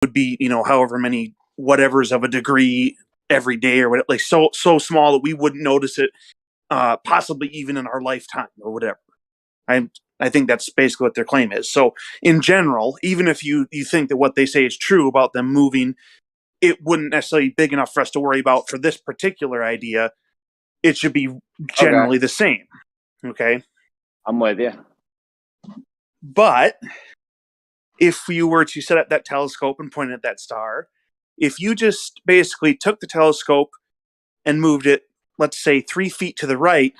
would be, however many whatevers of a degree every day, or what, like so small that we wouldn't notice it, possibly even in our lifetime or whatever. I think that's basically what their claim is. So in general, even if you think that what they say is true about them moving, it wouldn't necessarily be big enough for us to worry about for this particular idea. It should be generally the same. Okay. I'm with you. But if you were to set up that telescope and point it at that star, if you just basically took the telescope and moved it, let's say 3 feet to the right,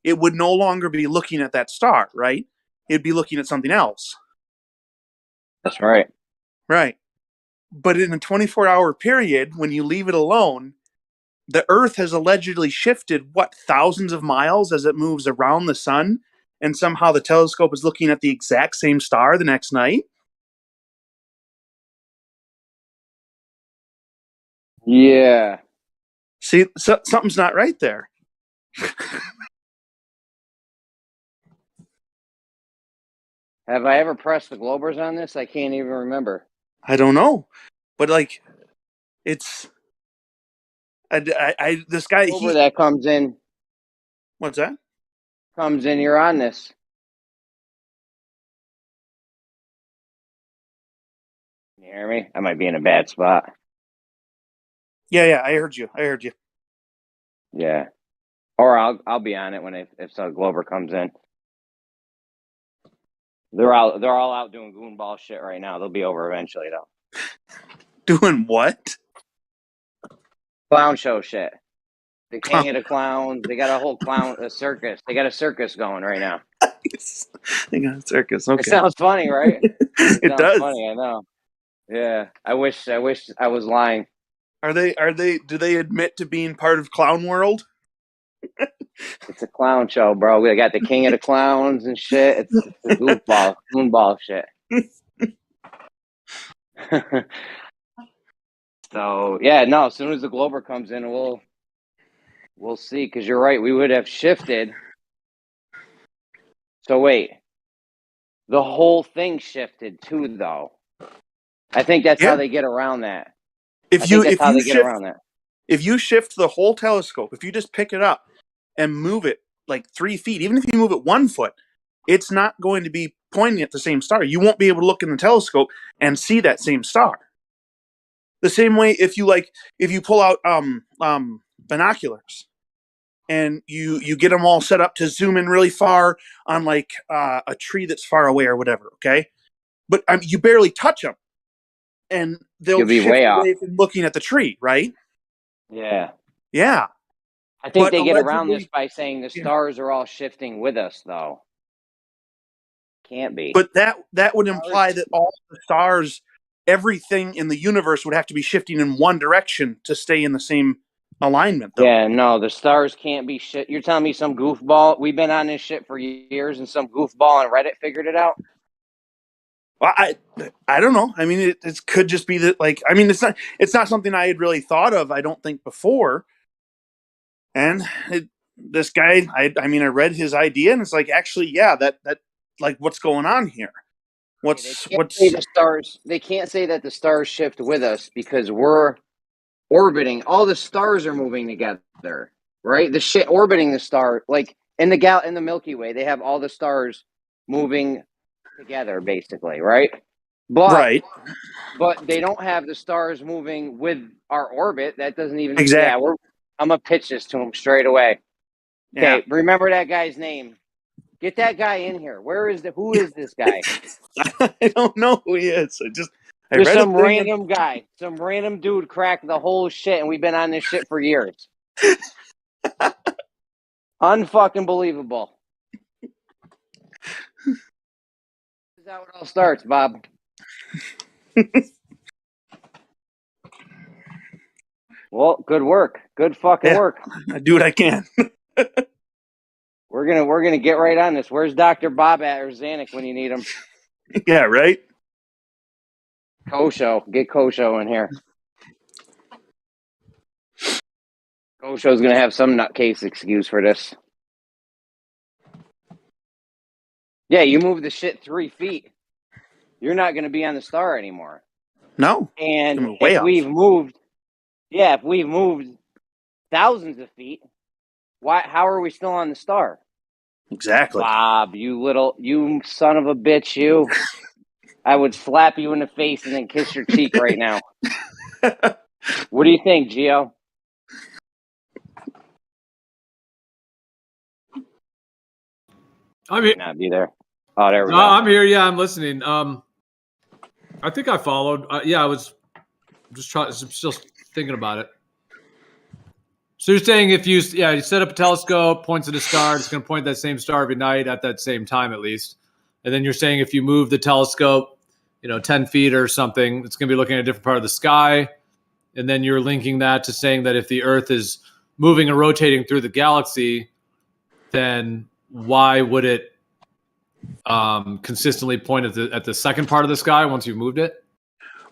it would no longer be looking at that star, right? It'd be looking at something else. That's right. Right. But in a 24-hour period, when you leave it alone, the Earth has allegedly shifted, thousands of miles as it moves around the sun, and somehow the telescope is looking at the exact same star the next night? Yeah. See, something's not right there. Have I ever pressed the Globers on this? I can't even remember. I don't know. But, it's... this guy... that comes in... What's that? Comes in, you're on this. Can you hear me? I might be in a bad spot. Yeah, I heard you. Yeah. Or I'll be on it when if some Glober comes in. They're all out doing goonball shit right now. They'll be over eventually though. Doing what? Clown show shit. The king of the clowns. They got a whole circus. They got a circus going right now. They got a circus. Okay. It sounds funny, right? It does. Funny, I know. Yeah. I wish I was lying. Do they admit to being part of Clown World? It's a clown show, bro. We got the king of the clowns and shit. It's a goonball shit. So yeah, no. As soon as the Glober comes in, we'll see. Because you're right, we would have shifted. So wait, the whole thing shifted too, though. I think that's how they get around that. If you shift the whole telescope, if you just pick it up and move it 3 feet, even if you move it 1 foot, it's not going to be pointing at the same star. You won't be able to look in the telescope and see that same star. The same way if you pull out binoculars and you get them all set up to zoom in really far on a tree that's far away or whatever, okay? But you barely touch them, and they'll be shift way away off from looking at the tree, right? Yeah. I think they get around this by saying the stars are all shifting with us, though. Can't be. But that would imply that all the stars, everything in the universe would have to be shifting in one direction to stay in the same alignment, though. Yeah, no, the stars can't be shit. You're telling me some goofball? We've been on this shit for years, and some goofball on Reddit figured it out? Well, I don't know. I mean, it could just be that, it's not something I had really thought of, I don't think, before. And this guy, I read his idea, and it's actually, yeah, that what's going on here? They can't say that the stars shift with us because we're orbiting. All the stars are moving together, right? The shit orbiting the star, in the Milky Way, they have all the stars moving together, basically, right? But they don't have the stars moving with our orbit. That doesn't even exactly. Yeah, I'm gonna pitch this to him straight away. Okay, yeah. Remember that guy's name. Get that guy in here. Who is this guy? I don't know who he is. There's some random guy. Some random dude cracked the whole shit, and we've been on this shit for years. Unfucking believable. This is how it all starts, Bob. Well, good work. Good fucking work. I do what I can. We're gonna get right on this. Where's Dr. Bob at, or Zanuck when you need him? Yeah, right? Kosho. Get Kosho in here. Kosho's gonna have some nutcase excuse for this. Yeah, you move the shit 3 feet. You're not gonna be on the star anymore. No. And Way if off. we've moved, if we've moved thousands of feet, how are we still on the star? Exactly. Bob, you son of a bitch, you. I would slap you in the face and then kiss your cheek right now. What do you think, Gio? I'm here. Not be there. Oh, there we No, go. I'm here. Yeah, I'm listening. I think I followed. Yeah, I was just still thinking about it. So you're saying if you set up a telescope, points at a star, it's going to point that same star every night at that same time at least. And then you're saying if you move the telescope, 10 feet or something, it's going to be looking at a different part of the sky. And then you're linking that to saying that if the Earth is moving and rotating through the galaxy, then why would it consistently point at the second part of the sky once you've moved it?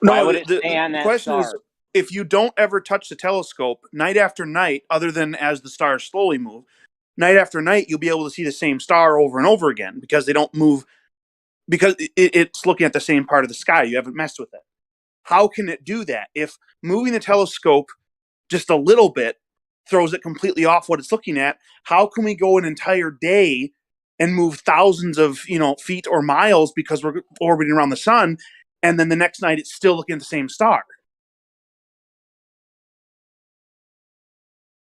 Why No, would it stay on the that question star? is, if you don't ever touch the telescope night after night, other than as the stars slowly move, night after night, you'll be able to see the same star over and over again because they don't move, because it's looking at the same part of the sky. You haven't messed with it. How can it do that? If moving the telescope just a little bit throws it completely off what it's looking at, how can we go an entire day and move thousands of feet or miles because we're orbiting around the sun, and then the next night it's still looking at the same star?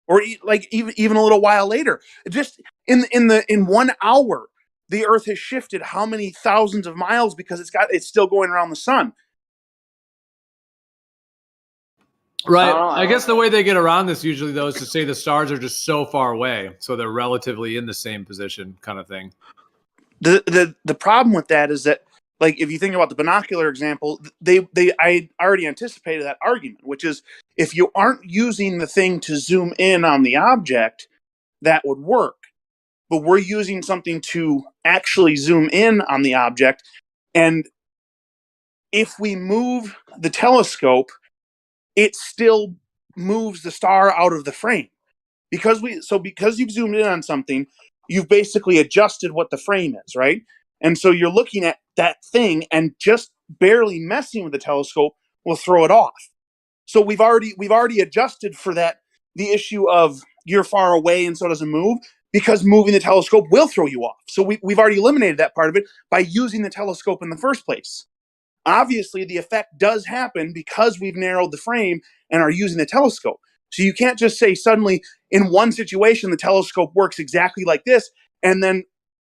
Or like even a little while later, just in 1 hour, the Earth has shifted how many thousands of miles because it's still going around the sun. Right. I guess the way they get around this usually, though, is to say the stars are just so far away, so they're relatively in the same position, kind of thing. The problem with that is that, like, if you think about the binocular example, I already anticipated that argument, which is if you aren't using the thing to zoom in on the object, that would work. But we're using something to actually zoom in on the object, and if we move the telescope, it still moves the star out of the frame. Because you've zoomed in on something, you've basically adjusted what the frame is, right? And so you're looking at that thing, and just barely messing with the telescope will throw it off. So we've already adjusted for that, the issue of you're far away and so it doesn't move, because moving the telescope will throw you off. So we've already eliminated that part of it by using the telescope in the first place. Obviously, the effect does happen because we've narrowed the frame and are using the telescope. So you can't just say suddenly in one situation the telescope works exactly like this, and then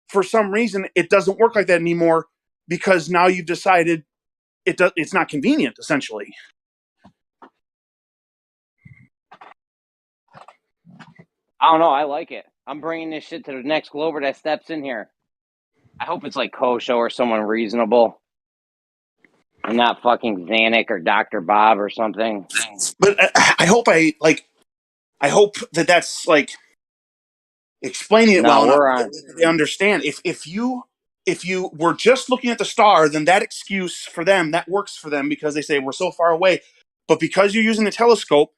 for some reason it doesn't work like that anymore because now you've decided it's not convenient, essentially. I don't know. I like it. I'm bringing this shit to the next Glober that steps in here. I hope it's like Kosho or someone reasonable, and not fucking Zanuck or Dr. Bob or something. But I hope that's like explaining it well enough that they understand. If you were just looking at the star, then that excuse for them, that works for them because they say we're so far away. But because you're using the telescope,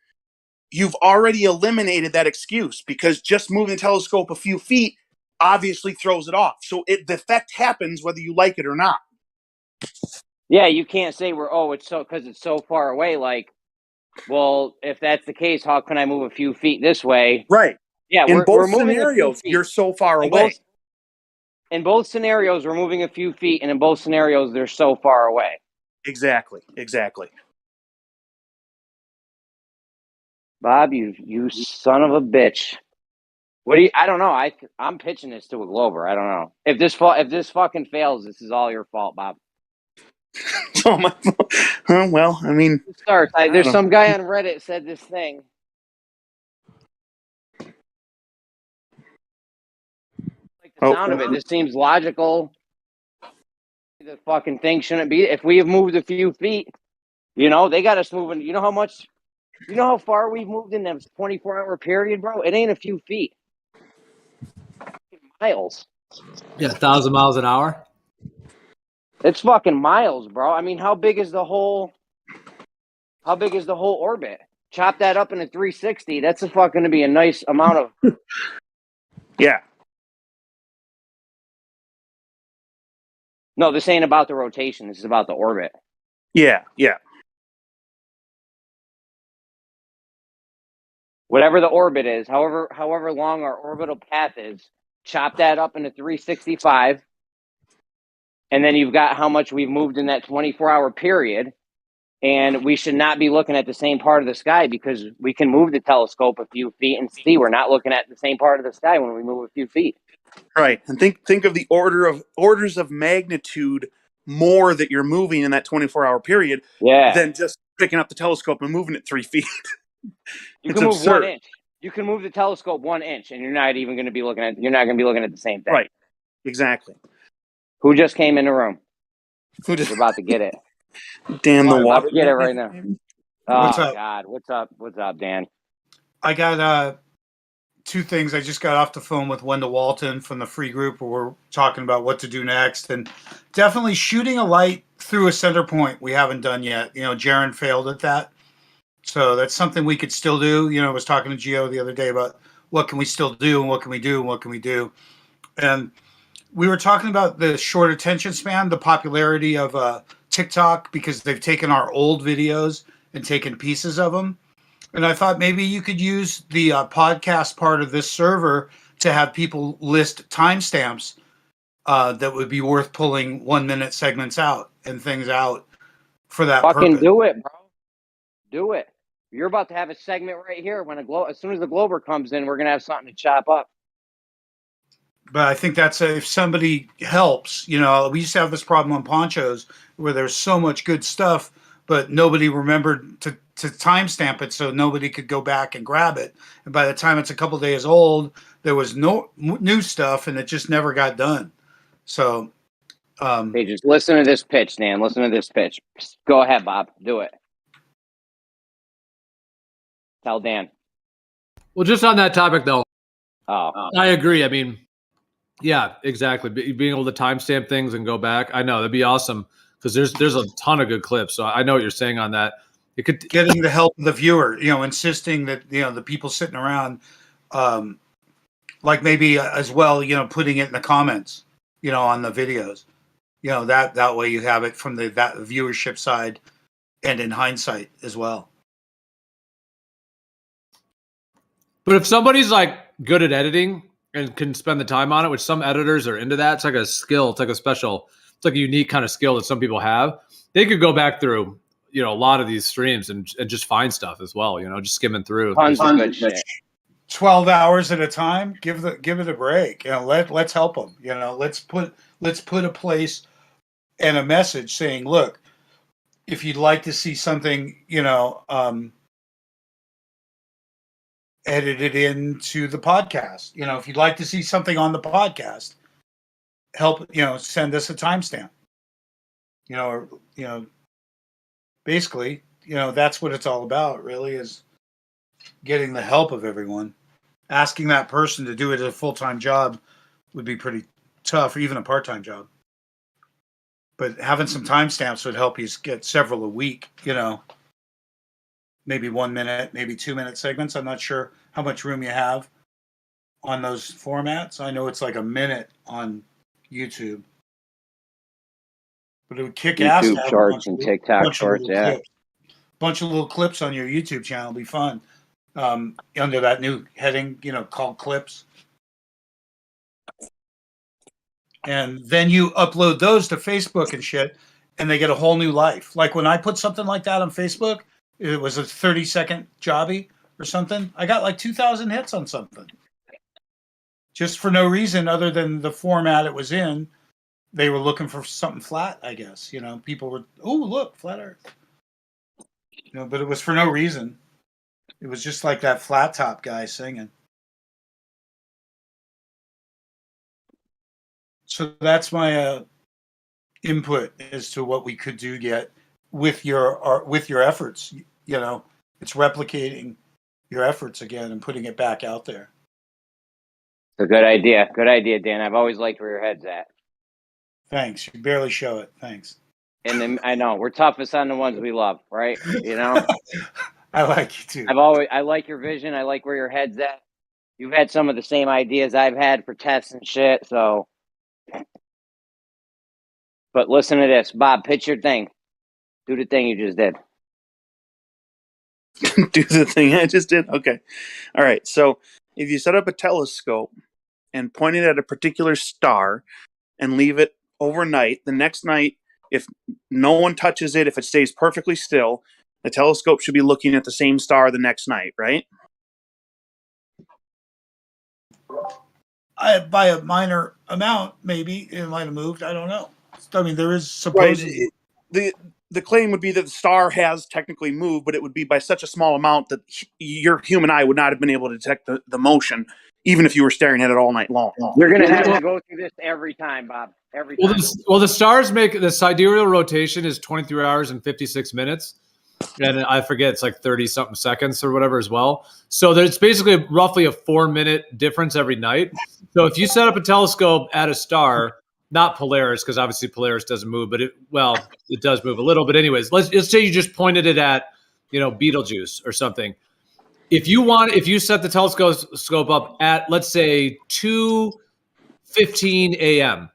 you've already eliminated that excuse, because just moving the telescope a few feet obviously throws it off. So the effect happens whether you like it or not. Yeah, you can't say because it's so far away. Like, well, if that's the case, how can I move a few feet this way? Right. Yeah, In we're both moving scenarios, you're so far away. In both scenarios, we're moving a few feet, and in both scenarios, they're so far away. Exactly. Bob, you son of a bitch. I don't know. I'm pitching this to a Glober. I don't know. If this fucking fails, this is all your fault, Bob. Oh my. Well, I mean, there's some guy on Reddit said this thing. Like the sound of it. This seems logical. The fucking thing shouldn't be. If we have moved a few feet, they got us moving. You know how far we've moved in that 24-hour period, bro? It ain't a few feet. Miles. Yeah, 1,000 miles an hour. It's fucking miles, bro. I mean, how big is the whole orbit? Chop that up into 360. That's going to be a nice amount of. Yeah. No, this ain't about the rotation. This is about the orbit. Yeah. whatever the orbit is, however long our orbital path is, chop that up into 365, and then you've got how much we've moved in that 24-hour period. And we should not be looking at the same part of the sky, because we can move the telescope a few feet and see we're not looking at the same part of the sky when we move a few feet. Right. And think of the orders of magnitude more that you're moving in that 24-hour period than just picking up the telescope and moving it 3 feet. You It's can move absurd. 1 inch. You can move the telescope 1 inch, and you're not even going to be looking at. You're not going to be looking at the same thing. Right. Exactly. Who just came in the room? Who just You're about to get it. Dan the About water? to get it right now. What's Oh up? God, what's up? What's up, Dan? I got two things. I just got off the phone with Wendell Walton from the free group where we're talking about what to do next, and definitely shooting a light through a center point we haven't done yet. Jaron failed at that. So that's something we could still do. I was talking to Gio the other day about what can we still do and what can we do and what can we do. And we were talking about the short attention span, the popularity of TikTok, because they've taken our old videos and taken pieces of them. And I thought maybe you could use the podcast part of this server to have people list timestamps that would be worth pulling 1 minute segments out and things out for that Fucking purpose. do it, bro. Do it. You're about to have a segment right here. As soon as the Glober comes in, we're gonna have something to chop up. But I think that's if somebody helps. We used to have this problem on ponchos where there's so much good stuff, but nobody remembered to timestamp it, so nobody could go back and grab it. And by the time it's a couple days old, there was no new stuff, and it just never got done. So, Hey, just listen to this pitch, Dan. Listen to this pitch. Go ahead, Bob. Do it. Tell Dan. Well, just on that topic, though, Oh, I agree. I mean, yeah, exactly. Being able to timestamp things and go back, I know that'd be awesome because there's a ton of good clips. So I know what you're saying on that. It could getting the help of the viewer, insisting that the people sitting around, like maybe as well, putting it in the comments, on the videos, that way you have it from that viewership side, and in hindsight as well. But if somebody's like good at editing and can spend the time on it, which some editors are into that, it's like a skill. It's like a unique kind of skill that some people have. They could go back through, a lot of these streams and just find stuff as well, just skimming through. tons of good shit. 12 hours at a time. Give it a break. Let's help them. Let's put a place and a message saying, look, if you'd like to see something, edited into the podcast. If you'd like to see something on the podcast, help, send us a timestamp. Basically, that's what it's all about, really, is getting the help of everyone. Asking that person to do it as a full-time job would be pretty tough, or even a part-time job. But having some timestamps would help you get several a week, maybe 1 minute, maybe 2 minute segments. I'm not sure how much room you have on those formats. I know it's like a minute on YouTube, but it would kick ass. YouTube shorts and TikTok shorts, yeah. Bunch of little clips on your YouTube channel would be fun. Under that new heading, called clips. And then you upload those to Facebook and shit, and they get a whole new life. Like when I put something like that on Facebook, it was a 30-second jobby or something. I got like 2,000 hits on something. Just for no reason other than the format it was in. They were looking for something flat, I guess. People were, oh, look, flat earth. But it was for no reason. It was just like that flat top guy singing. So that's my input as to what we could do yet with your efforts. It's replicating your efforts again and putting it back out there. It's a good idea. Good idea, Dan. I've always liked where your head's at. Thanks. You barely show it. Thanks. And then I know we're toughest on the ones we love, right? I like you too. I like your vision. I like where your head's at. You've had some of the same ideas I've had for tests and shit. So, but listen to this, Bob. Pitch your thing. Do the thing you just did. Do the thing I just did? Okay. All right. So if you set up a telescope and point it at a particular star and leave it overnight, the next night, if no one touches it, if it stays perfectly still, the telescope should be looking at the same star the next night, right? By a minor amount, maybe it might have moved. I don't know. I mean, there is Right. supposedly The claim would be that the star has technically moved, but it would be by such a small amount that your human eye would not have been able to detect the motion, even if you were staring at it all night long. You're going to have to go through this every time, Bob. Every time. Well, the stars make the sidereal rotation is 23 hours and 56 minutes. And I forget, it's like 30 something seconds or whatever as well. So there's basically roughly a 4-minute difference every night. So if you set up a telescope at a star, not Polaris, because obviously Polaris doesn't move, but it does move a little. But anyways, let's say you just pointed it at, Betelgeuse or something. If you set the telescope up at, let's say, 2:15 a.m.,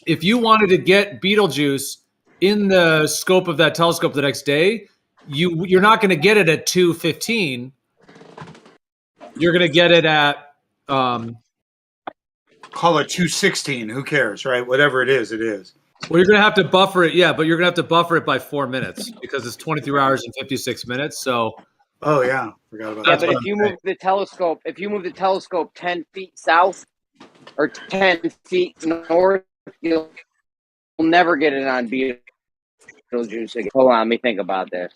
if you wanted to get Betelgeuse in the scope of that telescope the next day, you're not going to get it at 2:15. You're going to get it at call it 216. Who cares, right? Whatever it is, it is. Well, you're going to have to buffer it, but you're going to have to buffer it by 4 minutes because it's 23 hours and 56 minutes. So, oh yeah, forgot about yeah. that. But if you move the telescope 10 feet south or 10 feet north, you'll never get it on Betelgeuse again. Hold on, let me think about this.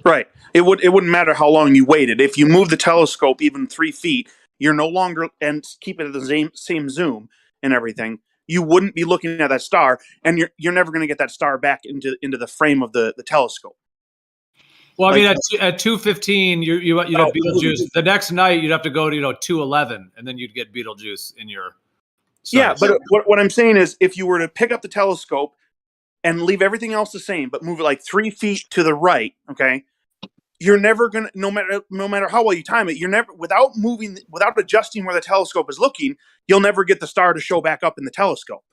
Right. It wouldn't matter how long you waited. If you move the telescope even 3 feet, you're no longer, and keep it at the same zoom and everything, you wouldn't be looking at that star, and you're never going to get that star back into the frame of the telescope. Well, I mean, at 2:15, you'd have Betelgeuse. The next night, you'd have to go to 2:11, and then you'd get Betelgeuse in your sights. Yeah, but what I'm saying is, if you were to pick up the telescope and leave everything else the same, but move it like 3 feet to the right, okay, you're never gonna, no matter how well you time it, you're never, without adjusting where the telescope is looking, you'll never get the star to show back up in the telescope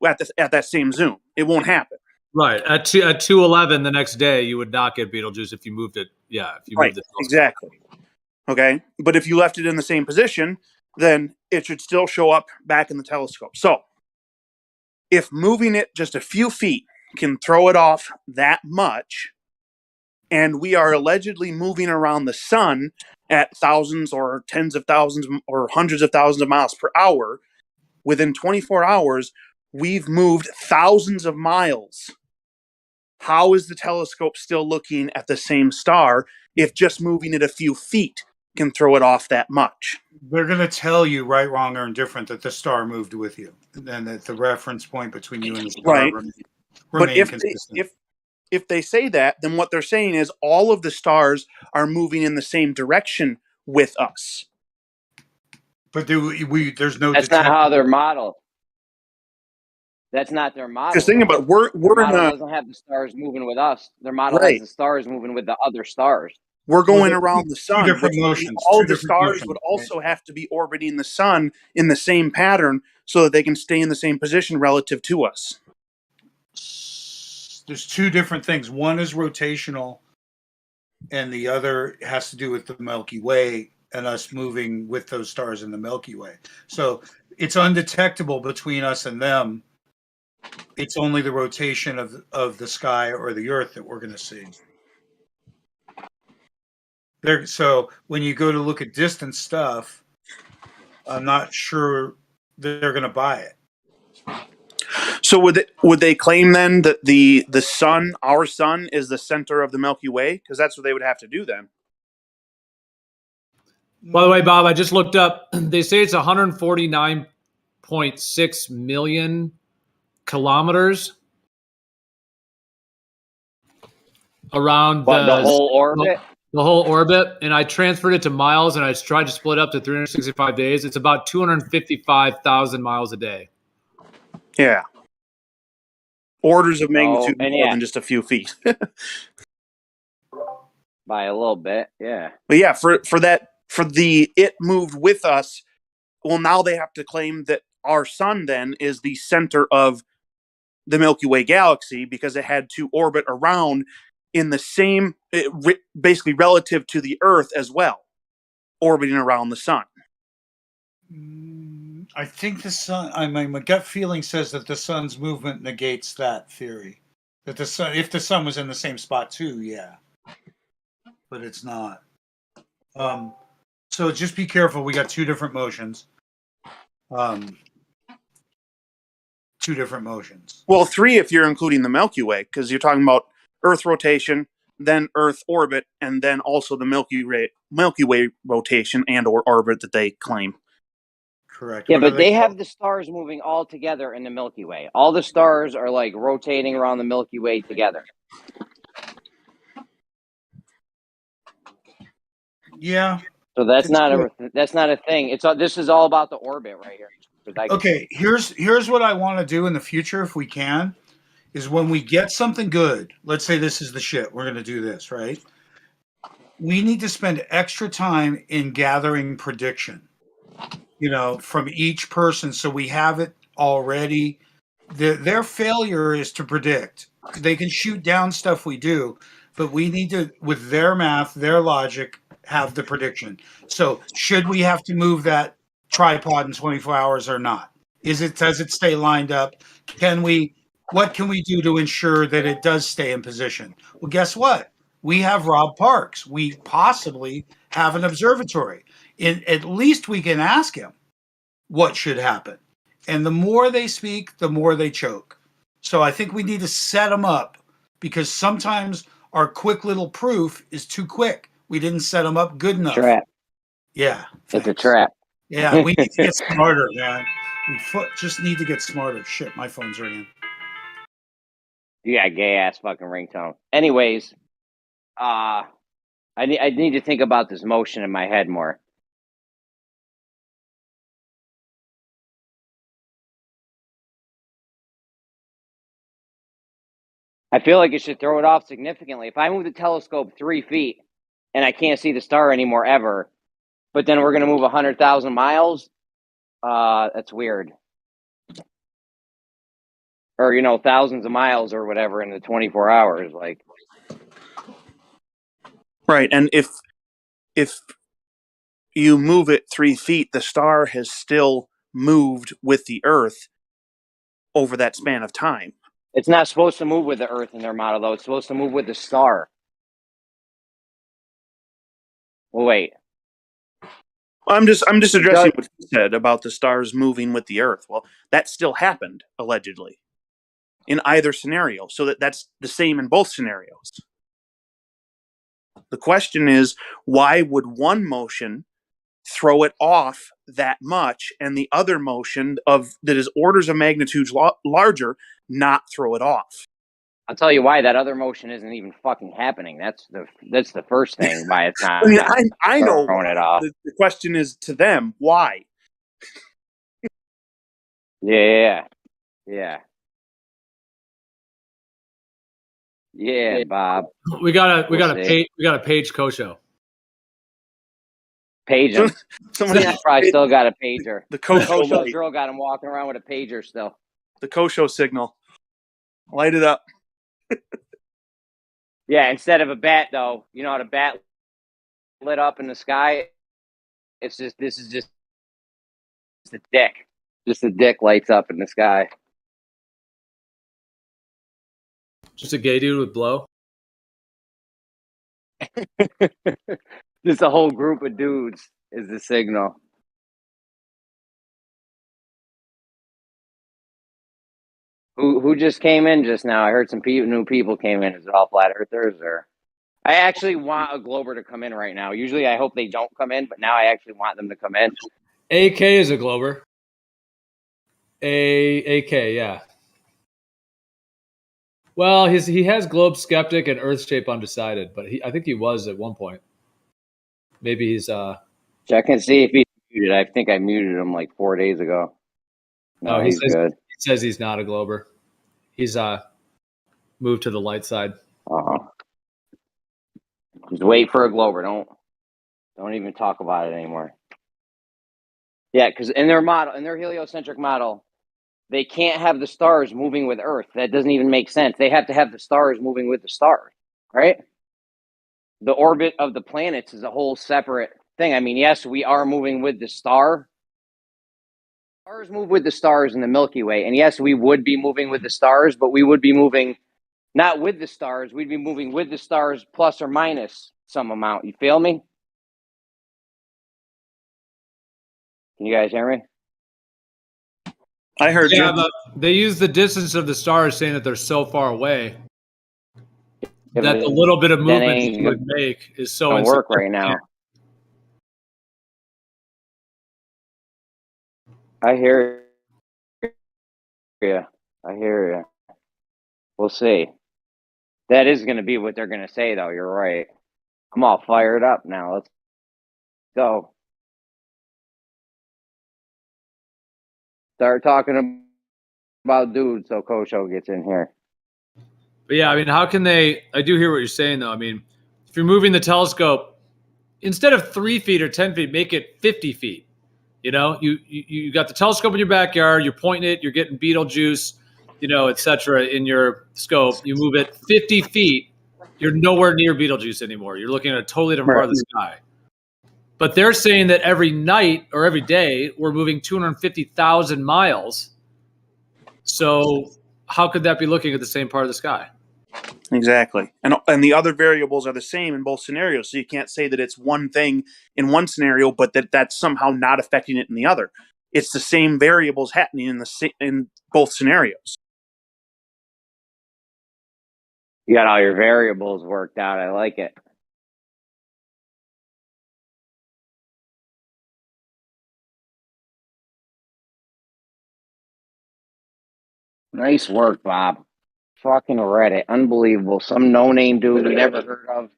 at that same zoom. It won't happen. Right. At 2:11 the next day, you would not get Betelgeuse if you moved it. Yeah, if you moved it. Exactly. Okay, but if you left it in the same position, then it should still show up back in the telescope. So, if moving it just a few feet can throw it off that much, and we are allegedly moving around the sun at thousands or tens of thousands or hundreds of thousands of miles per hour, within 24 hours, we've moved thousands of miles. How is the telescope still looking at the same star if just moving it a few feet can throw it off that much? They're going to tell you right, wrong, or indifferent that the star moved with you, and that the reference point between you and the star remain consistent. If they say that, then what they're saying is all of the stars are moving in the same direction with us. But there's no. That's not how they're modeled. That's not their model. Because think about it, we're doesn't have the stars moving with us. Their model has the stars moving with the other stars. We're going around the sun. Different motions. All the stars would also have to be orbiting the sun in the same pattern so that they can stay in the same position relative to us. There's two different things. One is rotational, and the other has to do with the Milky Way and us moving with those stars in the Milky Way. So it's undetectable between us and them. It's only the rotation of the sky or the Earth that we're going to see. So when you go to look at distant stuff, I'm not sure they're going to buy it. So would they claim then that the sun, our sun, is the center of the Milky Way? Because that's what they would have to do then. By the way, Bob, I just looked up. They say it's 149.6 million kilometers around the whole orbit. The whole orbit, and I transferred it to miles, and I tried to split up to 365 days. It's about 255,000 miles a day. Yeah. Orders of magnitude more than just a few feet. By a little bit, yeah. But yeah, it moved with us. Well, now they have to claim that our sun then is the center of the Milky Way galaxy because it had to orbit around in the same basically relative to the Earth as well, orbiting around the sun. I think the sun. My gut feeling says that the sun's movement negates that theory. That the sun, if the sun was in the same spot too, yeah, but it's not. So just be careful. We got two different motions. Two different motions. Well, three if you're including the Milky Way, because you're talking about Earth rotation, then Earth orbit, and then also the Milky Way rotation and or orbit that they claim. Correct. Yeah, but they have the stars moving all together in the Milky Way. All the stars are like rotating around the Milky Way together. Yeah. So that's not a thing. This is all about the orbit right here. Okay, here's what I want to do in the future if we can, is when we get something good, let's say this is the shit, we're going to do this, right? We need to spend extra time in gathering prediction, from each person so we have it already. Their failure is to predict. They can shoot down stuff we do, but we need to, with their math, their logic, have the prediction. So should we have to move that tripod in 24 hours or not? Does it stay lined up? What can we do to ensure that it does stay in position? Well, guess what? We have Rob Parks. We possibly have an observatory. At least we can ask him what should happen. And the more they speak, the more they choke. So I think we need to set them up, because sometimes our quick little proof is too quick. We didn't set them up good enough. Trap. Yeah. It's a trap. Yeah, we need to get smarter, man. We just need to get smarter. Shit, my phone's ringing. Yeah, gay ass fucking ringtone. Anyways, I need to think about this motion in my head more. I feel like it should throw it off significantly. If I move the telescope 3 feet and I can't see the star anymore ever, but then we're going to move 100,000 miles, that's weird. Or, thousands of miles or whatever in the 24 hours. Like, right. And if you move it 3 feet, the star has still moved with the Earth over that span of time. It's not supposed to move with the Earth in their model, though. It's supposed to move with the star. Well, wait. I'm just addressing what you said about the stars moving with the Earth. Well, that still happened, allegedly, in either scenario. So that's the same in both scenarios. The question is, why would one motion throw it off that much and the other motion that is orders of magnitude larger not throw it off? I'll tell you why that other motion isn't even fucking happening. That's the first thing why it's not. I know throwing it off. The question is to them, why? Yeah, Bob. We got a page Kosho. Page him. Somebody probably still got a pager. The Kosho girl got him walking around with a pager still. The Kosho signal. Light it up. Yeah, instead of a bat, though, you know how the bat lit up in the sky? This is just the dick. Just the dick lights up in the sky. Just a gay dude with blow? Just a whole group of dudes is the signal. Who just came in just now? I heard some new people came in. Is it all flat earthers? Or I actually want a Glober to come in right now. Usually I hope they don't come in, but now I actually want them to come in. AK is a Glober. AK, yeah. Well, he has Globe Skeptic and Earth Shape Undecided, but I think he was at one point. Maybe he's check and see if he's muted. I think I muted him like 4 days ago. No, he's good. He says he's not a Glober. He's moved to the light side. Just wait for a Glober. Don't even talk about it anymore. Yeah, because in their heliocentric model, they can't have the stars moving with Earth. That doesn't even make sense. They have to have the stars moving with the stars, right? the orbit of the planets is a whole separate thing. I mean, yes, we are moving with the star. Stars move with the stars in the Milky Way. And yes, we would be moving with the stars, but we would be moving not with the stars. We'd be moving with the stars plus or minus some amount. You feel me? Can you guys hear me? I heard Yeah, you. but they use the distance of the stars, saying that they're so far away that the little bit of That movement that ain't you would make is so gonna work insignificant. right now. I hear you. I hear you. We'll see. That is going to be what they're going to say, though. You're right. I'm all fired up now. Let's go. Start talking about dudes so Kosho gets in here. But yeah, I mean, how can they? I do hear what you're saying, though. I mean, if you're moving the telescope, instead of 3 feet or 10 feet, make it 50 feet. You know, you got the telescope in your backyard. You're pointing it. You're getting Betelgeuse, et cetera, in your scope. You move it 50 feet. You're nowhere near Betelgeuse anymore. You're looking at a totally different part of the sky. But they're saying that every night or every day we're moving 250,000 miles. So how could that be looking at the same part of the sky? Exactly. And the other variables are the same in both scenarios. So you can't say that it's one thing in one scenario, but that's somehow not affecting it in the other. It's the same variables happening in both scenarios. You got all your variables worked out. I like it. Nice work, Bob. Fucking Reddit. Unbelievable. Some no-name dude we never heard of.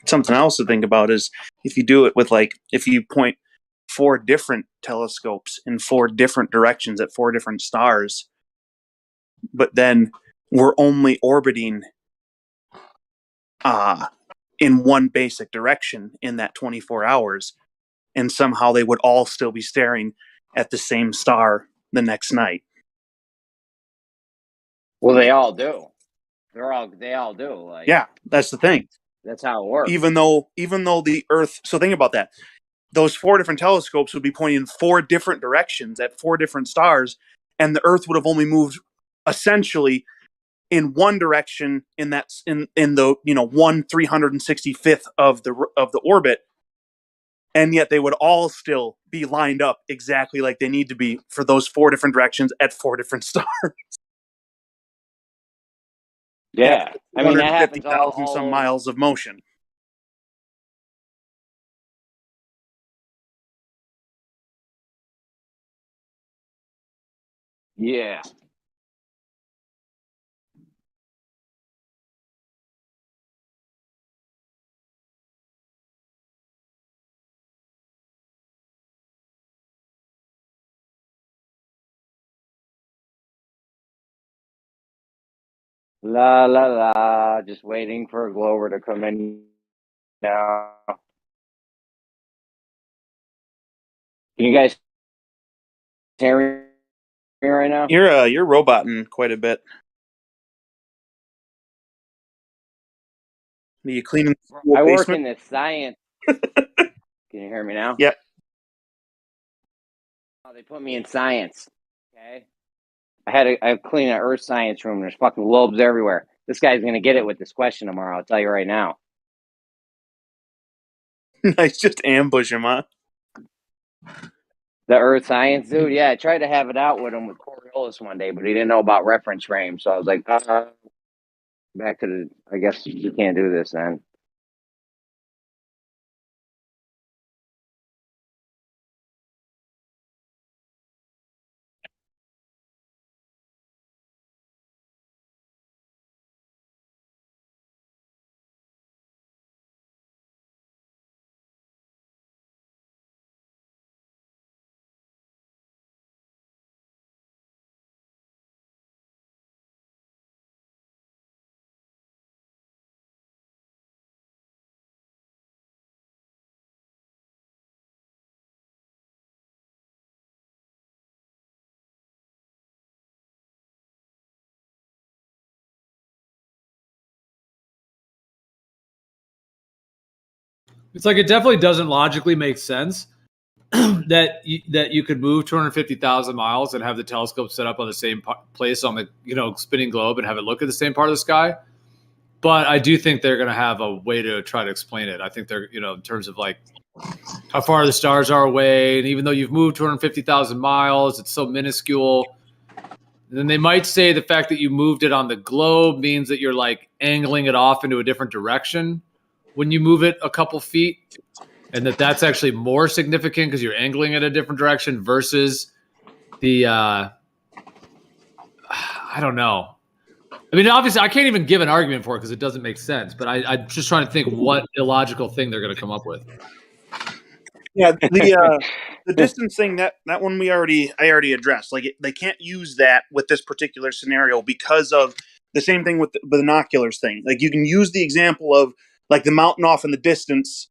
Something else to think about is if you do it with if you point 4 different telescopes in 4 different directions at 4 different stars, but then we're only orbiting in one basic direction in that 24 hours, and somehow they would all still be staring at the same star the next night. Well, they all do. They all do. Like, yeah, that's the thing. That's how it works. Even though the Earth, so think about that. Those 4 different telescopes would be pointing in 4 different directions at 4 different stars, and the Earth would have only moved essentially in one direction in the 1/365th of the orbit, and yet they would all still be lined up exactly like they need to be for those 4 different directions at 4 different stars. Yeah, I mean that happens 150,000 some miles of motion. Yeah. La la la, just waiting for a Glover to come in now. Can you guys hear me right now? You're roboting quite a bit. Are you cleaning the I work basement? in the science. Can you hear me now? Yep. Oh, they put me in science. Okay. I clean an earth science room. There's fucking lobes everywhere. This guy's gonna get it with this question tomorrow. I'll tell you right now. Nice, just ambush him, huh? The earth science dude, yeah, I tried to have it out with him with Coriolis one day, but he didn't know about reference frame. So I was like, back to the. I guess you can't do this then. It's like it definitely doesn't logically make sense that you could move 250,000 miles and have the telescope set up on the same place on the spinning globe and have it look at the same part of the sky. But I do think they're going to have a way to try to explain it. I think they're in terms of like how far the stars are away, and even though you've moved 250,000 miles, it's so minuscule. And then they might say the fact that you moved it on the globe means that you're like angling it off into a different direction when you move it a couple feet, and that's actually more significant because you're angling it a different direction versus the I don't know. I mean, obviously, I can't even give an argument for it because it doesn't make sense. But I'm just trying to think what illogical thing they're going to come up with. Yeah, the distance thing that one I already addressed. Like they can't use that with this particular scenario because of the same thing with the binoculars thing. Like you can use the example of like the mountain off in the distance.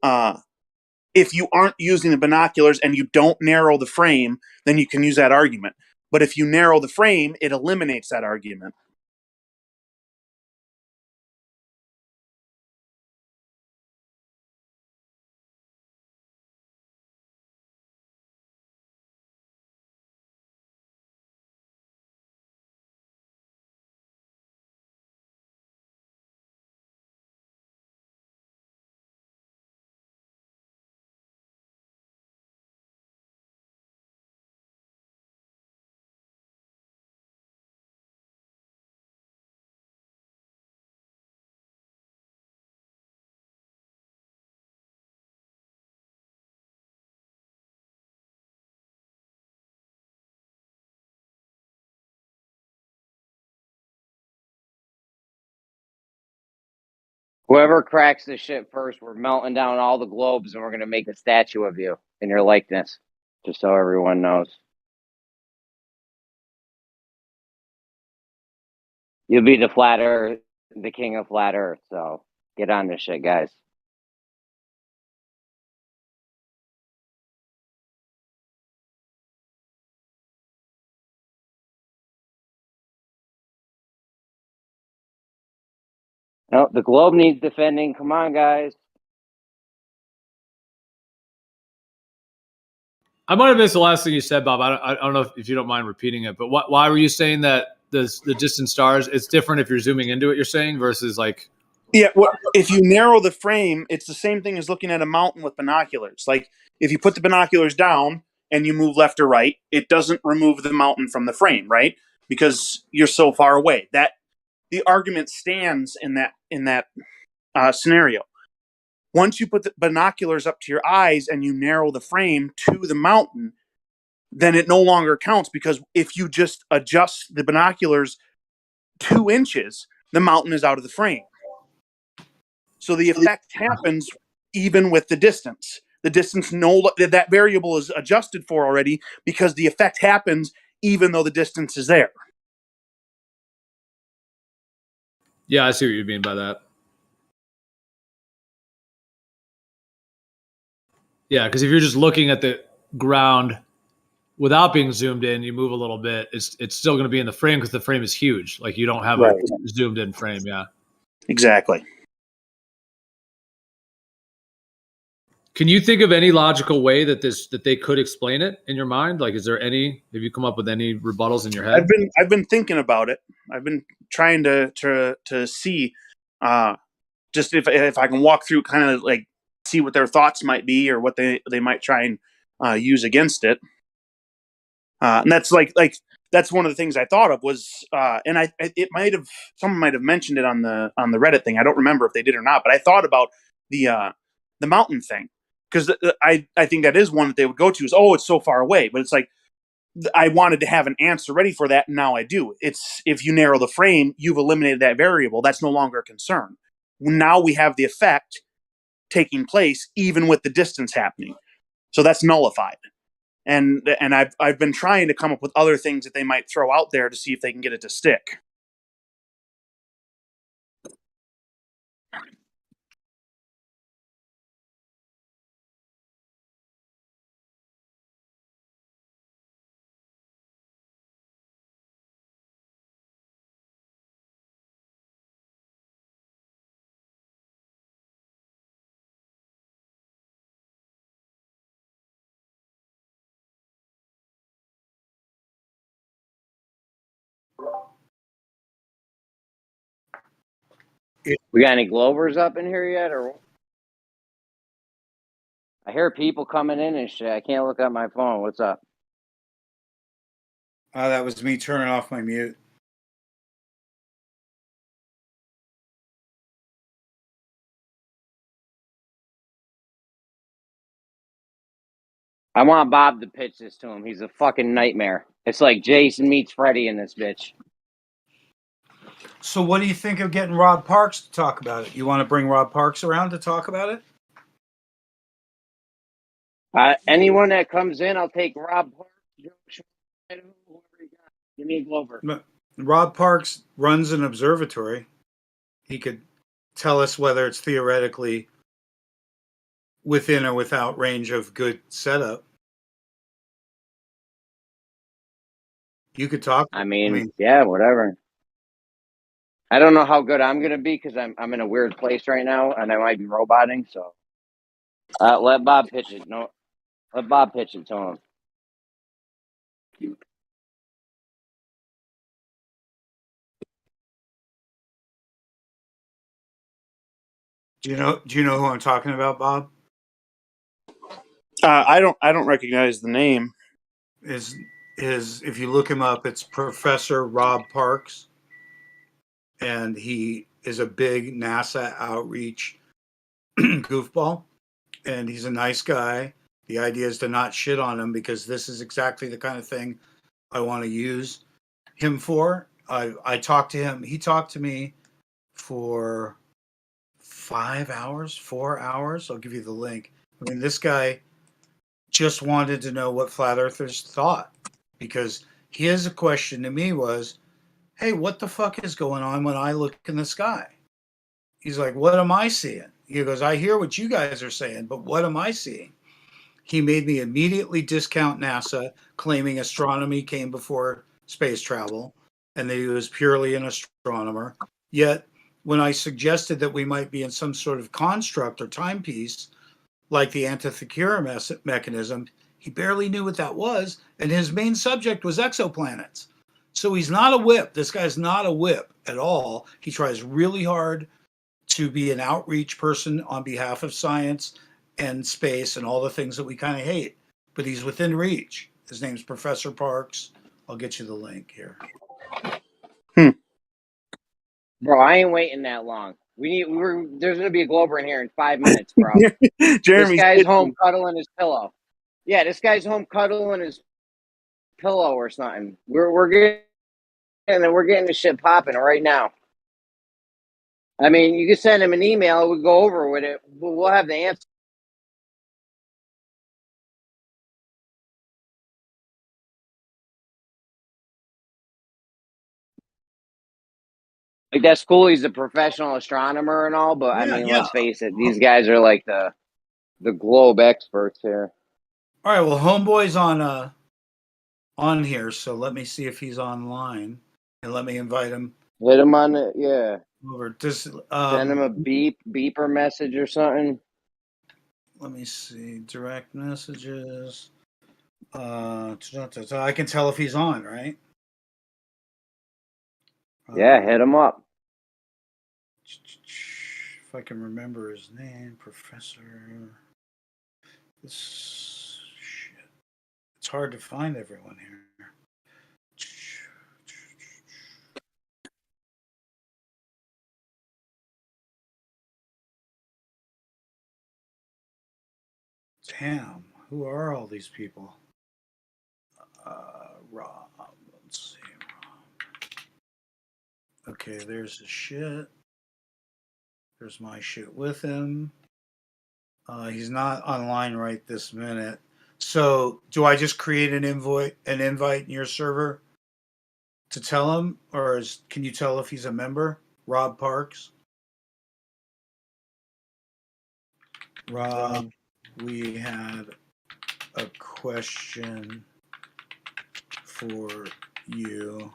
If you aren't using the binoculars and you don't narrow the frame, then you can use that argument. But if you narrow the frame, it eliminates that argument. Whoever cracks this shit first, we're melting down all the globes and we're going to make a statue of you in your likeness, just so everyone knows. You'll be the flat earth, the king of flat earth. So get on this shit, guys. No, the globe needs defending. Come on, guys. I might have missed the last thing you said, Bob. I don't know if you don't mind repeating it, but why were you saying that the distant stars, it's different if you're zooming into it, you're saying, versus like... Yeah, well, if you narrow the frame, it's the same thing as looking at a mountain with binoculars. Like if you put the binoculars down and you move left or right, it doesn't remove the mountain from the frame, right? Because you're so far away. That the argument stands in that scenario. Once you put the binoculars up to your eyes and you narrow the frame to the mountain, then it no longer counts, because if you just adjust the binoculars 2 inches, the mountain is out of the frame. So the effect happens even with the distance. The distance, that variable is adjusted for already, because the effect happens even though the distance is there. Yeah, I see what you mean by that. Yeah, because if you're just looking at the ground without being zoomed in, you move a little bit, it's still going to be in the frame because the frame is huge. Like you don't have a zoomed in frame. Yeah, exactly. Can you think of any logical way that they could explain it in your mind? Like, is there any? Have you come up with any rebuttals in your head? I've been thinking about it. I've been trying to see, just if I can walk through, kind of like see what their thoughts might be or what they might try and use against it. And that's that's one of the things I thought of was, and someone might have mentioned it on the Reddit thing. I don't remember if they did or not, but I thought about the mountain thing, because I think that is one that they would go to is, oh, it's so far away, but it's like I wanted to have an answer ready for that, and now I do. It's if you narrow the frame, you've eliminated that variable. That's no longer a concern. Now we have the effect taking place even with the distance happening, so that's nullified. And I've been trying to come up with other things that they might throw out there to see if they can get it to stick. We got any Globers up in here yet, or? I hear people coming in and shit. I can't look at my phone. What's up? That was me turning off my mute. I want Bob to pitch this to him. He's a fucking nightmare. It's like Jason meets Freddy in this bitch. So what do you think of getting Rob Parks to talk about it? You want to bring Rob Parks around to talk about it? Anyone that comes in, I'll take Rob Parks, Joe Schmidt, whoever you got. Give me a Glover. Rob Parks runs an observatory. He could tell us whether it's theoretically within or without range of good setup. You could talk. I mean, yeah, whatever. I don't know how good I'm gonna be because I'm in a weird place right now and I might be roboting. So let Bob pitch it. No, let Bob pitch it to him. Do you know who I'm talking about, Bob? I don't recognize the name. Is if you look him up, it's Professor Rob Parks, and he is a big NASA outreach goofball, and he's a nice guy. The idea is to not shit on him because this is exactly the kind of thing I want to use him for. I talked to him. He talked to me for 5 hours, 4 hours. I'll give you the link. I mean, this guy just wanted to know what flat earthers thought, because his question to me was, hey, what the fuck is going on when I look in the sky? He's like, what am I seeing? He goes, I hear what you guys are saying, but what am I seeing? He made me immediately discount NASA, claiming astronomy came before space travel and that he was purely an astronomer. Yet, when I suggested that we might be in some sort of construct or timepiece, like the Antikythera mechanism, he barely knew what that was, and his main subject was exoplanets. So he's not a whip. This guy's not a whip at all. He tries really hard to be an outreach person on behalf of science and space and all the things that we kind of hate, but he's within reach. His name's Professor Parks. I'll get you the link here. Bro, I ain't waiting that long. There's gonna be a Glover in here in 5 minutes, bro. Jeremy's this guy's home cuddling his pillow. Yeah, this guy's home cuddling his pillow or something. We're getting the shit popping right now. I mean, you can send him an email. We'll go over with it. We'll have the answer. Like, that's cool. He's a professional astronomer and all, but I mean, let's face it. These guys are like the globe experts here. All right. Well, Homeboy's on here, so let me see if he's online, and let me invite him. Hit him on the over. Send him a beeper message or something. Let me see. Direct messages. I can tell if he's on, right? Yeah, hit him up. If I can remember his name, Professor. This shit. It's hard to find everyone here. Damn, who are all these people? Rob. Let's see. Rob. Okay, there's his shit. There's my shit with him. He's not online right this minute. So, do I just create an invite in your server to tell him, or can you tell if he's a member? Rob Parks. Rob, we had a question for you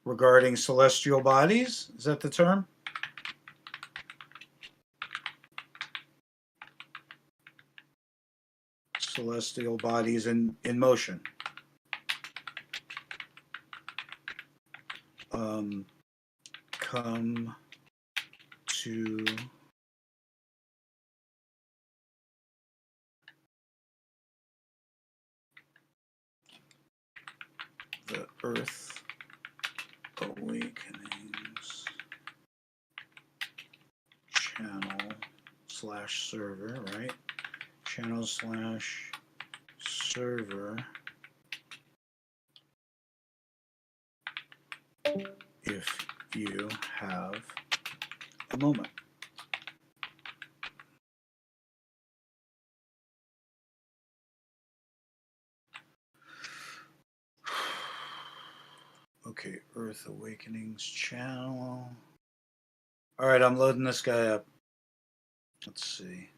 regarding celestial bodies. Is that the term? Celestial bodies in motion. Come to the Earth Awakenings channel/server, right? Channel/server. If you have a moment. Okay, Earth Awakenings channel. All right, I'm loading this guy up. Let's see.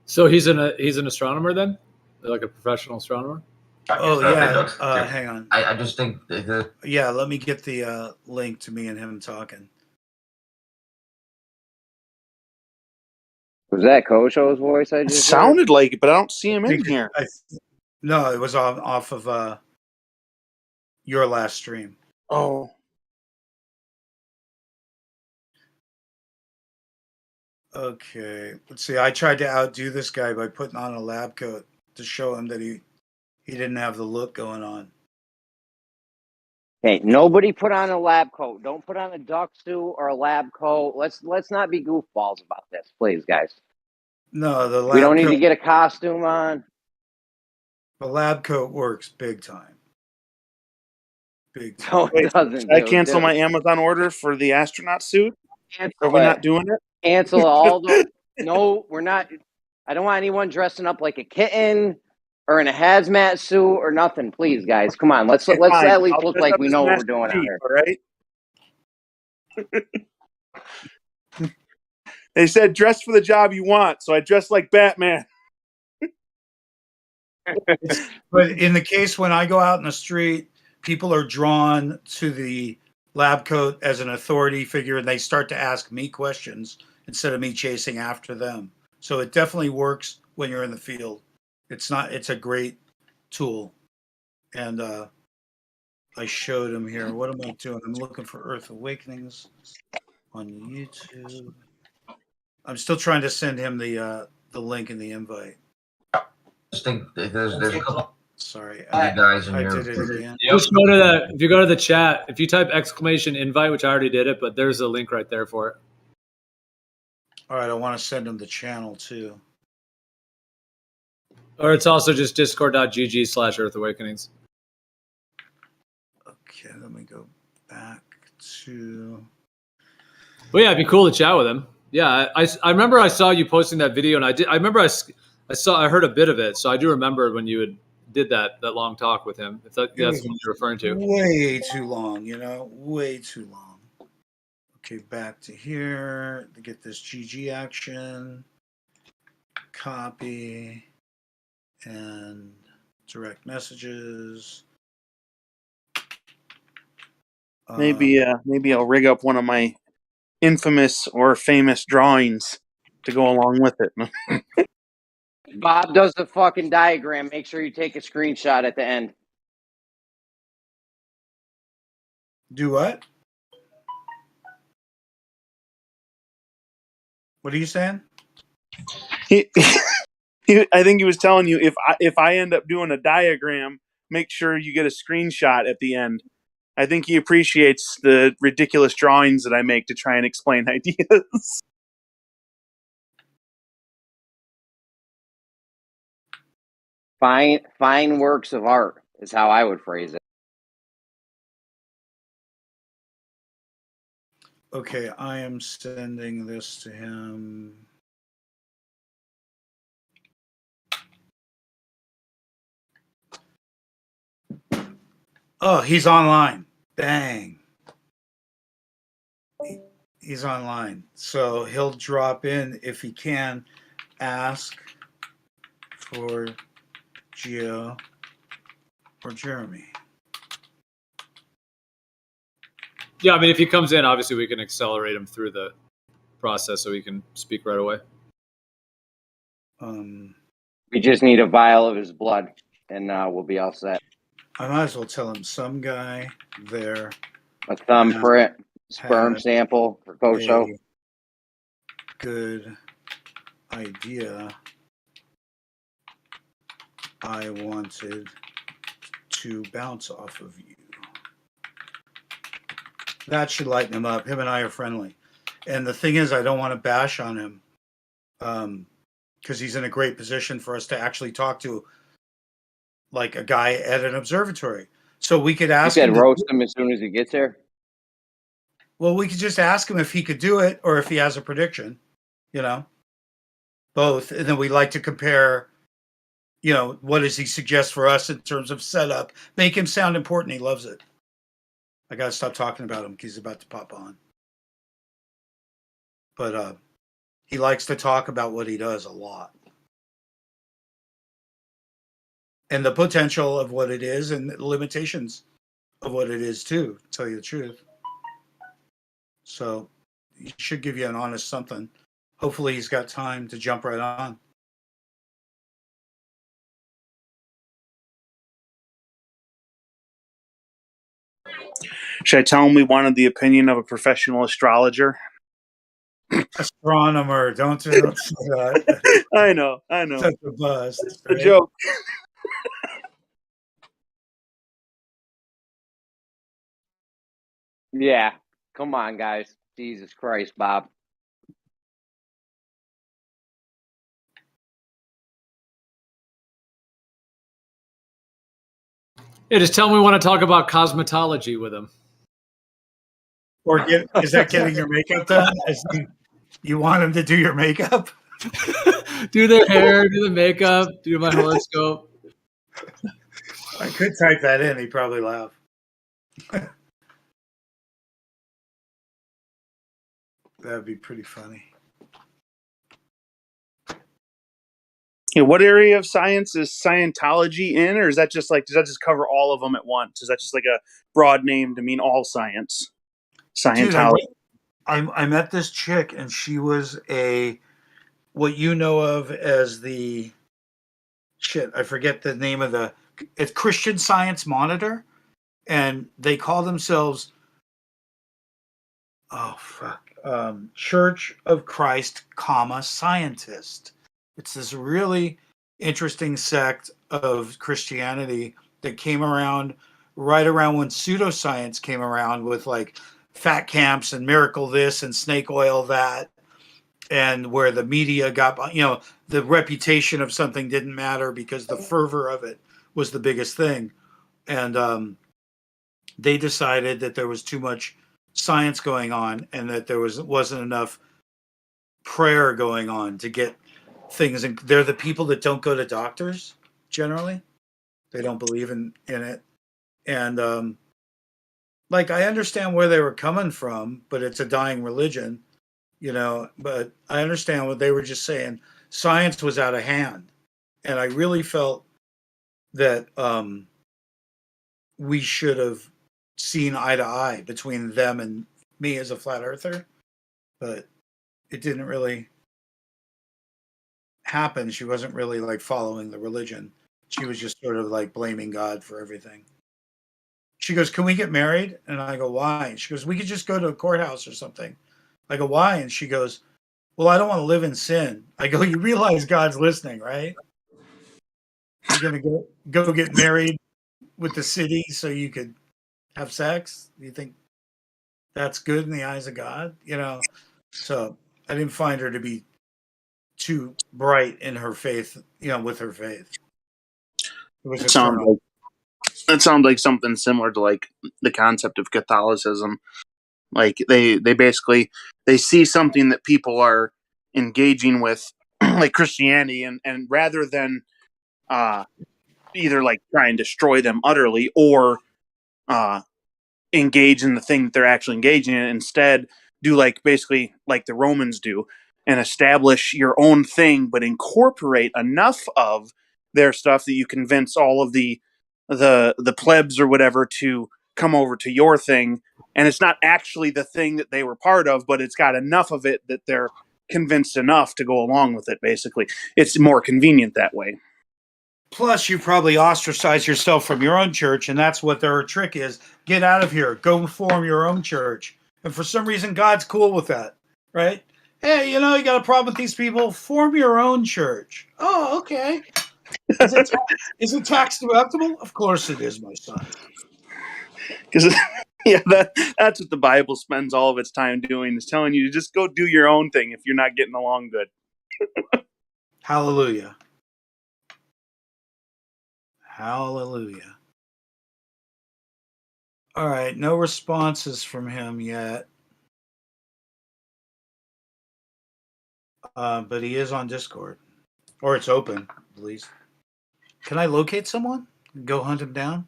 So he's an astronomer then, like a professional astronomer. Oh yeah, hang on. I just think yeah. Let me get the link to me and him talking. Was that Kosho's voice I It just sounded like it, but I don't see him in here. No, it was off of your last stream. Oh. Okay, let's see. I tried to outdo this guy by putting on a lab coat to show him that he didn't have the look going on. Hey, nobody put on a lab coat. Don't put on a duck suit or a lab coat. Let's not be goofballs about this, please, guys. No, the lab We don't need coat, to get a costume on. the lab coat works big time. Big time. No, it doesn't. Should I cancel my Amazon order for the astronaut suit? Are we not doing it? Cancel all the. No, we're not. I don't want anyone dressing up like a kitten or in a hazmat suit or nothing. Please, guys, come on. Let's Fine. at least I'll look dress like up we as know what we're Master doing out Chief, here. all right? They said dress for the job you want, so I dressed like Batman. But in the case when I go out in the street, people are drawn to the lab coat as an authority figure, and they start to ask me questions instead of me chasing after them. So it definitely works when you're in the field. It's a great tool. And I showed him here. What am I doing? I'm looking for Earth Awakenings on YouTube. I'm still trying to send him the link and the invite. I just think there's a couple Sorry, guys in I here. did it again. Just go to if you go to the chat, if you type !invite, which I already did it, but there's a link right there for it. All right, I want to send him the channel too. Or it's also just discord.gg/Earth Awakenings. Okay, let me go back to. Well, yeah, it'd be cool to chat with him. Yeah, I remember I saw you posting that video, and I remember I heard a bit of it, so I do remember when you did that long talk with him. If that's what you're referring to. Way too long, way too long. Okay, back to here to get this GG action. Copy and direct messages. Maybe I'll rig up one of my infamous or famous drawings to go along with it. Bob does the fucking diagram. Make sure you take a screenshot at the end. Do what? What are you saying? I think he was telling you if I end up doing a diagram, make sure you get a screenshot at the end. I think he appreciates the ridiculous drawings that I make to try and explain ideas. Fine works of art is how I would phrase it. Okay, I am sending this to him. Oh, he's online. Bang. He's online. So he'll drop in if he can. Ask for Geo or Jeremy. Yeah, I mean, if he comes in, obviously we can accelerate him through the process so he can speak right away. We just need a vial of his blood, and we'll be all set. I might as well tell him some guy there A thumbprint, sperm had sample for Koso. a good idea. I wanted to bounce off of you. That should lighten him up. Him and I are friendly. And the thing is, I don't want to bash on him because he's in a great position for us to actually talk to, like a guy at an observatory. So we could You ask said him. roast him as soon as he gets there. Well, we could just ask him if he could do it or if he has a prediction, you know, both. And then we like to compare, you know, what does he suggest for us in terms of setup? Make him sound important. He loves it. I got to stop talking about him because he's about to pop on. But he likes to talk about what he does a lot. And the potential of what it is and the limitations of what it is too, to tell you the truth. So he should give you an honest something. Hopefully he's got time to jump right on. Should I tell him we wanted the opinion of a professional astrologer? Astronomer, don't say that. I know. Such a bust. It's a Right? joke. Yeah. Come on, guys. Jesus Christ, Bob. Yeah, just tell him we want to talk about cosmetology with him. Or is that getting your makeup done? You want him to do your makeup? Do their hair, do the makeup, do my horoscope. I could type that in. He'd probably laugh. That'd be pretty funny. Yeah, what area of science is Scientology in, or is that just like, does that just cover all of them at once? Is that just like a broad name to mean all science? Scientology. Dude, I met this chick, and she was what you know of as the shit. I forget the name of it's Christian Science Monitor, and they call themselves Church of Christ, Scientist. It's this really interesting sect of Christianity that came around right around when pseudoscience came around with like fat camps and miracle this and snake oil that, and where the media got, you know, the reputation of something didn't matter because the fervor of it was the biggest thing. And they decided that there was too much science going on and that there wasn't enough prayer going on to get things. And they're the people that don't go to doctors generally. They don't believe in it. And like, I understand where they were coming from, but it's a dying religion, you know. But I understand what they were just saying. Science was out of hand. And I really felt that we should have seen eye to eye between them and me as a flat earther, but it didn't really happen. She wasn't really like following the religion. She was just sort of like blaming God for everything. She goes, "Can we get married?" And I go, "Why?" And she goes, "We could just go to a courthouse or something." I go, "Why?" And she goes, "Well, I don't want to live in sin." I go, "You realize God's listening, right? You're gonna go get married with the city so you could have sex? Do you think that's good in the eyes of God?" You know? So I didn't find her to be too bright in her faith, you know, with her faith. It was That sounds like something similar to like the concept of Catholicism. Like they basically they see something that people are engaging with, like Christianity, and rather than either like try and destroy them utterly or engage in the thing that they're actually engaging in, instead do like basically like the Romans do and establish your own thing, but incorporate enough of their stuff that you convince all of the plebs or whatever to come over to your thing. And it's not actually the thing that they were part of, but it's got enough of it that they're convinced enough to go along with it. Basically, it's more convenient that way. Plus, you probably ostracize yourself from your own church, and that's what their trick is. Get out of here. Go form your own church. And for some reason, God's cool with that, right? Hey, you got a problem with these people? Form your own church. Oh, okay. Is it tax deductible? Of course it is, my son. Because that's what the Bible spends all of its time doing, is telling you to just go do your own thing if you're not getting along good. Hallelujah. Hallelujah. All right, no responses from him yet. But he is on Discord. Or it's open, at least. Can I locate someone? Go hunt him down?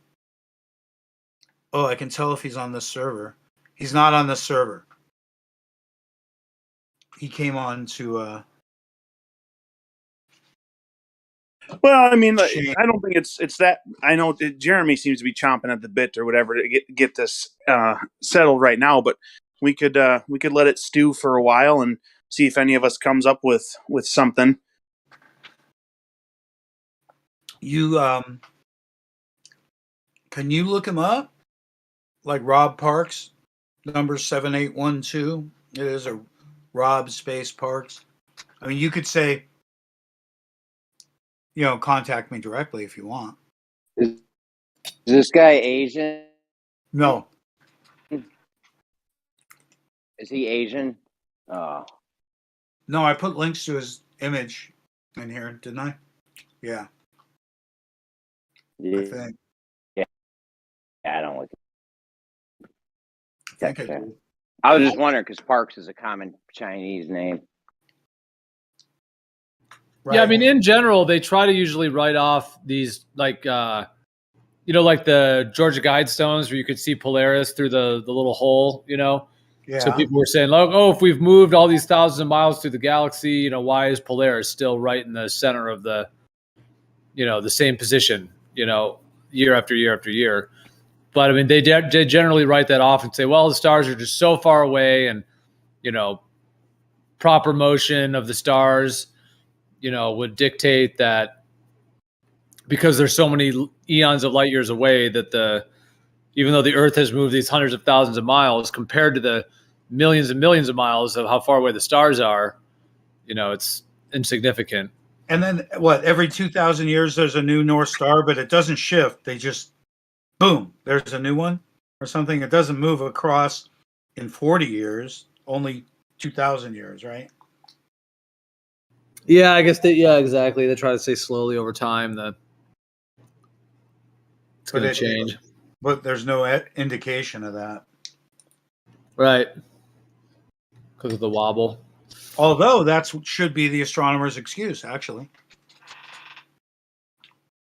Oh, I can tell if he's on this server. He's not on this server. He came on to Well, I mean, Shame. I don't think it's that. I know Jeremy seems to be chomping at the bit or whatever to get this settled right now, but we could let it stew for a while and see if any of us comes up with something. You can you look him up? Like Rob Parks, number 7812. It is a Rob space Parks. I mean, you could say, contact me directly if you want. Is this guy Asian? No. Is he Asian? No, I put links to his image in here, didn't I? Yeah. Yeah. I think. Yeah, I don't like it. I think I do. I was just wondering because Parks is a common Chinese name. Right. Yeah, I mean, in general, they try to usually write off these like the Georgia Guidestones where you could see Polaris through the little hole, Yeah. So people were saying, like, oh, if we've moved all these thousands of miles through the galaxy, why is Polaris still right in the center of the, the same position, year after year after year? But I mean, they generally write that off and say, well, the stars are just so far away, and proper motion of the stars, would dictate that because there's so many eons of light years away that even though the Earth has moved these hundreds of thousands of miles compared to the millions and millions of miles of how far away the stars are, it's insignificant. And then every 2,000 years there's a new North Star, but it doesn't shift. They just boom, there's a new one or something. It doesn't move across in 40 years, only 2,000 years, right? Yeah, I guess exactly. They try to say slowly over time that it's going to change. But there's no indication of that. Right. Because of the wobble. Although that should be the astronomer's excuse, actually.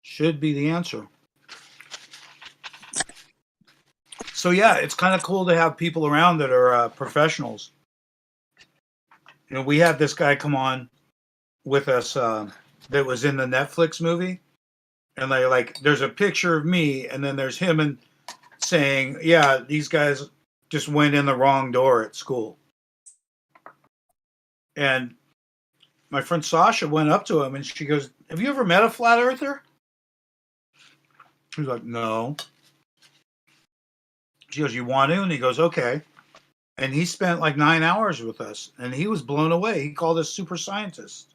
Should be the answer. So yeah, it's kind of cool to have people around that are professionals. We had this guy come on with us that was in the Netflix movie, and there's a picture of me, and then there's him and saying, yeah, these guys just went in the wrong door at school. And my friend Sasha went up to him and she goes, have you ever met a flat earther? He's like, no. She goes, you want to? And he goes, okay. And he spent like 9 hours with us, and he was blown away. He called us super scientists.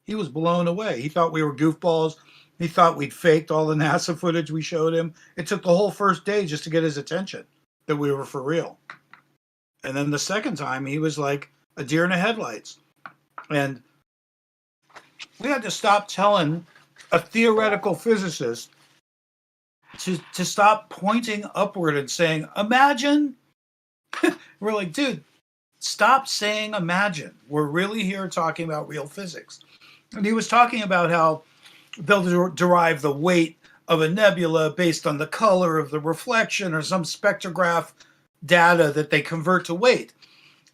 He was blown away. He thought we were goofballs. He thought we'd faked all the NASA footage we showed him. It took the whole first day just to get his attention that we were for real. And then the second time, he was like a deer in the headlights. And we had to stop telling a theoretical physicist to stop pointing upward and saying, imagine. We're like, dude, stop saying imagine. We're really here talking about real physics. And he was talking about how they'll derive the weight of a nebula based on the color of the reflection or some spectrograph data that they convert to weight.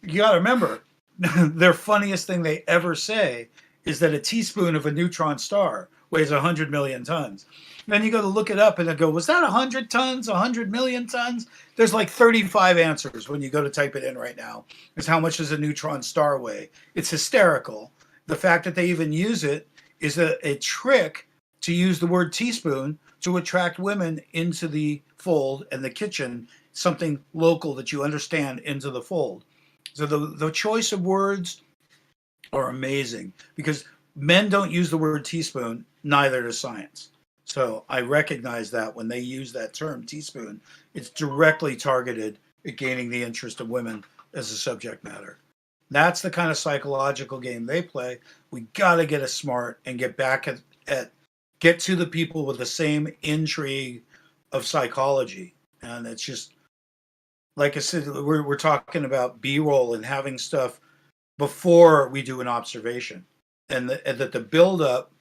You got to remember, their funniest thing they ever say is that a teaspoon of a neutron star weighs 100 million tons. Then you go to look it up and they go, was that 100 tons, 100 million tons? There's like 35 answers when you go to type it in right now. Is how much does a neutron star weigh? It's hysterical. The fact that they even use it is a trick to use the word teaspoon to attract women into the fold and the kitchen, something local that you understand, into the fold. So the choice of words are amazing because men don't use the word teaspoon, neither does science. So I recognize that when they use that term teaspoon, it's directly targeted at gaining the interest of women as a subject matter. That's the kind of psychological game they play. We got to get us smart and get back at get to the people with the same intrigue of psychology. And it's just, like I said, we're talking about B-roll and having stuff before we do an observation, and that the buildup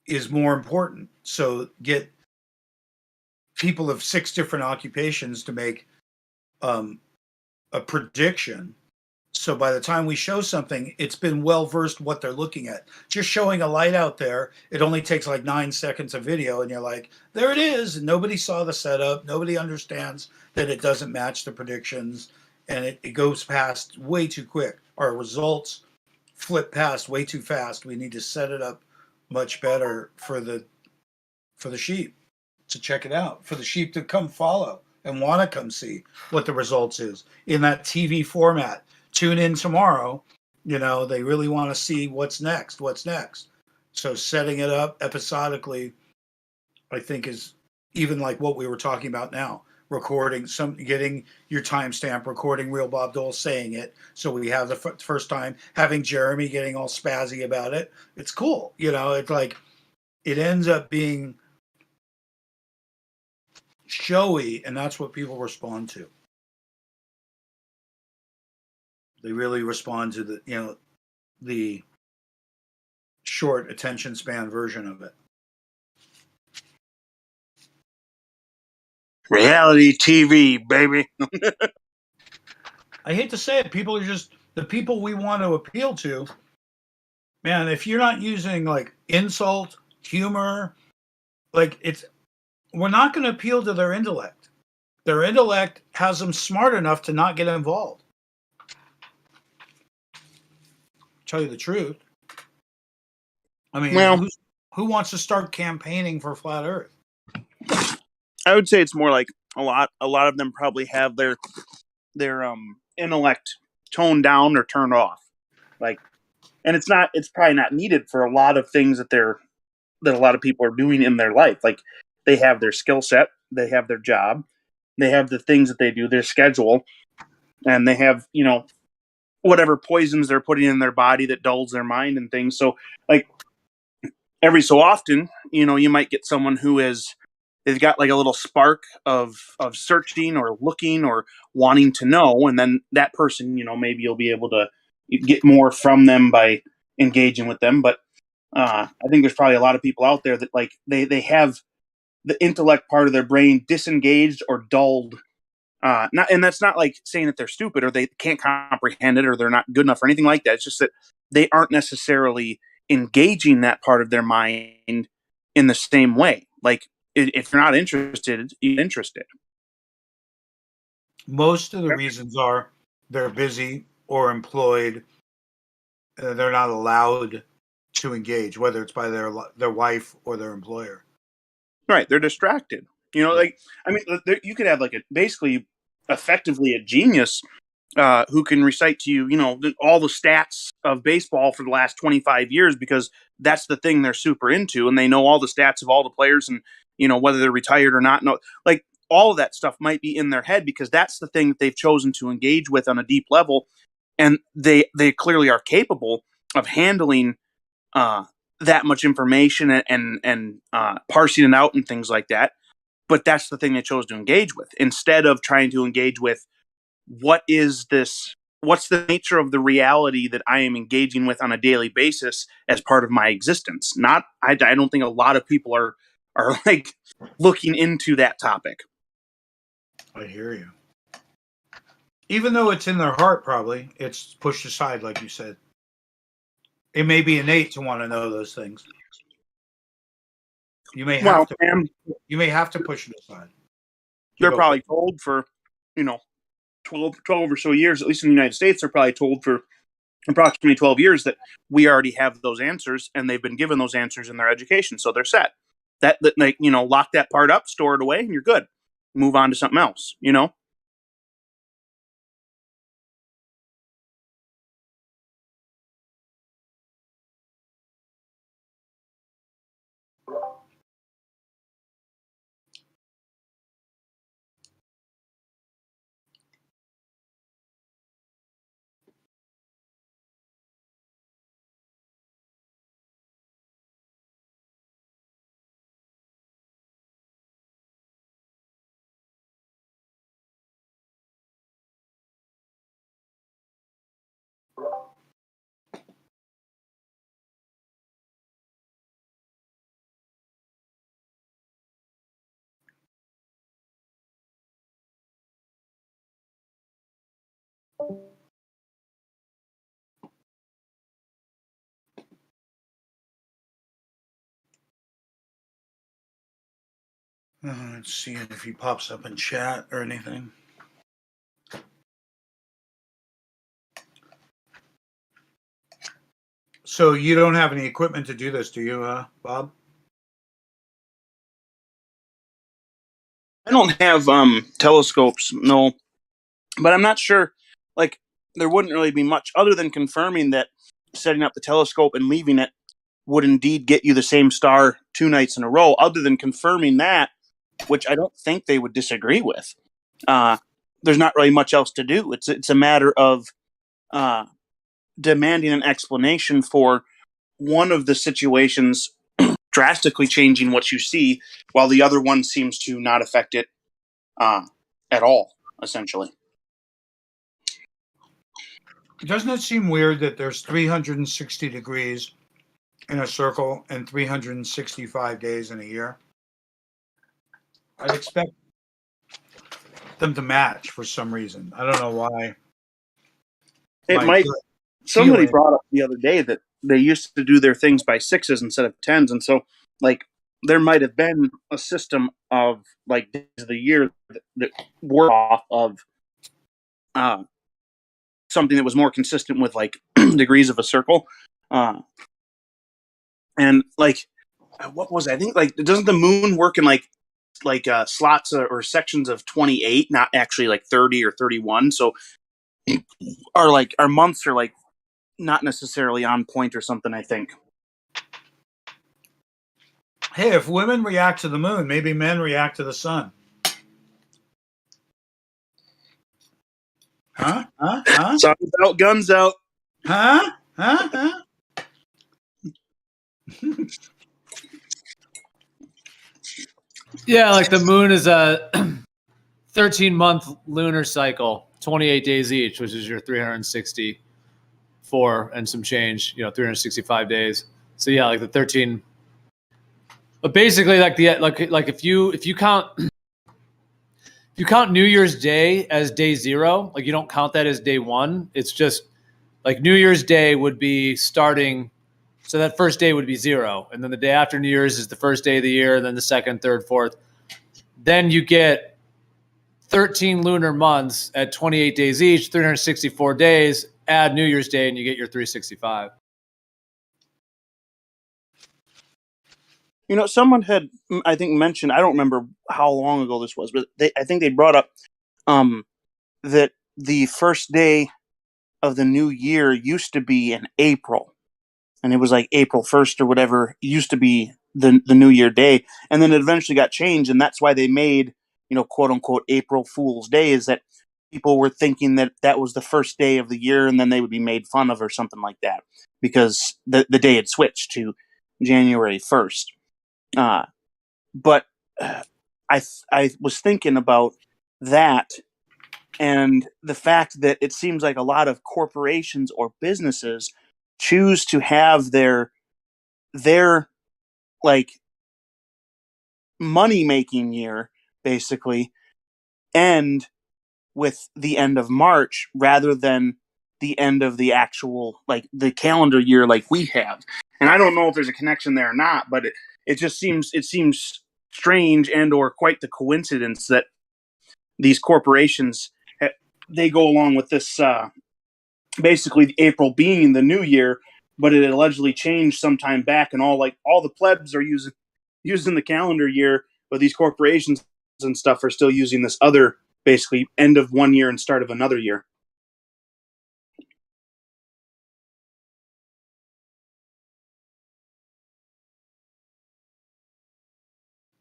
is more important. So get people of 6 different occupations to make a prediction. So by the time we show something, it's been well versed what they're looking at. Just showing a light out there, it only takes like 9 seconds of video, and you're like, there it is. And nobody saw the setup. Nobody understands that it doesn't match the predictions, and it goes past way too quick. Our results flip past way too fast. We need to set it up much better for the sheep to check it out, for the sheep to come follow and want to come see what the results is in that TV format. Tune in tomorrow. They really want to see what's next. So setting it up episodically, I think, is even like what we were talking about now. Getting your timestamp, recording Real Bob Dole saying it. So we have the first time, having Jeremy getting all spazzy about it. It's cool. It's like, it ends up being showy, and that's what people respond to. They really respond to the short attention span version of it. Reality TV, baby. I hate to say it, people are just the people we want to appeal to. Man, if you're not using like insult, humor, we're not going to appeal to their intellect. Their intellect has them smart enough to not get involved. Tell you the truth. I mean, Well, who wants to start campaigning for flat Earth? I would say it's more like a lot of them probably have their intellect toned down or turned off. And it's probably not needed for a lot of things that a lot of people are doing in their life. Like, they have their skill set, they have their job, they have the things that they do, their schedule, and they have, whatever poisons they're putting in their body that dulls their mind and things. So, like, every so often, you might get someone they've got like a little spark of searching or looking or wanting to know, and then that person, maybe you'll be able to get more from them by engaging with them. But I think there's probably a lot of people out there that like they have the intellect part of their brain disengaged or dulled. And that's not like saying that they're stupid or they can't comprehend it or they're not good enough or anything like that. It's just that they aren't necessarily engaging that part of their mind in the same way. Like, if you're not interested, you're interested. Most of the reasons are they're busy or employed. They're not allowed to engage, whether it's by their wife or their employer. Right. They're distracted. Like, I mean, you could have like basically effectively a genius who can recite to you, all the stats of baseball for the last 25 years because that's the thing they're super into, and they know all the stats of all the players and, whether they're retired or not. No, like, all of that stuff might be in their head because that's the thing that they've chosen to engage with on a deep level, and they clearly are capable of handling that much information and parsing it out and things like that. But that's the thing they chose to engage with instead of trying to engage with what's the nature of the reality that I am engaging with on a daily basis as part of my existence. I don't think a lot of people are like looking into that topic. I hear you. Even though it's in their heart, probably it's pushed aside, like you said. It may be innate to want to know those things. You may have to push it aside. They're probably told for 12 or so years, at least in the United States, they're probably told for approximately 12 years that we already have those answers, and they've been given those answers in their education, so they're set. That like, you know, lock that part up, store it away, and you're good. Move on to something else, you know. Let's see if he pops up in chat or anything. So you don't have any equipment to do this, do you, Bob? I don't have telescopes, no, but I'm not sure. Like, there wouldn't really be much other than confirming that setting up the telescope and leaving it would indeed get you the same star 2 nights in a row. Other than confirming that, which I don't think they would disagree with, there's not really much else to do. It's a matter of demanding an explanation for one of the situations drastically changing what you see, while the other one seems to not affect it at all, essentially. Doesn't it seem weird that there's 360 degrees in a circle and 365 days in a year? I'd expect them to match for some reason. I don't know why. It My might. gut Somebody feeling- brought up the other day that they used to do their things by 6s instead of 10s, and so like there might have been a system of like days of the year that were off of something that was more consistent with like degrees of a circle, and like what was it? I think like doesn't the moon work in like slots or sections of 28, not actually like 30 or 31? So our months are like not necessarily on point or something, I think. Hey, if women react to the moon, maybe men react to the sun. Huh? Sun's out, guns out. Huh? Yeah, like the moon is a 13-month lunar cycle, 28 days each, which is your 364 and some change, 365 days. So yeah, like the 13. But basically, like if you count New Year's Day as day 0, like you don't count that as day 1. It's just like New Year's Day would be starting. So that first day would be 0, and then the day after New Year's is the first day of the year, then the second, third, fourth. Then you get 13 lunar months at 28 days each, 364 days. Add New Year's Day, and you get your 365. Someone had, I think, mentioned, I don't remember how long ago this was, but I think they brought up that the first day of the new year used to be in April, and it was like April 1st or whatever used to be the New Year day, and then it eventually got changed, and that's why they made, quote unquote, April Fool's Day, is that people were thinking that that was the first day of the year, and then they would be made fun of or something like that because the day had switched to January 1st. But I was thinking about that and the fact that it seems like a lot of corporations or businesses choose to have their like money making year basically end with the end of March rather than the end of the actual like the calendar year like we have. And I don't know if there's a connection there or not, but it just seems strange and or quite the coincidence that these corporations they go along with this basically April being the new year, but it allegedly changed sometime back, and all the plebs are using the calendar year, but these corporations and stuff are still using this other, basically end of one year and start of another year.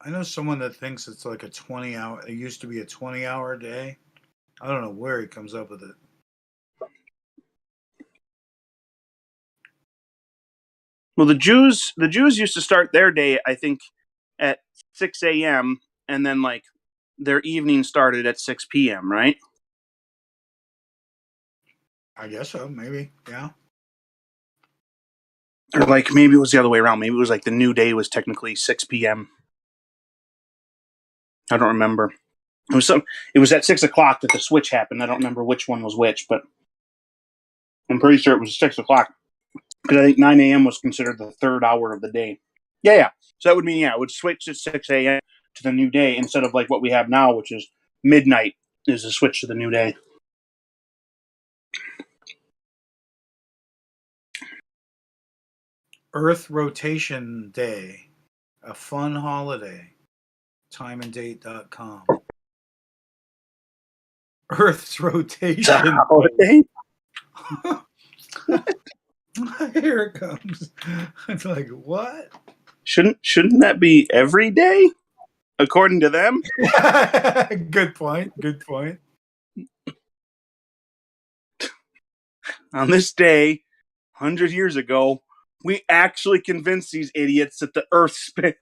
I know someone that thinks it's like a 20-hour. It used to be a 20-hour day. I don't know where he comes up with it. Well, the Jews used to start their day, I think, at 6 a.m. and then like their evening started at 6 p.m. Right? I guess so. Maybe. Yeah. Or like maybe it was the other way around. Maybe it was like the new day was technically 6 p.m. I don't remember. It was at 6 o'clock that the switch happened. I don't remember which one was which, but I'm pretty sure it was 6 o'clock because I think 9 a.m. was considered the third hour of the day. Yeah. So that would mean it would switch at 6 a.m. to the new day instead of like what we have now, which is midnight is the switch to the new day. Earth Rotation Day, a fun holiday. Timeanddate.com. Earth's rotation. Holiday? Here it comes. It's like, what? Shouldn't that be every day, according to them? Good point. Good point. On this day, 100 years ago, we actually convinced these idiots that the Earth spins.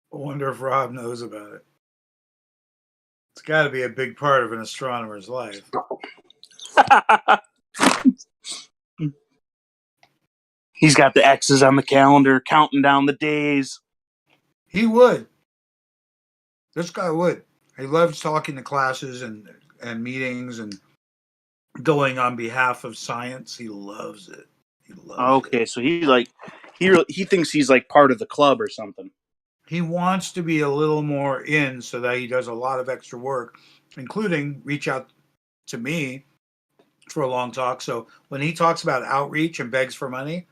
I wonder if Rob knows about it. It's got to be a big part of an astronomer's life. He's got the X's on the calendar, counting down the days. He would. This guy would. He loves talking to classes and meetings and going on behalf of science. He loves it. He loves it. So he thinks he's like part of the club or something. He wants to be a little more in so that he does a lot of extra work, including reach out to me for a long talk. So when he talks about outreach and begs for money,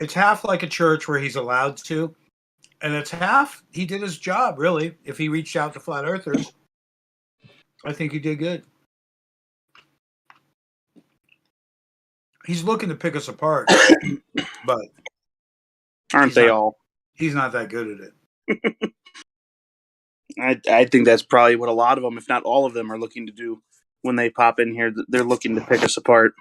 it's half like a church where he's allowed to, and it's half he did his job, really. If he reached out to flat earthers, I think he did good. He's looking to pick us apart, but aren't they all? He's not that good at it. I think that's probably what a lot of them, if not all of them, are looking to do when they pop in here. They're looking to pick us apart.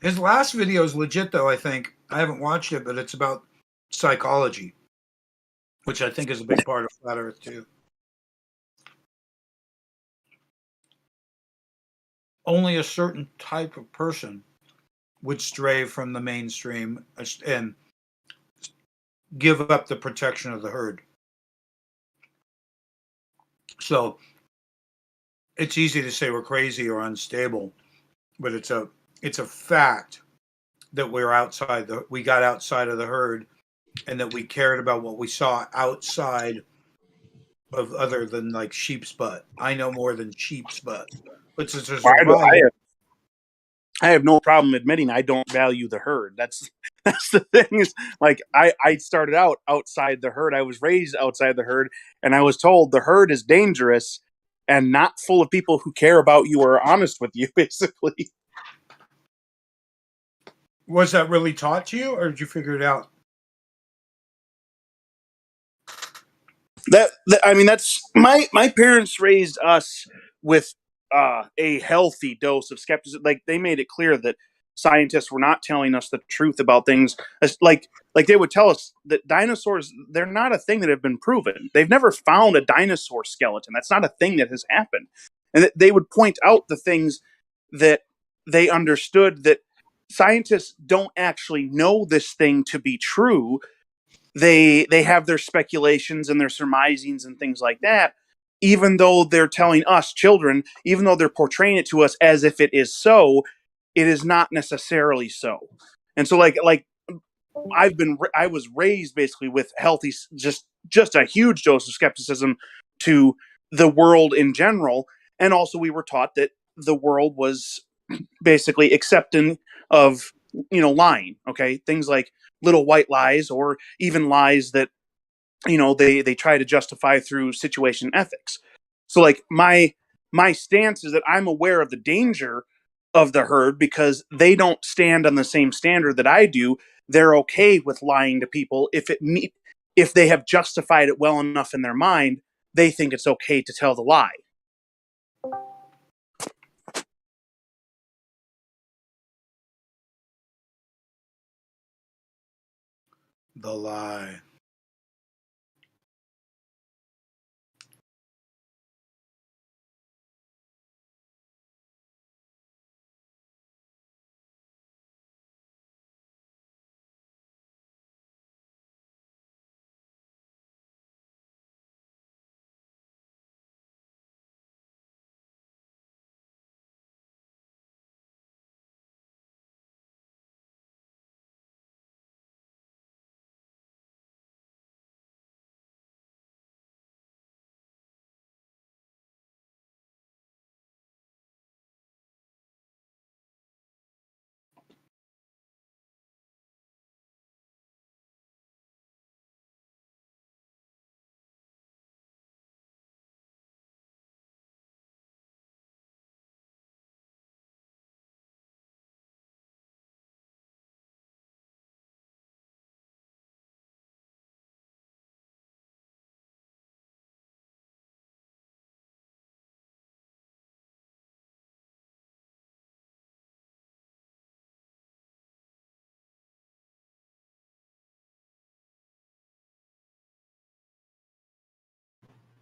His last video is legit, though, I think. I haven't watched it, but it's about psychology, which I think is a big part of Flat Earth, too. Only a certain type of person would stray from the mainstream and give up the protection of the herd. So it's easy to say we're crazy or unstable, but it's a fact that we got outside of the herd, and that we cared about what we saw outside of other than like sheep's butt. I know more than sheep's butt. But since there's I have no problem admitting I don't value the herd. That's the thing is, like, I started out outside the herd. I was raised outside the herd, and I was told the herd is dangerous and not full of people who care about you or are honest with you, basically. Was that really taught to you, or did you figure it out? That's my parents raised us with a healthy dose of skepticism. Like, they made it clear that scientists were not telling us the truth about things. Like they would tell us that dinosaurs, they're not a thing that have been proven. They've never found a dinosaur skeleton. That's not a thing that has happened. And they would point out the things that they understood that scientists don't actually know this thing to be true. They have their speculations and their surmisings and things like that, even though they're telling us children, even though they're portraying it to us as if it is so, it is not necessarily so. And so like I was raised basically with healthy, just a huge dose of skepticism to the world in general, and also we were taught that the world was basically accepting of lying. Okay, things like little white lies, or even lies that they try to justify through situation ethics. So like my stance is that I'm aware of the danger of the herd because they don't stand on the same standard that I do. They're okay with lying to people if they have justified it well enough in their mind. They think it's okay to tell the lie. The lie.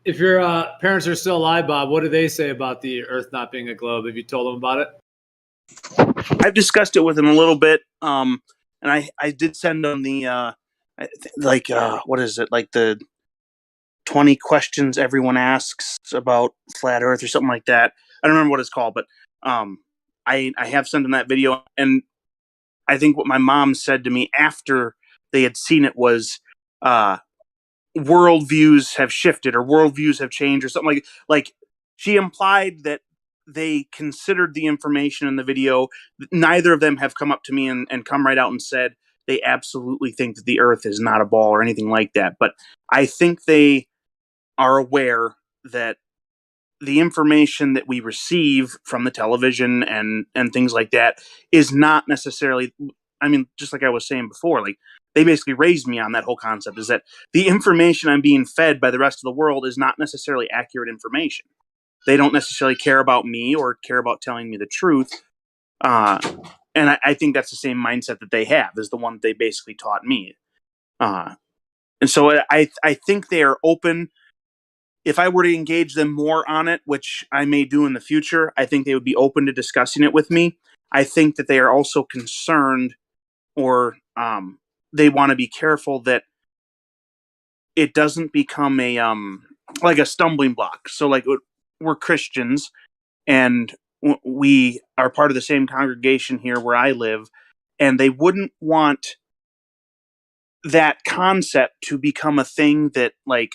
If your parents are still alive, Bob, what do they say about the Earth not being a globe? Have you told them about it? I've discussed it with them a little bit, and I did send them the what is it, like the 20 questions everyone asks about flat Earth or something like that. I don't remember what it's called, but I have sent them that video, and I think what my mom said to me after they had seen it was, worldviews have shifted or worldviews have changed or something like she implied that they considered the information in the video. Neither of them have come up to me and come right out and said they absolutely think that the Earth is not a ball or anything like that. But I think they are aware that the information that we receive from the television and things like that is not necessarily, I mean, just like I was saying before, like they basically raised me on that whole concept, is that the information I'm being fed by the rest of the world is not necessarily accurate information. They don't necessarily care about me or care about telling me the truth. uh, and I think that's the same mindset that they have, is the one that they basically taught me. And so I think they are open. If I were to engage them more on it, which I may do in the future, I think they would be open to discussing it with me. I think that they are also concerned, or they want to be careful that it doesn't become a like a stumbling block. So like we're Christians, and we are part of the same congregation here where I live, and they wouldn't want that concept to become a thing that like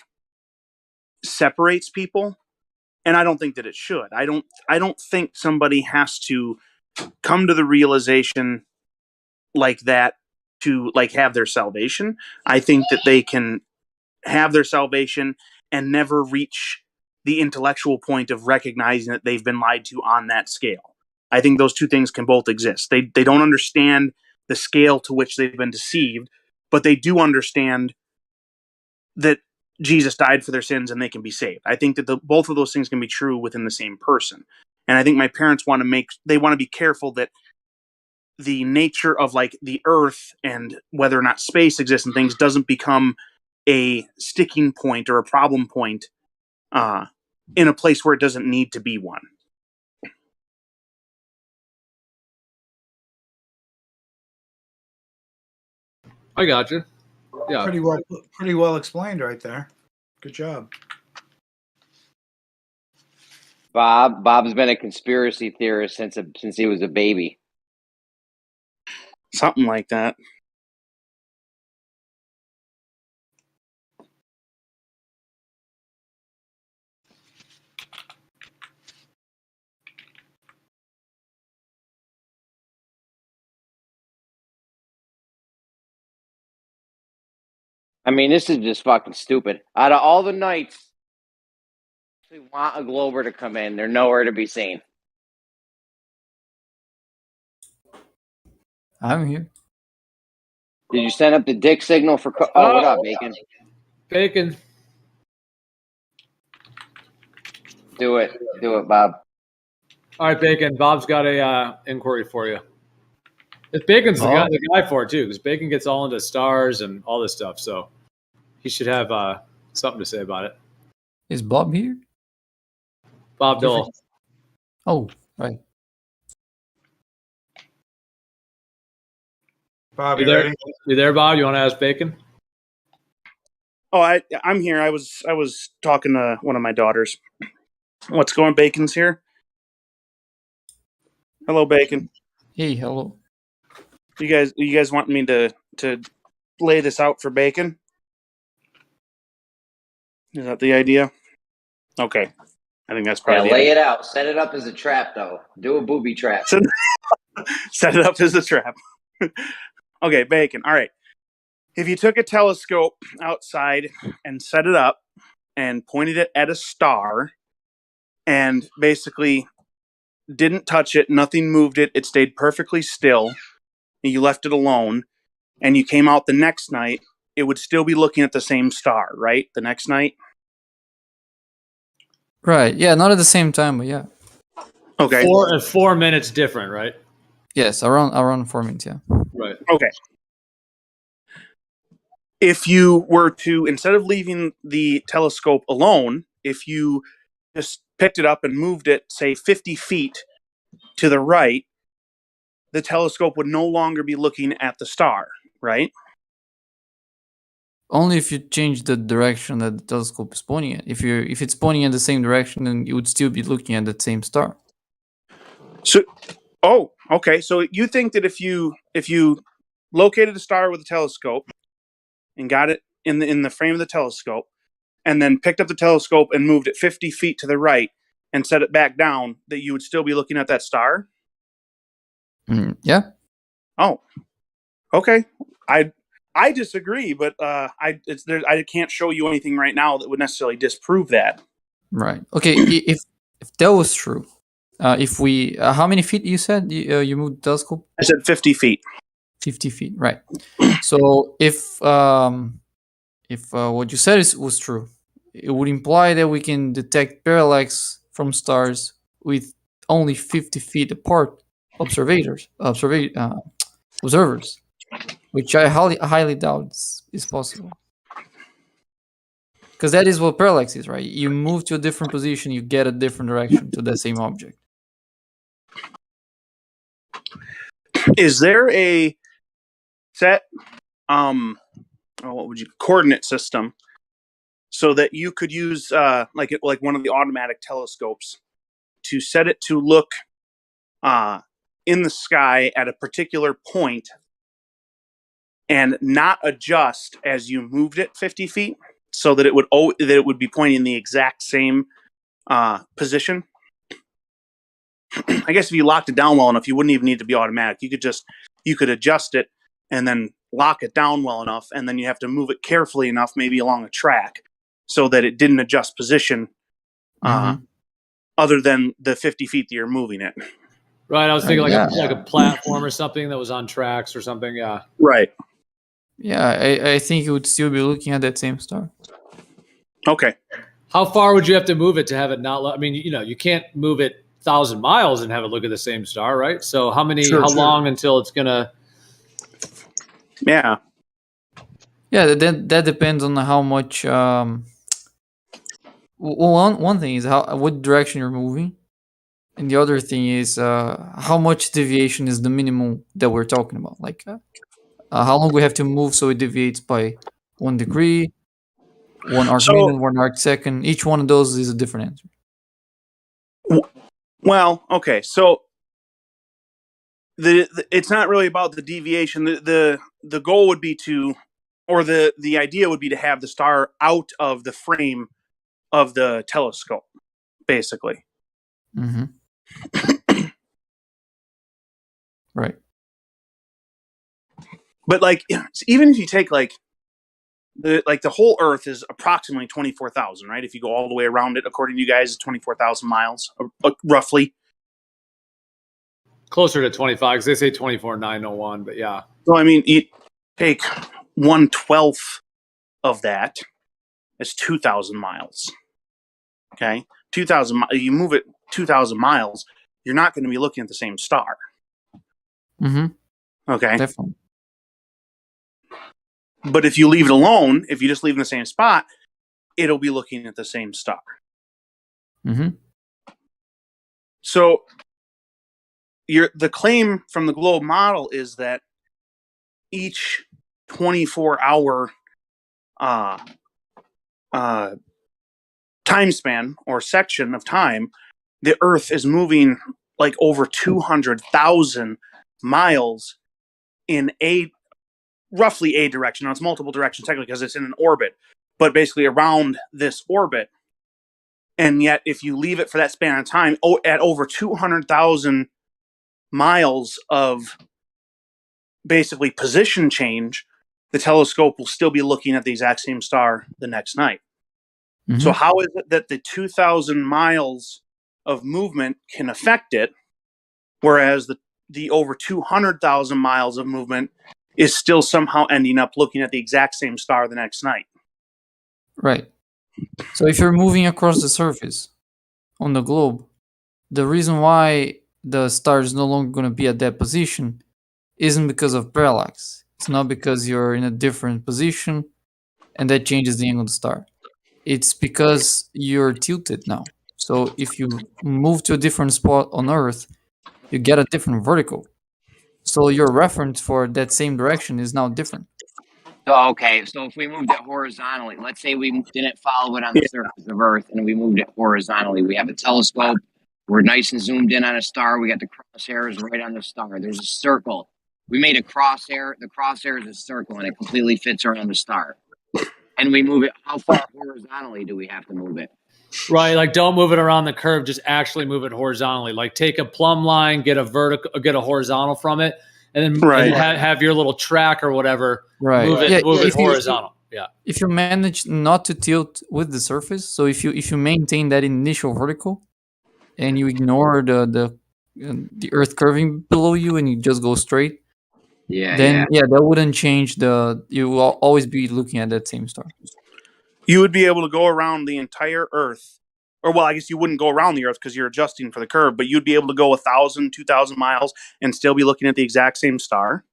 separates people. And I don't think that it should. I don't think somebody has to come to the realization like that to like have their salvation. I think that they can have their salvation and never reach the intellectual point of recognizing that they've been lied to on that scale. I think those two things can both exist. They don't understand the scale to which they've been deceived, but they do understand that Jesus died for their sins and they can be saved. I think that both of those things can be true within the same person. And I think my parents want to be careful that the nature of like the earth and whether or not space exists and things doesn't become a sticking point or a problem point uh, in a place where it doesn't need to be one. I got you. Yeah. Pretty well explained right there. Good job. Bob's been a conspiracy theorist since he was a baby. Something like that. I mean, this is just fucking stupid. Out of all the nights we want a Glober to come in, they're nowhere to be seen. I'm here. Did you send up the dick signal for? Oh, what up, Bacon? Bacon. Do it, Bob. All right, Bacon. Bob's got a inquiry for you. If Bacon's the guy for it too, because Bacon gets all into stars and all this stuff, so he should have something to say about it. Is Bob here? Bob Dole. Oh, right. Bob, You you there? ready? You there, Bob? You want to ask Bacon? Oh, I'm here. I was talking to one of my daughters. What's going? Bacon's here. Hello, Bacon. Hey, hello. You guys want me to lay this out for Bacon? Is that the idea? Okay. I think that's probably lay it out. Set it up as a trap, though. Do a booby trap. Set it up as a trap. Okay, Bacon. All right. If you took a telescope outside and set it up and pointed it at a star and basically didn't touch it, nothing moved it, it stayed perfectly still, and you left it alone, and you came out the next night, it would still be looking at the same star, right? The next night? Right. Yeah, not at the same time, but yeah. Okay. 4 minutes different, right? Yes, around 4 minutes, yeah. Right. Okay. If you were to, instead of leaving the telescope alone, if you just picked it up and moved it, say, 50 feet to the right, the telescope would no longer be looking at the star, right? Only if you change the direction that the telescope is pointing at. If it's pointing in the same direction, then you would still be looking at that same star. So, okay. So you think that if you located a star with a telescope and got it in the frame of the telescope, and then picked up the telescope and moved it 50 feet to the right and set it back down, that you would still be looking at that star? Yeah. Oh, okay. I disagree, but I can't show you anything right now that would necessarily disprove that. Right. Okay. If that was true, if we how many feet you said you moved the telescope? I said 50 feet. 50 feet. Right. So if what you said was true, it would imply that we can detect parallax from stars with only 50 feet apart observers, which I highly doubt is possible. Because that is what parallax is, right? You move to a different position, you get a different direction to the same object. Is there a set coordinate system so that you could use like one of the automatic telescopes to set it to look in the sky at a particular point and not adjust as you moved it 50 feet, so that it would be pointing in the exact same position? I guess if you locked it down well enough, you wouldn't even need to be automatic. You could adjust it and then lock it down well enough, and then you have to move it carefully enough, maybe along a track, so that it didn't adjust position other than the 50 feet that you're moving it. Right. I was thinking like a platform or something that was on tracks or something. Yeah. Right. Yeah, I think you would still be looking at that same star. Okay. How far would you have to move it to have it not? I mean, you can't move it 1,000 miles and have it look at the same star, right? So how long until it's gonna? Yeah. Yeah, that depends on how much. One thing is what direction you're moving, and the other thing is how much deviation is the minimum that we're talking about. Like how long we have to move so it deviates by 1 degree, 1 arc minute, 1 arc second. Each one of those is a different answer. Well, okay, so it's not really about the deviation. The goal would be to, or the idea would be to have the star out of the frame of the telescope, basically. Mm-hmm. Right. But like, even if you take the whole Earth is approximately 24,000, right? If you go all the way around it, according to you guys, it's 24,000 miles, roughly. Closer to 25 because they say 24,901, but yeah. So I mean, you take 1/12 of that is 2,000 miles. Okay, 2,000. You move it 2,000 miles, you're not going to be looking at the same star. Mm-hmm. Okay, Definitely. but if you leave it alone, if you just leave it in the same spot, it'll be looking at the same star. Mm-hmm. So the claim from the globe model is that each 24-hour time span or section of time, the Earth is moving like over 200,000 miles in roughly a direction. Now it's multiple directions technically because it's in an orbit, but basically around this orbit. And yet, if you leave it for that span of time, at over 200,000 miles of basically position change, the telescope will still be looking at the exact same star the next night. Mm-hmm. So how is it that the 2,000 miles of movement can affect it, whereas the over 200,000 miles of movement is still somehow ending up looking at the exact same star the next night? Right. So if you're moving across the surface on the globe, the reason why the star is no longer going to be at that position isn't because of parallax. It's not because you're in a different position and that changes the angle of the star. It's because you're tilted now. So if you move to a different spot on Earth, you get a different vertical. So your reference for that same direction is now different. So, okay, so if we moved it horizontally, let's say we didn't follow it on the Yeah. surface of Earth and we moved it horizontally. We have a telescope. We're nice and zoomed in on a star. We got the crosshairs right on the star. There's a circle. We made a crosshair. The crosshair is a circle and it completely fits around the star. And we move it. How far horizontally do we have to move it? Right, like don't move it around the curve, just actually move it horizontally. Like take a plumb line, get a horizontal from it, and then, Right. and have your little track or whatever. Right. Move it, Yeah, move it if you- horizontal. Yeah. If you manage not to tilt with the surface, so if you maintain that initial vertical and you ignore the Earth curving below you and you just go straight, then that wouldn't change you will always be looking at that same star. You would be able to go around the entire Earth, or well, I guess you wouldn't go around the Earth because you're adjusting for the curve, but you'd be able to go 1,000, 2,000 miles and still be looking at the exact same star.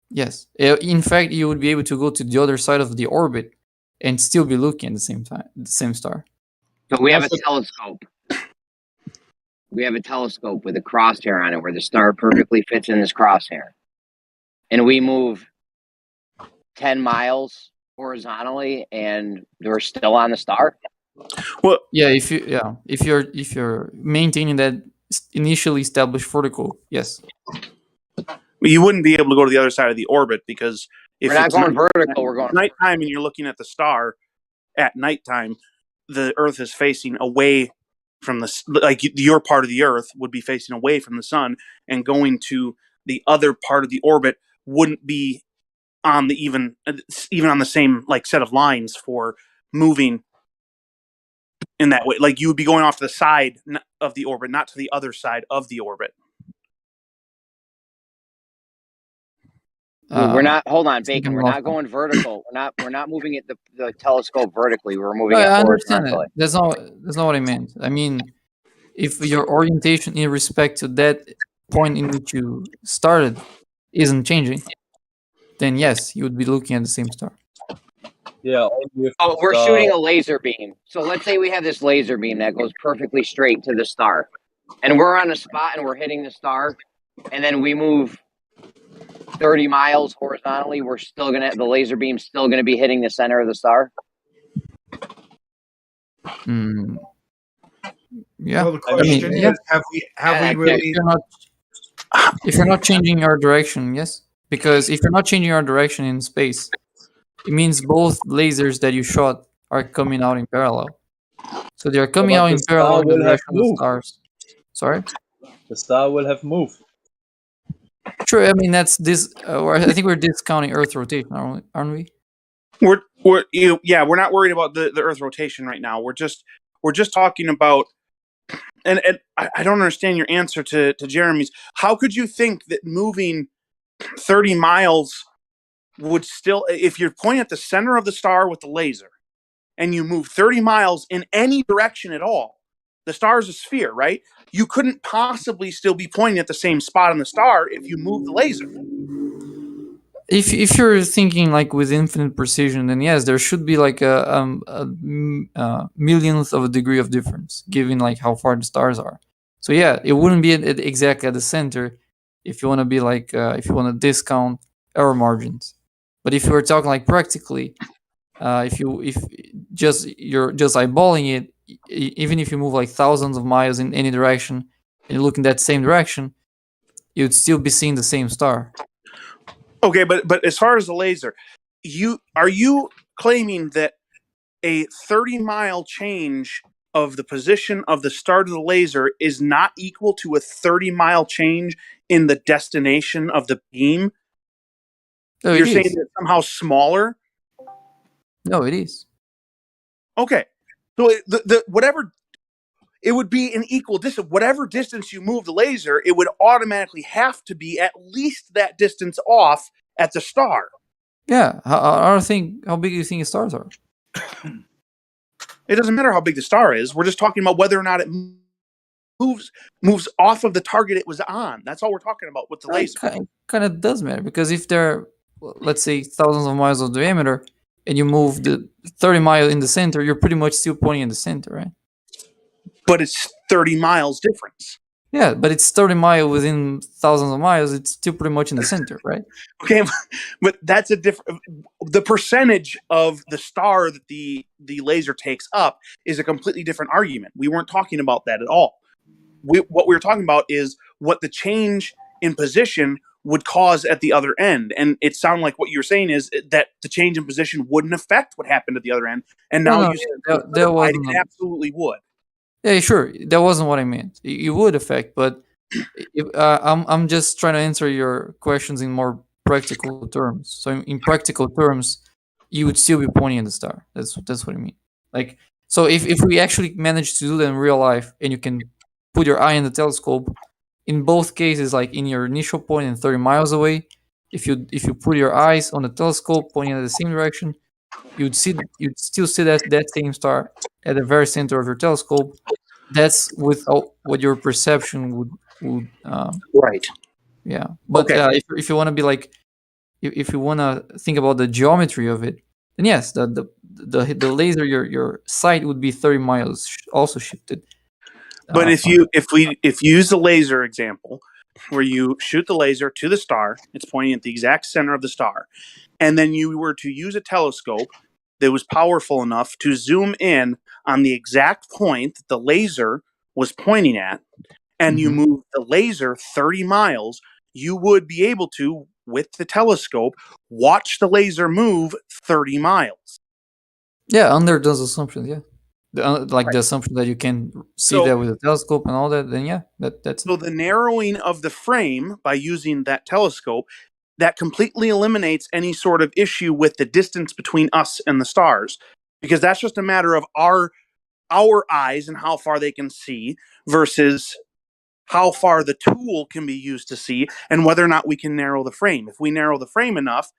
Yes. In fact, you would be able to go to the other side of the orbit and still be looking at the same time, the same star. So we have a telescope. We have a telescope with a crosshair on it where the star perfectly fits in this crosshair. And we move 10 miles horizontally and we're still on the star. Well, Yeah, if you're maintaining that initially established vertical, yes. you wouldn't be able to go to the other side of the orbit because if We're not it's going vertical, we're going nighttime and you're looking at the star at nighttime, the Earth is facing away from your part of the Earth would be facing away from the sun, and going to the other part of the orbit wouldn't be on the even on the same set of lines for moving in that way. Like you would be going off to the side of the orbit, not to the other side of the orbit. we're not. Hold on, Bacon. thinking We're about not going vertical. We're not moving it the telescope vertically. We're moving No, it I understand that. horizontally. That's not what I meant. I mean, if your orientation in respect to that point in which you started isn't changing, then yes, you would be looking at the same star. Yeah. Oh, we're shooting a laser beam. So let's say we have this laser beam that goes perfectly straight to the star, and we're on a spot and we're hitting the star, and then we move 30 miles horizontally. The laser beam's still gonna be hitting the center of the star. Mm. Yeah. Well, the question yeah. is, have we really? If you're not changing your direction, yes. Because if you're not changing your direction in space, it means both lasers that you shot are coming out in parallel. So they are coming But out the in star parallel in the will have direction of the moved. stars. Sorry? The star will have moved. Sure, I mean that's this. I think we're discounting Earth rotation, aren't we? We're we're not worried about the Earth rotation right now. We're just talking about, and I don't understand your answer to Jeremy's. How could you think that moving 30 miles would still, if you're pointing at the center of the star with the laser, and you move 30 miles in any direction at all, the star is a sphere, right? You couldn't possibly still be pointing at the same spot on the star if you move the laser. If you're thinking like with infinite precision, then yes, there should be like millionth of a degree of difference, given like how far the stars are. So yeah, it wouldn't be exactly at the center if you want to be like if you want to discount error margins. But if you were talking like practically, if you're just eyeballing it, even if you move like thousands of miles in any direction and you look in that same direction, you'd still be seeing the same star. Okay, but as far as the laser, are you claiming that a 30-mile change of the position of the star to the laser is not equal to a 30-mile change in the destination of the beam? No, You're it saying is. that it's somehow smaller? No, it is. Okay. So the whatever, it would be an equal distance. Whatever distance you move the laser, it would automatically have to be at least that distance off at the star. Yeah. How big do you think stars are? It doesn't matter how big the star is. We're just talking about whether or not it moves off of the target it was on. That's all we're talking about with the laser. It kind of does matter, because if they're, let's say, thousands of miles of diameter, and you move the 30 mile in the center, you're pretty much still pointing in the center, right? But it's 30 miles difference. Yeah, but it's 30 mile within thousands of miles. It's still pretty much in the center, right? Okay, but that's a different. The percentage of the star that the laser takes up is a completely different argument. We weren't talking about that at all. What we were talking about is what the change in position would cause at the other end, and it sounded like what you were saying is that the change in position wouldn't affect what happened at the other end. And now No, you said it absolutely would. Yeah, sure. That wasn't what I meant. It would affect, but I'm just trying to answer your questions in more practical terms. So in practical terms, you would still be pointing at the star. That's what I mean. Like, so if we actually manage to do that in real life, and you can put your eye in the telescope, in both cases, like in your initial point and 30 miles away, if you put your eyes on the telescope pointing in the same direction, you'd still see that same star at the very center of your telescope. That's with what your perception would Right. yeah. But Okay. if you want to be like, if you want to think about the geometry of it, then yes, the laser, your sight would be 30 miles also shifted. But if you use the laser example, where you shoot the laser to the star, it's pointing at the exact center of the star, and then you were to use a telescope that was powerful enough to zoom in on the exact point that the laser was pointing at, and you move the laser 30 miles, you would be able to, with the telescope, watch the laser move 30 miles. Yeah, under those assumptions, yeah. The assumption that you can see that with a telescope and all that, then yeah, that's so the narrowing of the frame by using that telescope, that completely eliminates any sort of issue with the distance between us and the stars, because that's just a matter of our eyes and how far they can see versus how far the tool can be used to see and whether or not we can narrow the frame. If we narrow the frame enough,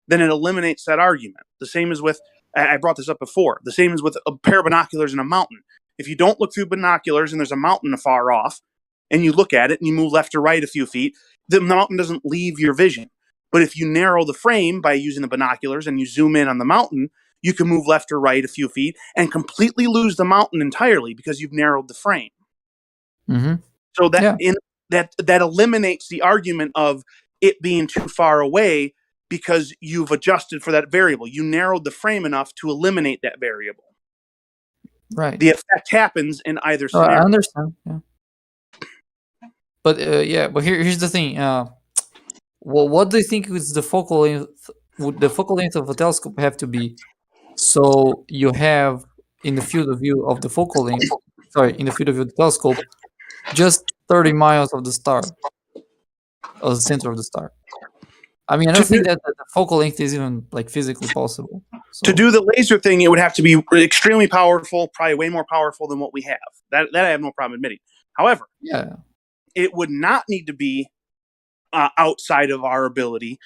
then it eliminates that argument. The same as with, I brought this up before, the same as with a pair of binoculars in a mountain. If you don't look through binoculars and there's a mountain far off, and you look at it and you move left or right a few feet, the mountain doesn't leave your vision. But if you narrow the frame by using the binoculars and you zoom in on the mountain, you can move left or right a few feet and completely lose the mountain entirely because you've narrowed the frame. So that eliminates the argument of it being too far away because you've adjusted for that variable. You narrowed the frame enough to eliminate that variable. right. The effect happens in either Oh, scenario. I understand. Yeah. But but here's the thing. What do you think is the focal length? Would the focal length of a telescope have to be so you have in the field of view of the focal length? Sorry, in the field of view of the telescope, just 30 miles of the star, of the center of the star. I mean, I don't think that the focal length is even like physically possible. So, To do the laser thing, it would have to be extremely powerful, probably way more powerful than what we have. That I have no problem admitting. However, yeah, it would not need to be outside of our ability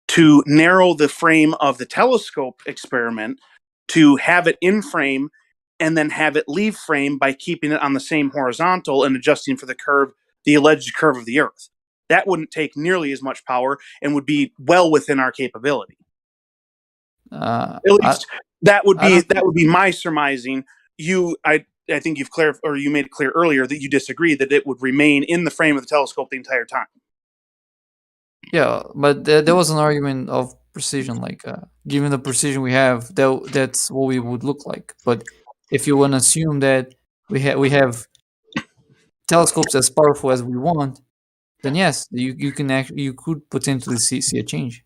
to narrow the frame of the telescope experiment to have it in frame and then have it leave frame by keeping it on the same horizontal and adjusting for the alleged curve of the Earth. That wouldn't take nearly as much power and would be well within our capability. At least that would be my surmising. I think you've or you made it clear earlier that you disagree that it would remain in the frame of the telescope the entire time. yeah, but there was an argument of precision, like given the precision we have, that's what we would look like. But if you want to assume that we have telescopes as powerful as we want, then yes, you can actually you could potentially see a change.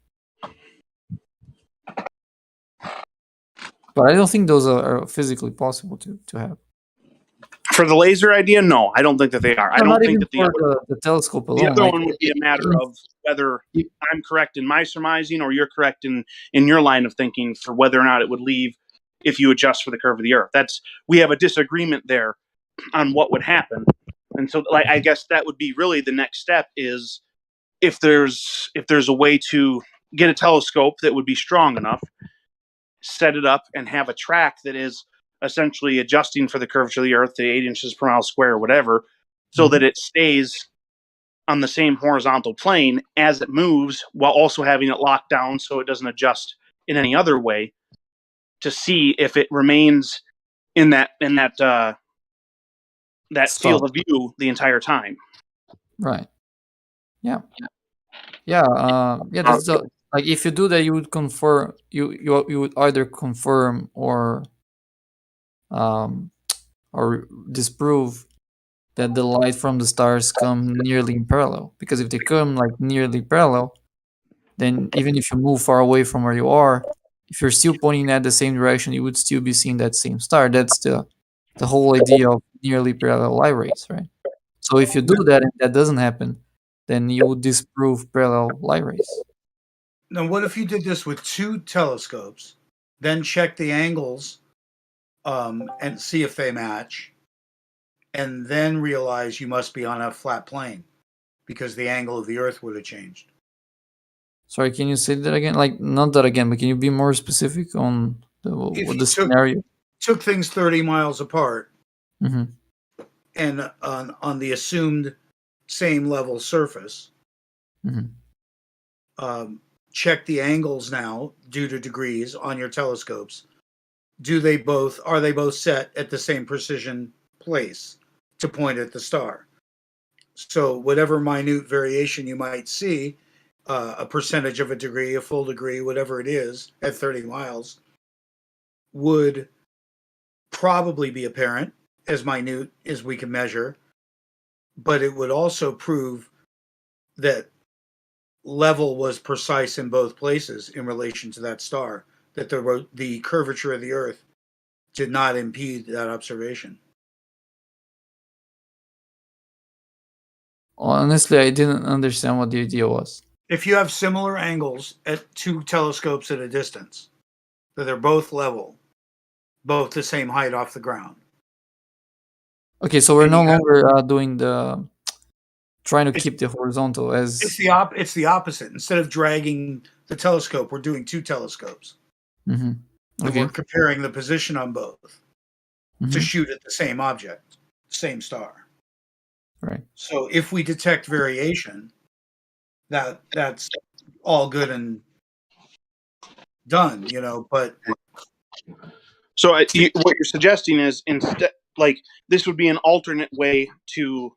But I don't think those are physically possible to have. For the laser idea, no, I don't think that they are. I don't think that the telescope alone. The other one would be a matter of whether I'm correct in my surmising or you're correct in your line of thinking for whether or not it would leave if you adjust for the curve of the Earth. We have a disagreement there on what would happen. And so I guess that would be really the next step is if there's a way to get a telescope that would be strong enough, set it up and have a track that is essentially adjusting for the curvature of the Earth to 8 inches per mile square or whatever, so that it stays on the same horizontal plane as it moves while also having it locked down so it doesn't adjust in any other way, to see if it remains in that field of view the entire time. Right. Yeah. Yeah. That's like if you do that, you would confirm. You would either confirm or disprove that the light from the stars come nearly in parallel. Because if they come like nearly parallel, then even if you move far away from where you are, if you're still pointing at the same direction, you would still be seeing that same star. That's the whole idea of nearly parallel light rays, right? So if you do that and that doesn't happen, then you would disprove parallel light rays. Now, what if you did this with 2 telescopes, then check the angles and see if they match, and then realize you must be on a flat plane because the angle of the Earth would have changed? Sorry, can you say that again? Like, not that again, but can you be more specific on the scenario? Took things 30 miles apart, mm-hmm. and on the assumed same level surface, mm-hmm. Check the angles now due to degrees on your telescopes. Are they both set at the same precision place to point at the star? So whatever minute variation you might see, a percentage of a degree, a full degree, whatever it is, at 30 miles, would probably be apparent, as minute as we can measure, but it would also prove that level was precise in both places in relation to that star, that the curvature of the Earth did not impede that observation. Honestly, I didn't understand what the idea was. If you have similar angles at 2 telescopes at a distance, that they're both level, both the same height off the ground. Okay, so we're no longer doing trying to keep the horizontal as... It's the opposite. Instead of dragging the telescope, we're doing 2 telescopes. Mm-hmm. Okay. And we're comparing the position on both to shoot at the same object, same star. Right. So if we detect variation, that's all good and done, but... So what you're suggesting is instead, like, this would be an alternate way to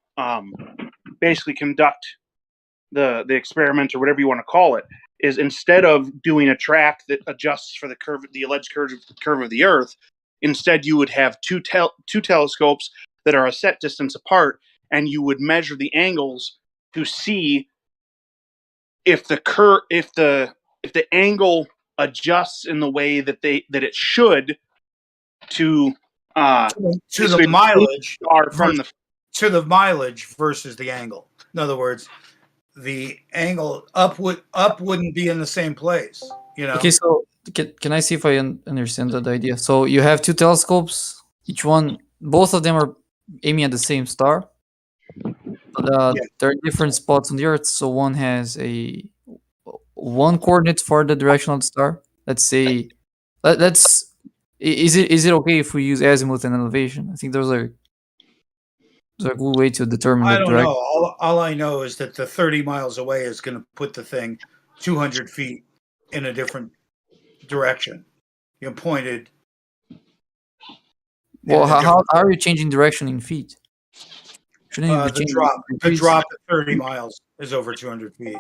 basically conduct the experiment or whatever you want to call it, is instead of doing a track that adjusts for the alleged curve of the Earth, instead you would have two telescopes that are a set distance apart, and you would measure the angles to see if the angle adjusts in the way that it should to the mileage to the mileage versus the angle. In other words, the angle up wouldn't be in the same place. You know. Okay, so can I see if I understand that idea? So you have two telescopes, each one, both of them are aiming at the same star, but Yeah. there are different spots on the Earth. So one has one coordinate for the direction of the star. Let's say, let's. Is it okay if we use azimuth and elevation? I think those are a good way to determine I the don't know. direction. All I know is that the 30 miles away is going to put the thing 200 feet in a different direction. You know, pointed. Well, in a how different- are you changing direction in feet? Shouldn't you be the changing drop? in The degrees? drop at 30 miles is over 200 feet.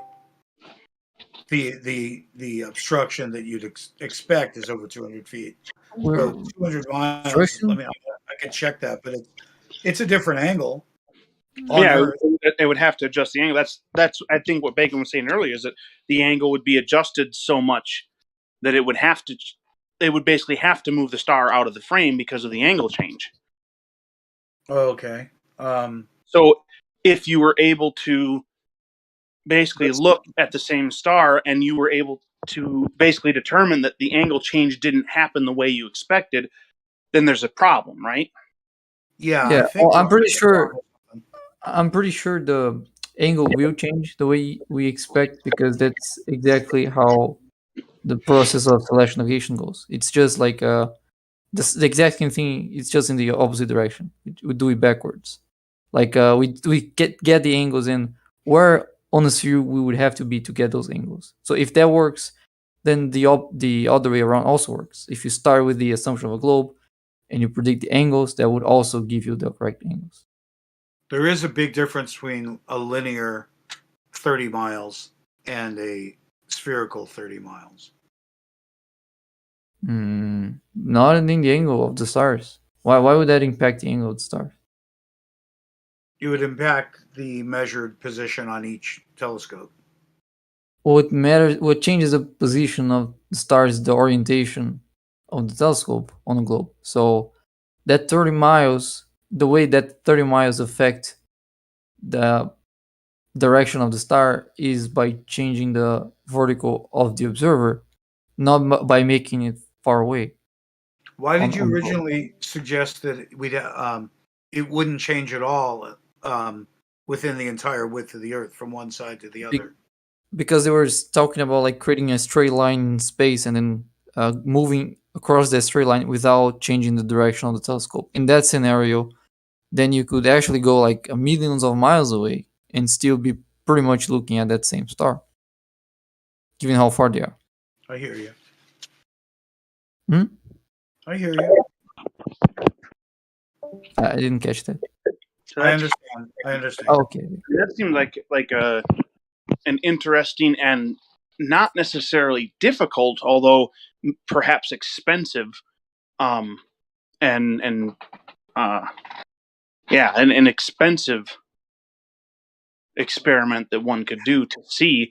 The obstruction that you'd expect is over 200 feet. Where- So 200 miles. Direction? I mean, I could check that, but it's a different angle on Yeah, Earth. it would have to adjust the angle. That's I think what Bacon was saying earlier is that the angle would be adjusted so much that it would have to. They would basically have to move the star out of the frame because of the angle change. Oh, okay. So if you were able to basically look at the same star and you were able to basically determine that the angle change didn't happen the way you expected, then there's a problem, right? Yeah, Yeah, I think well, I'm pretty sure the angle will change the way we expect because that's exactly how the process of celestial navigation goes. It's just like the exact same thing. It's just in the opposite direction. We do it backwards. Like we get the angles in where on the sphere we would have to be to get those angles. So if that works, then the other way around also works. If you start with the assumption of a globe and you predict the angles, that would also give you the correct angles. there is a big difference between a linear 30 miles and a spherical 30 miles. Not in the angle of the stars. Why would that impact the angle of the stars? It would impact the measured position on each telescope. What changes the position of the stars is the orientation of the telescope on the globe. So that 30 miles, the way that 30 miles affect the direction of the star is by changing the vertical of the observer, not by making it far away. Why did on you the globe. originally suggest that it wouldn't change at all within the entire width of the Earth from one side to the other? Because they were talking about like creating a straight line in space and then moving across that straight line without changing the direction of the telescope. In that scenario, then you could actually go like millions of miles away and still be pretty much looking at that same star, given how far they are. I hear you. Hmm? I hear you. I didn't catch that. So I that's- understand. I understand. Oh, okay. That seemed like an interesting and not necessarily difficult, although perhaps expensive, and yeah, an expensive experiment that one could do to see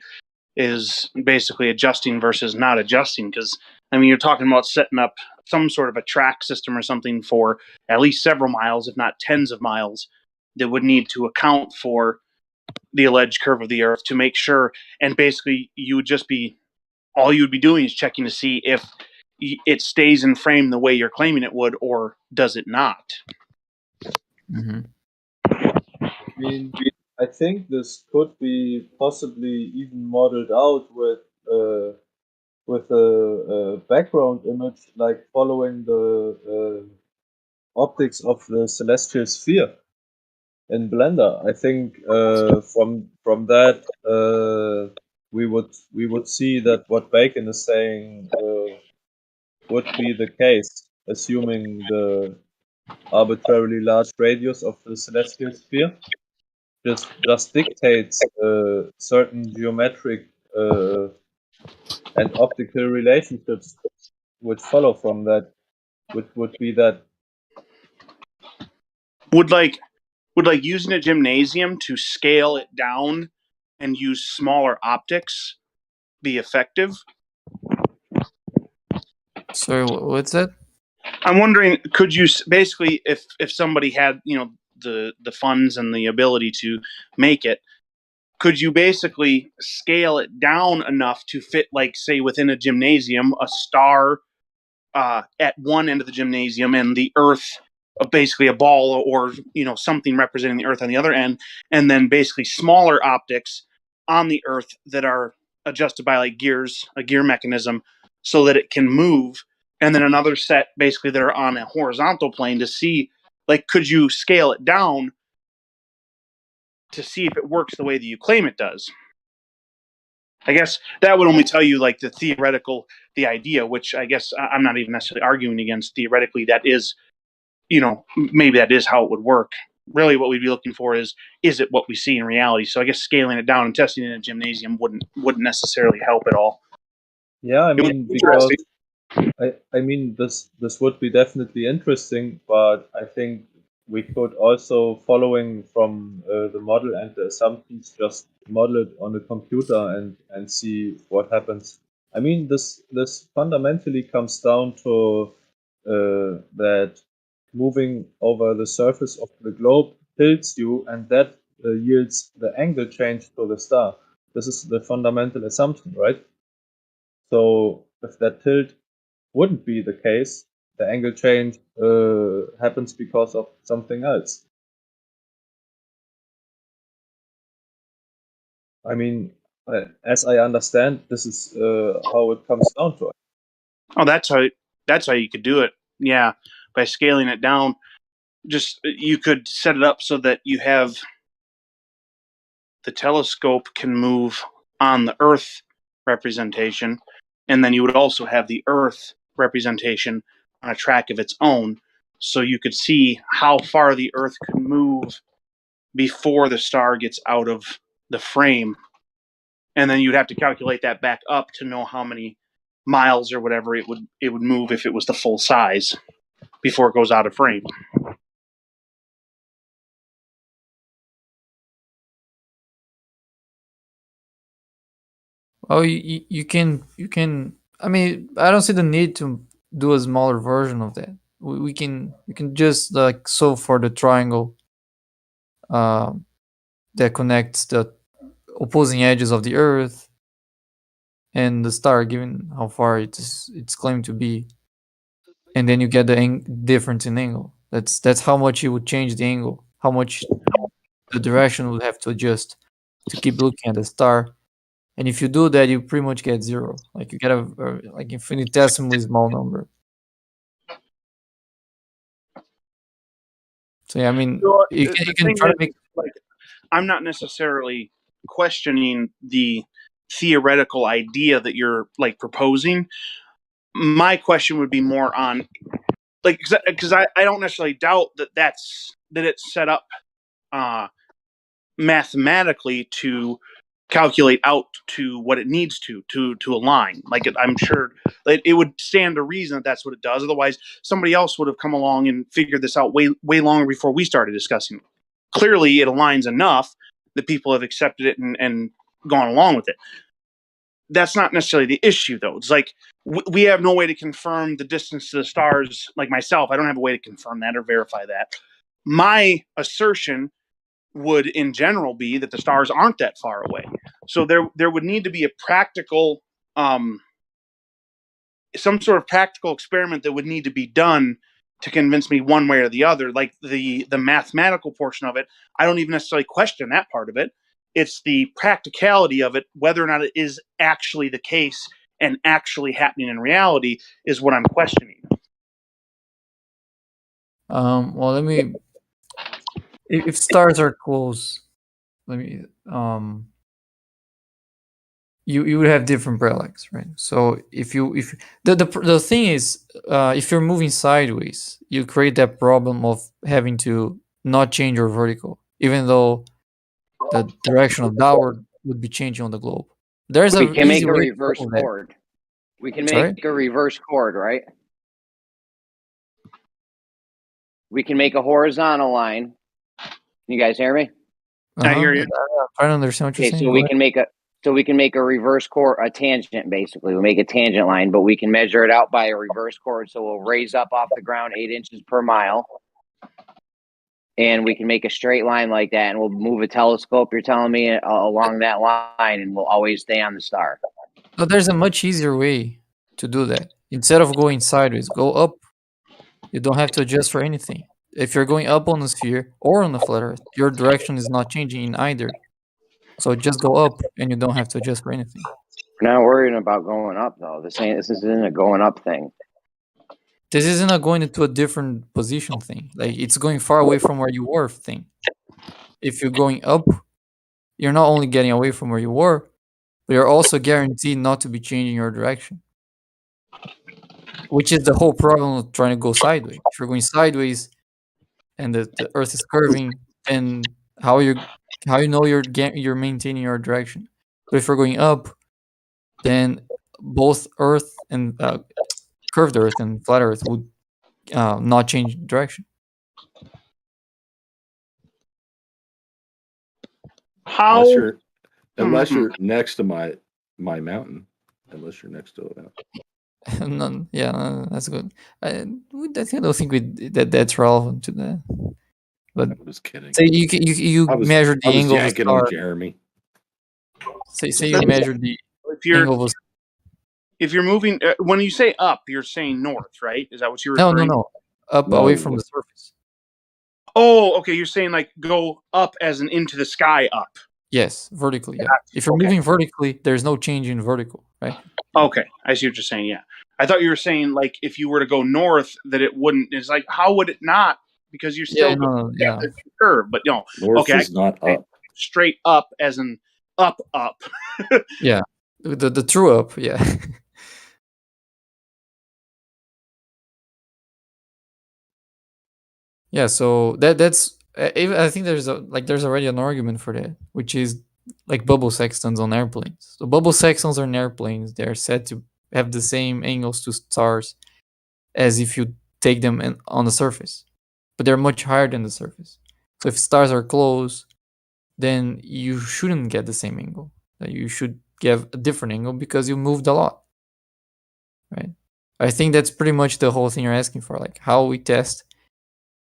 is basically adjusting versus not adjusting. Because I mean, you're talking about setting up some sort of a track system or something for at least several miles, if not tens of miles, that would need to account for the alleged curve of the Earth to make sure. And basically, you would just be all you would be doing is checking to see if it stays in frame the way you're claiming it would, or does it not. Mm-hmm. I mean, I think this could be possibly even modeled out with a background image, like following the optics of the celestial sphere in Blender. I think from that we would see that what Bacon is saying would be the case, assuming the arbitrarily large radius of the celestial sphere just dictates certain geometric and optical relationships which follow from that, which would be that Would like using a gymnasium to scale it down and use smaller optics be effective? Sorry, what's that? I'm wondering, could you basically, if somebody had the funds and the ability to make it, could you basically scale it down enough to fit, like, say, within a gymnasium, a star at one end of the gymnasium and the Earth, basically a ball or something representing the Earth on the other end, and then basically smaller optics on the Earth that are adjusted by like gears, a gear mechanism, so that it can move, and then another set basically that are on a horizontal plane to see, like, could you scale it down to see if it works the way that you claim it does. I guess that would only tell you like the idea, which I guess I'm not even necessarily arguing against. Theoretically, that is, maybe that is how it would work. Really, what we'd be looking for is it what we see in reality? So I guess scaling it down and testing it in a gymnasium wouldn't necessarily help at all. Yeah, I It would mean, be interesting. because I mean this would be definitely interesting, but I think we could also, following from the model and the assumptions, just model it on a computer and see what happens. I mean, this fundamentally comes down to that moving over the surface of the globe tilts you, and that yields the angle change to the star. This is the fundamental assumption, right? So if that tilt wouldn't be the case, the angle change happens because of something else. I mean, as I understand, this is how it comes down to it. Oh, that's how you could do it. Yeah, by scaling it down. Just you could set it up so that you have the telescope can move on the Earth representation, and then you would also have the Earth representation on a track of its own, so you could see how far the Earth could move before the star gets out of the frame, and then you'd have to calculate that back up to know how many miles or whatever it would move if it was the full size before it goes out of frame. Oh, you can. I mean, I don't see the need to do a smaller version of that. We can just like solve for the triangle that connects the opposing edges of the Earth and the star, given how far it's claimed to be, and then you get the difference in angle. That's how much you would change the angle, how much the direction would have to adjust to keep looking at the star. And if you do that, you pretty much get zero. Like you get a like infinitesimally small number. So yeah, I mean, So, you the can thing try to is, make. like, I'm not necessarily questioning the theoretical idea that you're like proposing. My question would be more on, like, because I don't necessarily doubt that it's set up uh, mathematically to calculate out to what it needs to align. Like, I'm sure it would stand to reason that that's what it does. Otherwise, somebody else would have come along and figured this out way longer before we started discussing it. Clearly, it aligns enough that people have accepted it and gone along with it. That's not necessarily the issue, though. It's like we have no way to confirm the distance to the stars. Like myself, I don't have a way to confirm that or verify that. My assertion would in general be that the stars aren't that far away. So there would need to be a practical some sort of practical experiment that would need to be done to convince me one way or the other. Like the mathematical portion of it, I don't even necessarily question that part of it. It's the practicality of it, whether or not it is actually the case and actually happening in reality, is what I'm questioning. Well, let me. If stars are close, let me. You would have different parallax, right? So if the thing is, if you're moving sideways, you create that problem of having to not change your vertical, even though the direction of downward would be changing on the globe. There's We a can easy make a way to reverse solve that. chord. We can Sorry? make a reverse chord, right? We can make a horizontal line. You guys hear me? I hear you. I'm trying to understand what you're Okay, saying. so Go we ahead. can make a reverse chord, a tangent basically. We make a tangent line, but we can measure it out by a reverse chord. So we'll raise up off the ground 8 inches per mile. and we can make a straight line like that, and we'll move a telescope, you're telling me, along that line, and we'll always stay on the star. But there's a much easier way to do that. Instead of going sideways, go up. You don't have to adjust for anything. If you're going up on the sphere or on the flat Earth, your direction is not changing in either. So just go up, and you don't have to adjust for anything. We're not worrying about going up, though. This isn't a going up thing. This isn't a going into a different position thing. Like, it's going far away from where you were thing. If you're going up, you're not only getting away from where you were, but you're also guaranteed not to be changing your direction. Which is the whole problem of trying to go sideways. If you're going sideways and the Earth is curving, then how you know you're maintaining your direction? But if you're going up, then both Earth and curved Earth and flat Earth would not change direction. How? Unless you're next to my mountain. Unless you're next to it. None. Yeah, that's good. I don't think that's relevant to that. But I was kidding. say you measure the angle of the yanking on star. Jeremy. Say you measure the angle of if you're moving, when you say up, you're saying north, right? Is that what you're referring? No. Up away from the surface. Oh, okay. You're saying like go up as in into the sky up. Yes, vertically. Yeah. If you're moving vertically, there's no change in vertical, right? Okay, I see what you're saying. Yeah, I thought you were saying like if you were to go north, that it wouldn't. It's like how would it not? Because you're still yeah. It's a curve, but no. North is not up. Straight up, as in up. Yeah, the true up. Yeah. Yeah. So that's. I think there's already an argument for that, which is like bubble sextants on airplanes. So bubble sextants on airplanes, they're said to have the same angles to stars as if you take them on the surface, but they're much higher than the surface. So if stars are close, then you shouldn't get the same angle. You should get a different angle because you moved a lot, right? I think that's pretty much the whole thing you're asking for, like how we test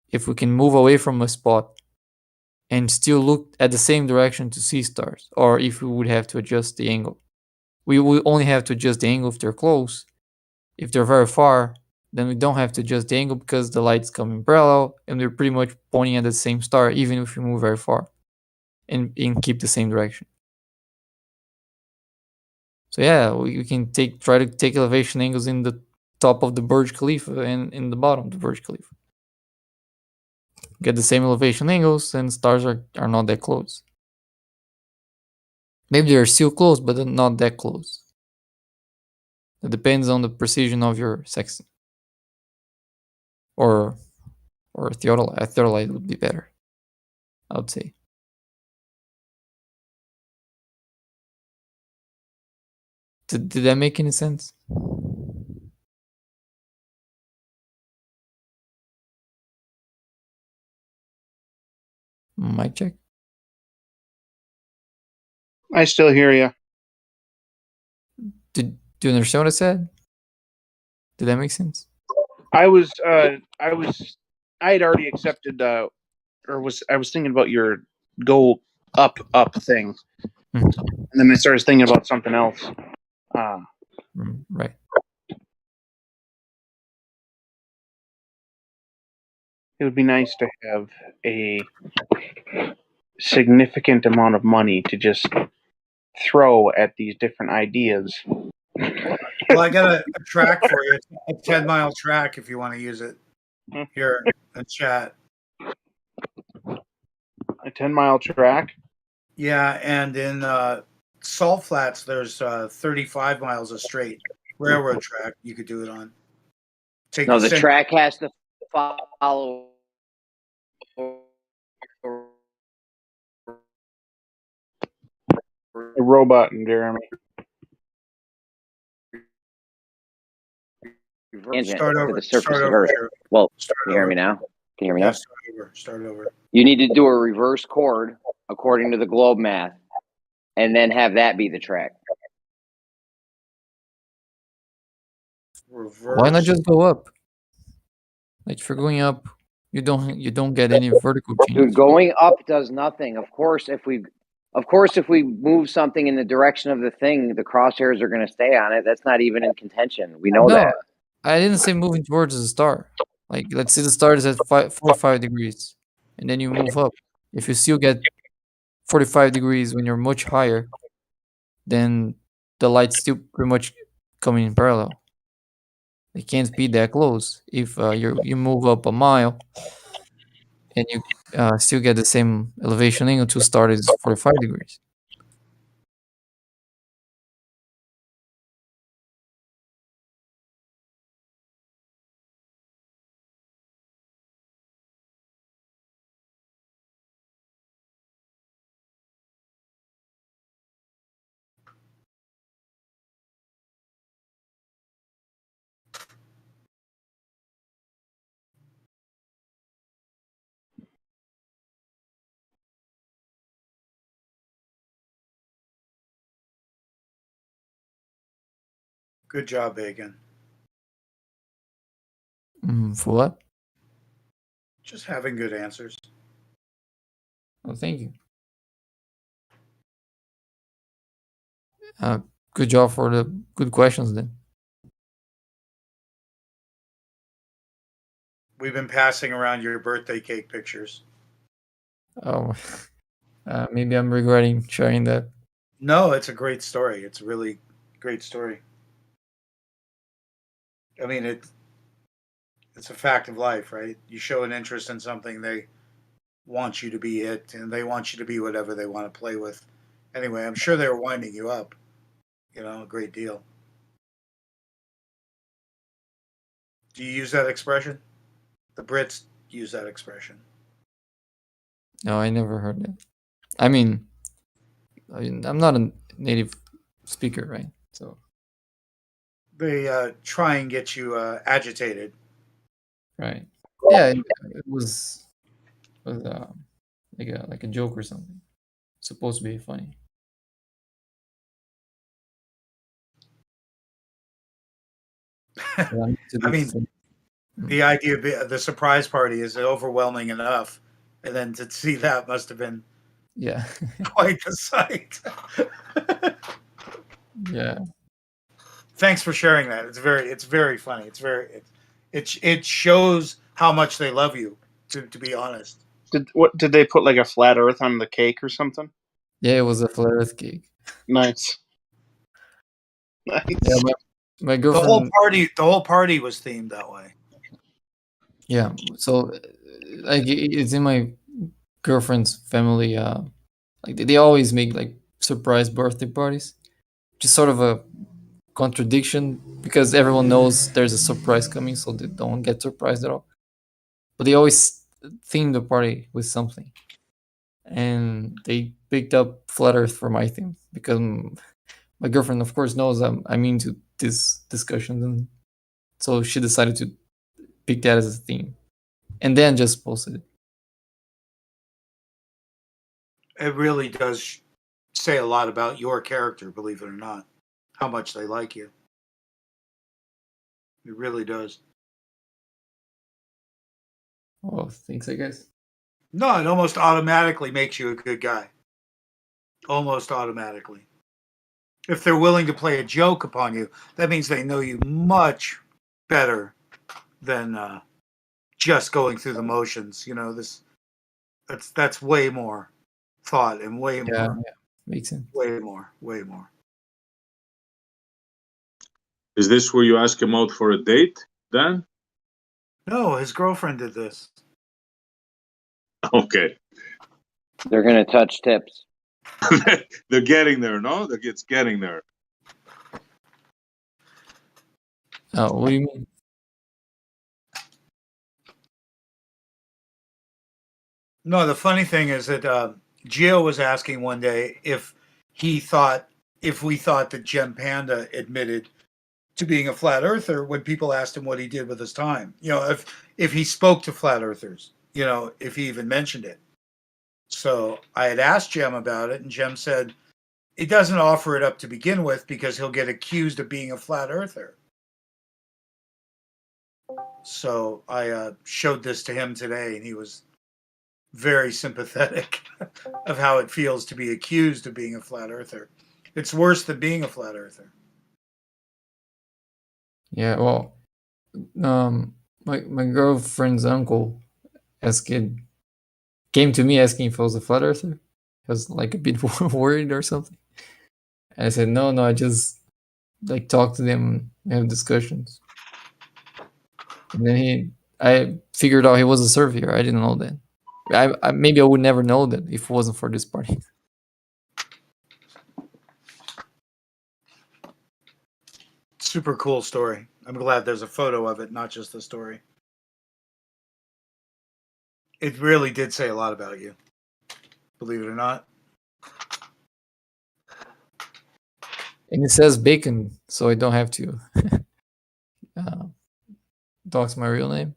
if we can move away from a spot and still look at the same direction to see stars, or if we would have to adjust the angle. We will only have to adjust the angle if they're close. If they're very far, then we don't have to adjust the angle because the light's coming parallel and we're pretty much pointing at the same star, even if we move very far and keep the same direction. So yeah, we can try to take elevation angles in the top of the Burj Khalifa and in the bottom of the Burj Khalifa. Get the same elevation angles, and stars are not that close. Maybe they're still close, but they're not that close. It depends on the precision of your sextant. Or theodolite. A theodolite would be better, I would say. Did that make any sense? Mic check. I still hear you. Do you understand what I said? Did that make sense? I had already accepted, I was thinking about your go up thing, and then I started thinking about something else. Right. It would be nice to have a significant amount of money to just throw at these different ideas. Well, I got a track for you. It's a 10-mile track if you want to use it. Here in chat. A 10-mile track? Yeah, and in Salt Flats, there's 35 miles of straight railroad track you could do it on. No, the track has to follow a robot in Jeremy. Start over. To the surface Start of over. Earth. Well, can you hear me now? Can you hear me now? Start over. You need to do a reverse chord according to the globe math, and then have that be the track. Reverse. Why not just go up? Like if you're going up, You don't get any vertical Dude, change. going up does nothing. Of course, if we move something in the direction of the thing, the crosshairs are going to stay on it. That's not even in contention. We know No, that. I didn't say moving towards the star. Like, let's say the star is at 45 degrees, and then you move up. If you still get 45 degrees when you're much higher, then the light's still pretty much coming in parallel. They can't be that close. If you move up a mile and you still get the same elevation angle to start is 45 degrees. Good job, Bacon. For what? Just having good answers. Oh, thank you. Good job for the good questions then. We've been passing around your birthday cake pictures. Oh, maybe I'm regretting sharing that. No, it's a great story. It's a really great story. I mean, it's a fact of life, right? You show an interest in something, they want you to be it, and they want you to be whatever they want to play with. Anyway, I'm sure they were winding you up, a great deal. Do you use that expression? The Brits use that expression. No, I never heard it. I mean, I'm not a native speaker, right? So They try and get you agitated. right, yeah, it was like a joke or something. It's supposed to be funny. I mean, the idea of the surprise party is overwhelming enough, and then to see that must have been yeah, quite the sight. yeah. Thanks for sharing that. It's very funny. It shows how much they love you. To be honest. Did they put like a flat Earth on the cake or something? Yeah, it was a flat Earth cake. Nice. Nice. Yeah, my girlfriend. The whole party was themed that way. Yeah, so like it's in my girlfriend's family. Like they always make like surprise birthday parties. Just sort of a contradiction because everyone knows there's a surprise coming, so they don't get surprised at all. But they always theme the party with something, and they picked up flat Earth for my theme because my girlfriend, of course, knows I'm into this discussions, and so she decided to pick that as a theme, and then just posted it. It really does say a lot about your character, believe it or not, how much they like you. It really does. Oh, thanks, I guess. No, it almost automatically makes you a good guy. Almost automatically. If they're willing to play a joke upon you, that means they know you much better than just going through the motions. That's way more thought and way more. Yeah, makes sense. Way more. Is this where you ask him out for a date, Dan? No, his girlfriend did this. Okay. They're going to touch tips. They're getting there, no? It's getting there. Oh, what do you mean? No, the funny thing is that Gio was asking one day if we thought that Gem Panda admitted to being a flat earther when people asked him what he did with his time. If he spoke to flat earthers, if he even mentioned it. So I had asked Gem about it, and Gem said he doesn't offer it up to begin with because he'll get accused of being a flat earther. So I showed this to him today, and he was very sympathetic of how it feels to be accused of being a flat earther. It's worse than being a flat earther. Yeah, well, my girlfriend's uncle came to me asking if I was a flat earther. I was like a bit worried or something. And I said, no, I just like talk to them, have discussions. And then I figured out he was a surveyor. I didn't know that. Maybe I would never know that if it wasn't for this party. Super cool story. I'm glad there's a photo of it, not just the story. It really did say a lot about you, believe it or not. And it says bacon, so I don't have to dox my real name.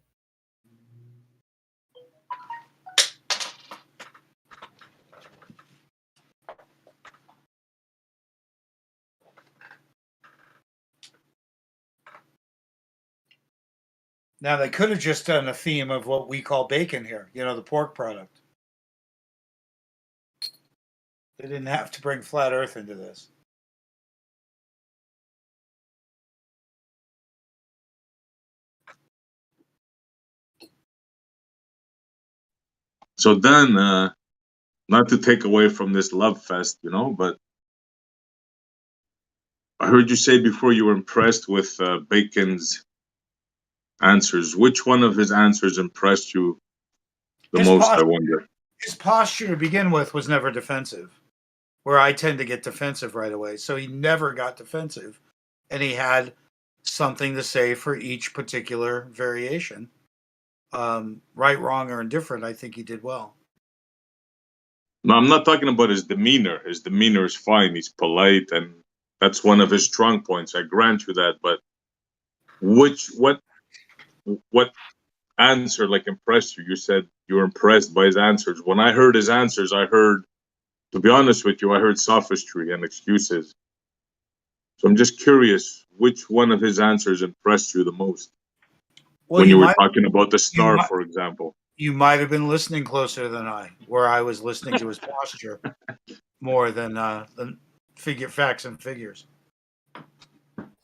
Now, they could have just done a theme of what we call bacon here, the pork product. They didn't have to bring flat earth into this. So then, not to take away from this love fest, but I heard you say before you were impressed with Bacon's answers. Which one of his answers impressed you the most, I wonder? His posture to begin with was never defensive, where I tend to get defensive right away. So he never got defensive, and he had something to say for each particular variation. Right, wrong, or indifferent, I think he did well. No, I'm not talking about his demeanor. His demeanor is fine. He's polite, and that's one of his strong points. I grant you that. But what answer impressed you? You said you were impressed by his answers. When I heard his answers, to be honest with you, I heard sophistry and excuses. So I'm just curious, which one of his answers impressed you the most? Well, when you were talking about the star, for example. You might have been listening closer than I, where I was listening to his posture more than facts and figures.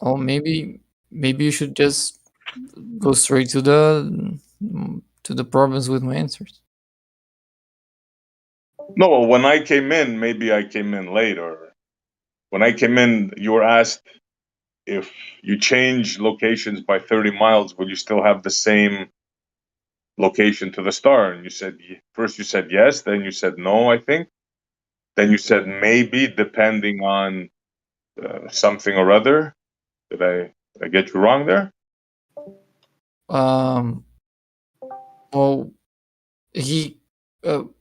Oh, maybe you should just go straight to the problems with my answers. No, when I came in, maybe I came in late, or when I came in, you were asked if you change locations by 30 miles, will you still have the same location to the star? And you said, first you said yes, then you said no, I think. Then you said maybe, depending on something or other. Did I get you wrong there? Well,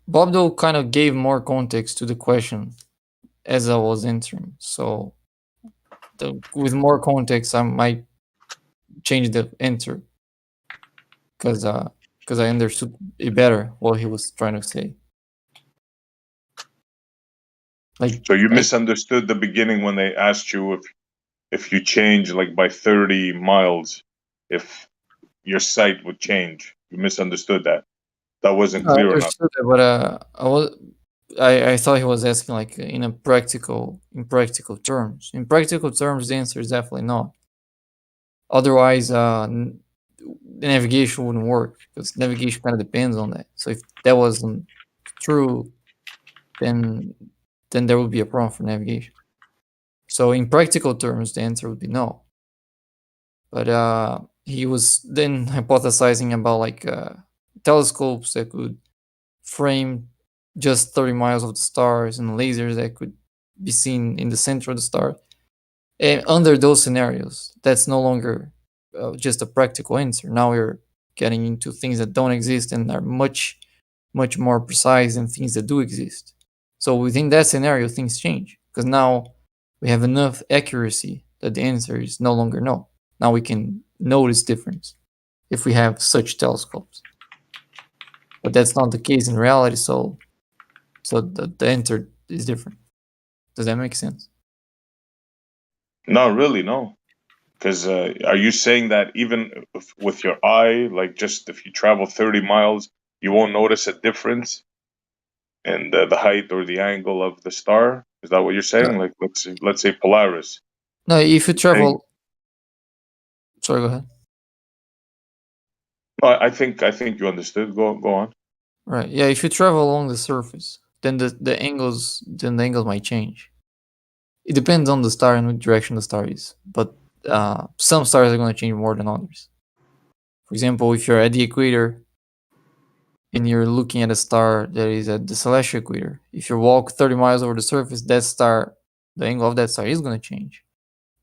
Bobdo kind of gave more context to the question as I was answering. So with more context, I might change the answer because I understood it better what he was trying to say. So you misunderstood the beginning when they asked you if you change by 30 miles, if your sight would change. You misunderstood that. That wasn't clear enough. That, but I thought he was asking in practical terms. In practical terms, the answer is definitely not. Otherwise, the navigation wouldn't work because navigation kind of depends on that. So if that wasn't true, then there would be a problem for navigation. So in practical terms, the answer would be no. But he was then hypothesizing about telescopes that could frame just 30 miles of the stars and lasers that could be seen in the center of the star. And under those scenarios, that's no longer just a practical answer. Now we're getting into things that don't exist and are much, much more precise than things that do exist. So within that scenario, things change because now we have enough accuracy that the answer is no longer no. Now we can notice difference if we have such telescopes. But that's not the case in reality, so the answer is different. Does that make sense? No, really, no. Because are you saying that even with your eye, like just if you travel 30 miles, you won't notice a difference in the height or the angle of the star? Is that what you're saying? Like let's say Polaris. No, if you Saying, travel. Sorry, go ahead. no, I think you understood. Go on. Right. Yeah, if you travel along the surface, then the angles might change. It depends on the star and which direction the star is. But some stars are going to change more than others. For example, if you're at the equator and you're looking at a star that is at the celestial equator, if you walk 30 miles over the surface, that star, the angle of that star is going to change.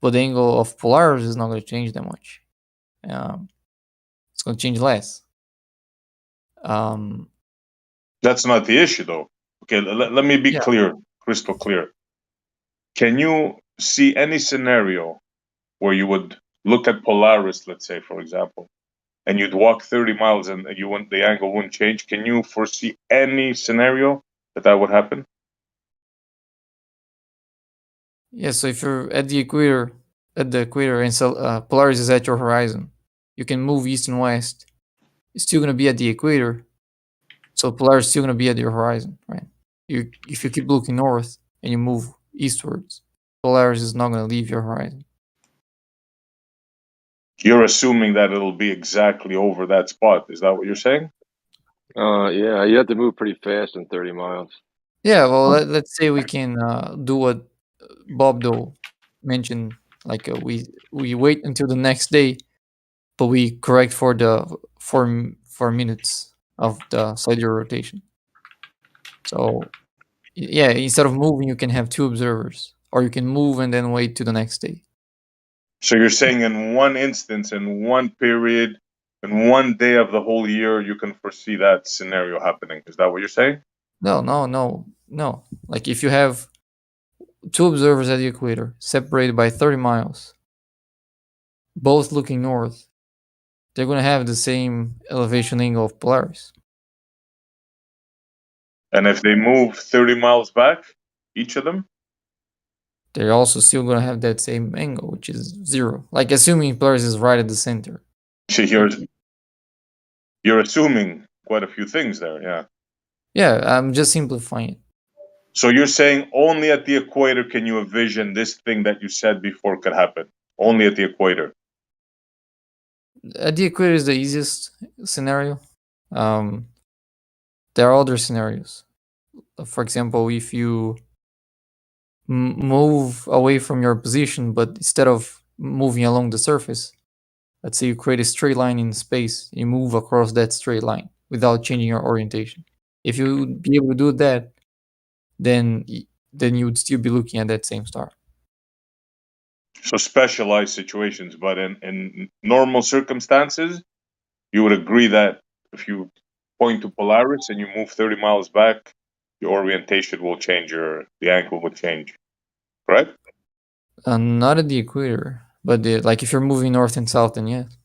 But the angle of Polaris is not going to change that much. It's going to change less. That's not the issue, though. Okay, let me be clear, crystal clear. Can you see any scenario where you would look at Polaris, let's say, for example, and you'd walk 30 miles and the angle wouldn't change? Can you foresee any scenario that would happen? Yeah, so if you're at the equator, and Polaris is at your horizon, you can move east and west. It's still going to be at the equator, so Polaris is still going to be at your horizon, right? If you keep looking north and you move eastwards, Polaris is not going to leave your horizon. You're assuming that it'll be exactly over that spot. Is that what you're saying? Yeah, you have to move pretty fast in 30 miles. Yeah, well, let's say we can do what Bob Dole mentioned. Like we wait until the next day, but we correct for the 4 minutes of the sidereal rotation. So yeah, instead of moving, you can have two observers, or you can move and then wait to the next day. So you're saying in one instance, in one period, in one day of the whole year, you can foresee that scenario happening. Is that what you're saying? No. Like if you have two observers at the equator, separated by 30 miles, both looking north, they're going to have the same elevation angle of Polaris. And if they move 30 miles back, each of them? They're also still going to have that same angle, which is 0. Like assuming Polaris is right at the center. You're assuming quite a few things there, yeah. Yeah, I'm just simplifying it. So you're saying only at the equator can you envision this thing that you said before could happen? Only at the equator? At the equator is the easiest scenario. There are other scenarios. For example, if you move away from your position, but instead of moving along the surface, let's say you create a straight line in space, you move across that straight line without changing your orientation. If you would be able to do that, then you would still be looking at that same star. So specialized situations, but in normal circumstances, you would agree that if you point to Polaris and you move 30 miles back, your orientation will change, the angle will change, right? Not at the equator, but like if you're moving north and south, then yes.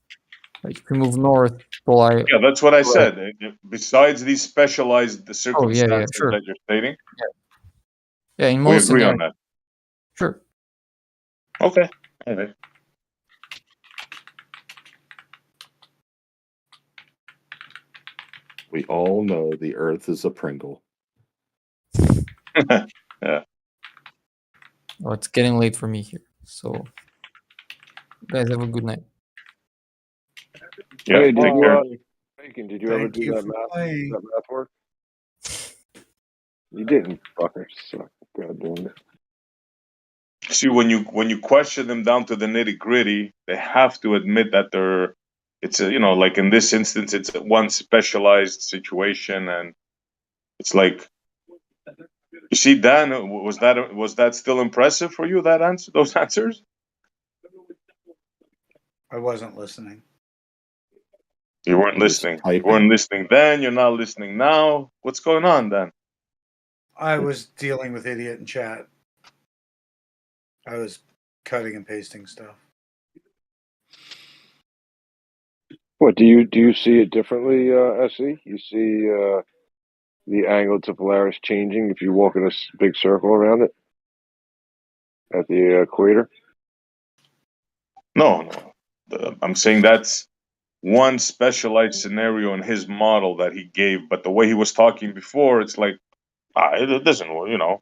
Like if you move north, Polaris. Yeah, that's what I said. Besides these specialized circumstances sure. that you're stating, yeah, in we most agree scenarios. on that. Sure. Okay. All right. We all know the Earth is a Pringle. Yeah. Oh, it's getting late for me here. So, guys, have a good night. Yeah. Hey, Take care. Bacon, did you ever Thank do you that for math? playing. That math work? You didn't, fucker. Suck. God damn it. See, when you question them down to the nitty gritty, they have to admit that it's a, like in this instance, it's one specialized situation, and it's like, you see, Dan, was that still impressive for you? Those answers? I wasn't listening. You weren't listening. You weren't listening then. You're not listening now. What's going on, Dan? I was dealing with idiot in chat. I was cutting and pasting stuff. What do you see it differently, SE? You see the angle to Polaris changing if you walk in a big circle around it at the equator? No, no. I'm saying that's one specialized scenario in his model that he gave, but the way he was talking before, it's like it doesn't, it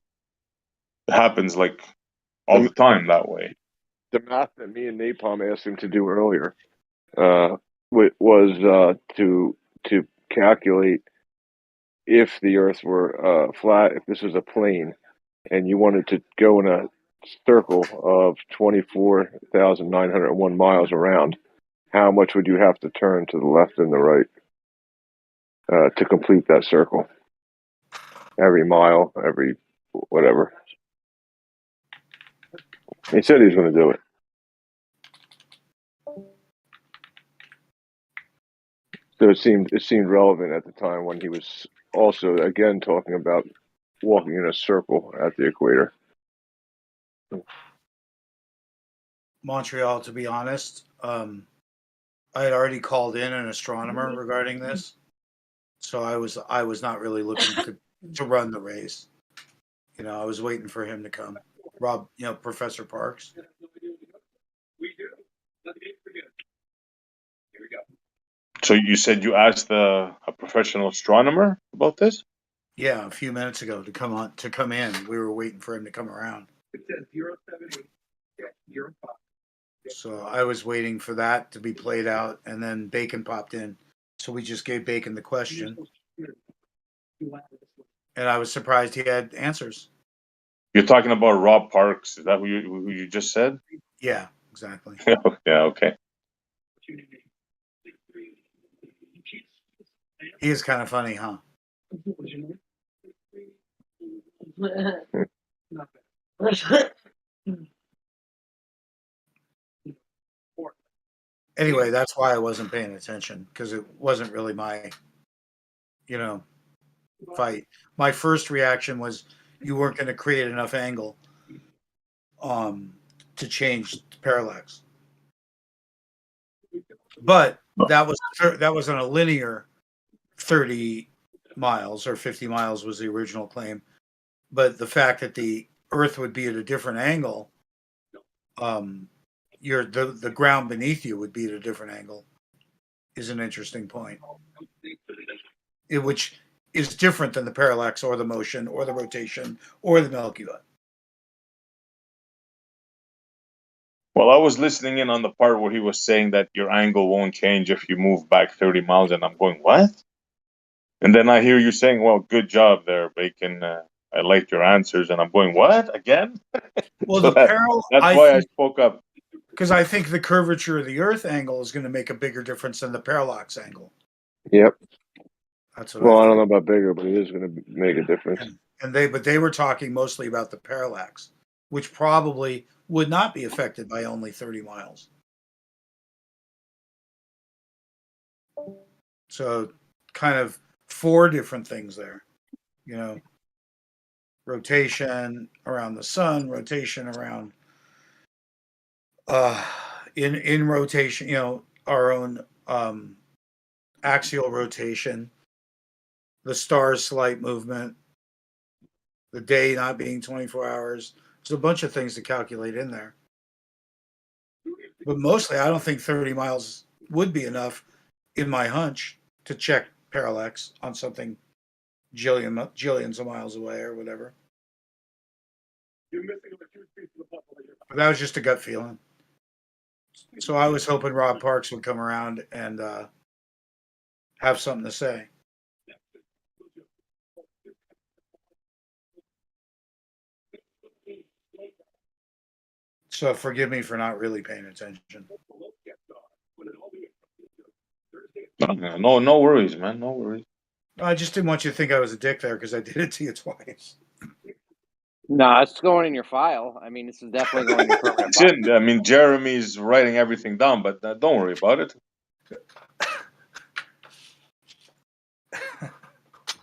happens like all the time that way. The math that me and Napalm asked him to do earlier was to calculate if the Earth were flat, if this was a plane, and you wanted to go in a circle of 24,901 miles around, how much would you have to turn to the left and the right to complete that circle? Every mile, every whatever. He said he was going to do it. So it seemed relevant at the time when he was also again talking about walking in a circle at the equator. Montreal, to be honest, I had already called in an astronomer regarding this, so I was not really looking to run the race. I was waiting for him to come. Rob, Professor Parks. So you said you asked a professional astronomer about this? Yeah, a few minutes ago to come in. We were waiting for him to come around. So I was waiting for that to be played out, and then Bacon popped in. So we just gave Bacon the question, and I was surprised he had answers. You're talking about Rob Parks. Is that who you just said? Yeah, exactly. Yeah, okay. He is kind of funny, huh? Anyway, that's why I wasn't paying attention, because it wasn't really my, fight. My first reaction was you weren't going to create enough angle to change parallax. But that was on a linear 30 miles, or 50 miles was the original claim. But the fact that the Earth would be at a different angle, the ground beneath you would be at a different angle, is an interesting point. Which is different than the parallax or the motion or the rotation or the Milky Way. Well, I was listening in on the part where he was saying that your angle won't change if you move back 30 miles, and I'm going, what? And then I hear you saying, well, good job there, Bacon. I liked your answers, and I'm going, what? Again? Well, So that's why I spoke up. Because I think the curvature of the Earth angle is going to make a bigger difference than the parallax angle. Yep. That's what Well, I don't know about bigger, but it is going to make a difference. And they were talking mostly about the parallax, which probably would not be affected by only 30 miles. So kind of 4 different things there, rotation around the sun, rotation around in rotation, our own axial rotation, the star's slight movement, the day not being 24 hours. There's a bunch of things to calculate in there. But mostly, I don't think 30 miles would be enough, in my hunch, to check parallax on something jillions of miles away or whatever. But that was just a gut feeling. So I was hoping Rob Parks would come around and have something to say. So forgive me for not really paying attention. No worries, man. No worries. I just didn't want you to think I was a dick there, because I did it to you twice. No, it's going in your file. I mean, this is definitely going in your permanent file. I mean, Jeremy's writing everything down, but don't worry about it.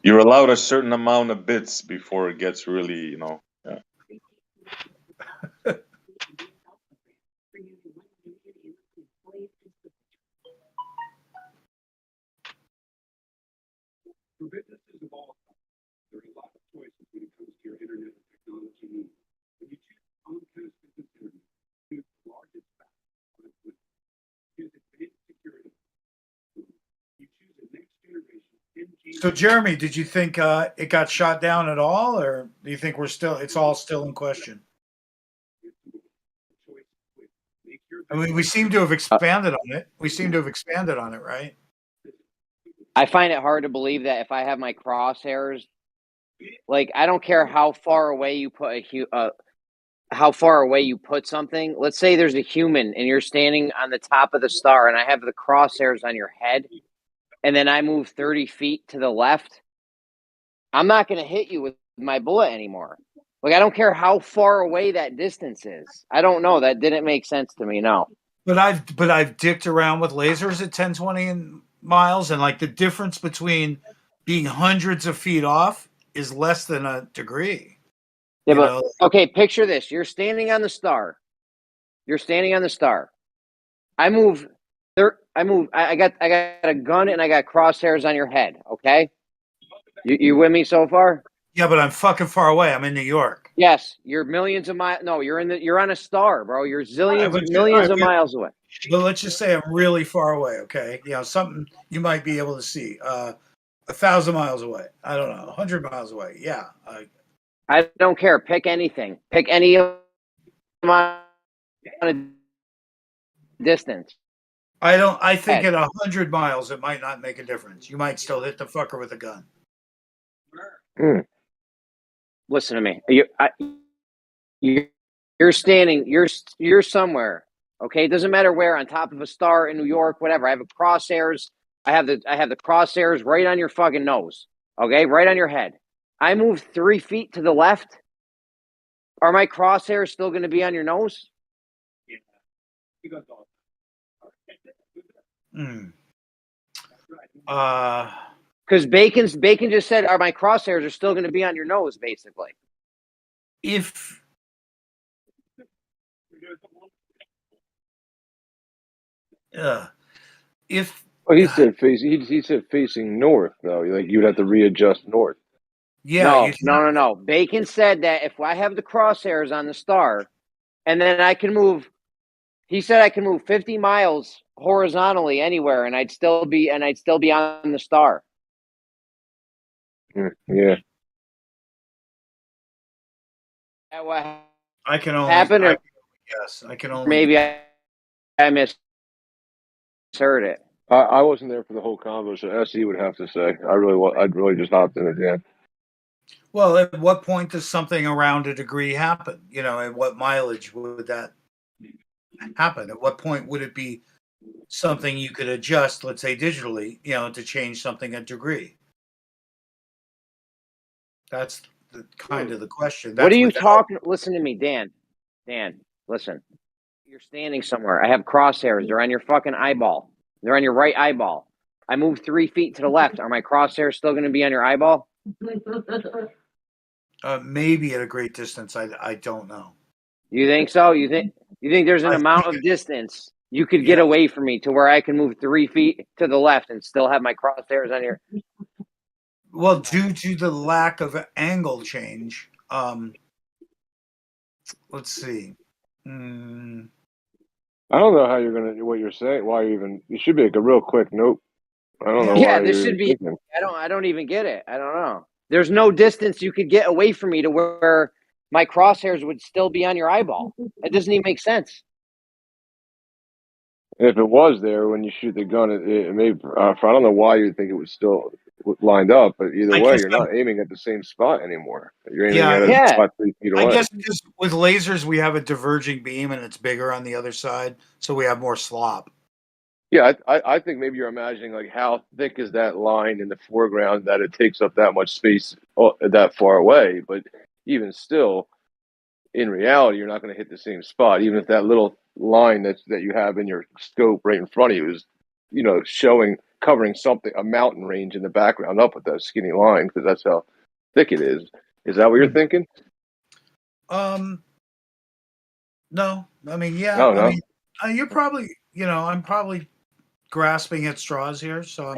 You're allowed a certain amount of bits before it gets really, yeah. So, Jeremy, did you think it got shot down at all, or do you think it's all still in question? I mean, we seem to have expanded on it. Right? I find it hard to believe that if I have my crosshairs, like I don't care how far away you put how far away you put something. Let's say there's a human and you're standing on the top of the star, and I have the crosshairs on your head, and then I move 30 feet to the left. I'm not going to hit you with my bullet anymore. Like, I don't care how far away that distance is. I don't know. That didn't make sense to me. No. But I've dicked around with lasers at 10, 20 miles, and like the difference between being hundreds of feet off is less than a degree. Yeah, but okay, picture this. You're standing on the star. I move I got a gun and I got crosshairs on your head, okay? You with me so far? Yeah, but I'm fucking far away. I'm in New York. Yes, you're millions of miles. No, you're on a star, bro. You're millions of miles away. But let's just say I'm really far away, okay? Something you might be able to see. 1,000 miles away. I don't know, 100 miles away. Yeah. I don't care. Pick anything. Pick any amount of distance. I think at 100 miles it might not make a difference. You might still hit the fucker with a gun. Listen to me. You're standing. You're somewhere. Okay, it doesn't matter where. On top of a star in New York, whatever. I have crosshairs. I have the crosshairs right on your fucking nose. Okay, right on your head. I move 3 feet to the left. Are my crosshairs still going to be on your nose? Because Bacon just said, "Are my crosshairs are still going to be on your nose?" Basically, if well, he said facing north though. Like you'd have to readjust north. Yeah. No. Bacon said that if I have the crosshairs on the star, and then I can move. He said I can move 50 miles horizontally anywhere, and I'd still be on the star. Yeah. I can only happen, or yes, I can only. Maybe I misheard it. I wasn't there for the whole convo, so SE would have to say. I'd really just hopped in again. Well, at what point does something around a degree happen? At what mileage would that happen? At what point would it be something you could adjust, let's say digitally, to change something a degree? That's kind of the question. What are you talking? Listen to me, Dan. Dan, listen. You're standing somewhere. I have crosshairs. They're on your fucking eyeball. They're on your right eyeball. I move 3 feet to the left. Are my crosshairs still going to be on your eyeball? Maybe at a great distance. I don't know. You think so? You think there's an amount of distance you could get away from me to where I can move 3 feet to the left and still have my crosshairs on your? Well, due to the lack of angle change, let's see. I don't know how you're gonna what you're saying. Why you should be like a real quick nope. I don't know. Yeah, this should be. Thinking. I don't even get it. I don't know. There's no distance you could get away from me to where my crosshairs would still be on your eyeball. It doesn't even make sense. If it was there when you shoot the gun, it may. I don't know why you'd think it was still lined up, but either way, you're not aiming at the same spot anymore. You're aiming at a spot 3 feet away. I guess because with lasers we have a diverging beam and it's bigger on the other side, so we have more slop. Yeah, I think maybe you're imagining like how thick is that line in the foreground that it takes up that much space that far away. But even still, in reality, you're not going to hit the same spot. Even if that little line that you have in your scope right in front of you is, covering a mountain range in the background up with that skinny line because that's how thick it is. Is that what you're thinking? No. I mean, yeah. No. I mean, you're probably, I'm probably grasping at straws here, so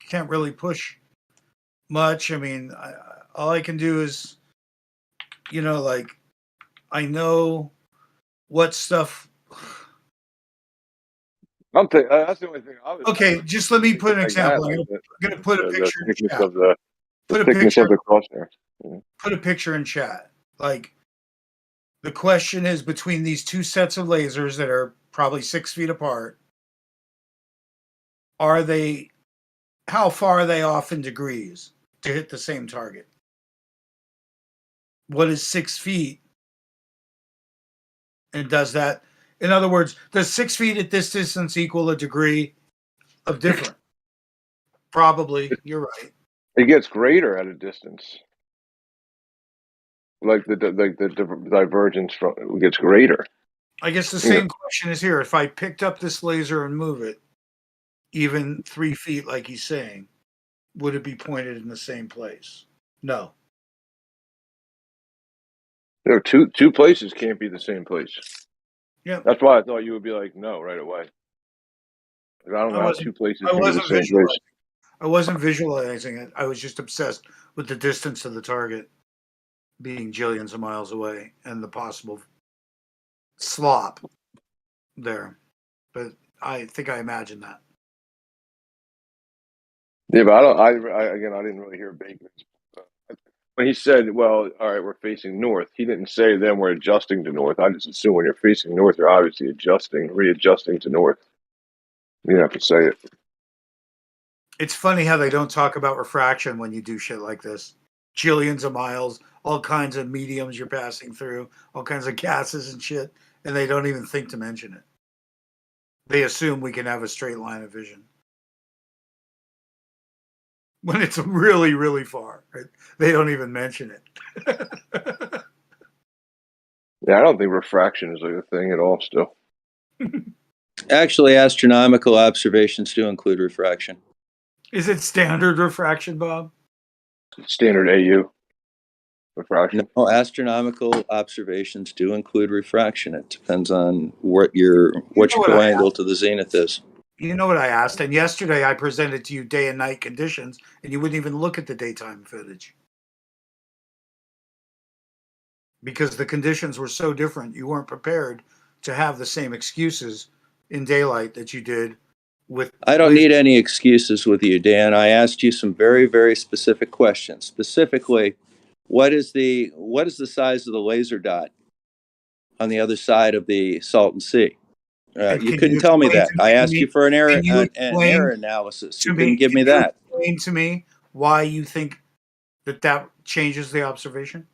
can't really push much. I mean, all I can do is, I know what stuff. That's the only thing I was. Okay, just let me put an like example. that, I'm like going to put a the picture in thickness chat. of the Put a thickness picture. of the crosshair. Yeah. Put a picture in chat. Like, the question is, between these two sets of lasers that are probably 6 feet apart, how far are they off in degrees to hit the same target? What is 6 feet? And does that, in other words, does 6 feet at this distance equal a degree of difference? Probably. You're right. It gets greater at a distance. Like the divergence from gets greater. I guess the same question is here. If I picked up this laser and move it, even 3 feet, like he's saying, would it be pointed in the same place? No. There are two places can't be the same place. Yeah. That's why I thought you would be like no right away. I don't know how two places can be the same place. I wasn't visualizing it. I was just obsessed with the distance of the target being jillions of miles away and the possible slop there. But I think I imagined that. Yeah, but I didn't really hear Baker's. When he said, "Well, all right, we're facing north," he didn't say then we're adjusting to north. I just assume when you're facing north, you're obviously readjusting to north. You don't have to say it. It's funny how they don't talk about refraction when you do shit like this. Jillions of miles, all kinds of mediums you're passing through, all kinds of gases and shit, and they don't even think to mention it. They assume we can have a straight line of vision. When it's really, really far, right? They don't even mention it. Yeah, I don't think refraction is like a thing at all still. Actually, astronomical observations do include refraction. Is it standard refraction, Bob? Standard AU refraction. No, astronomical observations do include refraction. It depends on what your co-angle to the zenith is. You know what I asked? And yesterday I presented to you day and night conditions, and you wouldn't even look at the daytime footage. Because the conditions were so different, you weren't prepared to have the same excuses in daylight that you did with... I don't need any excuses with you, Dan. I asked you some very, very specific questions. Specifically, what is the size of the laser dot on the other side of the Salton Sea? You couldn't tell me that. I asked you for an error analysis. You couldn't give me that. Explain to me why you think that changes the observation.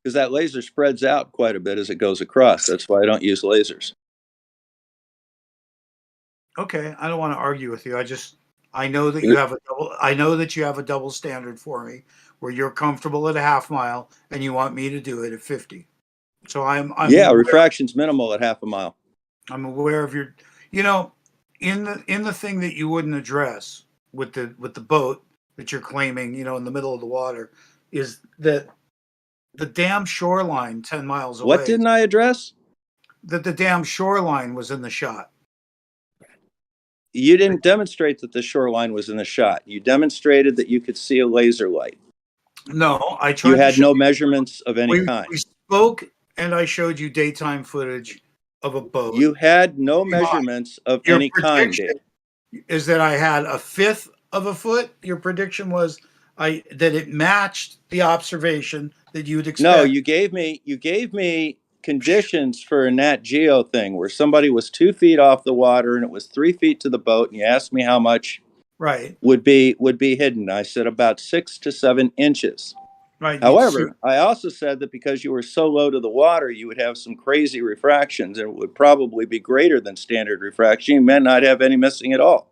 Because that laser spreads out quite a bit as it goes across. That's why I don't use lasers. Okay, I don't want to argue with you. I know that you have a double. I know that you have a double standard for me, where you're comfortable at a half mile and you want me to do it at 50. So I'm refraction's minimal at half a mile. I'm aware of your, in the thing that you wouldn't address with the boat that you're claiming, in the middle of the water, is that the damn shoreline 10 miles away. What didn't I address? That the damn shoreline was in the shot. You didn't demonstrate that the shoreline was in the shot. You demonstrated that you could see a laser light. No, I tried. You had no measurements of any kind. We spoke, and I showed you daytime footage of a boat. You had no measurements of any kind, Dan. Is that I had a fifth of a foot? Your prediction was that it matched the observation that you would expect. No, you gave me conditions for a Nat Geo thing where somebody was 2 feet off the water and it was 3 feet to the boat, and you asked me how much would be hidden. I said about 6 to 7 inches. Right. However, I also said that because you were so low to the water, you would have some crazy refractions, and it would probably be greater than standard refraction. You may not have any missing at all.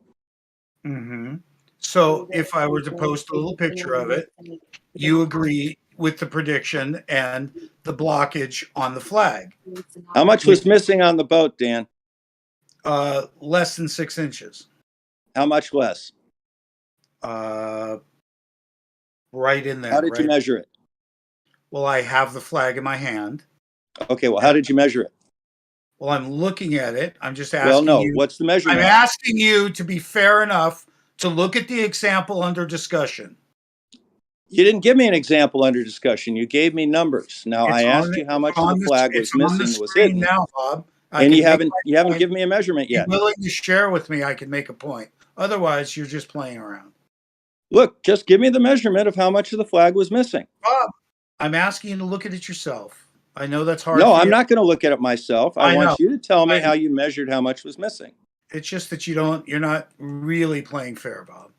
Mm-hmm. So if I were to post a little picture of it, you agree with the prediction and the blockage on the flag. How much was missing on the boat, Dan? Less than 6 inches. How much less? Right in there. How did you measure it? Well, I have the flag in my hand. Okay, well, how did you measure it? Well, I'm looking at it. I'm just asking you. What's the measurement? I'm asking you to be fair enough to look at the example under discussion. You didn't give me an example under discussion. You gave me numbers. Now I asked you how much of the flag was missing, was hidden. Now, Bob, And you haven't given me a measurement yet. You're willing to share with me, I can make a point. Otherwise, you're just playing around. Look, just give me the measurement of how much of the flag was missing. Bob, I'm asking you to look at it yourself. I know that's hard. No, I'm not going to look at it myself. I want you to tell me I know. how you measured how much was missing. It's just that you're not really playing fair, Bob.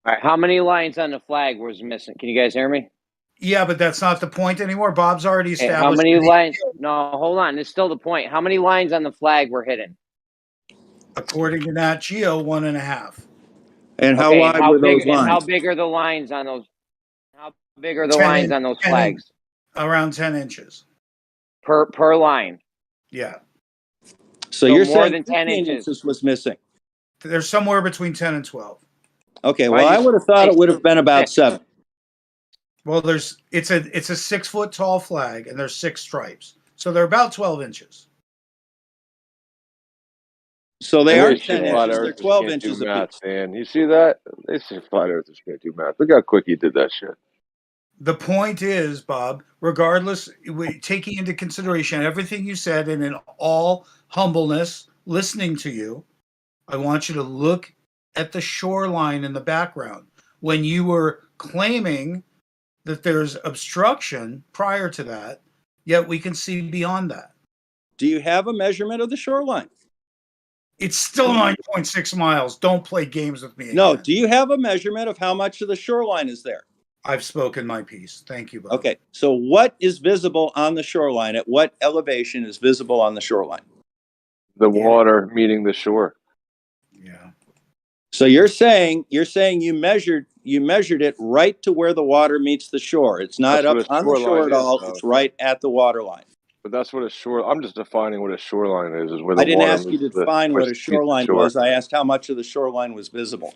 All right, how many lines on the flag was missing? Can you guys hear me? Yeah, but that's not the point anymore. Bob's already Hey, established. how many lines? No, hold on. It's still the point. How many lines on the flag were hidden? According to Nat Geo, 1.5. And how wide were those lines? And how big are the lines on those? How big are the lines on those flags? Around 10 inches. Per line. Yeah. So you're more saying than 10 inches was missing. There's somewhere between 10 and 12. Okay, well, I would have thought it would have been about 7. Well, it's a 6 foot tall flag, and there's 6 stripes, so they're about 12 inches. So they are 10 inches. They're 12 inches do apiece. math, man. You see that? They say flat earthers can't do math. Look how quick he did that shit. The point is, Bob, regardless, taking into consideration everything you said, and in all humbleness, listening to you, I want you to look at the shoreline in the background. When you were claiming that there's obstruction prior to that, yet we can see beyond that. Do you have a measurement of the shoreline? It's still 9.6 miles. Don't play games with me again. No. Do you have a measurement of how much of the shoreline is there? I've spoken my piece. Thank you, Bob. Okay. So what is visible on the shoreline? At what elevation is visible on the shoreline? The water meeting the shore. Yeah. So you're saying you measured it right to where the water meets the shore. It's not up on the shore at all. It's right at the water line. But that's what a shore. I'm just defining what a shoreline is where the water. I didn't ask you to define what a shoreline was. I asked how much of the shoreline was visible.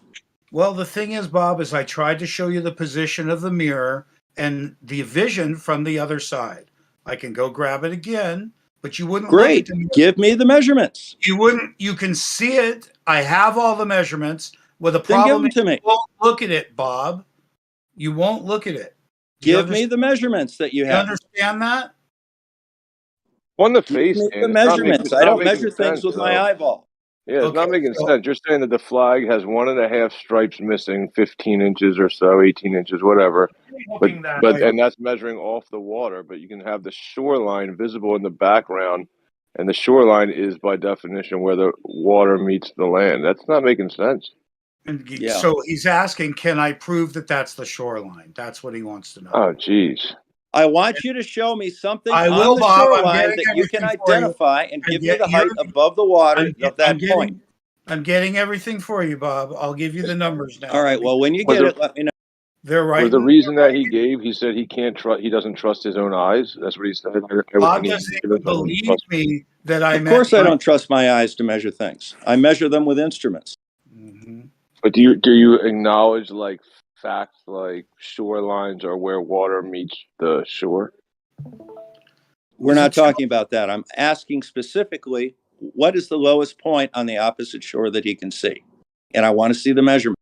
Well, the thing is, Bob, is I tried to show you the position of the mirror and the vision from the other side. I can go grab it again, but you wouldn't. Great. Give me the measurements. You wouldn't. You can see it. I have all the measurements. Well, the problem is you won't look at it, Bob. You won't look at it. Give me the measurements that you have. You understand that? On the face, the measurements. I don't measure things with my eyeball. Yeah, it's not making sense. You're saying that the flag has 1.5 stripes missing, 15 inches or so, 18 inches, whatever. But and that's measuring off the water. But you can have the shoreline visible in the background, and the shoreline is by definition where the water meets the land. That's not making sense. And so he's asking, can I prove that that's the shoreline? That's what he wants to know. Oh, geez. I want you to show me something I on will, the Bob. shoreline that you can identify and give me the height above the water of that point. I'm getting everything for you, Bob. I'll give you the numbers now. All right. Well, when you get it, let me know. They're right. Was the reason that he gave? He said he can't trust. He doesn't trust his own eyes. That's what he said. Bob doesn't even believe me that I. Of course, I don't trust my eyes to measure things. I measure them with instruments. Mm-hmm. But do you acknowledge like facts like shorelines are where water meets the shore? We're not talking about that. I'm asking specifically, what is the lowest point on the opposite shore that he can see? And I want to see the measurement.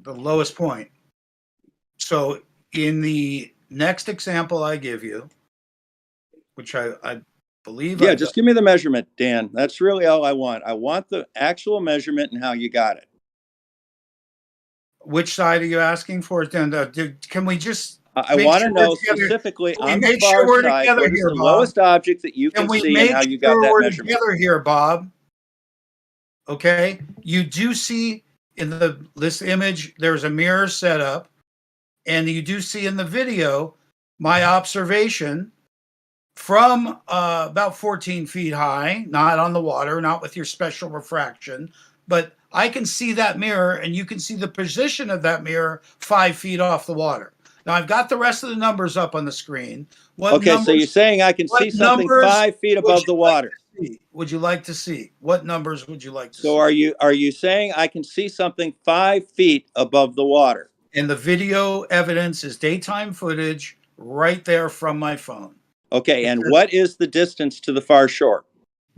The lowest point. So in the next example I give you, which I believe. Yeah, just give me the measurement, Dan. That's really all I want. I want the actual measurement and how you got it. Which side are you asking for, Dan? Can we just... I want to know specifically on the far side, what is the lowest object that you can see and how you got that measurement. Together here, Bob. Okay, you do see in this image there's a mirror set up, and you do see in the video my observation from about 14 feet high, not on the water, not with your special refraction, but I can see that mirror, and you can see the position of that mirror 5 feet off the water. Now, I've got the rest of the numbers up on the screen. So you're saying I can see something 5 feet above the water. Would you like to see? What numbers would you like to see? So are you saying I can see something 5 feet above the water? And the video evidence is daytime footage right there from my phone. Okay, and what is the distance to the far shore?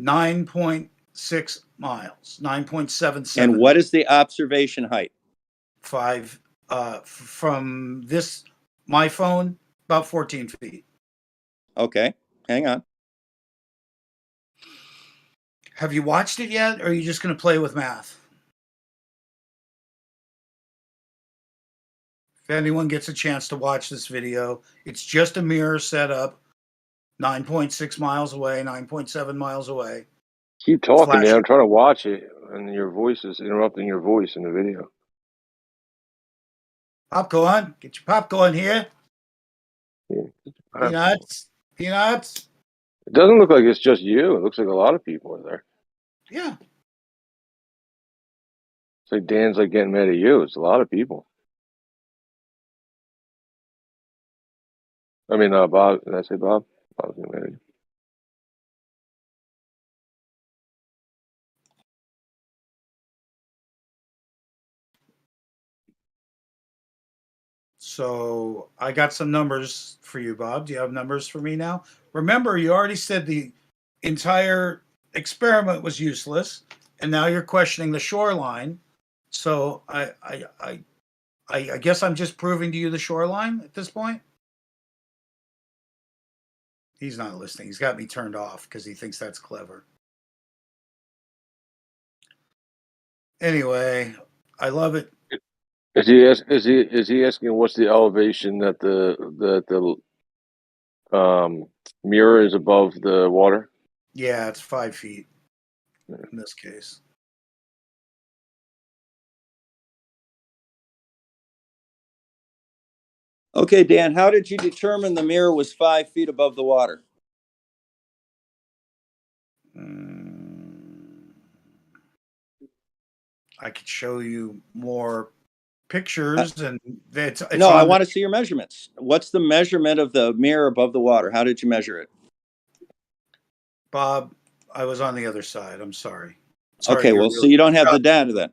9.6 miles, 9.77. And what is the observation height? 5 from my phone, about 14 feet. Okay, hang on. Have you watched it yet, or are you just going to play with math? If anyone gets a chance to watch this video, it's just a mirror setup, 9.6 miles away, 9.7 miles away. Keep talking, Flash. man. I'm trying to watch it, and your voice is interrupting your voice in the video. Popcorn. Get your popcorn here. Yeah. Peanuts. It doesn't look like it's just you. It looks like a lot of people are there. Yeah. It's like Dan's like getting mad at you. It's a lot of people. I mean, Bob. Did I say Bob? Bob's getting mad at you. So I got some numbers for you, Bob. Do you have numbers for me now? Remember, you already said the entire experiment was useless, and now you're questioning the shoreline. So I guess I'm just proving to you the shoreline at this point. He's not listening. He's got me turned off because he thinks that's clever. Anyway, I love it. Is he asking what's the elevation that the mirror is above the water? Yeah, it's 5 feet in this case. Okay, Dan, how did you determine the mirror was 5 feet above the water? I could show you more pictures, and it's no, I want to see your measurements. What's the measurement of the mirror above the water? How did you measure it? Bob, I was on the other side. I'm sorry. Okay, well, so you don't have the data then.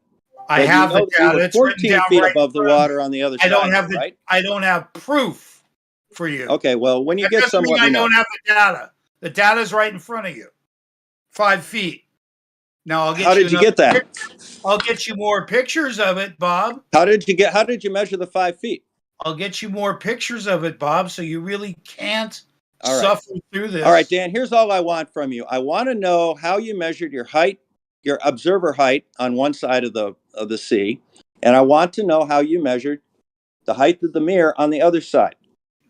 I have the data. It's 14 feet above the water on the other side. Right? I don't have proof for you. Okay, well, when you get some, let me know. I don't have the data. The data's right in front of you. 5 feet. Now I'll get. How did you get that? I'll get you more pictures of it, Bob. How did you measure the 5 feet? I'll get you more pictures of it, Bob, so you really can't suffer through this. All right, Dan, here's all I want from you. I want to know how you measured your height, your observer height on one side of the sea, and I want to know how you measured the height of the mirror on the other side.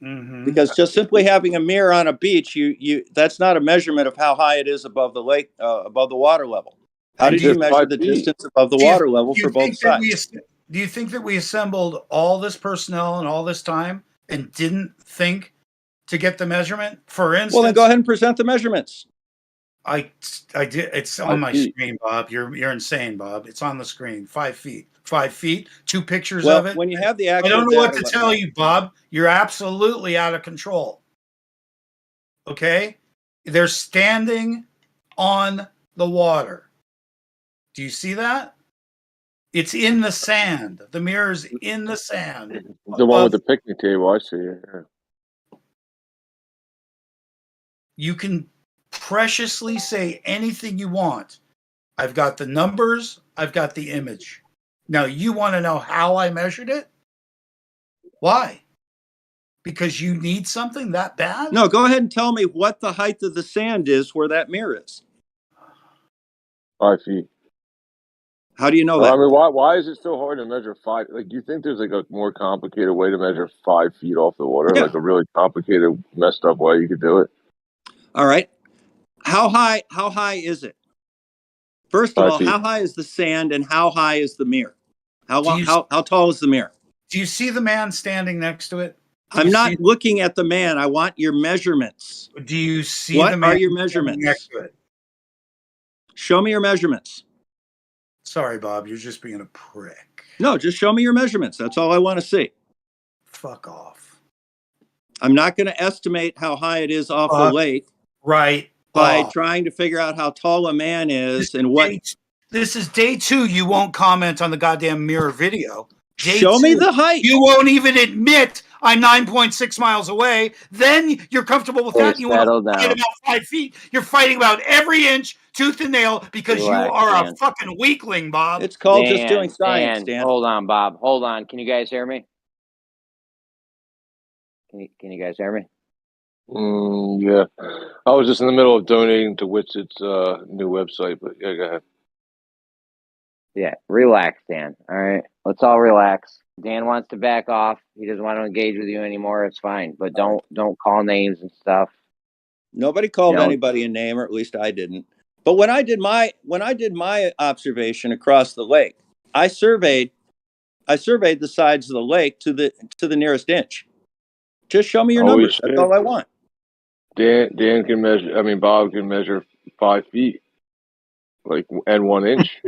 Mm-hmm. Because just simply having a mirror on a beach, you that's not a measurement of how high it is above the lake, above the water level. How did you measure the distance above the water level for both sides? Do you think that we assembled all this personnel and all this time and didn't think to get the measurement? For instance, well, then go ahead and present the measurements. I did. It's on my screen, Bob. You're insane, Bob. It's on the screen. 5 feet. 5 feet. 2 pictures of it. When you have the actual, I don't know what to tell you, Bob. You're absolutely out of control. Okay, they're standing on the water. Do you see that? It's in the sand. The mirror's in the sand. The one with the picnic table. I see it. Yeah. You can preciously say anything you want. I've got the numbers. I've got the image. Now, you want to know how I measured it? Why? Because you need something that bad? No, go ahead and tell me what the height of the sand is where that mirror is. 5 feet. How do you know that? I mean, why is it so hard to measure 5? Like, do you think there's like a more complicated way to measure 5 feet off the water? Yeah. Like a really complicated, messed up way you could do it? All right. How high is it? First of all, how high is the sand and how high is the mirror? How tall is the mirror? Do you see the man standing next to it? I'm not looking at the man. I want your measurements. Do you see what the man are your measurements? Next to it? Show me your measurements. Sorry, Bob, you're just being a prick. No, just show me your measurements. That's all I want to see. Fuck off. I'm not going to estimate how high it is off the lake. Right. By trying to figure out how tall a man is and what. This is day 2. You won't comment on the goddamn mirror video. Show me the height. You won't even admit I'm 9.6 miles away. Then you're comfortable with that. You want to fight about 5 feet. You're fighting about every inch tooth and nail because Relax, you are Dan. a fucking weakling, Bob. It's called just doing science, Dan. Hold on, Bob. Hold on. Can you guys hear me? Can you guys hear me? Yeah, I was just in the middle of donating to Witset's new website, but yeah, go ahead. Yeah, relax, Dan. All right, let's all relax. Dan wants to back off. He doesn't want to engage with you anymore. It's fine, but don't call names and stuff. Nobody called anybody a name, or at least I didn't. But when I did my observation across the lake, I surveyed the sides of the lake to the nearest inch. Just show me your numbers. That's all I want. Dan can measure. I mean, Bob can measure 5 feet, and 1 inch.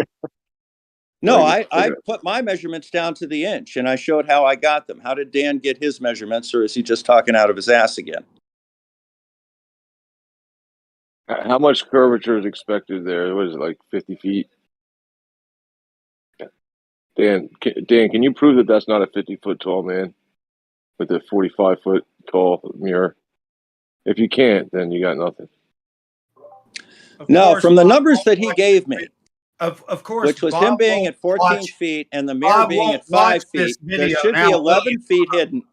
No, I put my measurements down to the inch, and I showed how I got them. How did Dan get his measurements, or is he just talking out of his ass again? How much curvature is expected there? What is it, like 50 feet? Dan, can you prove that that's not a 50-foot tall man with a 45-foot tall mirror? If you can't, then you got nothing. No, from the numbers that he gave me, of course, which was Bob him being at 14 feet and the mirror Bob being won't at 5 watch this feet, there video should now, be will 11 you, feet Bob? hidden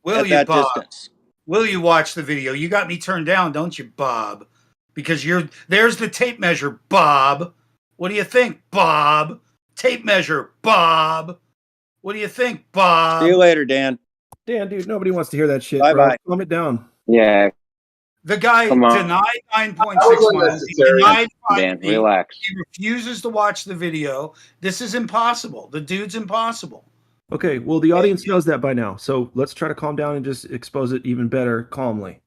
Will at you, that Bob? distance. Will you watch the video? You got me turned down, don't you, Bob? Because there's the tape measure, Bob. What do you think, Bob? Tape measure, Bob. What do you think, Bob? See you later, Dan. Dan, dude, nobody wants to hear that shit, Bye-bye. bro. Calm it down. Yeah. The guy Come on. denied 9.6 was miles. He unnecessary. denied 5 Dan, feet. relax. He refuses to watch the video. This is impossible. The dude's impossible. Okay, well, the audience knows that by now, so let's try to calm down and just expose it even better calmly.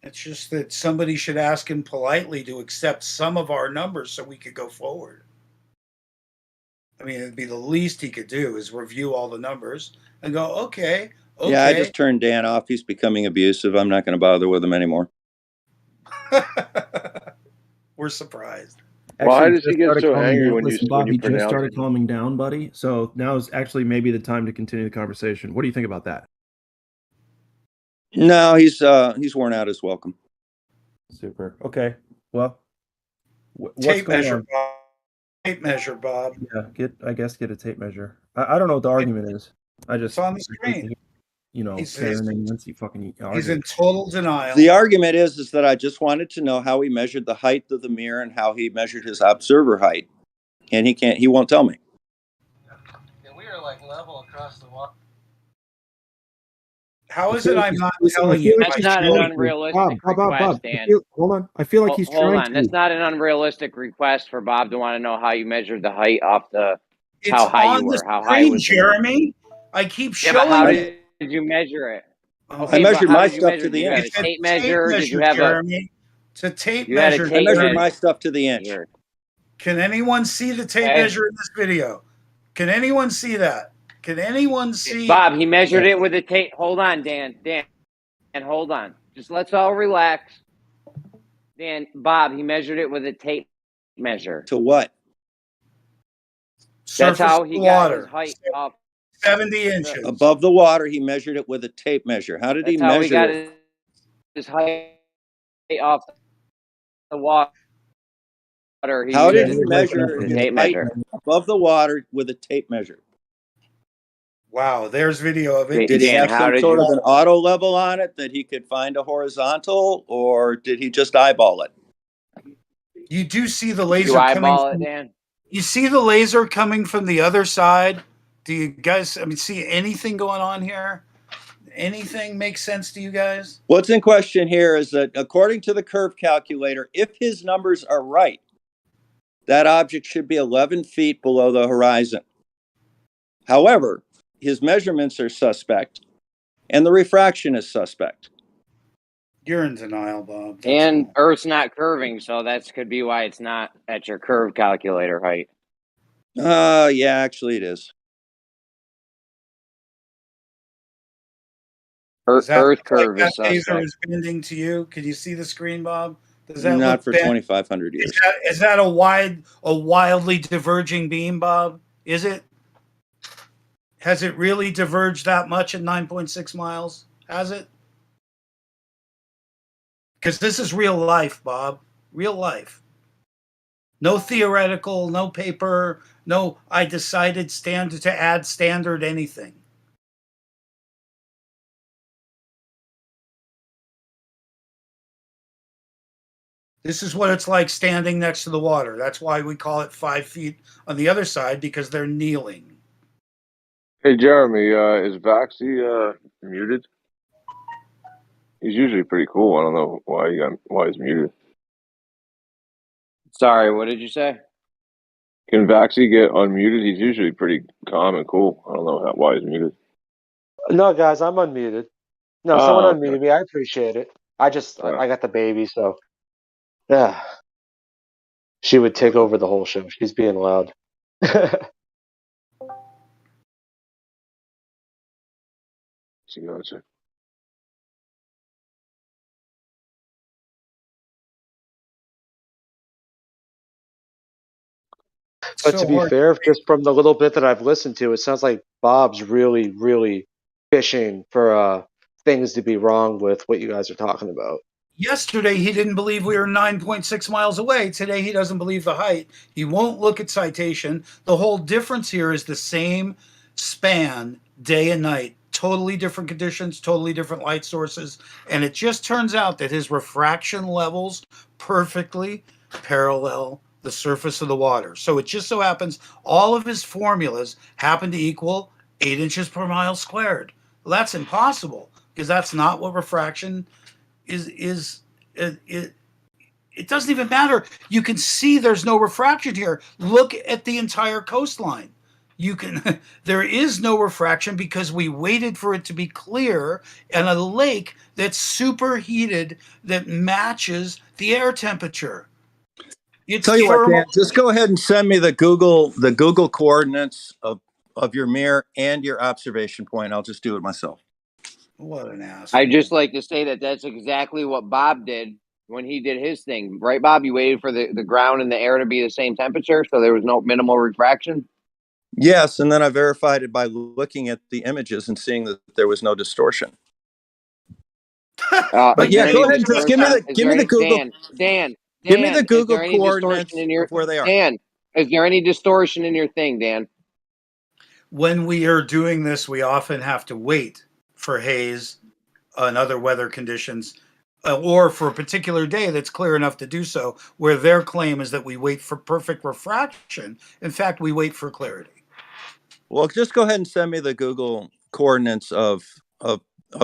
It's just that somebody should ask him politely to accept some of our numbers so we could go forward. I mean, it'd be the least he could do is review all the numbers and go, okay. Yeah, I just turned Dan off. He's becoming abusive. I'm not going to bother with him anymore. We're surprised. Why Actually, does he just get started so calming angry down. when you Listen, Bob, he just pronounce started it? calming down, buddy. So now is actually maybe the time to continue the conversation. What do you think about that? No, he's worn out his welcome. Super. Okay. Well, what's Tape going measure, on? Bob. Tape measure, Bob. Yeah, get a tape measure. I don't know what the argument is. I just It's on the screen. You know, He's Karen and Nancy fucking He's in total denial. The argument is that I just wanted to know how he measured the height of the mirror and how he measured his observer height, and he won't tell me. Yeah, we are like level across the water. How is it I'm not telling I you? feel like That's he's not an trying to. unrealistic Bob, request, I Dan. hold on. I feel like he's Hold trying on. That's to. not an unrealistic request for Bob to want to know how you measured the height off the It's how high on you were, the how high screen, was the Jeremy. I keep Yeah, but showing how you. did you measure it? I measured but how my did you stuff measure to it? the Did you have inch. a It's a tape measure? Did you have Jeremy. It's a tape You had a measure. tape I measured measure. my stuff to the inch. Can anyone see the tape Okay. measure in this video? Can anyone see that? Can anyone see? Bob, he measured it with a tape. Hold on, Dan. And hold on. Just let's all relax. Dan, Bob, he measured it with a tape measure. To what? That's how Surface he of got his water. height off. 70 inches. Above the water, he measured it with a tape measure. How did he That's how he measure got it? his height off the water. How did he used measure the his tape height measure? above the water with a tape measure? Wow, there's video of it. Did he Dan, have how some did sort you- of an auto level on it that he could find a horizontal, or did he just eyeball it? You do see the laser You eyeball coming. it, From, Dan? you see the laser coming from the other side. Do you guys? I mean, see anything going on here? Anything make sense to you guys? What's in question here is that according to the curve calculator, if his numbers are right, that object should be 11 feet below the horizon. However, his measurements are suspect, and the refraction is suspect. You're in denial, Bob. And Earth's not curving, so that could be why it's not at your curve calculator height. Yeah, actually it is. Earth curve like is that laser suspect. is bending to you. Can you see the screen, Bob? Does that Not look for bent? 2,500 years. Is that a wildly diverging beam, Bob? Is it? Has it really diverged that much at 9.6 miles? Has it? Because this is real life, Bob. Real life. No theoretical, no paper, no I decided standard to add standard anything. This is what it's like standing next to the water. That's why we call it 5 feet on the other side, because they're kneeling. Hey, Jeremy, is Vaxie muted? He's usually pretty cool. I don't know why he's muted. Sorry, what did you say? Can Vaxie get unmuted? He's usually pretty calm and cool. I don't know why he's muted. No, guys, I'm unmuted. No, someone Oh, unmuted okay. me. I appreciate it. I got the baby, so yeah. She would take over the whole show. She's being loud. Gotcha. But to be fair, just from the little bit that I've listened to, it sounds like Bob's really, really fishing for things to be wrong with what you guys are talking about. Yesterday, he didn't believe we were 9.6 miles away. Today, he doesn't believe the height. He won't look at citation. The whole difference here is the same span, day and night. Totally different conditions, totally different light sources. And it just turns out that his refraction levels perfectly parallel the surface of the water. So it just so happens all of his formulas happen to equal 8 inches per mile squared. Well, that's impossible, because that's not what refraction is. It doesn't even matter. You can see there's no refraction here. Look at the entire coastline. You can there is no refraction because we waited for it to be clear, and a lake that's superheated that matches the air temperature. It's Tell you what, thermal. Dan, just go ahead and send me the Google coordinates of your mirror and your observation point. I'll just do it myself. What an asshole. I'd just like to say that that's exactly what Bob did when he did his thing. Right, Bob? You waited for the ground and the air to be the same temperature, so there was no minimal refraction? Yes, and then I verified it by looking at the images and seeing that there was no distortion. But yeah, go ahead and just give me the Google. Dan, give me the Google is there any coordinates distortion in your, of where they are. Dan, is there any distortion in your thing, Dan? When we are doing this, we often have to wait for haze and other weather conditions, or for a particular day that's clear enough to do so, where their claim is that we wait for perfect refraction. In fact, we wait for clarity. Well, just go ahead and send me the Google coordinates of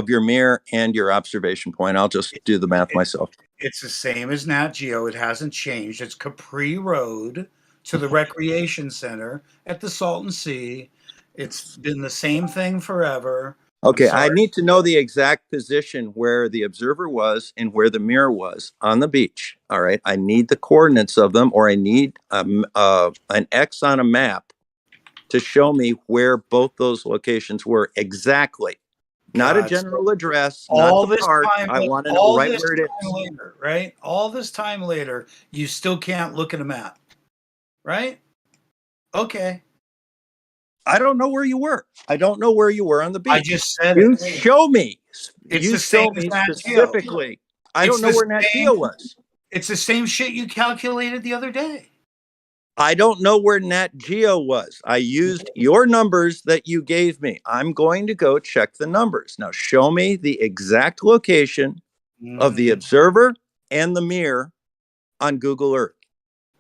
your mirror and your observation point. I'll just do the math myself. It's the same as Nat Geo. It hasn't changed. It's Capri Road to the Recreation Center at the Salton Sea. It's been the same thing forever. Okay, I need to know the exact position where the observer was and where the mirror was on the beach. All right, I need the coordinates of them, or I need an X on a map to show me where both those locations were exactly. Not a general address, all not the this park. time, I want to know all right this where it time is. later, right? All this time later, you still can't look at a map, right? Okay. I don't know where you were. I don't know where you were on the beach. I just said you it. show me. It's you the show same me as Nat Geo. specifically. I don't know where Nat Geo was. It's the same shit you calculated the other day. I don't know where Nat Geo was. I used your numbers that you gave me. I'm going to go check the numbers. Now show me the exact location of the observer and the mirror on Google Earth.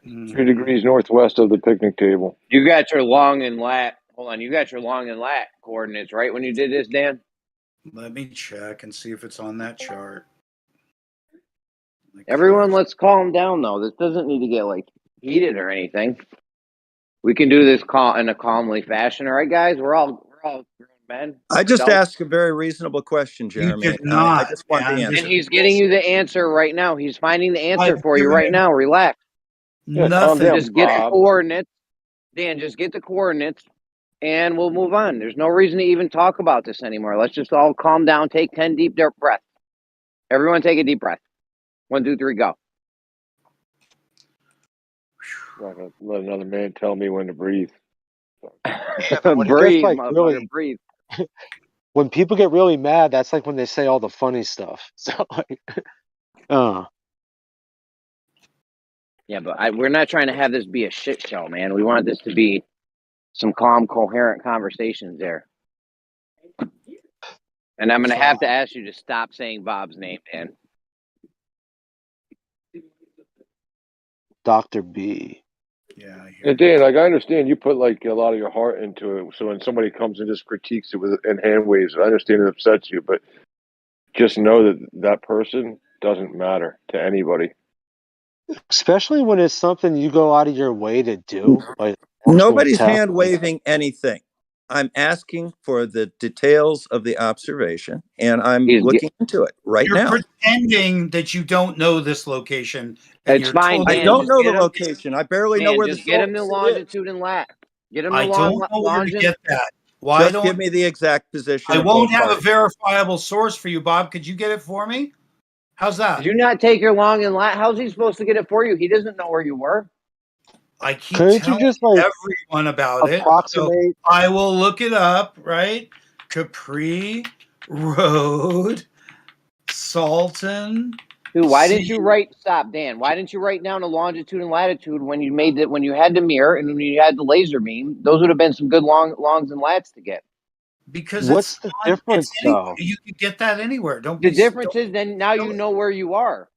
3 degrees northwest of the picnic table. You got your long and lat. Hold on, you got your long and lat coordinates, right? When you did this, Dan? Let me check and see if it's on that chart. Everyone, let's calm down, though. This doesn't need to get heated or anything. We can do this in a calmly fashion, all right, guys? We're all grown men. I just asked a very reasonable question, Jeremy. You did not. I just want the answer. And he's getting you the answer right now. He's finding the answer for you right now. Relax. Nothing. Just get the coordinates. Dan, just get the coordinates, and we'll move on. There's no reason to even talk about this anymore. Let's just all calm down. Take 10 deep breaths. Everyone take a deep breath. 1, 2, 3, go. I'm not gonna let another man tell me when to breathe. Breathe, motherfucker, breathe. When people get really mad, that's like when they say all the funny stuff. So Yeah, but we're not trying to have this be a shit show, man. We want this to be some calm, coherent conversations there. And I'm going to have to ask you to stop saying Bob's name, man. Dr. B. Yeah. And Dan, like I understand you put like a lot of your heart into it. So when somebody comes and just critiques it in hand waves, I understand it upsets you, but just know that that person doesn't matter to anybody. Especially when it's something you go out of your way to do. Like Nobody's test. hand waving anything. I'm asking for the details of the observation, and I'm looking into it right You're now. pretending that you don't know this location. And It's fine, I Dan. don't Just know get the him, location. I barely know Dan, where the just get him the source is. longitude and lat. Get him the I don't know where to get that. Why Just don't give me the exact position. I of won't both have a parties. verifiable source for you, Bob? Could you get it for me? How's that? Did you not take your long and lat? How's he supposed to get it for you? He doesn't know where you were. I keep Couldn't you telling just, like, everyone about it. So approximate? I will look it up, right? Capri Road, Salton. Dude, why didn't you write? Stop, Dan. Why didn't you write down the longitude and latitude when you made it? When you had the mirror and when you had the laser beam, those would have been some good longs and lats to get. Because What's the difference, though? You could get that anywhere. Don't The be. difference is then now you know where you are.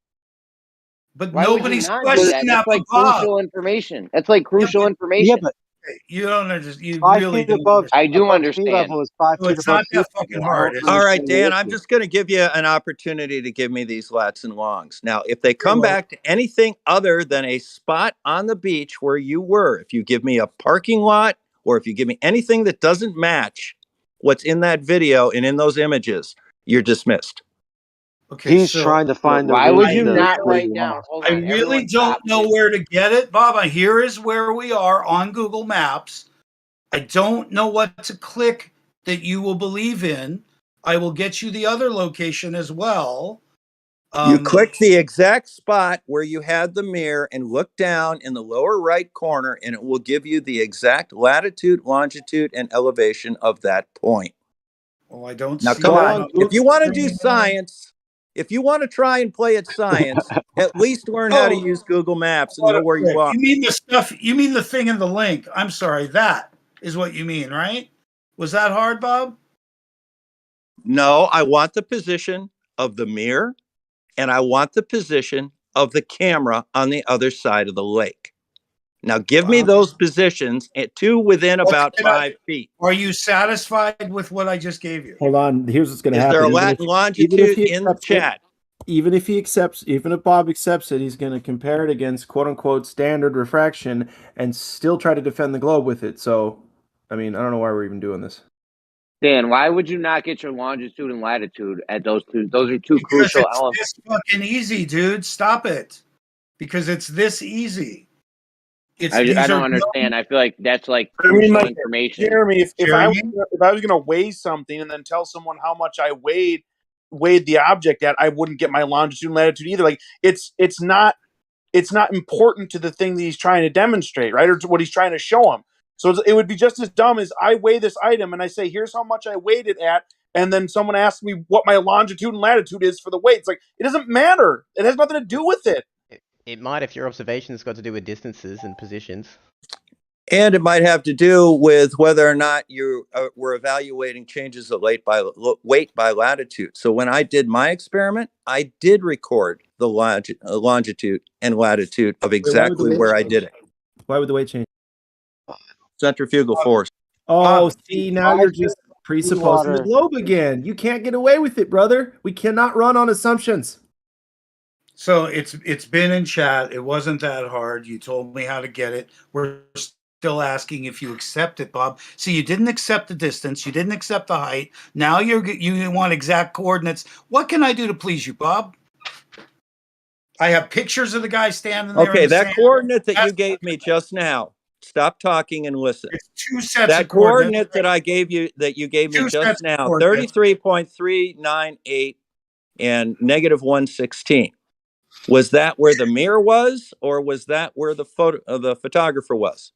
But Why would you nobody's not do that? questioning that, That's like Bob. crucial information. That's like crucial Yeah, information. but You don't understand. You 5 really feet don't. above. I do above understand. Sea level is 5 No, feet it's above not sea that fucking level. hard. All right, Dan, I'm just going to give you an opportunity to give me these lats and longs. Now, if they come back to anything other than a spot on the beach where you were, if you give me a parking lot or if you give me anything that doesn't match what's in that video and in those images, you're dismissed. Okay, He's trying to find the Why would reason you to not where write you down? are. Hold I on, really everyone don't stop. know where to get it, Bob. Here is where we are on Google Maps. I don't know what to click that you will believe in. I will get you the other location as well. You click the exact spot where you had the mirror and look down in the lower right corner, and it will give you the exact latitude, longitude, and elevation of that point. Well, I don't Now, see come that on. on If you want to do Google. science, if you want to try and play at science, at least learn how to Oh, use Google Maps and what know a where you prick. are. You mean the stuff? You mean the thing in the link? I'm sorry. That is what you mean, right? Was that hard, Bob? No, I want the position of the mirror and I want the position of the camera on the other side of the lake. Now, give me those positions at two within about 5 feet. Are you satisfied with what I just gave you? Hold on. Here's what's going to Is happen. there a Even lat if- and even if longitude he in the accepts it- chat? even if Bob accepts it, he's going to compare it against quote unquote standard refraction and still try to defend the globe with it. So, I mean, I don't know why we're even doing this. Dan, why would you not get your longitude and latitude at those two? Those are two crucial Because elements. it's this fucking easy, dude. Stop it. Because it's this easy. I don't understand. I feel like that's like I mean, crucial like, information. Jeremy, if Jeremy? I was going to weigh something and then tell someone how much I weighed the object at, I wouldn't get my longitude and latitude either. Like it's not important to the thing that he's trying to demonstrate, right, or to what he's trying to show him. So it would be just as dumb as I weigh this item and I say, here's how much I weighed it at, and then someone asks me what my longitude and latitude is for the weight. It's like, it doesn't matter. It has nothing to do with it. It might if your observation's got to do with distances and positions. And it might have to do with whether or not you were evaluating changes of weight by latitude. So when I did my experiment, I did record the longitude and latitude of exactly where I did it. Why would the weight change? Centrifugal force. Oh, see, now you're just presupposing the Seawater. globe again. You can't get away with it, brother. We cannot run on assumptions. So it's been in chat. It wasn't that hard. You told me how to get it. We're still asking if you accept it, Bob. See, you didn't accept the distance. You didn't accept the height. Now you want exact coordinates. What can I do to please you, Bob? I have pictures of the guy standing there. Okay, in the that sand. coordinate that you gave me just now. Stop talking and listen. It's two sets That of coordinates. coordinate that I gave you, that you gave me Two just sets of now, coordinates. 33.398 and -116. Was that where the mirror was, or was that where the photographer was?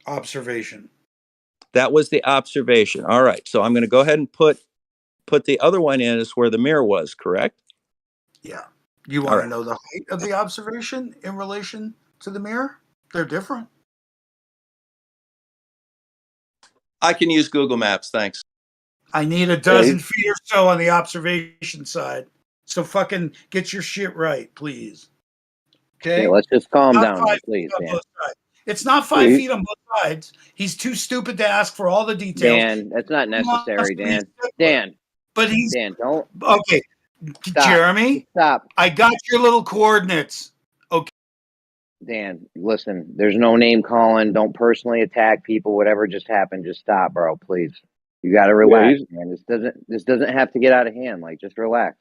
Observation. That was the observation. All right. So I'm going to go ahead and put the other one in as where the mirror was, correct? Yeah. You want to know the height of the observation in relation to the mirror. They're different. I can use Google Maps, thanks. I need a dozen feet or so on the observation side. So fucking get your shit right, please. Okay? let's just calm Not down, 5 please, feet on Dan. both sides. It's not 5 feet on both sides. He's too stupid to ask for all the details. Dan, that's not necessary, Dan. But he's Dan, don't. Okay. Stop. Jeremy, stop. I got your little coordinates. Okay. Dan, listen, there's no name calling. Don't personally attack people. Whatever just happened, just stop, bro. Please. You got to relax, man. This doesn't have to get out of hand. Like, just relax.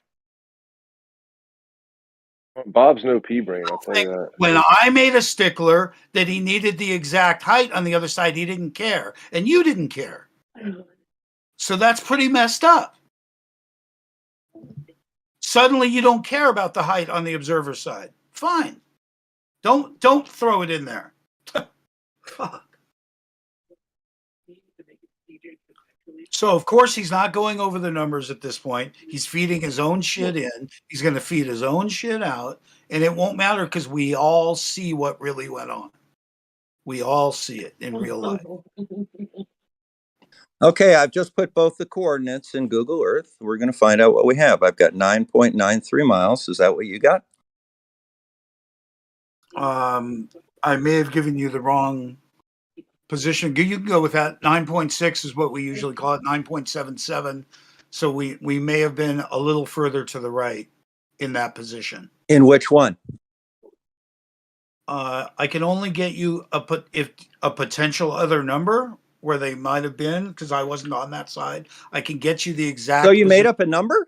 Bob's no pea brain. I'll tell you that. When I made a stickler that he needed the exact height on the other side, he didn't care, and you didn't care. So that's pretty messed up. Suddenly, you don't care about the height on the observer side. Fine. Don't throw it in there. Fuck. So, of course, he's not going over the numbers at this point. He's feeding his own shit in. He's going to feed his own shit out. And it won't matter because we all see what really went on. We all see it in real life. Okay, I've just put both the coordinates in Google Earth. We're going to find out what we have. I've got 9.93 miles. Is that what you got? I may have given you the wrong position. You can go with that. 9.6 is what we usually call it, 9.77. So we may have been a little further to the right in that position. In which one? I can only get you a potential other number where they might have been, because I wasn't on that side. I can get you the exact. So you made up a number?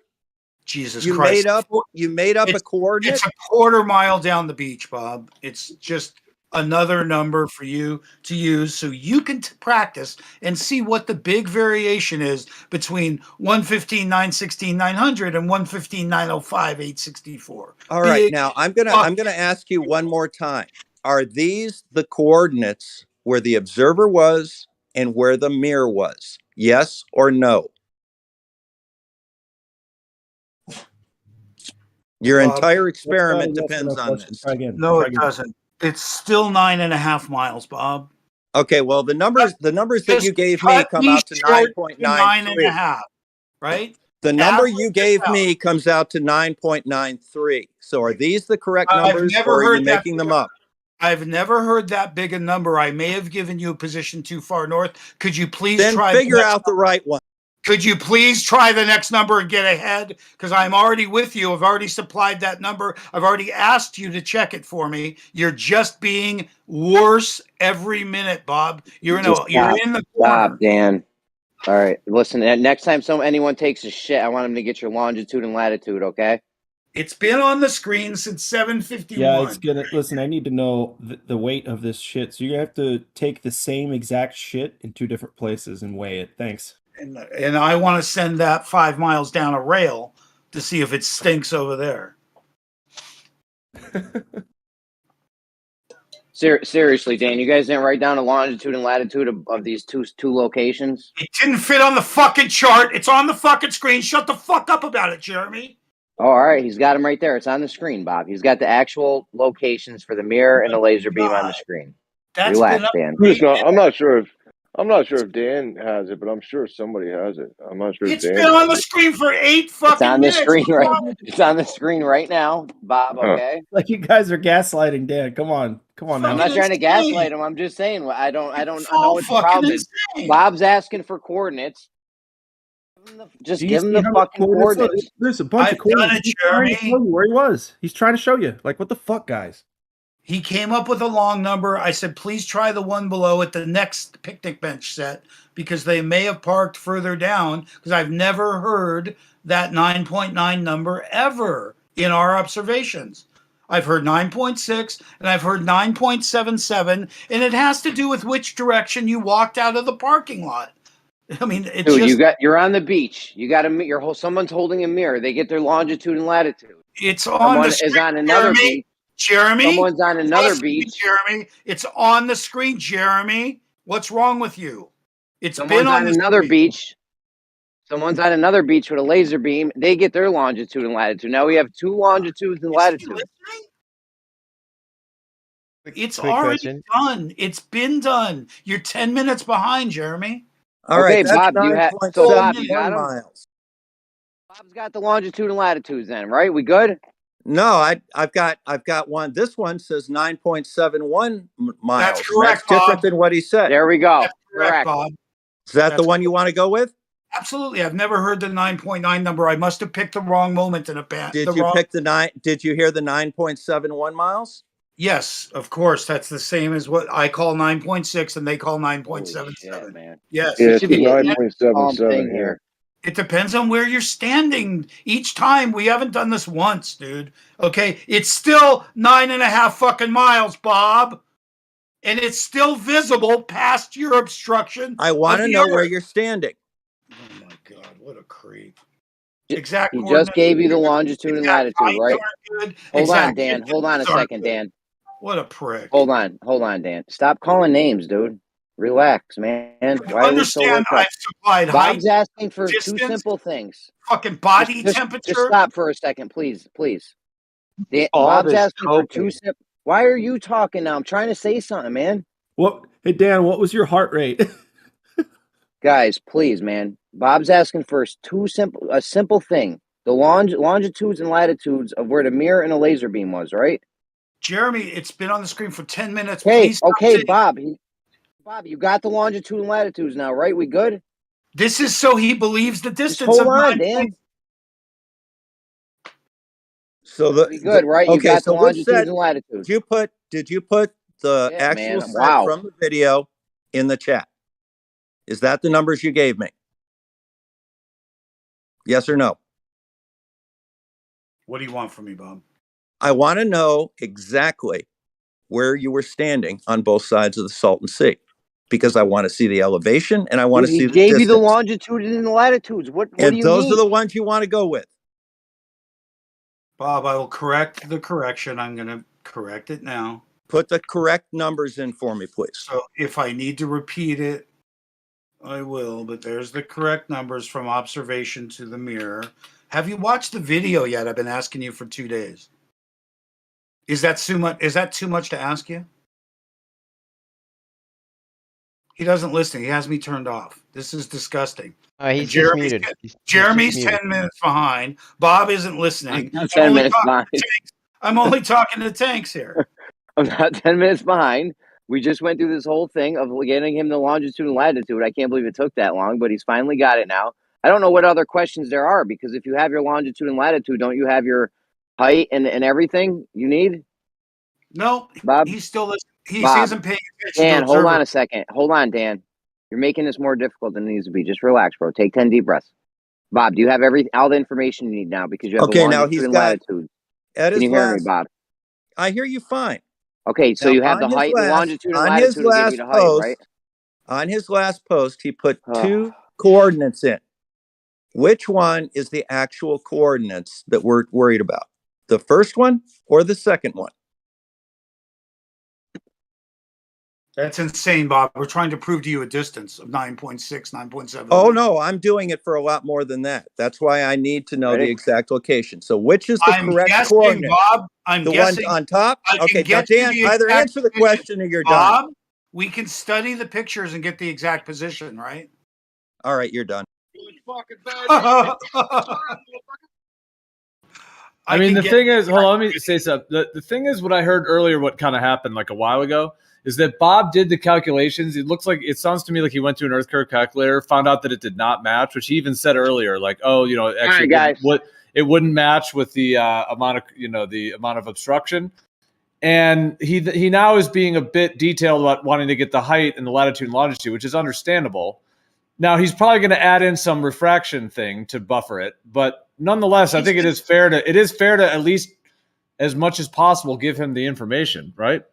Jesus you Christ! You made up a coordinate. It's a quarter mile down the beach, Bob. It's just another number for you to use so you can practice and see what the big variation is between 115, 916, 900 and 115, 905, 864. All right, now I'm gonna ask you one more time. Are these the coordinates where the observer was and where the mirror was? Yes or no? Your entire experiment depends on this. No, it doesn't. It's still 9.5 miles, Bob. Okay, well, the numbers that you gave me come out to 9.93. 9.5, right? The number you gave me comes out to 9.93. So are these the correct numbers, or are you making them up? I've never heard that big a number. I may have given you a position too far north. Could you please then figure out the right one? Could you please try the next number and get ahead? Because I'm already with you. I've already supplied that number. I've already asked you to check it for me. You're just being worse every minute, Bob. You're in the corner. Stop, Dan. All right. Listen, next time anyone takes a shit, I want them to get your longitude and latitude, okay? It's been on the screen since 7:51. Yeah, it's gonna listen. I need to know the weight of this shit. So you have to take the same exact shit in two different places and weigh it. Thanks. And I want to send that 5 miles down a rail to see if it stinks over there. Seriously, Dan, you guys didn't write down the longitude and latitude of these two locations? It didn't fit on the fucking chart. It's on the fucking screen. Shut the fuck up about it, Jeremy. Oh, all right, he's got them right there. It's on the screen, Bob. He's got the actual locations for the mirror and the laser beam on the screen. Relax, Dan. I'm not sure if Dan has it, but I'm sure somebody has it. I'm not sure. It's been on the screen for 8 fucking minutes. It's on the screen right now, Bob. Okay. Like you guys are gaslighting Dan. Come on now. I'm not trying to gaslight him. I'm just saying I don't know what the problem is. Bob's asking for coordinates. Just give him the fucking coordinates. There's a bunch of coordinates. He's trying to show you where he was. He's trying to show you. Like, what the fuck, guys? He came up with a long number. I said, please try the one below at the next picnic bench set because they may have parked further down because I've never heard that 9.9 number ever in our observations. I've heard 9.6 and I've heard 9.77, and it has to do with which direction you walked out of the parking lot. I mean, it's Dude, you're on the beach. You got someone's holding a mirror. They get their longitude and latitude. It's on the screen. Is on another beach. Jeremy, someone's on another beach. Jeremy, it's on the screen. Jeremy, what's wrong with you? Someone's been on another beach. Someone's on another beach with a laser beam. They get their longitude and latitude. Now we have two longitudes and latitudes. It's Quick already question. done. It's been done. You're 10 minutes behind, Jeremy. All right, Okay, that's Bob, you have so Bob, you 9.71 got him. miles. Bob's got the longitude and latitudes. Then, right? We good? No, I've got one. This one says 9.71 miles. That's correct, That's different Bob. than what he said. There we go. That's correct, Bob. Is that That's the one you want to go with? Absolutely. I've never heard the 9.9 number. I must have picked the wrong moment in a band. Did you pick the 9? Did you hear the 9.71 miles? Yes, of course. That's the same as what I call 9.6 and they call 9.77. Shit, man. Yes. Yeah, It should be it's an 9.77 thing here. here. It depends on where you're standing each time. We haven't done this once, dude. Okay. It's still 9.5 fucking miles, Bob. And it's still visible past your obstruction. I want to know where you're standing. Oh my God, what a creep. Exact. He just gave you the longitude and latitude, right? Hold on, Dan. Hold on a second, Dan. What a prick. Hold on, Dan. Stop calling names, dude. Relax, man. Why are we so Understand worked up? I've supplied Bob's height, asking for distance, two simple things. fucking body Just temperature. stop for a second, please. Dan, Bob Bob's is asking for two coping. simple. Why are you talking now? I'm trying to say something, man. What? Hey Dan, what was your heart rate? Guys, please, man. Bob's asking for a simple thing. The longitudes and latitudes of where the mirror and a laser beam was, right? Jeremy, it's been on the screen for 10 minutes. Hey, Please stop okay, saying- Bob, you got the longitude and latitudes now, right? We good? This is so he believes the distance Just hold of on, 9. Dan. So We good, right? You got the longitudes and latitudes. Did you put the Yeah, actual man. set Wow. from the video in the chat? Is that the numbers you gave me? Yes or no? What do you want from me, Bob? I want to know exactly where you were standing on both sides of the Salton Sea, because I want to see the elevation and I want to see the He gave distance. you the longitude and the latitudes. What do you those need? are the ones you want to go with. Bob, I will correct the correction. I'm going to correct it now. Put the correct numbers in for me, please. So if I need to repeat it, I will, but there's the correct numbers from observation to the mirror. Have you watched the video yet? I've been asking you for 2 days. Is that too much? Is that too much to ask you? He doesn't listen. He has me turned off. This is disgusting. He's just muted. Jeremy's He's 10 muted. minutes behind. Bob isn't listening. I'm 10 minutes behind. I'm only talking to Tanks here. I'm not 10 minutes behind. We just went through this whole thing of getting him the longitude and latitude. I can't believe it took that long, but he's finally got it now. I don't know what other questions there are, because if you have your longitude and latitude, don't you have your height and everything you need? No, Bob? he's still listening. He Bob, isn't paying attention. Dan, to hold observer. on a second. Hold on, Dan. You're making this more difficult than it needs to be. Just relax, bro. Take 10 deep breaths. Bob, do you have all the information you need now, because you have Okay, the now longitude he's and got latitude? at Can his you hear me, last. Bob? I hear you fine. Okay, so Now, you have the on his height, the last- longitude, and on his latitude to give last you the height, right? On his last post, he put 2 coordinates in. Which one is the actual coordinates that we're worried about? The first one or the second one? That's insane, Bob. We're trying to prove to you a distance of 9.6, 9.7. Oh, no, I'm doing it for a lot more than that. That's why I need to know the exact location. So which is the I'm correct guessing, coordinate? Bob. I'm the guessing. one on top? I can Okay, now get you Dan, the either exact answer the position. question or you're Bob, done. we can study the pictures and get the exact position, right? All right, you're done. I mean, the thing is, hold on, let me say something. The thing is, what I heard earlier, what kind of happened like a while ago, is that Bob did the calculations. It sounds to me like he went to an earth curve calculator, found out that it did not match, which he even said earlier, like, oh, actually, it wouldn't match with the amount of obstruction. And he now is being a bit detailed about wanting to get the height and the latitude and longitude, which is understandable. Now he's probably going to add in some refraction thing to buffer it, but nonetheless, I think it is fair to at least as much as possible give him the information, right?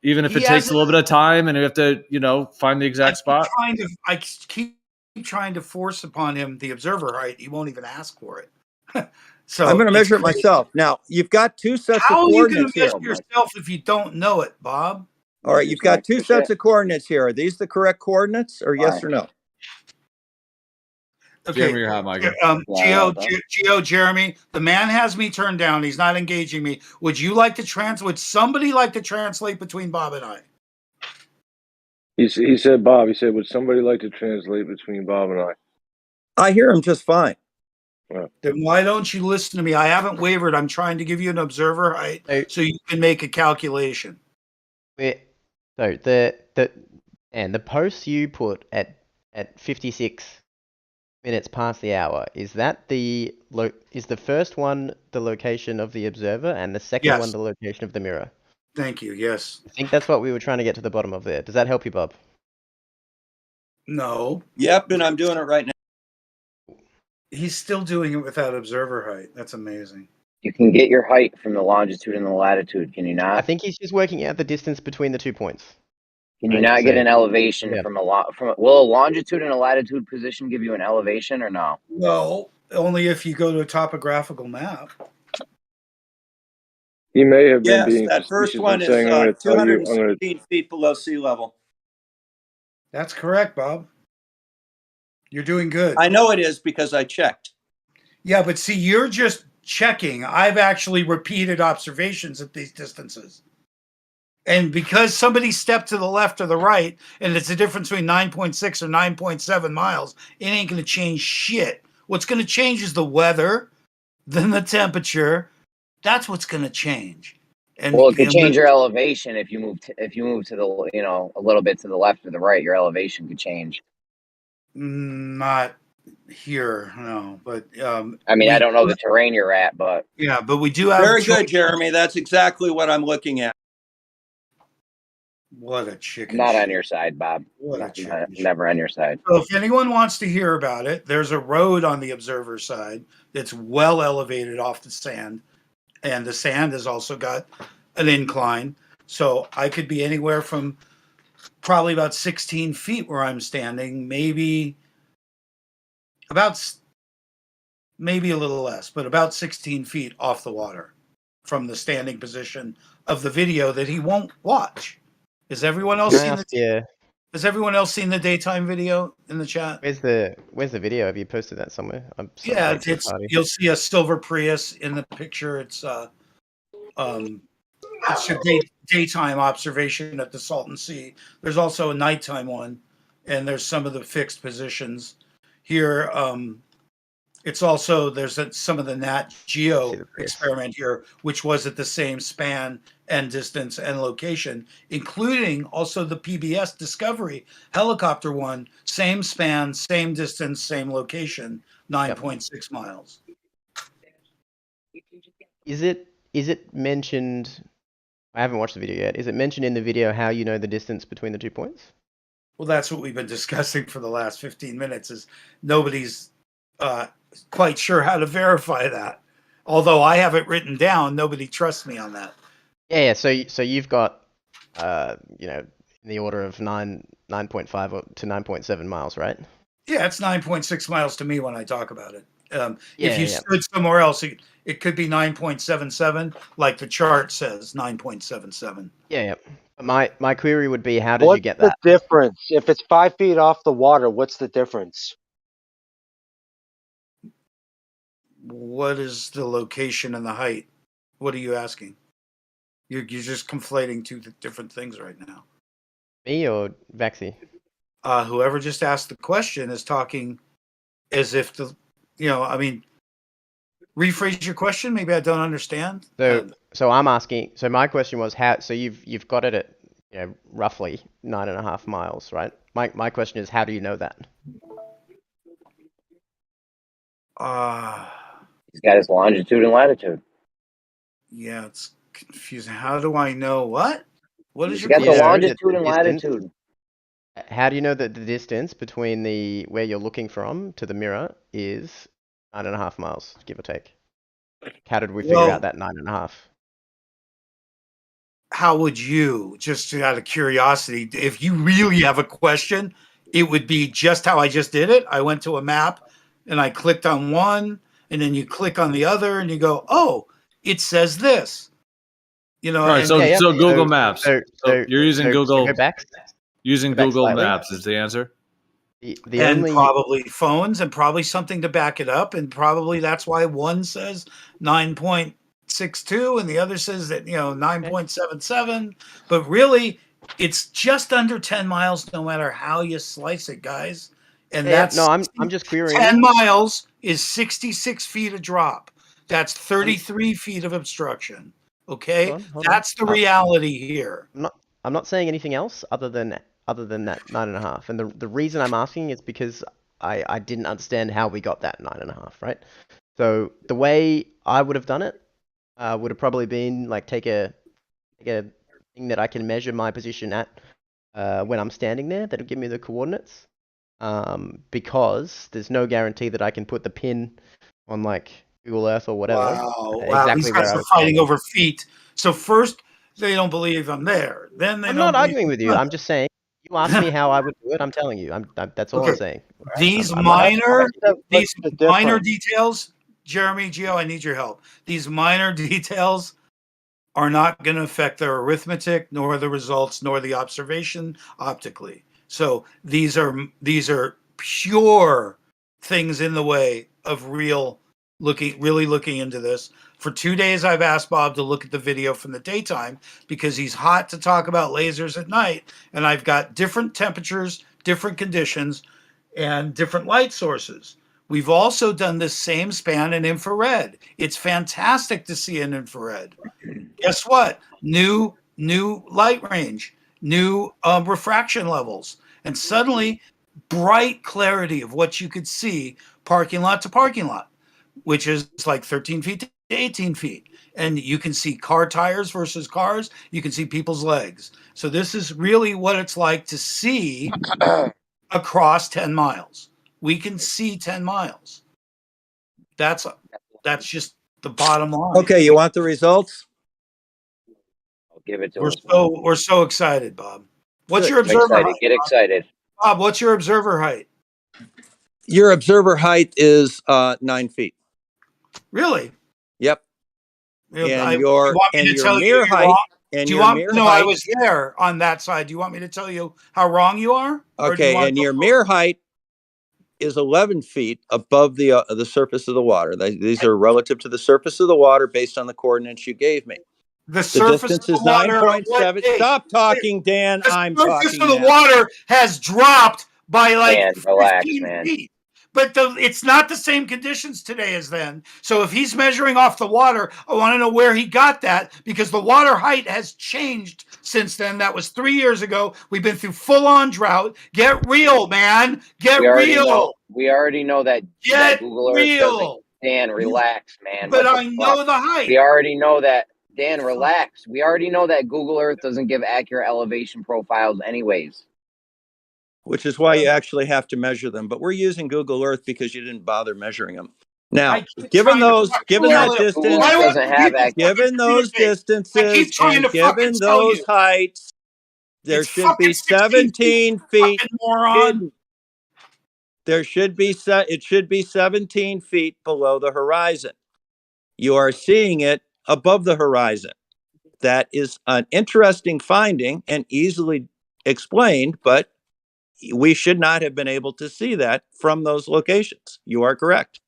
Even if it takes a little bit of time and you have to, find the exact spot. I keep trying to force upon him the observer height. He won't even ask for it. So I'm going to measure it myself. Now, you've got 2 sets of How are you going coordinates to here. measure yourself if you don't know it, Bob? All right, you've got 2 sets of coordinates here. Are these the correct coordinates or yes or no? Okay. Jeremy, you're hot, Michael. Geo, Jeremy, the man has me turned down. He's not engaging me. Would somebody like to translate between Bob and I? He said, Bob, he said, would somebody like to translate between Bob and I? I hear him just fine. Then why don't you listen to me? I haven't wavered. I'm trying to give you an observer height so you can make a calculation. So the post you put at 56 minutes past the hour, is that is the first one the location of the observer and the second one the location of the mirror? Thank you. Yes. I think that's what we were trying to get to the bottom of there. Does that help you, Bob? No. Yep, and I'm doing it right now. He's still doing it without observer height. That's amazing. You can get your height from the longitude and the latitude, can you not? I think he's just working out the distance between the 2 points. Can you not get an elevation will a longitude and a latitude position give you an elevation or no? No, only if you go to a topographical map. He may have been Yes, being that first facetious one and is saying, I'm going to tell you, 216 feet below sea level. That's correct, Bob. You're doing good. I know it is because I checked. Yeah, but see, you're just checking. I've actually repeated observations at these distances. And because somebody stepped to the left or the right, and it's a difference between 9.6 or 9.7 miles, it ain't going to change shit. What's going to change is the weather, then the temperature. That's what's going to change. And well, it could change your elevation if you move to the a little bit to the left or the right. Your elevation could change. Not here, no. But I mean, I don't know the terrain you're at, but yeah, but we do have very good, Jeremy. That's exactly what I'm looking at. What a chicken! Not on your side, Bob. Never on your side. So if anyone wants to hear about it, there's a road on the observer side that's well elevated off the sand, and the sand has also got an incline. So I could be anywhere from probably about 16 feet where I'm standing, maybe a little less, but about 16 feet off the water from the standing position of the video that he won't watch. Has everyone else seen Has everyone else seen the daytime video in the chat? Where's the video? Have you posted that somewhere? You'll see a silver Prius in the picture. It's a daytime observation at the Salton Sea. There's also a nighttime one, and there's some of the fixed positions here. It's also some of the Nat Geo experiment here, which was at the same span and distance and location, including also the PBS Discovery helicopter one, same span, same distance, same location, 9.6 miles. Is it mentioned? I haven't watched the video yet. Is it mentioned in the video how you know the distance between the 2 points? Well, that's what we've been discussing for the last 15 minutes. Is nobody's quite sure how to verify that. Although I have it written down, nobody trusts me on that. Yeah. So you've got, in the order of 9.5 to 9.7 miles, right? Yeah, it's 9.6 miles to me when I talk about it. If you stood somewhere else, it could be 9.77, like the chart says, 9.77. Yeah. My query would be, how did you get that? What's the difference? If it's 5 feet off the water, what's the difference? What is the location and the height? What are you asking? You're just conflating two different things right now. Me or Vaxi? Whoever just asked the question is talking as if rephrase your question. Maybe I don't understand. So I'm asking. So my question was how. So you've got it at roughly 9.5 miles, right? My question is, how do you know that? He's got his longitude and latitude. Yeah, it's confusing. How do I know what? What is your got the longitude and latitude? How do you know that the distance between where you're looking from to the mirror is 9.5 miles, give or take? How did we figure out that 9.5? How would you, just out of curiosity, if you really have a question, it would be just how I just did it. I went to a map and I clicked on one, and then you click on the other, and you go, "Oh, it says this." Right. So Google Maps. So you're using Google. Go back. Using Google Maps is the answer. The and only probably phones and probably something to back it up. And probably that's why one says 9.62 and the other says that, 9.77. But really, it's just under 10 miles no matter how you slice it, guys. And yeah, that's no, I'm just querying 10 you. miles is 66 feet of drop. That's 33 feet of obstruction. Okay? Hold That's the on. reality here. I'm not saying anything else other than that 9.5. And the reason I'm asking is because I didn't understand how we got that 9.5, right? So the way I would have done it would have probably been like take a thing that I can measure my position at when I'm standing there that'll give me the coordinates. Because there's no guarantee that I can put the pin on like Google Earth or whatever. Wow. Exactly These where guys I are was fighting standing. over feet. So first they don't believe I'm there. Then they I'm don't not believe arguing with you. I'm just saying you asked me how I would do it. I'm telling you. That's all I'm Okay. saying. Right? These I'm not asking. these the minor difference? details, Jeremy, Gio, I need your help. These minor details are not going to affect their arithmetic, nor the results, nor the observation optically. So these are pure things in the way of really looking into this. For 2 days, I've asked Bob to look at the video from the daytime because he's hot to talk about lasers at night. And I've got different temperatures, different conditions, and different light sources. We've also done this same span in infrared. It's fantastic to see in infrared. Guess what? New light range, new refraction levels, and suddenly bright clarity of what you could see parking lot to parking lot, which is like 13 feet to 18 feet. And you can see car tires versus cars. You can see people's legs. So this is really what it's like to see across 10 miles. We can see 10 miles. That's just the bottom line. Okay, you want the results? I'll give it to We're us. we're so excited, Bob. What's Good. your observer height? Get excited. Bob, what's your observer height? Your observer height is 9 feet. Really? Yep. I And your mirror height. Do you want? No, I was there on that side. Do you want me to tell you how wrong you are? Okay, and your mirror height is 11 feet above the surface of the water. These are relative to the surface of the water based on the coordinates you gave me. The surface distance of is the water. 9.7. Stop talking, Dan. I'm The talking surface of the now. water has dropped by like Dan, relax, 15 man. feet. But it's not the same conditions today as then. So if he's measuring off the water, I want to know where he got that because the water height has changed since then. That was 3 years ago. We've been through full-on drought. Get real, man. Get real. We already know that, Get Google Earth real. doesn't. Dan, relax, man. But What I the know fuck? the height. We already know that. Dan, relax. We already know that Google Earth doesn't give accurate elevation profiles anyways. Which is why you actually have to measure them. But we're using Google Earth because you didn't bother measuring them. Now, given that distance, given those distances, and given those heights, there should be 17 feet hidden. There should be it should be 17 feet below the horizon. You are seeing it above the horizon. That is an interesting finding and easily explained, but we should not have been able to see that from those locations. You are correct.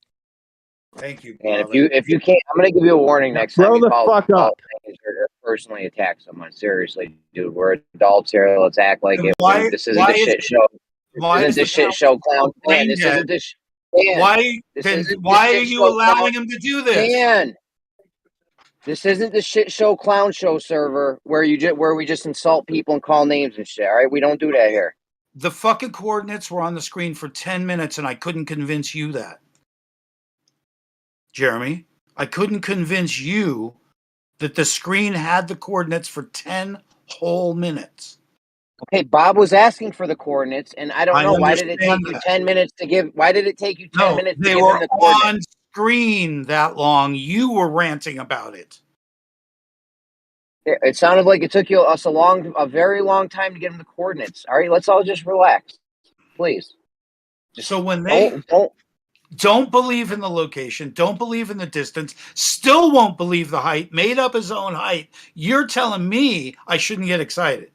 Thank you. And if you can't, I'm gonna give you a warning next time you call up. Or personally attack someone. Seriously, dude, we're adults here. Let's act like it. This isn't a shit show. This isn't the shit show clown. Dan, this isn't this. Why are you allowing him to do this? Dan, this isn't the shit show clown show server where we just insult people and call names and shit. All right, we don't do that here. The fucking coordinates were on the screen for 10 minutes and I couldn't convince you that. Jeremy, I couldn't convince you that the screen had the coordinates for 10 whole minutes. Okay, Bob was asking for the coordinates, and I don't know why did it take you 10 minutes to give. Why did it take you 10 minutes to give him the coordinates? On screen that long. You were ranting about it. It sounded like it took us a very long time to get him the coordinates. All right, let's all just relax, please. So when they don't believe in the location, don't believe in the distance, still won't believe the height, made up his own height, you're telling me I shouldn't get excited.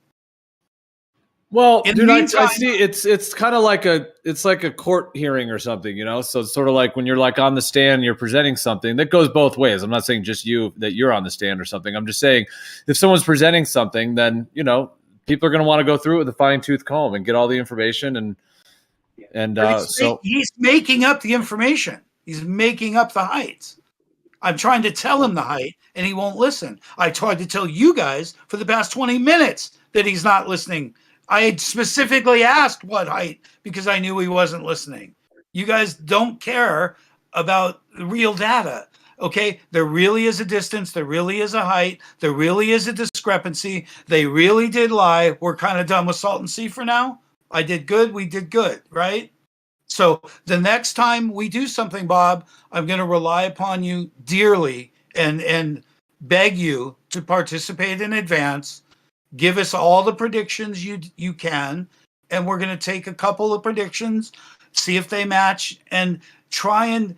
Well, In dude, the I meantime, see it's kind of like a court hearing or something, you know? So it's sort of like when you're like on the stand, you're presenting something that goes both ways. I'm not saying just you that you're on the stand or something. I'm just saying if someone's presenting something, then, you know, people are going to want to go through it with a fine tooth comb and get all the information. And he's making up the information. He's making up the heights. I'm trying to tell him the height, and he won't listen. I tried to tell you guys for the past 20 minutes that he's not listening. I had specifically asked what height because I knew he wasn't listening. You guys don't care about real data. Okay, there really is a distance. There really is a height. There really is a discrepancy. They really did lie. We're kind of done with Salton Sea for now. I did good. We did good, right? So the next time we do something, Bob, I'm going to rely upon you dearly and beg you to participate in advance. Give us all the predictions you can, and we're going to take a couple of predictions, see if they match, and try and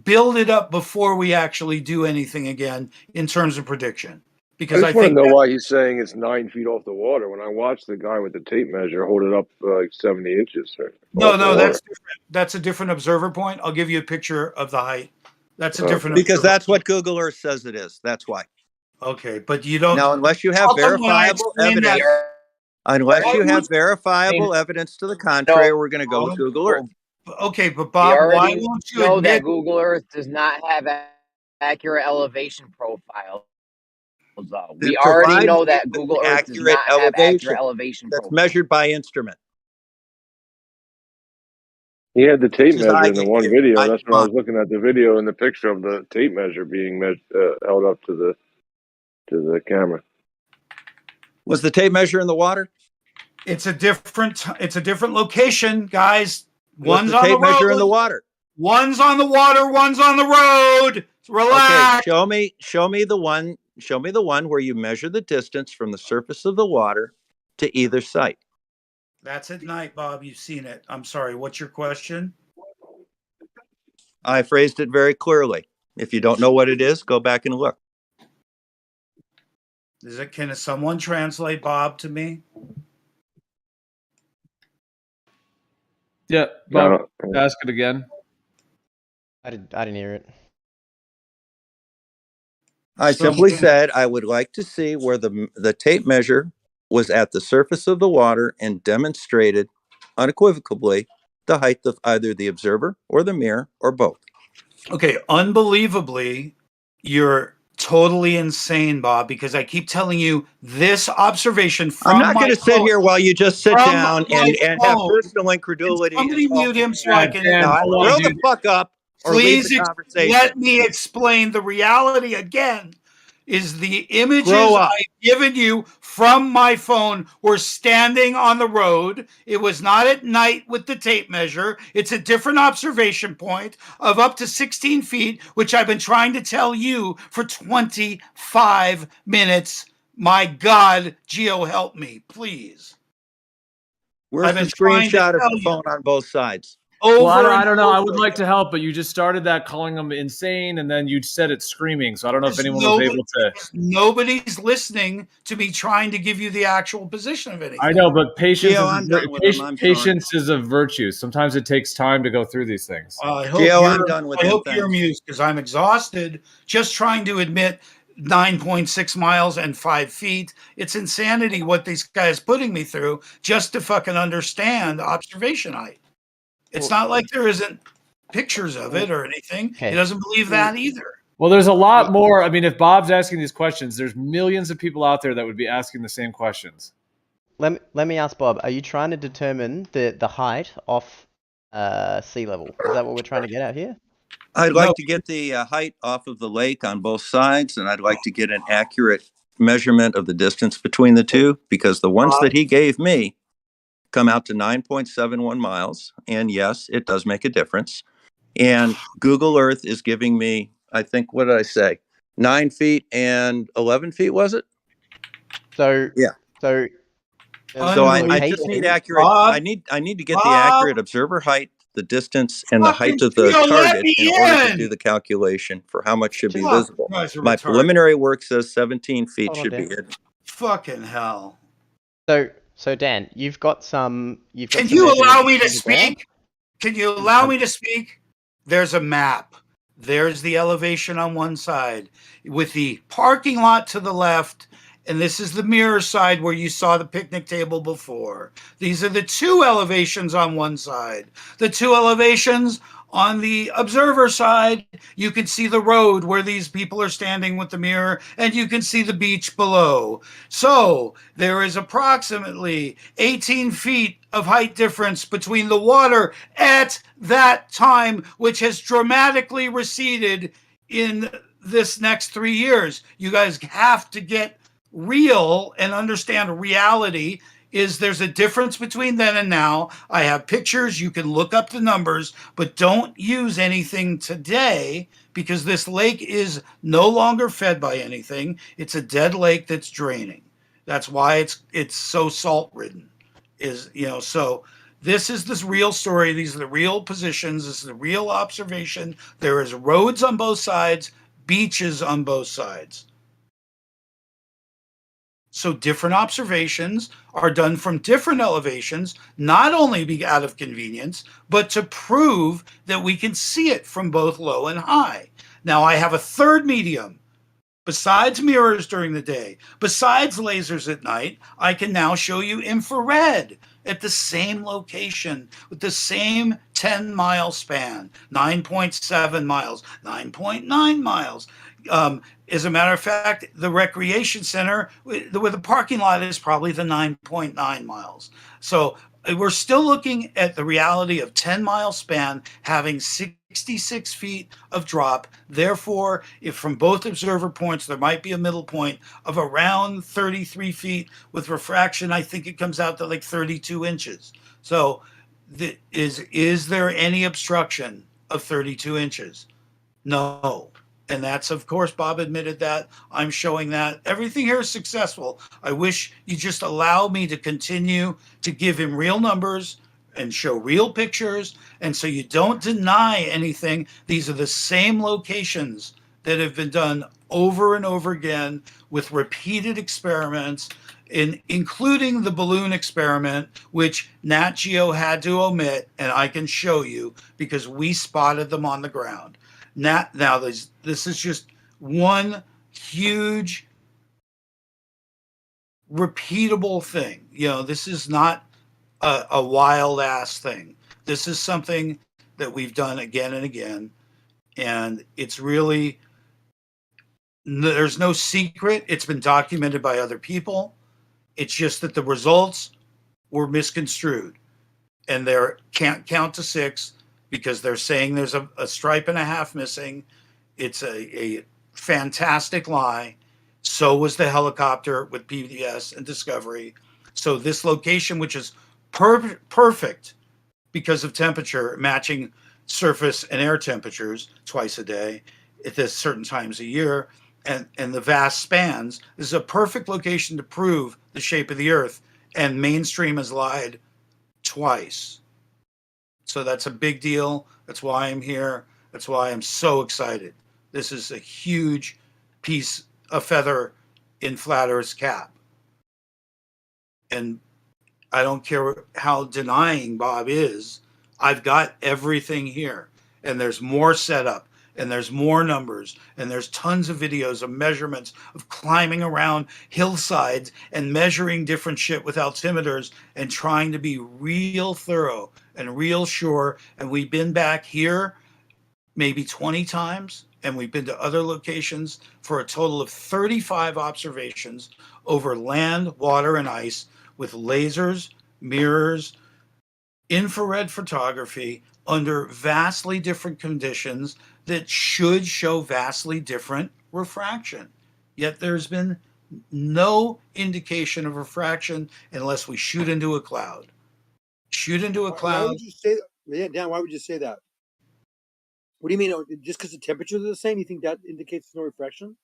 build it up before we actually do anything again in terms of prediction. Because I just want to know why he's saying it's 9 feet off the water. When I watched the guy with the tape measure hold it up like 70 inches. No, that's different. That's a different observer point. I'll give you a picture of the height. That's a different because that's what Google Earth says it is. That's why. Okay, but you don't now unless you have verifiable evidence. Unless you have verifiable evidence to the contrary, we're going to go with Google Earth. Okay, but Bob, why won't you know admit that Google Earth does not have accurate elevation profiles? We already know that Google Earth does not have accurate elevation that's measured by instrument. He had the tape measure in the one video. That's when I was looking at the video and the picture of the tape measure being held up to the camera. Was the tape measure in the water? It's a different location, guys. One's on the road. Measure in the water. One's on the water. One's on the road. Relax. Okay, show me the one. Show me the one where you measure the distance from the surface of the water to either site. That's at night, Bob. You've seen it. I'm sorry. What's your question? I phrased it very clearly. If you don't know what it is, go back and look. Can someone translate Bob to me? Yeah, Bob, ask it again. I didn't hear it. I simply said I would like to see where the tape measure was at the surface of the water and demonstrated unequivocally the height of either the observer or the mirror or both. Okay, unbelievably, you're totally insane, Bob, because I keep telling you this observation from I'm not going to sit here while you just sit down and have personal incredulity. Somebody mute him so I can grow the fuck up or leave the conversation. Let me explain the reality again. Is the images I've given you from my phone were standing on the road. It was not at night with the tape measure. It's a different observation point of up to 16 feet, which I've been trying to tell you for 25 minutes. My God, Geo, help me, please. Where's the screenshot of the phone on both sides? Well, I don't know. I would like to help, but you just started that calling them insane, and then you said it's screaming. So I don't know if anyone was able to. Nobody's listening to me trying to give you the actual position of anything. I know, but patience, patience is a virtue. Sometimes it takes time to go through these things. I hope you're amused because I'm exhausted just trying to admit 9.6 miles and 5 feet. It's insanity what these guys putting me through just to fucking understand observation height. It's not like there isn't pictures of it or anything. He doesn't believe that either. Well, there's a lot more. I mean, if Bob's asking these questions, there's millions of people out there that would be asking the same questions. Let me ask Bob, are you trying to determine the height off sea level? Is that what we're trying to get at here? I'd like to get the height off of the lake on both sides, and I'd like to get an accurate measurement of the distance between the two, because the ones that he gave me come out to 9.71 miles. And yes, it does make a difference. And Google Earth is giving me, I think, what did I say? 9 feet and 11 feet, was it? So, yeah. So I just need accurate, I need to get the accurate observer height, the distance, and the height of the target in order to do the calculation for how much should be visible. My preliminary work says 17 feet should be hidden. Fucking hell. So So Dan, you've got some. Can you allow me to on the ground? speak? Can you allow me to speak? There's a map. There's the elevation on one side with the parking lot to the left. And this is the mirror side where you saw the picnic table before. These are the two elevations on one side. The two elevations on the observer side, you can see the road where these people are standing with the mirror, and you can see the beach below. So there is approximately 18 feet of height difference between the water at that time, which has dramatically receded in this next 3 years. You guys have to get real and understand reality. Is there's a difference between then and now. I have pictures, you can look up the numbers, but don't use anything today because this lake is no longer fed by anything. It's a dead lake that's draining. That's why it's so salt ridden. So this is this real story. These are the real positions. This is the real observation. There is roads on both sides, beaches on both sides. So different observations are done from different elevations, not only out of convenience, but to prove that we can see it from both low and high. Now I have a third medium. Besides mirrors during the day, besides lasers at night, I can now show you infrared at the same location with the same 10-mile span, 9.7 miles, 9.9 miles. As a matter of fact, the recreation center with the parking lot is probably the 9.9 miles. So we're still looking at the reality of 10-mile span having 66 feet of drop. Therefore, if from both observer points, there might be a middle point of around 33 feet with refraction. I think it comes out to like 32 inches. So is there any obstruction of 32 inches? No. And that's, of course, Bob admitted that. I'm showing that. Everything here is successful. I wish you just allow me to continue to give him real numbers and show real pictures. And so you don't deny anything. These are the same locations that have been done over and over again with repeated experiments, including the balloon experiment, which Nat Geo had to omit, and I can show you because we spotted them on the ground. Now this is just one huge repeatable thing. This is not a wild ass thing. This is something that we've done again and again. And it's really, there's no secret. It's been documented by other people. It's just that the results were misconstrued and they can't count to 6. Because they're saying there's a stripe and a half missing. It's a fantastic lie. So was the helicopter with PBS and Discovery. So this location, which is perfect because of temperature, matching surface and air temperatures twice a day at this certain times a year, and the vast spans, this is a perfect location to prove the shape of the Earth. And mainstream has lied twice. So that's a big deal. That's why I'm here. That's why I'm so excited. This is a huge piece of feather in Flat Earth's cap. And I don't care how denying Bob is. I've got everything here. And there's more setup. And there's more numbers. And there's tons of videos of measurements of climbing around hillsides and measuring different shit with altimeters and trying to be real thorough and real sure. And we've been back here maybe 20 times. And we've been to other locations for a total of 35 observations over land, water, and ice with lasers, mirrors, infrared photography under vastly different conditions that should show vastly different refraction. Yet there's been no indication of refraction unless we shoot into a cloud. Shoot into a cloud. Why would you say that? Dan, why would you say that? What do you mean? Just because the temperatures are the same, you think that indicates no refraction?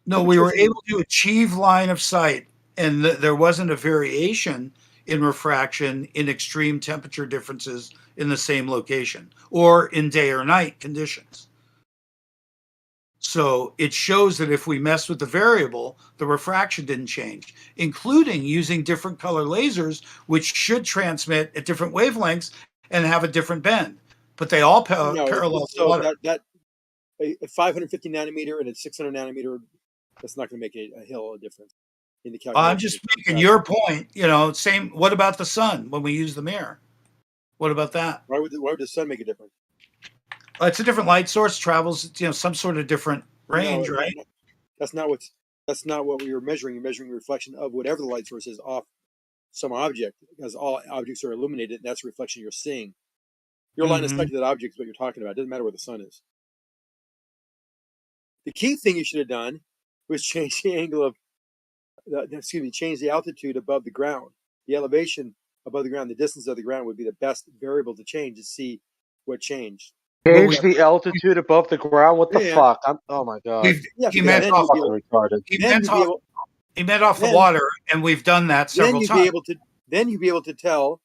No, we were able to achieve line of sight, and there wasn't a variation in refraction in extreme temperature differences in the same location or in day or night conditions. So it shows that if we mess with the variable, the refraction didn't change, including using different color lasers, which should transmit at different wavelengths and have a different bend. But they all parallel the water. That a 550 nanometer and a 600 nanometer, that's not going to make a hill of difference in the calculation. I'm just making your point. Same. What about the sun when we use the mirror? What about that? Why would the sun make a difference? It's a different light source, travels, some sort of different range, right? That's not what we were measuring. You're measuring a reflection of whatever the light source is off some object, because all objects are illuminated, and that's the reflection you're seeing. Your line of sight to that object is what you're talking about. It doesn't matter where the sun is. The key thing you should have done was change the angle of, change the altitude above the ground. The elevation above the ground, the distance of the ground would be the best variable to change to see what changed. Change the altitude above the ground? What the fuck? Oh my god. He meant off the water, and we've done that several times. Then you'd be able to tell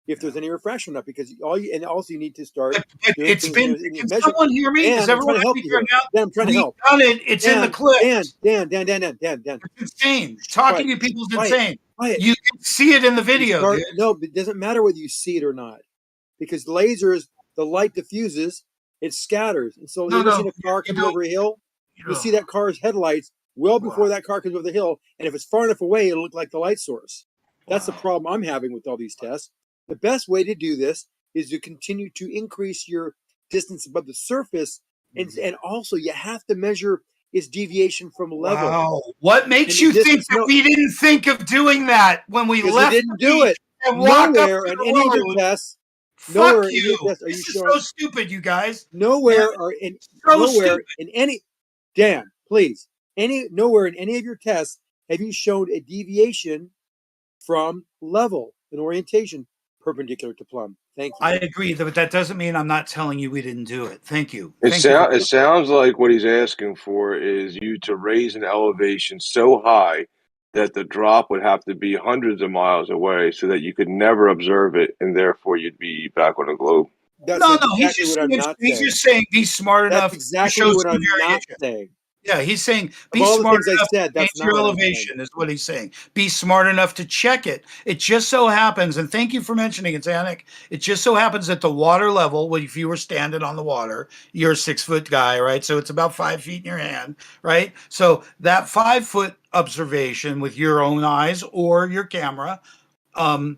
if there's any refraction or not, because also you need to start. Can someone hear me? Does everyone help me here now? I'm trying to help. Done it. It's in the clip. Dan. It's insane. Talking to people is insane. Quiet. You can see it in the video. No, it doesn't matter whether you see it or not, because lasers, the light diffuses, it scatters, and so you've seen a car come over a hill. You see that car's headlights well before that car comes over the hill, and if it's far enough away, it'll look like the light source. That's the problem I'm having with all these tests. The best way to do this is to continue to increase your distance above the surface, and also you have to measure its deviation from level. Wow. What makes you think that we didn't think of doing that when we left? We didn't do it. Nowhere in any of your tests. Fuck you. This is so stupid, you guys. Nowhere in any, Dan, please, nowhere in any of your tests have you shown a deviation from level and orientation perpendicular to plumb. Thank you. I agree, but that doesn't mean I'm not telling you we didn't do it. Thank you. It sounds like what he's asking for is you to raise an elevation so high that the drop would have to be hundreds of miles away so that you could never observe it, and therefore you'd be back on the globe. He's just saying be smart enough to show some variation. Yeah, he's saying be smart enough to change your elevation is what he's saying. Be smart enough to check it. It just so happens, and thank you for mentioning it, Zanuck. It just so happens at the water level, if you were standing on the water, you're a 6-foot guy, right? So it's about 5 feet in your hand, right? So that 5-foot observation with your own eyes or your camera, and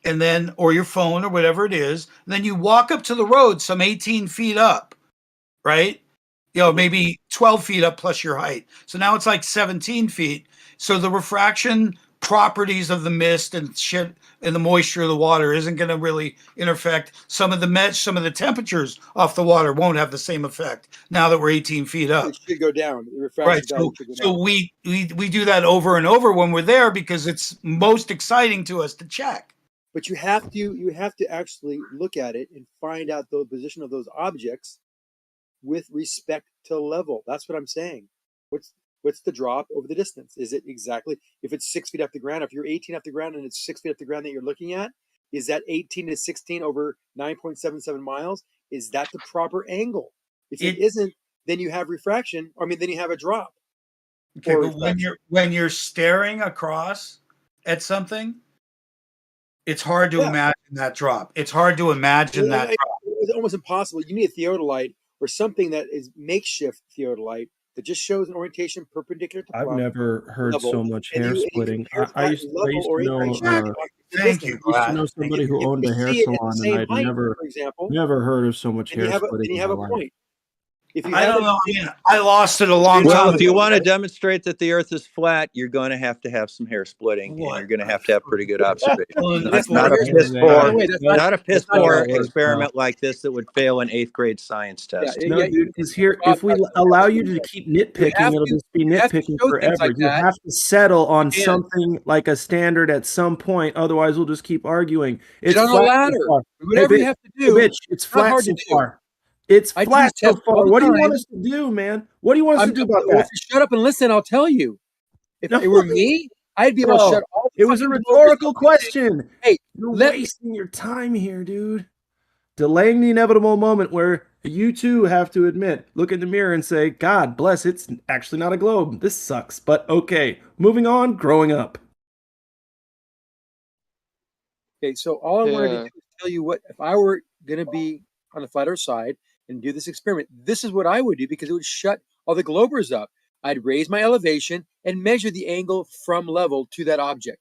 then or your phone or whatever it is, then you walk up to the road some 18 feet up, right? Maybe 12 feet up plus your height. So now it's like 17 feet. So the refraction properties of the mist and shit and the moisture of the water isn't going to really intersect. Some of the temperatures off the water won't have the same effect now that we're 18 feet up. It should go down. The Right. refraction So we do that over and over when we're there because it's most exciting to us to check. But you have to actually look at it and find out the position of those objects with respect to level. That's what I'm saying. What's the drop over the distance? Is it exactly, if it's 6 feet off the ground, if you're 18 off the ground and it's 6 feet off the ground that you're looking at, is that 18 to 16 over 9.77 miles? Is that the proper angle? If it isn't, then you have refraction. Then you have a drop. Okay, but when you're staring across at something, it's hard to imagine that drop. It's hard to imagine that drop. It's almost impossible. You need a theodolite or something that is makeshift theodolite that just shows an orientation perpendicular to plumb. I've never heard so much hair splitting. I used to know. Thank you. I used to know somebody who owned a hair salon, and I'd never heard of so much hair splitting. And you have a point. I don't know. I lost it a long time ago. If you want to demonstrate that the Earth is flat, you're going to have some hair splitting, and you're going to have pretty good observation. Not a piss poor experiment like this that would fail an 8th grade science test. No, dude, because here, if we allow you to keep nitpicking, it'll just be nitpicking forever. You have to settle on something like a standard at some point. Otherwise, we'll just keep arguing. It's on a ladder. Whatever you have to do. Bitch, it's flat so far. It's flat so far. What do you want us to do, man? What do you want us to do about that? If you shut up and listen, I'll tell you. If it were me, I'd be able to shut all the It was a rhetorical question. Hey, you're wasting your time here, dude. Delaying the inevitable moment where You too have to admit, look in the mirror and say, God bless, it's actually not a globe. This sucks, but okay. Moving on, growing up. Okay, so all I wanted to Yeah. do is tell you what, if I were going to be on the flat Earth side and do this experiment, this is what I would do because it would shut all the globers up. I'd raise my elevation and measure the angle from level to that object.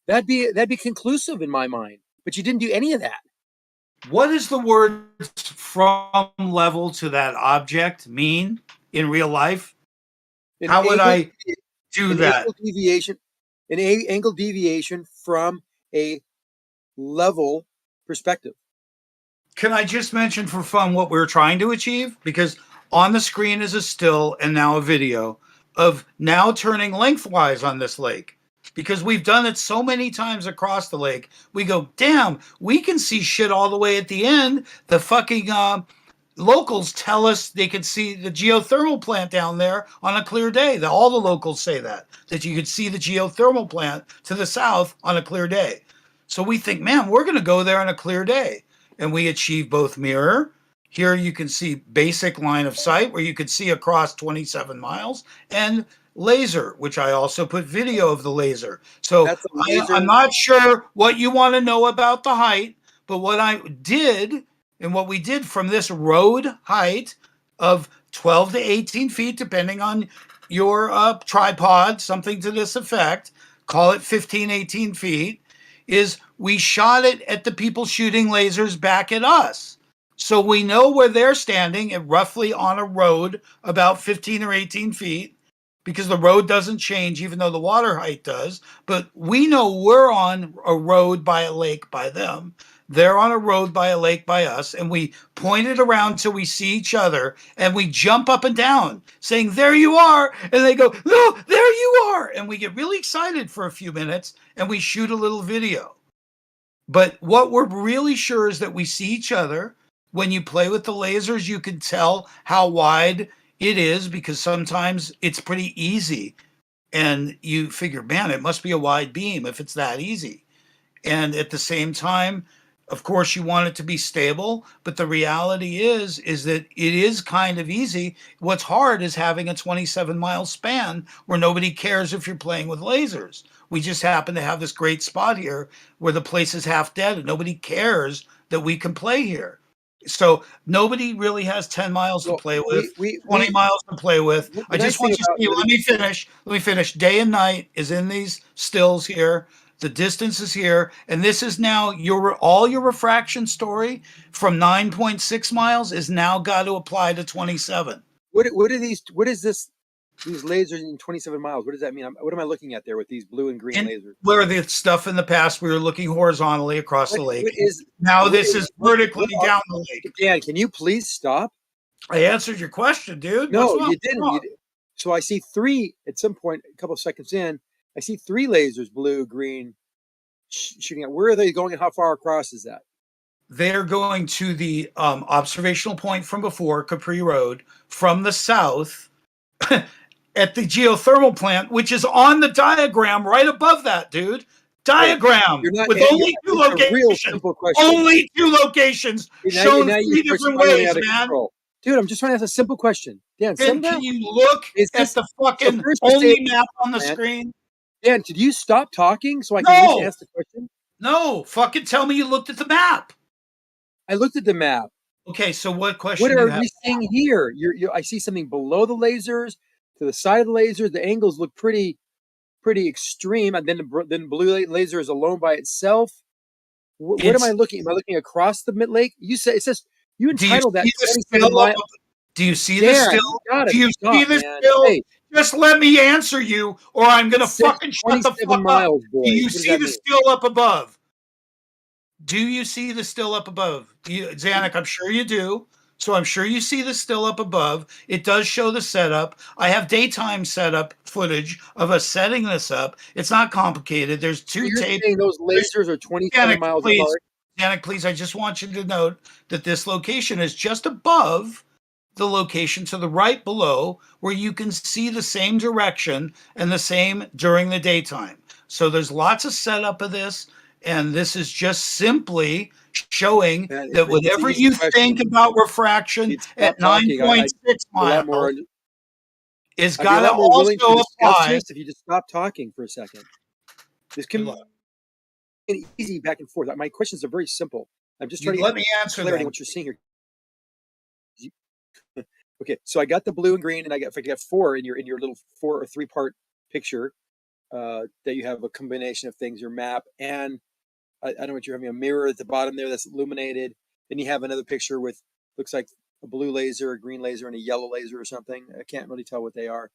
That'd be conclusive in my mind. But you didn't do any of that. What does the word from level to that object mean in real life? How would I do that? Angle deviation from a level perspective. Can I just mention for fun what we're trying to achieve? Because on the screen is a still and now a video of now turning lengthwise on this lake. Because we've done it so many times across the lake, we go, damn, we can see shit all the way at the end. The fucking locals tell us they could see the geothermal plant down there on a clear day. All the locals say that you could see the geothermal plant to the south on a clear day. So we think, man, we're going to go there on a clear day. And we achieve both mirror. Here you can see basic line of sight where you could see across 27 miles, and laser, which I also put video of the laser. So I'm not sure what you want to know about the height, but what I did and what we did from this road height of 12 to 18 feet, depending on your tripod, something to this effect, call it 15, 18 feet, is we shot it at the people shooting lasers back at us. So we know where they're standing at roughly on a road about 15 or 18 feet, because the road doesn't change even though the water height does. But we know we're on a road by a lake by them. They're on a road by a lake by us, and we point it around till we see each other, and we jump up and down saying, there you are. And they go, no, there you are. And we get really excited for a few minutes, and we shoot a little video. But what we're really sure is that we see each other. When you play with the lasers, you can tell how wide it is, because sometimes it's pretty easy. And you figure, man, it must be a wide beam if it's that easy. And at the same time, of course, you want it to be stable, but the reality is that it is kind of easy. What's hard is having a 27-mile span where nobody cares if you're playing with lasers. We just happen to have this great spot here where the place is half dead and nobody cares that we can play here. So nobody really has 10 miles to play with, 20 miles to play with. I just want you to see, let me finish. Day and night is in these stills here. The distance is here, and this is now all your refraction story from 9.6 miles is now got to apply to 27. What is this? These lasers in 27 miles. What does that mean? What am I looking at there with these blue and green lasers? Where the stuff in the past we were looking horizontally across the lake. Now this is vertically down the lake. Dan, can you please stop? I answered your question, dude. No, you didn't. So I see three at some point, a couple of seconds in. I see three lasers, blue, green, shooting out. Where are they going and how far across is that? They're going to the observational point from before, Capri Road, from the south at the geothermal plant, which is on the diagram right above that, dude. Diagram with only two locations. Only two locations shown three different ways, man. Dude, I'm just trying to ask a simple question. Dan, can you look at the fucking only map on the screen? Dan, did you stop talking so I can just ask the question? No, fucking tell me you looked at the map. I looked at the map. Okay, so what question? What are we seeing here? I see something below the lasers, to the side of the lasers. The angles look pretty extreme, and then the blue laser is alone by itself. What am I looking? Am I looking across the mid lake? You say it says you entitled that. Do you see the still? Do you see the still? Hey, just let me answer you, or I'm gonna fucking shut the fuck up. Do you see the still up above? Do you see the still up above? Zanuck, I'm sure you do. So I'm sure you see the still up above. It does show the setup. I have daytime setup footage of us setting this up. It's not complicated. There's two tapes. Those lasers are 27 miles apart. Zanuck, please, I just want you to note that this location is just above the location to the right below, where you can see the same direction and the same during the daytime. So there's lots of setup of this. and this is just simply showing that It's an whatever easy you question. think about refraction You'd at stop talking. 9.6 a lot more. miles is I'd be got a to lot more willing to also discuss apply. this if you just stop talking for a second. This can be an easy back and forth. My questions are very simple. I'm just trying to Let get me answer clarity on them. what you're seeing here. Okay, so I got the blue and green, and I got 4 in your little 4 or 3-part picture that you have a combination of things, your map, and I don't know what you're having, a mirror at the bottom there that's illuminated. Then you have another picture with looks like a blue laser, a green laser, and a yellow laser or something. I can't really tell what they are.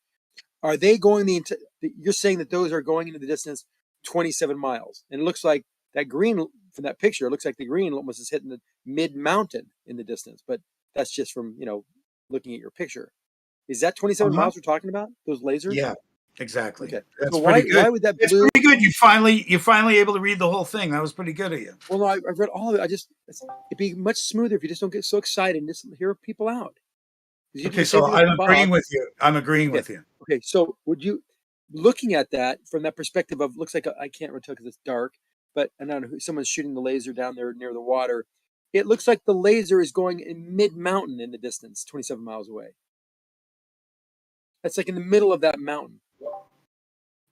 Are they going you're saying that those are going into the distance 27 miles, and it looks like that green from that picture, it looks like the green almost is hitting the mid mountain in the distance, but that's just from looking at your picture. Is that 27 miles we're talking about? Those lasers? Yeah, exactly. Okay. That's So pretty good. why would that blue? It's pretty good. You're finally able to read the whole thing. That was pretty good of you. Well, no, I've read all of it. It'd be much smoother if you just don't get so excited and just hear people out. Okay, so I'm agreeing with you. I'm agreeing with you. Okay, so would you, looking at that from that perspective of, looks like I can't really tell because it's dark, but I don't know, someone's shooting the laser down there near the water. It looks like the laser is going in mid-mountain in the distance, 27 miles away. That's like in the middle of that mountain.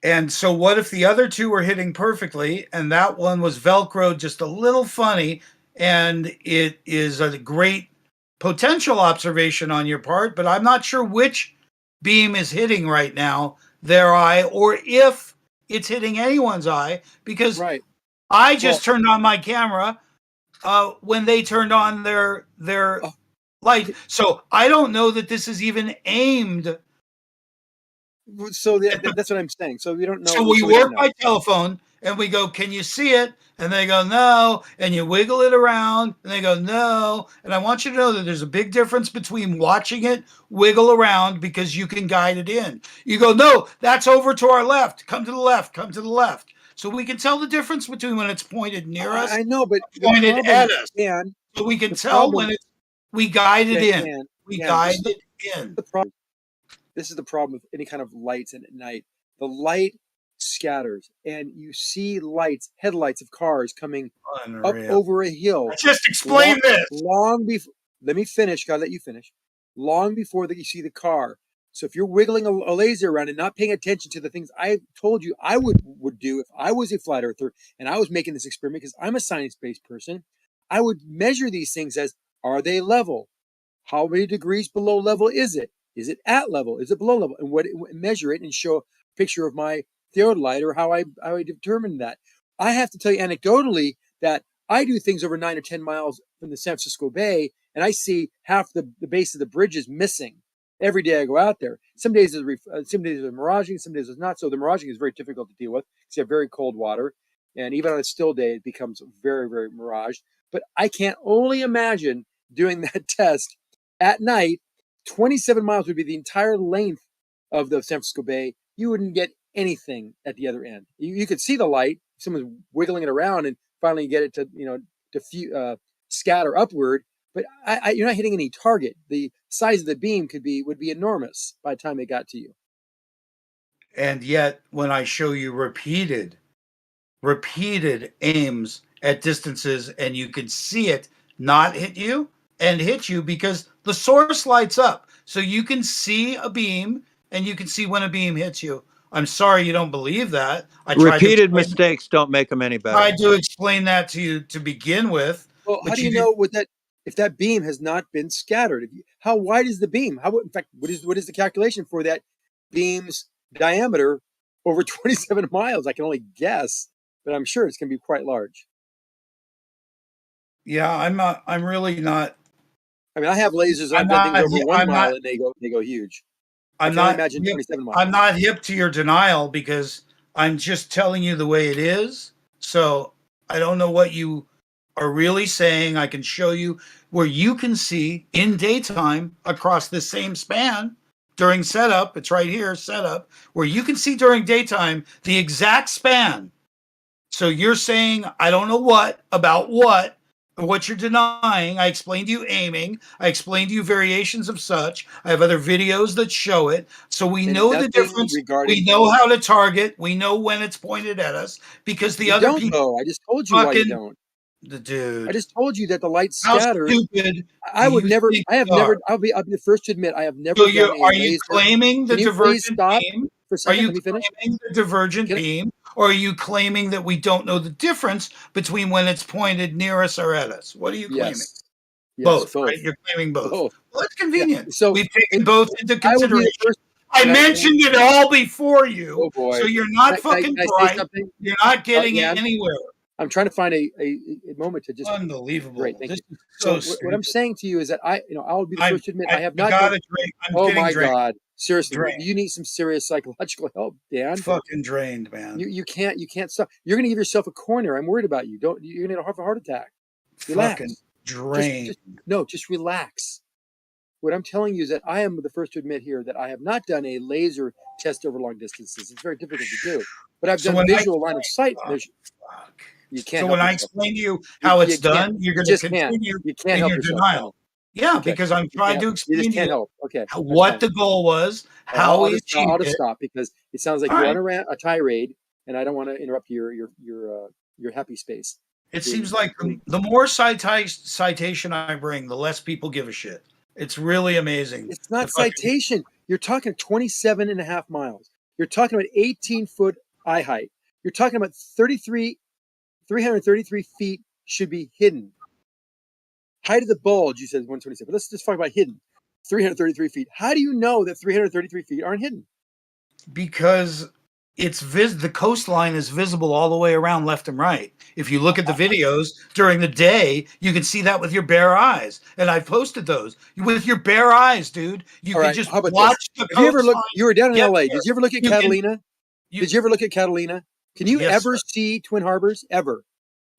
And so what if the other two were hitting perfectly and that one was Velcroed just a little funny, and it is a great potential observation on your part, but I'm not sure which beam is hitting right now, their eye, or if it's hitting anyone's eye, because I just turned on my camera when they turned on their light. So I don't know that this is even aimed. So that's what I'm saying. So we don't know. So we work by telephone and we go, can you see it? And they go, no. And you wiggle it around and they go, no. And I want you to know that there's a big difference between watching it wiggle around because you can guide it in. You go, no, that's over to our left. Come to the left. Come to the left. So we can tell the difference between when it's pointed near us. I know, but pointed at us. And so we can tell when we guide it in. We guide it in. The problem. This is the problem with any kind of lights and at night. The light scatters, and you see headlights of cars coming up over a hill. Just explain this. Long before, let me finish. Gotta let you finish. Long before that, you see the car. So if you're wiggling a laser around and not paying attention to the things I told you I would do if I was a flat earther and I was making this experiment, because I'm a science-based person, I would measure these things as, are they level? How many degrees below level is it? Is it at level? Is it below level? And measure it and show a picture of my theodolite or how I determine that. I have to tell you anecdotally that I do things over 9 or 10 miles from the San Francisco Bay, and I see half the base of the bridges missing every day I go out there. Some days it's miraging, some days it's not. So the miraging is very difficult to deal with because you have very cold water, and even on a still day, it becomes very, very miraged. But I can only imagine doing that test at night. 27 miles would be the entire length of the San Francisco Bay. You wouldn't get anything at the other end. You could see the light, someone's wiggling it around, and finally get it to scatter upward. But you're not hitting any target. The size of the beam would be enormous by the time it got to you. And yet, when I show you repeated aims at distances, and you can see it not hit you and hit you because the source lights up. So you can see a beam and you can see when a beam hits you. I'm sorry you don't believe that. Repeated mistakes don't make them any better. I tried to explain that to you to begin with. Well, how do you know if that beam has not been scattered? How wide is the beam? In fact, what is the calculation for that beam's diameter over 27 miles? I can only guess, but I'm sure it's going to be quite large. Yeah, I'm really not. I mean, I have lasers. I've done things over 1 mile, and they go huge. I can only imagine 27 miles. I'm not hip to your denial because I'm just telling you the way it is. So I don't know what you are really saying. I can show you where you can see in daytime across the same span during setup. It's right here, setup, where you can see during daytime the exact span. So you're saying, I don't know what about what, what you're denying. I explained to you aiming. I explained to you variations of such. I have other videos that show it. So we And know the nothing difference. regarding. We know how to target. We know when it's pointed at us because the You other don't people know. I just told you why you fucking don't. the dude. I just told you that the light How scatters. stupid I do would you never. think I have we never. are? I'll be the first to admit I have never So done a are you laser. claiming the Can you please divergent stop beam? for a Are second? you Let me finish. claiming the divergent Can I- beam, or are you claiming that we don't know the difference between when it's pointed near us or at us? What are you claiming? Yes. Yes. Both, Both. right? You're claiming both. Both. Well, that's Yeah. convenient. So We've taken both into I will be the consideration. first. I Can mentioned it all before you, Oh boy. so you're not Can fucking I say bright. something? You're not getting Dan, anywhere. I'm trying to find a moment to just. Unbelievable. Great, thank This you. is so So what I'm stupid. saying to you is that I'll be the I'm- first to admit I have I not got done. a drink. I'm Oh getting my drained. God! Seriously, Drained. you need some serious psychological help, Dan. Fucking drained, man. You can't stop. You're gonna give yourself a corner. I'm worried about you. You're gonna have a heart attack. Relax. Fucking drained. Just relax. What I'm telling you is that I am the first to admit here that I have not done a laser test over long distances. It's very difficult to do, but I've So done when I- visual line of sight measure. You can't. So help when I yourself. explain to you how it's you can't. done, you're You going to just can't. continue You can't in help your yourself. denial. Yeah, Okay. because I'm You trying can't- to You explain just to can't you help. Okay. that's what fine. the goal was, how we achieved I'll just it. stop because it sounds like All you're right. on a tirade, and I don't want to interrupt your happy space. It seems like the more citation I bring, the less people give a shit. It's really amazing. It's not The fucking- citation. You're talking 27 and a half miles. You're talking about 18-foot eye height. You're talking about 333 feet should be hidden. Height of the bulge, you said 127. Let's just talk about hidden. 333 feet. How do you know that 333 feet aren't hidden? Because it's the coastline is visible all the way around left and right. If you look at the videos during the day, you can see that with your bare eyes. And I've posted those with your bare eyes, dude. You All can right, just how about watch this? the Have you ever looked? coastline You were down in get LA. there. Did you ever look at You can- Catalina? Did you ever look at Catalina? Can you Yes, ever sir. see Twin Harbors? Ever?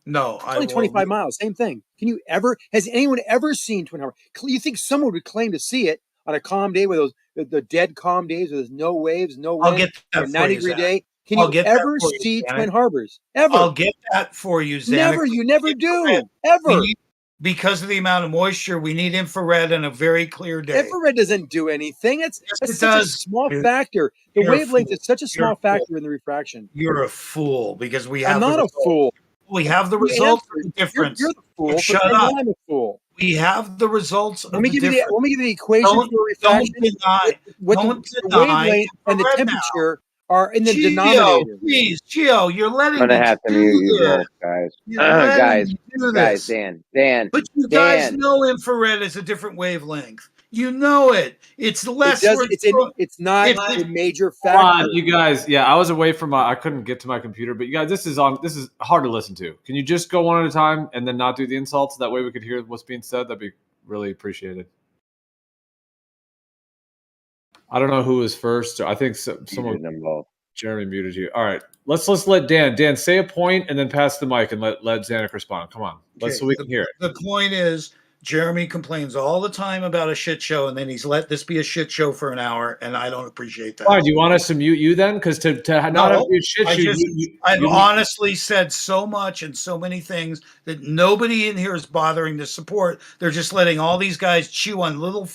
No, It's only 25 miles. Same thing. Can you ever? Has anyone ever seen Twin Harbors? You think someone would claim to see it on a calm day, with those the dead calm days, with no waves, no wind, I'll get that or a for 90-degree you, day? Can I'll you get that ever for you, see Xanax. Twin Harbors? Ever? I'll get that for you, Xanax. Never. You never do. We Ever. need- because of the amount of moisture, we need infrared and a very clear day. Infrared doesn't do anything. That's it such does, a small dude. factor. The You're a wavelength fool. is such a You're small a fool. factor in the refraction. You're a fool because we have I'm the not a results. fool. We have the You results answered. of the difference. You're the fool. for Shut saying up. I'm a fool. We have the results of Let me the give you difference. the equation Don't- for refraction. Don't deny. What Don't the deny wavelength and the infrared now. temperature are in the Gio, denominator. please, Gio, you're letting I'm gonna me have to do mute you this. both, guys. You're letting Guys, me do guys, this. Dan, But you guys Dan. know infrared is a different wavelength. You know it. It's less. It's not a major factor. Come on, you guys. Yeah, I was away from I couldn't get to my computer, but you guys, this is hard to listen to. Can you just go one at a time and then not do the insults? That way we could hear what's being said. That'd be really appreciated. I don't know who was first. I think someone. Jeremy muted you. All right, let's let Dan say a point and then pass the mic and let Xanac respond. Come on, so we can hear it. The point is, Jeremy complains all the time about a shit show, and then he's let this be a shit show for an hour, and I don't appreciate that. Fine. Do you want us to mute you then? Because to not have a shit show, I've honestly said so much and so many things that nobody in here is bothering to support. They're just letting all these guys chew on little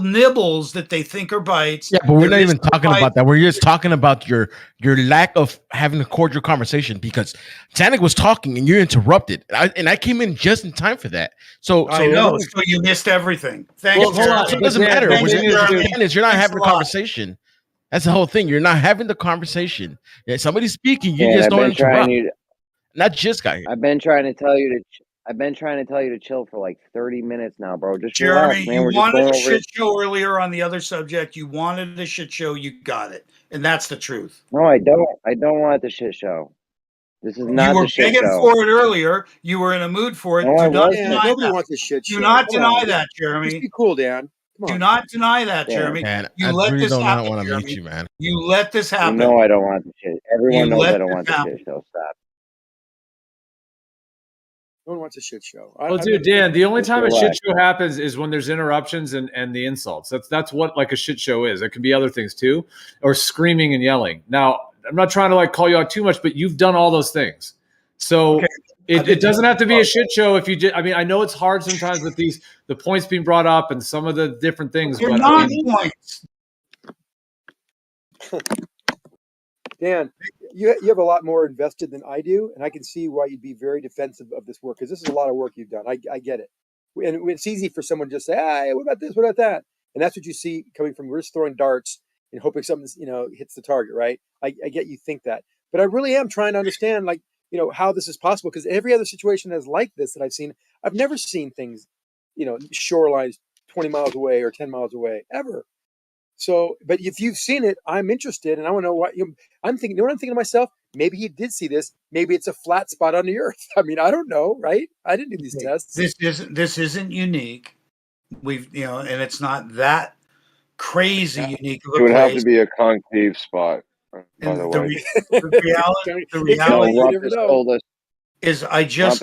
nibbles that they think are bites. Yeah, but we're not even talking about that. We're just talking about your lack of having a cordial conversation because Xanac was talking and you interrupted, and I came in just in time for that. So I know. So you missed everything. Thank you. Hold on. So it doesn't matter. Thank What you, you're Jeremy. saying is you're not Thanks having a a lot. conversation. That's the whole thing. You're not having the conversation. Yeah, somebody's speaking. You Dan, just I've don't been trying interrupt. Not just guy. I've been trying to tell you to chill for like 30 minutes now, bro. Just Jeremy, relax, man. you We're just wanted going a over shit show earlier on the other subject. You wanted a shit show. You got it. And that's the truth. No, I don't. I don't want the shit show. This is not You were the shit begging show. for it earlier. You were in a mood for it. No, I Do not wasn't. deny Nobody that. wants a shit show. Do not Come deny on. that, Just Jeremy. be cool, Dan. Come Do on. not deny that, Yeah. Jeremy. Man, You I let really this don't happen, want to Jeremy. meet you, man. You let this You happen. know I don't want the shit. Everyone You knows let I don't this want the happen. shit show. Stop. No one wants a shit show. Well, dude, Dan, the only Just time a shit relax. show happens is when there's interruptions and the insults. That's what like a shit show is. It can be other things too, or screaming and yelling. Now, I'm not trying to like call you out too much, but you've done all those things. So Okay. it doesn't have to be a shit show if you just. I mean, I know it's hard sometimes with the points being brought up and some of the different things, They're but not points. Dan, you have a lot more invested than I do, and I can see why you'd be very defensive of this work because this is a lot of work you've done. I get it, and it's easy for someone to just say, "Hey, what about this? What about that?" And that's what you see coming from. We're just throwing darts and hoping something hits the target, right? I get you think that, but I really am trying to understand, like how this is possible because every other situation that's like this that I've seen, I've never seen things, shorelines 20 miles away or 10 miles away ever. So, but if you've seen it, I'm interested, and I want to know what I'm thinking. You know what I'm thinking to myself? Maybe he did see this. Maybe it's a flat spot on the Earth. I mean, I don't know, right? I didn't do these tests. This isn't unique. We've and it's not that crazy unique of It a would have place. to be a concave spot, by the way. The reality Rumpus told us. is I couldn't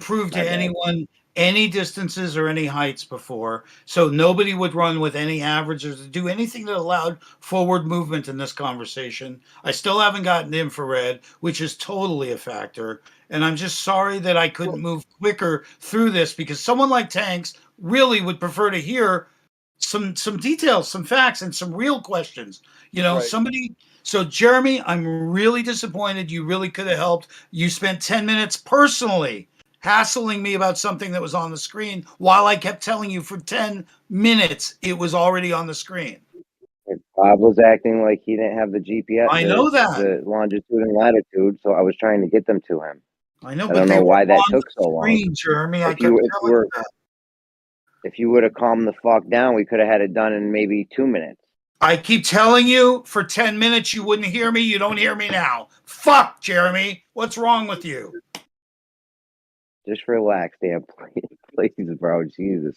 prove to My bad. anyone any distances or any heights before, so nobody would run with any averages to do anything that allowed forward movement in this conversation. I still haven't gotten infrared, which is totally a factor, and I'm just sorry that I couldn't move quicker through this because someone like Tanks really would prefer to hear some details, some facts, and some real questions. Right. Somebody. So Jeremy, I'm really disappointed. You really could have helped. You spent 10 minutes personally hassling me about something that was on the screen while I kept telling you for 10 minutes it was already on the screen. Bob was acting like he didn't have the GPS. I know that. The longitude and latitude, so I was trying to get them to him. I know, I but don't they know were why that on took the so long. screen, Jeremy. I If kept you telling you that. if you would have calmed the fuck down, we could have had it done in maybe 2 minutes. I keep telling you for 10 minutes you wouldn't hear me. You don't hear me now. Fuck, Jeremy. What's wrong with you? Just relax, Dan. Please, bro. Jesus.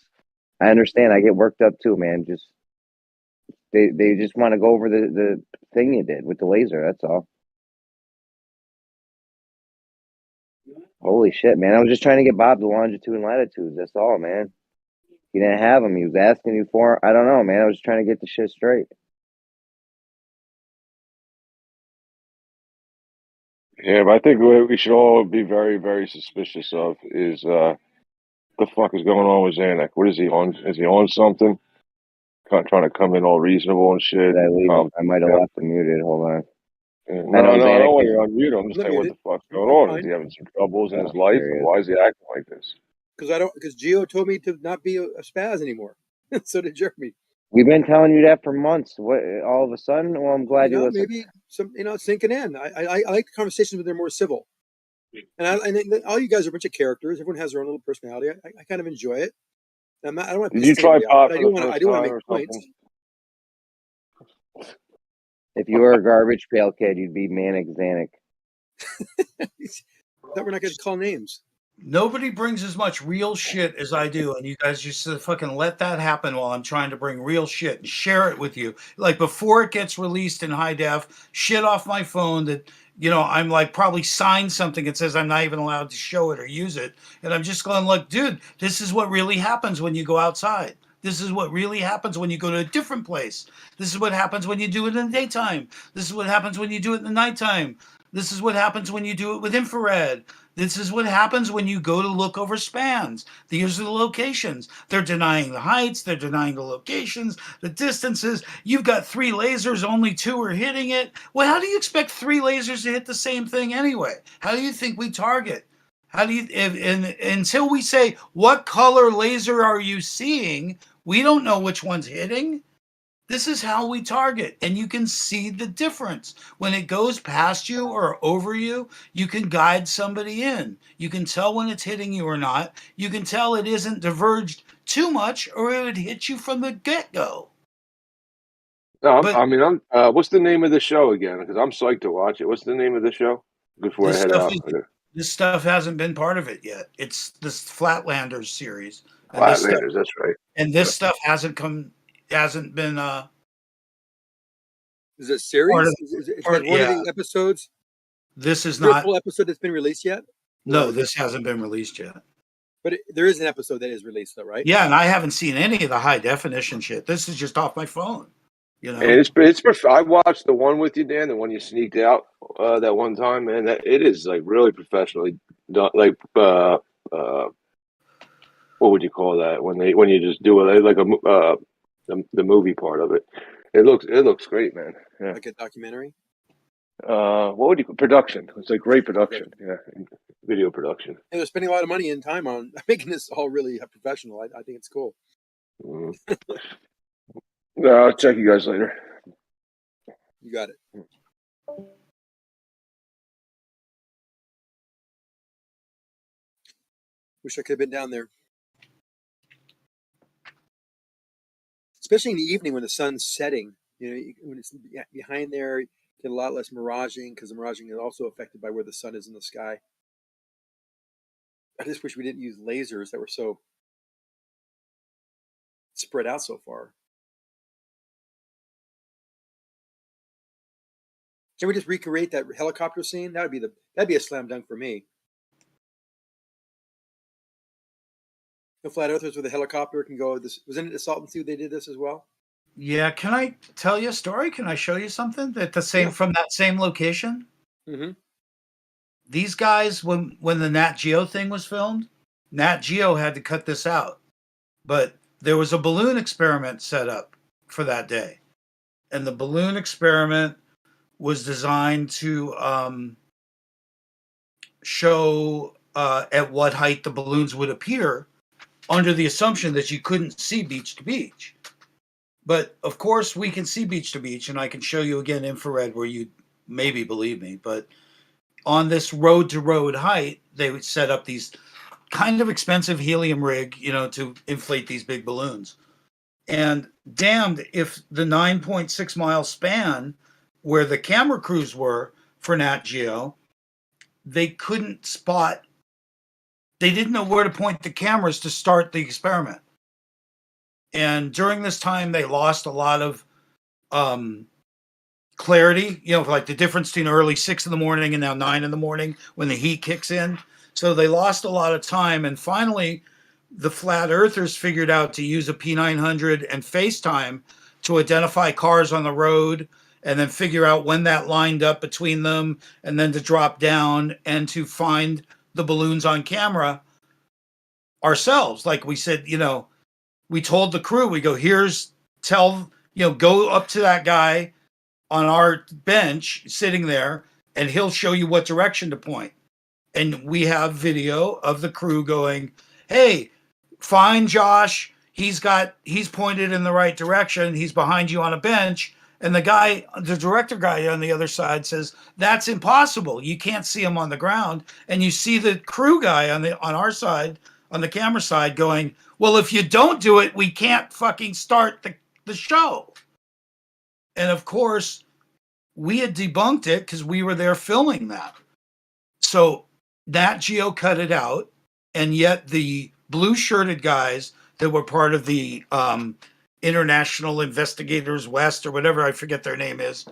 I understand. I get worked up too, man. Just they just want to go over the thing you did with the laser. That's all. Holy shit, man. I was just trying to get Bob the longitude and latitudes. That's all, man. He didn't have them. He was asking you for, I don't know, man. I was just trying to get the shit straight. Yeah, but I think what we should all be very, very suspicious of is the fuck is going on with Zanuck? What is he on? Is he on something? Trying to come in all reasonable and shit. I might have left him muted. Hold on. No, I don't want you on mute. I'm just saying, what the fuck's going on? fine. Is he having some troubles in his life? there he And is. why is he acting like this? Because Gio told me to not be a spaz anymore. So did Jeremy. We've been telling you that for months. What? All of a sudden? Well, I'm glad you listened. Maybe some sinking in. I like the conversations when they're more civil. And all you guys are a bunch of characters. Everyone has their own little personality. I kind of enjoy it. I don't want to Did you try pop for the I first do want to time make or points. something? If you were a garbage pail kid, you'd be Manic Xanic. That we're not going to call names. Nobody brings as much real shit as I do, and you guys just fucking let that happen while I'm trying to bring real shit and share it with you. Like before it gets released in high def, shit off my phone that I'm like probably signed something that says I'm not even allowed to show it or use it, and I'm just going like, dude, this is what really happens when you go outside. This is what really happens when you go to a different place. This is what happens when you do it in the daytime. This is what happens when you do it in the nighttime. This is what happens when you do it with infrared. This is what happens when you go to look over spans. These are the locations. They're denying the heights. They're denying the locations, the distances. You've got 3 lasers, only 2 are hitting it. Well, how do you expect 3 lasers to hit the same thing anyway? How do you think we target? How do you, until we say, what color laser are you seeing? We don't know which one's hitting. This is how we target, and you can see the difference. When it goes past you or over you, you can guide somebody in. You can tell when it's hitting you or not. You can tell it isn't diverged too much, or it would hit you from the get-go. No, what's the name of the show again? Because I'm psyched to watch it. What's the name of the show? Before I head out. This stuff hasn't been part of it yet. It's this Flatlanders series. Flatlanders, that's right. And this stuff hasn't been Is it a series? Is it one of the episodes? This is not not a full episode that's been released yet. No, this hasn't been released yet. But there is an episode that is released, though, right? Yeah, and I haven't seen any of the high definition shit. This is just off my phone. You know, And I watched the one with you, Dan, the one you sneaked out that one time, man. That it is like really professionally done. Like, what would you call that when you just do it like the movie part of it? It looks great, man. Yeah. Like a documentary. What would you production? It's like great production. Yeah, video production. And they're spending a lot of money and time on making this all really professional. I think it's cool. I'll check you guys later. You got it. Wish I could have been down there. Especially in the evening when the sun's setting. You know, when it's behind there, you get a lot less miraging because the miraging is also affected by where the sun is in the sky. I just wish we didn't use lasers that were so spread out so far. Can we just recreate that helicopter scene? That'd be a slam dunk for me. The flat earthers with a helicopter can go. Wasn't it the Salton Sea they did this as well? Yeah. Can I tell you a story? Can I show you something from that same location? Mm-hmm. These guys, when the Nat Geo thing was filmed, Nat Geo had to cut this out, but there was a balloon experiment set up for that day, and the balloon experiment was designed to show at what height the balloons would appear, under the assumption that you couldn't see beach to beach. But of course we can see beach to beach, and I can show you again infrared where you maybe believe me, but on this road to road height, they would set up these kind of expensive helium rig, to inflate these big balloons. And damned if the 9.6 mile span where the camera crews were for Nat Geo, they couldn't spot. They didn't know where to point the cameras to start the experiment. And during this time, they lost a lot of clarity, like the difference between early 6 in the morning and now 9 in the morning when the heat kicks in. So they lost a lot of time. And finally, the flat earthers figured out to use a P900 and FaceTime to identify cars on the road and then figure out when that lined up between them and then to drop down and to find the balloons on camera ourselves. Like we said, we told the crew, we go, go up to that guy on our bench sitting there and he'll show you what direction to point. And we have video of the crew going, hey, find Josh. He's pointed in the right direction. He's behind you on a bench. And the director guy on the other side says, that's impossible. You can't see him on the ground. And you see the crew guy on our side, on the camera side going, well, if you don't do it, we can't fucking start the show. And of course, we had debunked it because we were there filming that. So Nat Geo cut it out. And yet the blue shirted guys that were part of the International Investigators West or whatever, I forget their name is,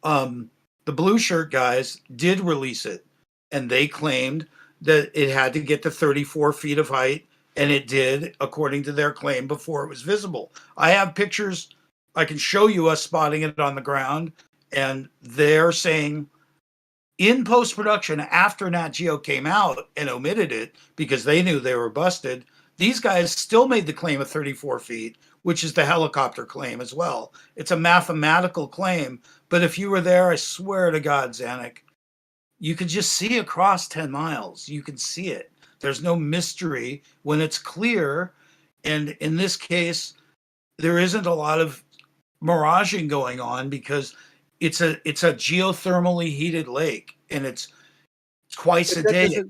the blue shirt guys did release it. And they claimed that it had to get to 34 feet of height. And it did, according to their claim, before it was visible. I have pictures. I can show you us spotting it on the ground. And they're saying in post-production, after Nat Geo came out and omitted it because they knew they were busted, these guys still made the claim of 34 feet, which is the helicopter claim as well. It's a mathematical claim. But if you were there, I swear to God, Zanuck, you could just see across 10 miles. You can see it. There's no mystery when it's clear. And in this case, there isn't a lot of miraging going on because it's a geothermally heated lake, and it's twice a day.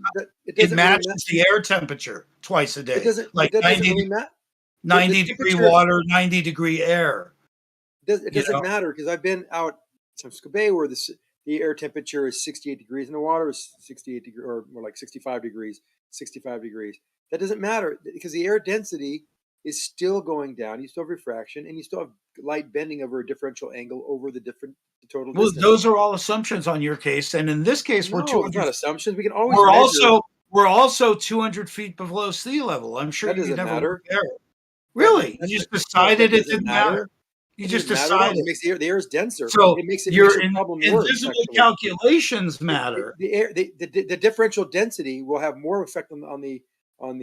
It matches the air temperature twice a day. Like 90 degree water, 90 degree air. It doesn't matter because I've been out San Francisco Bay where the air temperature is 68 degrees and the water is 68 degrees, or more like 65 degrees. That doesn't matter because the air density is still going down. You still have refraction and you still have light bending over a differential angle over the total distance. Those are all assumptions on your case. And in this case, we're 200. Not assumptions. We can always we're also 200 feet below sea level. I'm sure that doesn't matter. Really? You just decided it didn't matter? You It just doesn't matter. decided. It makes the air is denser. So It makes your your problem worse. invisible Actually, calculations matter. the differential density will have more effect on the light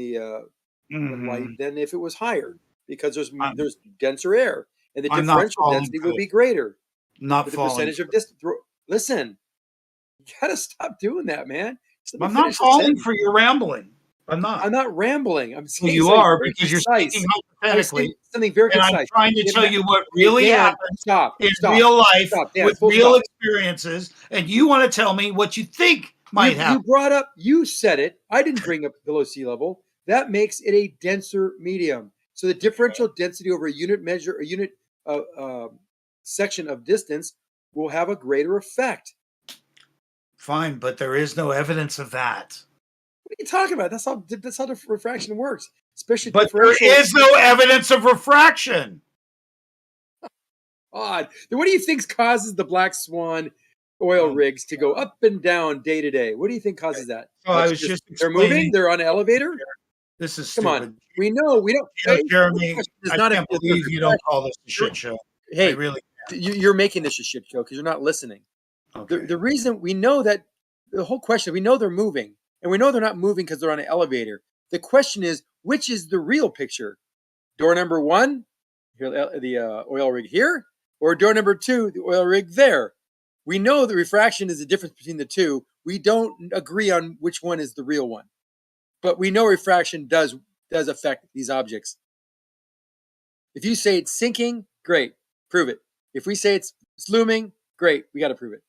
Mhm. than if it was higher, because there's denser air, and the I'm not differential falling density for will this. be greater Not with the falling percentage for of distance. Listen, you gotta stop doing that, man. Just let me I'm not finish the falling sentence. for your rambling. I'm not. I'm not rambling. I'm Well, saying you something are, very because you're concise. speaking I'm saying hypothetically, something very and I'm concise. trying to tell you what Hey, really Dan, happens stop, in stop, real life stop, Dan, with full real stop. experiences, and you want to tell me what you think might You happen. brought up, you said it. I didn't bring up below sea level. That makes it a denser medium. So the differential density over a unit measure, a unit section of distance will have a greater effect. Fine, but there is no evidence of that. What are you talking about? That's how the refraction works, especially But there differential. is no evidence of refraction. Odd. Then what do you think causes the black swan oil rigs to go up and down day to day? What do you think causes that? So I was just they're moving. explaining. They're on an elevator. This is Come stupid. on. We know. We don't. You know, Hey, Jeremy, it's I not can't believe you don't call this a shit show. Hey, I really you're making this a shit show because you're not listening. Okay. The reason we know that the whole question, we know they're moving, and we know they're not moving because they're on an elevator. The question is, which is the real picture? Door number 1, here, the oil rig here, or door number 2, the oil rig there. We know the refraction is the difference between the two. We don't agree on which one is the real one, but we know refraction does affect these objects. If you say it's sinking, great, prove it. If we say it's looming, great, we got to prove it.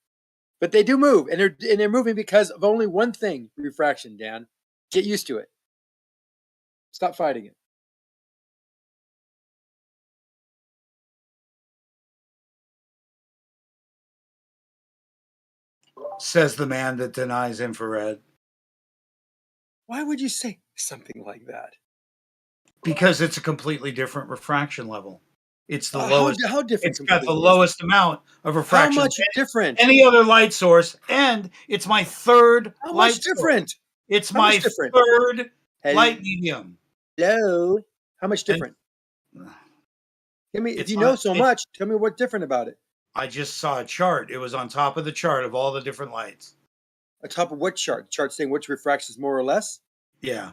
But they do move, and they're moving because of only one thing: refraction. Dan, get used to it. Stop fighting it. Says the man that denies infrared. Why would you say something like that? Because it's a completely different refraction level. It's the lowest. How different? It's got the completely? lowest amount of refraction. How much different? Any other light source, and it's my third How light much different? source. It's How my much different? third light medium. Hello. How much different? Tell me, if you know so much, tell me what's different about it. I just saw a chart. It was on top of the chart of all the different lights. On top of what chart? The chart saying which refracts is more or less? Yeah.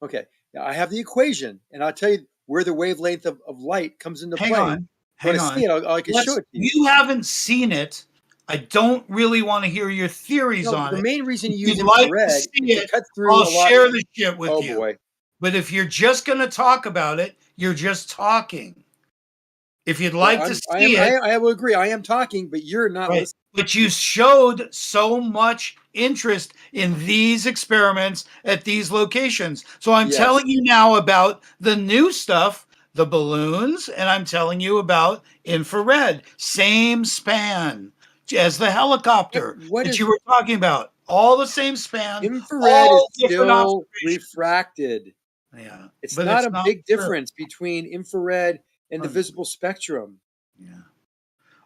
Okay. Now I have the equation, and I'll tell you where the wavelength of light comes into play. Hang on. See it, I can show it to you. You haven't seen it. I don't really want to hear your theories on it. The main reason you use like infrared to is see to it, cut through I'll a lot. share the shit with you. Oh boy. But if you're just going to talk about it, you're just talking. If you'd like to see it. I will agree. I am talking, but you're not listening. But you showed so much interest in these experiments at these locations. So I'm telling you now about the new stuff, the balloons, and I'm telling you about infrared. Same span as the helicopter that you were talking about. All the same span. Infrared is different still refracted. Yeah. It's but not it's a big difference between infrared and the visible spectrum.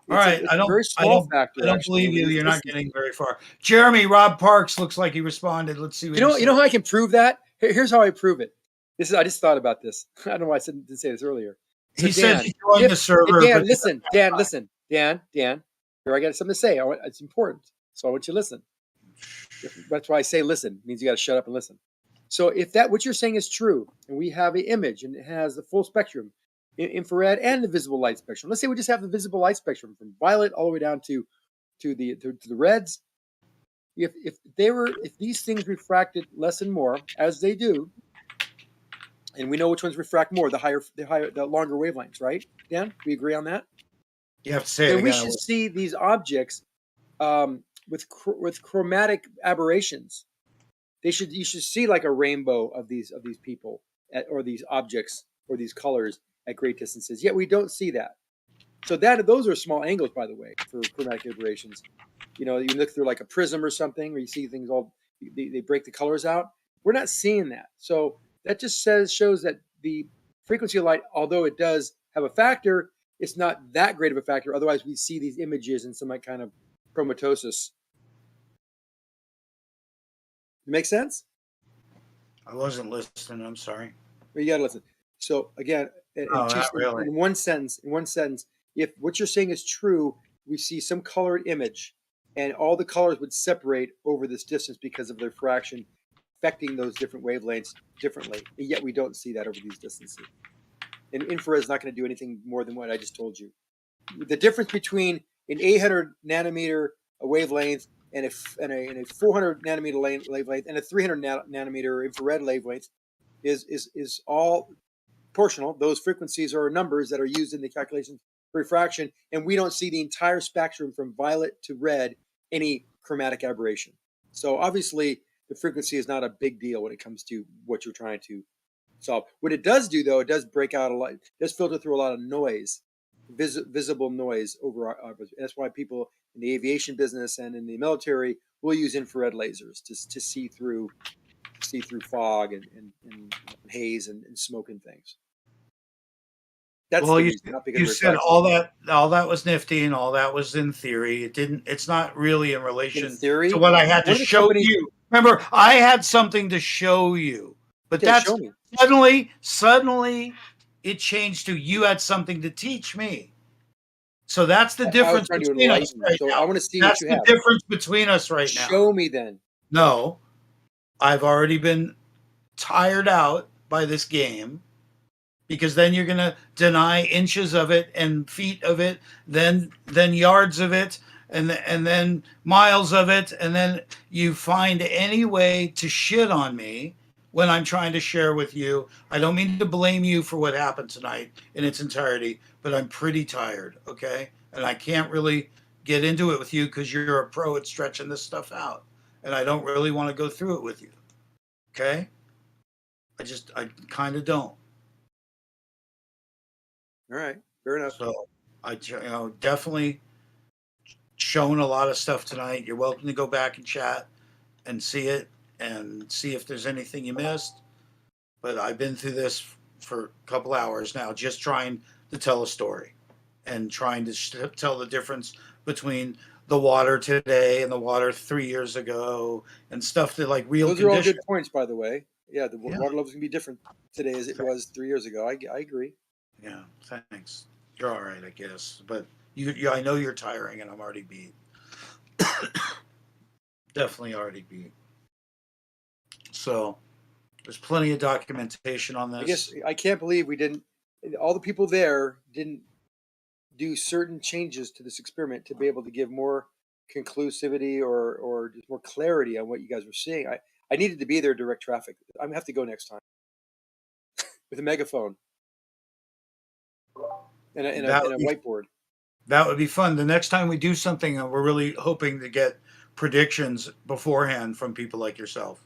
All right, it's a very small factor. I don't believe you. You're not getting very far. Jeremy, Rob Parks looks like he responded. Let's see. What you know how I can prove that? Here's how I prove it. I just thought about this. I don't know why I didn't say this earlier. So he said he joined the server. Dan, listen. Dan. Here, I got something to say. It's important, so I want you to listen. That's why I say listen. It means you got to shut up and listen. So if what you're saying is true, and we have an image and it has the full spectrum, infrared and the visible light spectrum. Let's say we just have the visible light spectrum from violet all the way down to the reds. If these things refracted less and more, as they do, and we know which ones refract more, the longer wavelengths, right? Dan, we agree on that. You have to say it then again. We should see these objects with chromatic aberrations. You should see like a rainbow of these people or these objects or these colors at great distances. Yet we don't see that. So those are small angles, by the way, for chromatic aberrations. You look through like a prism or something, where you see things they break the colors out. We're not seeing that. So that just shows that the frequency of light, although it does have a factor, it's not that great of a factor. Otherwise, we see these images in some kind of chromatosis. Make sense? I wasn't listening. I'm sorry. Well, you got to listen. So again, in one sentence, if what you're saying is true, we see some colored image, and all the colors would separate over this distance because of their fraction affecting those different wavelengths differently. And yet we don't see that over these distances. And infrared is not going to do anything more than what I just told you. The difference between an 800 nanometer wavelength and a 400 nanometer wavelength and a 300 nanometer infrared wavelength is all proportional. Those frequencies are numbers that are used in the calculation for refraction, and we don't see the entire spectrum from violet to red, any chromatic aberration. So obviously the frequency is not a big deal when it comes to what you're trying to solve. What it does do, though, it does break out a lot, it does filter through a lot of noise, visible noise over. That's why people in the aviation business and in the military will use infrared lasers to see through fog and haze and smoke and things. That's well, the you, reason, not because you we're said attracted. all that was nifty and all that was in theory. It's not really in relation theory? to what I had to One of the show companies- you. Remember, I had something to show you, but Okay, that's show me. suddenly it changed to you had something to teach me. So that's the I was difference trying to between us enlighten. right So now. I want to see That's what you the have. difference between us right now. Show me then. No, I've already been tired out by this game, because then you're going to deny inches of it and feet of it, then yards of it, and then miles of it, and then you find any way to shit on me when I'm trying to share with you. I don't mean to blame you for what happened tonight in its entirety, but I'm pretty tired, okay? And I can't really get into it with you because you're a pro at stretching this stuff out, and I don't really want to go through it with you, okay? I kind of don't. All right, fair enough. So definitely shown a lot of stuff tonight. You're welcome to go back and chat and see it and see if there's anything you missed. But I've been through this for a couple hours now, just trying to tell a story and trying to tell the difference between the water today and the water 3 years ago and stuff that like real Those are all conditions. good points, by the way. Yeah, the water levels can be different today as it was 3 years ago. I agree. Yeah, thanks. You're all right, I guess. But I know you're tiring, and I'm already beat. Definitely already beat. So there's plenty of documentation on this. I guess I can't believe we didn't. All the people there didn't do certain changes to this experiment to be able to give more conclusivity or just more clarity on what you guys were seeing. I needed to be there, direct traffic. I'm gonna have to go next time with a megaphone and a whiteboard. That would be fun. The next time we do something, we're really hoping to get predictions beforehand from people like yourself.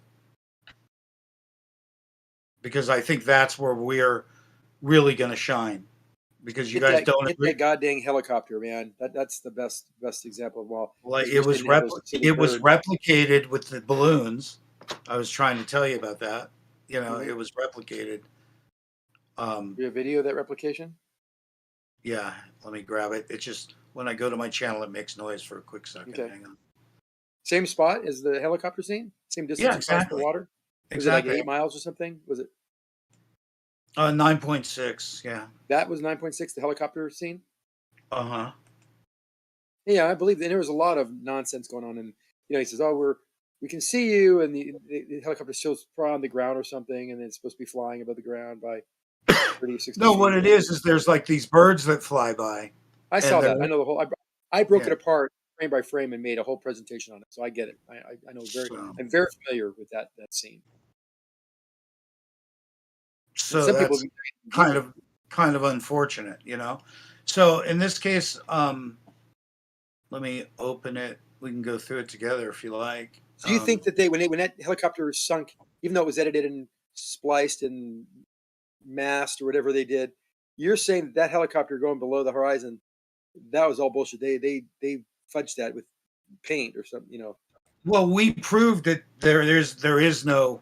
Because I think that's where we're really going to shine. Because you guys don't agree. That goddamn helicopter, man. That's the best example. Well, it was replicated with the balloons. I was trying to tell you about that. It was replicated. Do you have video of that replication? Yeah, let me grab it. It's just when I go to my channel, it makes noise for a quick second. Okay. Hang on. Same spot as the helicopter scene? Same distance across the water? Was it like 8 miles or something? Was it? 9.6, yeah. That was 9.6, the helicopter scene? Uh-huh. Yeah, I believe there was a lot of nonsense going on. And, he says, we can see you. And the helicopter still on the ground or something. And then it's supposed to be flying above the ground by 30, 60 No, feet. what it is there's like these birds that fly by. I saw that. I know the whole. I broke it apart frame by frame and made a whole presentation on it, so I get it. I know I'm very familiar with that scene. So that's kind of unfortunate, So in this case, let me open it. We can go through it together if you like. Do you think that when that helicopter sunk, even though it was edited and spliced and masked or whatever they did, you're saying that helicopter going below the horizon, that was all bullshit. They fudged that with paint or something, Well, we proved that there is no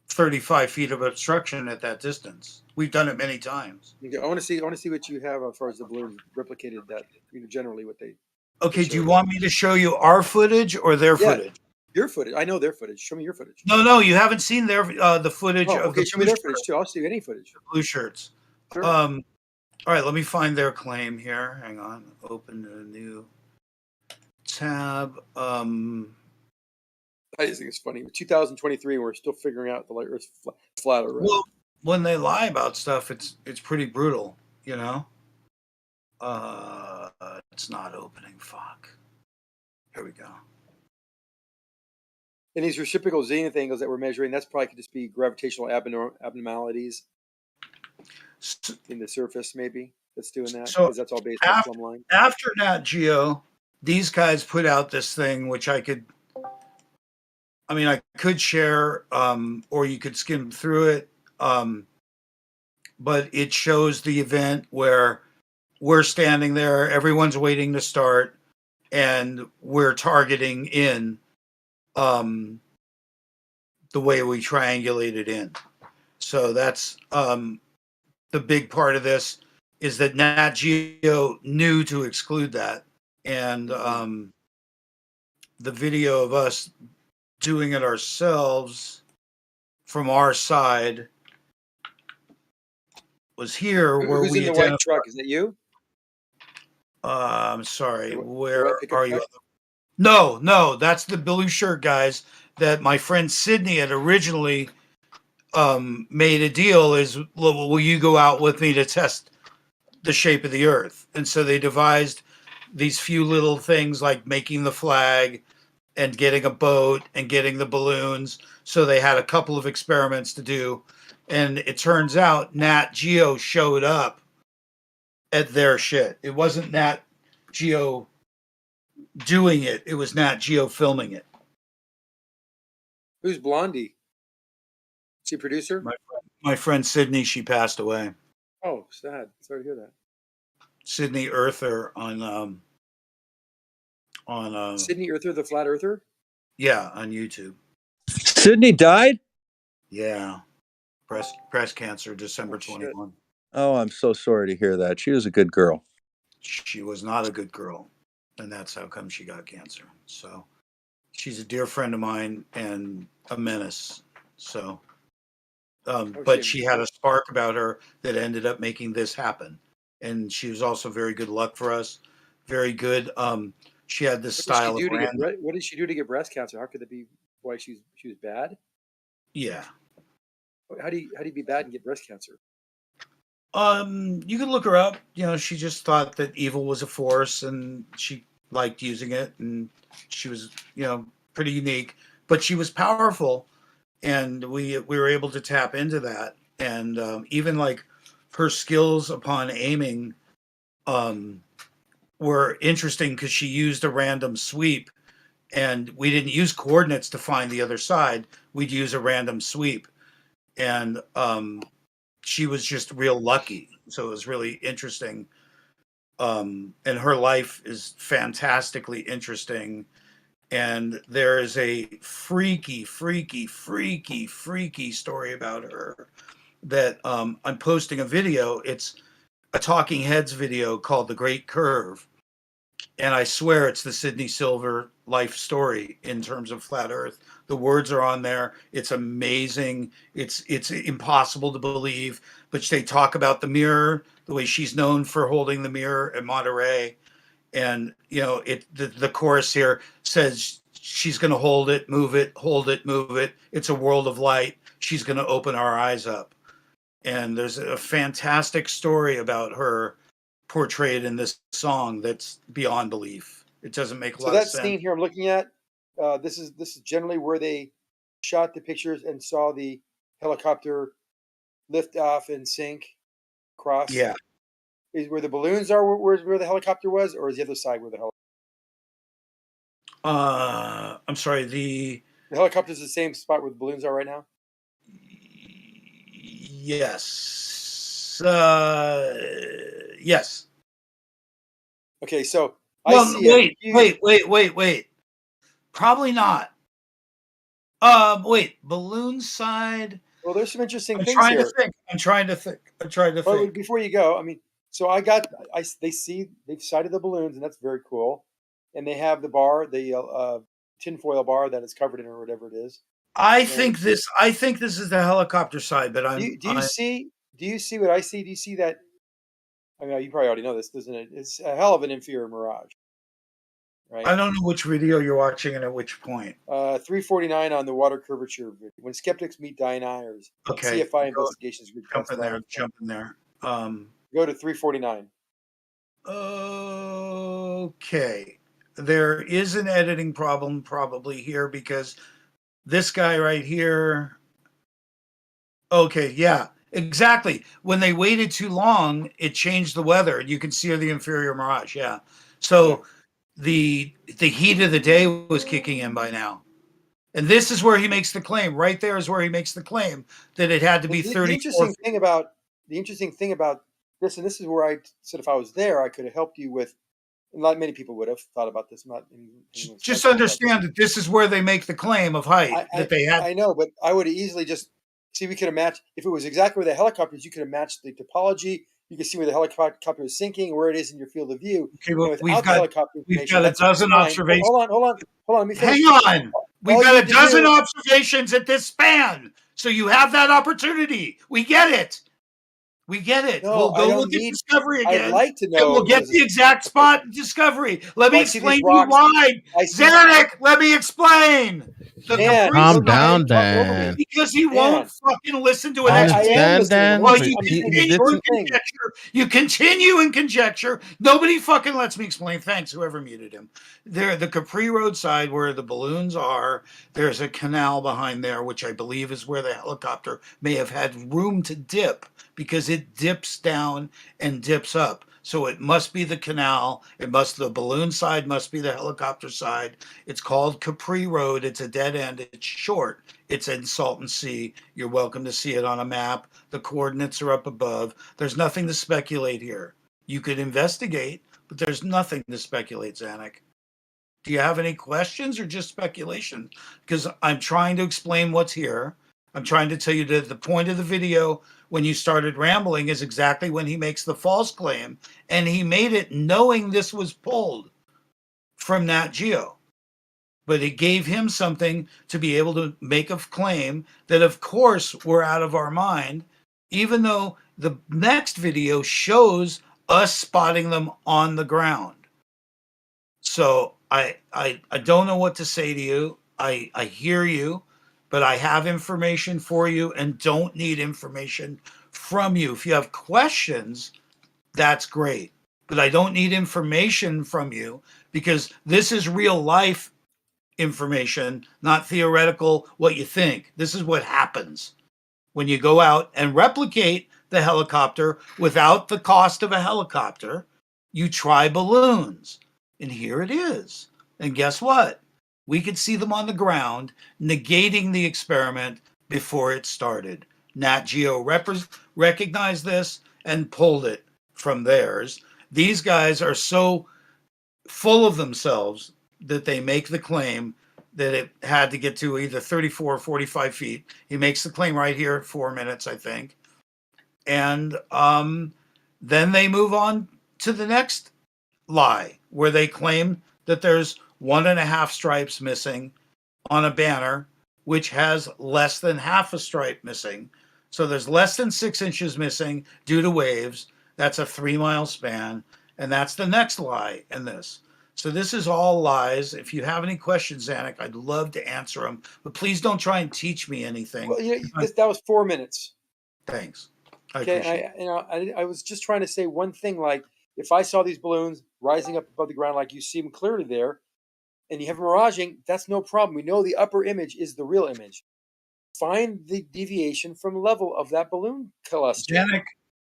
35 feet of obstruction at that distance. We've done it many times. Okay, I want to see what you have as far as the balloons replicated that, generally what they. Okay, do you want me to show you our footage or their footage? Your footage. I know their footage. Show me your footage. No, you haven't seen the footage of okay, show me their footage too. I'll see any footage. Blue shirts. Sure. All right, let me find their claim here. Hang on. Open a new tab. I just think it's funny. 2023, we're still figuring out the Earth's flat or round. Well, when they lie about stuff, it's pretty brutal, you know. It's not opening. Fuck. Here we go. And these reciprocal zenith angles that we're measuring, that's probably could just be gravitational abnormalities in the surface, maybe. That's doing that, So because that's all based on plumb line. after Nat Geo, these guys put out this thing, which I could share, or you could skim through it. But it shows the event where we're standing there, everyone's waiting to start, and we're targeting in the way we triangulate it in. So that's the big part of this, is that Nat Geo knew to exclude that. And the video of us doing it ourselves from our side was here, where Who's we in the white truck? Is that you? I'm sorry, where are you? No, that's the blue shirt guys that my friend Sydney had originally made a deal. Is, will you go out with me to test the shape of the Earth? And so they devised these few little things like making the flag and getting a boat and getting the balloons. So they had a couple of experiments to do. And it turns out Nat Geo showed up at their shit. It wasn't Nat Geo doing it. It was Nat Geo filming it. Who's Blondie? Is she a producer? My friend Sydney, she passed away. Oh, sad. Sorry to hear that. Sydney Earther on Sydney Earther, the flat earther? Yeah, on YouTube. Sydney died? Yeah. Breast cancer, December 21. Oh, I'm so sorry to hear that. She was a good girl. She was not a good girl, and that's how come she got cancer. So she's a dear friend of mine and a menace. So but she had a spark about her that ended up making this happen. And she was also very good luck for us. Very good. She had this style of brand. What did she do to get breast cancer? How could that be why she was bad? Yeah. How do you be bad and get breast cancer? You could look her up. You know, she just thought that evil was a force and she liked using it, and she was, pretty unique, but she was powerful, and we were able to tap into that. And even like her skills upon aiming were interesting, because she used a random sweep, and we didn't use coordinates to find the other side. We'd use a random sweep, and she was just real lucky. So it was really interesting. And her life is fantastically interesting. And there is a freaky story about her that I'm posting a video. It's a Talking Heads video called The Great Curve. And I swear it's the Sydney Silver life story in terms of flat Earth. The words are on there. It's amazing. It's impossible to believe. But they talk about the mirror, the way she's known for holding the mirror at Monterey. And, the chorus here says she's going to hold it, move it, hold it, move it. It's a world of light. She's going to open our eyes up. And there's a fantastic story about her portrayed in this song that's beyond belief. It doesn't make a lot of sense. So that scene here I'm looking at, this is generally where they shot the pictures and saw the helicopter lift off and sink across. Yeah. Is where the balloons are where the helicopter was, or is the other side where the helicopter? I'm sorry, the helicopter's the same spot where the balloons are right now? Yes. Yes. Okay, so wait. Probably not. Wait, balloon side. Well, there's some interesting things here. I'm trying to think. Before you go, so they've sighted the balloons, and that's very cool. And they have the bar, the tinfoil bar that it's covered in, or whatever it is. I think this is the helicopter side, but Do you see what I see? Do you see that I mean, you probably already know this, doesn't it? It's a hell of an inferior Mirage. Right. I don't know which video you're watching and at which point. 349 on the water curvature. When skeptics meet deniers. Okay. CFI investigations group. Jump in there. Jump in there. Go to 349. Okay. There is an editing problem probably here because this guy right here. Okay, yeah, exactly. When they waited too long, it changed the weather. You can see the inferior Mirage. Yeah. So the heat of the day was kicking in by now. And this is where he makes the claim. Right there is where he makes the claim that it had to be 34. The interesting thing about this, and this is where I said if I was there, I could have helped you with. Not many people would have thought about this. Just understand that this is where they make the claim of height that they had. I know, but I would have easily just see. We could have matched if it was exactly where the helicopters. You could have matched the topology. You can see where the helicopter is sinking, where it is in your field of view. Okay, well, we've got a dozen observations. Hold on. Let me finish. Hang on. We've got a dozen observations at this span. So you have that opportunity. We get it. We get it. No, we'll go look at Discovery again. I'd like to know. We'll get the exact spot in Discovery. Let me explain to you why. Zanuck, let me explain. Calm down, Dan. Because he won't fucking listen to an explanation. Dan. Well, you continue in conjecture. Nobody fucking lets me explain. Thanks, whoever muted him. There, the Capri Road side where the balloons are, there's a canal behind there, which I believe is where the helicopter may have had room to dip because it dips down and dips up. So it must be the canal. The balloon side must be the helicopter side. It's called Capri Road. It's a dead end. It's short. It's in Salton Sea. You're welcome to see it on a map. The coordinates are up above. There's nothing to speculate here. You could investigate, but there's nothing to speculate, Zanuck. Do you have any questions or just speculation? Because I'm trying to explain what's here. I'm trying to tell you that the point of the video when you started rambling is exactly when he makes the false claim, and he made it knowing this was pulled from Nat Geo. But it gave him something to be able to make a claim that, of course, we're out of our mind, even though the next video shows us spotting them on the ground. So I don't know what to say to you. I hear you. But I have information for you and don't need information from you. If you have questions, that's great. But I don't need information from you because this is real life information, not theoretical, what you think. This is what happens when you go out and replicate the helicopter without the cost of a helicopter. You try balloons, and here it is. And guess what? We could see them on the ground, negating the experiment before it started. Nat Geo recognized this and pulled it from theirs. These guys are so full of themselves that they make the claim that it had to get to either 34 or 45 feet. He makes the claim right here at 4 minutes, I think. And then they move on to the next lie, where they claim that there's 1.5 stripes missing on a banner, which has less than half a stripe missing. So there's less than 6 inches missing due to waves. That's a 3-mile span. And that's the next lie in this. So this is all lies. If you have any questions, Zanuck, I'd love to answer them. But please don't try and teach me anything. Well, that was 4 minutes. Thanks. I was just trying to say one thing, like if I saw these balloons rising up above the ground like you see them clearly there, and you have miraging, that's no problem. We know the upper image is the real image. Find the deviation from level of that balloon cluster. Zanuck,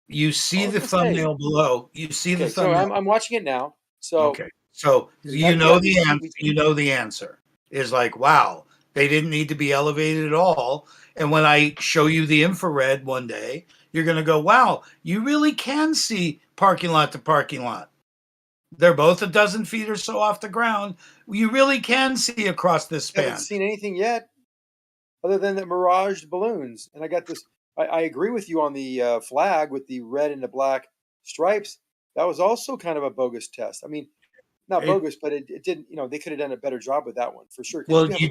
you see the thumbnail below. You see the thumbnail. So I'm watching it now. So okay. So you know the answer. You know the answer is like, wow, they didn't need to be elevated at all. And when I show you the infrared one day, you're going to go, wow, you really can see parking lot to parking lot. They're both a dozen feet or so off the ground. You really can see across this span. I haven't seen anything yet other than the mirage balloons. And I got this. I agree with you on the flag with the red and the black stripes. That was also kind of a bogus test. I mean, not bogus, but it didn't, they could have done a better job with that one for sure. Well, you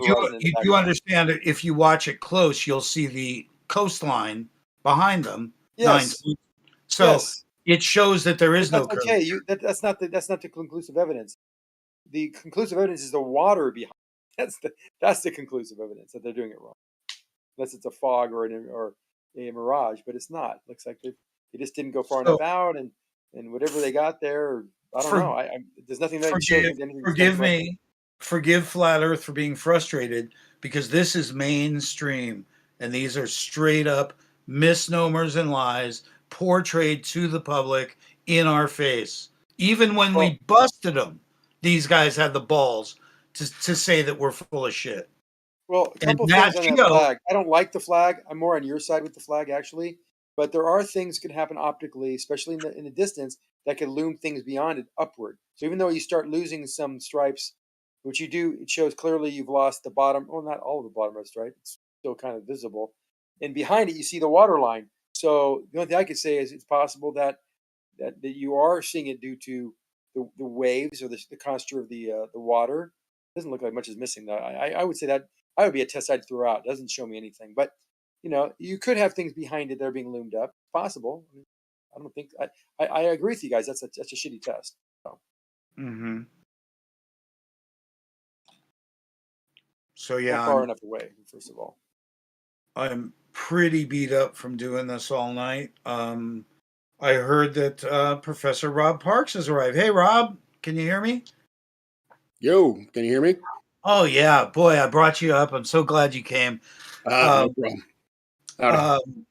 do understand it. If you watch it close, you'll see the coastline behind them. Yes. So it shows that there is no That's curve. okay. That's not the conclusive evidence. The conclusive evidence is the water behind. That's the conclusive evidence that they're doing it wrong. Unless it's a fog or a mirage, but it's not. Looks like they just didn't go far enough out, and whatever they got there, I don't know. There's nothing that shows me anything. Forgive Flat Earth for being frustrated, because this is mainstream, and these are straight up misnomers and lies portrayed to the public in our face. Even when we busted them, these guys had the balls to say that we're full of shit. Well, a couple things on that flag. I don't like the flag. I'm more on your side with the flag, actually. But there are things that can happen optically, especially in the distance, that can loom things beyond it upward. So even though you start losing some stripes, which you do, it shows clearly you've lost the bottom. Well, not all of the bottom of the stripe. It's still kind of visible. And behind it, you see the water line. So the only thing I could say is it's possible that you are seeing it due to the waves or the contour of the water. It doesn't look like much is missing, though. I would say that I would be a test I'd throw out. It doesn't show me anything. But, you could have things behind it that are being loomed up. Possible. I mean, I don't think I agree with you guys. That's a shitty test. So. Mm-hmm. So yeah, not far enough away. First of all, I'm pretty beat up from doing this all night. I heard that Professor Rob Parks has arrived. Hey, Rob, can you hear me? Yo, can you hear me? Oh yeah, boy, I brought you up. I'm so glad you came. No problem.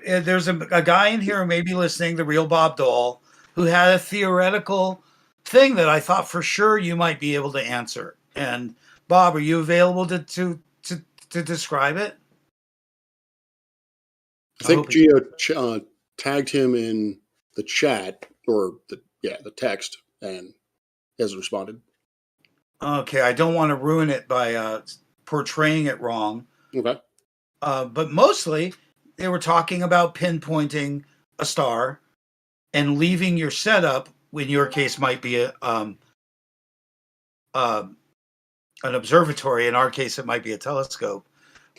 There's a guy in here who may be listening, the real Bob Dole, who had a theoretical thing that I thought for sure you might be able to answer. And Bob, are you available to describe it? I think Gio tagged him in the chat or the text, and he hasn't responded. Okay, I don't want to ruin it by portraying it wrong. Okay. But mostly they were talking about pinpointing a star and leaving your setup, in your case might be an observatory. In our case, it might be a telescope,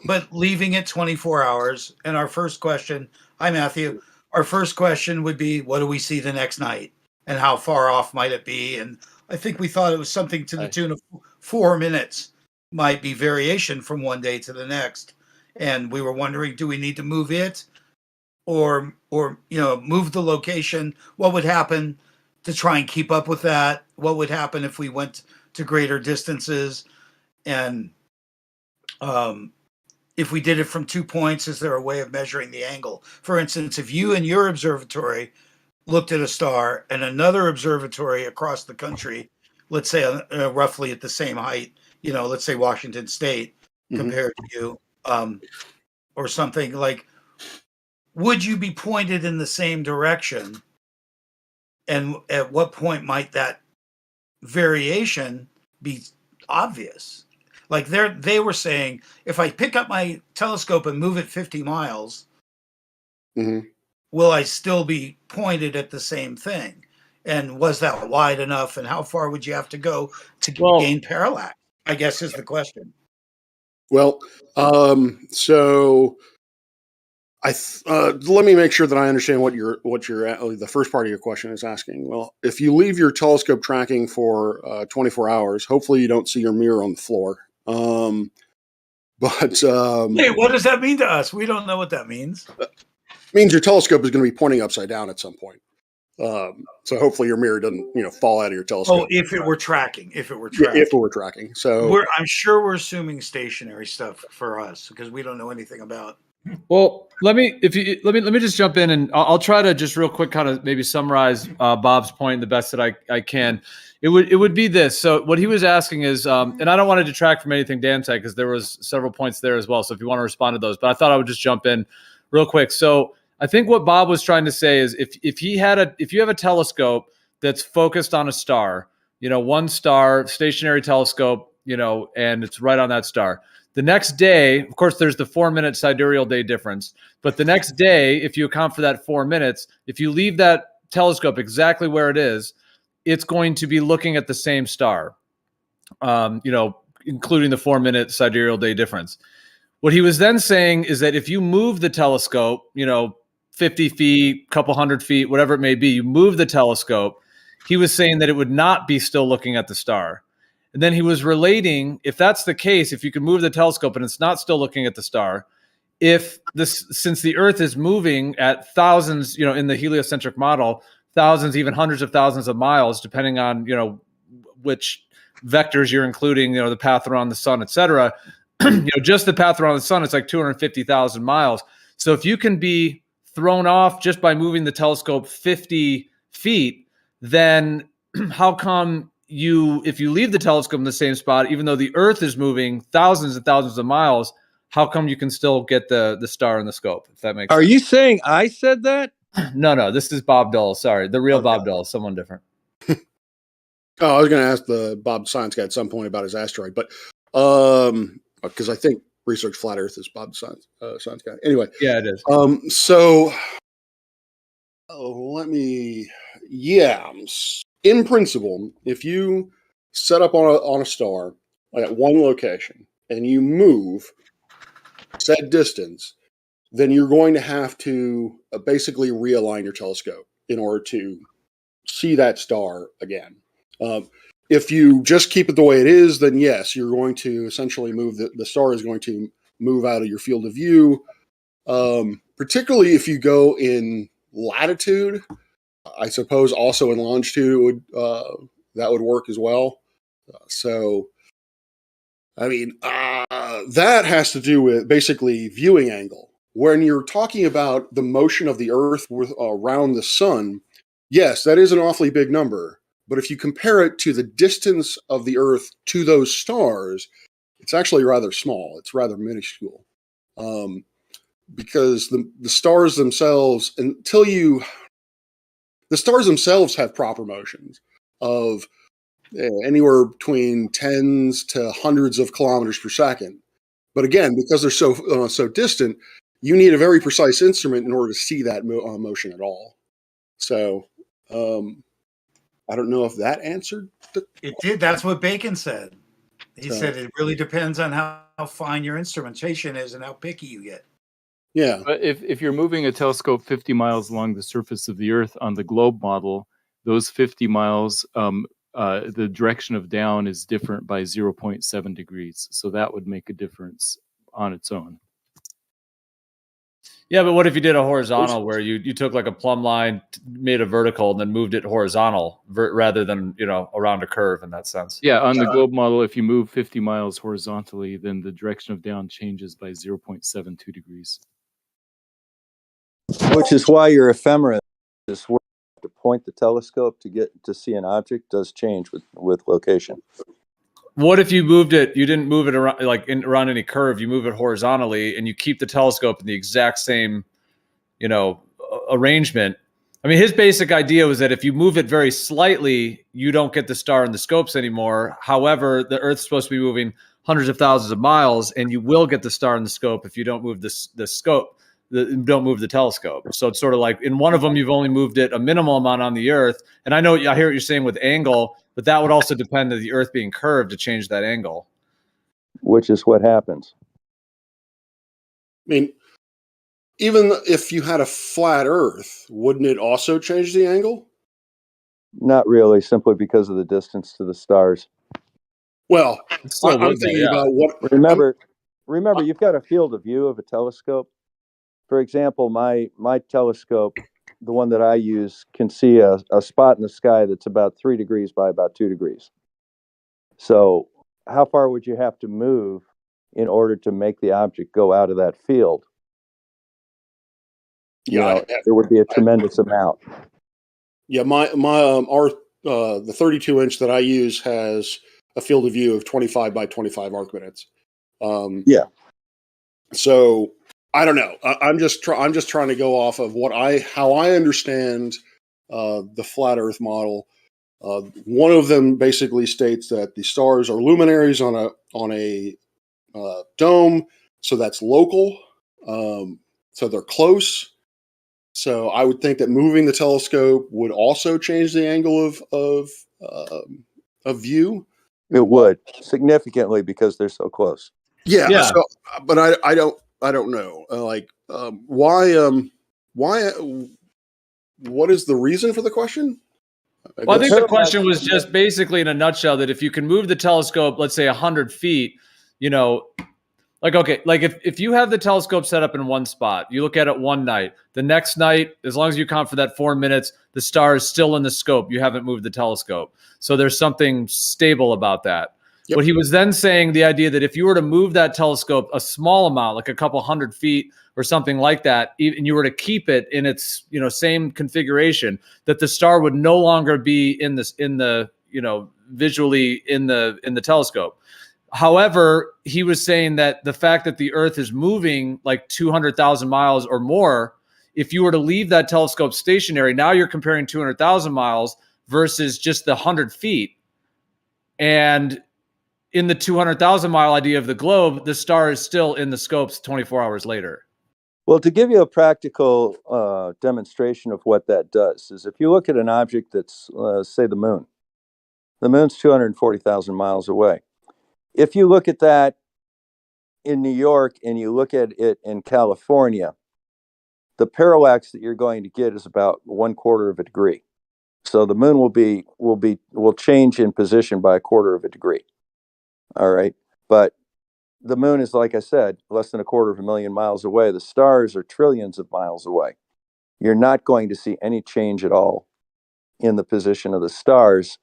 but leaving it 24 hours. And our first question, hi, Matthew. Our first question would be, what do we see the next night? And how far off might it be? And I think we thought it was something to the tune of 4 minutes might be variation from one day to the next. And we were wondering, do we need to move it or move the location? What would happen to try and keep up with that? What would happen if we went to greater distances? And if we did it from 2 points, is there a way of measuring the angle? For instance, if you and your observatory looked at a star and another observatory across the country, let's say roughly at the same height, let's say Washington State compared to you, or something, like, would you be pointed in the same direction? And at what point might that variation be obvious? Like they were saying, if I pick up my telescope and move it 50 miles, will I still be pointed at the same thing? And was that wide enough? And how far would you have to go to gain parallax? I guess is the question. Well, so let me make sure that I understand what the first part of your question is asking. Well, if you leave your telescope tracking for 24 hours, hopefully you don't see your mirror on the floor. Wait, what does that mean to us? We don't know what that means. It means your telescope is going to be pointing upside down at some point. So hopefully your mirror doesn't, fall out of your telescope. Oh, if it were tracking. If it were tracking. So I'm sure we're assuming stationary stuff for us because we don't know anything about. Well, let me just jump in, and I'll try to just real quick kind of maybe summarize Bob's point the best that I can. It would be this. So what he was asking is, and I don't want to detract from anything Dan said because there was several points there as well. So if you want to respond to those, but I thought I would just jump in real quick. So I think what Bob was trying to say is if you have a telescope that's focused on a star, one star, stationary telescope, and it's right on that star. The next day, of course, there's the 4-minute sidereal day difference. But the next day, if you account for that 4 minutes, if you leave that telescope exactly where it is, it's going to be looking at the same star, including the 4-minute sidereal day difference. What he was then saying is that if you move the telescope, 50 feet, couple 100 feet, whatever it may be, you move the telescope. He was saying that it would not be still looking at the star. And then he was relating, if that's the case, if you can move the telescope and it's not still looking at the star, since the Earth is moving at thousands, in the heliocentric model, thousands, even hundreds of thousands of miles, depending on, which vectors you're including, the path around the sun, et cetera. Just the path around the sun, it's like 250,000 miles. So if you can be thrown off just by moving the telescope 50 feet, then how come if you leave the telescope in the same spot, even though the Earth is moving thousands and thousands of miles, how come you can still get the star in the scope, if that makes sense? Are you saying I said that? No, this is Bob Dole. Sorry, the real Bob Dole, someone different. Oh, I was going to ask the Bob Science guy at some point about his asteroid, but because I think Research Flat Earth is Bob Science guy. Anyway, yeah, it is. In principle, if you set up on a star at one location and you move said distance, then you're going to have to basically realign your telescope in order to see that star again. If you just keep it the way it is, then yes, you're going to essentially move the star is going to move out of your field of view. Particularly if you go in latitude, I suppose also in longitude that would work as well. That has to do with basically viewing angle. When you're talking about the motion of the Earth around the sun, yes, that is an awfully big number. But if you compare it to the distance of the Earth to those stars, it's actually rather small. It's rather minuscule. Because the stars themselves, the stars themselves have proper motions of anywhere between tens to hundreds of kilometers per second. But again, because they're so distant, you need a very precise instrument in order to see that motion at all. So I don't know if that answered. It did. That's what Bacon said. He said it really depends on how fine your instrumentation is and how picky you get. Yeah. But if you're moving a telescope 50 miles along the surface of the Earth on the globe model, those 50 miles, the direction of down is different by 0.7 degrees. So that would make a difference on its own. Yeah, but what if you did a horizontal where you took like a plumb line, made a vertical, and then moved it horizontal rather than, around a curve in that sense? Yeah, on the globe model, if you move 50 miles horizontally, then the direction of down changes by 0.72 degrees. Which is why your ephemera is where you have to point the telescope to see an object does change with location. What if you moved it? You didn't move it around around any curve. You move it horizontally, and you keep the telescope in the exact same, arrangement. I mean, his basic idea was that if you move it very slightly, you don't get the star in the scopes anymore. However, the Earth's supposed to be moving hundreds of thousands of miles, and you will get the star in the scope if you don't move the scope. Don't move the telescope. So it's sort of like in one of them, you've only moved it a minimal amount on the Earth. And I hear what you're saying with angle, but that would also depend on the Earth being curved to change that angle. Which is what happens. I mean, even if you had a flat Earth, wouldn't it also change the angle? Not really, simply because of the distance to the stars. Well, I'm thinking about what. Remember, you've got a field of view of a telescope. For example, my telescope, the one that I use, can see a spot in the sky that's about 3 degrees by about 2 degrees. So how far would you have to move in order to make the object go out of that field? There would be a tremendous amount. Yeah, the 32-inch that I use has a field of view of 25 by 25 arc minutes. Yeah. So I don't know. I'm just trying to go off of how I understand the flat Earth model. One of them basically states that the stars are luminaries on a dome, so that's local. So they're close. So I would think that moving the telescope would also change the angle of view. It would significantly because they're so close. Yeah. So, but I don't know. Why? Why? What is the reason for the question? Well, I think the question was just basically in a nutshell that if you can move the telescope, let's say 100 feet, you know, like, okay, like if you have the telescope set up in one spot, you look at it one night, the next night, as long as you count for that 4 minutes, the star is still in the scope. You haven't moved the telescope. So there's something stable about that. Yep. But he was then saying the idea that if you were to move that telescope a small amount, like a couple 100 feet or something like that, and you were to keep it in its, you know, same configuration, that the star would no longer be in the, you know, visually in the telescope. However, he was saying that the fact that the Earth is moving like 200,000 miles or more, if you were to leave that telescope stationary, now you're comparing 200,000 miles versus just the 100 feet. And in the 200,000 mile idea of the globe, the star is still in the scopes 24 hours later. Well, to give you a practical demonstration of what that does is if you look at an object that's, say, the moon's 240,000 miles away. If you look at that in New York and you look at it in California, the parallax that you're going to get is about 1/4 of a degree. So the moon will change in position by 1/4 of a degree. All right. But the moon is, like I said, less than 250,000 miles away. The stars are trillions of miles away. You're not going to see any change at all in the position of the stars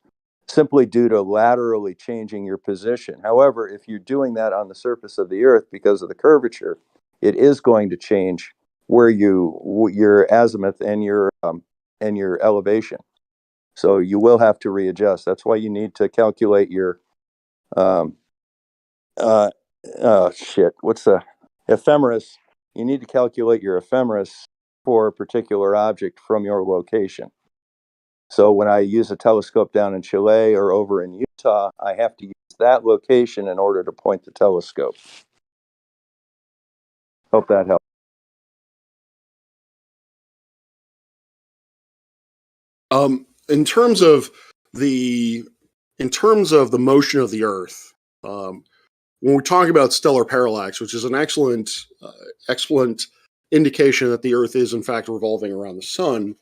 simply due to laterally changing your position. However, if you're doing that on the surface of the Earth because of the curvature, it is going to change where your azimuth and your elevation. So you will have to readjust. That's why you need to calculate your what's the ephemeris? You need to calculate your ephemeris for a particular object from your location. So when I use a telescope down in Chile or over in Utah, I have to use that location in order to point the telescope. Hope that helps. In terms of the motion of the Earth, when we're talking about stellar parallax, which is an excellent indication that the Earth is in fact revolving around the sun,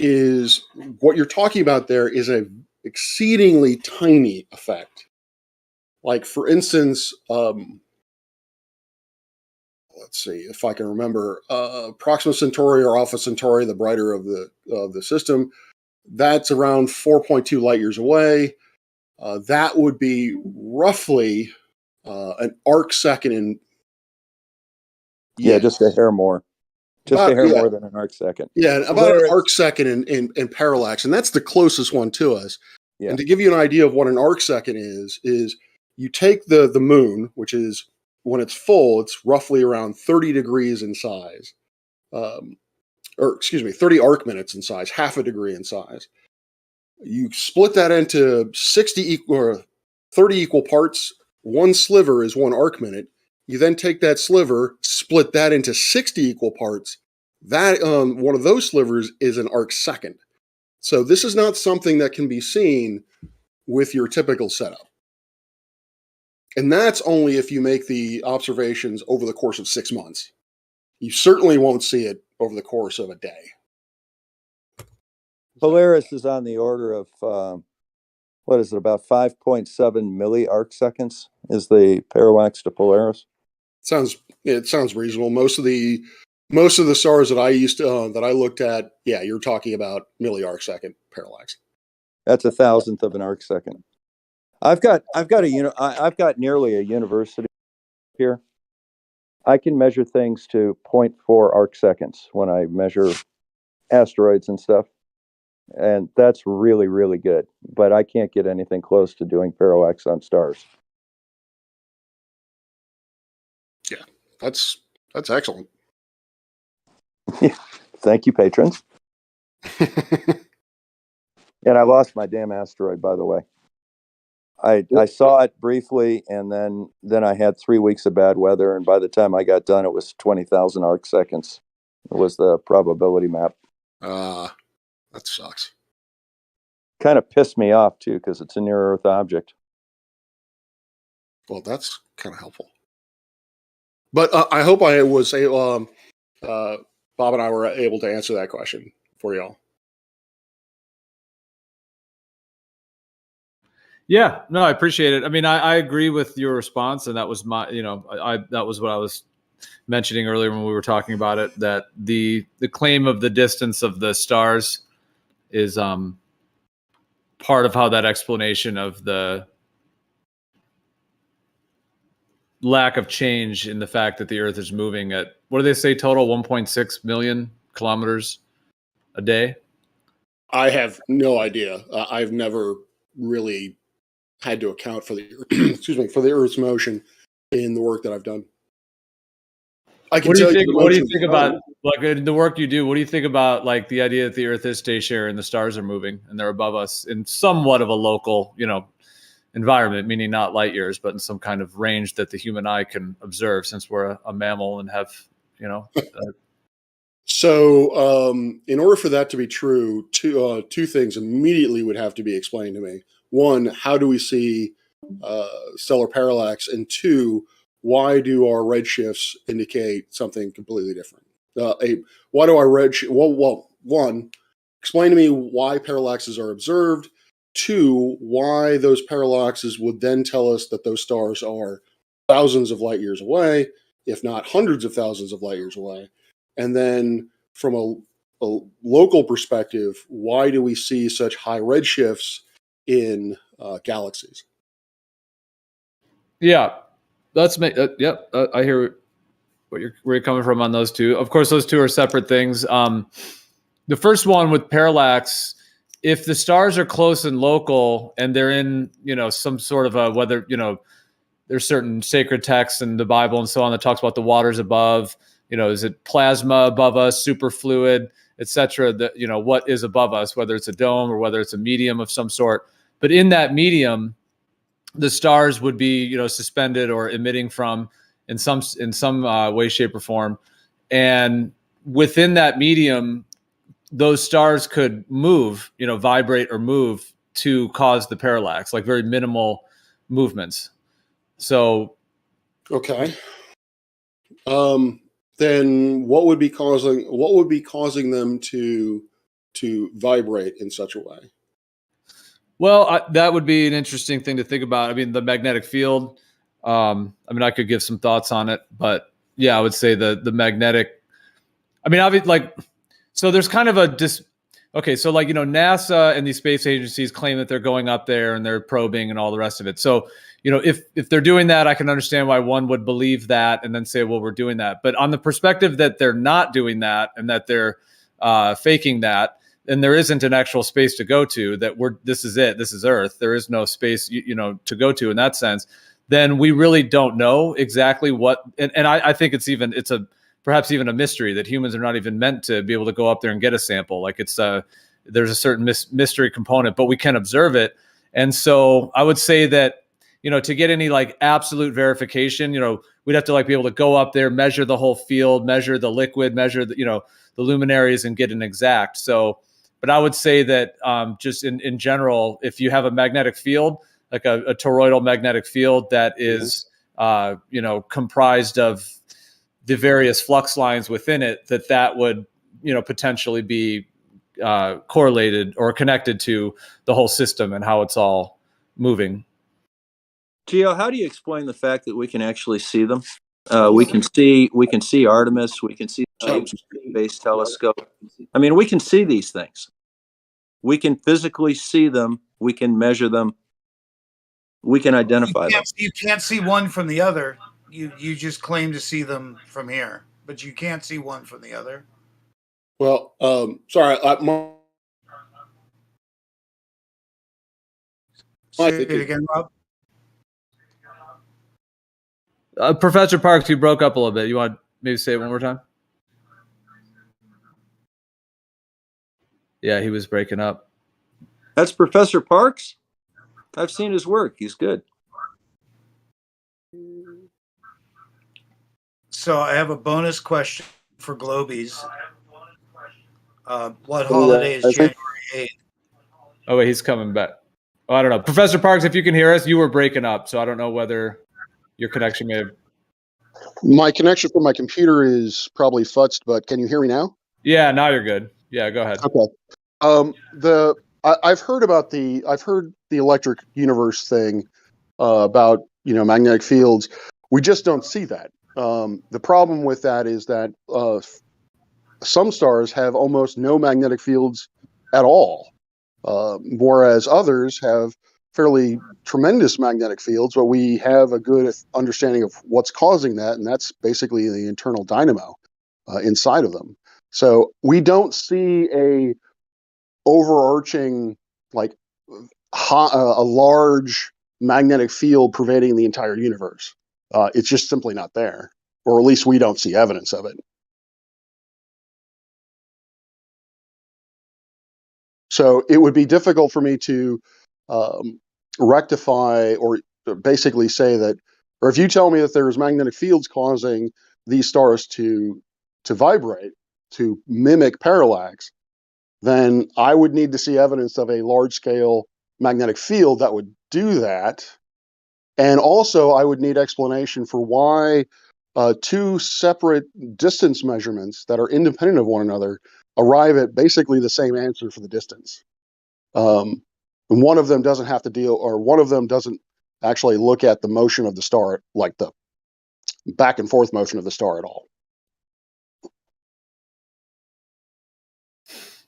is what you're talking about there is a exceedingly tiny effect. Like for instance, let's see if I can remember, Proxima Centauri or Alpha Centauri, the brighter of the system, that's around 4.2 light years away. That would be roughly an arc second in. Yeah, just a hair more. Just a hair more than an arc second. Yeah, about an arc second in parallax, and that's the closest one to us. Yeah. And to give you an idea of what an arc second is you take the moon, which is when it's full, it's roughly around 30 degrees in size, 30 arc minutes in size, half a degree in size. You split that into 30 equal parts. One sliver is 1 arc minute. You then take that sliver, split that into 60 equal parts. That one of those slivers is an arc second. So this is not something that can be seen with your typical setup. And that's only if you make the observations over the course of 6 months. You certainly won't see it over the course of a day. Polaris is on the order of, what is it, about 5.7 milliarc seconds is the parallax to Polaris. It sounds reasonable. Most of the stars that I looked at, yeah, you're talking about milliarc second parallax. That's 1,000th of an arc second. I've got nearly a university here. I can measure things to 0.4 arc seconds when I measure asteroids and stuff. And that's really, really good. But I can't get anything close to doing parallax on stars. Yeah, that's excellent. Thank you, patrons. And I lost my damn asteroid, by the way. I saw it briefly, and then I had 3 weeks of bad weather, and by the time I got done, it was 20,000 arc seconds. It was the probability map. That sucks. Kind of pissed me off, too, because it's a near-Earth object. Well, that's kind of helpful. But I hope I was able Bob and I were able to answer that question for y'all. Yeah, no, I appreciate it. I mean, I agree with your response, and that was my, that was what I was mentioning earlier when we were talking about it. That the claim of the distance of the stars is part of how that explanation of the lack of change in the fact that the Earth is moving at, what do they say, total 1.6 million kilometers a day. I have no idea. I've never really had to account for the excuse me, for the Earth's motion in the work that I've done. I can What do tell you think? the What do you motion's think about, like, in the work you do? What do you think about, like, the idea that the Earth is stationary and the stars are moving and they're above us in somewhat of a local, environment, meaning not light years, but in some kind of range that the human eye can observe, since we're a mammal and have, So, in order for that to be true, two things immediately would have to be explained to me. One, how do we see stellar parallax? And two, why do our redshifts indicate something completely different? Why do our redshift? Well, one, explain to me why parallaxes are observed. Two, why those parallaxes would then tell us that those stars are thousands of light years away, if not hundreds of thousands of light years away. And then from a local perspective, why do we see such high redshifts in galaxies? Yeah, I hear where you're coming from on those two. Of course, those two are separate things. The first one with parallax, if the stars are close and local and they're in, some sort of a, whether, there's certain sacred texts in the Bible and so on that talks about the waters above, is it plasma above us, superfluid, etc. That, what is above us, whether it's a dome or whether it's a medium of some sort. But in that medium, the stars would be, suspended or emitting from in some way, shape, or form. And within that medium, those stars could move, vibrate or move to cause the parallax, like very minimal movements. So, okay. Then what would be causing them to vibrate in such a way? Well, that would be an interesting thing to think about. I mean, the magnetic field. I could give some thoughts on it, but yeah, I would say the magnetic. I mean, obviously, so there's kind of okay, so NASA and these space agencies claim that they're going up there and they're probing and all the rest of it. So, if they're doing that, I can understand why one would believe that and then say, well, we're doing that. But on the perspective that they're not doing that and that they're faking that, and there isn't an actual space to go to, that this is it, this is Earth, there is no space, to go to in that sense, then we really don't know exactly what, and I think it's perhaps even a mystery that humans are not even meant to be able to go up there and get a sample. Like there's a certain mystery component, but we can observe it. And so I would say that, to get any absolute verification, we'd have to be able to go up there, measure the whole field, measure the liquid, measure the, the luminaries, and get an exact. So, but I would say that just in general, if you have a magnetic field, like a toroidal magnetic field that is, comprised of the various flux lines within it, that would, potentially be correlated or connected to the whole system and how it's all moving. Gio, how do you explain the fact that we can actually see them? We can see Artemis, we can see the James Webb Space Telescope. I mean, we can see these things. We can physically see them. We can measure them. We can identify them. You can't see one from the other. You just claim to see them from here, but you can't see one from the other. Well, sorry. Say it again, Rob. Professor Parks, you broke up a little bit. You want to maybe say it one more time? Yeah, he was breaking up. That's Professor Parks? I've seen his work. He's good. So I have a bonus question for Globies. What holiday is January 8th? Oh, wait, he's coming back. Oh, I don't know. Professor Parks, if you can hear us, you were breaking up, so I don't know whether your connection may have... My connection from my computer is probably futzed, but can you hear me now? Yeah, now you're good. Yeah, go ahead. Okay. I've heard the electric universe thing about magnetic fields. We just don't see that. The problem with that is that some stars have almost no magnetic fields at all, whereas others have fairly tremendous magnetic fields, but we have a good understanding of what's causing that, and that's basically the internal dynamo inside of them. So we don't see a overarching, like, a large magnetic field pervading the entire universe. It's just simply not there, or at least we don't see evidence of it. So it would be difficult for me to rectify or basically say that, or if you tell me that there's magnetic fields causing these stars to vibrate, to mimic parallax, then I would need to see evidence of a large-scale magnetic field that would do that. And also, I would need explanation for why two separate distance measurements that are independent of one another arrive at basically the same answer for the distance. And one of them doesn't have to deal, or one of them doesn't actually look at the motion of the star, like the back and forth motion of the star at all.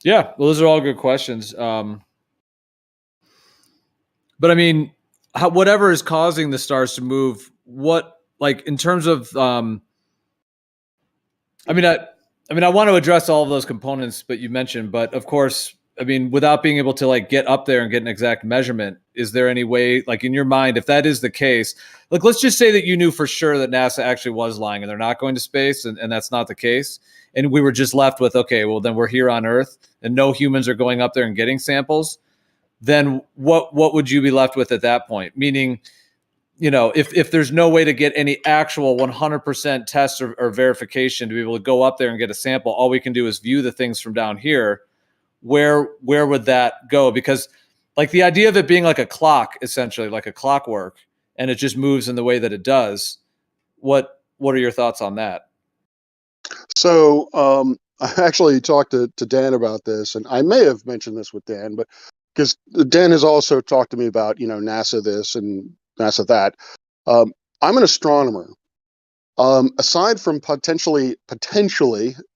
Yeah, well, those are all good questions. But I mean, whatever is causing the stars to move, like in terms of, I want to address all of those components, but you mentioned, but of course, I mean, without being able to like get up there and get an exact measurement, is there any way, like in your mind, if that is the case, like let's just say that you knew for sure that NASA actually was lying and they're not going to space, and that's not the case, and we were just left with, okay, well then we're here on Earth and no humans are going up there and getting samples, then what would you be left with at that point? Meaning, if there's no way to get any actual 100% test or verification to be able to go up there and get a sample, all we can do is view the things from down here. Where would that go? Because like the idea of it being like a clock, essentially like a clockwork, and it just moves in the way that it does. What are your thoughts on that? So I actually talked to Dan about this, and I may have mentioned this with Dan, but because Dan has also talked to me about, NASA this and NASA that. I'm an astronomer. Aside from potentially,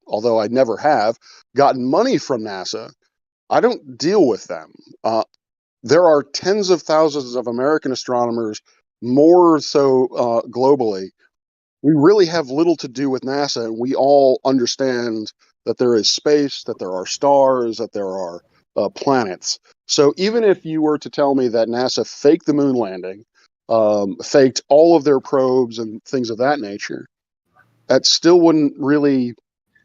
although I never have gotten money from NASA, I don't deal with them. There are tens of thousands of American astronomers, more so globally. We really have little to do with NASA, and we all understand that there is space, that there are stars, that there are planets. So even if you were to tell me that NASA faked the moon landing, faked all of their probes and things of that nature, that still wouldn't really.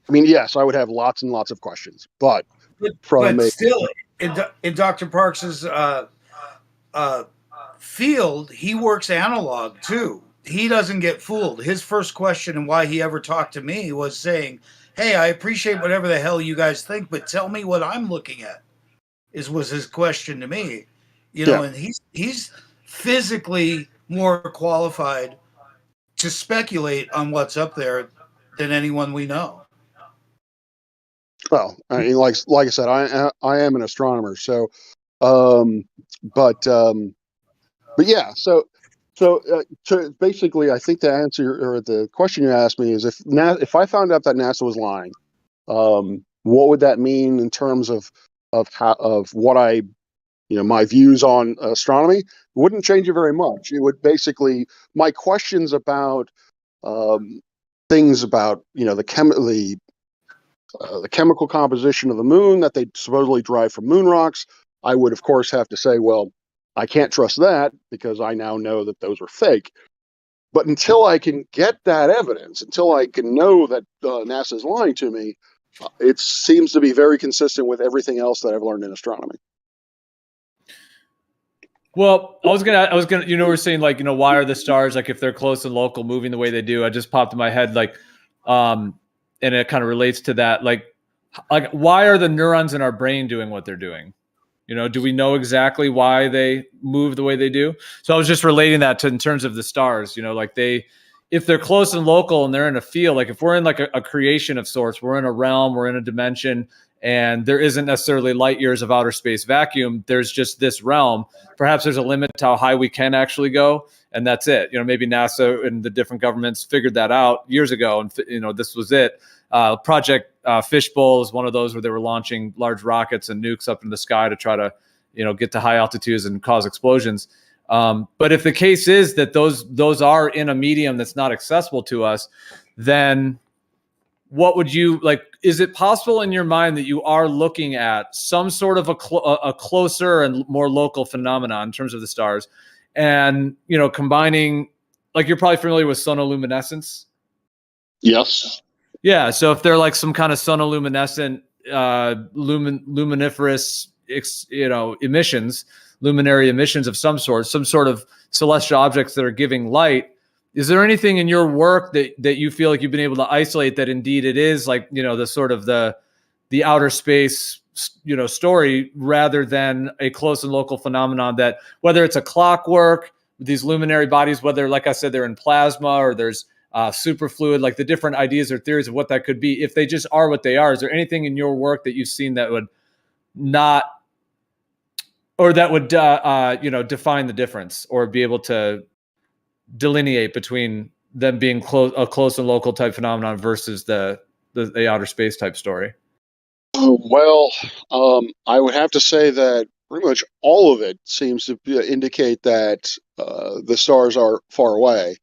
I mean, yes, I would have lots and lots of questions, but still, in Dr. Parks's field, he works analog too. He doesn't get fooled. His first question and why he ever talked to me was saying, "Hey, I appreciate whatever the hell you guys think, but tell me what I'm looking at." Was his question to me, and he's physically more qualified to speculate on what's up there than anyone we know. Well, I mean, like I said, I am an astronomer, so, but yeah, so basically, I think the answer or the question you asked me is if I found out that NASA was lying, what would that mean in terms of what I, my views on astronomy? It wouldn't change it very much. It would basically, my questions about things about the chemical composition of the moon that they supposedly derive from moon rocks, I would of course have to say, well, I can't trust that because I now know that those are fake. But until I can get that evidence, until I can know that NASA is lying to me, it seems to be very consistent with everything else that I've learned in astronomy. Well, I was gonna, we're saying like, why are the stars, like if they're close and local, moving the way they do? I just popped in my head, like, and it kind of relates to that, like why are the neurons in our brain doing what they're doing? Do we know exactly why they move the way they do? So I was just relating that to in terms of the stars, like they, if they're close and local and they're in a field, like if we're in like a creation of sorts, we're in a realm, we're in a dimension, and there isn't necessarily light years of outer space vacuum. There's just this realm. Perhaps there's a limit to how high we can actually go, and that's it. Maybe NASA and the different governments figured that out years ago, and this was it. Project Fishbowl is one of those where they were launching large rockets and nukes up in the sky to try to, get to high altitudes and cause explosions. But if the case is that those are in a medium that's not accessible to us, then what would you like? Is it possible in your mind that you are looking at some sort of a closer and more local phenomenon in terms of the stars, and combining, like you're probably familiar with sonoluminescence? Yes. Yeah. So if they're like some kind of sonoluminescent, luminiferous, emissions, luminary emissions of some sort of celestial objects that are giving light. Is there anything in your work that you feel like you've been able to isolate that indeed it is like, the sort of the outer space, story, rather than a close and local phenomenon, that whether it's a clockwork, these luminary bodies, whether, like I said, they're in plasma or there's superfluid, like the different ideas or theories of what that could be, if they just are what they are, is there anything in your work that you've seen that would not, or that would, define the difference or be able to delineate between them being a close and local type phenomenon versus the outer space type story? Well, I would have to say that pretty much all of it seems to indicate that the stars are far away,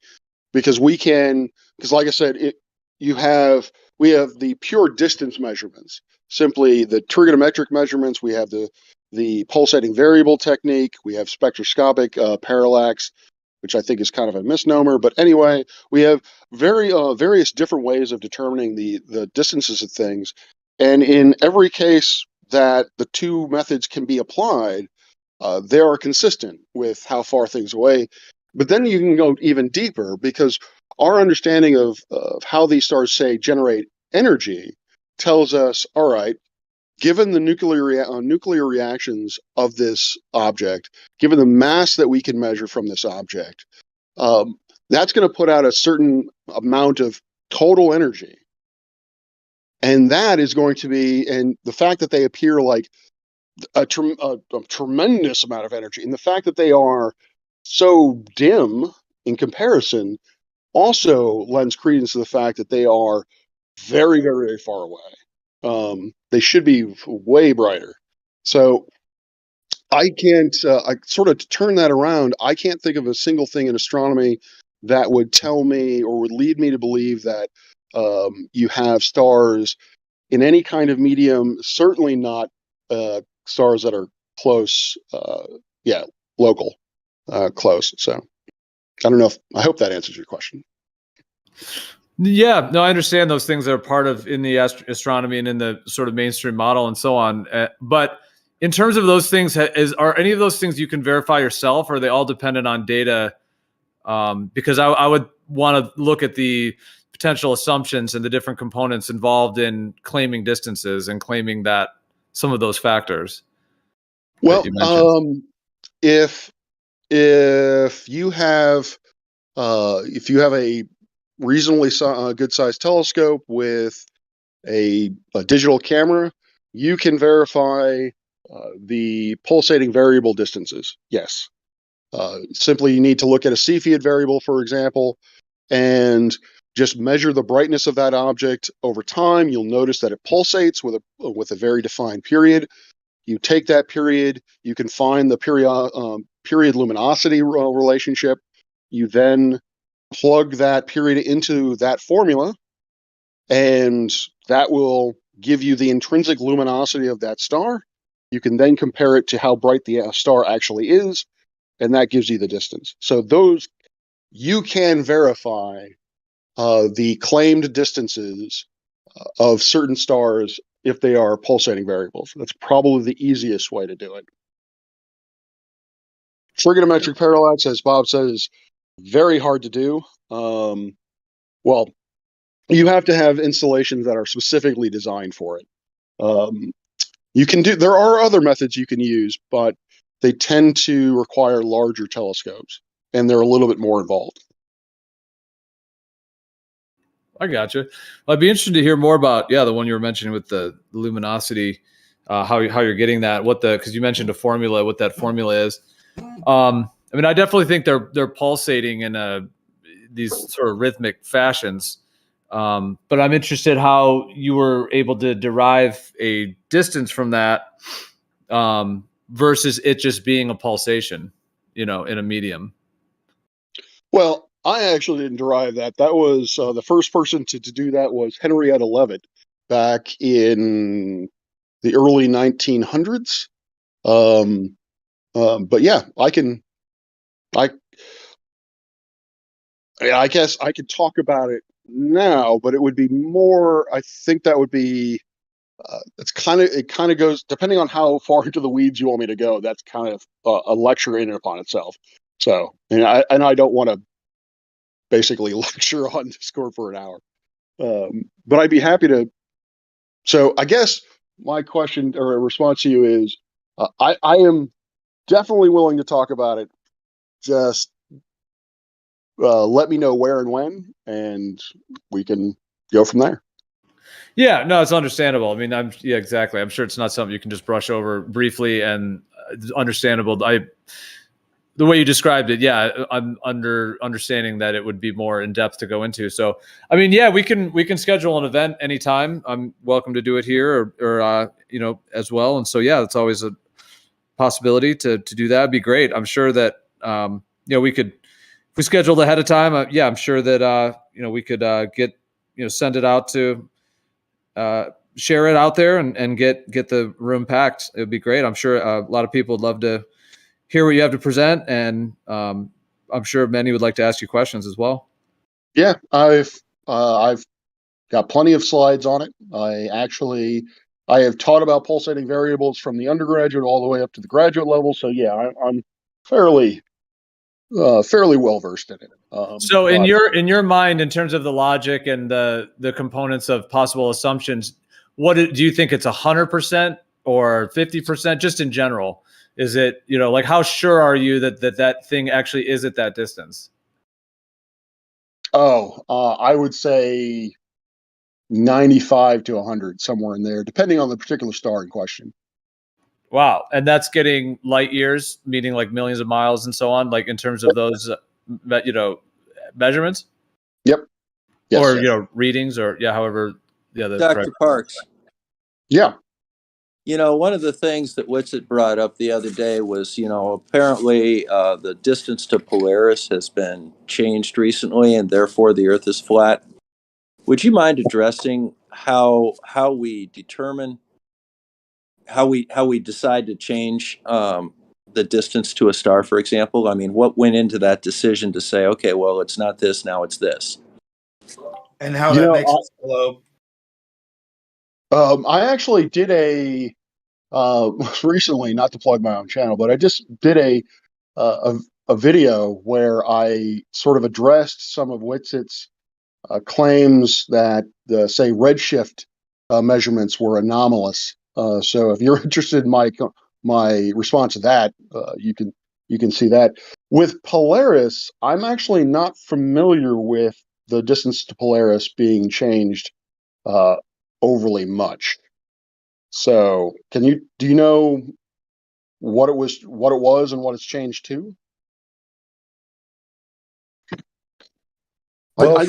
because like I said, we have the pure distance measurements, simply the trigonometric measurements. We have the pulsating variable technique. We have spectroscopic parallax, which I think is kind of a misnomer. But anyway, we have various different ways of determining the distances of things. And in every case that the two methods can be applied, they are consistent with how far things away. But then you can go even deeper, because our understanding of how these stars, say, generate energy tells us, all right, given the nuclear reactions of this object, given the mass that we can measure from this object, that's going to put out a certain amount of total energy. And that is going to be, and the fact that they appear like a tremendous amount of energy, and the fact that they are so dim in comparison also lends credence to the fact that they are very, very, very far away. They should be way brighter. So I can't, I sort of turn that around. I can't think of a single thing in astronomy that would tell me or would lead me to believe that you have stars in any kind of medium, certainly not stars that are close, local, close. So I don't know I hope that answers your question. Yeah, no, I understand those things that are part of in the astronomy and in the sort of mainstream model and so on. But in terms of those things, are any of those things you can verify yourself, or are they all dependent on data? Because I would want to look at the potential assumptions and the different components involved in claiming distances and claiming that some of those factors. Well, if you have a reasonably good sized telescope with a digital camera, you can verify the pulsating variable distances. Yes. Simply, you need to look at a Cepheid variable, for example, and just measure the brightness of that object over time. You'll notice that it pulsates with a very defined period. You take that period, you can find the period luminosity relationship. You then plug that period into that formula, and that will give you the intrinsic luminosity of that star. You can then compare it to how bright the star actually is, and that gives you the distance. So those, you can verify the claimed distances of certain stars if they are pulsating variables. That's probably the easiest way to do it. Trigonometric parallax, as Bob says, is very hard to do. Well, you have to have installations that are specifically designed for it. There are other methods you can use, but they tend to require larger telescopes, and they're a little bit more involved. I gotcha. I'd be interested to hear more about the one you were mentioning with the luminosity, how you're getting that, because you mentioned a formula, what that formula is. I mean, I definitely think they're pulsating in these sort of rhythmic fashions. But I'm interested how you were able to derive a distance from that versus it just being a pulsation, in a medium. Well, I actually didn't derive that. That was the first person to do that was Henrietta Leavitt back in the early 1900s. But yeah, I guess I could talk about it now, but it would be more. I think that would be. It kind of goes depending on how far into the weeds you want me to go. That's kind of a lecture in and upon itself. So, and I don't want to basically lecture on Discord for an hour, but I'd be happy to. So, I guess my question or a response to you is, I am definitely willing to talk about it. Just let me know where and when, and we can go from there. Yeah, no, it's understandable. I mean, exactly. I'm sure it's not something you can just brush over briefly, and understandable. The way you described it, I'm understanding that it would be more in depth to go into. So, I mean, we can schedule an event anytime. I'm welcome to do it here or as well. And so, it's always a possibility to do that. It'd be great. I'm sure that we could, if we scheduled ahead of time. I'm sure that we could get send it out to. Share it out there and get the room packed. It would be great. I'm sure a lot of people would love to hear what you have to present, and I'm sure many would like to ask you questions as well. Yeah, I've got plenty of slides on it. I have taught about pulsating variables from the undergraduate all the way up to the graduate level. So yeah, I'm fairly well versed in it. So in your mind, in terms of the logic and the components of possible assumptions, what do you think? It's 100% or 50%? Just in general, is it like how sure are you that thing actually is at that distance? I would say 95 to 100, somewhere in there, depending on the particular star in question. Wow, and that's getting light years, meaning like millions of miles and so on, like in terms of those measurements. Yep. Yes. Or readings or however Dr. Parks. Yeah. One of the things that Whitsitt brought up the other day was, apparently the distance to Polaris has been changed recently, and therefore the Earth is flat. Would you mind addressing how we determine how we decide to change the distance to a star, for example? I mean, what went into that decision to say, okay, well, it's not this, now it's this? And how that makes us globe. I actually did recently, not to plug my own channel, but I just did a video where I sort of addressed some of Whitsitt's claims that say redshift measurements were anomalous. So if you're interested in my response to that, you can see that. With Polaris, I'm actually not familiar with the distance to Polaris being changed overly much. So do you know what it was and what it's changed to? Well,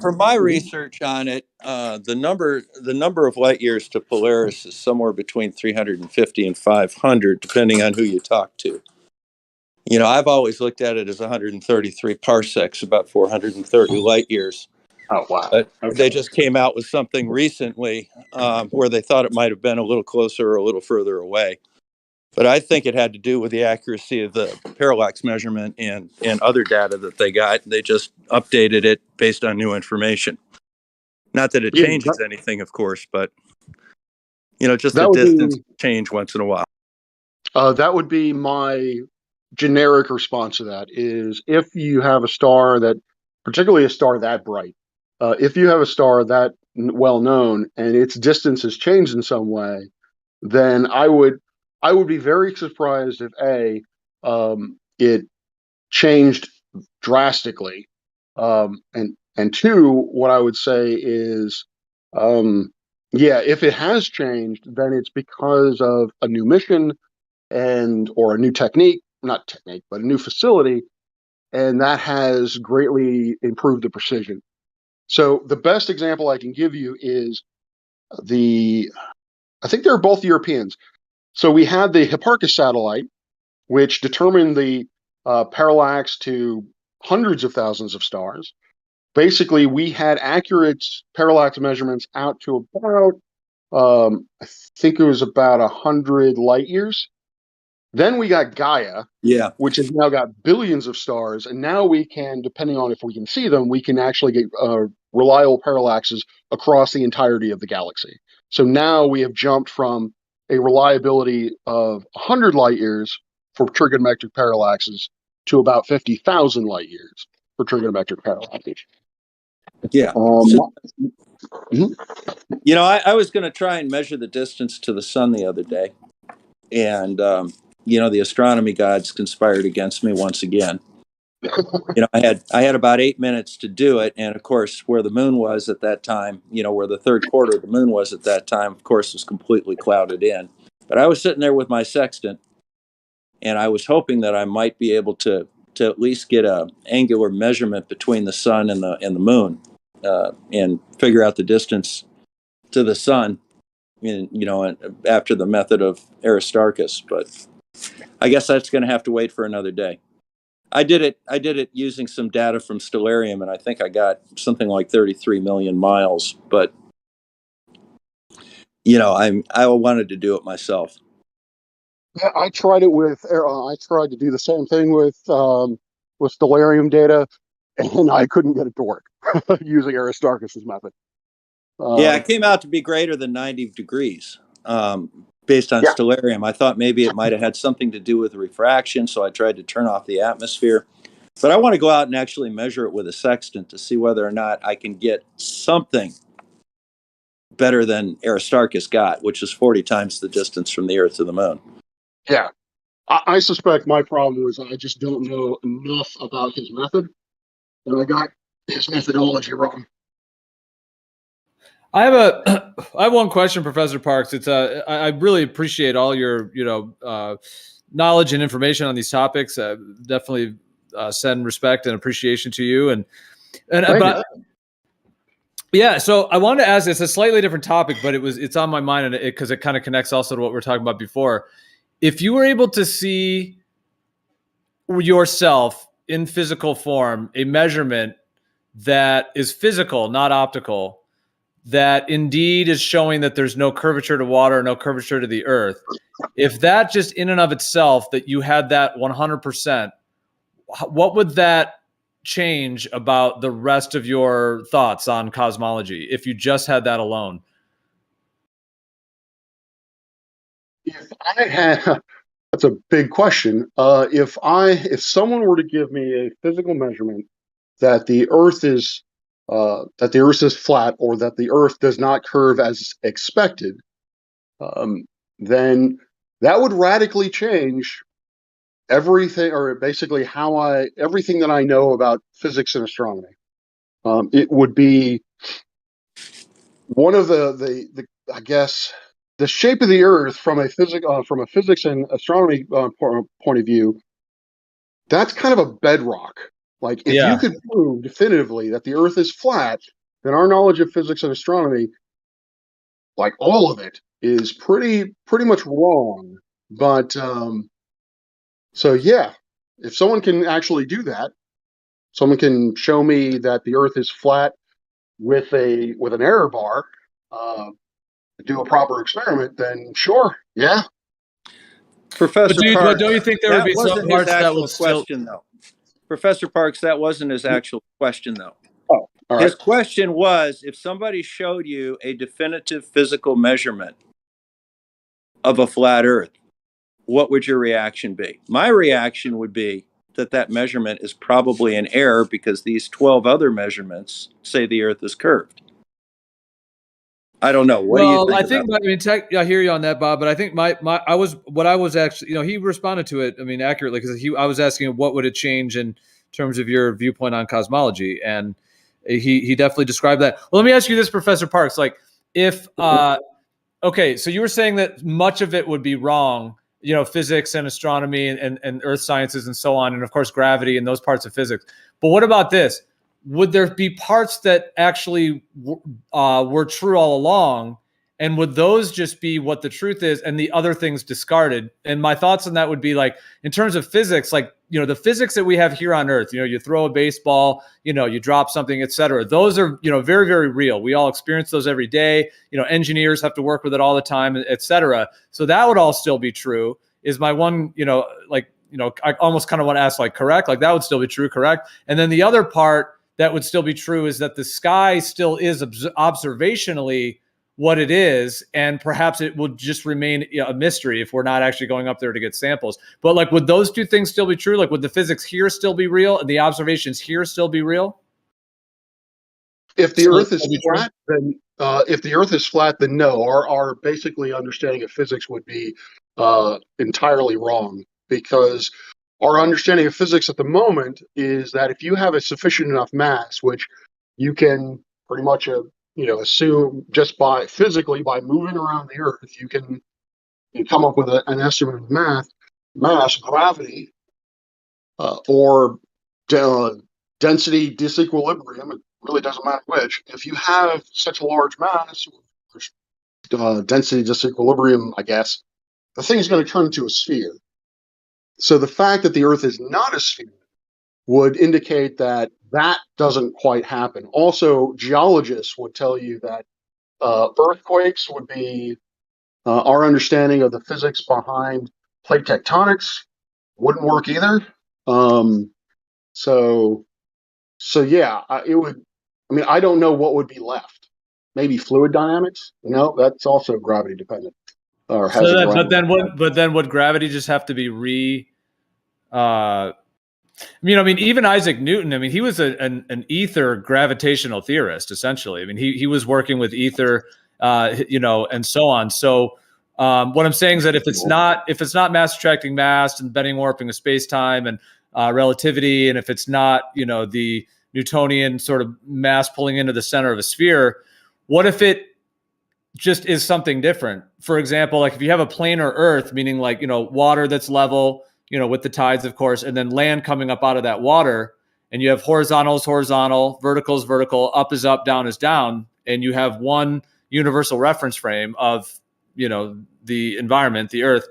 from my research on it, the number of light years to Polaris is somewhere between 350 and 500, depending on who you talk to. I've always looked at it as 133 parsecs, about 430 light years. Oh, wow. But they just came out with something recently where they thought it might have been a little closer or a little further away. But I think it had to do with the accuracy of the parallax measurement and other data that they got. They just updated it based on new information. Not that it changes anything, of course, but just the distance change once in a while. That would be my generic response to that. Is if you have a star that, particularly a star that bright, if you have a star that well known and its distance has changed in some way, then I would be very surprised if it changed drastically, and And two, what I would say is, yeah, if it has changed, then it's because of a new mission or a new technique, not technique, but a new facility, and that has greatly improved the precision. So the best example I can give you is I think they're both Europeans. So we had the Hipparchus satellite, which determined the parallax to hundreds of thousands of stars. Basically, we had accurate parallax measurements out to about, I think it was about 100 light years. Then we got Gaia, which has now got billions of stars, and now we can, depending on if we can see them, we can actually get reliable parallaxes across the entirety of the galaxy. So now we have jumped from a reliability of 100 light years for trigonometric parallaxes to about 50,000 light years for trigonometric parallaxes. Yeah. Mhm. You know, I was going to try and measure the distance to the sun the other day, and you know, the astronomy gods conspired against me once again. You know, I had about 8 minutes to do it, and of course, where the moon was at that time, you know, where the third quarter of the moon was at that time, of course, was completely clouded in. But I was sitting there with my sextant, and I was hoping that I might be able to at least get a angular measurement between the sun and the moon, and figure out the distance to the sun, you know, after the method of Aristarchus. But I guess that's going to have to wait for another day. I did it using some data from Stellarium, and I think I got something like 33 million miles. But you know, I wanted to do it myself. Yeah, I tried it with. I tried to do the same thing with Stellarium data, and I couldn't get it to work using Aristarchus's method. Yeah, it came out to be greater than 90 degrees. Based on Stellarium, I thought maybe it might have had something to do with refraction, so I tried to turn off the atmosphere. But I want to go out and actually measure it with a sextant to see whether or not I can get something better than Aristarchus got, which is 40 times the distance from the Earth to the moon. Yeah, I suspect my problem was I just don't know enough about his method, and I got his methodology wrong. I have one question, Professor Parks. It's I really appreciate all your knowledge and information on these topics. Definitely send respect and appreciation to you. And yeah, so I wanted to ask. It's a slightly different topic, but it's on my mind, and because it kind of connects also to what we were talking about before. If you were able to see yourself in physical form, a measurement that is physical, not optical, that indeed is showing that there's no curvature to water, no curvature to the earth. If that just in and of itself, that you had that 100%, what would that change about the rest of your thoughts on cosmology if you just had that alone? If I had, that's a big question. If someone were to give me a physical measurement that the Earth is flat, or that the Earth does not curve as expected, then that would radically change everything, or basically everything that I know about physics and astronomy. It would be one of the I guess the shape of the Earth from a physics and astronomy point of view. That's kind of a bedrock. Like, if you could prove definitively that the Earth is flat, then our knowledge of physics and astronomy, like all of it, is pretty much wrong. But so yeah, if someone can actually do that, someone can show me that the Earth is flat with an error bar, do a proper experiment, then sure, yeah. Professor Parks, don't you think there would be some parts that would question, though? Professor Parks, that wasn't his actual question, though. Oh, all right. His question was, if somebody showed you a definitive physical measurement of a flat Earth, what would your reaction be? My reaction would be that measurement is probably an error, because these 12 other measurements say the Earth is curved. I don't know. What do you think? I hear you on that, Bob. But I think I was actually, he responded to it, accurately, because I was asking what would it change in terms of your viewpoint on cosmology, and he definitely described that. Well, let me ask you this, Professor Parks. Like, if okay, so you were saying that much of it would be wrong, physics and astronomy and earth sciences and so on, and of course gravity and those parts of physics. But what about this? Would there be parts that actually were true all along? And would those just be what the truth is and the other things discarded? And my thoughts on that would be like, in terms of physics, like, the physics that we have here on Earth, you throw a baseball, you drop something, et cetera. Those are, very, very real. We all experience those every day. Engineers have to work with it all the time, et cetera. So that would all still be true. Is my one, I almost kind of want to ask, like, correct? Like, that would still be true, correct? And then the other part that would still be true is that the sky still is observationally what it is, and perhaps it will just remain a mystery if we're not actually going up there to get samples. But like, would those two things still be true? Like, would the physics here still be real and the observations here still be real? If the Earth is flat, then no. Our basically understanding of physics would be entirely wrong, because our understanding of physics at the moment is that if you have a sufficient enough mass, which you can pretty much assume just by moving around the Earth, you come up with an estimate of mass, gravity, or density disequilibrium. It really doesn't matter which. If you have such a large mass, density disequilibrium, I guess, the thing's going to turn into a sphere. So the fact that the Earth is not a sphere would indicate that doesn't quite happen. Also, geologists would tell you that earthquakes would be our understanding of the physics behind plate tectonics wouldn't work either. So yeah, it would. I mean, I don't know what would be left. Maybe fluid dynamics. That's also gravity dependent. Or has but then would gravity just have to be even Isaac Newton, he was an ether gravitational theorist, essentially. He was working with ether, and so on. So what I'm saying is that if it's not mass attracting mass and bending warping of space-time and relativity, and if it's not, the Newtonian sort of mass pulling into the center of a sphere, what if it just is something different? For example, like if you have a planar Earth, meaning like, water that's level, with the tides, of course, and then land coming up out of that water, and you have horizontal, vertical is vertical, up is up, down is down, and you have one universal reference frame of, the environment, the Earth,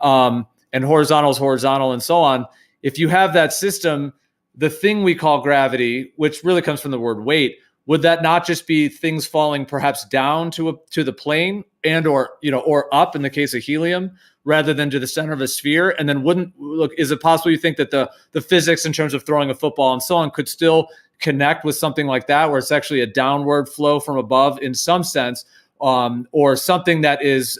and horizontal is horizontal, and so on. If you have that system, the thing we call gravity, which really comes from the word weight, would that not just be things falling perhaps down to the plane and or up in the case of helium, rather than to the center of a sphere? And then is it possible you think that the physics in terms of throwing a football and so on could still connect with something like that, where it's actually a downward flow from above in some sense, or something that is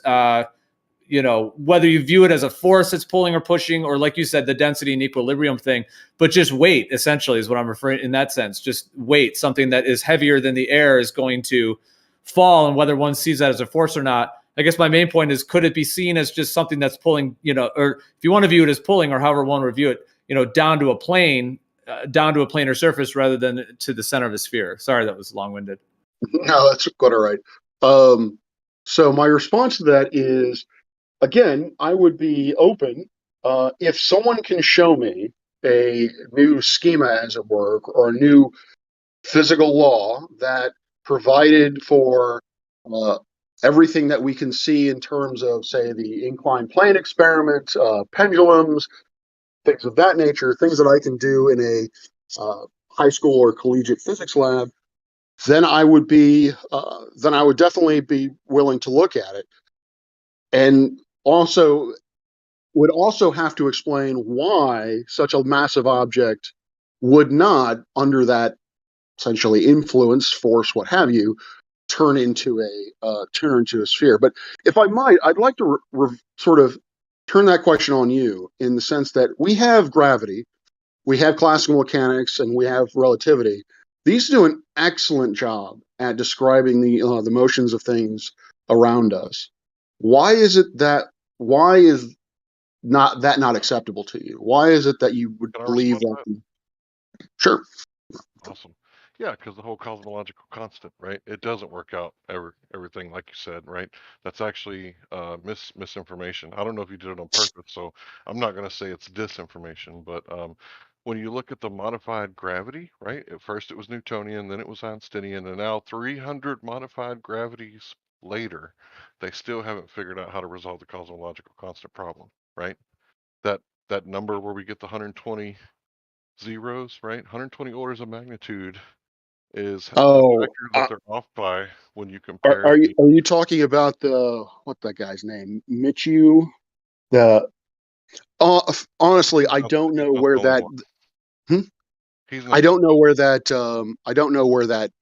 whether you view it as a force that's pulling or pushing, or like you said, the density and equilibrium thing, but just weight essentially is what I'm referring in that sense. Just weight, something that is heavier than the air is going to fall, and whether one sees that as a force or not. I guess my main point is, could it be seen as just something that's pulling, or if you want to view it as pulling, or however one would view it, down to a plane, down to a planar surface rather than to the center of a sphere? Sorry, that was long-winded. No, that's quite all right. So my response to that is, again, I would be open if someone can show me a new schema, as it were, or a new physical law that provided for everything that we can see in terms of, say, the inclined plane experiment, pendulums, things of that nature, things that I can do in a high school or collegiate physics lab, then I would definitely be willing to look at it. And would also have to explain why such a massive object would not, under that essentially influence, force, what have you, turn into a sphere. But if I might, I'd like to sort of turn that question on you, in the sense that we have gravity, we have classical mechanics, and we have relativity. These do an excellent job at describing the motions of things around us. Why is not acceptable to you? Why is it that you would believe that? Sure. Awesome. Yeah, because the whole cosmological constant, right? It doesn't work out everything like you said, right? That's actually misinformation. I don't know if you did it on purpose, so I'm not going to say it's disinformation. But when you look at the modified gravity, right? At first it was Newtonian, then it was Einsteinian, and now 300 modified gravities later, they still haven't figured out how to resolve the cosmological constant problem, right? That number where we get the 120 zeros, right? 120 orders of magnitude is the Oh, factor that they're off by when you are, compare are you the. are you talking about the what's that guy's name? Michu? The honestly, I don't know That's where the only that. one. Hmm? He's I not the don't know where that. I don't know where that.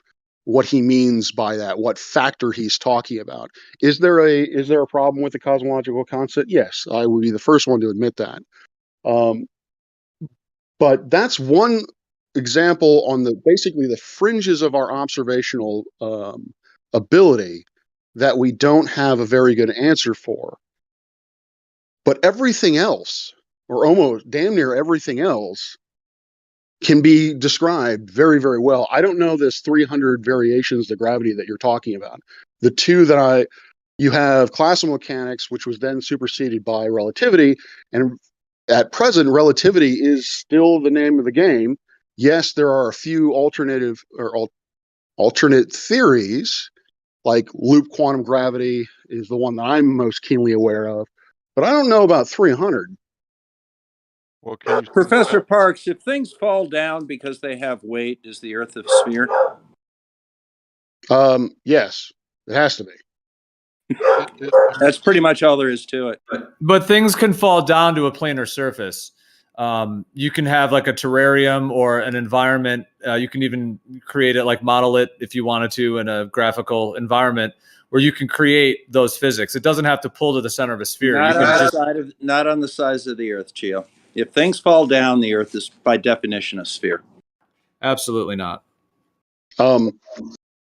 What he means by that. What factor he's talking about? Is there a problem with the cosmological constant? Yes, I would be the first one to admit that. Um, but that's one example on the basically the fringes of our observational ability that we don't have a very good answer for. But everything else, or almost damn near everything else, can be described very, very well. I don't know this 300 variations of gravity that you're talking about. The two that you have classical mechanics, which was then superseded by relativity, and at present, relativity is still the name of the game. Yes, there are a few alternate theories, like loop quantum gravity is the one that I'm most keenly aware of, but I don't know about 300. Well, can you Professor Parks, if things fall down because they have weight, is the Earth a sphere? Yes, it has to be. That's pretty much all there is to it. But things can fall down to a planar surface. You can have like a terrarium or an environment. You can even create it, like model it if you wanted to in a graphical environment where you can create those physics. It doesn't have to pull to the center of a sphere. Not on the size of the Earth, Chio. If things fall down, the Earth is by definition a sphere. Absolutely not.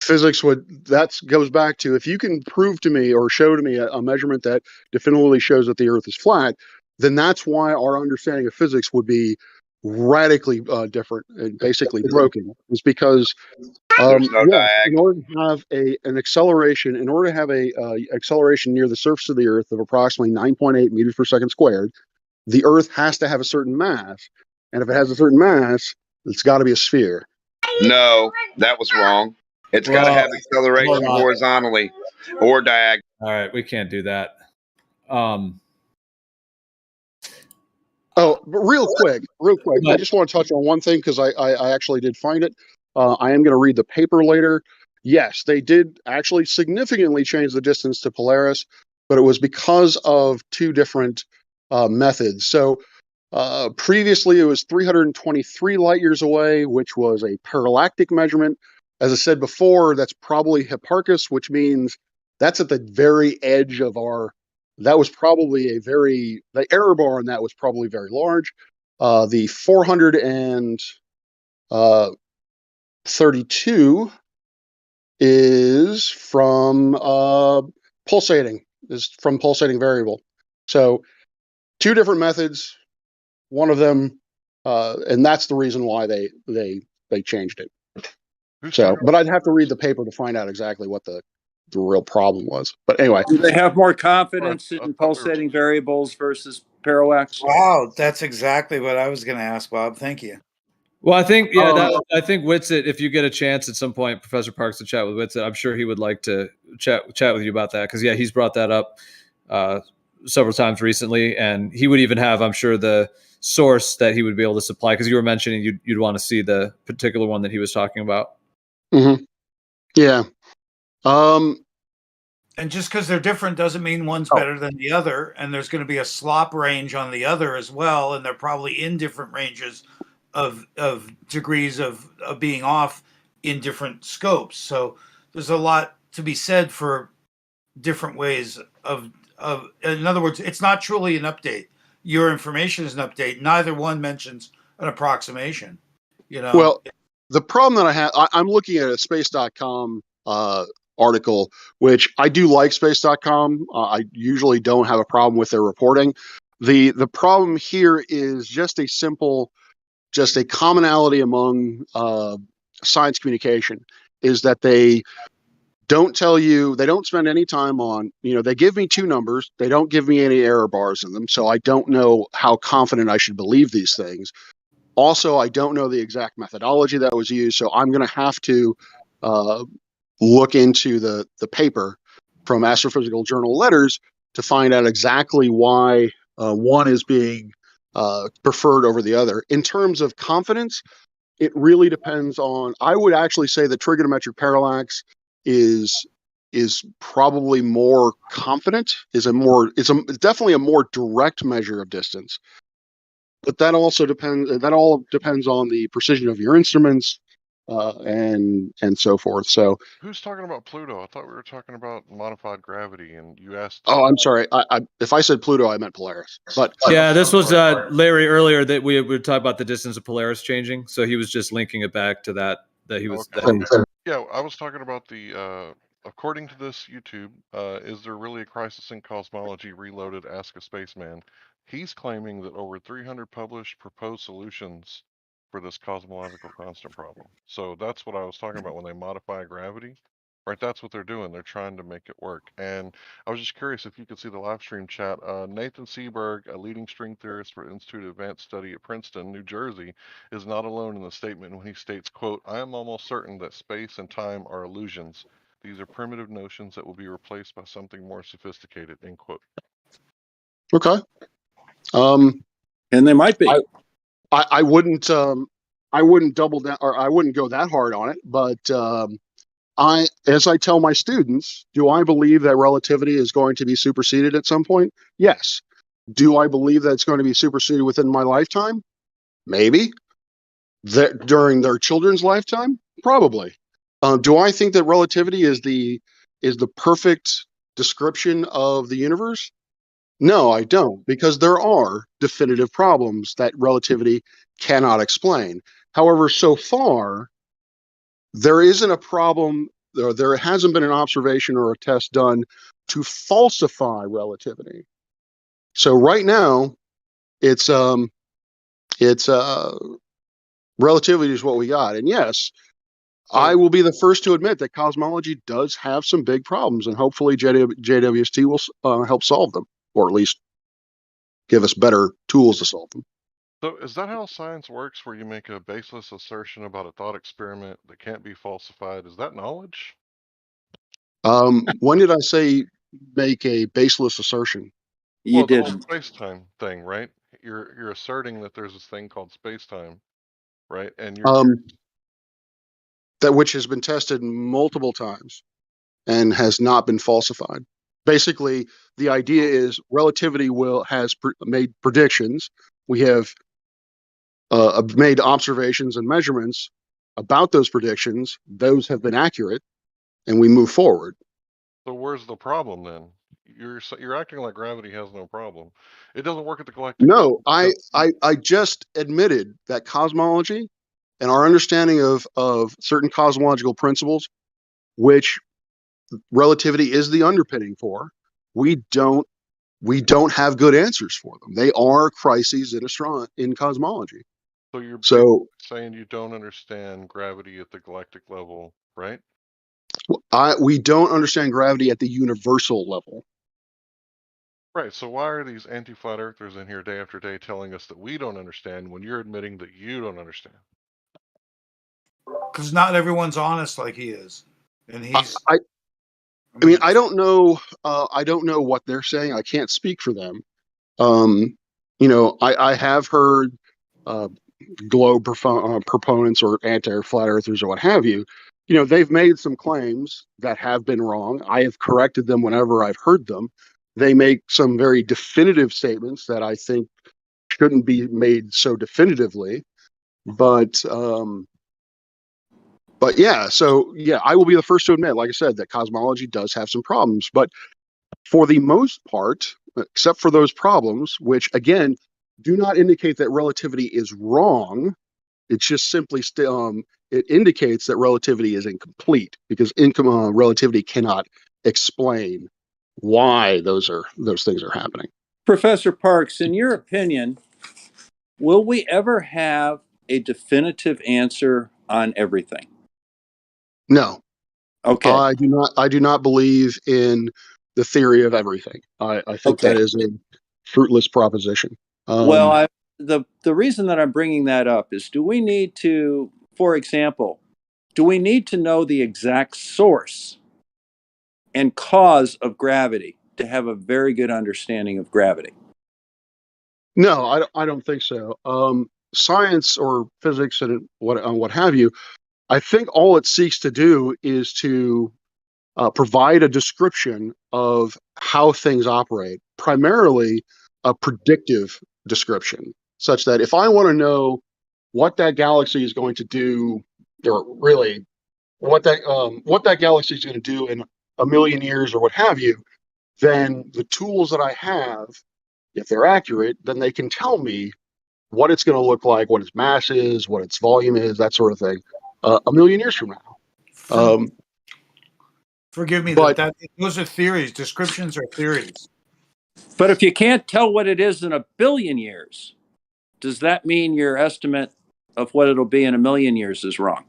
Physics goes back to, if you can prove to me or show to me a measurement that definitively shows that the Earth is flat, then that's why our understanding of physics would be radically different and basically broken. Is because There's no in order to have an acceleration, acceleration near the surface of the Earth of approximately 9.8 meters per second squared, the Earth has to have a certain mass, and if it has a certain mass, it's got to be a sphere. No, that was wrong. It's got to have acceleration horizontally or diagonal. All right, we can't do that. Oh, but real quick, I just want to touch on one thing because I actually did find it. I am going to read the paper later. Yes, they did actually significantly change the distance to Polaris, but it was because of two different methods. So previously it was 323 light years away, which was a parallactic measurement. As I said before, that's probably Hipparchus, which means that's at the very edge of that was probably the error bar on that was probably very large. The 432 is from pulsating variable. So two different methods, one of them, and that's the reason why they changed it. So, but I'd have to read the paper to find out exactly what the real problem was. But anyway, Do they have more confidence in pulsating variables versus parallax? Wow, that's exactly what I was going to ask, Bob. Thank you. Well, I think I think Whitsitt, if you get a chance at some point, Professor Parks, to chat with Whitsitt, I'm sure he would like to chat with you about that, because he's brought that up several times recently, and he would even have, I'm sure, the source that he would be able to supply, because you were mentioning you'd want to see the particular one that he was talking about. Mm-hmm. Yeah. And just because they're different doesn't mean one's better than the other. And there's going to be a slop range on the other as well. And they're probably in different ranges of degrees of being off in different scopes. So there's a lot to be said for different ways of in other words, it's not truly an update. Your information is an update. Neither one mentions an approximation. Well, the problem that I have, I'm looking at a space.com article, which I do like space.com. I usually don't have a problem with their reporting. The problem here is just a commonality among science communication is that they don't tell you, they don't spend any time on, they give me two numbers, they don't give me any error bars in them, so I don't know how confident I should believe these things. Also, I don't know the exact methodology that was used, so I'm going to have to look into the paper from Astrophysical Journal Letters to find out exactly why one is being preferred over the other. In terms of confidence, it really depends on, I would actually say the trigonometric parallax is probably more confident, it's definitely a more direct measure of distance. But that all depends on the precision of your instruments, and so forth. So Who's talking about Pluto? I thought we were talking about modified gravity, and you asked. oh, I'm sorry. If I said Pluto, I meant Polaris. But Yeah, this was Larry earlier that we would talk about the distance of Polaris changing. So he was just linking it back to that he was. Yeah, I was talking about the. According to this YouTube, is there really a crisis in cosmology? Reloaded, ask a spaceman. He's claiming that over 300 published proposed solutions for this cosmological constant problem. So that's what I was talking about when they modify gravity. Right, that's what they're doing. They're trying to make it work. And I was just curious if you could see the live stream chat. Nathan Seberg, a leading string theorist for Institute of Advanced Study at Princeton, New Jersey, is not alone in the statement when he states, quote, "I am almost certain that space and time are illusions. These are primitive notions that will be replaced by something more sophisticated," end quote. Okay. And they might be. I wouldn't double down, or I wouldn't go that hard on it, but as I tell my students, do I believe that relativity is going to be superseded at some point? Yes. Do I believe that it's going to be superseded within my lifetime? Maybe. During their children's lifetime? Probably. Do I think that relativity is the perfect description of the universe? No, I don't, because there are definitive problems that relativity cannot explain. However, so far, there isn't a problem, there hasn't been an observation or a test done to falsify relativity. So right now, it's relativity is what we got. And yes, I will be the first to admit that cosmology does have some big problems, and hopefully JWST will help solve them, or at least give us better tools to solve them. So is that how science works, where you make a baseless assertion about a thought experiment that can't be falsified? Is that knowledge? When did I say make a baseless assertion? Well, the whole space-time thing, right? You're asserting that there's this thing called space-time, right? And that which has been tested multiple times and has not been falsified. Basically, the idea is relativity has made predictions. We have made observations and measurements about those predictions. Those have been accurate, and we move forward. So where's the problem then? You're acting like gravity has no problem. It doesn't work at the galactic level. No, I just admitted that cosmology and our understanding of certain cosmological principles, which relativity is the underpinning for, we don't have good answers for them. They are crises in cosmology. So you're saying you don't understand gravity at the galactic level, right? We don't understand gravity at the universal level. Right. So why are these anti-flat earthers in here day after day telling us that we don't understand when you're admitting that you don't understand? Because not everyone's honest like he is, and he's. I mean, I don't know. I don't know what they're saying. I can't speak for them. I have heard globe proponents or anti-flat earthers or what have you. They've made some claims that have been wrong. I have corrected them whenever I've heard them. They make some very definitive statements that I think shouldn't be made so definitively. But yeah, so yeah, I will be the first to admit, like I said, that cosmology does have some problems. But for the most part, except for those problems, which again do not indicate that relativity is wrong, it's just simply it indicates that relativity is incomplete, because relativity cannot explain why those things are happening. Professor Parks, in your opinion, will we ever have a definitive answer on everything? No. Okay. I do not believe in the theory of everything. I think that is a fruitless proposition. Well, the reason that I'm bringing that up is, do we need to, for example, do we need to know the exact source and cause of gravity to have a very good understanding of gravity? No, I don't think so. Science or physics and what have you, I think all it seeks to do is to provide a description of how things operate, primarily a predictive description, such that if I want to know what that galaxy is going to do, or really what that galaxy is going to do in a million years or what have you, then the tools that I have, if they're accurate, then they can tell me what it's going to look like, what its mass is, what its volume is, that sort of thing, a million years from now. Forgive me, but those are theories. Descriptions are theories. But if you can't tell what it is in a billion years, does that mean your estimate of what it'll be in a million years is wrong?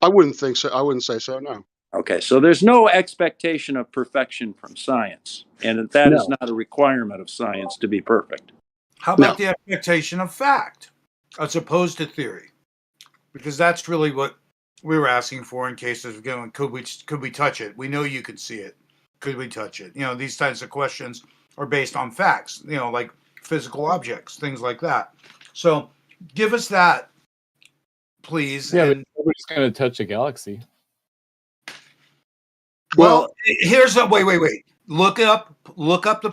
I wouldn't think so. I wouldn't say so, no. Okay, so there's no expectation of perfection from science, and that is not a requirement of science to be perfect. How about the expectation of fact as opposed to theory? Because that's really what we were asking for in cases of going, could we touch it? We know you can see it. Could we touch it? These types of questions are based on facts, like physical objects, things like that. So give us that, please. Yeah, but nobody's going to touch a galaxy. Well, here's a wait. Look up the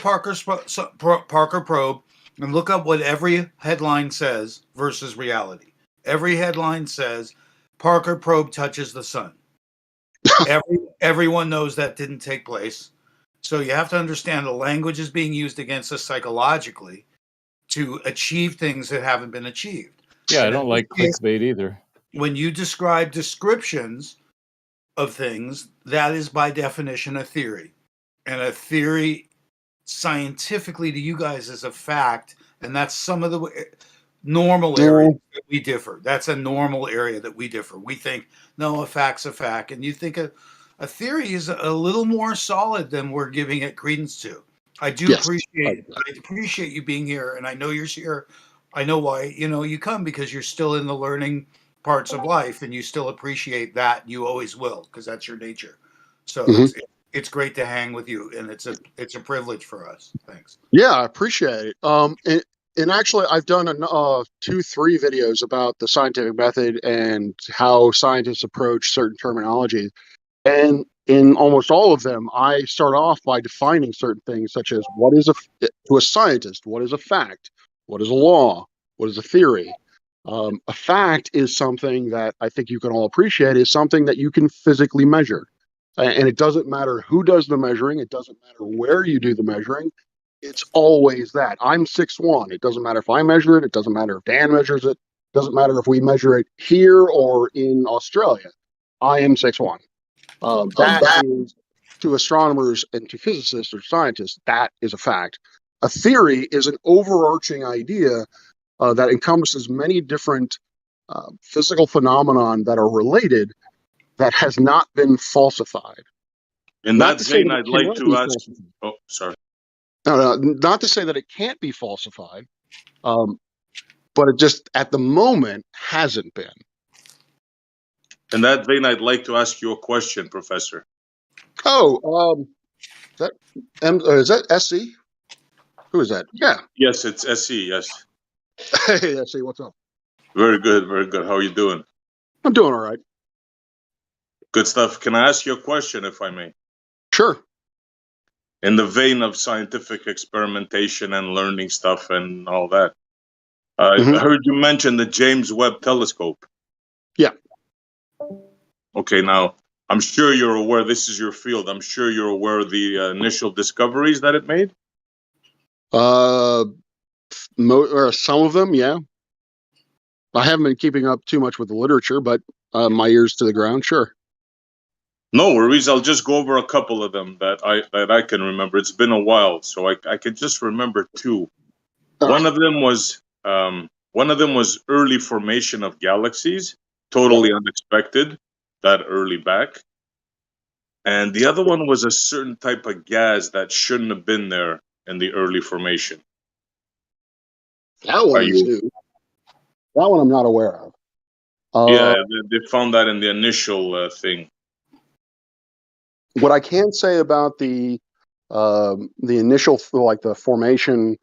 Parker probe and look up what every headline says versus reality. Every headline says Parker probe touches the sun. Everyone knows that didn't take place. So you have to understand the language is being used against us psychologically to achieve things that haven't been achieved. Yeah, I don't like clickbait either. When you describe descriptions of things, that is by definition a theory. And a theory scientifically to you guys is a fact, and that's some of the normal areas that we differ. That's a normal area that we differ. We think, no, a fact's a fact. And you think a theory is a little more solid than we're giving it credence to. I appreciate you being here, and I know you're here. I know why, you come because you're still in the learning parts of life, and you still appreciate that. You always will, because that's your nature. So it's great to hang with you, and it's a privilege for us. Thanks. Yeah, I appreciate it. And actually, I've done 2-3 videos about the scientific method and how scientists approach certain terminology. And in almost all of them, I start off by defining certain things, such as to a scientist, what is a fact? What is a law? What is a theory? A fact is something that I think you can all appreciate is something that you can physically measure. And it doesn't matter who does the measuring. It doesn't matter where you do the measuring. It's always that. I'm 6'1". It doesn't matter if I measure it. It doesn't matter if Dan measures it. It doesn't matter if we measure it here or in Australia. I am 6'1". That is, to astronomers and to physicists or scientists, that is a fact. A theory is an overarching idea that encompasses many different physical phenomenon that are related that has not been falsified. In that vein, I'd like to ask. Oh, sorry. No, not to say that it can't be falsified, but it just at the moment hasn't been. In that vein, I'd like to ask you a question, Professor. Oh, is that SC? Who is that? Yeah. Yes, it's SC. Yes. Hey, SC, what's up? Very good, very good. How are you doing? I'm doing all right. Good stuff. Can I ask you a question, if I may? Sure. In the vein of scientific experimentation and learning stuff and all that, I heard you mention the James Webb Telescope. Yeah. Okay, now, I'm sure you're aware, this is your field, I'm sure you're aware of the initial discoveries that it made? Some of them, yeah. I haven't been keeping up too much with the literature, but my ears to the ground, sure. No worries. I'll just go over a couple of them that I can remember. It's been a while, so I can just remember 2. One of them was early formation of galaxies, totally unexpected. that early back. And the other one was a certain type of gas that shouldn't have been there in the early formation. That one Are is you? new. That one I'm not aware of. Yeah, they found that in the initial thing. What I can say about the initial, like the formation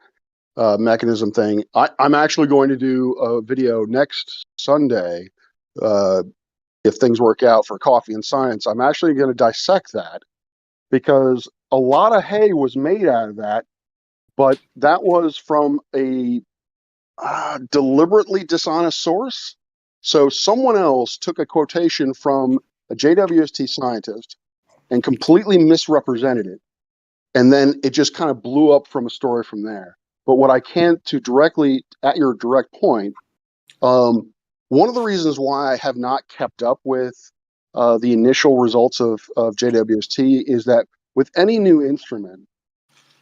mechanism thing, I'm actually going to do a video next Sunday, if things work out, for Coffee and Science. I'm actually going to dissect that, because a lot of hay was made out of that, but that was from a deliberately dishonest source. So someone else took a quotation from a JWST scientist and completely misrepresented it. And then it just kind of blew up from a story from there. But what I can, to directly at your direct point, one of the reasons why I have not kept up with the initial results of JWST is that with any new instrument,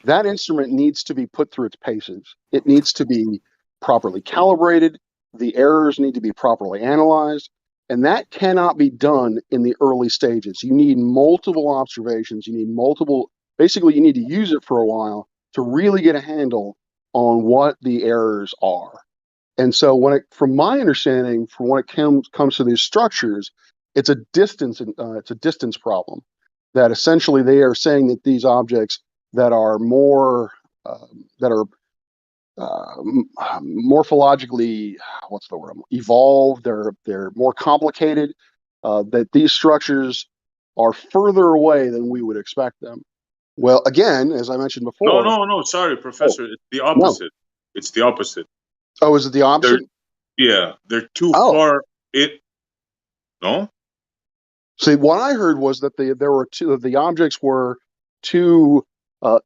that instrument needs to be put through its paces. It needs to be properly calibrated. The errors need to be properly analyzed. And that cannot be done in the early stages. You need multiple observations. You need multiple, basically, you need to use it for a while to really get a handle on what the errors are. And so, from my understanding, from when it comes to these structures, it's a distance problem. That essentially they are saying that these objects that are more morphologically, what's the word, evolved, they're more complicated, that these structures are further away than we would expect them. Well, again, as I mentioned before. No. Sorry, Professor. It's the opposite. No. It's the opposite. Oh, is it the opposite? They're too far. No. See, what I heard was that the objects were too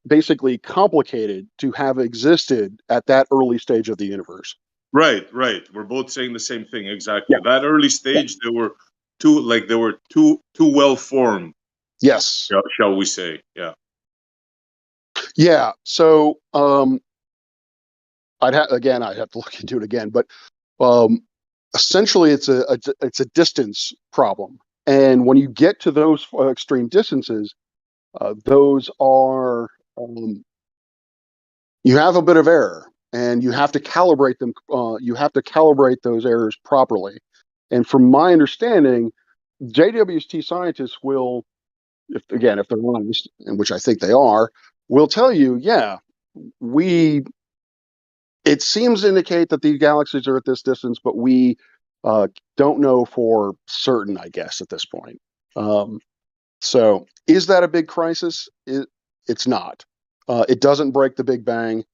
basically complicated to have existed at that early stage of the universe. Right. We're both saying the same thing. Exactly. Yeah. That early stage, they were too well formed. Yes. Shall we say? Yeah. Yeah. So I'd have to look into it again, but essentially it's a distance problem. And when you get to those extreme distances, those are you have a bit of error, and you have to calibrate them. You have to calibrate those errors properly. And from my understanding, JWST scientists will, if they're honest, and which I think they are, will tell you, it seems to indicate that these galaxies are at this distance, but we don't know for certain, I guess, at this point. So is that a big crisis? It's not. It doesn't break the Big Bang.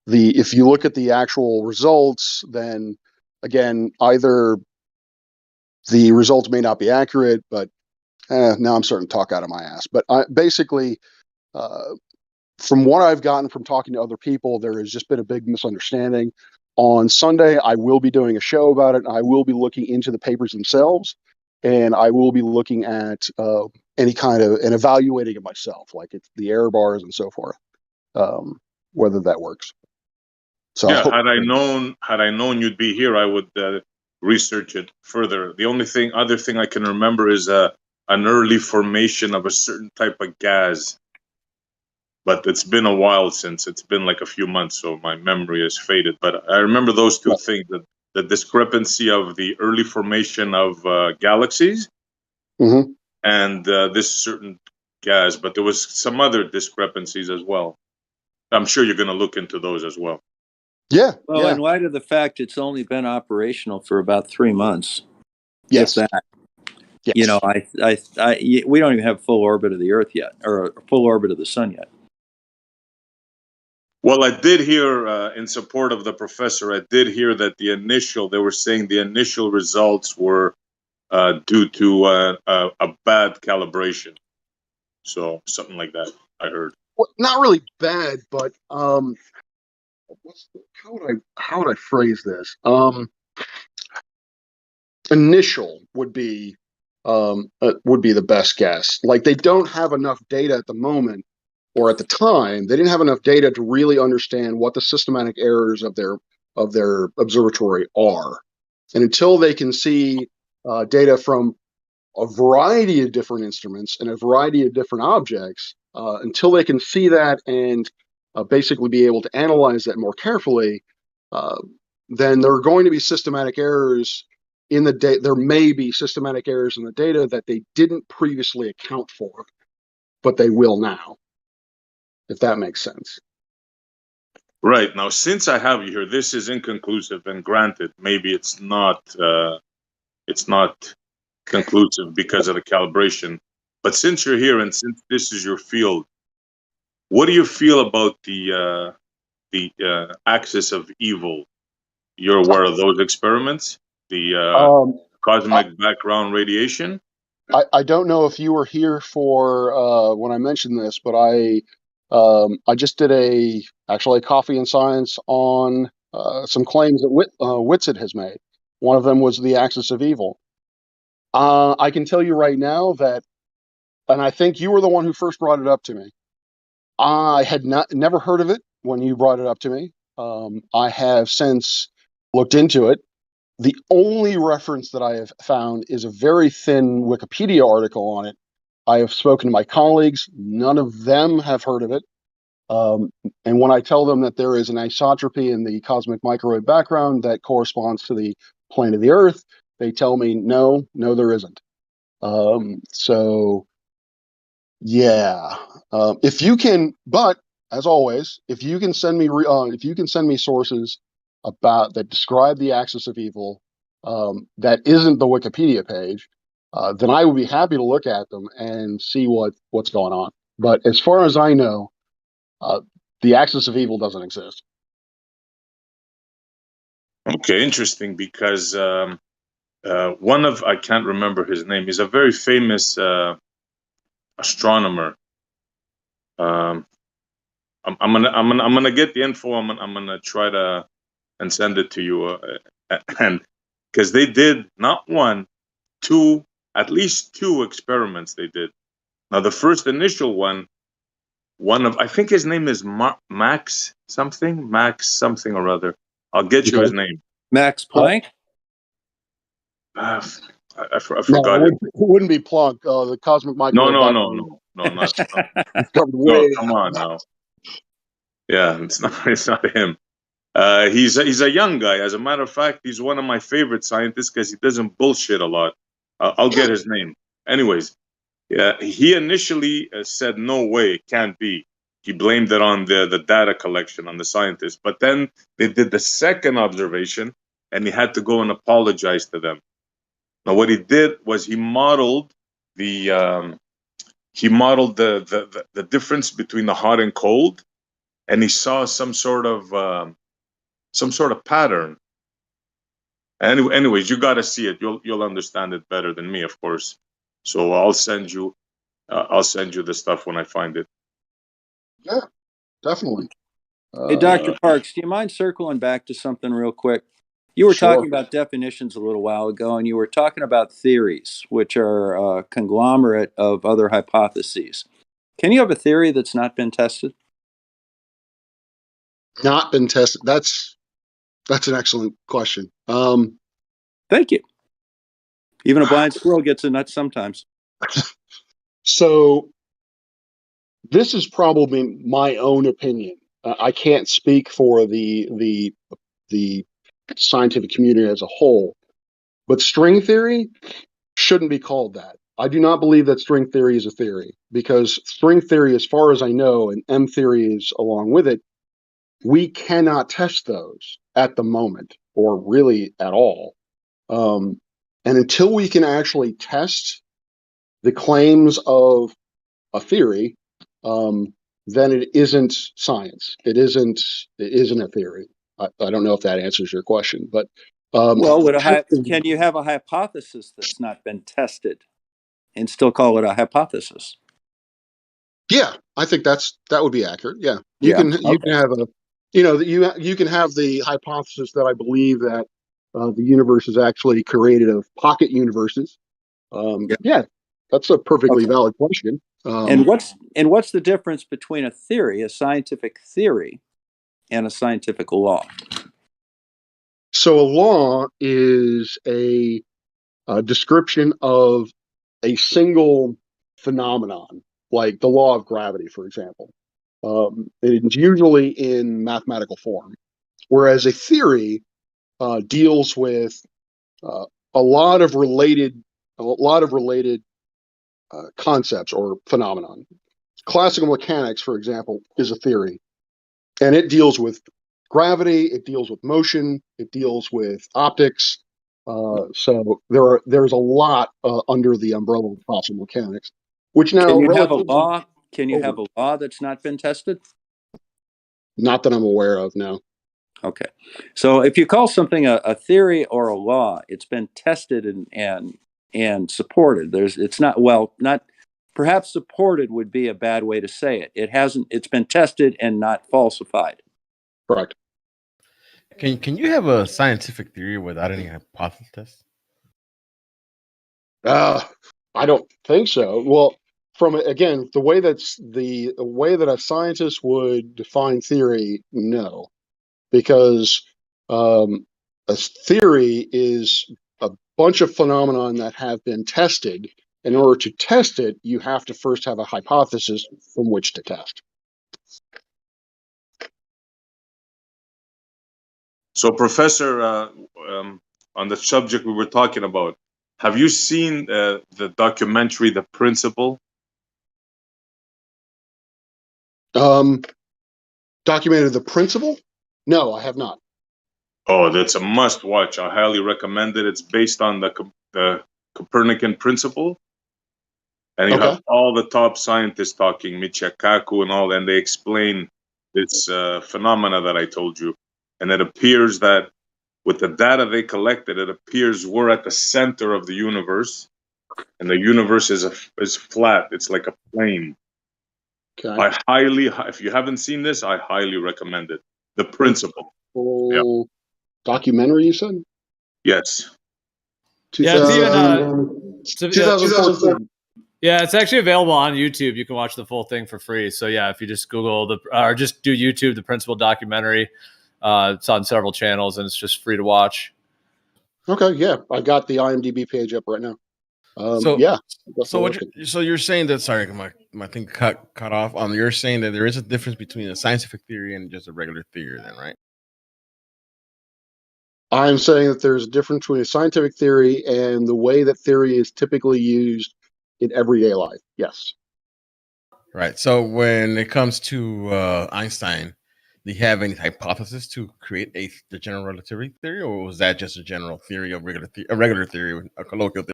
If you look at the actual results, then again, either the results may not be accurate, but now I'm starting to talk out of my ass. But basically, from what I've gotten from talking to other people, there has just been a big misunderstanding. On Sunday, I will be doing a show about it. I will be looking into the papers themselves, and I will be looking at any kind of and evaluating it myself, like the error bars and so forth, whether that works. So yeah, had I known you'd be here, I would research it further. The other thing I can remember is an early formation of a certain type of gas. But it's been a while since. It's been like a few months, so my memory has faded. But I remember those two things: the discrepancy of the early formation of galaxies, and this certain gas. But there was some other discrepancies as well. I'm sure you're going to look into those as well. Yeah. Well, in light of the fact it's only been operational for about 3 months, yes, if that. Yes. You know, we don't even have full orbit of the Earth yet, or a full orbit of the Sun yet. Well, I did hear, in support of the professor, I did hear that they were saying the initial results were due to a bad calibration. So something like that, I heard. Well, not really bad, but how would I phrase this? Initial would be the best guess. Like, they don't have enough data at the moment, or at the time, they didn't have enough data to really understand what the systematic errors of their observatory are. And until they can see data from a variety of different instruments and a variety of different objects, until they can see that and basically be able to analyze that more carefully, then there are going to be systematic errors in the data. There may be systematic errors in the data that they didn't previously account for, but they will now, if that makes sense. Right. Now, since I have you here, this is inconclusive, and granted, maybe it's not conclusive because of the calibration. But since you're here and since this is your field, what do you feel about the axis of evil? You're aware of those experiments, the cosmic background radiation? I don't know if you were here for when I mentioned this, but I just did a Coffee and Science on some claims that Whitsitt has made. One of them was the axis of evil. I can tell you right now that, and I think you were the one who first brought it up to me. I had never heard of it when you brought it up to me. I have since looked into it. The only reference that I have found is a very thin Wikipedia article on it. I have spoken to my colleagues. None of them have heard of it. And when I tell them that there is an isotropy in the cosmic microwave background that corresponds to the plane of the Earth, they tell me, no, there isn't. So, yeah. If you can, but as always, if you can send me sources about that describe the axis of evil that isn't the Wikipedia page, then I would be happy to look at them and see what's going on. But as far as I know, the axis of evil doesn't exist. Okay, interesting, because I can't remember his name. He's a very famous astronomer. I'm gonna get the info. I'm gonna try to and send it to you, and because they did not one, two, at least two experiments they did. Now the first initial one of, I think his name is Max something or other. I'll get you his name. Max Planck. I forgot No, it. it wouldn't be Planck. The cosmic microwave. No, not. No, come on now. Yeah, it's not him. He's a young guy. As a matter of fact, he's one of my favorite scientists because he doesn't bullshit a lot. I'll get his name. Anyways, yeah, he initially said no way, it can't be. He blamed it on the data collection, on the scientists. But then they did the second observation, and he had to go and apologize to them. Now, what he did was he modeled the difference between the hot and cold, and he saw some sort of pattern. Anyways, you got to see it. You'll understand it better than me, of course. So I'll send you the stuff when I find it. Yeah, definitely. Hey, Dr. Parks, do you mind circling back to something real quick? You were talking about definitions a little while ago, and you were talking about theories, which are a conglomerate of other hypotheses. Can you have a theory that's not been tested? Not been tested. That's an excellent question. Thank you. Even a blind squirrel gets a nut sometimes. So this is probably my own opinion. I can't speak for the scientific community as a whole, but string theory shouldn't be called that. I do not believe that string theory is a theory, because string theory, as far as I know, and M theory is along with it, we cannot test those at the moment, or really at all. And until we can actually test the claims of a theory, then it isn't science. It isn't a theory. I don't know if that answers your question, but well, can you have a hypothesis that's not been tested and still call it a hypothesis? Yeah, I think that would be accurate. Yeah, you can have you can have the hypothesis that I believe that the universe is actually created of pocket universes. Yeah, that's a perfectly valid question. And what's the difference between a theory, a scientific theory, and a scientific law? So a law is a description of a single phenomenon, like the law of gravity, for example. It's usually in mathematical form, whereas a theory deals with a lot of related concepts or phenomenon. Classical mechanics, for example, is a theory, and it deals with gravity, it deals with motion, it deals with optics. So there's a lot under the umbrella of classical mechanics, which now Can you have a relatively law? Can you over. have a law that's not been tested? Not that I'm aware of, no. Okay. So if you call something a theory or a law, it's been tested and supported. It's not, well, not perhaps supported would be a bad way to say it. It's been tested and not falsified. Correct. Can you have a scientific theory without any hypothesis? I don't think so. Well, again, the way that a scientist would define theory, no, because a theory is a bunch of phenomenon that have been tested. In order to test it, you have to first have a hypothesis from which to test. So, Professor, on the subject we were talking about, have you seen the documentary The Principle? Documented The Principle? No, I have not. Oh, that's a must watch. I highly recommend it. It's based on the Copernican principle. And you have all the top scientists talking, Michikaku and all, and they explain this phenomena that I told you. And it appears that with the data they collected, it appears we're at the center of the universe, and the universe is flat. It's like a plane. Okay. If you haven't seen this, I highly recommend it. The Principle. Yeah. Documentary, you said? Yes. Yeah, it's even 2014. Yeah, it's actually available on YouTube. You can watch the full thing for free. So yeah, if you just Google or just do YouTube, the Principle documentary, it's on several channels and it's just free to watch. Okay, yeah, I got the IMDb page up right now. So yeah. So you're saying that? Sorry, my thing cut off. You're saying that there is a difference between a scientific theory and just a regular theory, then, right? I'm saying that there's a difference between a scientific theory and the way that theory is typically used in everyday life. Yes. Right. So when it comes to Einstein, do you have any hypothesis to create the general relativity theory, or was that just a general theory of a regular theory, a colloquial theory?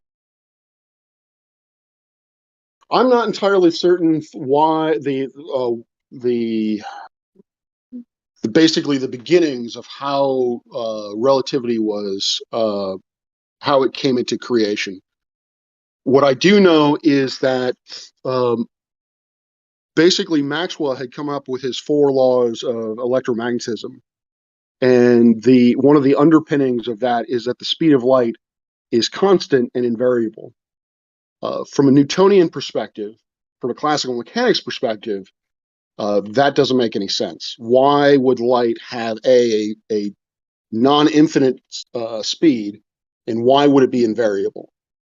I'm not entirely certain why basically the beginnings of how relativity was, how it came into creation. What I do know is that basically Maxwell had come up with his 4 laws of electromagnetism, and one of the underpinnings of that is that the speed of light is constant and invariable. From a Newtonian perspective, from a classical mechanics perspective, that doesn't make any sense. Why would light have a non-infinite speed, and why would it be invariable?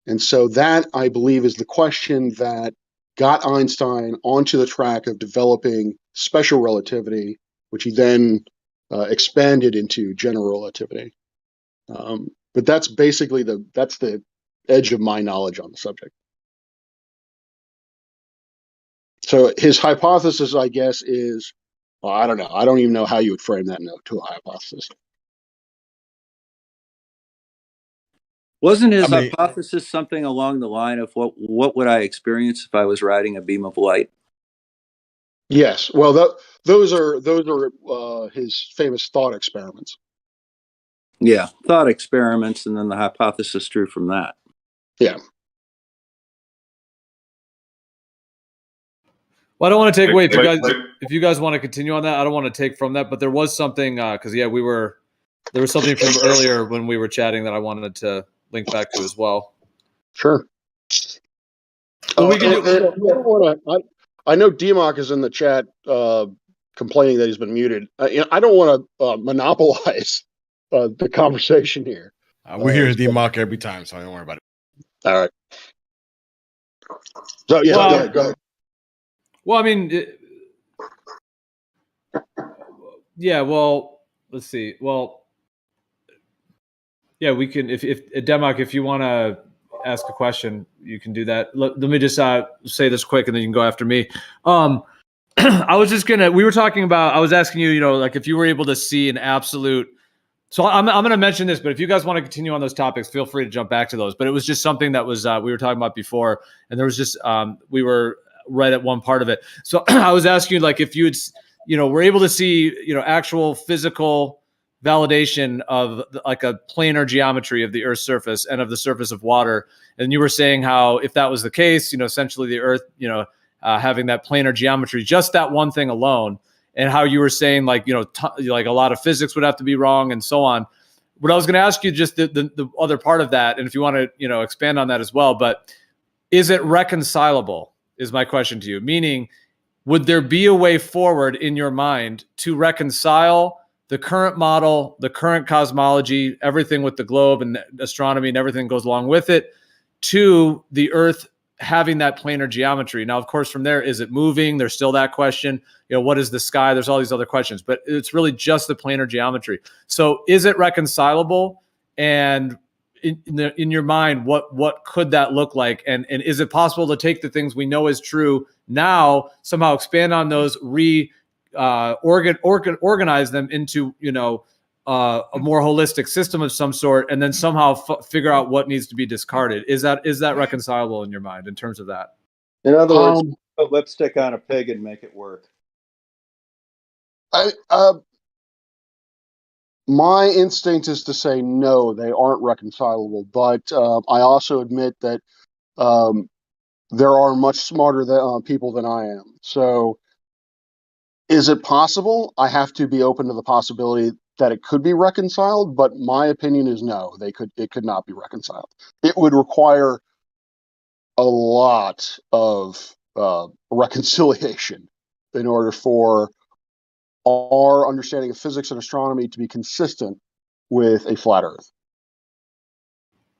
And so that, I believe, is the question that got Einstein onto the track of developing special relativity, which he then expanded into general relativity. But that's basically that's the edge of my knowledge on the subject. So his hypothesis, I guess, is, well, I don't know. I don't even know how you would frame that note to a hypothesis. Wasn't his hypothesis something along the line of what would I experience if I was riding a beam of light? Yes. Well, those are his famous thought experiments. Yeah, thought experiments, and then the hypothesis drew from that. Yeah. Well, I don't want to take away if you guys want to continue on that. I don't want to take from that, but there was something because there was something from earlier when we were chatting that I wanted to link back to as well. Sure. Well, I know DMOC is in the chat complaining that he's been muted. I don't want to monopolize the conversation here. We're here to DMOC every time, so don't worry about it. All right. So yeah, Well, go ahead. Well, I mean, yeah. Well, let's see. Well, yeah, we can. If Democ, if you want to ask a question, you can do that. Let me just say this quick, and then you can go after me. I was just gonna. We were talking about. I was asking you, like if you were able to see an absolute. So I'm going to mention this, but if you guys want to continue on those topics, feel free to jump back to those. But it was just something that was we were talking about before, and there was just we were right at one part of it. So I was asking you, like, if you had, were able to see, actual physical validation of like a planar geometry of the Earth's surface and of the surface of water, and you were saying how if that was the case, essentially the Earth, having that planar geometry, just that one thing alone. And how you were saying, like, like a lot of physics would have to be wrong and so on. But I was going to ask you just the other part of that, and if you want to, expand on that as well. But is it reconcilable? Is my question to you. Meaning, would there be a way forward in your mind to reconcile the current model, the current cosmology, everything with the globe and astronomy and everything goes along with it, to the Earth having that planar geometry? Now, of course, from there, is it moving? There's still that question. What is the sky? There's all these other questions, but it's really just the planar geometry. So is it reconcilable? And in your mind, what could that look like? And is it possible to take the things we know is true now, somehow expand on those, organize them into, a more holistic system of some sort, and then somehow figure out what needs to be discarded? Is that reconcilable in your mind in terms of that? In other words, put lipstick on a pig and make it work. My instinct is to say no, they aren't reconcilable. But I also admit that there are much smarter people than I am. So, is it possible? I have to be open to the possibility that it could be reconciled. But my opinion is no, it could not be reconciled. It would require a lot of reconciliation in order for our understanding of physics and astronomy to be consistent with a flat Earth.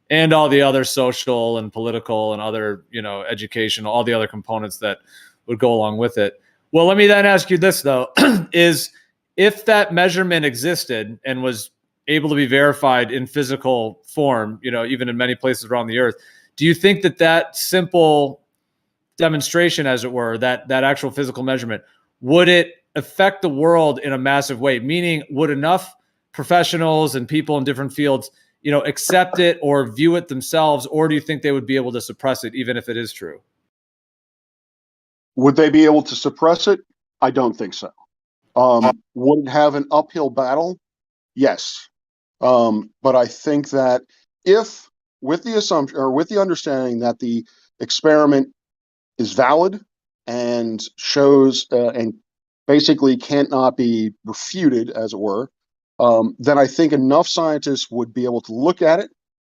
And all the other social and political and other, educational, all the other components that would go along with it. Well, let me then ask you this, though, is if that measurement existed and was able to be verified in physical form, even in many places around the Earth, do you think that simple demonstration, as it were, that actual physical measurement, would it affect the world in a massive way? Meaning, would enough professionals and people in different fields, accept it or view it themselves, or do you think they would be able to suppress it, even if it is true? Would they be able to suppress it? I don't think so. Would it have an uphill battle? Yes. But I think that if, with the assumption or with the understanding that the experiment is valid and shows and basically cannot be refuted, as it were, then I think enough scientists would be able to look at it.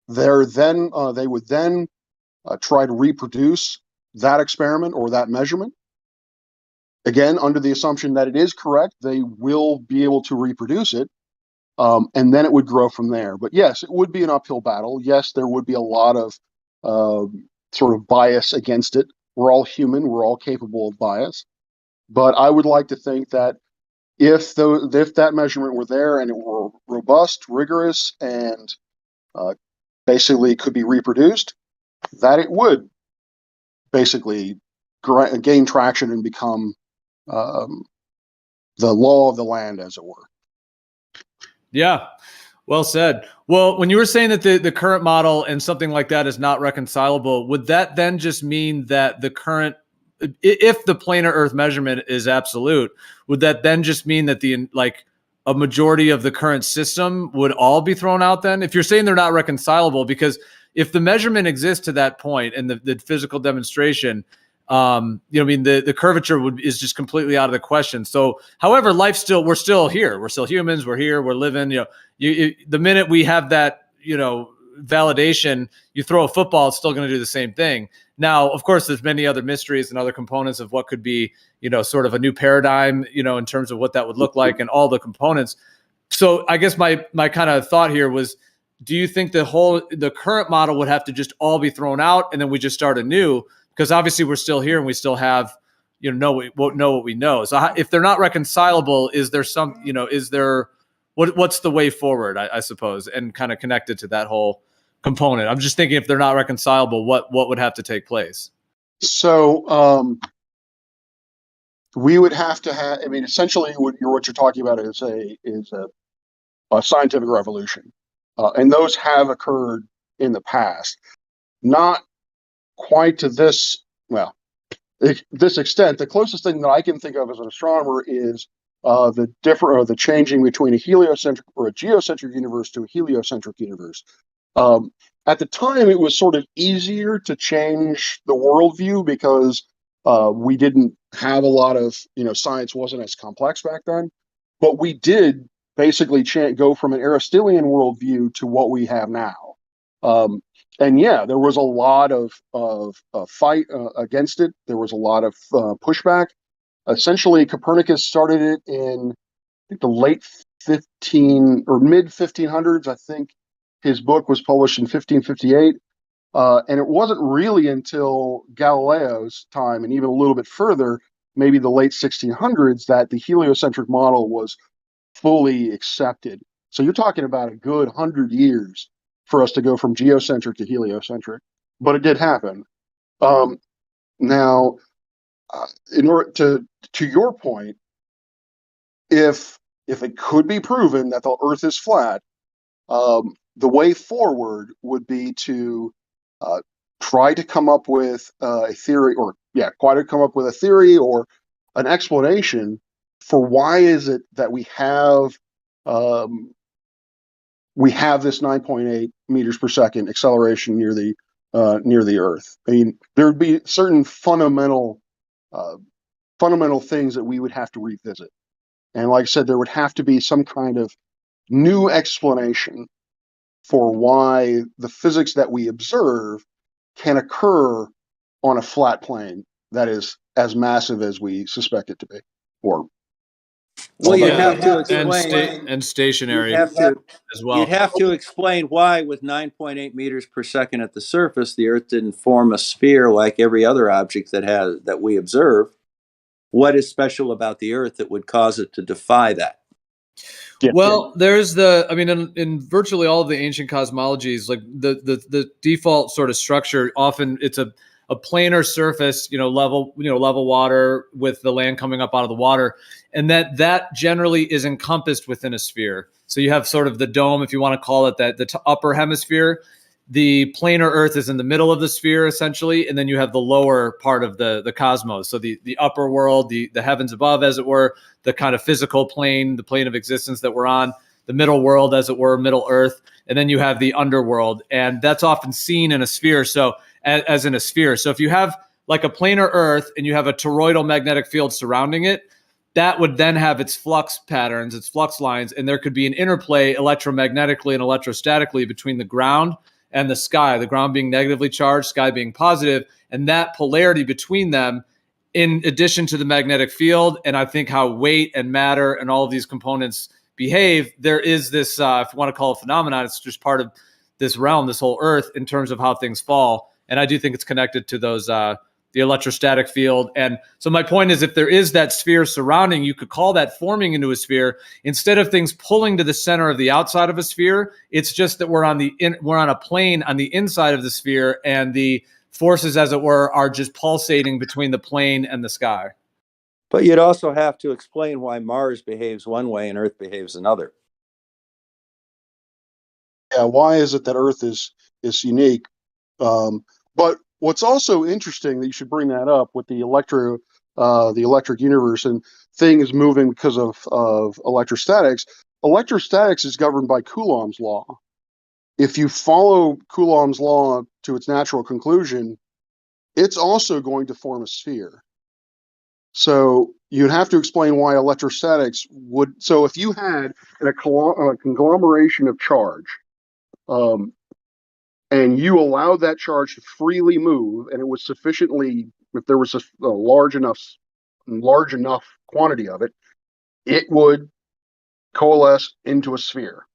They would then try to reproduce that experiment or that measurement. Again, under the assumption that it is correct, they will be able to reproduce it, and then it would grow from there. But yes, it would be an uphill battle. Yes, there would be a lot of sort of bias against it. We're all human. We're all capable of bias. But I would like to think that if that measurement were there and it were robust, rigorous, and basically could be reproduced, that it would basically gain traction and become the law of the land, as it were. Yeah, well said. Well, when you were saying that the current model and something like that is not reconcilable, would that then just mean that the current, if the planar Earth measurement is absolute, would that then just mean that a majority of the current system would all be thrown out then? If you're saying they're not reconcilable, because if the measurement exists to that point and the physical demonstration, the curvature is just completely out of the question. So, however, we're still here. We're still humans. We're here. We're living. The minute we have that, validation, you throw a football, it's still going to do the same thing. Now, of course, there's many other mysteries and other components of what could be, sort of a new paradigm, in terms of what that would look like and all the components. So I guess my kind of thought here was, do you think the current model would have to just all be thrown out and then we just start anew? Because obviously we're still here and we still have, know what we know. So if they're not reconcilable, is there what's the way forward, I suppose, and kind of connected to that whole component? I'm just thinking if they're not reconcilable, what would have to take place? So we would have to have. I mean, essentially, what you're talking about is a scientific revolution, and those have occurred in the past, not quite to this this extent. The closest thing that I can think of as an astronomer is the changing between a heliocentric or a geocentric universe to a heliocentric universe. At the time, it was sort of easier to change the worldview because we didn't have a lot of, science wasn't as complex back then. But we did basically go from an Aristotelian worldview to what we have now. And yeah, there was a lot of fight against it. There was a lot of pushback. Essentially, Copernicus started it in, I think, the late mid 1500s. I think his book was published in 1558. And it wasn't really until Galileo's time, and even a little bit further, maybe the late 1600s, that the heliocentric model was fully accepted. So you're talking about a good 100 years for us to go from geocentric to heliocentric, but it did happen. Now, in order to your point, if it could be proven that the Earth is flat, the way forward would be to try to come up with a theory, or an explanation for why is it that we have this 9.8 meters per second acceleration near the Earth. I mean, there would be certain fundamental things that we would have to revisit, and like I said, there would have to be some kind of new explanation for why the physics that we observe can occur on a flat plane that is as massive as we suspect it to be, or you'd have to explain and stationary as well. You'd have to explain why, with 9.8 meters per second at the surface, the Earth didn't form a sphere like every other object that we observe. What is special about the Earth that would cause it to defy that? Well, there's in virtually all of the ancient cosmologies, like the default sort of structure, often it's a planar surface, level water with the land coming up out of the water. And that generally is encompassed within a sphere. So you have sort of the dome, if you want to call it that, the upper hemisphere. The planar Earth is in the middle of the sphere, essentially, and then you have the lower part of the cosmos. So the upper world, the heavens above, as it were, the kind of physical plane, the plane of existence that we're on, the middle world, as it were, middle Earth, and then you have the underworld, and that's often seen in a sphere. So as in a sphere. So if you have like a planar Earth and you have a toroidal magnetic field surrounding it, that would then have its flux patterns, its flux lines, and there could be an interplay electromagnetically and electrostatically between the ground and the sky, the ground being negatively charged, sky being positive, and that polarity between them, in addition to the magnetic field, and I think how weight and matter and all of these components behave, there is this, if you want to call it phenomenon, it's just part of this realm, this whole Earth, in terms of how things fall. And I do think it's connected to those, the electrostatic field. And so my point is, if there is that sphere surrounding, you could call that forming into a sphere. Instead of things pulling to the center of the outside of a sphere, it's just that we're on a plane on the inside of the sphere, and the forces, as it were, are just pulsating between the plane and the sky. But you'd also have to explain why Mars behaves one way and Earth behaves another. Yeah, why is it that Earth is unique? But what's also interesting that you should bring that up with the electric universe and things moving because of electrostatics. Electrostatics is governed by Coulomb's law. If you follow Coulomb's law to its natural conclusion, it's also going to form a sphere. So you'd have to explain why electrostatics would. So if you had a conglomeration of charge, and you allowed that charge to freely move, and it was sufficiently, if there was a large enough quantity of it, it would coalesce into a sphere.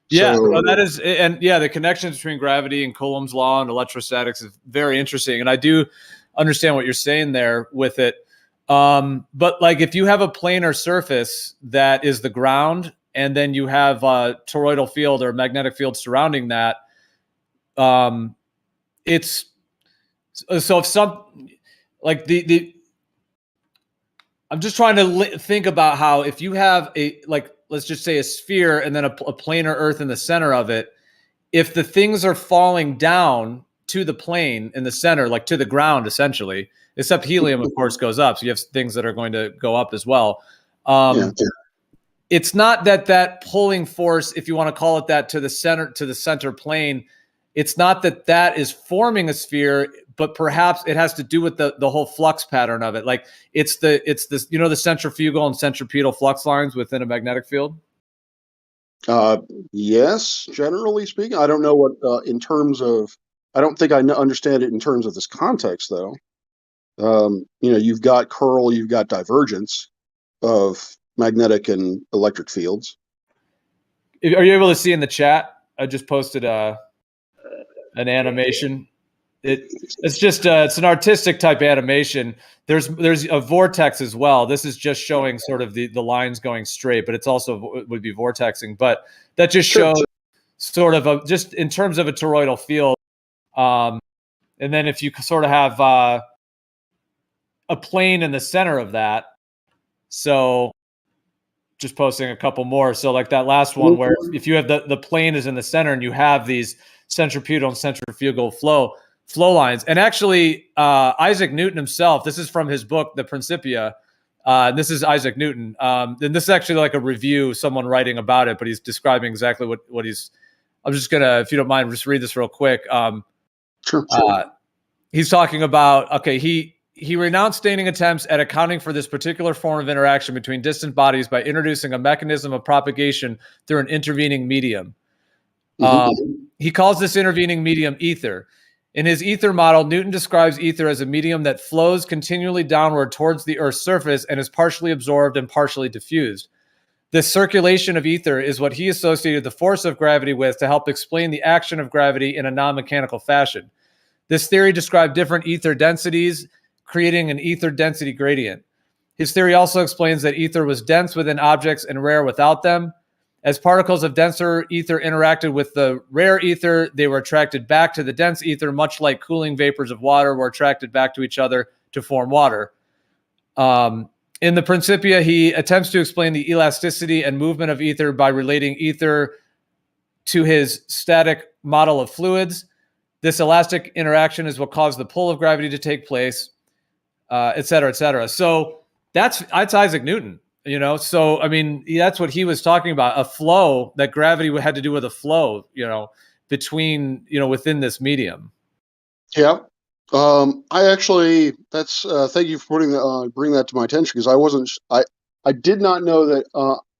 Yeah, So, no, that is, and yeah, the connections between gravity and Coulomb's law and electrostatics is very interesting, and I do understand what you're saying there with it. But like, if you have a planar surface that is the ground, and then you have a toroidal field or magnetic field surrounding that, it's so if some like the I'm just trying to think about how if you have a, like, let's just say a sphere and then a planar Earth in the center of it, if the things are falling down to the plane in the center, like to the ground, essentially, except helium, of course, goes up. So you have things that are going to go up as well. It's not that pulling force, if you want to call it that, to the center plane, it's not that is forming a sphere, but perhaps it has to do with the whole flux pattern of it. Like it's this, you know, the centrifugal and centripetal flux lines within a magnetic field. Yes, generally speaking. I don't know what in terms of. I don't think I understand it in terms of this context, though. You know, you've got curl, you've got divergence of magnetic and electric fields. Are you able to see in the chat? I just posted an animation. It's just it's an artistic type animation. There's a vortex as well. This is just showing sort of the lines going straight, but it's also would be vortexing. But that just shows sort of just in terms of a toroidal field. And then if you sort of have a plane in the center of that, so just posting a couple more. So like that last one where if you have the plane is in the center and you have these centripetal and centrifugal flow lines. And actually, Isaac Newton himself, this is from his book, The Principia. This is Isaac Newton. And this is actually like a review, someone writing about it, but he's describing exactly what he's, I'm just going to, if you don't mind, just read this real quick. Sure. He's talking about, okay, he renounced staining attempts at accounting for this particular form of interaction between distant bodies by introducing a mechanism of propagation through an intervening medium. He calls this intervening medium ether. In his ether model, Newton describes ether as a medium that flows continually downward towards the Earth's surface and is partially absorbed and partially diffused. This circulation of ether is what he associated the force of gravity with to help explain the action of gravity in a non-mechanical fashion. This theory described different ether densities, creating an ether density gradient. His theory also explains that ether was dense within objects and rare without them. As particles of denser ether interacted with the rare ether, they were attracted back to the dense ether, much like cooling vapors of water were attracted back to each other to form water. In the Principia, he attempts to explain the elasticity and movement of ether by relating ether to his static model of fluids. This elastic interaction is what caused the pull of gravity to take place, et cetera, et cetera. So that's Isaac Newton. You know, so I mean, that's what he was talking about, a flow, that gravity had to do with a flow, you know, between, you know, within this medium. Yeah. I actually, that's, thank you for bringing that to my attention, because I did not know that,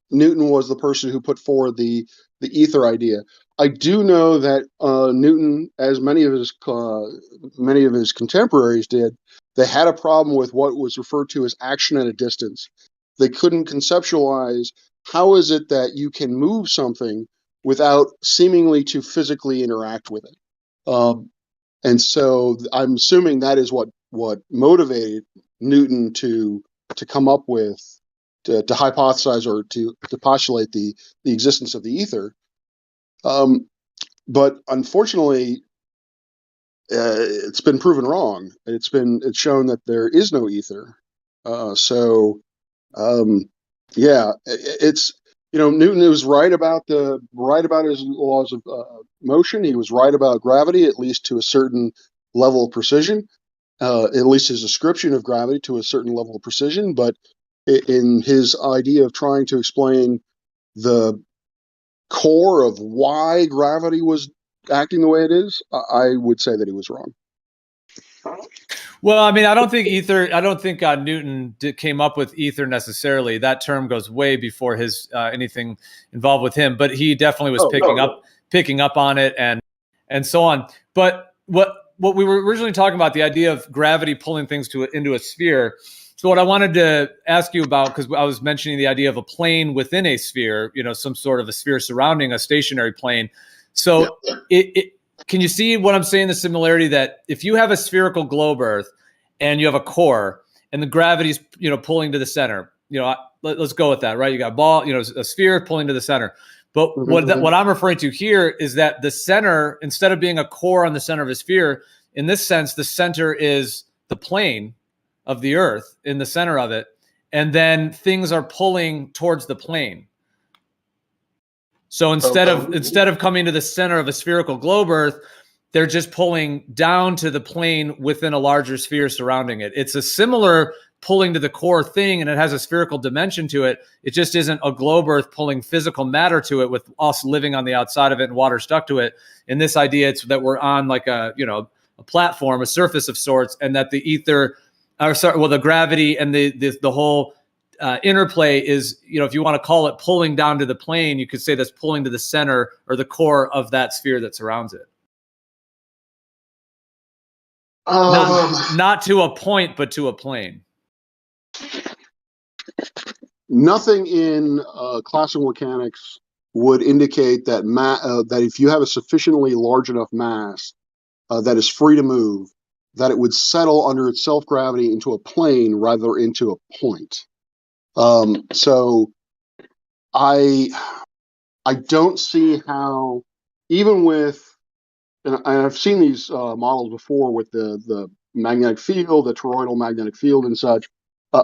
Newton was the person who put forward the ether idea. I do know that, Newton, as many of his contemporaries did, they had a problem with what was referred to as action at a distance. They couldn't conceptualize how is it that you can move something without seemingly to physically interact with it. And so I'm assuming that is what motivated Newton to come up with, to hypothesize or to postulate the existence of the ether. But unfortunately, it's been proven wrong. It's shown that there is no ether. Yeah, it's, you know, Newton was right about his laws of motion. He was right about gravity, at least to a certain level of precision. At least his description of gravity to a certain level of precision. But in his idea of trying to explain the core of why gravity was acting the way it is, I would say that he was wrong. Well, I mean, I don't think Newton came up with ether necessarily. That term goes way before his anything involved with him, but he definitely was picking up on it and so on. But what we were originally talking about, the idea of gravity pulling things into a sphere, So what I wanted to ask you about, because I was mentioning the idea of a plane within a sphere, some sort of a sphere surrounding a stationary plane. So can you see what I'm saying? The similarity that if you have a spherical globe Earth and you have a core and the gravity's, pulling to the center, let's go with that, right? You got a ball, a sphere pulling to the center. But what I'm referring to here is that the center, instead of being a core on the center of a sphere, in this sense, the center is the plane of the Earth in the center of it, and then things are pulling towards the plane. So instead of coming to the center of a spherical globe Earth, they're just pulling down to the plane within a larger sphere surrounding it. It's a similar pulling to the core thing, and it has a spherical dimension to it. It just isn't a globe Earth pulling physical matter to it with us living on the outside of it and water stuck to it. In this idea, it's that we're on like a platform, a surface of sorts, and that the ether, the gravity and the whole interplay is, if you want to call it pulling down to the plane, you could say that's pulling to the center or the core of that sphere that surrounds it. Not to a point, but to a plane. Nothing in classical mechanics would indicate that that if you have a sufficiently large enough mass that is free to move, that it would settle under its self-gravity into a plane rather into a point. So I don't see how, even with, and I've seen these models before with the magnetic field, the toroidal magnetic field and such.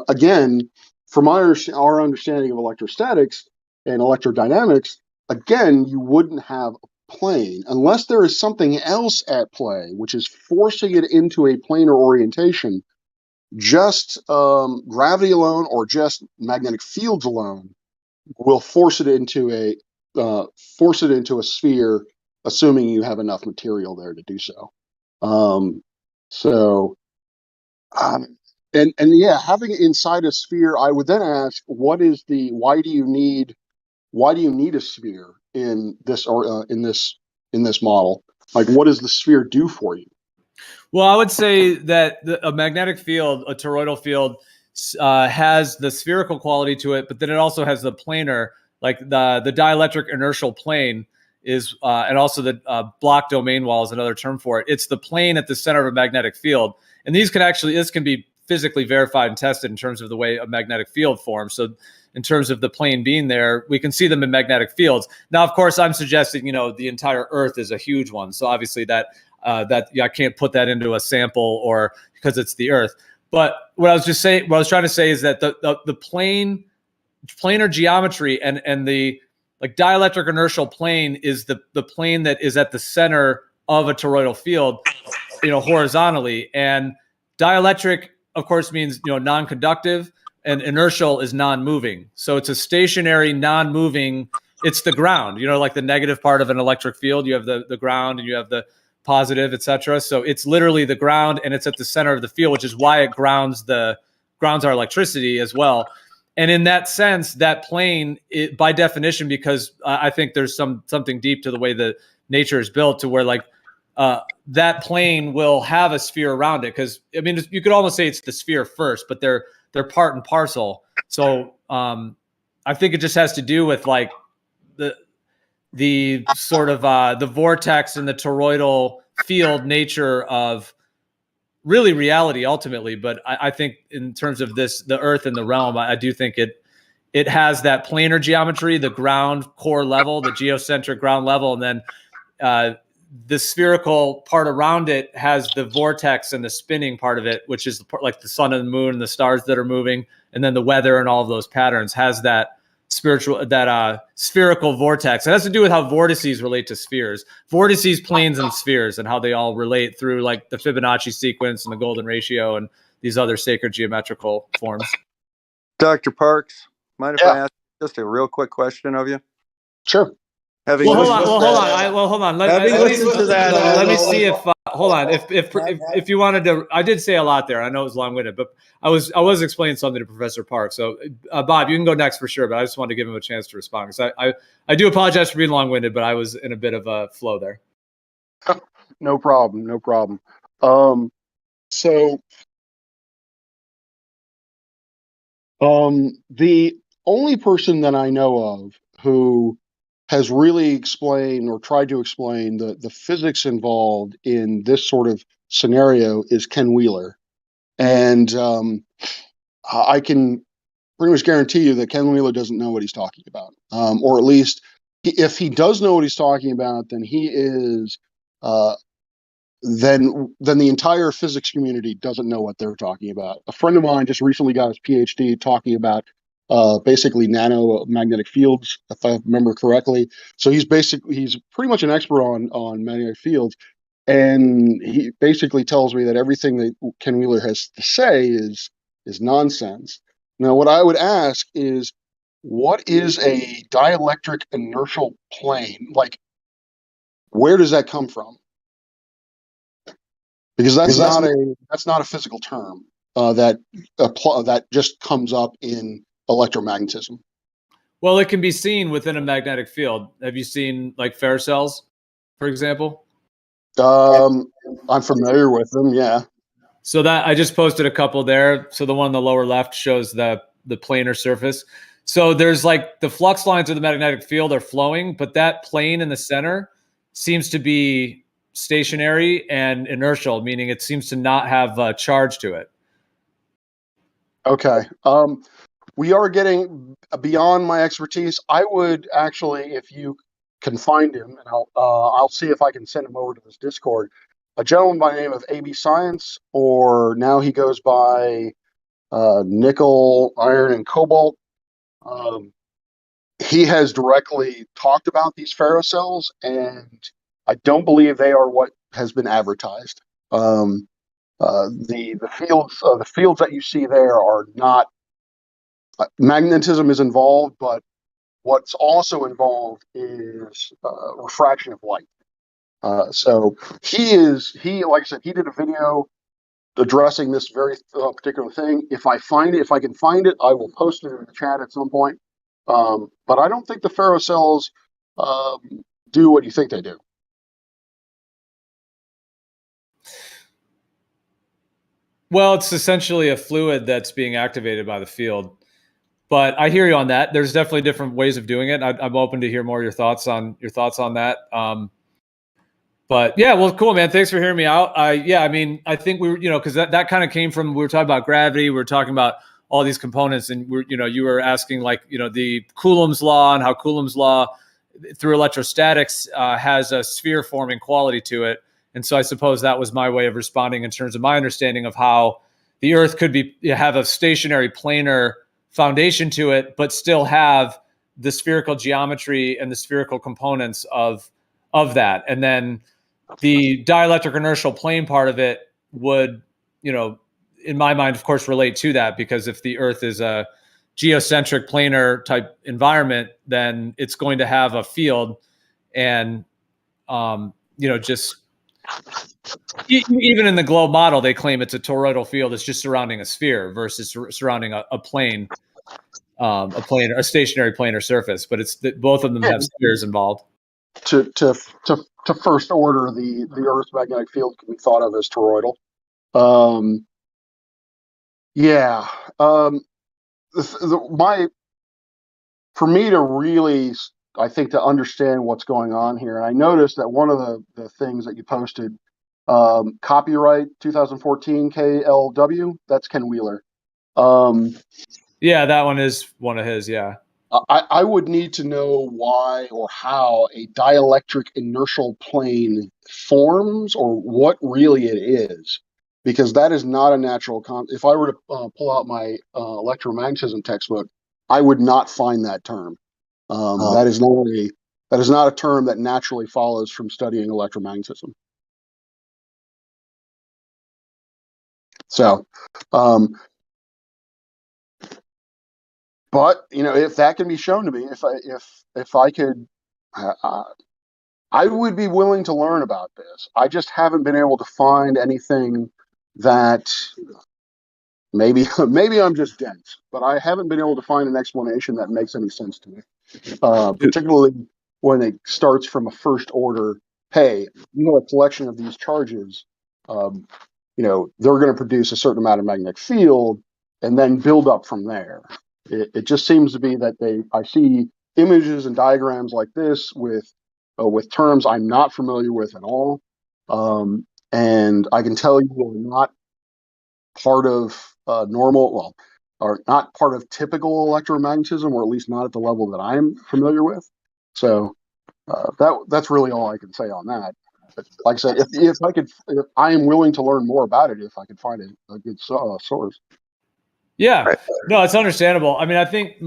Again, from our understanding of electrostatics and electrodynamics, again, you wouldn't have a plane unless there is something else at play, which is forcing it into a planar orientation. Just gravity alone or just magnetic fields alone will force it into a sphere, assuming you have enough material there to do so. And yeah, having it inside a sphere, I would then ask, why do you need a sphere in this in this model? Like, what does the sphere do for you? Well, I would say that a magnetic field, a toroidal field, has the spherical quality to it, but then it also has the planar, like the dielectric inertial plane is, and also the block domain wall is another term for it. It's the plane at the center of a magnetic field, and this can be physically verified and tested in terms of the way a magnetic field forms. So in terms of the plane being there, we can see them in magnetic fields. Now, of course, I'm suggesting, the entire Earth is a huge one. So obviously that I can't put that into a sample or because it's the Earth. But what I was trying to say is that the planar geometry and the like dielectric inertial plane is the plane that is at the center of a toroidal field, horizontally. And dielectric, of course, means non-conductive, and inertial is non-moving. So it's a stationary, non-moving. It's the ground. Like the negative part of an electric field, you have the ground and you have the positive, etc. So it's literally the ground, and it's at the center of the field, which is why it grounds our electricity as well. And in that sense, that plane, by definition, because I think there's something deep to the way that nature is built, to where that plane will have a sphere around it. Because you could almost say it's the sphere first, but they're part and parcel. So I think it just has to do with the sort of the vortex and the toroidal field nature of really reality ultimately. But I think in terms of the Earth and the realm, I do think it has that planar geometry, the ground core level, the geocentric ground level, and then the spherical part around it has the vortex and the spinning part of it, which is like the sun and the moon and the stars that are moving, and then the weather and all of those patterns has that spherical vortex. It has to do with how vortices relate to spheres. Vortices, planes, and spheres, and how they all relate through like the Fibonacci sequence and the golden ratio and these other sacred geometrical forms. Dr. Parks, mind if I ask just a real quick question of you? Sure. Hold on. Let me see if hold on. If you wanted to, I did say a lot there. I know it was long-winded, but I was explaining something to Professor Park. So Bob, you can go next for sure. But I just wanted to give him a chance to respond, because I do apologize for being long-winded, but I was in a bit of a flow there. No problem. So The only person that I know of who has really explained or tried to explain the physics involved in this sort of scenario is Ken Wheeler. And I can pretty much guarantee you that Ken Wheeler doesn't know what he's talking about. Or at least if he does know what he's talking about, then he is then the entire physics community doesn't know what they're talking about. A friend of mine just recently got his PhD talking about basically nanomagnetic fields, if I remember correctly. So he's pretty much an expert on magnetic fields, and he basically tells me that everything that Ken Wheeler has to say is nonsense. Now, what I would ask is, what is a dielectric inertial plane? Like, where does that come from? Because that's not a physical term that just comes up in electromagnetism. Well, it can be seen within a magnetic field. Have you seen like ferrocells, for example? I'm familiar with them. Yeah. So that I just posted a couple there. So the one on the lower left shows the planar surface. So there's like the flux lines of the magnetic field are flowing, but that plane in the center seems to be stationary and inertial, meaning it seems to not have a charge to it. Okay. We are getting beyond my expertise. I would actually, if you can find him, and I'll see if I can send him over to this Discord. A gentleman by the name of AB Science, or now he goes by nickel, iron, and cobalt. He has directly talked about these ferrocells, and I don't believe they are what has been advertised. The fields that you see there are not. Magnetism is involved, but what's also involved is refraction of light. So like I said, he did a video addressing this very particular thing. If I can find it, I will post it in the chat at some point. But I don't think the ferrocells do what you think they do. Well, it's essentially a fluid that's being activated by the field. But I hear you on that. There's definitely different ways of doing it. I'm open to hear more of your thoughts on that. But yeah, well, cool, man. Thanks for hearing me out. I mean, I think we were, because that kind of came from, we were talking about gravity. We were talking about all these components, and you were asking like, the Coulomb's law and how Coulomb's law through electrostatics has a sphere forming quality to it. And so I suppose that was my way of responding in terms of my understanding of how the Earth could have a stationary planar foundation to it, but still have the spherical geometry and the spherical components of that. And then the dielectric inertial plane part of it would, in my mind, of course, relate to that, because if the Earth is a geocentric planar type environment, then it's going to have a field, and just even in the globe model, they claim it's a toroidal field. It's just surrounding a sphere versus surrounding a plane, a stationary planar surface. But it's both of them have spheres involved. To first order, the Earth's magnetic field can be thought of as toroidal. For me to really, I think, to understand what's going on here, and I noticed that one of the things that you posted, copyright 2014 KLW, that's Ken Wheeler. Yeah, that one is one of his. Yeah. I would need to know why or how a dielectric inertial plane forms, or what really it is, because that is not a natural if I were to pull out my electromagnetism textbook, I would not find that term. That is not a term that naturally follows from studying electromagnetism. So, but if that can be shown to me, if I could, I would be willing to learn about this. I just haven't been able to find anything that maybe I'm just dense, but I haven't been able to find an explanation that makes any sense to me. Particularly when it starts from a first order. Hey, a collection of these charges, they're going to produce a certain amount of magnetic field, and then build up from there. It just seems to be that I see images and diagrams like this with terms I'm not familiar with at all, and I can tell you are not part of are not part of typical electromagnetism, or at least not at the level that I'm familiar with. So that's really all I can say on that. But like I said, if I am willing to learn more about it if I can find a good source. Yeah, no, it's understandable. I mean, I think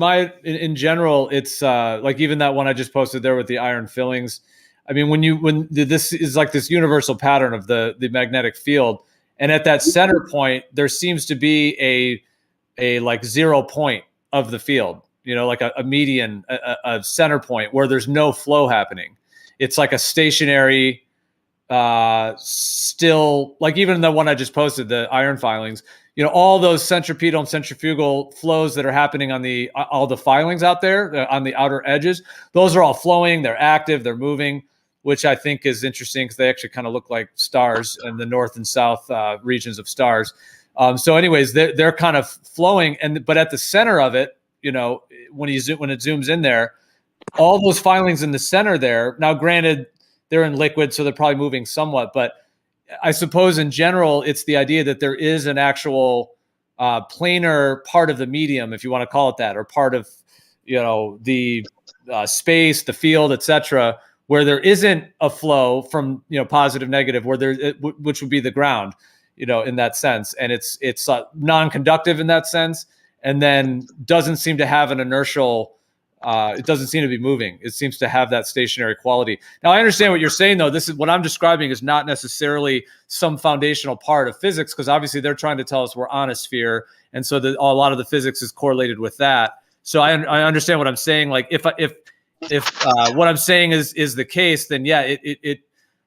in general, it's like even that one I just posted there with the iron fillings. I mean, this is like this universal pattern of the magnetic field, and at that center point, there seems to be a like 0 point of the field. You know, like a median, a center point where there's no flow happening. It's like a stationary, still, like even the one I just posted, the iron filings. You know, all those centripetal and centrifugal flows that are happening on all the filings out there on the outer edges, those are all flowing. They're active. They're moving, which I think is interesting because they actually kind of look like stars in the north and south regions of stars. So, anyways, they're kind of flowing, but at the center of it, you know, when it zooms in there, all those filings in the center there. Now, granted, they're in liquid, so they're probably moving somewhat, but I suppose in general, it's the idea that there is an actual planar part of the medium, if you want to call it that, or part of, you know, the space, the field, etc., where there isn't a flow from, you know, positive, negative, which would be the ground, you know, in that sense, and it's non-conductive in that sense, and then doesn't seem to have an inertial. It doesn't seem to be moving. It seems to have that stationary quality. Now, I understand what you're saying, though. This is what I'm describing is not necessarily some foundational part of physics, because obviously they're trying to tell us we're on a sphere, and so a lot of the physics is correlated with that. So I understand what I'm saying. Like if what I'm saying is the case, then yeah,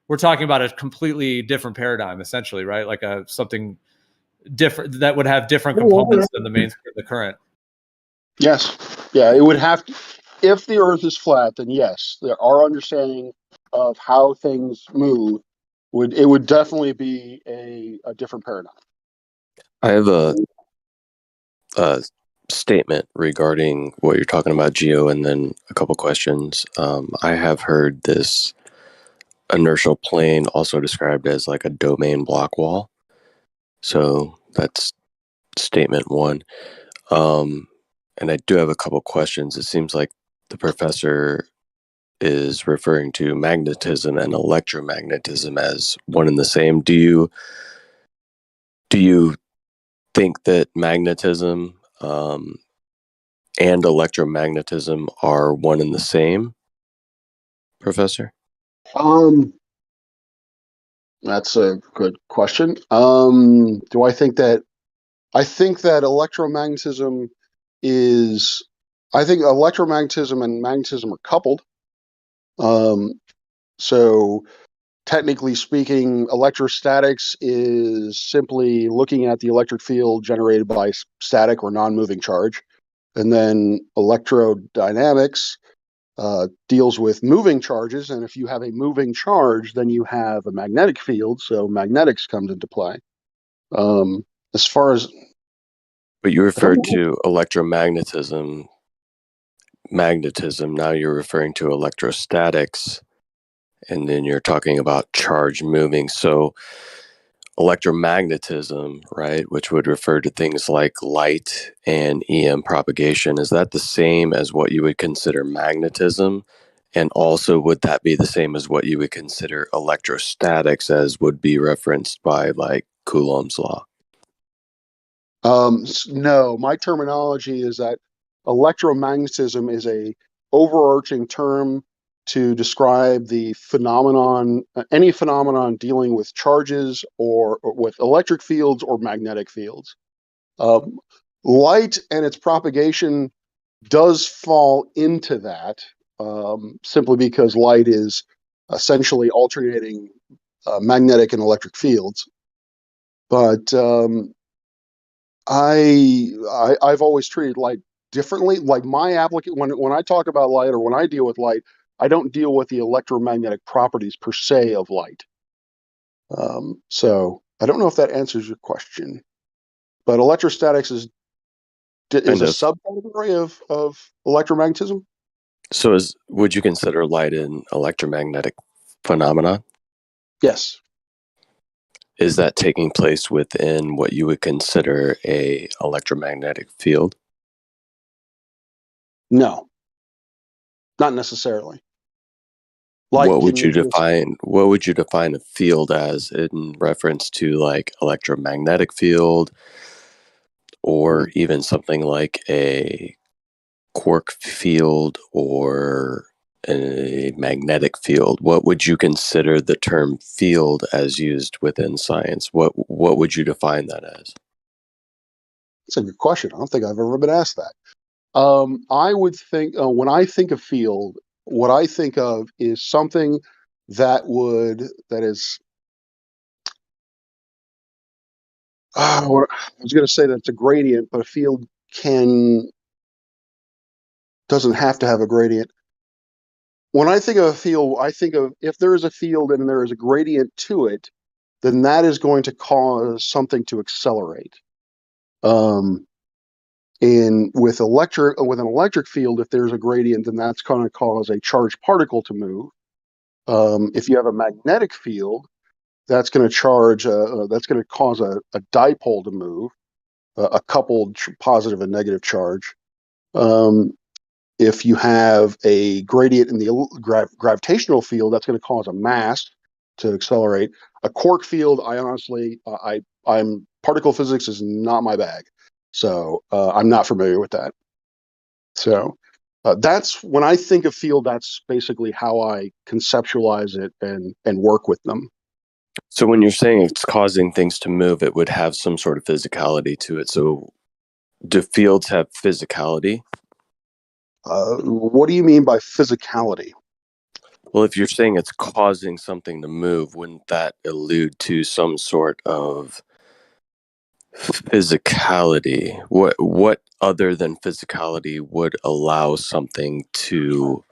we're talking about a completely different paradigm, essentially, right? Like something different that would have different components than the current. Yes. Yeah, it would have to, if the Earth is flat, then yes, our understanding of how things move would definitely be a different paradigm. I have a statement regarding what you're talking about, Geo, and then a couple questions. I have heard this inertial plane also described as like a domain block wall. So that's statement one. And I do have a couple questions. It seems like the professor is referring to magnetism and electromagnetism as one and the same. Do you think that magnetism and electromagnetism are one and the same, Professor? That's a good question. Do I think that? I think that electromagnetism is. I think electromagnetism and magnetism are coupled. So technically speaking, electrostatics is simply looking at the electric field generated by static or non-moving charge, and then electrodynamics deals with moving charges. And if you have a moving charge, then you have a magnetic field. So magnetics comes into play. As far as, but you referred to electromagnetism, magnetism. Now you're referring to electrostatics, and then you're talking about charge moving. So electromagnetism, right, which would refer to things like light and EM propagation, is that the same as what you would consider magnetism? And also, would that be the same as what you would consider electrostatics, as would be referenced by like Coulomb's law? no, my terminology is that electromagnetism is a overarching term to describe the phenomenon, any phenomenon dealing with charges or with electric fields or magnetic fields. Light and its propagation does fall into that, simply because light is essentially alternating magnetic and electric fields. But I've always treated light differently. Like my applicant, when I talk about light or when I deal with light, I don't deal with the electromagnetic properties per se of light. So I don't know if that answers your question, but electrostatics is is Kind a of. subcategory of electromagnetism. So, would you consider light an electromagnetic phenomenon? Yes. Is that taking place within what you would consider a electromagnetic field? No, not necessarily. Light What would can you exist. define? What would you define a field as in reference to like electromagnetic field, or even something like a quark field or a magnetic field? What would you consider the term field as used within science? What would you define that as? That's a good question. I don't think I've ever been asked that. I would think when I think of field, what I think of is something that is. I was going to say that it's a gradient, but a field doesn't have to have a gradient. When I think of a field, I think of if there is a field and there is a gradient to it, then that is going to cause something to accelerate. And with an electric field, if there's a gradient, then that's going to cause a charged particle to move. If you have a magnetic field, that's going to that's going to cause a dipole to move, a coupled positive and negative charge. If you have a gradient in the gravitational field, that's going to cause a mass to accelerate. A quark field, I honestly, I'm particle physics is not my bag, so I'm not familiar with that. So that's when I think of field. That's basically how I conceptualize it and work with them. So when you're saying it's causing things to move, it would have some sort of physicality to it. So do fields have physicality? What do you mean by physicality? Well, if you're saying it's causing something to move, wouldn't that allude to some sort of physicality? What other than physicality would allow something to,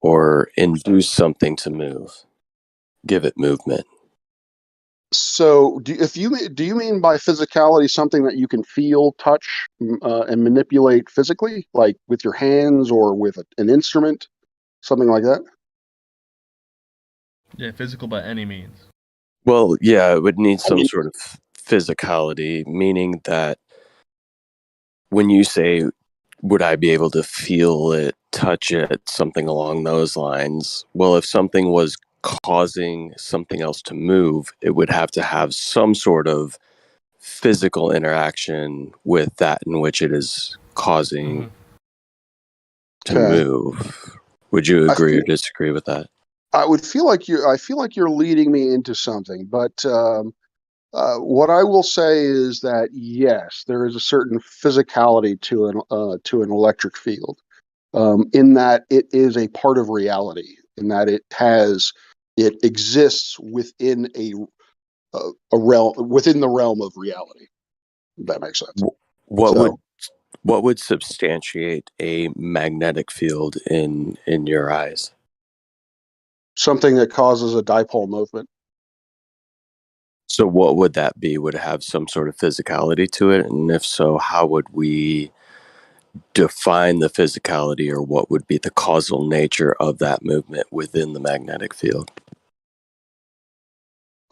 or induce something to move, give it movement? So, do you mean by physicality something that you can feel, touch, and manipulate physically, like with your hands or with an instrument, something like that? Yeah, physical by any means. Well, yeah, it would need some sort of physicality, meaning that when you say, would I be able to feel it, touch it, something along those lines? Well, if something was causing something else to move, it would have to have some sort of physical interaction with that in which it is causing to move. Would you agree or disagree with that? I feel like you're leading me into something, but what I will say is that yes, there is a certain physicality to an electric field, in that it is a part of reality, in that it exists within a realm within the realm of reality. If that makes sense. What would substantiate a magnetic field in your eyes? Something that causes a dipole movement. So what would that be? Would it have some sort of physicality to it? And if so, how would we define the physicality, or what would be the causal nature of that movement within the magnetic field?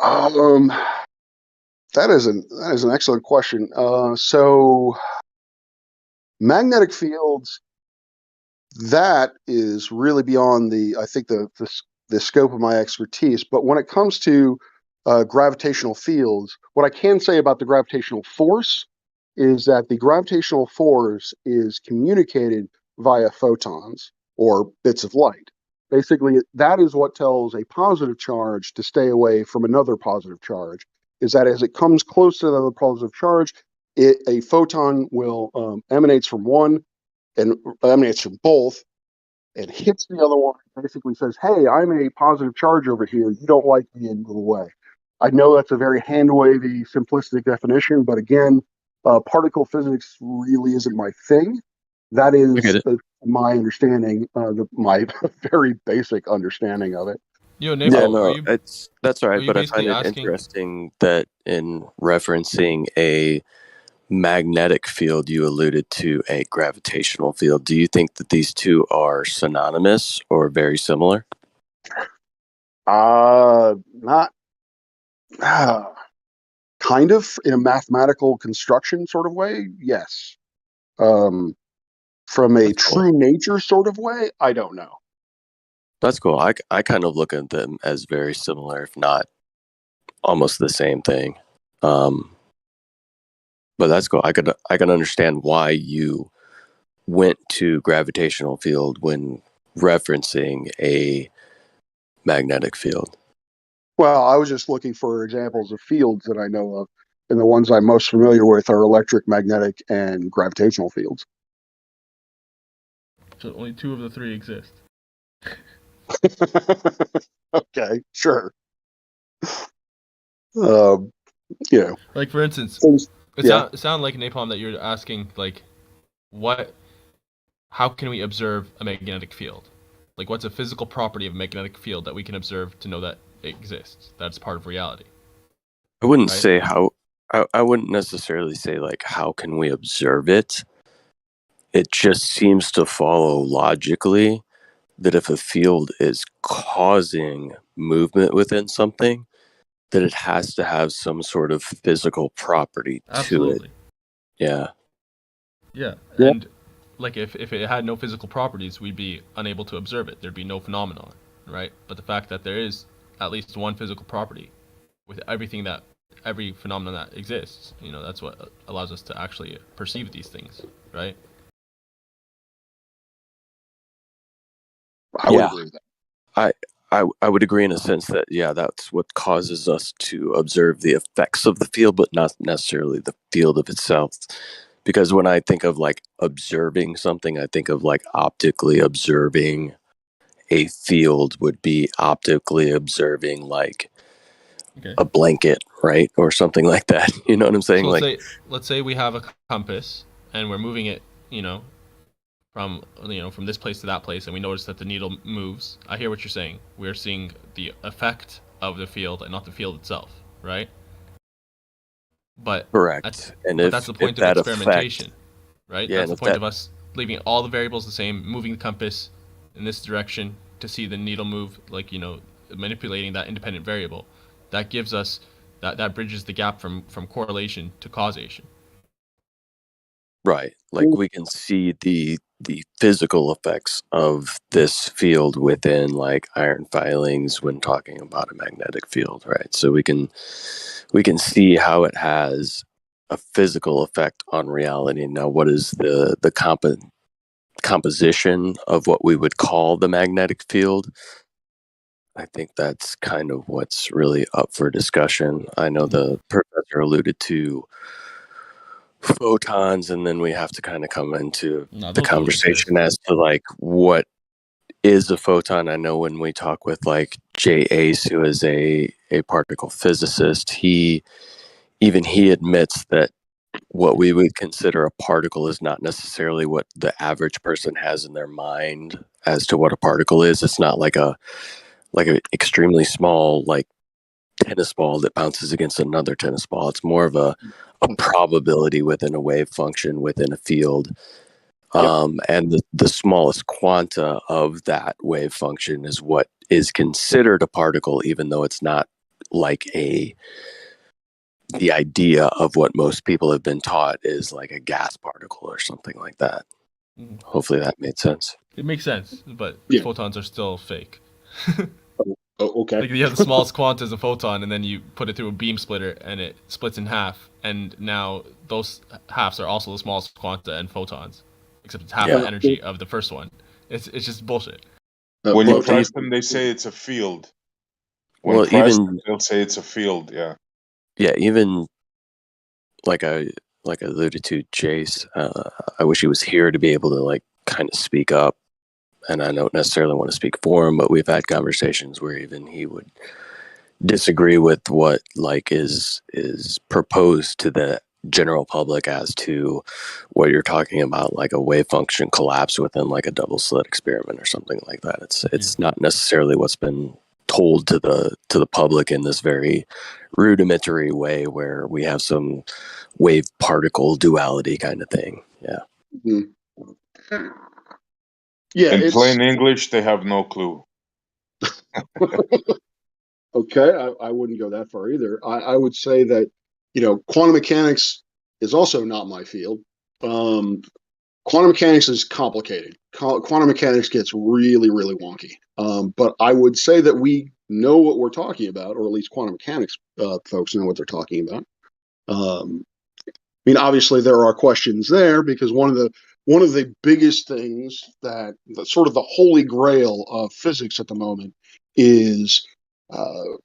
That is an excellent question. So magnetic fields, that is really beyond the scope of my expertise. But when it comes to gravitational fields, what I can say about the gravitational force is that the gravitational force is communicated via photons or bits of light. Basically, that is what tells a positive charge to stay away from another positive charge, is that as it comes close to the positive charge, a photon will emanates from one and emanates from both and hits the other one, basically says, hey, I'm a positive charge over here. You don't like me, and move away. I know that's a very hand-wavy, simplistic definition, but again, particle physics really isn't my thing. That is my understanding, my very basic understanding of it. That's all right. But I find it interesting that in referencing a magnetic field, you alluded to a gravitational field. Do you think that these two are synonymous or very similar? Not kind of in a mathematical construction sort of way, yes. From a true nature sort of way, I don't know. That's cool. I kind of look at them as very similar, if not almost the same thing. But that's cool. I can understand why you went to gravitational field when referencing a magnetic field. Well, I was just looking for examples of fields that I know of, and the ones I'm most familiar with are electric, magnetic, and gravitational fields. So only 2 of the 3 exist. Okay, sure. Like for instance, it sounded like Napalm that you're asking like, how can we observe a magnetic field? Like, what's a physical property of a magnetic field that we can observe to know that it exists? That's part of reality. I wouldn't say how. I wouldn't necessarily say like how can we observe it. It just seems to follow logically that if a field is causing movement within something, that it has to have some sort of physical property to it. Yeah. Yeah. And like if it had no physical properties, we'd be unable to observe it. There'd be no phenomenon, right? But the fact that there is at least one physical property with every phenomenon that exists, that's what allows us to actually perceive these things, right? I would agree with that. I would agree in a sense that, that's what causes us to observe the effects of the field, but not necessarily the field of itself. Because when I think of like observing something, I think of like optically observing a field would be optically observing like a blanket, right? Or something like that. You know what I'm saying? So let's say we have a compass and we're moving it, from this place to that place, and we notice that the needle moves. I hear what you're saying. We're seeing the effect of the field and not the field itself, right? But correct. That's the point of experimentation, right? Yeah, that's the point of us leaving all the variables the same, moving the compass in this direction to see the needle move, like manipulating that independent variable. That gives us that bridges the gap from correlation to causation. Right. Like we can see the physical effects of this field within like iron filings when talking about a magnetic field, right? So we can see how it has a physical effect on reality. Now, what is the composition of what we would call the magnetic field? I think that's kind of what's really up for discussion. I know the professor alluded to photons, and then we have to kind of come into the conversation as to like what is a photon. I know when we talk with like Jay Ace, who is a particle physicist, he admits that what we would consider a particle is not necessarily what the average person has in their mind as to what a particle is. It's not like an extremely small like tennis ball that bounces against another tennis ball. It's more of a probability within a wave function within a field. And the smallest quanta of that wave function is what is considered a particle, even though it's not like the idea of what most people have been taught is like a gas particle or something like that. Hopefully that made sense. It makes sense, but photons are still fake. Okay. Like you have the smallest quanta as a photon, and then you put it through a beam splitter, and it splits in half. And now those halves are also the smallest quanta and photons, except it's half the energy of the first one. It's just bullshit. When you press them, they say it's a field. When pressed, they'll say it's a field. Yeah. Yeah, even like I alluded to, Chase. I wish he was here to be able to like kind of speak up. And I don't necessarily want to speak for him, but we've had conversations where even he would disagree with what like is proposed to the general public as to what you're talking about, like a wave function collapse within like a double slit experiment or something like that. It's not necessarily what's been told to the public in this very rudimentary way where we have some wave particle duality kind of thing. Yeah. Mm-hmm. Yeah. In plain English, they have no clue. Okay, I wouldn't go that far either. I would say that, quantum mechanics is also not my field. Quantum mechanics is complicated. Quantum mechanics gets really, really wonky. But I would say that we know what we're talking about, or at least quantum mechanics folks know what they're talking about. Obviously there are questions there because one of the biggest things that sort of the holy grail of physics at the moment is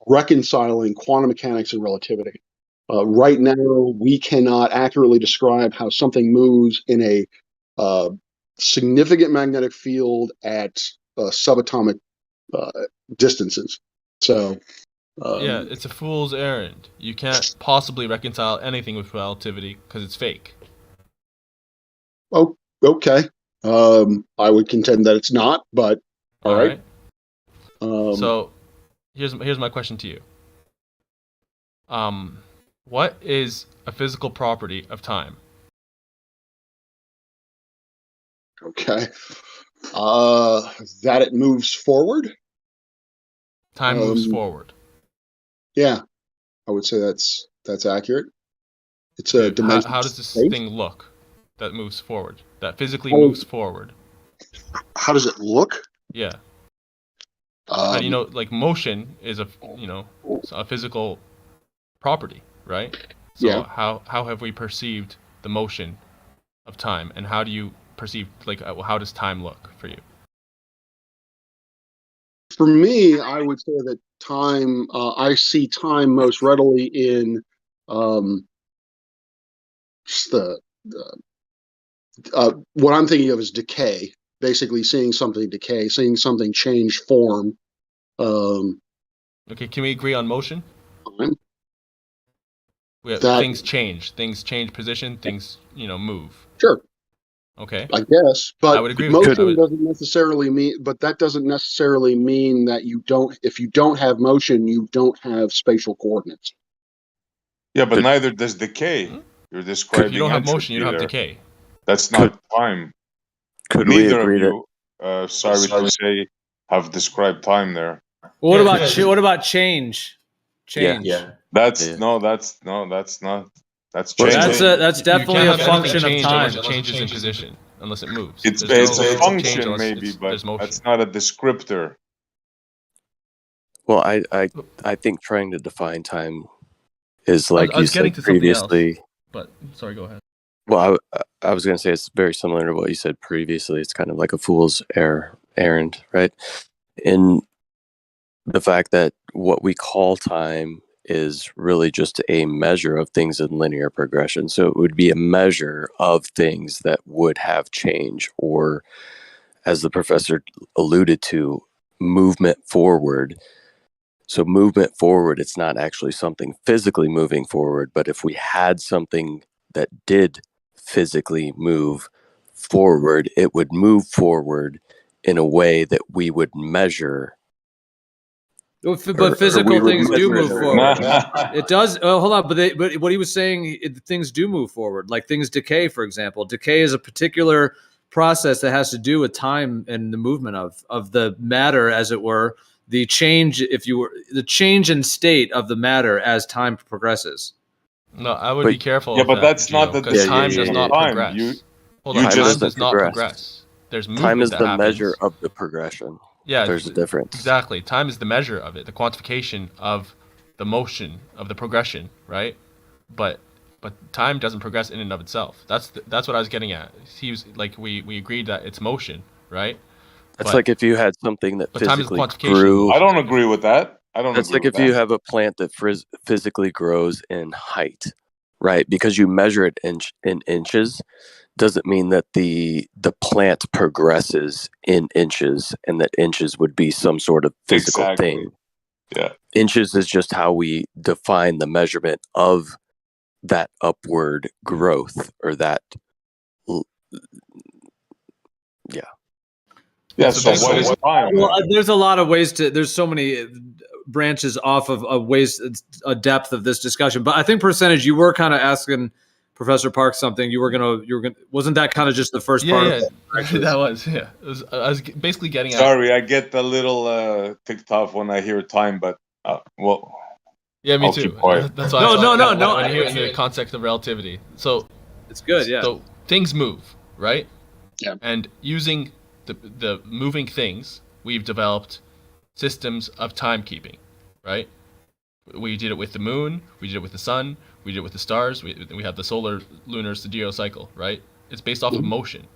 reconciling quantum mechanics and relativity. Right now, we cannot accurately describe how something moves in a significant magnetic field at subatomic distances. So, yeah, it's a fool's errand. You can't possibly reconcile anything with relativity because it's fake. Oh, okay. I would contend that it's not, but all right. So, here's my question to you. What is a physical property of time? Okay. That it moves forward. Time moves forward. Yeah, I would say that's accurate. It's a dimension. How does this thing look that moves forward? That physically moves forward. How does it look? Yeah. How do you know? Like motion is a physical property, right? So Yeah. how have we perceived the motion of time, and how do you perceive how does time look for you? For me, I would say that time. I see time most readily in just what I'm thinking of is decay. Basically, seeing something decay, seeing something change form. Okay, can we agree on motion? Time. Things change position, things move. Sure. Okay. I guess, but I would agree motion with you. doesn't necessarily mean. But that doesn't necessarily mean that you don't. If you don't have motion, you don't have spatial coordinates. Yeah, but neither does decay. You're describing. If you don't have motion, you don't have decay. That's not time. Neither of you, sorry to say, have described time there. What about change? Change. Yeah. That's not. That's change. That's definitely a function of time. It changes in position unless it moves. It's a function maybe, but that's not a descriptor. Well, I think trying to define time is like you said previously. Else, but sorry, go ahead. Well, I was going to say it's very similar to what you said previously. It's kind of like a fool's errand, right? In the fact that what we call time is really just a measure of things in linear progression. So it would be a measure of things that would have change, or, as the professor alluded to, movement forward. So movement forward, it's not actually something physically moving forward, but if we had something that did physically move forward, it would move forward in a way that we would measure. But physical things do move forward. It does. Oh, hold on. But what he was saying, things do move forward. Like things decay, for example. Decay is a particular process that has to do with time and the movement of the matter, as it were. The change, the change in state of the matter as time progresses. No, I would be careful. Yeah, but that's not the because time does not progress. Time does not progress. There's movement. Time is that the happens. measure of the progression. Yeah, there's a difference. Exactly. Time is the measure of it, the quantification of the motion of the progression, right? But time doesn't progress in and of itself. That's what I was getting at. He was like, we agreed that it's motion, right? It's like if you had something that physically grew. I don't agree with that. It's like if you have a plant that physically grows in height, right? Because you measure it in inches, doesn't mean that the plant progresses in inches, and that inches would be some sort of physical thing. Yeah. Inches is just how we define the measurement of that upward growth, or that. Yeah. Yeah. So what is time? Well, there's a lot of ways to. There's so many branches off of a depth of this discussion. But I think percentage, you were kind of asking Professor Parks something. You were gonna. Wasn't that kind of just the first part? Yeah, that was. Yeah, I was basically getting at. Sorry, I get a little ticked off when I hear time, but well. Yeah, me I'll keep too. quiet. That's why. No. When you hear in the context of relativity, so it's good. Yeah. So things move, right? Yeah. And using the moving things, we've developed systems of timekeeping, right? We did it with the moon. We did it with the sun. We did it with the stars. We have the solar lunar sidereal cycle, right? It's based off of motion.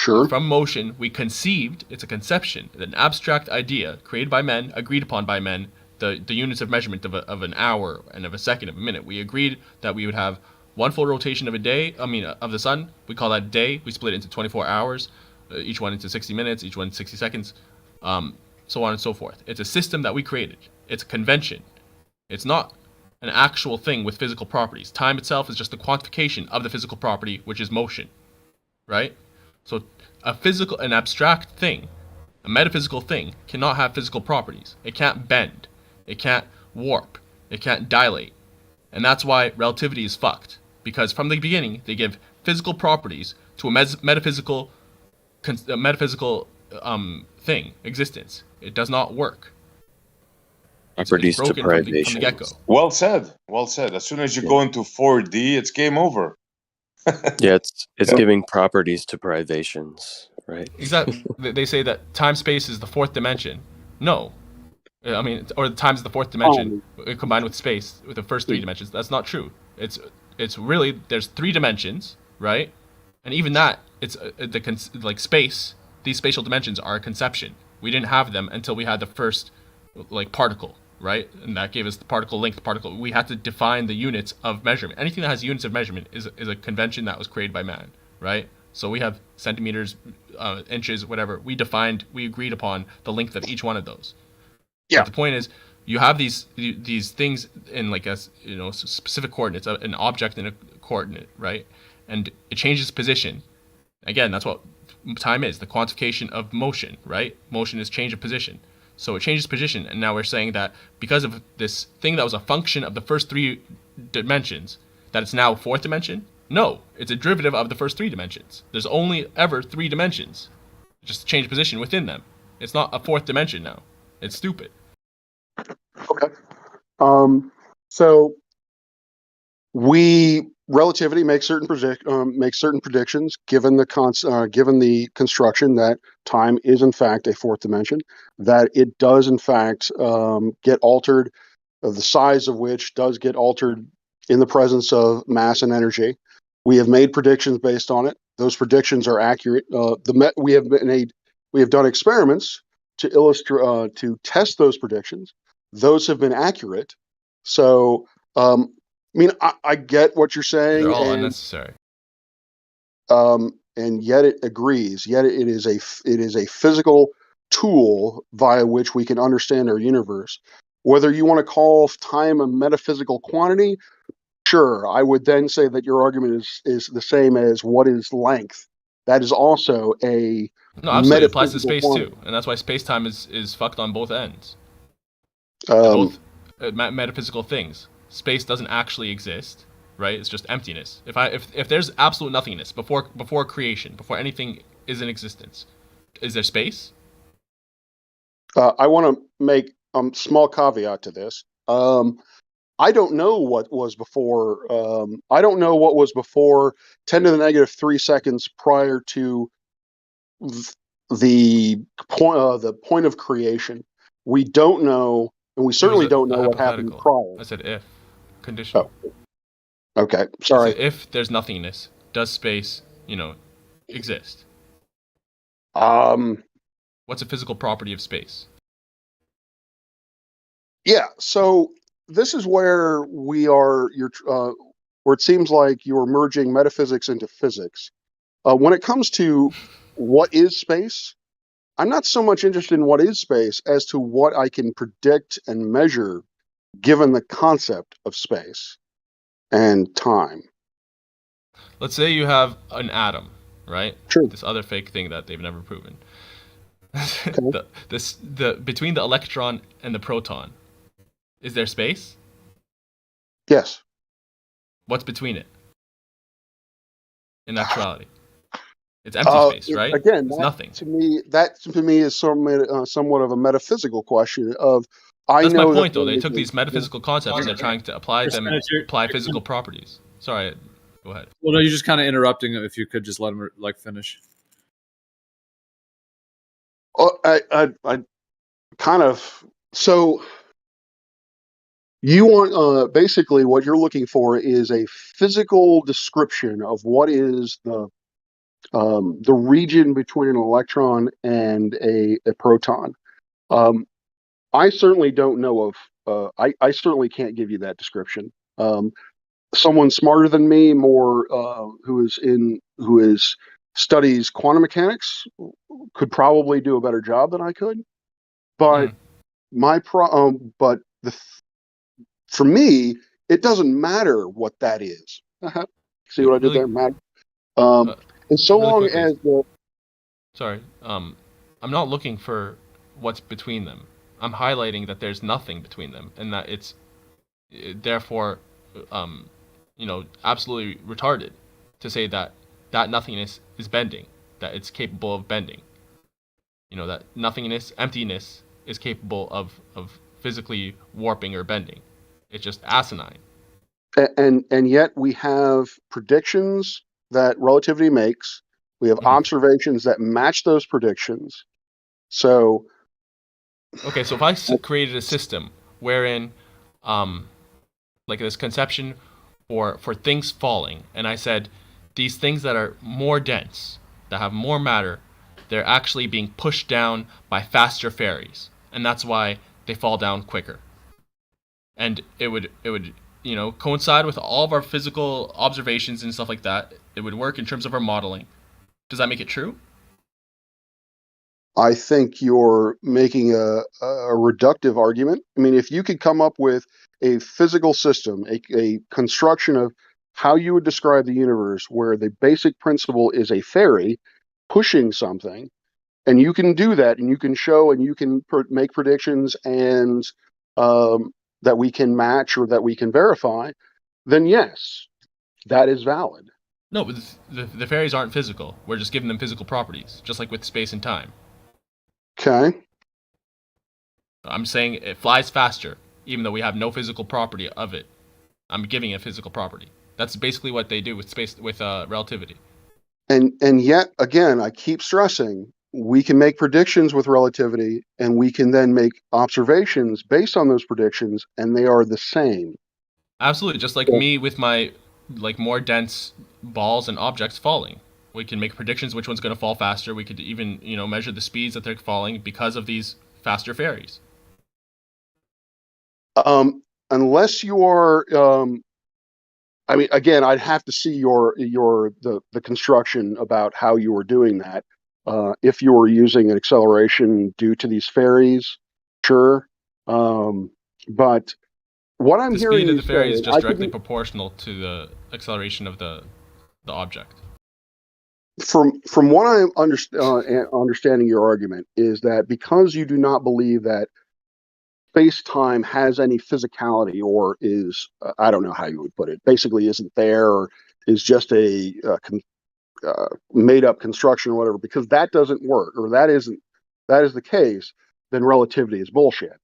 Sure. From motion, we conceived. It's a conception, an abstract idea created by men, agreed upon by men. The units of measurement of an hour and of a second, of a minute. We agreed that we would have one full rotation of a day. Of the sun. We call that day. We split it into 24 hours, each one into 60 minutes, each one 60 seconds, so on and so forth. It's a system that we created. It's a convention. It's not an actual thing with physical properties. Time itself is just the quantification of the physical property, which is motion, right? So an abstract thing, a metaphysical thing, cannot have physical properties. It can't bend. It can't warp. It can't dilate. And that's why relativity is fucked. Because from the beginning, they give physical properties to a metaphysical thing, existence. It does not work. Properties to privation. From the get-go. Well said. Well said. As soon as you go into 4D, it's game over. Yeah, it's giving properties to privations, right? Exactly. They say that time-space is the fourth dimension. No. Or time is the fourth dimension combined with space, with the first three dimensions. That's not true. It's really, there's three dimensions, right? And even that, it's like space. These spatial dimensions are a conception. We didn't have them until we had the first particle, right? And that gave us the particle length, particle. We had to define the units of measurement. Anything that has units of measurement is a convention that was created by man, right? So we have centimeters, inches, whatever. We agreed upon the length of each one of those. Yeah. But the point is, you have these things in specific coordinates, an object in a coordinate, right? And it changes position. Again, that's what time is, the quantification of motion, right? Motion is change of position. So it changes position, and now we're saying that because of this thing that was a function of the first three dimensions, that it's now a fourth dimension? No, it's a derivative of the first three dimensions. There's only ever three dimensions. Just change position within them. It's not a fourth dimension now. It's stupid. Okay. So relativity makes certain predictions given the construction that time is in fact a fourth dimension, that it does in fact get altered, the size of which does get altered in the presence of mass and energy. We have made predictions based on it. Those predictions are accurate. We have done experiments to illustrate to test those predictions. Those have been accurate. So, I get what you're saying. They're all unnecessary. And yet it agrees. Yet it is a physical tool via which we can understand our universe. Whether you want to call time a metaphysical quantity, sure. I would then say that your argument is the same as what is length. That is also a no, absolutely. It applies to space too, and that's why space-time is fucked on both ends. Both metaphysical things. Space doesn't actually exist, right? It's just emptiness. If there's absolute nothingness before creation, before anything is in existence, is there space? I want to make a small caveat to this. I don't know what was before. I don't know what was before 10 to the negative 3 seconds prior to the point of creation. We don't know. And we certainly don't know what happened prior. I said if. Conditional. Oh. Okay, sorry. If there's nothingness, does space, exist? What's a physical property of space? Yeah, so this is where we are. Where it seems like you're merging metaphysics into physics. When it comes to what is space, I'm not so much interested in what is space as to what I can predict and measure given the concept of space and time. Let's say you have an atom, right? True. This other fake thing that they've never proven. the between the electron and the proton, is there space? Yes. What's between it? In actuality, it's empty space, right? Again, It's nothing. that to me is somewhat of a metaphysical question of. That's my know point, that though. They took these metaphysical concepts and they're trying to apply physical properties. Sorry, go ahead. Well, no, you're just kind of interrupting. If you could just let him finish. I kind of so. You want basically what you're looking for is a physical description of what is the region between an electron and a proton. I certainly don't know of. I certainly can't give you that description. Someone smarter than me, more who studies quantum mechanics, could probably do a better job than I could. But for me, it doesn't matter what that is. See what I did there, Matt? And so really long quickly. as the Sorry, I'm not looking for what's between them. I'm highlighting that there's nothing between them, and that it's therefore, absolutely retarded to say that nothingness is bending, that it's capable of bending. That nothingness, emptiness, is capable of physically warping or bending. It's just asinine. and yet we have predictions that relativity makes. We have observations that match those predictions. So, okay, so if I created a system wherein, like this conception for things falling, and I said these things that are more dense, that have more matter, they're actually being pushed down by faster ferries, and that's why they fall down quicker. And it would coincide with all of our physical observations and stuff like that. It would work in terms of our modeling. Does that make it true? I think you're making a reductive argument. I mean, if you could come up with a physical system, a construction of how you would describe the universe, where the basic principle is a ferry pushing something, and you can do that, and you can show, and you can make predictions, and that we can match or that we can verify, then yes, that is valid. No, but the ferries aren't physical. We're just giving them physical properties, just like with space and time. Okay. I'm saying it flies faster, even though we have no physical property of it. I'm giving it a physical property. That's basically what they do with space, with relativity. And yet, again, I keep stressing, we can make predictions with relativity, and we can then make observations based on those predictions, and they are the same. Absolutely, just like me with my more dense balls and objects falling. We can make predictions which one's going to fall faster. We could even measure the speeds that they're falling because of these faster ferries. Unless you are, I mean, again, I'd have to see the construction about how you were doing that. If you were using an acceleration due to these ferries, sure. But what I'm hearing, the speed of the ferry is just directly proportional to the acceleration of the object. From what I'm understanding your argument is that because you do not believe that space-time has any physicality, or is I don't know how you would put it, basically isn't there, or is just a made-up construction or whatever, because that doesn't work, or that is the case, then relativity is bullshit.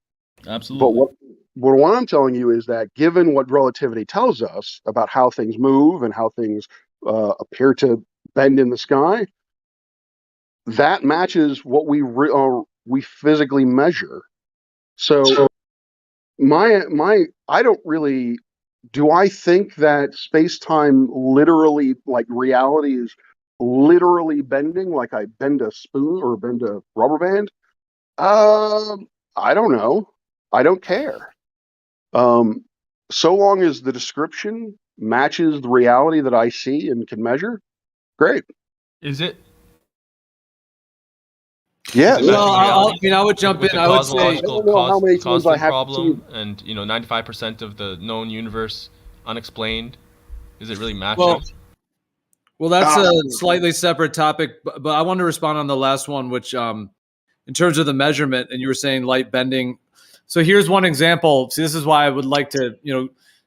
Absolutely. But what I'm telling you is that given what relativity tells us about how things move and how things appear to bend in the sky, that matches what we physically measure. So I don't really, do I think that space-time literally, like reality is literally bending, like I bend a spoon or bend a rubber band? I don't know. I don't care. So long as the description matches the reality that I see and can measure, great. Is it? Yeah. Well, I would jump in. I would say constant problem, and 95% of the known universe unexplained. Is it really matching? Well, that's a slightly separate topic, but I want to respond on the last one, which in terms of the measurement, and you were saying light bending. So here's one example. See, this is why I would like to,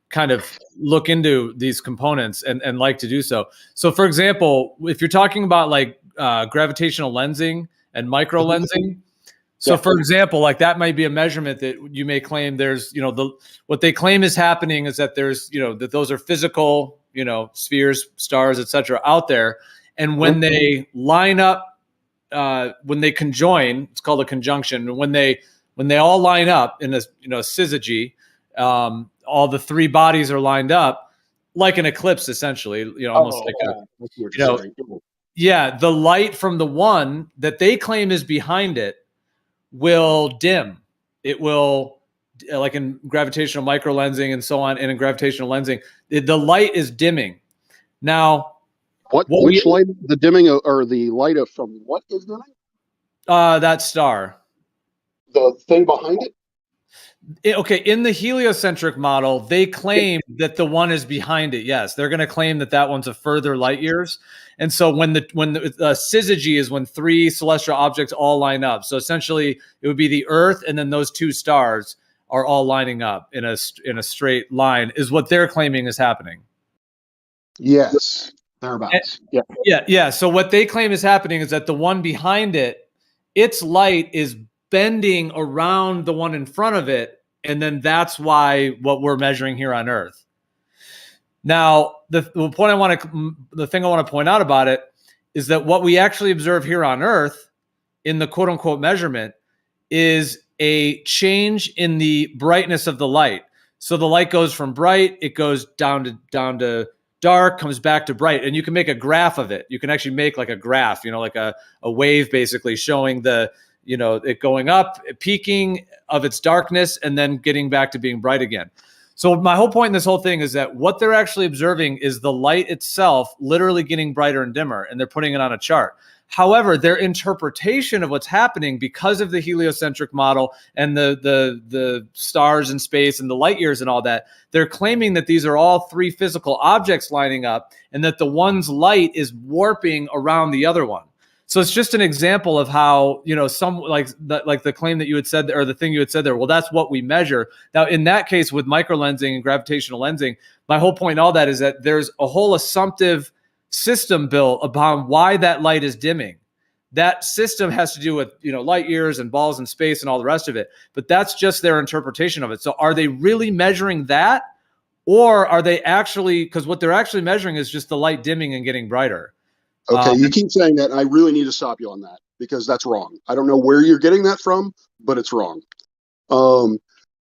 kind of look into these components and like to do so. So for example, if you're talking about like gravitational lensing and micro lensing, so for example, like that might be a measurement that you may claim there's, what they claim is happening is that there's, that those are physical, spheres, stars, etc. out there. And when they line up, when they conjoin, it's called a conjunction. When they all line up in a, syzygy, all the three bodies are lined up like an eclipse, essentially, almost yeah, the light from the one that they claim is behind it will dim. It will, like in gravitational microlensing and so on, and in gravitational lensing, the light is dimming. Now, which light, the dimming or the light of from what is dimming? That star. The thing behind it? Okay, in the heliocentric model, they claim that the one is behind it. Yes, they're going to claim that that one's a further light years. And so when the syzygy is when three celestial objects all line up. So essentially, it would be the Earth and then those two stars are all lining up in a straight line, is what they're claiming is happening. Yes, thereabouts. Yeah. So what they claim is happening is that the one behind it, its light is bending around the one in front of it, and then that's why what we're measuring here on Earth. Now, the thing I want to point out about it is that what we actually observe here on Earth in the quote unquote measurement is a change in the brightness of the light. So the light goes from bright, it goes down to dark, comes back to bright, and you can make a graph of it. You can actually make like a graph, like a wave basically showing the it going up, peaking of its darkness, and then getting back to being bright again. So my whole point in this whole thing is that what they're actually observing is the light itself literally getting brighter and dimmer, and they're putting it on a chart. However, their interpretation of what's happening because of the heliocentric model and the stars in space and the light years and all that, they're claiming that these are all three physical objects lining up and that the one's light is warping around the other one. So it's just an example of how, some like the claim that you had said, or the thing you had said there, well, that's what we measure. Now, in that case with microlensing and gravitational lensing, my whole point in all that is that there's a whole assumptive system built upon why that light is dimming. That system has to do with, light years and balls in space and all the rest of it. But that's just their interpretation of it. So are they really measuring that? Or are they actually, because what they're actually measuring is just the light dimming and getting brighter. Okay, you keep saying that, and I really need to stop you on that because that's wrong. I don't know where you're getting that from, but it's wrong.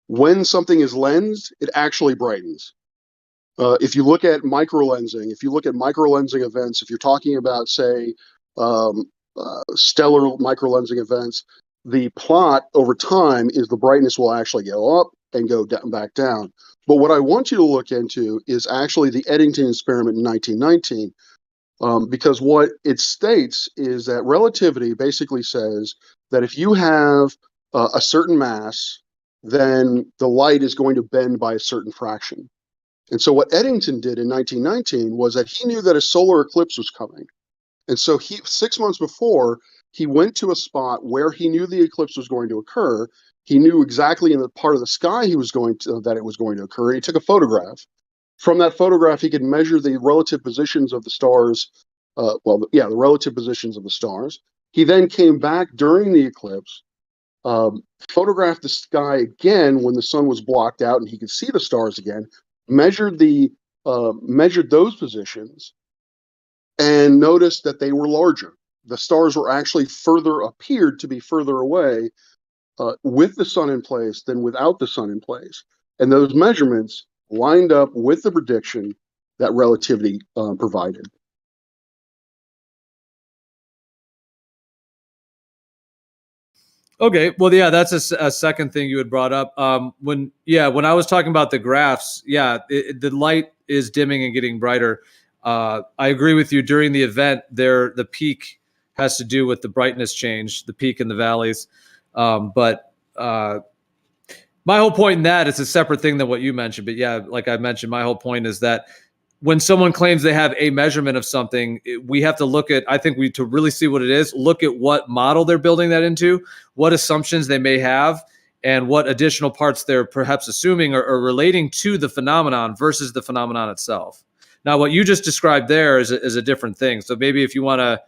When something is lensed, it actually brightens. If you look at microlensing, events, if you're talking about, say, stellar microlensing events, the plot over time is the brightness will actually go up and go back down. But what I want you to look into is actually the Eddington experiment in 1919. Because what it states is that relativity basically says that if you have a certain mass, then the light is going to bend by a certain fraction. And so what Eddington did in 1919 was that he knew that a solar eclipse was coming. And so 6 months before, he went to a spot where he knew the eclipse was going to occur. He knew exactly in the part of the sky that it was going to occur. And he took a photograph. From that photograph, he could measure the relative positions of the stars. The relative positions of the stars. He then came back during the eclipse, photographed the sky again when the sun was blocked out and he could see the stars again, measured those positions, and noticed that they were larger. The stars were actually appeared to be further away with the sun in place than without the sun in place. And those measurements lined up with the prediction that relativity provided. Okay, well, yeah, that's a second thing you had brought up. When I was talking about the graphs, the light is dimming and getting brighter. I agree with you. During the event, the peak has to do with the brightness change, the peak in the valleys. But my whole point in that is a separate thing than what you mentioned. But yeah, like I mentioned, my whole point is that when someone claims they have a measurement of something, we have to look at, I think to really see what it is, look at what model they're building that into, what assumptions they may have, and what additional parts they're perhaps assuming or relating to the phenomenon versus the phenomenon itself. Now, what you just described there is a different thing. So maybe if you want to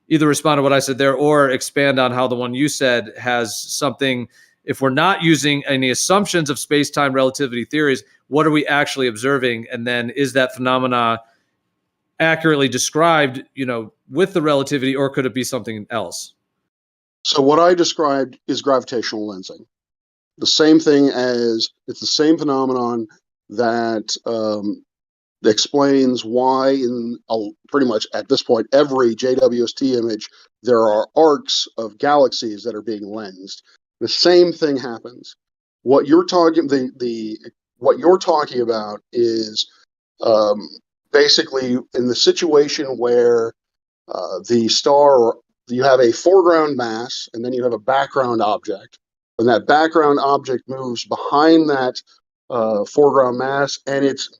either respond to what I said there or expand on how the one you said has something, if we're not using any assumptions of space-time relativity theories, what are we actually observing? And then is that phenomena accurately described, with the relativity, or could it be something else? So what I described is gravitational lensing. The same thing it's the same phenomenon that explains why in pretty much at this point every JWST image there are arcs of galaxies that are being lensed. The same thing happens. What you're talking what you're talking about is basically in the situation where the star, you have a foreground mass and then you have a background object. When that background object moves behind that foreground mass, and it's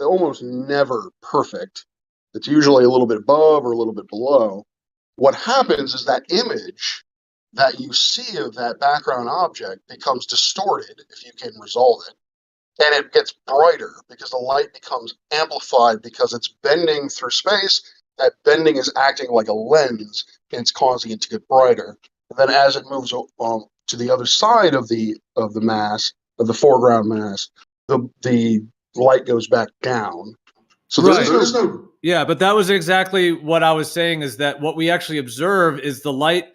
almost never perfect. It's usually a little bit above or a little bit below. What happens is that image that you see of that background object becomes distorted if you can resolve it. And it gets brighter because the light becomes amplified because it's bending through space. That bending is acting like a lens and it's causing it to get brighter. And then as it moves to the other side of the mass, of the foreground mass, the light goes back down. So there's no. Yeah, but that was exactly what I was saying, is that what we actually observe is the light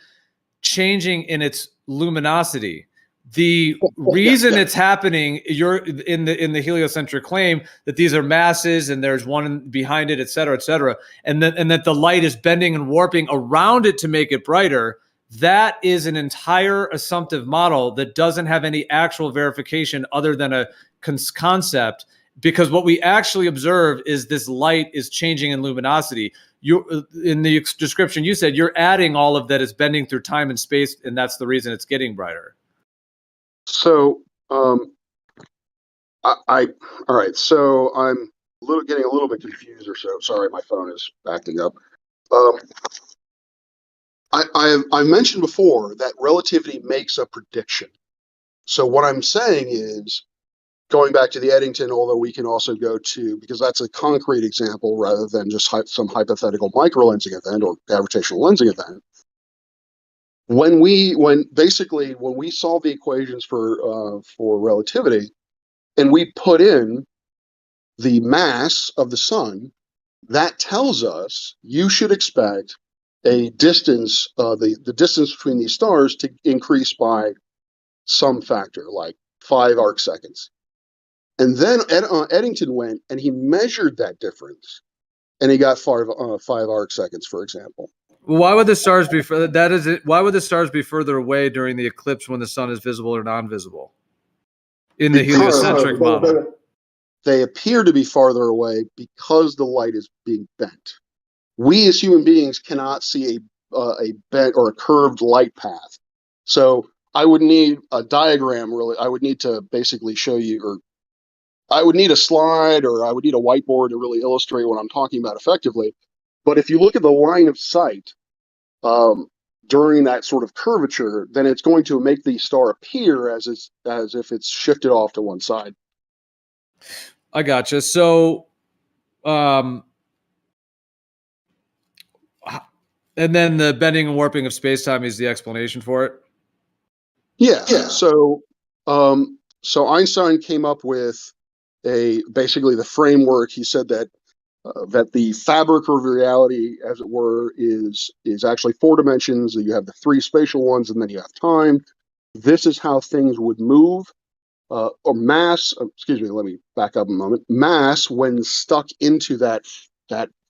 changing in its luminosity. The reason it's happening, you're in the heliocentric claim that these are masses and there's one behind it, et cetera, and that the light is bending and warping around it to make it brighter. That is an entire assumptive model that doesn't have any actual verification other than a concept, because what we actually observe is this light is changing in luminosity. In the description you said, you're adding all of that is bending through time and space, and that's the reason it's getting brighter. So, all right. So I'm getting a little bit confused or so. Sorry, my phone is acting up. I mentioned before that relativity makes a prediction. So what I'm saying is, going back to the Eddington, although we can also go to, because that's a concrete example rather than just some hypothetical microlensing event or gravitational lensing event. When we solve the equations for relativity, and we put in the mass of the sun, that tells us you should expect a distance, the distance between these stars to increase by some factor, like 5 arc seconds. And then Eddington went and he measured that difference, and he got 5 arc seconds, for example. Well, why would the stars be why would the stars be further away during the eclipse when the sun is visible or non-visible? In the heliocentric model, they appear to be farther away because the light is being bent. We as human beings cannot see a bent or a curved light path. So I would need a diagram, really. I would need to basically show you, or I would need a slide, or I would need a whiteboard to really illustrate what I'm talking about effectively. But if you look at the line of sight during that sort of curvature, then it's going to make the star appear as if it's shifted off to one side. I gotcha. So, and then the bending and warping of space-time is the explanation for it? Yeah. So Einstein came up with basically the framework. He said that the fabric of reality, as it were, is actually 4 dimensions. You have the 3 spatial ones, and then you have time. This is how things would move. Or mass, excuse me, let me back up a moment. Mass, when stuck into that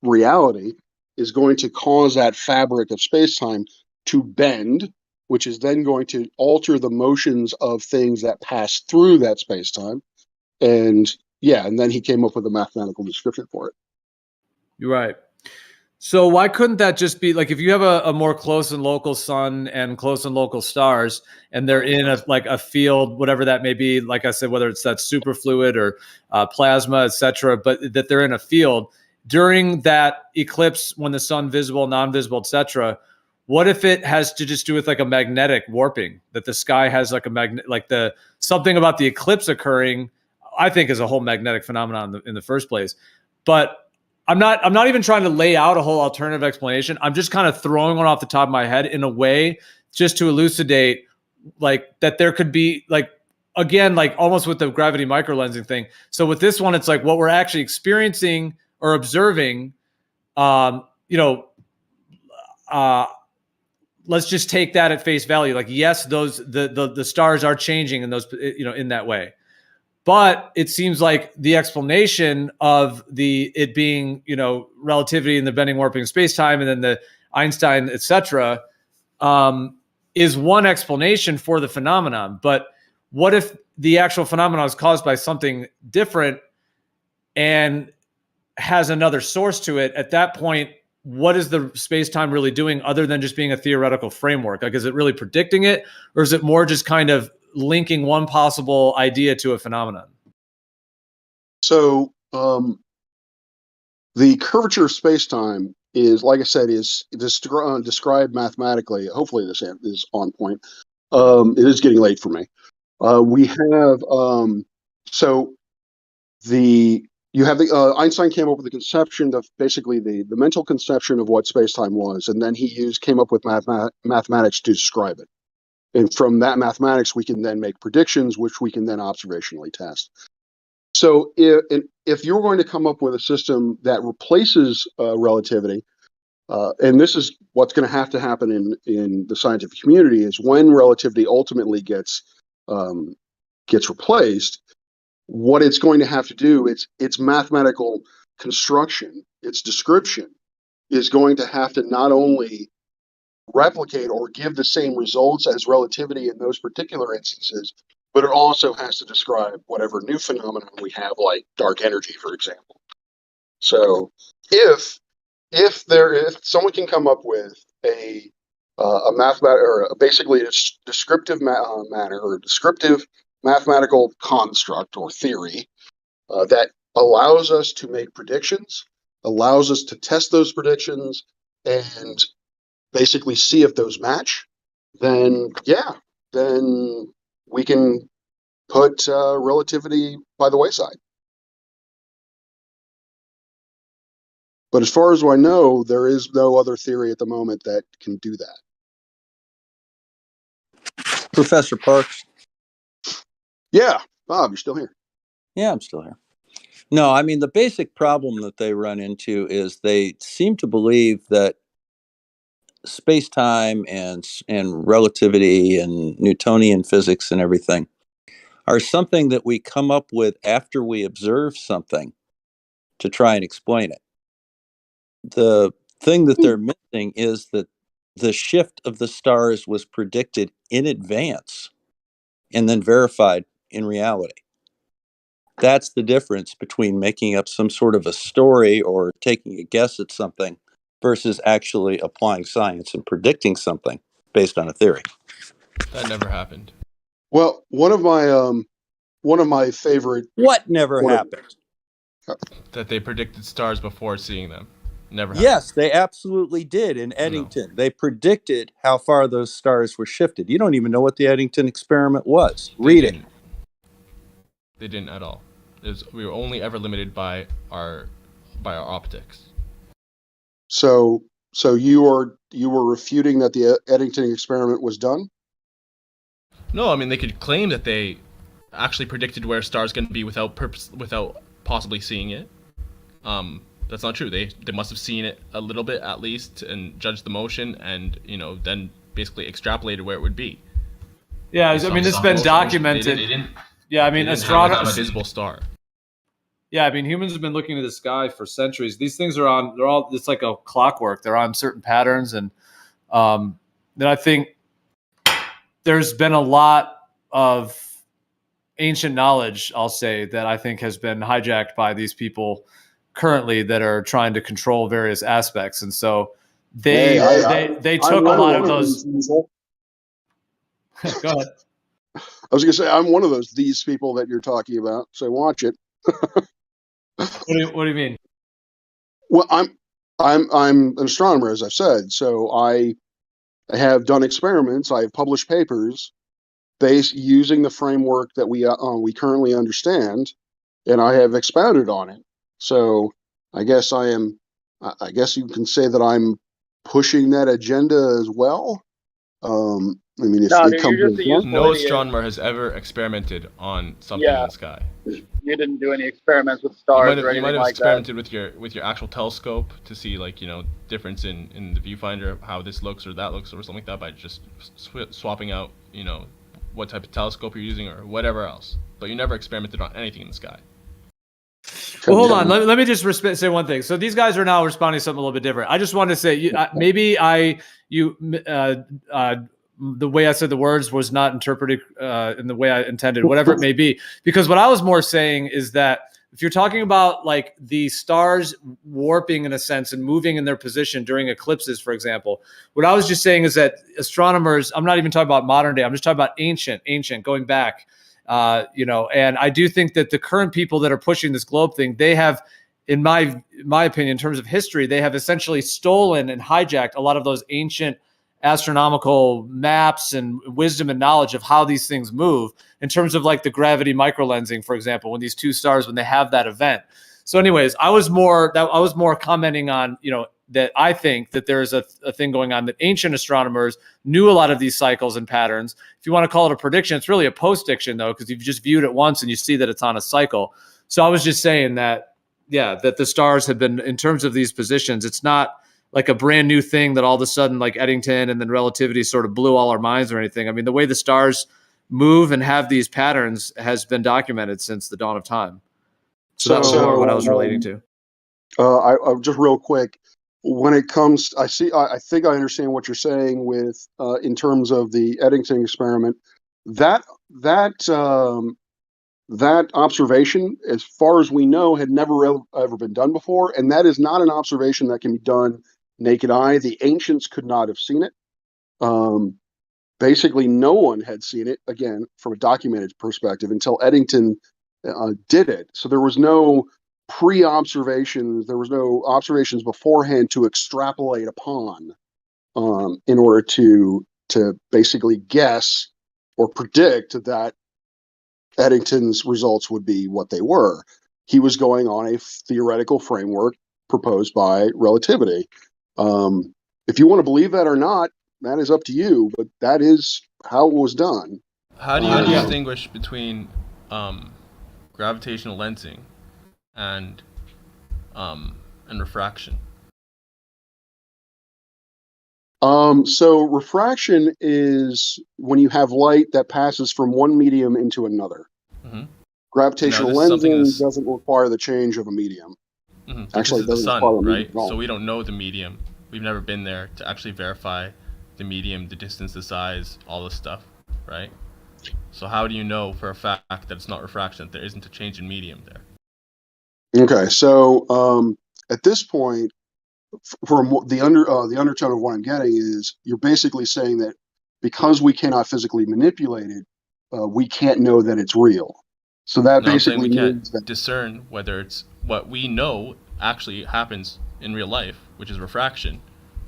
reality, is going to cause that fabric of space-time to bend, which is then going to alter the motions of things that pass through that space-time. And then he came up with a mathematical description for it. You're right. So why couldn't that just be like if you have a more close and local sun and close and local stars, and they're in a field, whatever that may be, like I said, whether it's that superfluid or plasma, etc., but that they're in a field during that eclipse when the sun visible, non-visible, etc. What if it has to just do with like a magnetic warping, that the sky has like a magnet, like the something about the eclipse occurring? I think is a whole magnetic phenomenon in the first place, but. I'm not even trying to lay out a whole alternative explanation. I'm just kind of throwing one off the top of my head in a way just to elucidate like that there could be like, again, like almost with the gravity microlensing thing. So with this one, it's like what we're actually experiencing or observing, let's just take that at face value. Like, yes, the stars are changing in those, in that way. But it seems like the explanation of it being, relativity and the bending, warping of space-time, and then the Einstein, etc., is one explanation for the phenomenon. But what if the actual phenomenon is caused by something different and has another source to it? At that point, what is the space-time really doing other than just being a theoretical framework? Like, is it really predicting it, or is it more just kind of linking one possible idea to a phenomenon? So the curvature of space-time is, like I said, is described mathematically. Hopefully this is on point. It is getting late for me. We have Einstein came up with the conception of basically the mental conception of what space-time was, and then he came up with mathematics to describe it. And from that mathematics, we can then make predictions, which we can then observationally test. So if you're going to come up with a system that replaces relativity, and this is what's going to happen in the scientific community, is when relativity ultimately gets replaced, what it's going to have to do, its mathematical construction, its description, is going to have to not only replicate or give the same results as relativity in those particular instances, but it also has to describe whatever new phenomenon we have, like dark energy, for example. So if someone can come up with a mathematical, or basically a descriptive manner, or a descriptive mathematical construct or theory that allows us to make predictions, allows us to test those predictions, and basically see if those match, then we can put relativity by the wayside. But as far as I know, there is no other theory at the moment that can do that. Professor Parks? Yeah, Bob, you're still here. Yeah, I'm still here. No, I mean, the basic problem that they run into is they seem to believe that space-time and relativity and Newtonian physics and everything are something that we come up with after we observe something to try and explain it. The thing that they're missing is that the shift of the stars was predicted in advance and then verified in reality. That's the difference between making up some sort of a story or taking a guess at something versus actually applying science and predicting something based on a theory. That never happened. Well, one of my favorite. What never happened? That they predicted stars before seeing them. Never happened. Yes, they absolutely did in Eddington. No. They predicted how far those stars were shifted. You don't even know what the Eddington experiment was. Read it. They didn't at all. We were only ever limited by our optics. So you were refuting that the Eddington experiment was done? No, I mean they could claim that they actually predicted where a star is going to be without possibly seeing it. That's not true. They must have seen it a little bit at least and judged the motion and then basically extrapolated where it would be. Yeah, I mean it's been documented. Yeah, I mean astronomers. A visible star. Yeah, I mean humans have been looking at the sky for centuries. These things are on. They're all. It's like a clockwork. They're on certain patterns, and then I think there's been a lot of ancient knowledge, I'll say, that I think has been hijacked by these people currently that are trying to control various aspects, and so Hey, they took a lot of those. Go ahead. I was going to say I'm one of these people that you're talking about. So watch it. What do you mean? Well, I'm an astronomer, as I've said. So I have done experiments. I have published papers based using the framework that we currently understand, and I have expounded on it. So I guess I guess you can say that I'm pushing that agenda as well. I mean, if it comes to that. No astronomer has ever experimented on something in the sky. You didn't do any experiments with stars or You anything might have like experimented with your actual telescope to see, like, difference in the viewfinder, how this looks or that looks or something like that, by just swapping out what type of telescope you're using or whatever else. But you never experimented on anything in the sky. Well, hold on. Let me just say one thing. So these guys are now responding to something a little bit different. I just want to say, the way I said the words was not interpreted in the way I intended, whatever it may be. Because what I was more saying is that if you're talking about like the stars warping in a sense and moving in their position during eclipses, for example, what I was just saying is that astronomers, I'm not even talking about modern day, I'm just talking about ancient, going back. And I do think that the current people that are pushing this globe thing, they have, in my opinion, in terms of history, they have essentially stolen and hijacked a lot of those ancient astronomical maps and wisdom and knowledge of how these things move, in terms of like the gravity microlensing, for example, when these two stars, when they have that event. So anyways, I was more commenting on, that I think that there's a thing going on, that ancient astronomers knew a lot of these cycles and patterns. If you want to call it a prediction, it's really a post-diction, though, because you've just viewed it once and you see that it's on a cycle. So I was just saying that, that the stars have been, in terms of these positions, it's not like a brand new thing that all of a sudden, like Eddington and then relativity sort of blew all our minds or anything. I mean, the way the stars move and have these patterns has been documented since the dawn of time. So that was what I was relating to. I just real quick, when it comes, I think I understand what you're saying with, in terms of the Eddington experiment, that observation, as far as we know, had never ever been done before. And that is not an observation that can be done naked eye. The ancients could not have seen it. Basically, no one had seen it, again, from a documented perspective, until Eddington did it. So there was no pre-observations, there was no observations beforehand to extrapolate upon, in order to basically guess or predict that Eddington's results would be what they were. He was going on a theoretical framework proposed by relativity. If you want to believe that or not, that is up to you, but that is how it was done. How do you distinguish between gravitational lensing and refraction? So refraction is when you have light that passes from one medium into another. Mm-hmm. Gravitational lensing doesn't require the change of a medium. Mm-hmm. Actually, it doesn't the sun, require a right? medium at all. So we don't know the medium. We've never been there to actually verify the medium, the distance, the size, all this stuff, right? So how do you know for a fact that it's not refraction, that there isn't a change in medium there? Okay, so at this point, for the undertone of what I'm getting is, you're basically saying that because we cannot physically manipulate it, we can't know that it's real. So that basically we can't means that discern whether it's what we know actually happens in real life, which is refraction,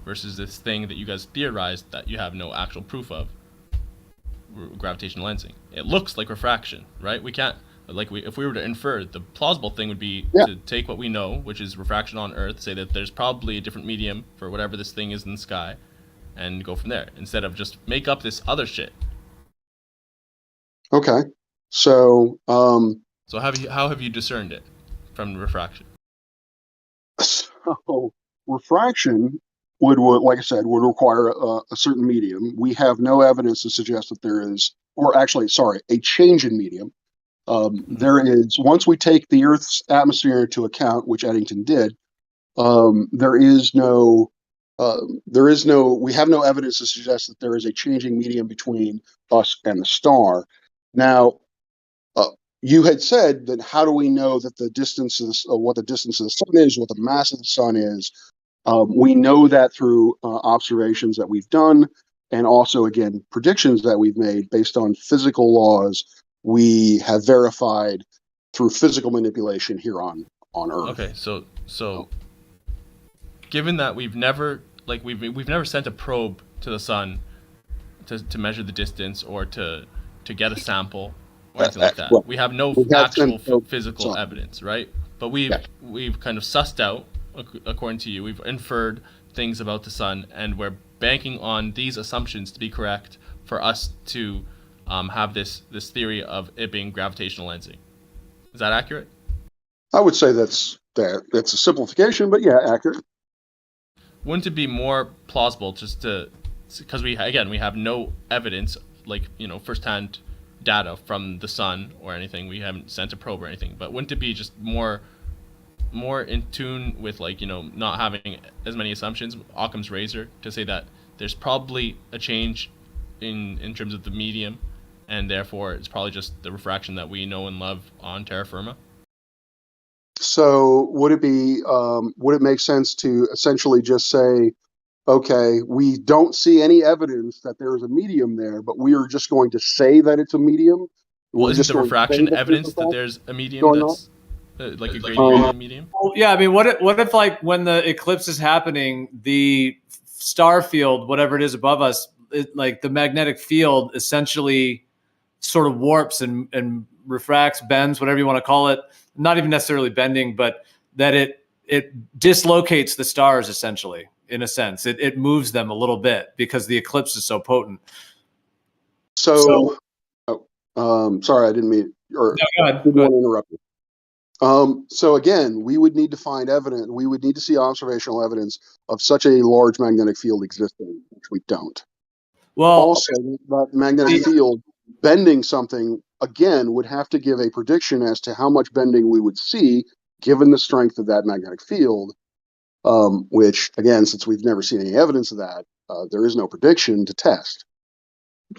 versus this thing that you guys theorized that you have no actual proof of, gravitational lensing. It looks like refraction, right? We can't, if we were to infer, the plausible thing would be to take what we know, which is refraction on Earth, say that there's probably a different medium for whatever this thing is in the sky, and go from there, instead of just make up this other shit. Okay, so so how have you discerned it from refraction? So refraction would, like I said, would require a certain medium. We have no evidence to suggest that there is, or actually, sorry, a change in medium. There is, once we take the Earth's atmosphere into account, which Eddington did, we have no evidence to suggest that there is a changing medium between us and the star. Now, you had said that how do we know that the distance of what the distance of the sun is, what the mass of the sun is? We know that through observations that we've done, and also, again, predictions that we've made based on physical laws we have verified through physical manipulation here on Earth. Okay, so given that we've never sent a probe to the sun to measure the distance or to get a sample or anything like that. Well, We have no we have actual sent probes physical to the sun. evidence, right? But we've kind of sussed out, according to you, we've inferred things about the sun, and we're banking on these assumptions to be correct for us to have this theory of it being gravitational lensing. Is that accurate? I would say that's a simplification, but yeah, accurate. Wouldn't it be more plausible just because we have no evidence, like, firsthand data from the sun or anything. We haven't sent a probe or anything, but wouldn't it be just more in tune with, like, not having as many assumptions, Occam's razor, to say that there's probably a change in terms of the medium, and therefore it's probably just the refraction that we know and love on terra firma? So would it make sense to essentially just say, okay, we don't see any evidence that there is a medium there, but we are just going to say that it's a medium? Well, We're isn't just the going to say refraction that evidence that there's there's a medium going on? that's like a gradient medium? Well, yeah, I mean, what if like when the eclipse is happening, the star field, whatever it is above us, like the magnetic field essentially sort of warps and refracts, bends, whatever you want to call it. Not even necessarily bending, but that it dislocates the stars essentially, in a sense. It moves them a little bit because the eclipse is so potent. So sorry, I didn't mean, or No, go ahead. didn't want to interrupt you. So again, we would need to find evidence. We would need to see observational evidence of such a large magnetic field existing, which we don't. Well, also, that magnetic field bending something again would have to give a prediction as to how much bending we would see given the strength of that magnetic field. Which again, since we've never seen any evidence of that, there is no prediction to test.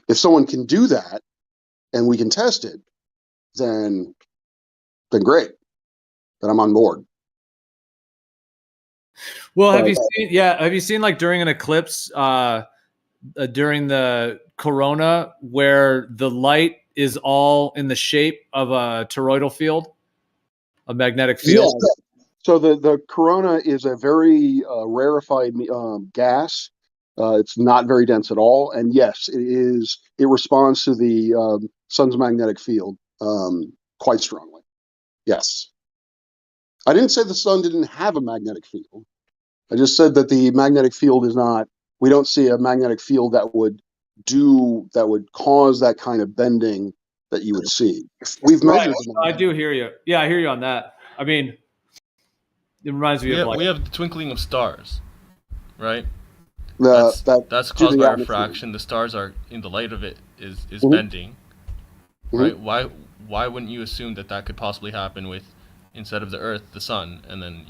If someone can do that and we can test it, then great. Then I'm on board. Well, have you seen like during an eclipse, during the corona, where the light is all in the shape of a toroidal field, a magnetic field? Yeah. So the corona is a very rarefied gas. It's not very dense at all, and yes, it is. It responds to the sun's magnetic field quite strongly. Yes, I didn't say the sun didn't have a magnetic field. I just said that the magnetic field is not. We don't see a magnetic field that would cause that kind of bending that you would see. We've measured. I do hear you. Yeah, I hear you on that. I mean, it reminds me of like we have the twinkling of stars, right? That's caused by refraction. The stars are in the light of it is bending, right? Why wouldn't you assume that could possibly happen with, instead of the Earth, the sun, and then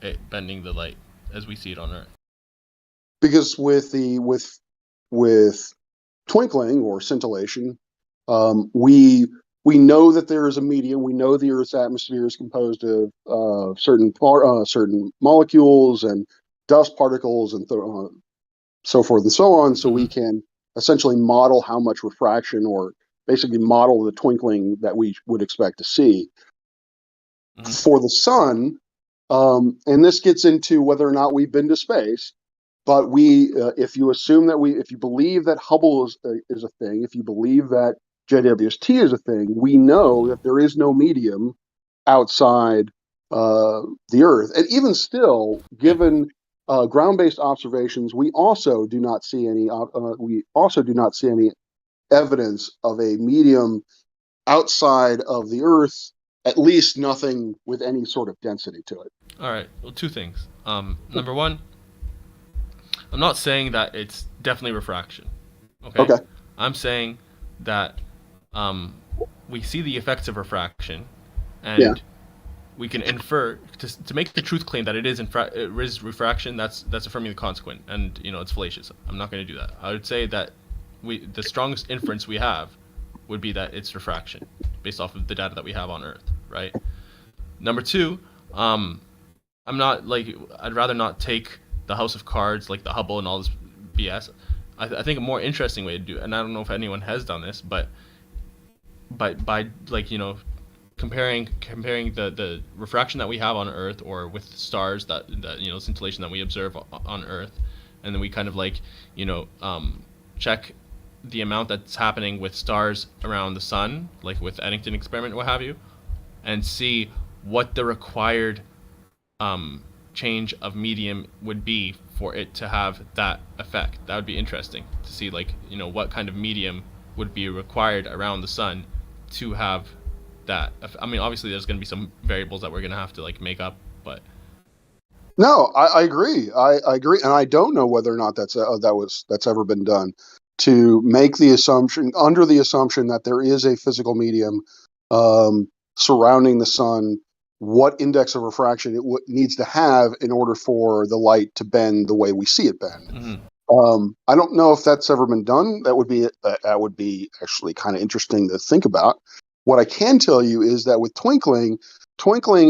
it bending the light as we see it on Earth? Because with twinkling or scintillation, we know that there is a medium. We know the Earth's atmosphere is composed of certain molecules and dust particles and so forth and so on. So we can essentially model how much refraction, or basically model the twinkling that we would expect to see. For the sun, and this gets into whether or not we've been to space. But if you believe that Hubble is a thing, if you believe that JWST is a thing, we know that there is no medium outside the Earth. And even still, given ground-based observations, we also do not see any. Evidence of a medium outside of the Earth. At least nothing with any sort of density to it. All right. Well, two things. Number one, I'm not saying that it's definitely refraction. Okay. I'm saying that we see the effects of refraction, and we can infer to make the truth claim that it is refraction. That's affirming the consequent, and it's fallacious. I'm not going to do that. I would say that the strongest inference we have would be that it's refraction. based off of the data that we have on Earth, right? Number two, I'm not like I'd rather not take the house of cards like the Hubble and all this BS. I think a more interesting way to do it, and I don't know if anyone has done this, but by like, you know, comparing the refraction that we have on Earth or with stars that you know, scintillation that we observe on Earth, and then we kind of like, you know, check the amount that's happening with stars around the sun, like with Eddington experiment, what have you, and see what the required change of medium would be for it to have that effect. That would be interesting to see, like, you know, what kind of medium would be required around the sun to have that. I mean, obviously there's going to be some variables that we're going to have to like make up, but No, I agree. I agree, and I don't know whether or not that's ever been done, to make the assumption, under the assumption that there is a physical medium surrounding the sun, what index of refraction it needs to have in order for the light to bend the way we see it bend. Mm-hmm. I don't know if that's ever been done. That would be actually kind of interesting to think about. What I can tell you is that with twinkling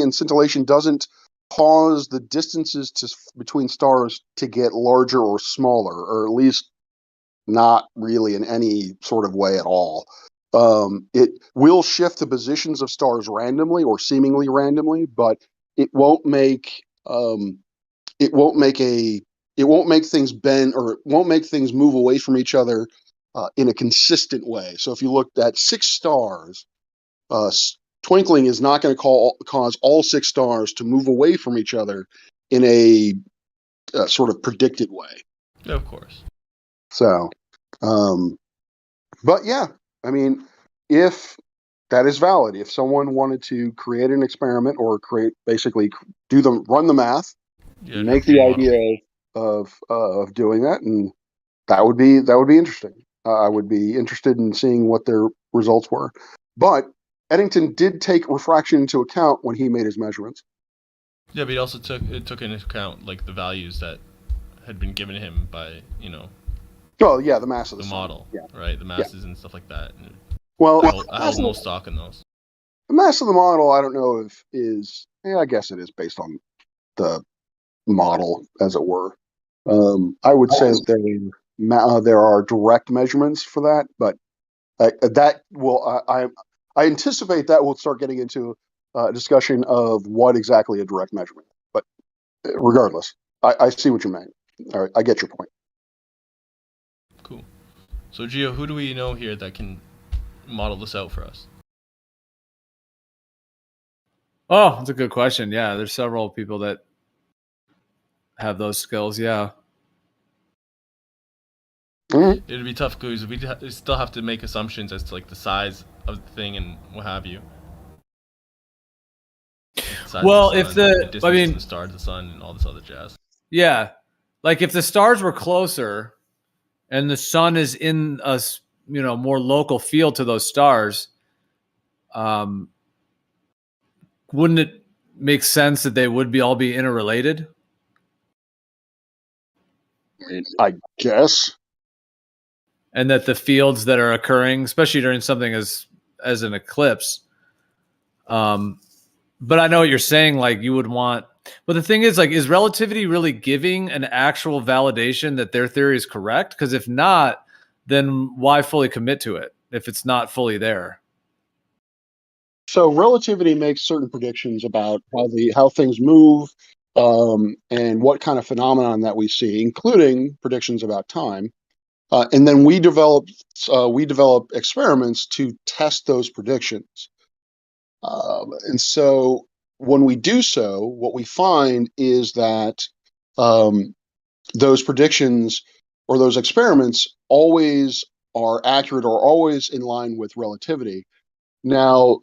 and scintillation doesn't cause the distances between stars to get larger or smaller, or at least not really in any sort of way at all. It will shift the positions of stars randomly or seemingly randomly, but it won't make things bend, or it won't make things move away from each other in a consistent way. So if you looked at 6 stars, twinkling is not going to cause all 6 stars to move away from each other in a sort of predicted way. Yeah, of course. So, but yeah, I mean, if that is valid, if someone wanted to create an experiment or basically run the math, yeah, make the idea of doing that, and that would be interesting. I would be interested in seeing what their results were. But Eddington did take refraction into account when he made his measurements. Yeah, but he also took into account like the values that had been given him by, you know. Well, yeah, the mass of the model, yeah, right? The masses and stuff like that. And well, I hold no stock in those. The mass of the model, I don't know if is. Yeah, I guess it is based on the model, as it were. I would say that there are direct measurements for that, but that will I anticipate that we'll start getting into a discussion of what exactly a direct measurement. But regardless, I see what you mean. All right, I get your point. Cool. So Gio, who do we know here that can model this out for us? Oh, that's a good question. Yeah, there's several people that have those skills. Yeah. Mm-hmm. It'd be tough because we still have to make assumptions as to like the size of the thing and what have you. Well, if the distance I mean, to the star, the sun, and all this other jazz. Yeah, like if the stars were closer, and the sun is in a more local field to those stars, wouldn't it make sense that they would all be interrelated? I guess. And that the fields that are occurring, especially during something as an eclipse, but I know what you're saying. Like you would want, but the thing is, like, is relativity really giving an actual validation that their theory is correct? Because if not, then why fully commit to it if it's not fully there? So relativity makes certain predictions about how things move, and what kind of phenomenon that we see, including predictions about time. And then we develop experiments to test those predictions. And so when we do so, what we find is that those predictions or those experiments always are accurate or always in line with relativity. Now,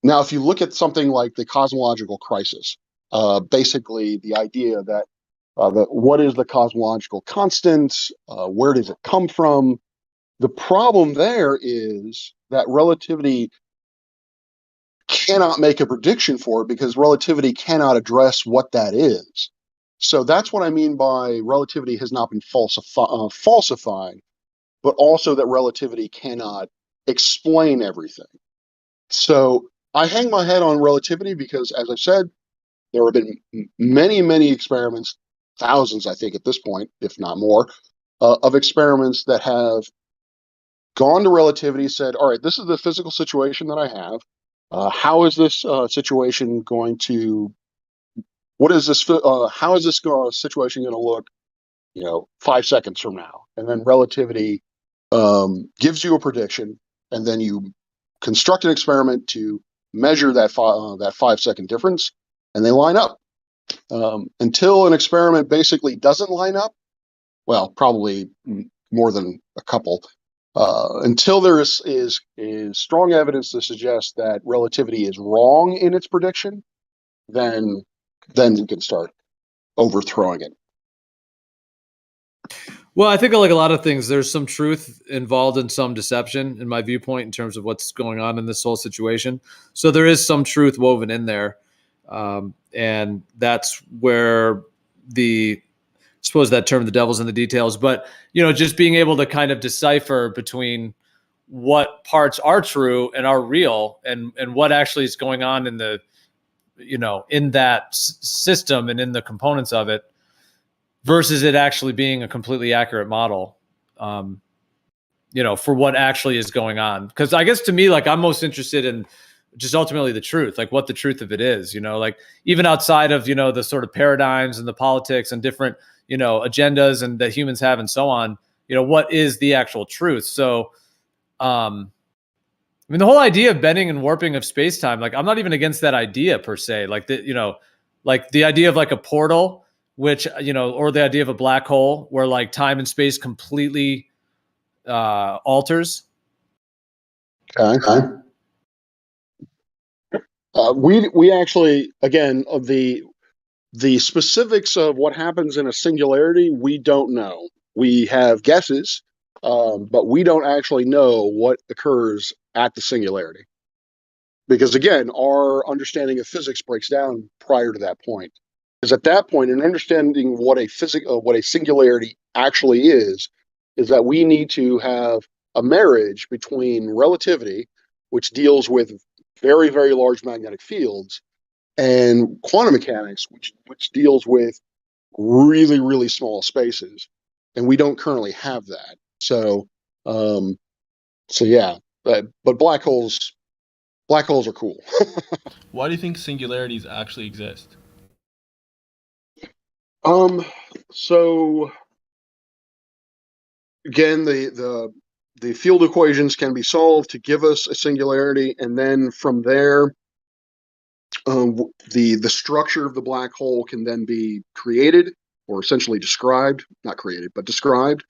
now, if you look at something like the cosmological crisis, basically the idea that what is the cosmological constant? Where does it come from? The problem there is that relativity cannot make a prediction for it because relativity cannot address what that is. So that's what I mean by relativity has not been falsified, but also that relativity cannot explain everything. So I hang my head on relativity because, as I said, there have been many, many experiments, thousands, I think, at this point, if not more, of experiments that have gone to relativity, said, all right, this is the physical situation that I have. How is this situation going to, how is this situation going to look, 5 seconds from now? And then relativity gives you a prediction, and then you construct an experiment to measure that 5 second difference, and they line up. Until an experiment basically doesn't line up, well, probably more than a couple, until there is strong evidence to suggest that relativity is wrong in its prediction, then you can start overthrowing it. Well, I think like a lot of things, there's some truth involved in some deception, in my viewpoint, in terms of what's going on in this whole situation. So there is some truth woven in there. And that's where I suppose that term, the devil's in the details, but, just being able to kind of decipher between what parts are true and are real and what actually is going on in the, in that system and in the components of it, versus it actually being a completely accurate model, for what actually is going on. Because I guess to me, like, I'm most interested in just ultimately the truth, like what the truth of it is, like even outside of, the sort of paradigms and the politics and different, agendas and that humans have and so on, what is the actual truth? So, the whole idea of bending and warping of space-time, like I'm not even against that idea per se, like like the idea of like a portal, which, or the idea of a black hole where like time and space completely alters. Okay. We actually, again, of the specifics of what happens in a singularity, we don't know. We have guesses, but we don't actually know what occurs at the singularity. Because again, our understanding of physics breaks down prior to that point. Because at that point, in understanding what a singularity actually is that we need to have a marriage between relativity, which deals with very, very large magnetic fields, and quantum mechanics, which deals with really, really small spaces, and we don't currently have that. So, yeah, but black holes are cool. Why do you think singularities actually exist? So again, the field equations can be solved to give us a singularity, and then from there, the structure of the black hole can then be created, or essentially described, not created, but described,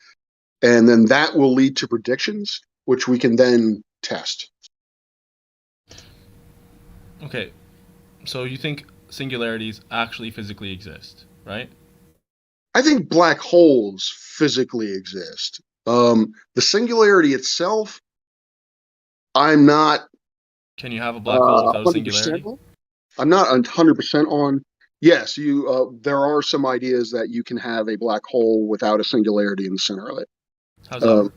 and then that will lead to predictions, which we can then test. Okay, so you think singularities actually physically exist, right? I think black holes physically exist. The singularity itself, I'm not. Can you have a black hole without a 100% singularity? on. I'm not 100% on. Yes, there are some ideas that you can have a black hole without a singularity in the center of it. How's that work?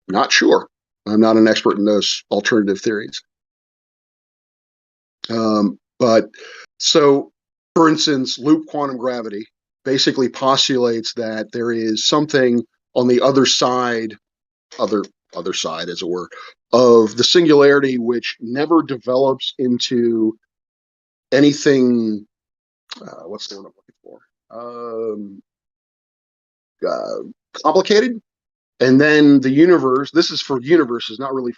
Not sure. I'm not an expert in those alternative theories. But so, for instance, loop quantum gravity basically postulates that there is something on the other side, other side, as it were, of the singularity, which never develops into anything. What's the word I'm looking for? Complicated. And then the universe. This is for universes, not really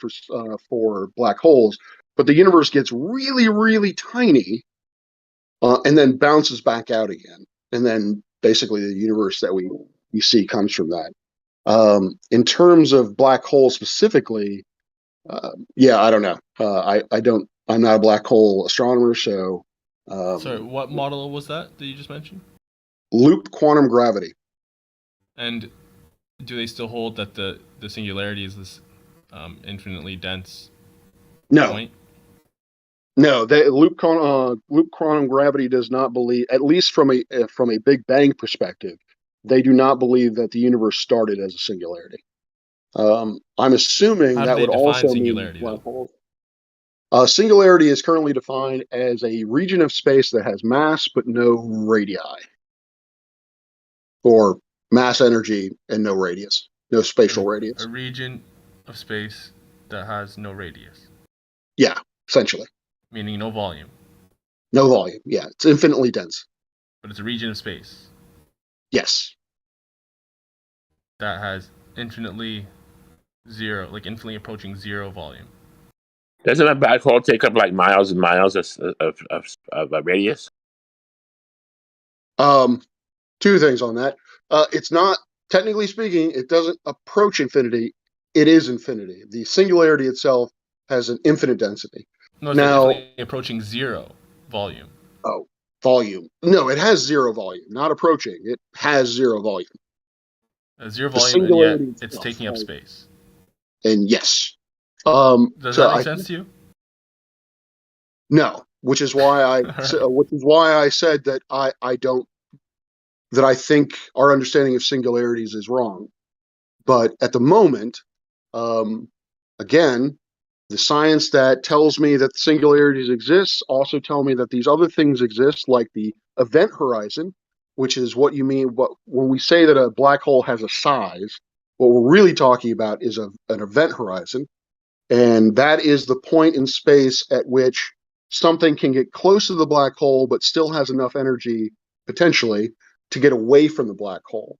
for black holes. But the universe gets really, really tiny, and then bounces back out again. And then basically the universe that we see comes from that. In terms of black holes specifically, yeah, I don't know. I'm not a black hole astronomer, so. Sorry, what model was that you just mentioned? Loop quantum gravity. And do they still hold that the singularity is this infinitely dense point? No, loop quantum gravity does not believe, at least from a Big Bang perspective, they do not believe that the universe started as a singularity. I'm assuming How do that they would define also mean singularity, black though? holes. Singularity is currently defined as a region of space that has mass but no radii, or mass, energy, and no radius, no spatial A radius. region of space that has no radius, Yeah, essentially. meaning no volume, No volume. Yeah, it's infinitely dense. but it's a region of space Yes. that has infinitely infinitely approaching zero volume. Doesn't a black hole take up like miles and miles of a radius? Two things on that. It's not, technically speaking, it doesn't approach infinity. It is infinity. The singularity itself has an infinite density. No, it's Now, infinitely approaching zero volume. oh, volume. No, it has zero volume. Not approaching. It has zero volume. Zero The volume, and yet singularity it's itself taking up has- space. And yes. Does So that make I sense to you? No, which is why I said that I think our understanding of singularities is wrong. But at the moment, again, the science that tells me that singularities exist also tell me that these other things exist, like the event horizon, which is what you mean. When we say that a black hole has a size, what we're really talking about is an event horizon, and that is the point in space at which something can get close to the black hole but still has enough energy potentially to get away from the black hole.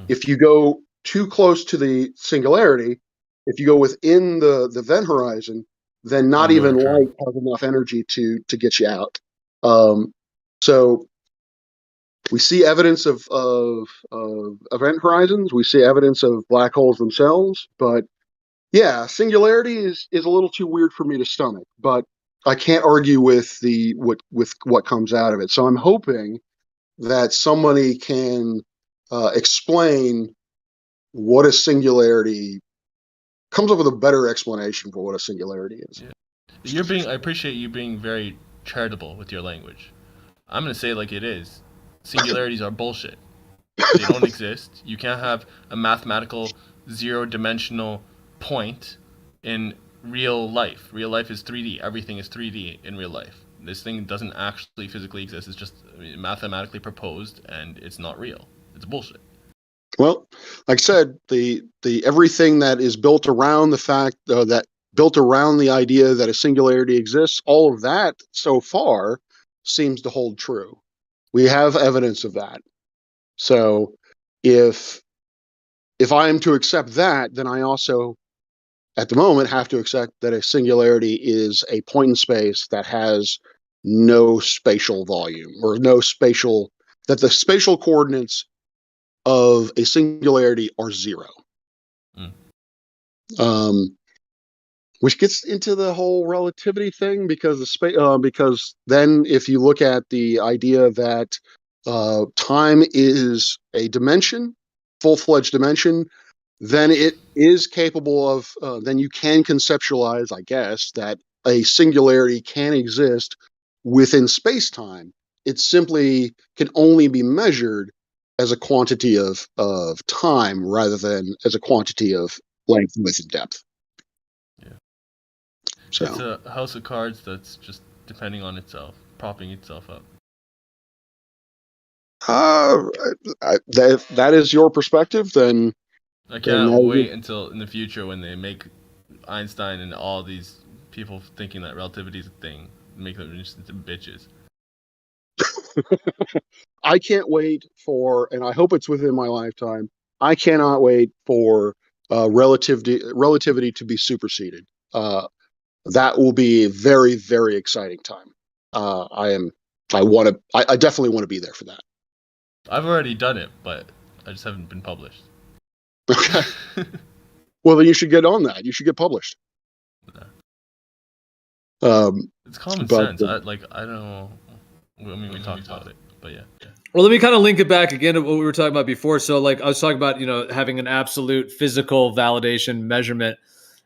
If you go too close to the singularity, if you go within the event horizon, then not even light has enough energy to get you out. So we see evidence of event horizons. We see evidence of black holes themselves, but yeah, singularity is a little too weird for me to stomach. But I can't argue with what comes out of it. So I'm hoping that somebody can explain what a singularity, comes up with a better explanation for what a singularity is. I appreciate you being very charitable with your language. I'm gonna say it like it is. Singularities are bullshit. They don't exist. You can't have a mathematical zero-dimensional point in real life. Real life is 3D. Everything is 3D in real life. This thing doesn't actually physically exist. It's just mathematically proposed, and it's not real. It's bullshit. Well, like I said, the everything that is built around the fact that built around the idea that a singularity exists, all of that so far seems to hold true. We have evidence of that. So if I am to accept that, then I also, at the moment, have to accept that a singularity is a point in space that has no spatial volume, or that the spatial coordinates of a singularity are zero. Which gets into the whole relativity thing, because because then if you look at the idea that time is a dimension, full-fledged dimension, then it is capable of then you can conceptualize, I guess, that a singularity can exist within space-time. It simply can only be measured as a quantity of time rather than as a quantity of length, width, and depth. So. It's a house of cards that's just depending on itself, propping itself up. That is your perspective. Then I can't wait until in the future when they make Einstein and all these people thinking that relativity is a thing, make them just into bitches. I can't wait for, and I hope it's within my lifetime. I cannot wait for relativity to be superseded. That will be a very, very exciting time. I definitely want to be there for that. I've already done it, but I just haven't been published. Okay. Well, then you should get on that. You should get published. It's common sense. I don't know. I mean, we talked about it, but yeah. Well, let me kind of link it back again to what we were talking about before. So, like, I was talking about, having an absolute physical validation measurement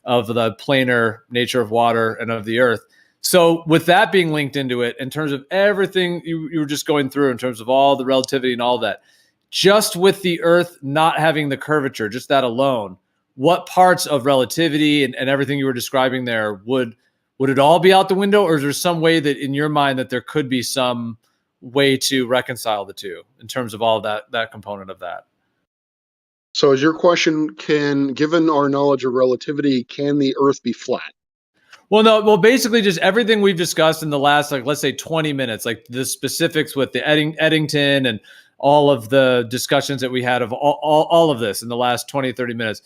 of the planar nature of water and of the earth. So with that being linked into it, in terms of everything you were just going through, in terms of all the relativity and all that, just with the earth not having the curvature, just that alone, what parts of relativity and everything you were describing there would it all be out the window, or is there some way that in your mind that there could be some way to reconcile the two in terms of all of that component of that? So is your question, given our knowledge of relativity, can the Earth be flat? Well, no. Well, basically, just everything we've discussed in the last, like, let's say 20 minutes, like the specifics with the Eddington and all of the discussions that we had of all of this in the last 20, 30 minutes.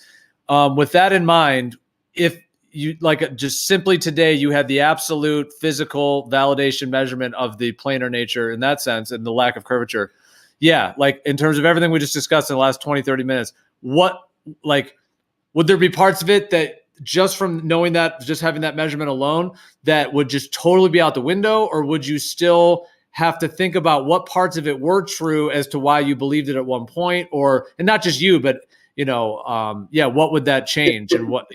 With that in mind, if you just simply today, you had the absolute physical validation measurement of the planar nature in that sense and the lack of curvature. Yeah, like in terms of everything we just discussed in the last 20, 30 minutes, would there be parts of it that just from knowing that, just having that measurement alone, that would just totally be out the window? Or would you still have to think about what parts of it were true as to why you believed it at one point? And not just you, but, what would that change? And what,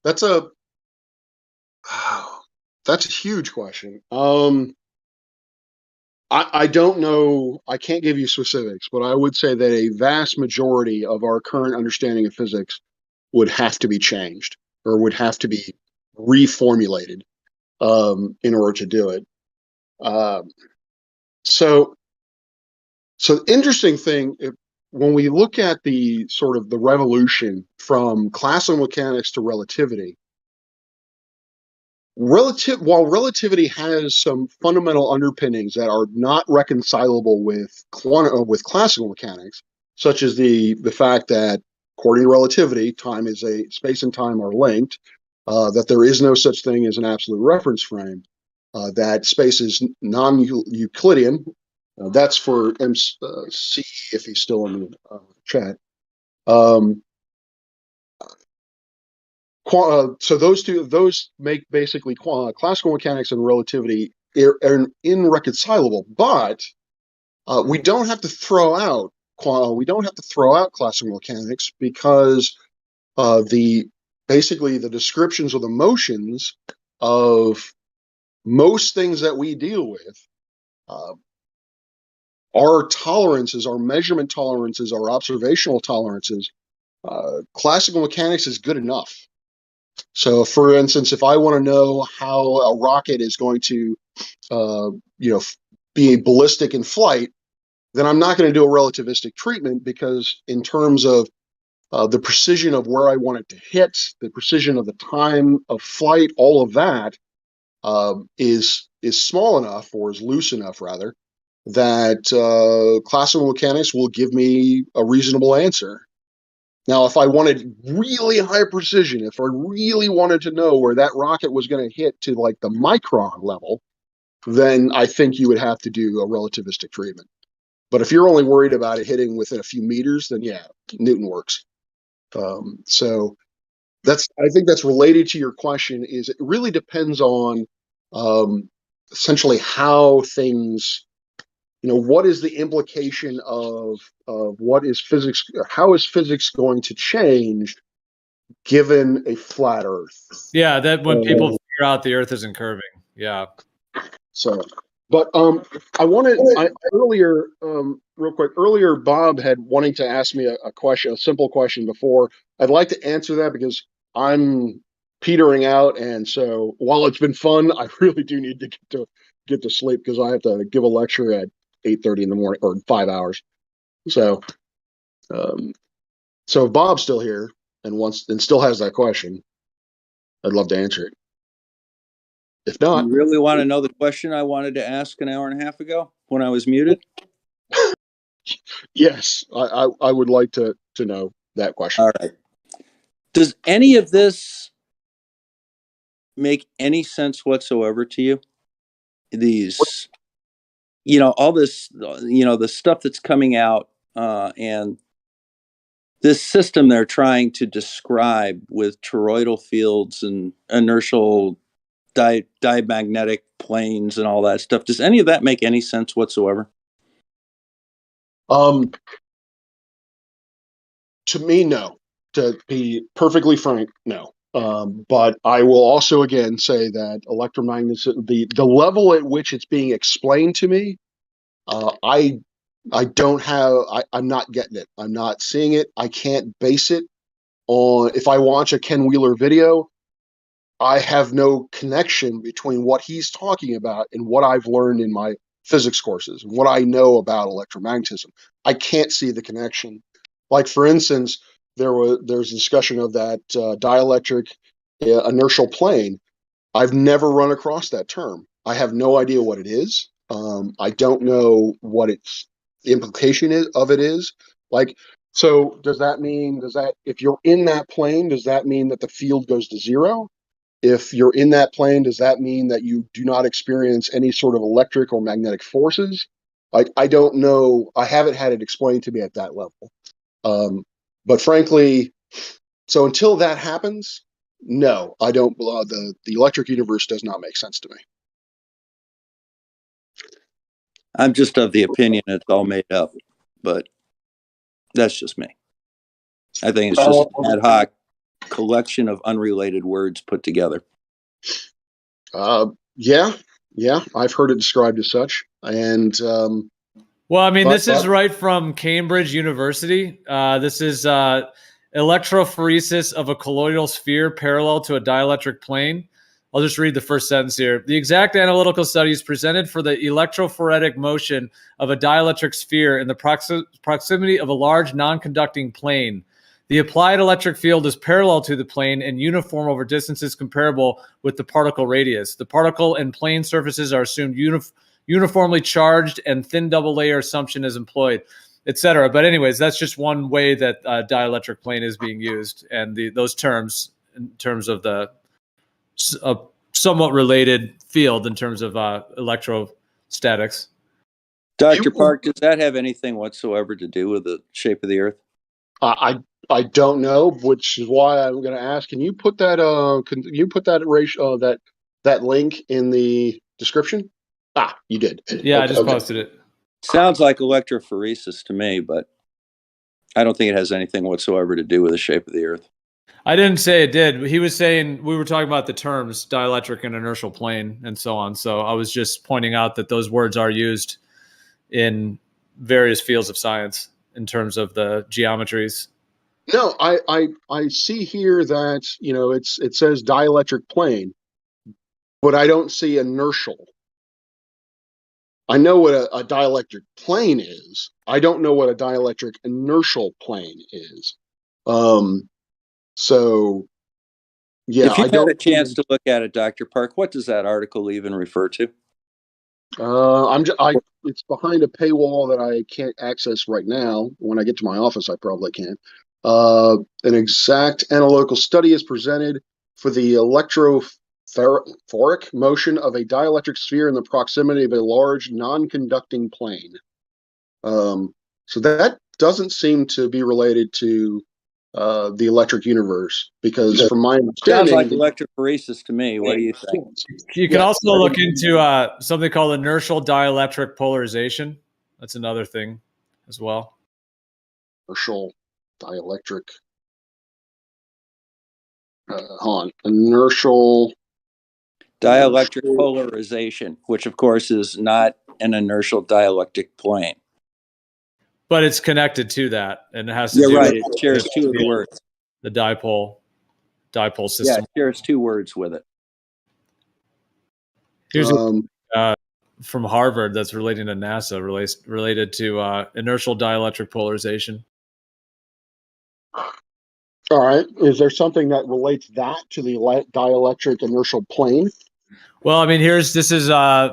That's a huge question. I don't know. I can't give you specifics, but I would say that a vast majority of our current understanding of physics would have to be changed or would have to be reformulated in order to do it. So the interesting thing, when we look at the sort of the revolution from classical mechanics to relativity, while relativity has some fundamental underpinnings that are not reconcilable with classical mechanics, such as the fact that according to relativity, space and time are linked, that there is no such thing as an absolute reference frame, that space is non-Euclidean. That's for MC if he's still in the chat. So those make basically classical mechanics and relativity are irreconcilable. But we don't have to throw out classical mechanics, because basically the descriptions of the motions of most things that we deal with, our tolerances, our measurement tolerances, our observational tolerances, classical mechanics is good enough. So, for instance, if I want to know how a rocket is going to, be ballistic in flight, then I'm not going to do a relativistic treatment, because in terms of the precision of where I want it to hit, the precision of the time of flight, all of that is small enough, or is loose enough rather, that classical mechanics will give me a reasonable answer. Now, if I wanted really high precision, if I really wanted to know where that rocket was going to hit to like the micron level, then I think you would have to do a relativistic treatment. But if you're only worried about it hitting within a few meters, then yeah, Newton works. So I think that's related to your question. Is it really depends on essentially how things. What is the implication of what is physics? How is physics going to change given a flat Earth? Yeah, that when people figure out the Earth isn't curving. Yeah. So, but earlier, real quick, earlier Bob had wanting to ask me a question, a simple question before. I'd like to answer that because I'm petering out, and so while it's been fun, I really do need to get to sleep, because I have to give a lecture at 8:30 in the morning, or 5 hours. So if Bob's still here and still has that question, I'd love to answer it. If not, you really want to know the question I wanted to ask an hour and a half ago when I was muted? Yes, I would like to know that question. All right. Does any of this make any sense whatsoever to you? These, all this, the stuff that's coming out, and this system they're trying to describe with toroidal fields and inertial diamagnetic planes and all that stuff. Does any of that make any sense whatsoever? To me, no. To be perfectly frank, no. But I will also again say that electromagnetism, the level at which it's being explained to me, I I don't have. I'm not getting it. I'm not seeing it. I can't base it on. If I watch a Ken Wheeler video, I have no connection between what he's talking about and what I've learned in my physics courses, what I know about electromagnetism. I can't see the connection. Like for instance, there's discussion of that dielectric inertial plane. I've never run across that term. I have no idea what it is. I don't know what the implication of it is. Like, so does that if you're in that plane, does that mean that the field goes to zero? If you're in that plane, does that mean that you do not experience any sort of electric or magnetic forces? I don't know. I haven't had it explained to me at that level. But frankly, so until that happens, no, I don't. The electric universe does not make sense to me. I'm just of the opinion it's all made up, but that's just me. I think it's just an ad hoc collection of unrelated words put together. Yeah, I've heard it described as such, and well, I mean, this is right from Cambridge University. This is electrophoresis of a colloidal sphere parallel to a dielectric plane. I'll just read the first sentence here. The exact analytical studies presented for the electrophoretic motion of a dielectric sphere in the proximity of a large non-conducting plane. The applied electric field is parallel to the plane and uniform over distances comparable with the particle radius. The particle and plane surfaces are assumed uniformly charged, and thin double layer assumption is employed, etc. But anyways, that's just one way that dielectric plane is being used, and those terms in terms of the somewhat related field in terms of electrostatics. Dr. Park, does that have anything whatsoever to do with the shape of the Earth? I don't know, which is why I'm going to ask. Can you put that ratio that link in the description? You did. Yeah, I just posted it. Sounds like electrophoresis to me, but I don't think it has anything whatsoever to do with the shape of the Earth. I didn't say it did. He was saying we were talking about the terms dielectric and inertial plane and so on. So I was just pointing out that those words are used in various fields of science in terms of the geometries. No, I see here that it says dielectric plane, but I don't see inertial. I know what a dielectric plane is. I don't know what a dielectric inertial plane is. So yeah, if you've had a chance to look at it, Dr. Park, what does that article even refer to? It's behind a paywall that I can't access right now. When I get to my office, I probably can. An exact analytical study is presented for the electrophoric motion of a dielectric sphere in the proximity of a large non-conducting plane. So that doesn't seem to be related to the electric universe, because from my understanding, sounds like electrophoresis to me. What do you think? You can also look into something called inertial dielectric polarization. That's another thing as well. Inertial dielectric. Hold on. Inertial dielectric polarization, which of course is not an inertial dielectric plane. But it's connected to that, and it has to do right. It shares two of the words. The dipole system. Yeah, it shares two words with it. Here's from Harvard that's relating to NASA, related to inertial dielectric polarization. All right. Is there something that relates that to the dielectric inertial plane? Well, I mean, this is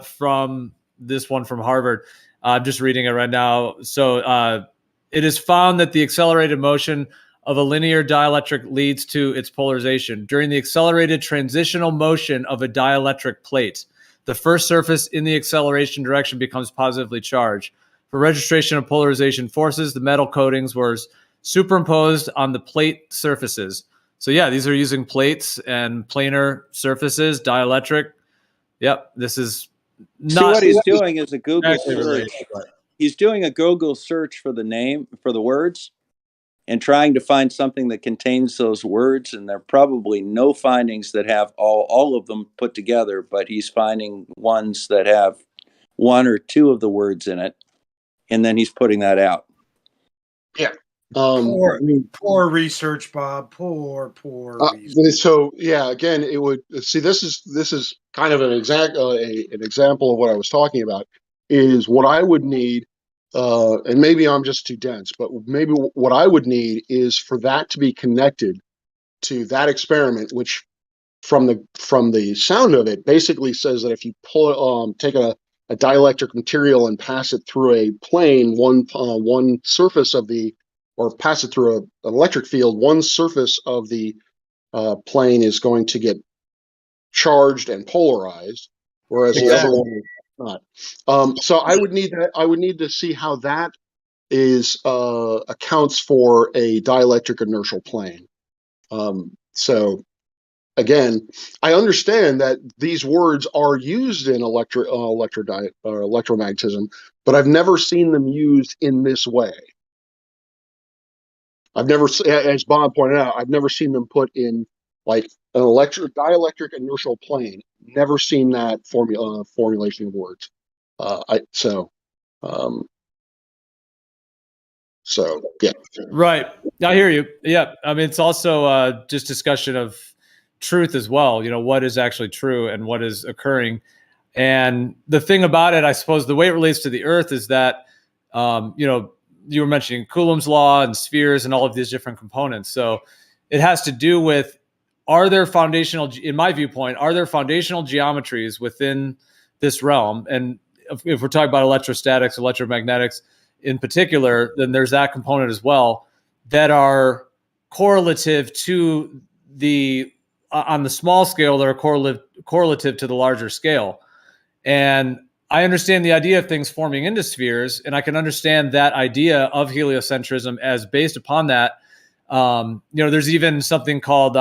from this one from Harvard. I'm just reading it right now. So it is found that the accelerated motion of a linear dielectric leads to its polarization. During the accelerated transitional motion of a dielectric plate, the first surface in the acceleration direction becomes positively charged. For registration of polarization forces, the metal coatings were superimposed on the plate surfaces. So yeah, these are using plates and planar surfaces, dielectric. Yep, this is not. See, what he's doing is a Google search. Related, he's doing a Google search for the name, for the words, and trying to find something that contains those words. And there are probably no findings that have all of them put together, but he's finding ones that have one or two of the words in it. and then he's putting that out. Yeah. Poor research, Bob. Poor research. So yeah, again, it would see. This is kind of an example of what I was talking about. Is what I would need, and maybe I'm just too dense, but maybe what I would need is for that to be connected to that experiment, which from the sound of it basically says that if you take a dielectric material and pass it through a plane, one surface of the, or pass it through an electric field, one surface of the plane is going to get charged and polarized, whereas the other one is not. So I would need that. I would need to see how that is accounts for a dielectric inertial plane. So again, I understand that these words are used in electromagnetism, but I've never seen them used in this way. I've never, as Bob pointed out, I've never seen them put in like an dielectric inertial plane. Never seen that formulation of words. So yeah. Right. I hear you. Yeah. I mean, it's also just discussion of truth as well. You know, what is actually true and what is occurring. And the thing about it, I suppose, the way it relates to the Earth is that, you know, you were mentioning Coulomb's law and spheres and all of these different components. So it has to do with, are there foundational, in my viewpoint, are there foundational geometries within this realm? And if we're talking about electrostatics, electromagnetics in particular, then there's that component as well that are correlative to the, on the small scale, that are correlative to the larger scale. And I understand the idea of things forming into spheres, and I can understand that idea of heliocentrism as based upon that. You know, there's even something called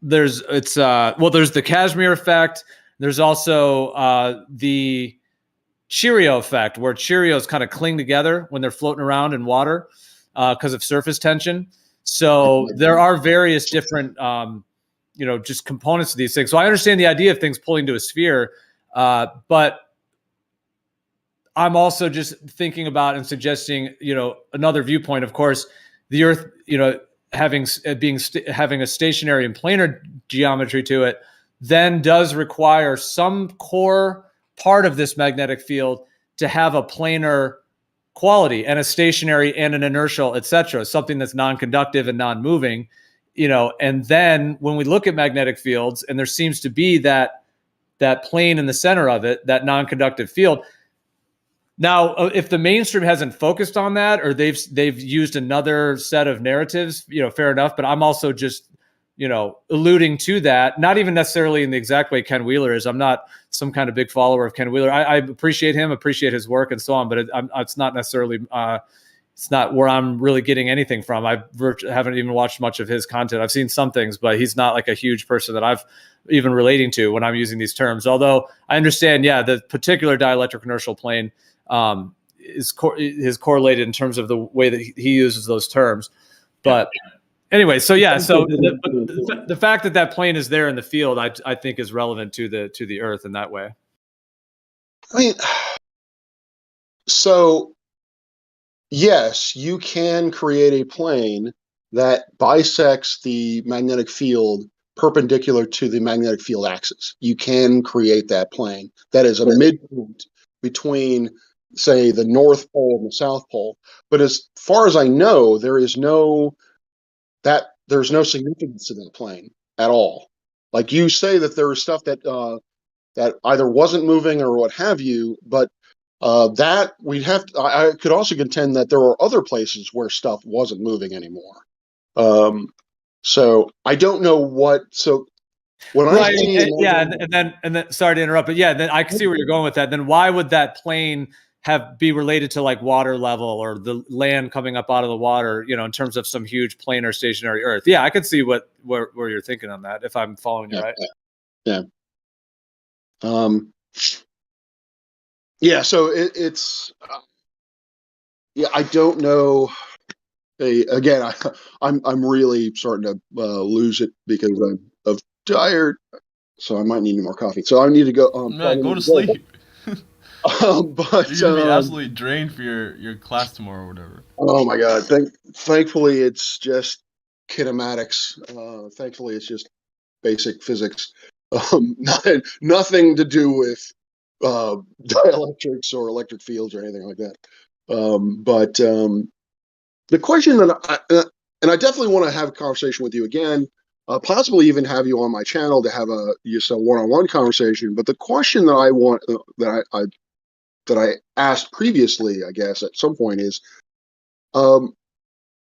there's the Casimir effect. There's also the Cheerio effect, where Cheerios kind of cling together when they're floating around in water because of surface tension. So there are various different you know, just components of these things. So I understand the idea of things pulling to a sphere, but I'm also just thinking about and suggesting, you know, another viewpoint. Of course, the Earth, you know, having a stationary and planar geometry to it, then does require some core part of this magnetic field to have a planar quality and a stationary and an inertial, etc., something that's non-conductive and non-moving. You know, and then when we look at magnetic fields, and there seems to be that plane in the center of it, that non-conductive field. Now, if the mainstream hasn't focused on that, or they've used another set of narratives, you know, fair enough. But I'm also just, you know, alluding to that, not even necessarily in the exact way Ken Wheeler is. I'm not some kind of big follower of Ken Wheeler. I appreciate him, appreciate his work, and so on. But it's not necessarily. It's not where I'm really getting anything from. I haven't even watched much of his content. I've seen some things, but he's not like a huge person that I've even relating to when I'm using these terms. Although I understand, yeah, the particular dielectric inertial plane is correlated in terms of the way that he uses those terms. But anyway, so yeah, so the fact that plane is there in the field, I think is relevant to the Earth in that way. I mean, so yes, you can create a plane that bisects the magnetic field perpendicular to the magnetic field axis. You can create that plane that is a midpoint between, say, the North Pole and the South Pole. But as far as I know, there's no significance to that plane at all. Like you say that there is stuff that either wasn't moving or what have you, but that we'd have to, I could also contend that there are other places where stuff wasn't moving anymore. So I don't know what. So when I see, and then sorry to interrupt, but yeah, then I can see where you're going with that. Then why would that plane be related to like water level or the land coming up out of the water? You know, in terms of some huge planar stationary Earth. Yeah, I could see where you're thinking on that if I'm following you right. Yeah. Yeah, so it's yeah, I don't know. Again, I'm really starting to lose it because I'm tired, so I might need more coffee. So I need to go. Man, go to sleep. But you're gonna be absolutely drained for your class tomorrow or whatever. Oh my God! Thankfully, it's just kinematics. Thankfully, it's just basic physics. Nothing to do with dielectrics or electric fields or anything like that. But the question that and I definitely want to have a conversation with you again, possibly even have you on my channel to have just a one-on-one conversation. But the question that I want that I asked previously, I guess at some point is,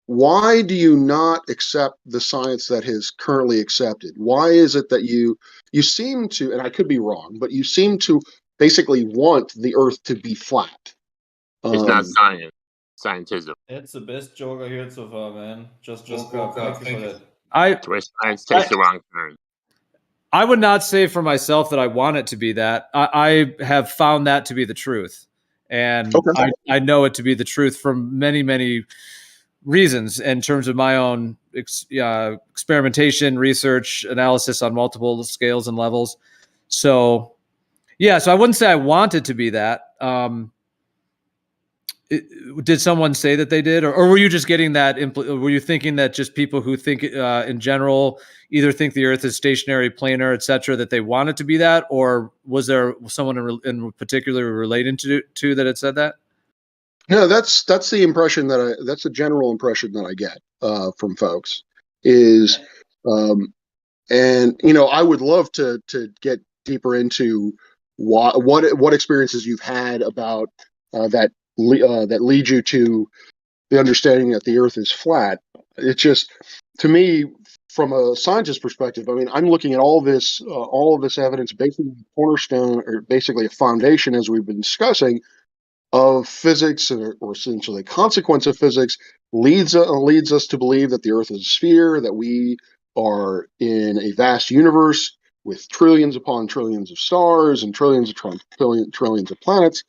why do you not accept the science that is currently accepted? Why is it that you seem to, and I could be wrong, but you seem to basically want the Earth to be flat? It's not science, scientism. It's the best joke I heard so far, man. Just woke up. Thank you for that. It's where science takes the wrong turn. I would not say for myself that I want it to be that. I have found that to be the truth. And I know it to be the truth from many, many reasons in terms of my own experimentation, research, analysis on multiple scales and levels. So, yeah, so I wouldn't say I want it to be that. Did someone say that they did, or were you just getting that? Were you thinking that just people who think in general either think the Earth is stationary, planar, etc., that they want it to be that, or was there someone in particular relating to that had said that? No, that's the impression that's the general impression that I get from folks is, and I would love to get deeper into what experiences you've had about that lead you to the understanding that the Earth is flat. It's just, to me, from a scientist perspective, I mean, I'm looking at all of this evidence, basically a cornerstone or basically a foundation, as we've been discussing, of physics, or essentially a consequence of physics, leads us to believe that the Earth is a sphere, that we are in a vast universe with trillions upon trillions of stars and trillions of planets.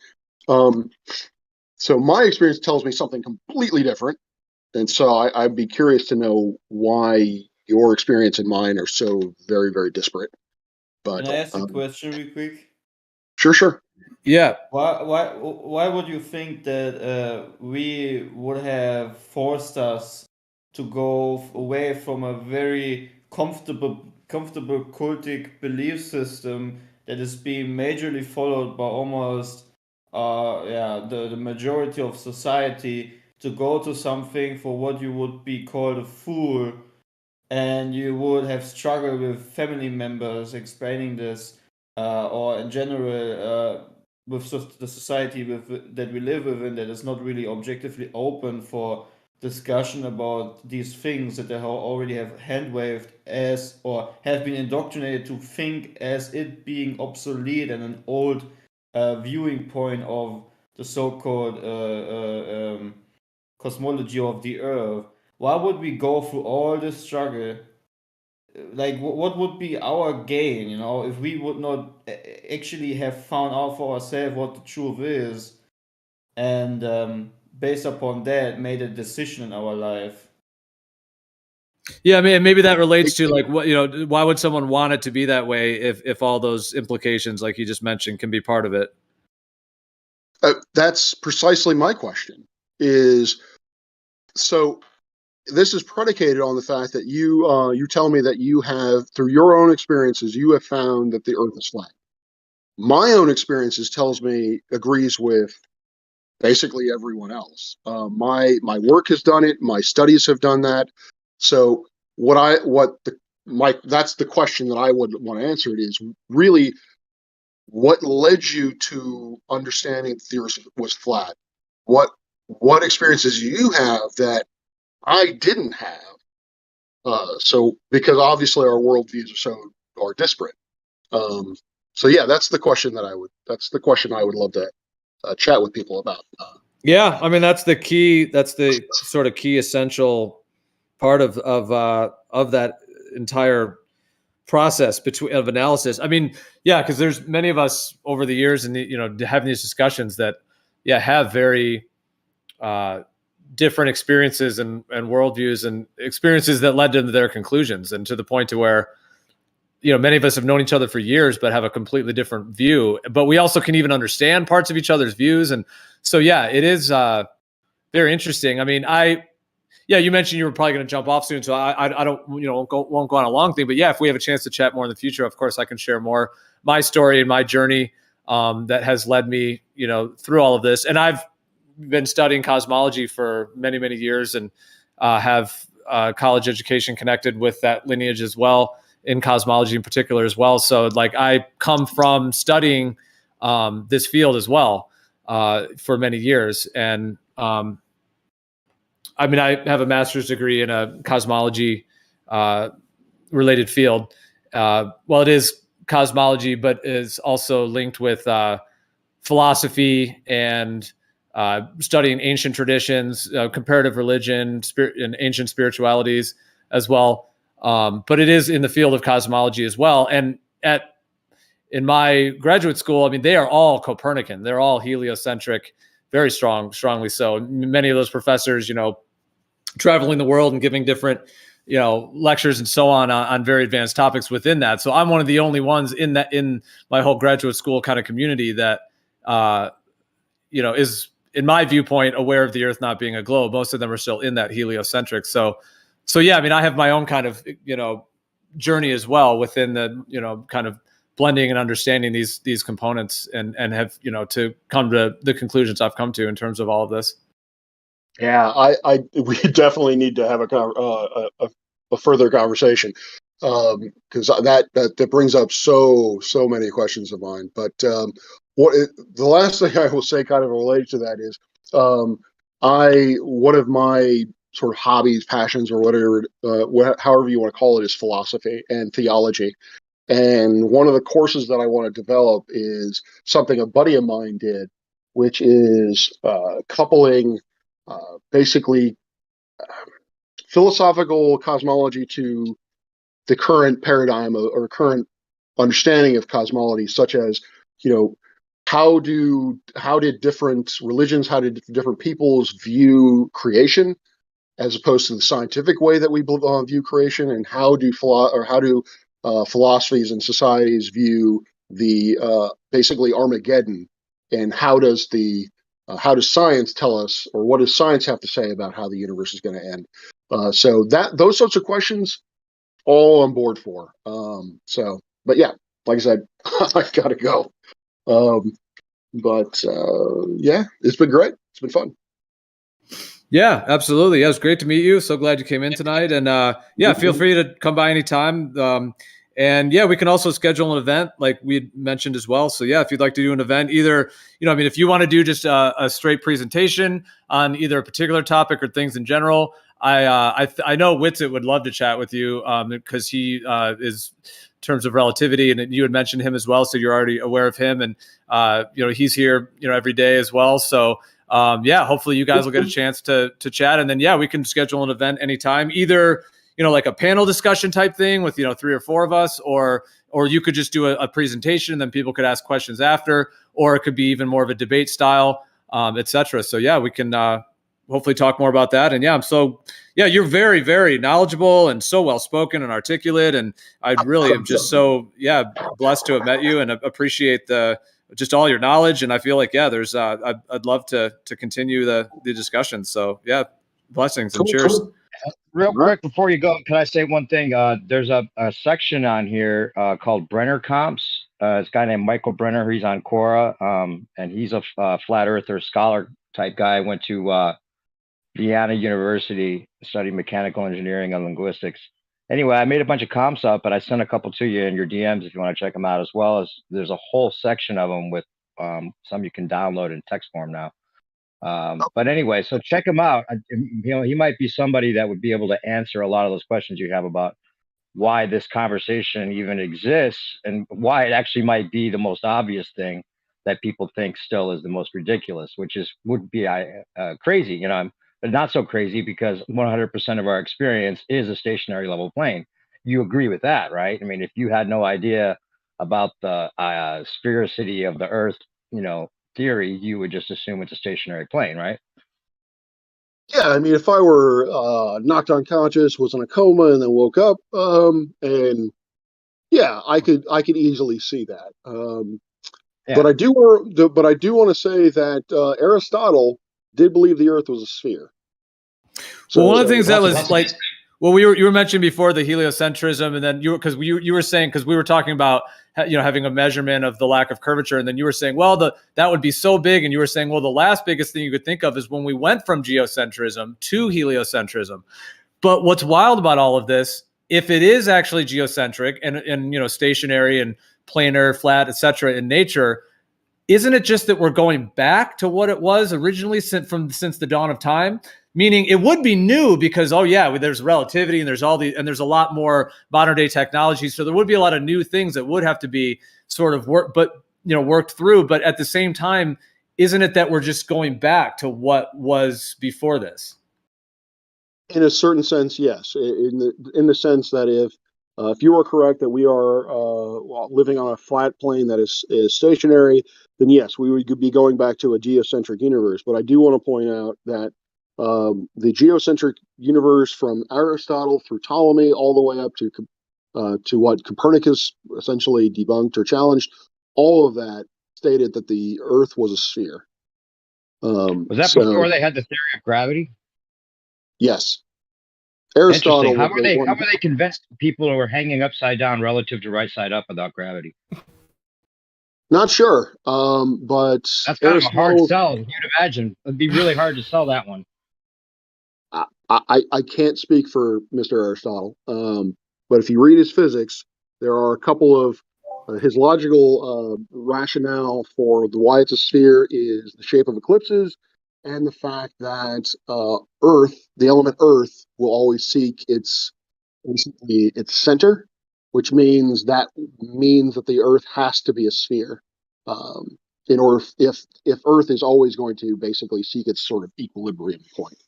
So my experience tells me something completely different, and so I'd be curious to know why your experience and mine are so very, very disparate. But Can I ask a question real quick? Sure. Yeah. Why would you think that we would have forced us to go away from a very comfortable cultic belief system that is being majorly followed by almost the majority of society, to go to something for what you would be called a fool, and you would have struggled with family members explaining this, or in general with the society that we live within, that is not really objectively open for discussion about these things that they already have hand waved as, or have been indoctrinated to think as it being obsolete and an old viewing point of the so-called cosmology of the Earth. Why would we go through all this struggle? Like, what would be our gain, if we would not actually have found out for ourselves what the truth is, and based upon that made a decision in our life? Yeah, I mean, maybe that relates to like what why would someone want it to be that way if all those implications, like you just mentioned, can be part of it? That's precisely my question. So this is predicated on the fact that you tell me that you have, through your own experiences, you have found that the Earth is flat. My own experiences agrees with basically everyone else. My work has done it. My studies have done that. So that's the question that I would want to answer. It is really, what led you to understanding the Earth was flat? What experiences do you have that I didn't have? So because obviously our worldviews are disparate. So yeah, that's the question I would love to chat with people about. Yeah, I mean that's the key. That's the sort of key essential part of that entire process of analysis. I mean, yeah, because there's many of us over the years, and having these discussions that have very different experiences and worldviews and experiences that led to their conclusions, and to the point to where many of us have known each other for years, but have a completely different view. But we also can even understand parts of each other's views, and so yeah, it is very interesting. I mean, you mentioned you were probably going to jump off soon, so I don't, won't go on a long thing. But yeah, if we have a chance to chat more in the future, of course, I can share more my story and my journey that has led me, through all of this. And I've been studying cosmology for many, many years, and have college education connected with that lineage as well, in cosmology in particular as well. So like I come from studying this field as well for many years, and I mean, I have a master's degree in a cosmology related field. Well, it is cosmology, but is also linked with philosophy and studying ancient traditions, comparative religion, and ancient spiritualities as well. But it is in the field of cosmology as well. And in my graduate school, I mean, they are all Copernican. They're all heliocentric, very strongly so. Many of those professors, traveling the world and giving different, lectures and so on very advanced topics within that. So I'm one of the only ones in my whole graduate school kind of community that, is, in my viewpoint, aware of the Earth not being a globe. Most of them are still in that heliocentric. So yeah, I mean, I have my own kind of, journey as well within the, kind of blending and understanding these components, and have, to come to the conclusions I've come to in terms of all of this. Yeah, we definitely need to have a further conversation, because that brings up so many questions of mine. But the last thing I will say, kind of related to that, is one of my sort of hobbies, passions, or whatever, however you want to call it, is philosophy and theology. And one of the courses that I want to develop is something a buddy of mine did, which is coupling basically philosophical cosmology to the current paradigm or current understanding of cosmology, such as, how did different religions, how did different peoples view creation, as opposed to the scientific way that we view creation, and how do philosophies and societies view the basically Armageddon, and how does science tell us, or what does science have to say about how the universe is going to end? So those sorts of questions, all on board for. But yeah, like I said, I gotta go. Yeah, it's been great. It's been fun. Yeah, absolutely. Yeah, it was great to meet you. So glad you came in tonight. And feel free to come by anytime. And yeah, we can also schedule an event like we mentioned as well. So yeah, if you'd like to do an event, either, if you want to do just a straight presentation on either a particular topic or things in general, I know Witsit would love to chat with you because he is, in terms of relativity, and you had mentioned him as well. So you're already aware of him, and he's here, every day as well. So hopefully you guys will get a chance to chat, and then we can schedule an event anytime, either like a panel discussion type thing with 3 or 4 of us, or you could just do a presentation and then people could ask questions after, or it could be even more of a debate style, etc. So we can hopefully talk more about that. And you're very, very knowledgeable and so well spoken and articulate, and I really am just so blessed to have met you and appreciate just all your knowledge. And I feel like there's I'd love to continue the discussion. So blessings and cheers. Real quick before you go, can I say one thing? There's a section on here called Brenner Comps. It's a guy named Michael Brenner. He's on Quora, and he's a flat earther scholar type guy. Went to Vienna University, studied mechanical engineering and linguistics. Anyway, I made a bunch of comps up, but I sent a couple to you in your DMs if you want to check them out, as well as there's a whole section of them with some you can download in text form now. But anyway, so check him out. He might be somebody that would be able to answer a lot of those questions you have about why this conversation even exists, and why it actually might be the most obvious thing that people think still is the most ridiculous, which would be crazy, but not so crazy, because 100% of our experience is a stationary level plane. You agree with that, right? I mean, if you had no idea about the sphericity of the Earth, theory, you would just assume it's a stationary plane, right? Yeah, I mean, if I were knocked unconscious, was in a coma, and then woke up, and Yeah, I could easily see that. Yeah. But I do want to say that Aristotle did believe the Earth was a sphere. Well, one of the things that That's was like, well, you were mentioning before the heliocentrism, and then you were saying, because we were talking about having a measurement of the lack of curvature, and then you were saying, well, that would be so big, and you were saying, well, the last biggest thing you could think of is when we went from geocentrism to heliocentrism. But what's wild about all of this, if it is actually geocentric and stationary and planar, flat, etc. in nature, isn't it just that we're going back to what it was originally since the dawn of time? Meaning it would be new because, there's relativity and there's there's a lot more modern day technology. So there would be a lot of new things that would have to be sort of worked through. But at the same time, isn't it that we're just going back to what was before this? In a certain sense, yes. In the sense that if you are correct that we are living on a flat plane that is stationary, then yes, we would be going back to a geocentric universe. But I do want to point out that the geocentric universe from Aristotle through Ptolemy all the way up to what Copernicus essentially debunked or challenged, all of that stated that the Earth was a sphere. Was that before they had the theory of gravity? Yes. Aristotle. Interesting. How were they convinced people were hanging upside down relative to right side up without gravity? Not sure. But that's kind of a hard sell. You'd imagine it'd be really hard to sell that one. I can't speak for Mr. Aristotle. But if you read his physics, there are a couple of his logical rationale for why it's a sphere is the shape of eclipses and the fact that Earth, the element Earth, will always seek its center, which means that the Earth has to be a sphere. In order, if Earth is always going to basically seek its sort of equilibrium point.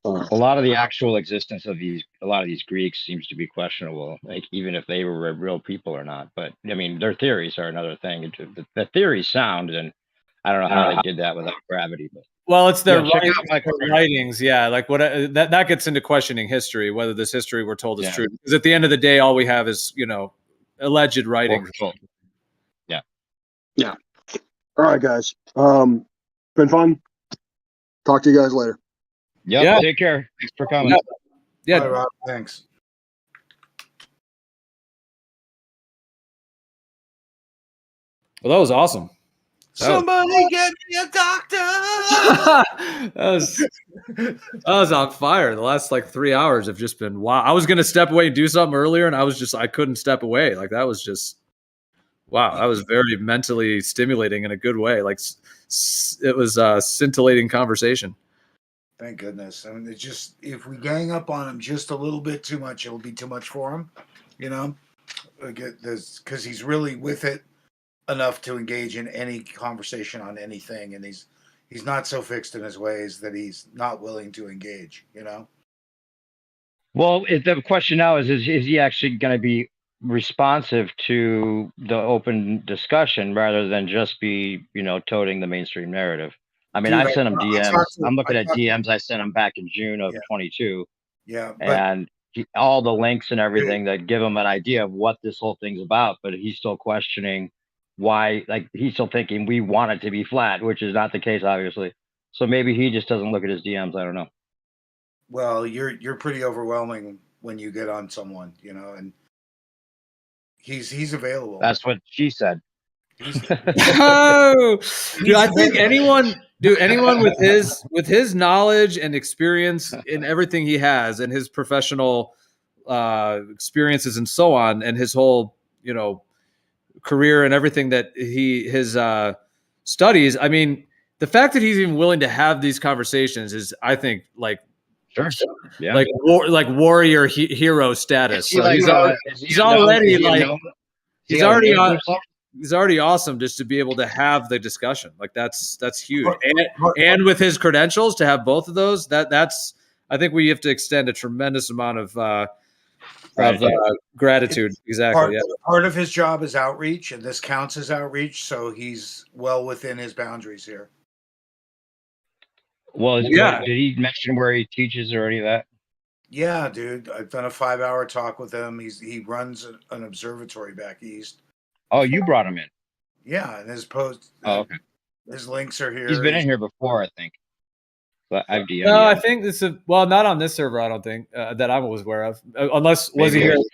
A lot of the actual existence of a lot of these Greeks seems to be questionable, like even if they were real people or not. But I mean, their theories are another thing. The theories sound, and I don't know how they did that without gravity. But well, it's their writings. Writings, yeah. Like what that gets into questioning history, whether this history we're told is true. Because at the end of the day, all we have is alleged writings. Yeah. Yeah. All right, guys. Been fun. Talk to you guys later. Yep. Yeah. Take care. Thanks for coming. Yeah. Bye, Rob. Thanks. Well, that was awesome. Somebody get me a doctor. that was on fire. The last 3 hours have just been wow. I was gonna step away and do something earlier, and I couldn't step away. Like that was just wow. That was very mentally stimulating in a good way. Like it was a scintillating conversation. Thank goodness. I mean, it's just if we gang up on him just a little bit too much, it'll be too much for him. Because he's really with it enough to engage in any conversation on anything, and he's not so fixed in his ways that he's not willing to engage. Well, the question now is he actually going to be responsive to the open discussion rather than just be toting the mainstream narrative? I mean, I sent him DMs. I'm looking at DMs I sent him back in June of 22. Yeah, and all the links and everything that give him an idea of what this whole thing's about, but he's still questioning why. Like he's still thinking we want it to be flat, which is not the case, obviously. So maybe he just doesn't look at his DMs. I don't know. Well, you're pretty overwhelming when you get on someone, and he's available. That's what she said. Oh, dude, I think anyone with his knowledge and experience in everything he has and his professional experiences and so on, and his whole career and everything that his studies. I mean, the fact that he's even willing to have these conversations is, I think, sure, yeah, like warrior hero status. So he's already awesome just to be able to have the discussion. Like that's huge. And with his credentials to have both of those, that's I think we have to extend a tremendous amount of gratitude. Exactly. Part of his job is outreach, and this counts as outreach, so he's well within his boundaries here. Well, did he mention where he teaches or any of that? Yeah, dude. I've done a 5-hour talk with him. He runs an observatory back east. Oh, you brought him in. Yeah, and his post, Oh, okay. his links are here. He's been in here before, I think. But I've DM'd No, I him. think this is not on this server. I don't think that I was aware of. Unless was he Maybe it here? was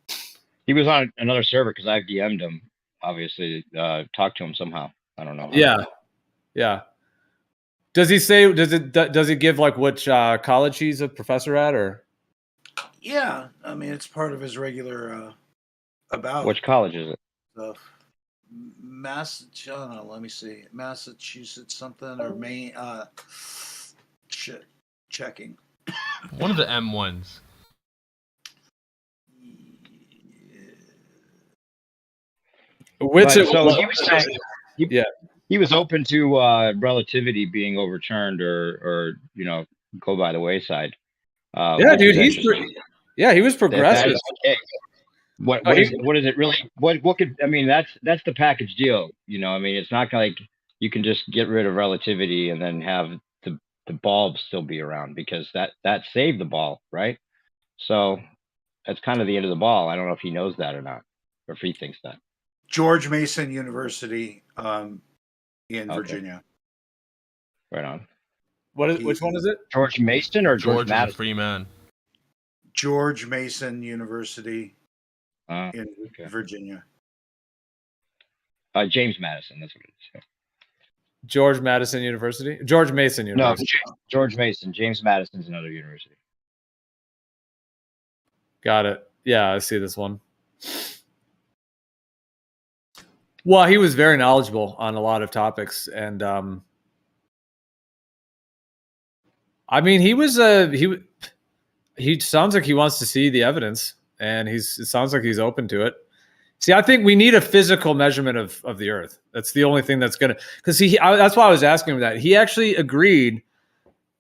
24/7. He was on another server because I've DM'd him. Obviously, talked to him somehow. I don't know. Yeah, yeah. Does he say? Does he give like which college he's a professor at, or? Yeah, I mean it's part of his regular about Which college is it? stuff. Let me see. Massachusetts something or Maine. Shit, checking. One of the M1s. Which But, it so was. he was saying, he was open to relativity being overturned or go by the wayside. Yeah, which dude, is he's interesting. he was If that progressive. is the case, what Oh, what is it really? What could I mean? That's the package deal. I mean, it's not like you can just get rid of relativity and then have the bulb still be around because that saved the ball, right? So that's kind of the end of the ball. I don't know if he knows that or not, or if he thinks that. George Mason University in Virginia. Right on. Which one is it? George Mason or George George is a Madison? free man. George Mason University in okay. Virginia. James Madison. That's what it is. George Madison University. George Mason University. No, George Mason. James Madison's another university. Got it. Yeah, I see this one. Well, he was very knowledgeable on a lot of topics, and I mean, he sounds like he wants to see the evidence, and it sounds like he's open to it. See, I think we need a physical measurement of the Earth. That's the only thing that's gonna. Because that's why I was asking him that. He actually agreed.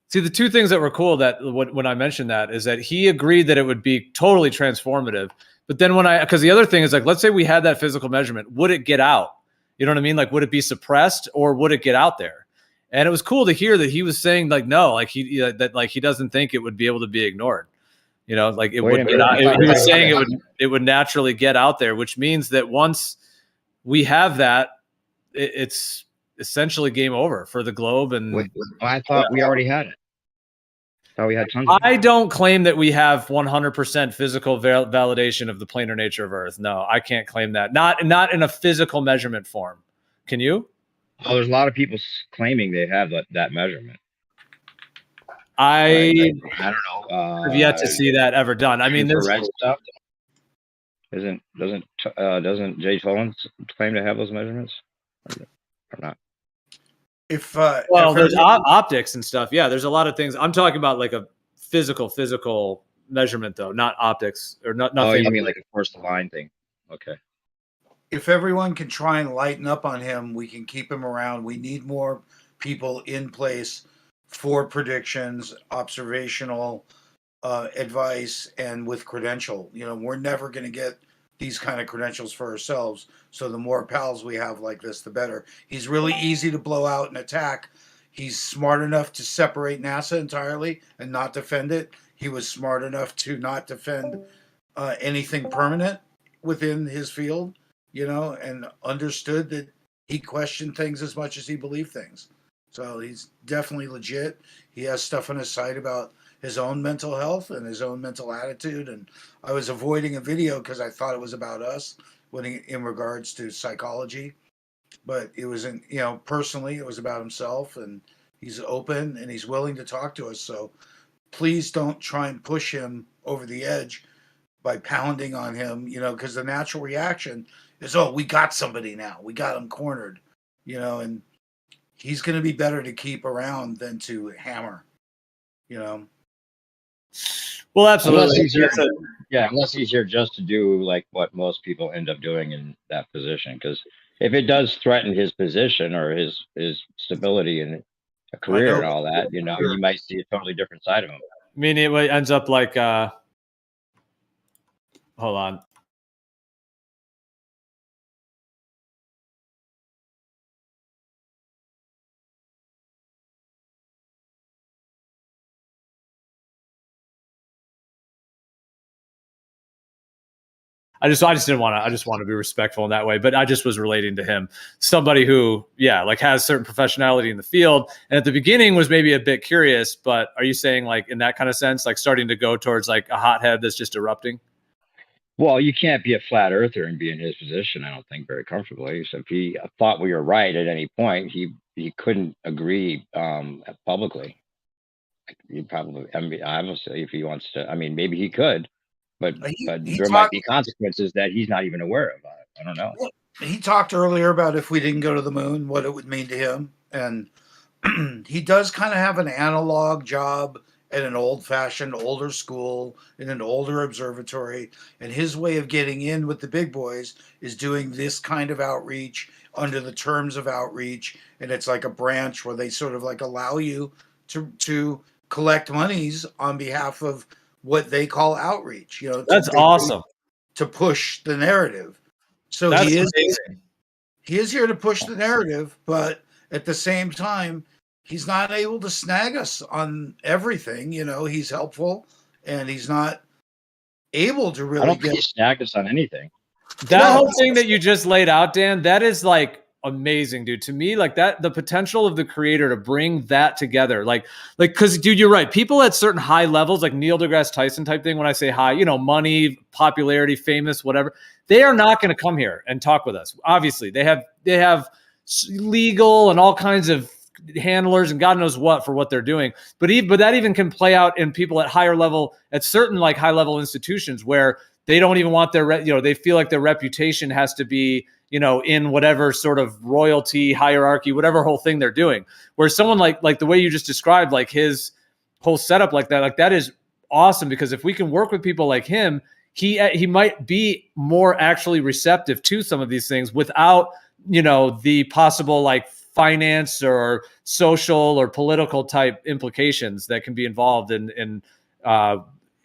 See, the two things that were cool that when I mentioned that is that he agreed that it would be totally transformative. But then because the other thing is like, let's say we had that physical measurement, would it get out? You know what I mean? Like, would it be suppressed or would it get out there? And it was cool to hear that he was saying like, no, like he doesn't think it would be able to be ignored. Like it would get out. He was saying it would naturally get out there, which means that once we have that, it's essentially game over for the globe. And I thought we already had it. Oh, we had tons. I don't claim that we have 100% physical validation of the planar nature of Earth. No, I can't claim that. Not in a physical measurement form. Can you? Oh, there's a lot of people claiming they have that measurement. I don't know. Have yet to see that ever done. I mean, there's red stuff. Doesn't Jay Toland claim to have those measurements or not? There's optics and stuff. Yeah, there's a lot of things. I'm talking about like a physical measurement though, not optics or nothing. Oh, you mean like a force to line thing? Okay. If everyone can try and lighten up on him, we can keep him around. We need more people in place for predictions, observational advice, and with credential. We're never going to get these kind of credentials for ourselves. So the more pals we have like this, the better. He's really easy to blow out and attack. He's smart enough to separate NASA entirely and not defend it. He was smart enough to not defend anything permanent within his field, and understood that he questioned things as much as he believed things. So he's definitely legit. He has stuff on his site about his own mental health and his own mental attitude. And I was avoiding a video because I thought it was about us in regards to psychology. But it wasn't, personally, it was about himself. And he's open and he's willing to talk to us. So please don't try and push him over the edge by pounding on him, because the natural reaction is, oh, we got somebody now. We got him cornered, and he's going to be better to keep around than to hammer, Well, absolutely. Unless he's here just to do like what most people end up doing in that position. Because if it does threaten his position or his stability and a career and all that, you might see a totally different side of him. I mean, it ends up like, hold on. I just didn't want to. I just want to be respectful in that way. But I just was relating to him, somebody who, like has certain professionality in the field, and at the beginning was maybe a bit curious. But are you saying like in that kind of sense, like starting to go towards like a hothead that's just erupting? Well, you can't be a flat earther and be in his position, I don't think, very comfortably. So if he thought we were right at any point, he couldn't agree publicly. He probably, I mean, obviously, if he wants to, I mean, maybe he could, but there might be consequences that he's not even aware of. I don't know. He talked earlier about if we didn't go to the moon, what it would mean to him. And he does kind of have an analog job at an old-fashioned, older school, in an older observatory. And his way of getting in with the big boys is doing this kind of outreach under the terms of outreach. And it's like a branch where they sort of like allow you to collect monies on behalf of what they call outreach. You know, that's awesome. To push the narrative. So that's he is amazing. He is here to push the narrative, but at the same time, he's not able to snag us on everything. You know, he's helpful, and he's not able to really I don't think he snagged us on anything. That whole thing that you just laid out, Dan, that is like amazing, dude. To me, like that, the potential of the creator to bring that together, like, because, dude, you're right. People at certain high levels, like Neil deGrasse Tyson type thing. When I say high, you know, money, popularity, famous, whatever, they are not going to come here and talk with us. Obviously, they have legal and all kinds of handlers and God knows what for what they're doing. But that even can play out in people at higher level, at certain like high level institutions where they don't even want their, they feel like their reputation has to be, in whatever sort of royalty hierarchy, whatever whole thing they're doing. Where someone like the way you just described, like his whole setup like that is awesome, because if we can work with people like him, he might be more actually receptive to some of these things without, the possible like finance or social or political type implications that can be involved in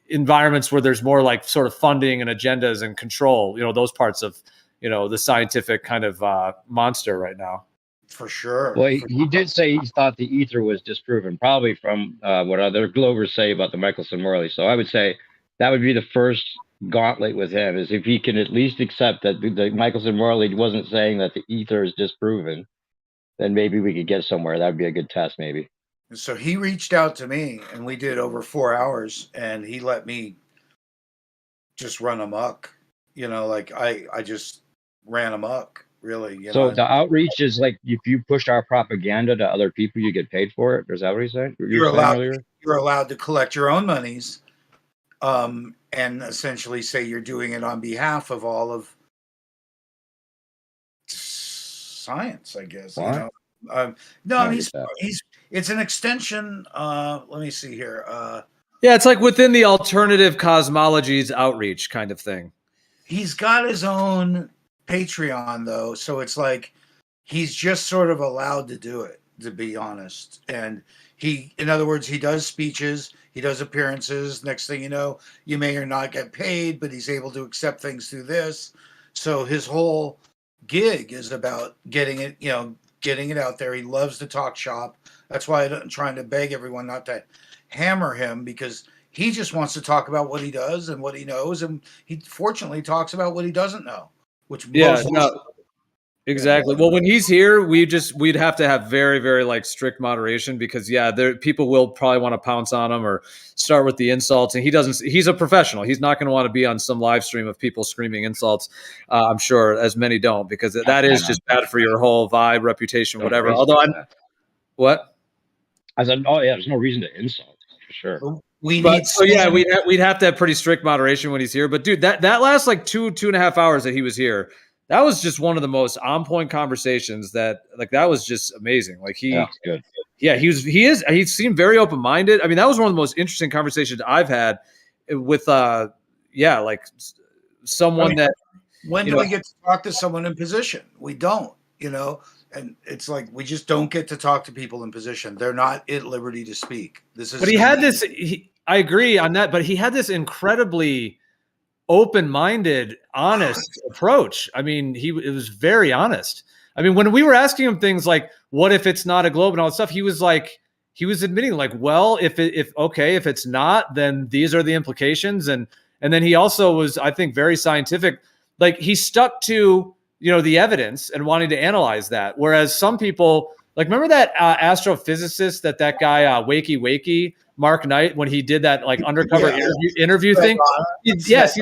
environments where there's more like sort of funding and agendas and control, those parts of, the scientific kind of monster right now. For sure. Well, he did say he thought the ether was disproven, probably from what other Glovers say about the Michelson-Morley. So I would say that would be the first gauntlet with him, is if he can at least accept that the Michelson-Morley wasn't saying that the ether is disproven, then maybe we could get somewhere. That would be a good test, maybe. So he reached out to me, and we did over 4 hours, and he let me just run amok. Like I just ran amok, really. So the outreach is like, if you push our propaganda to other people, you get paid for it? Is that what he said? You're allowed to collect your own monies, and essentially say you're doing it on behalf of all of science, I guess. What? No, it's an extension. Let me see here. Yeah, it's like within the alternative cosmologies outreach kind of thing. He's got his own Patreon, though, so it's like he's just sort of allowed to do it, to be honest. And in other words, he does speeches, he does appearances. Next thing you know, you may or not get paid, but he's able to accept things through this. So his whole gig is about getting it out there. He loves to talk shop. That's why I'm trying to beg everyone not to hammer him, because he just wants to talk about what he does and what he knows, and he fortunately talks about what he doesn't know, which exactly. Well, when he's here, we'd have to have very, very like strict moderation, because people will probably want to pounce on him or start with the insults, and he's a professional. He's not going to want to be on some live stream of people screaming insults. I'm sure as many don't, because that is just bad for your whole vibe, reputation, whatever. Although what? I said, oh yeah, there's no reason to insult, for sure. We'd have to have pretty strict moderation when he's here. But dude, that last like 2.5 hours that he was here, that was just one of the most on point conversations that was just amazing. Like good. Yeah, he seemed very open minded. I mean, that was one of the most interesting conversations I've had with like someone that. When do we get to talk to someone in position? We don't, and it's like we just don't get to talk to people in position. They're not at liberty to speak. But he had this. I agree on that, but he had this incredibly open-minded, honest approach. I mean, it was very honest. I mean, when we were asking him things like, "What if it's not a globe?" and all that stuff, he was admitting like, "Well, if it's not, then these are the implications." And And then he also was, I think, very scientific. Like he stuck to, the evidence and wanting to analyze that. Whereas some people, like, remember that astrophysicist that guy, Wakey, Mark Knight, when he did that like undercover interview thing? Yes,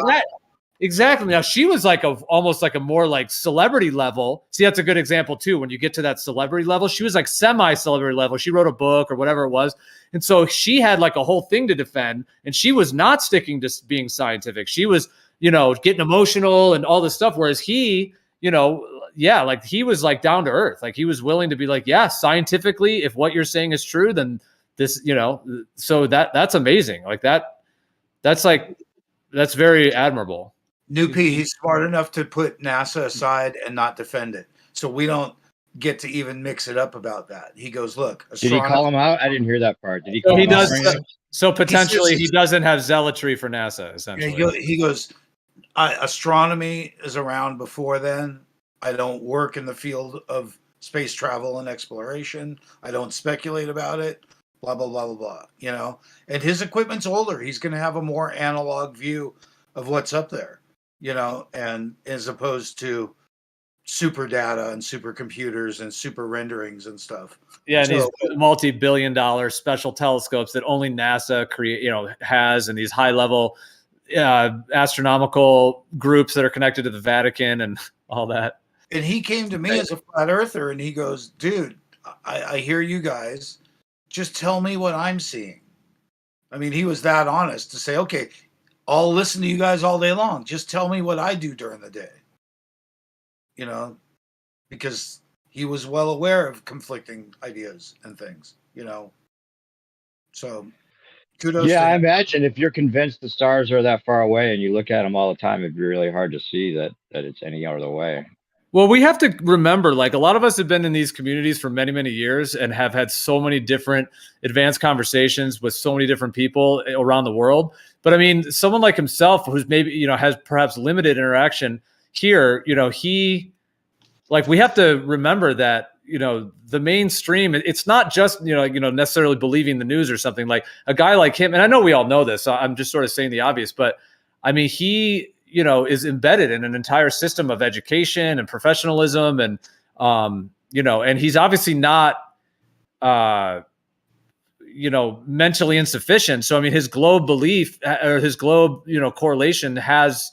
exactly. Now she was like almost like a more like celebrity level. See, that's a good example too. When you get to that celebrity level, she was like semi-celebrity level. She wrote a book or whatever it was. And so she had like a whole thing to defend, and she was not sticking to being scientific. She was, getting emotional and all this stuff. Whereas he, like he was like down to earth. Like he was willing to be like, yeah, scientifically, if what you're saying is true, then this, so that's amazing. Like that's very admirable. New P, he's smart enough to put NASA aside and not defend it. So we don't get to even mix it up about that. He goes, look. Did he call him out? I didn't hear that part. Did he call he him out? does. So potentially he doesn't have zealotry for NASA, essentially. He goes, astronomy is around before then. I don't work in the field of space travel and exploration. I don't speculate about it. Blah, blah, blah, blah, blah. And his equipment's older. He's going to have a more analog view of what's up there, and as opposed to super data and supercomputers and super renderings and stuff. Yeah, and these multi-billion-dollar special telescopes that only NASA has, and these high-level astronomical groups that are connected to the Vatican and all that. And he came to me as a flat earther, and he goes, dude, I hear you guys. Just tell me what I'm seeing. I mean, he was that honest to say, okay, I'll listen to you guys all day long. Just tell me what I do during the day. Because he was well aware of conflicting ideas and things, So kudos. Yeah, I imagine if you're convinced the stars are that far away and you look at them all the time, it'd be really hard to see that it's any other way. Well, we have to remember, like, a lot of us have been in these communities for many, many years and have had so many different advanced conversations with so many different people around the world. But I mean, someone like himself, who's maybe, has perhaps limited interaction here, we have to remember that, the mainstream, it's not just, necessarily believing the news or something. Like a guy like him, and I know we all know this, so I'm just sort of saying the obvious, but I mean, he, is embedded in an entire system of education and professionalism, and and he's obviously not mentally insufficient. So I mean, his globe belief or his globe correlation has.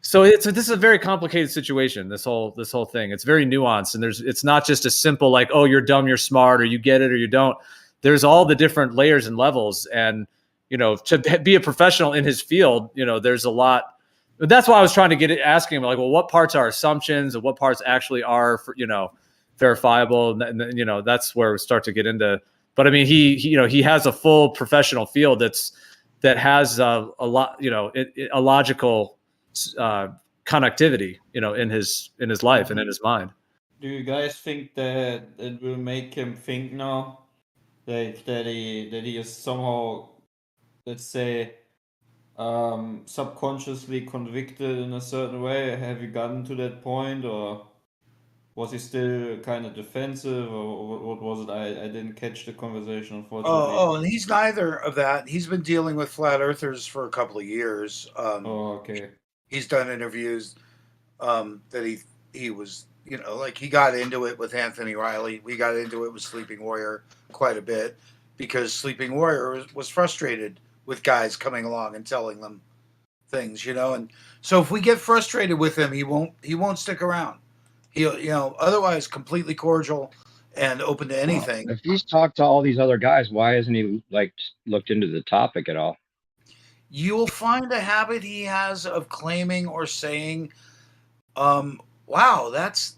So this is a very complicated situation. This whole thing, it's very nuanced, and it's not just a simple like, oh, you're dumb, you're smart, or you get it or you don't. There's all the different layers and levels, and to be a professional in his field, there's a lot. That's why I was trying to asking him, like, well, what parts are assumptions and what parts actually are, verifiable, and that's where we start to get into. But I mean, he has a full professional field that has a lot, a logical connectivity, in his life and in his mind. Do you guys think that it will make him think now that he is somehow, let's say, subconsciously convicted in a certain way? Have you gotten to that point, or was he still kind of defensive, or what was it? I didn't catch the conversation, unfortunately. And he's neither of that. He's been dealing with flat earthers for a couple of years. Okay. He's done interviews that he was, he got into it with Anthony Riley. We got into it with Sleeping Warrior quite a bit because Sleeping Warrior was frustrated with guys coming along and telling them things, and so if we get frustrated with him, he won't stick around. He'll, otherwise completely cordial and open to anything. Well, if he's talked to all these other guys, why hasn't he looked into the topic at all? You will find a habit he has of claiming or saying, wow, that's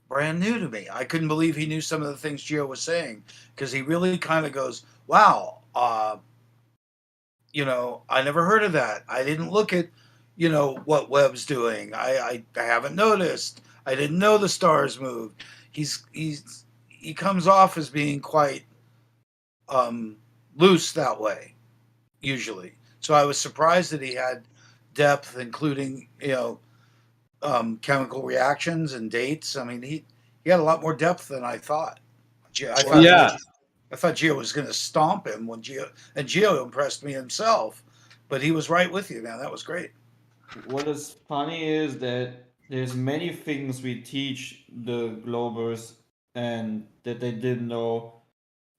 brand new to me. I couldn't believe he knew some of the things Gio was saying, because he really kind of goes, wow, I never heard of that. I didn't look at, what Webb's doing. I haven't noticed. I didn't know the stars moved. He comes off as being quite loose that way, usually. So I was surprised that he had depth, including, chemical reactions and dates. I mean, he had a lot more depth than I thought. I thought Gio was going to stomp him and Gio impressed me himself. But he was right with you. Now that was great. What is funny is that there's many things we teach the Globers and that they didn't know.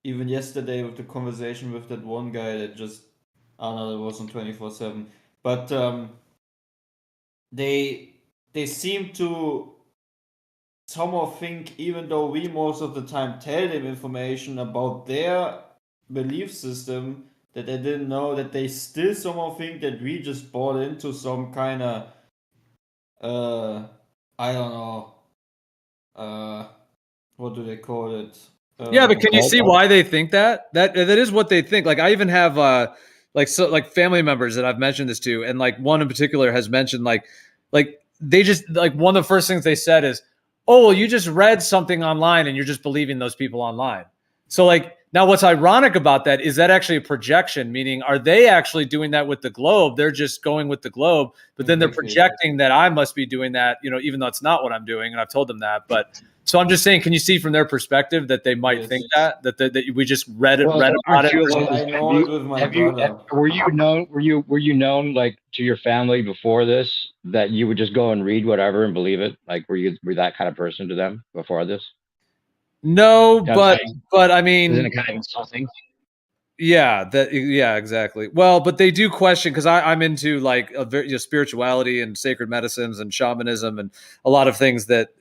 Even yesterday with the conversation with that one guy that just, I don't know, it wasn't 24/7, but they seem to somehow think, even though we most of the time tell them information about their belief system that they didn't know, that they still somehow think that we just bought into some kind of I don't know, what do they call it? Yeah, but can you see why they think that? That is what they think. Like I even have like family members that I've mentioned this to, and like one in particular has mentioned like they just like one of the first things they said is, "Oh, well, you just read something online and you're just believing those people online." So like now what's ironic about that is that actually a projection, meaning are they actually doing that with the globe? They're just going with the globe, but then they're projecting that I must be doing that, even though it's not what I'm doing, and I've told them that. But so I'm just saying, can you see from their perspective that they might think that we just read about it? I know it with my brother. Were you known like to your family before this that you would just go and read whatever and believe it? Like were that kind of person to them before this? No, but I mean, isn't it kind of insulting? Yeah, exactly. Well, but they do question because I'm into like spirituality and sacred medicines and shamanism and a lot of things that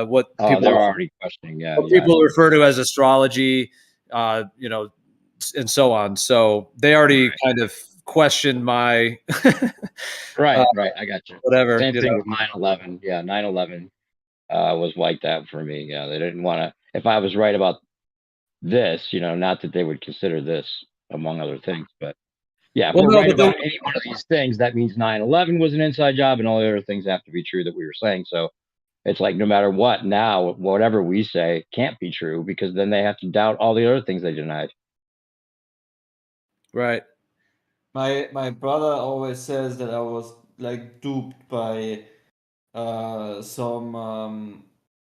what people they're already questioning. Yeah, what people refer to as astrology, and so on. So they already kind of question my right. I got you. Whatever. Same thing with 9/11. Yeah, 9/11 was like that for me. Yeah, they didn't want to. If I was right about this, not that they would consider this among other things, but yeah, if we're right about any one of these things, that means 9/11 was an inside job, and all the other things have to be true that we were saying. So it's like no matter what, now whatever we say can't be true because then they have to doubt all the other things they denied. Right. My brother always says that I was like duped by some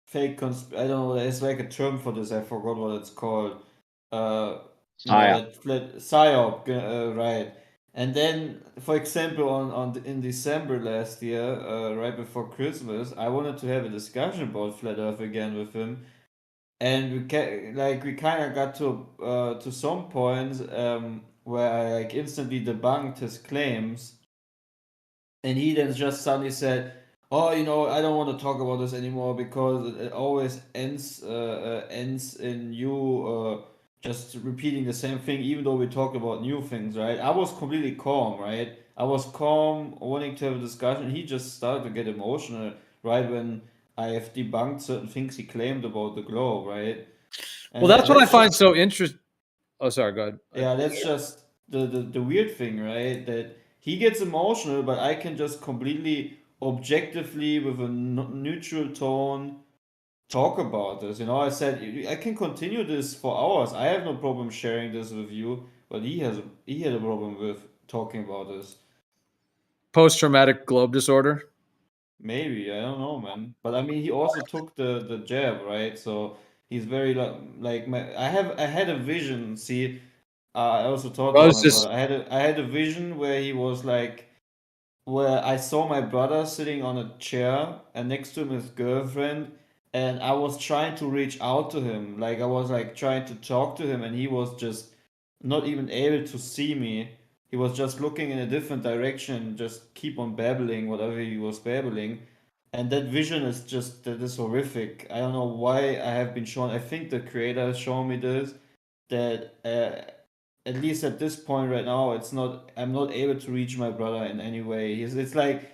fake I don't know, there's like a term for this, I forgot what it's called. PSYOP, right. And then, for example, in December last year, right before Christmas, I wanted to have a discussion about flat Earth again with him, and we kind of got to some points where I like instantly debunked his claims, and he then just suddenly said, "Oh, I don't want to talk about this anymore because it always ends in you just repeating the same thing, even though we talked about new things, right?" I was completely calm, right? I was calm, wanting to have a discussion. He just started to get emotional, right, when I have debunked certain things he claimed about the globe, right? And well, that's what I find so interesting. Oh, sorry, go ahead. Yeah, that's just the weird thing, right? That he gets emotional, but I can just completely objectively, with a neutral tone, talk about this. I said I can continue this for hours. I have no problem sharing this with you, but he had a problem with talking about this. Post-traumatic globe disorder. Maybe, I don't know, man. But I mean, he also took the jab, right? So he's very like I had a vision. See, I also talked about my brother. I had a vision where he was like, where I saw my brother sitting on a chair and next to him his girlfriend, and I was trying to reach out to him. Like I was like trying to talk to him, and he was just not even able to see me. He was just looking in a different direction, just keep on babbling whatever he was babbling. And that vision is just, that is horrific. I don't know why I have been shown. I think the creator has shown me this, that at least at this point right now, I'm not able to reach my brother in any way. It's like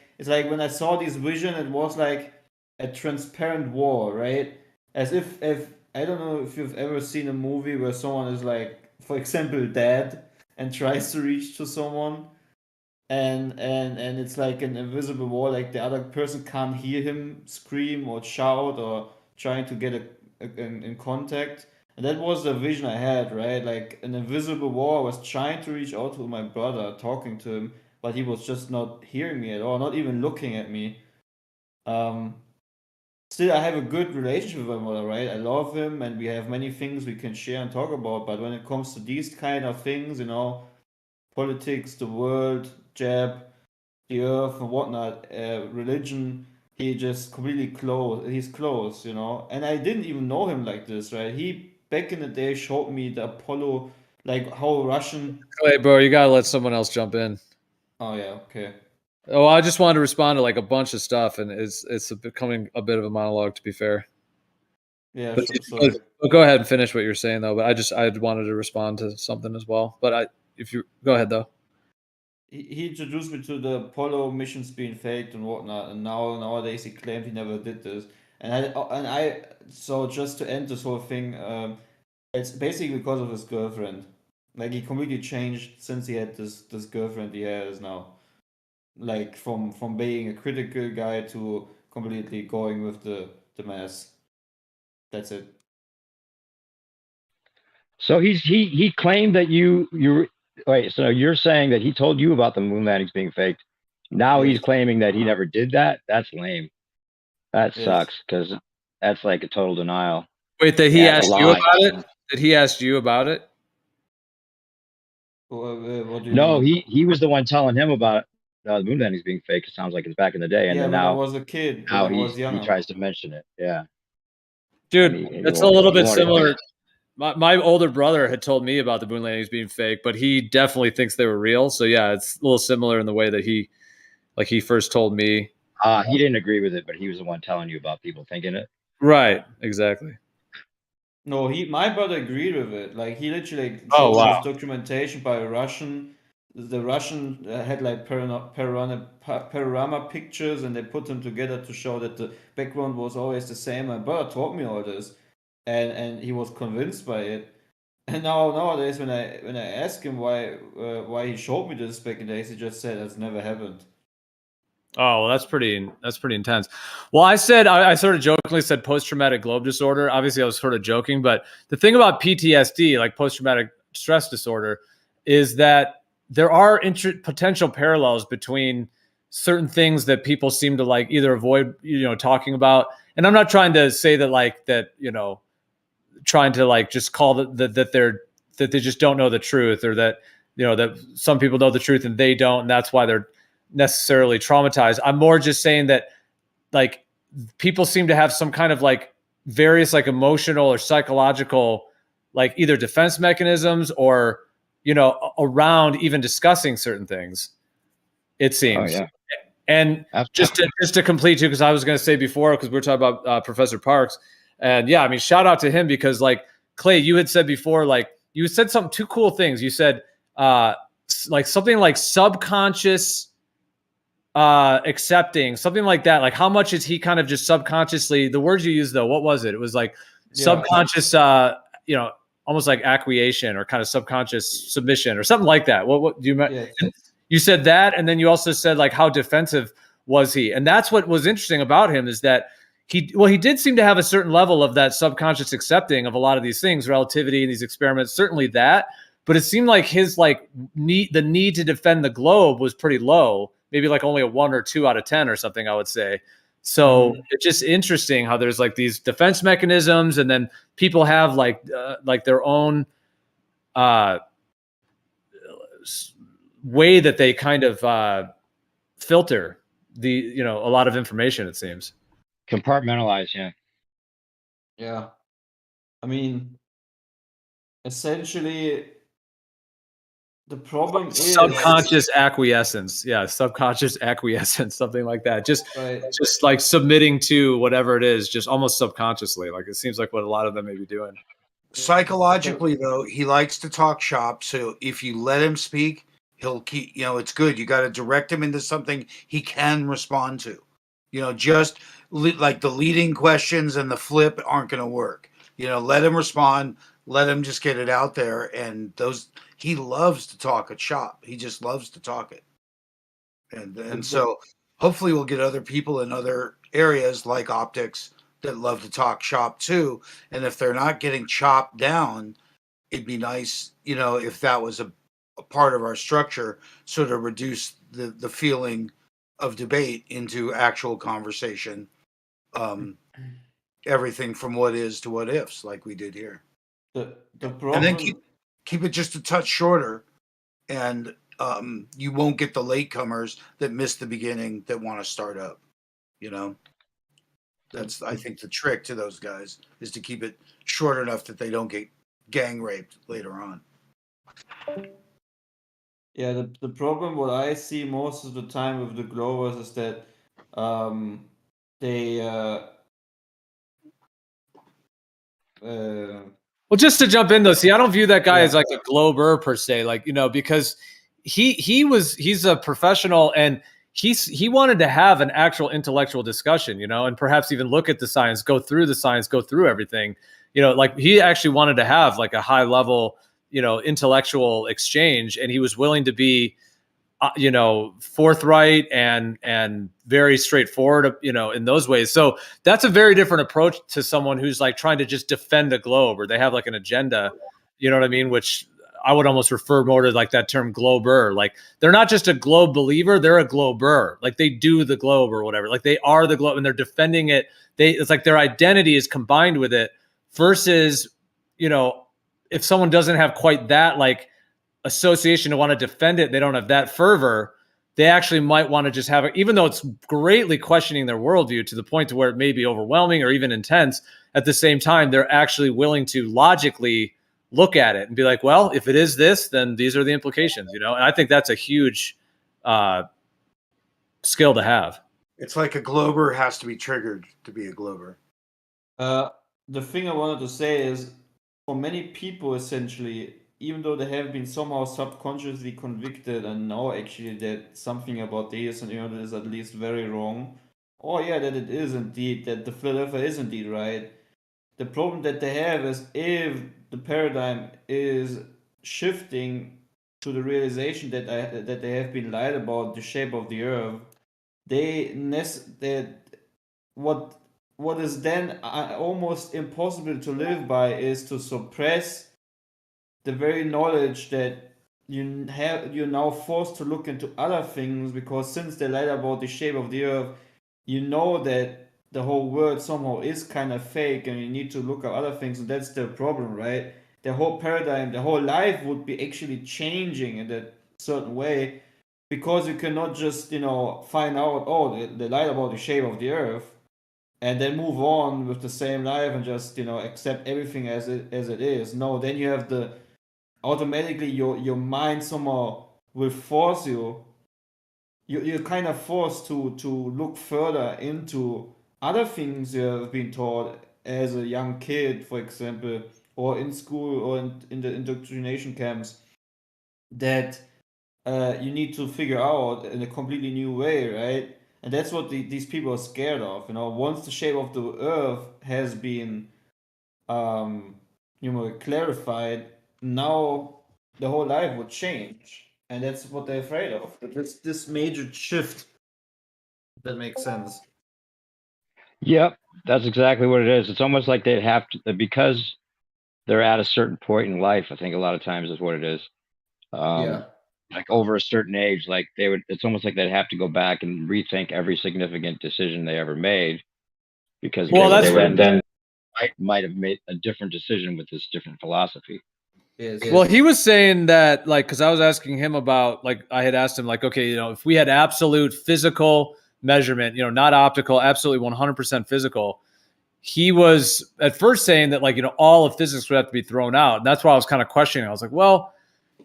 when I saw this vision, it was like a transparent wall, right? As if I don't know if you've ever seen a movie where someone is like, for example, dead and tries to reach to someone, and it's like an invisible wall, like the other person can't hear him scream or shout or trying to get in contact. And that was the vision I had, right? Like an invisible wall. I was trying to reach out to my brother, talking to him, but he was just not hearing me at all, not even looking at me. Still, I have a good relationship with my brother, right? I love him, and we have many things we can share and talk about. But when it comes to these kind of things, politics, the world, jab, the earth and whatnot, religion. He just completely closed. He's closed, you know. And I didn't even know him like this, right? He back in the day showed me the Apollo, like how Russian. Clay, bro, you gotta let someone else jump in. Oh yeah, okay. Oh, I just wanted to respond to like a bunch of stuff, and it's becoming a bit of a monologue, to be fair. Yeah, But, sorry. but go ahead and finish what you're saying, though. But I wanted to respond to something as well. But if you go ahead though. He introduced me to the Apollo missions being faked and whatnot, and nowadays he claimed he never did this. And I so just to end this whole thing, it's basically because of his girlfriend. Like he completely changed since he had this girlfriend he has now. Like from being a critical guy to completely going with the mass. That's it. So he claimed that you wait. So you're saying that he told you about the moon landings being faked. Now he's Yes. claiming that he never did that. That's lame. That Yes. sucks because that's like a total denial. Wait, that he Yeah, that's a asked you lie. about it? Did he ask you about it? What do you No, mean? he was the one telling him about the moon landings being fake. It sounds like it's back in the day, and Yeah, then when I was a kid, when now I was he younger. tries to mention it. Yeah, Dude, and he that's a won't, little he bit won't admit similar. it. My older brother had told me about the moon landings being fake, but he definitely thinks they were real. So yeah, it's a little similar in the way that he first told me. He didn't agree with it, but he was the one telling you about people thinking it. Right, exactly. No, my brother agreed with it. Like he literally Oh, showed me wow. this documentation by a Russian. The Russian had like panorama pictures, and they put them together to show that the background was always the same. My brother taught me all this, and he was convinced by it. And nowadays, when I ask him why he showed me this back in the days, he just said that's never happened. Oh, well, that's pretty intense. Well, I sort of jokingly said post-traumatic globe disorder. Obviously, I was sort of joking, but the thing about PTSD, like post-traumatic stress disorder, is that there are potential parallels between certain things that people seem to like either avoid, talking about. And I'm not trying to say that trying to like just call that they just don't know the truth, or that that some people know the truth and they don't, and that's why they're necessarily traumatized. I'm more just saying that like people seem to have some kind of like various like emotional or psychological like either defense mechanisms or around even discussing certain things, it seems. Oh, yeah. And just to complete too, because I was going to say before, because we were talking about Professor Parks, and yeah, I mean, shout out to him, because like Clay, you had said before, like you said two cool things. You said like something like subconscious accepting, something like that. Like how much is he kind of just subconsciously, the words you used though, what was it? It was like subconscious, almost like acquiescence or kind of subconscious submission or something like that. What do you mean? You said that, and then you also said like how defensive was he? And that's what was interesting about him, is that he did seem to have a certain level of that subconscious accepting of a lot of these things, relativity and these experiments, certainly that. But it seemed like his like the need to defend the globe was pretty low, maybe like only a 1 or 2 out of 10 or something, I would say. So it's just interesting how there's like these defense mechanisms, and then people have like their own way that they kind of filter a lot of information, it seems. Compartmentalize, yeah. Yeah. I mean, essentially, the problem is subconscious acquiescence. Yeah, subconscious acquiescence, something like that. Just like submitting to whatever it is, just almost subconsciously. Like it seems like what a lot of them may be doing. Psychologically, though, he likes to talk shop. So if you let him speak, he'll keep. It's good. You got to direct him into something he can respond to. Just like the leading questions and the flip aren't going to work. Let him respond. Let him just get it out there. And he loves to talk at shop. He just loves to talk it. And so hopefully we'll get other people in other areas like optics that love to talk shop too. And if they're not getting chopped down, it'd be nice, if that was a part of our structure, sort of reduce the feeling of debate into actual conversation. Everything from what is to what ifs, like we did here. The problem, and then keep it just a touch shorter, and you won't get the latecomers that miss the beginning that want to start up. You know, that's I think the trick to those guys is to keep it short enough that they don't get gang raped later on. Yeah, the problem what I see most of the time with the Glovers is that they Well, just to jump in though, see, I don't view that guy as like a glober per se, like, you know, because he's a professional and he wanted to have an actual intellectual discussion, you know, and perhaps even look at the science, go through the science, go through everything, you know, like he actually wanted to have like a high level, you know, intellectual exchange, and he was willing to be you know, forthright and very straightforward, you know, in those ways. So that's a very different approach to someone who's like trying to just defend a globe, or they have like an agenda, you know what I mean? Which I would almost refer more to like that term glober. Like they're not just a globe believer, they're a glober. Like they do the globe or whatever. Like they are the globe and they're defending it. It's like their identity is combined with it versus, you know, if someone doesn't have quite that like association to want to defend it, they don't have that fervor, they actually might want to just have it, even though it's greatly questioning their worldview to the point to where it may be overwhelming or even intense. At the same time, they're actually willing to logically look at it and be like, well, if it is this, then these are the implications, you know? And I think that's a huge skill to have. It's like a glober has to be triggered to be a glober. The thing I wanted to say is, for many people, essentially, even though they have been somehow subconsciously convicted and know actually that something about Deus and Erdl is at least very wrong, or yeah, that it is indeed, that the Philadelphia is indeed right. The problem that they have is if the paradigm is shifting to the realization that that they have been lied about the shape of the Earth, what is then almost impossible to live by is to suppress the very knowledge that you're now forced to look into other things, because since they lied about the shape of the Earth, you know that the whole world somehow is kind of fake, and you need to look at other things, and that's the problem, right? The whole paradigm, the whole life would be actually changing in that certain way, because you cannot just, you know, find out, oh, they lied about the shape of the Earth, and then move on with the same life and just, you know, accept everything as it is. No, then you have the automatically your mind somehow will force you're kind of forced to look further into other things you have been taught as a young kid, for example, or in school or in the indoctrination camps, that you need to figure out in a completely new way, right? And that's what these people are scared of. You know, once the shape of the Earth has been clarified, now the whole life would change, and that's what they're afraid of. It's this major shift. That makes sense. Yep, that's exactly what it is. It's almost like they'd have to, because they're at a certain point in life, I think a lot of times is what it is. Like over a certain age, like it's almost like they'd have to go back and rethink every significant decision they ever made, because they then might have made a different decision with this different philosophy. Well, he was saying that, like, because I was asking him about, like, I had asked him, like, okay, you know, if we had absolute physical measurement, you know, not optical, absolutely 100% physical, he was at first saying that, like, you know, all of physics would have to be thrown out. And that's why I was kind of questioning. I was like, well,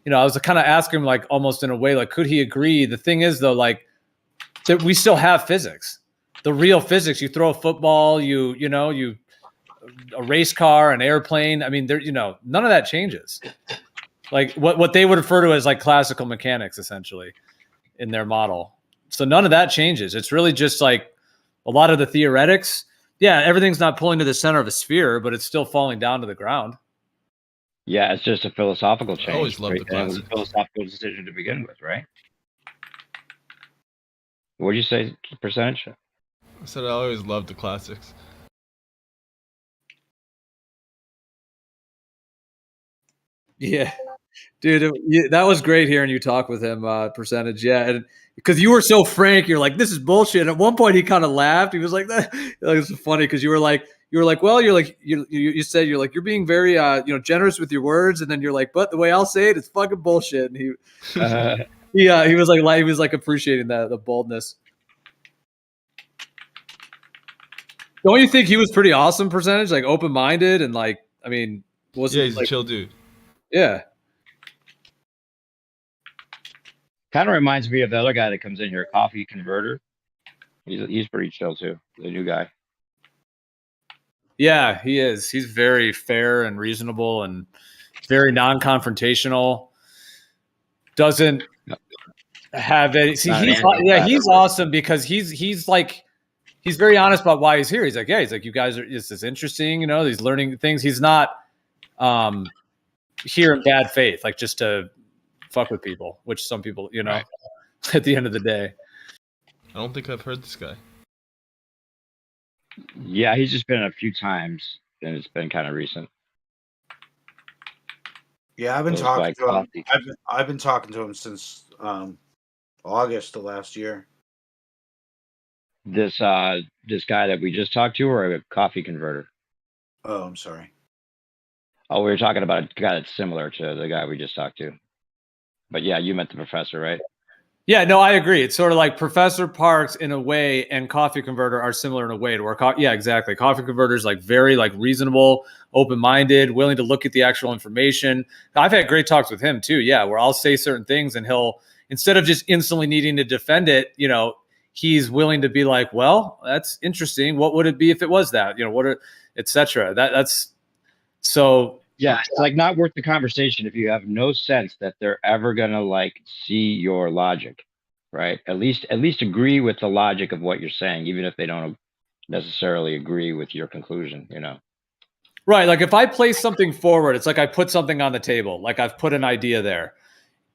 you know, I was kind of asking him, like, almost in a way, like, could he agree? The thing is, though, like, that we still have physics, the real physics. You throw a football, a race car, an airplane. I mean, there, you know, none of that changes. Like what they would refer to as like classical mechanics, essentially, in their model. So none of that changes. It's really just like a lot of the theoretics. Yeah, everything's not pulling to the center of a sphere, but it's still falling down to the ground. Yeah, it's just a philosophical change. I always loved the And it was a classics. philosophical decision to begin with, right? What did you say, percentage? I said I always loved the classics. Yeah, dude, that was great hearing you talk with him. Percentage, yeah, and because you were so frank, you're like, "This is bullshit." At one point, he kind of laughed. He was like, "That." It was funny because you were like, you were like, well, you're like, you said you're like, you're being very, generous with your words. And then you're like, but the way I'll say it, it's fucking bullshit. And he was like appreciating the boldness. Don't you think he was pretty awesome percentage? Like open-minded and like, I mean, wasn't he's a chill dude. Yeah. Kind of reminds me of the other guy that comes in here, Coffee Converter. He's pretty chill too, the new guy. Yeah, he is. He's very fair and reasonable and very non-confrontational. Doesn't have any. See, he's awesome because he's like, he's very honest about why he's here. He's like, you guys are, this is interesting. He's learning things. He's not here in bad faith, like just to fuck with people, which some people, Right. at the end of the day. I don't think I've heard this guy. Yeah, he's just been a few times, and it's been kind of recent. Yeah, I've been talking to him. I've been talking to him since August of last year. This guy that we just talked to, or a Coffee Converter? Oh, I'm sorry. Oh, we were talking about a guy that's similar to the guy we just talked to. But yeah, you meant the professor, right? Yeah, no, I agree. It's sort of like Professor Parks in a way and Coffee Converter are similar in a way to where, yeah, exactly. Coffee Converter is like very like reasonable, open-minded, willing to look at the actual information. I've had great talks with him too. Yeah, where I'll say certain things and he'll, instead of just instantly needing to defend it, he's willing to be like, well, that's interesting. What would it be if it was that? Et cetera. That's so. Yeah, it's like not worth the conversation if you have no sense that they're ever gonna like see your logic, right? At least agree with the logic of what you're saying, even if they don't necessarily agree with your conclusion, Right. Like if I place something forward, it's like I put something on the table, like I've put an idea there.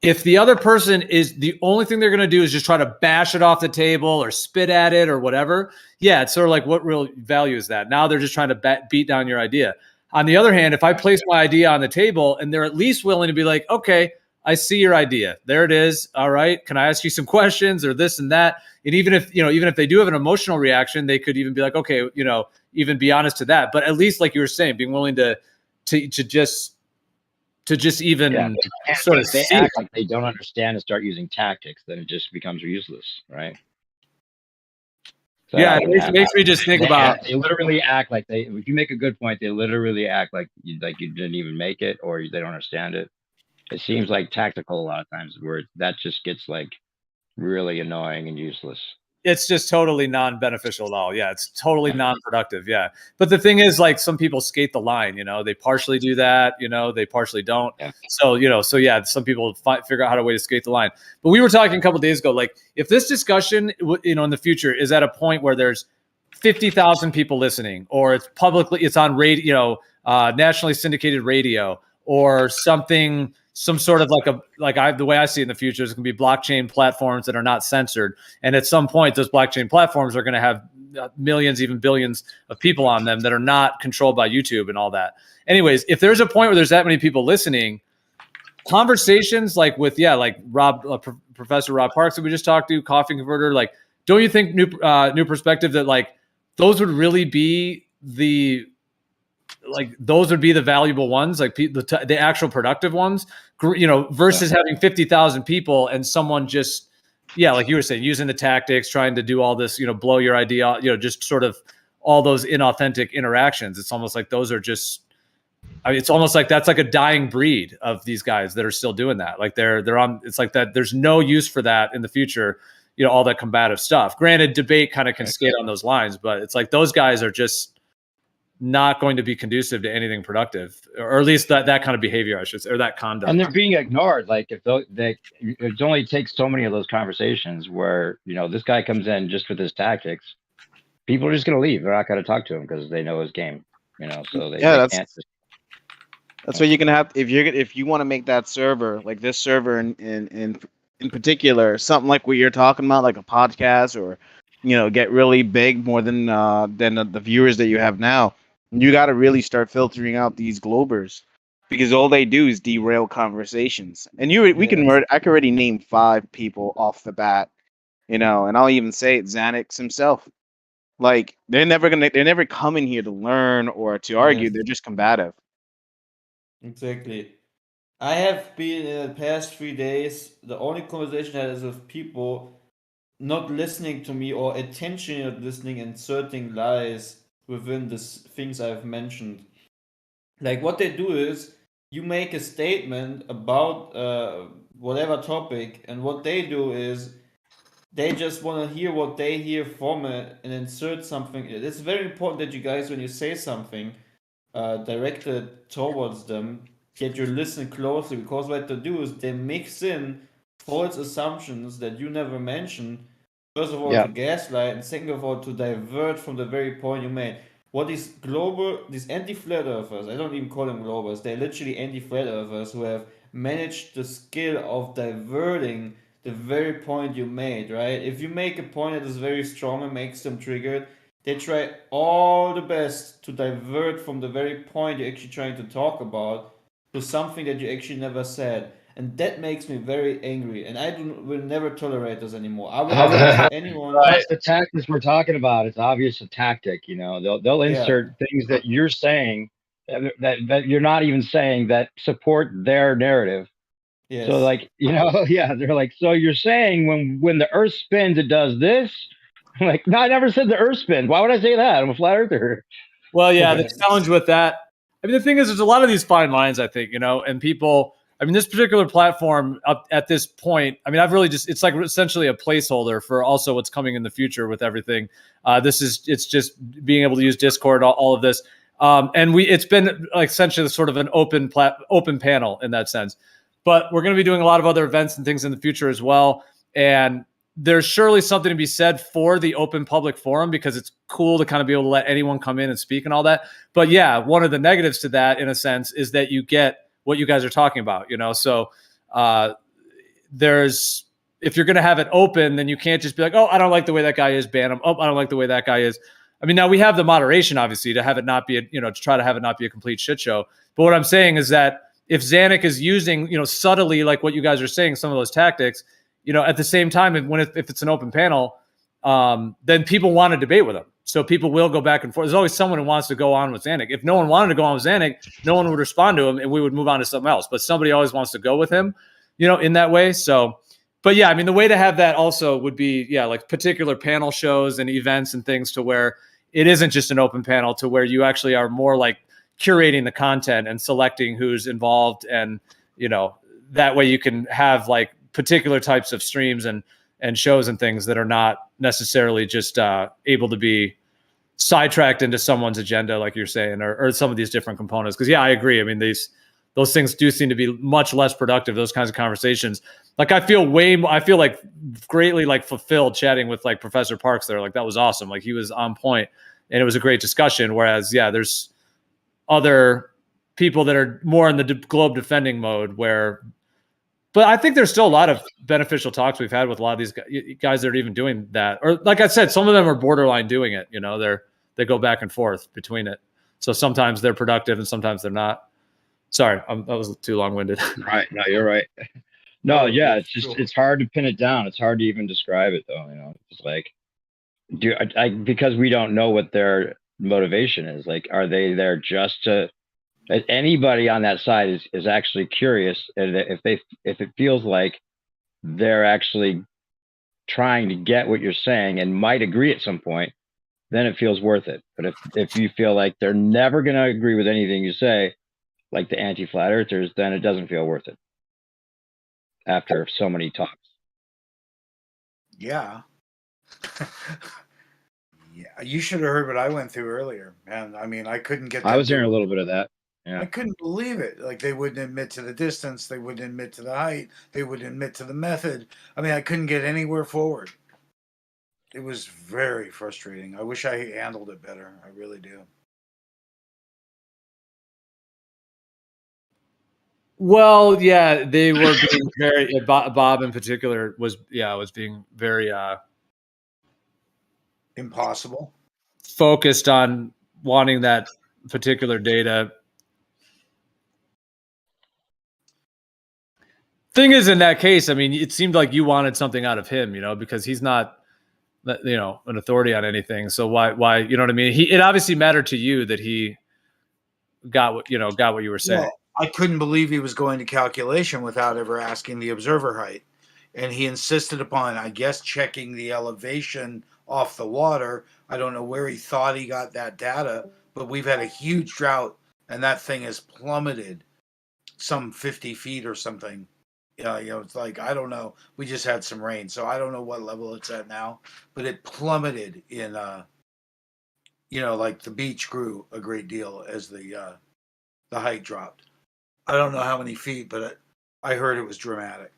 If the other person is the only thing they're going to do is just try to bash it off the table or spit at it or whatever, yeah, it's sort of like, what real value is that? Now they're just trying to beat down your idea. On the other hand, if I place my idea on the table and they're at least willing to be like, okay, I see your idea. There it is. All right. Can I ask you some questions or this and that? And even if they do have an emotional reaction, they could even be like, okay, even be honest to that. But at least like you were saying, being willing to just even sort of if they see act like they don't understand and start using tactics, then it just becomes useless, right? So yeah, it makes me just think about. They literally act like if you make a good point, they literally act like you didn't even make it or they don't understand it. It seems like tactical a lot of times, where that just gets like really annoying and useless. It's just totally non-beneficial at all. Yeah, it's totally non-productive. Yeah, but the thing is, like, some people skate the line. They partially do that. They partially don't. Yeah. So yeah, some people figure out how to skate the line. But we were talking a couple of days ago, like, if this discussion, in the future, is at a point where there's 50,000 people listening, or it's on radio, nationally syndicated radio, or something. Some sort of the way I see it in the future is going to be blockchain platforms that are not censored. And at some point, those blockchain platforms are going to have millions, even billions of people on them that are not controlled by YouTube and all that. Anyways, if there's a point where there's that many people listening, conversations like with, Professor Rob Parks that we just talked to, Coffee Converter, like, don't you think new perspective that like those would really be those would be the valuable ones, like the actual productive ones, versus having 50,000 people and someone just, like you were saying, using the tactics, trying to do all this, blow your idea, just sort of all those inauthentic interactions. It's almost like those are just, it's almost like that's like a dying breed of these guys that are still doing that. Like they're on, it's like that. There's no use for that in the future, all that combative stuff. Granted, debate kind of can skate on those lines, but it's like those guys are just not going to be conducive to anything productive, or at least that kind of behavior, I should say, or that conduct. And they're being ignored. Like if it only takes so many of those conversations where, this guy comes in just with his tactics, people are just going to leave. They're not going to talk to him because they know his game, so they can't. That's what you're going to have. If you want to make that server, like this server in particular, something like what you're talking about, like a podcast, or, get really big more than the viewers that you have now. You got to really start filtering out these globers, because all they do is derail conversations. And I can already name 5 people off the bat, and I'll even say it, Xanax himself. Like they're never coming here to learn or to argue. Yes. They're just combative. Exactly. I have been in the past 3 days. The only conversation I had is with people not listening to me or attention not listening, inserting lies within the things I've mentioned. Like what they do is you make a statement about whatever topic, and what they do is they just want to hear what they hear from it and insert something. It's very important that you guys, when you say something, directed towards them, get you listen closely, because what they do is they mix in false assumptions that you never mentioned. First of all, Yeah. to gaslight, and second of all, to divert from the very point you made. What these anti-flat earthers, I don't even call them globers, they're literally anti-flat earthers who have managed the skill of diverting the very point you made, right? If you make a point that is very strong and makes them triggered, they try all the best to divert from the very point you're actually trying to talk about to something that you actually never said. And that makes me very angry. And will never tolerate this anymore. I will never have anyone. That's the tactics we're talking about. It's obvious a tactic. You know, they'll Yeah. insert things that you're saying that you're not even saying that support their narrative. Yes. So like, you know, yeah, they're like, so you're saying when the Earth spins, it does this? I'm like, no, I never said the Earth spins. Why would I say that? I'm a flat earther. Well, yeah, the challenge with that, I mean, the thing is, there's a lot of these fine lines, I think, you know, and people, I mean, this particular platform up at this point, I mean, I've really it's like essentially a placeholder for also what's coming in the future with everything. It's just being able to use Discord, all of this. And it's been like essentially sort of an open panel in that sense. But we're going to be doing a lot of other events and things in the future as well. And there's surely something to be said for the open public forum, because it's cool to kind of be able to let anyone come in and speak and all that. But yeah, one of the negatives to that, in a sense, is that you get what you guys are talking about, you know? So if you're going to have it open, then you can't just be like, oh, I don't like the way that guy is, ban him. Oh, I don't like the way that guy is. I mean, now we have the moderation, obviously, to have it not be, to try to have it not be a complete shit show. But what I'm saying is that if Zanuck is using, subtly, like what you guys are saying, some of those tactics, at the same time, if it's an open panel, then people want to debate with him. So people will go back and forth. There's always someone who wants to go on with Zanuck. If no one wanted to go on with Zanuck, no one would respond to him, and we would move on to something else. But somebody always wants to go with him, in that way. So, but yeah, I mean, the way to have that also would be, like particular panel shows and events and things, to where it isn't just an open panel, to where you actually are more like curating the content and selecting who's involved. And, that way you can have like particular types of streams and shows and things that are not necessarily just able to be sidetracked into someone's agenda, like you're saying, or some of these different components. Because I agree. I mean, those things do seem to be much less productive. Those kinds of conversations. Like I feel like greatly like fulfilled chatting with like Professor Parks there. Like that was awesome. Like he was on point, and it was a great discussion. Whereas there's other people that are more in the globe defending mode but I think there's still a lot of beneficial talks we've had with a lot of these guys that are even doing that. Or like I said, some of them are borderline doing it. They go back and forth between it. So sometimes they're productive and sometimes they're not. Sorry, that was too long-winded. Right. No, you're right. No, yeah, it's hard to pin it down. It's hard to even describe it, though. It's like, because we don't know what their motivation is. Like, are they there just to? Anybody on that side is actually curious, and if it feels like they're actually trying to get what you're saying and might agree at some point, then it feels worth it. But if you feel like they're never going to agree with anything you say, like the anti-flat earthers, then it doesn't feel worth it after so many talks. Yeah. Yeah, you should have heard what I went through earlier, man. I mean, I couldn't get. I was hearing a little bit of that. Yeah. I couldn't believe it. Like they wouldn't admit to the distance, they wouldn't admit to the height, they wouldn't admit to the method. I mean, I couldn't get anywhere forward. It was very frustrating. I wish I handled it better. I really do. Well, yeah, they were being very. Bob in particular was being very impossible, focused on wanting that particular data. Thing is, in that case, I mean, it seemed like you wanted something out of him, because he's not an authority on anything. So why, you know what I mean? It obviously mattered to you that he got what you were saying. Well, I couldn't believe he was going to calculation without ever asking the observer height. And he insisted upon, I guess, checking the elevation off the water. I don't know where he thought he got that data, but we've had a huge drought and that thing has plummeted some 50 feet or something. It's like, I don't know. We just had some rain, so I don't know what level it's at now, but it plummeted in, like the beach grew a great deal as the height dropped. I don't know how many feet, but I heard it was dramatic.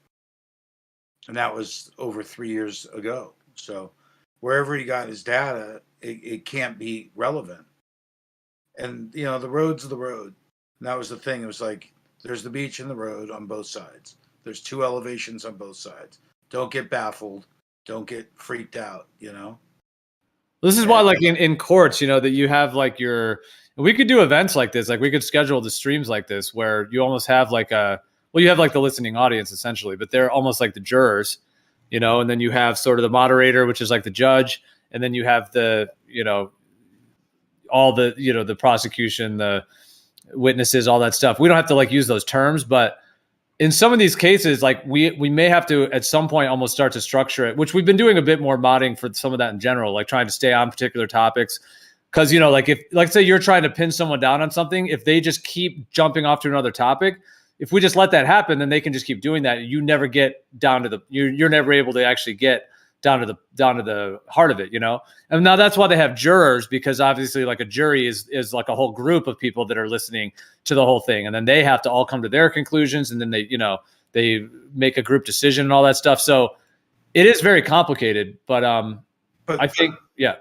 And that was over 3 years ago. So wherever he got his data, it can't be relevant. And, the road's the road. And that was the thing. It was like, there's the beach and the road on both sides. There's 2 elevations on both sides. Don't get baffled. Don't get freaked out, This is why, like in courts, that you have like we could do events like this. Like we could schedule the streams like this where you almost have like you have like the listening audience essentially, but they're almost like the jurors, and then you have sort of the moderator, which is like the judge. And then you have the, all the, the prosecution, the witnesses, all that stuff. We don't have to like use those terms, but in some of these cases, like we may have to at some point almost start to structure it, which we've been doing a bit more modding for some of that in general, like trying to stay on particular topics. Cause like if, like say you're trying to pin someone down on something, if they just keep jumping off to another topic, if we just let that happen, then they can just keep doing that. You never get down to you're never able to actually get down to the heart of it, And now that's why they have jurors, because obviously like a jury is like a whole group of people that are listening to the whole thing. And then they have to all come to their conclusions. And then they make a group decision and all that stuff. So it is very complicated, but I think, yeah.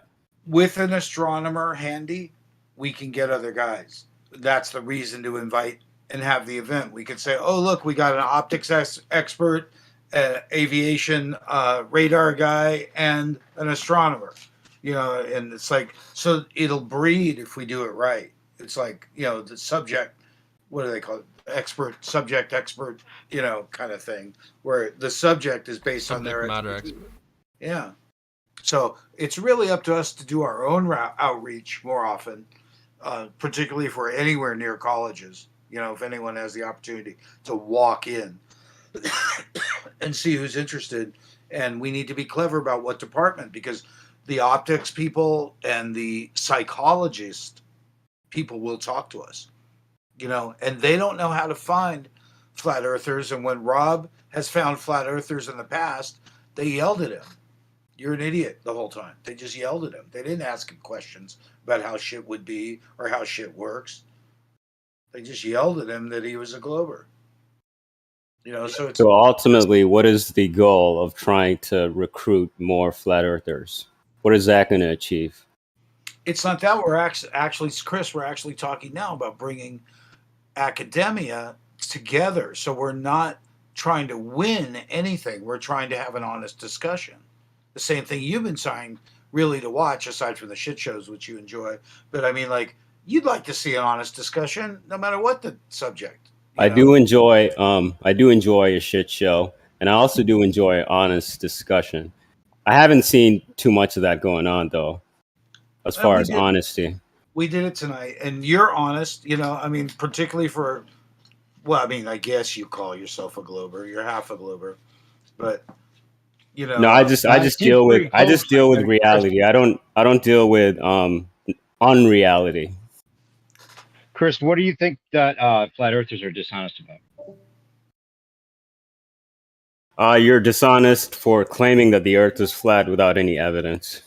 With an astronomer handy, we can get other guys. That's the reason to invite and have the event. We could say, oh, look, we got an optics expert, aviation radar guy, and an astronomer, and it's like, so it'll breed if we do it right. It's like, the subject, what do they call it? Subject expert, kind of thing, where the subject is based on their matter expert. Yeah. So it's really up to us to do our own outreach more often, particularly if we're anywhere near colleges. If anyone has the opportunity to walk in and see who's interested. And we need to be clever about what department, because the optics people and the psychologist people will talk to us, and they don't know how to find flat earthers. And when Rob has found flat earthers in the past, they yelled at him. You're an idiot the whole time. They just yelled at him. They didn't ask him questions about how shit would be or how shit works. They just yelled at him that he was a glober. So ultimately, what is the goal of trying to recruit more flat earthers? What is that going to achieve? It's not that. We're actually, Chris, we're actually talking now about bringing academia together. So we're not trying to win anything. We're trying to have an honest discussion. The same thing you've been trying really to watch, aside from the shit shows, which you enjoy. But I mean, like, you'd like to see an honest discussion no matter what the subject. I do enjoy a shit show, and I also do enjoy honest discussion. I haven't seen too much of that going on though, as far as honesty. We did it tonight, and you're honest, particularly for, I guess you call yourself a glober. You're half a glober, but no, I just deal with reality. I don't deal with unreality. Chris, what do you think that flat earthers are dishonest about? You're dishonest for claiming that the earth is flat without any evidence,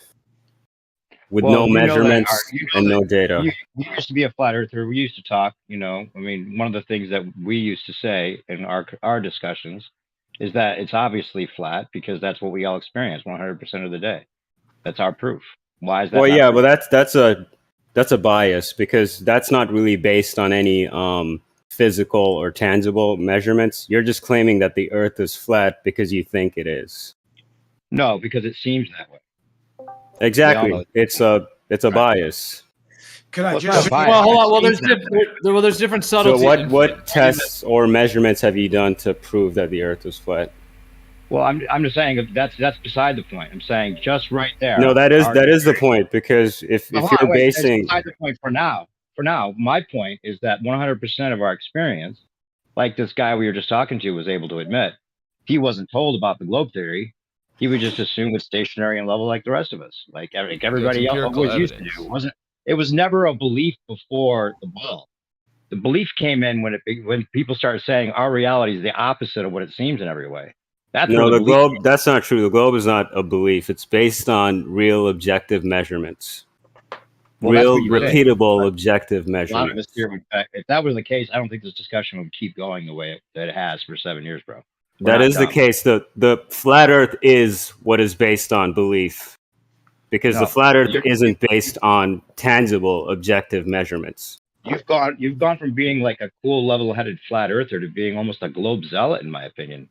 with no measurements and no data. You used to be a flat earther. We used to talk, one of the things that we used to say in our discussions is that it's obviously flat because that's what we all experience 100% of the day. That's our proof. Why is that? Well, yeah, but that's a bias, because that's not really based on any physical or tangible measurements. You're just claiming that the earth is flat because you think it is. No, because it seems that way. Exactly. It's a bias. Can I just? Well, hold on. Well, there's different subtleties. So what tests or measurements have you done to prove that the earth is flat? Well, I'm just saying that's beside the point. I'm saying just right there. No, that is the point, because if Hold you're on, wait, that's basing, beside the point for now. For now, my point is that 100% of our experience, like this guy we were just talking to was able to admit, he wasn't told about the globe theory. He would just assume it's stationary and level like the rest of us, like everybody else empirical always used to evidence. do. It was never a belief before the ball. The belief came in when people started saying our reality is the opposite of what it seems in every way. That's no, where the belief globe, that's not true. The globe is not a belief. It's based on real objective measurements. Well, that's Real, what you say. repeatable, objective A lot of us measurements. here would, if that was the case, I don't think this discussion would keep going the way that it has for 7 years, bro. We're That not is the dumb. case. The flat Earth is what is based on belief, because the No, flat Earth isn't based on tangible, objective measurements. You've gone from being like a cool, level-headed flat earther to being almost a globe zealot, in my opinion.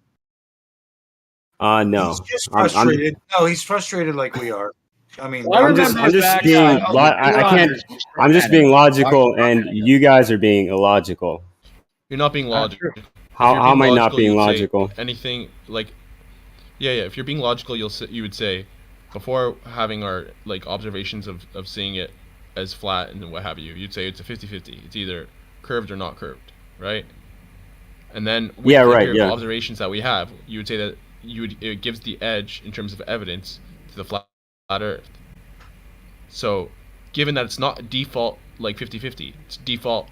No, He's just I'm frustrated. No, he's frustrated like we are. I mean, I'm just being. I can't. I'm just being logical, and you guys are being illogical. You're not being logical. How am I not being you'd say logical? anything like, yeah. If you're being logical, you would say, before having our like observations of seeing it as flat and what have you, you'd say it's a 50-50. It's either curved or not curved, right? And then with the observations that we have, you would say that it gives the edge in terms of evidence to the flat Earth. So, given that it's not default like 50-50, it's default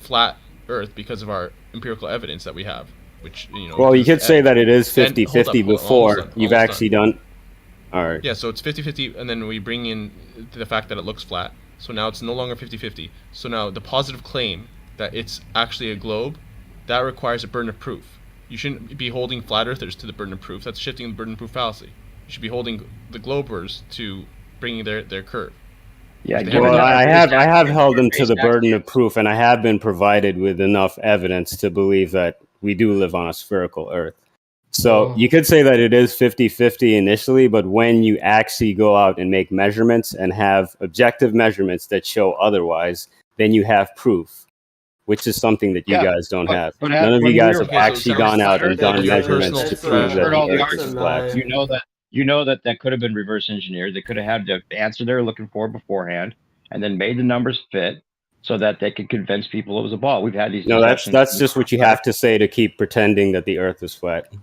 flat Earth because of our empirical evidence that we have, which Well, you could say that it is 50-50 hold before on, you've actually done. All right. Yeah, so it's 50-50, and then we bring in the fact that it looks flat. So now it's no longer 50-50. So now the positive claim that it's actually a globe, that requires a burden of proof. You shouldn't be holding flat earthers to the burden of proof. That's shifting the burden of proof fallacy. You should be holding the globers to bringing their curve. Yeah, well, I have held them to the burden of proof, and I have been provided with enough evidence to believe that we do live on a spherical Earth. So you could say that it is 50-50 initially, but when you actually go out and make measurements and have objective measurements that show otherwise, then you have proof, which is something that you guys don't have. None of you guys have actually gone out and done measurements to prove that the Earth is flat. You know that could have been reverse engineered. They could have had the answer they were looking for beforehand, and then made the numbers fit so that they could convince people it was a ball. We've had these. No, that's just what you have to say to keep pretending that the Earth is flat.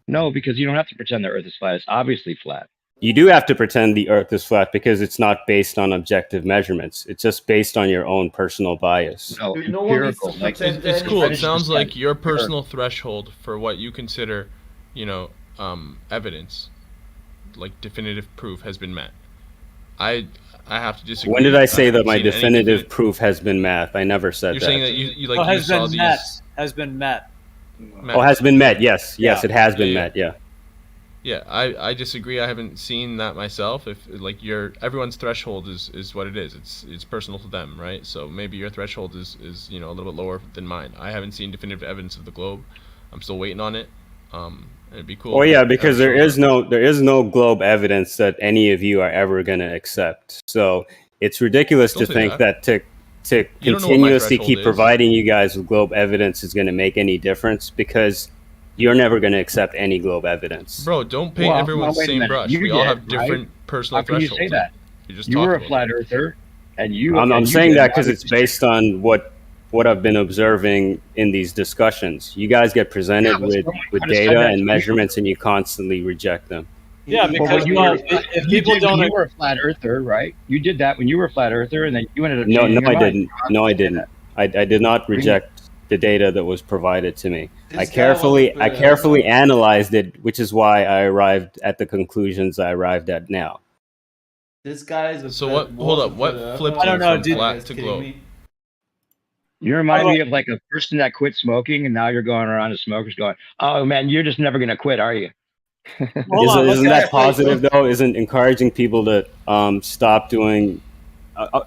No, because you don't have to pretend the Earth is flat. It's obviously flat. You do have to pretend the Earth is flat because it's not based on objective measurements. It's just based on your own personal bias. No, empirical. It's cool. It sounds like your personal threshold for what you consider, evidence, like definitive proof, has been met. I have to disagree. When did I say that my definitive proof has been met? I never said that. You're saying that you like has you saw been these. met. Has been met. Oh, has been met. Yes, it has been met. Yeah. Yeah, I disagree. I haven't seen that myself. If like everyone's threshold is what it is. It's personal to them, right? So maybe your threshold is a little bit lower than mine. I haven't seen definitive evidence of the globe. I'm still waiting on it. It'd be cool. Oh yeah, because there is no globe evidence that any of you are ever going to accept. So it's ridiculous to think that to continuously keep providing you guys with globe evidence is going to make any difference, because you're never going to accept any globe evidence. Bro, don't paint everyone the same brush. We all have different personal thresholds. How can you say that? You were a flat earther, and you. I'm saying that because it's based on what I've been observing in these discussions. You guys get presented with data and measurements, and you constantly reject them. Yeah, because if people don't, you were a flat earther, right? You did that when you were a flat earther, and then you ended up. No, I didn't. I did not reject the data that was provided to me. I carefully analyzed it, which is why I arrived at the conclusions I arrived at now. This guy is a so what? Hold up. What flipped you from flat to globe? You remind me of like a person that quit smoking, and now you're going around to smokers going, "Oh man, you're just never gonna quit, are you?" Isn't that positive though? Isn't encouraging people to stop doing,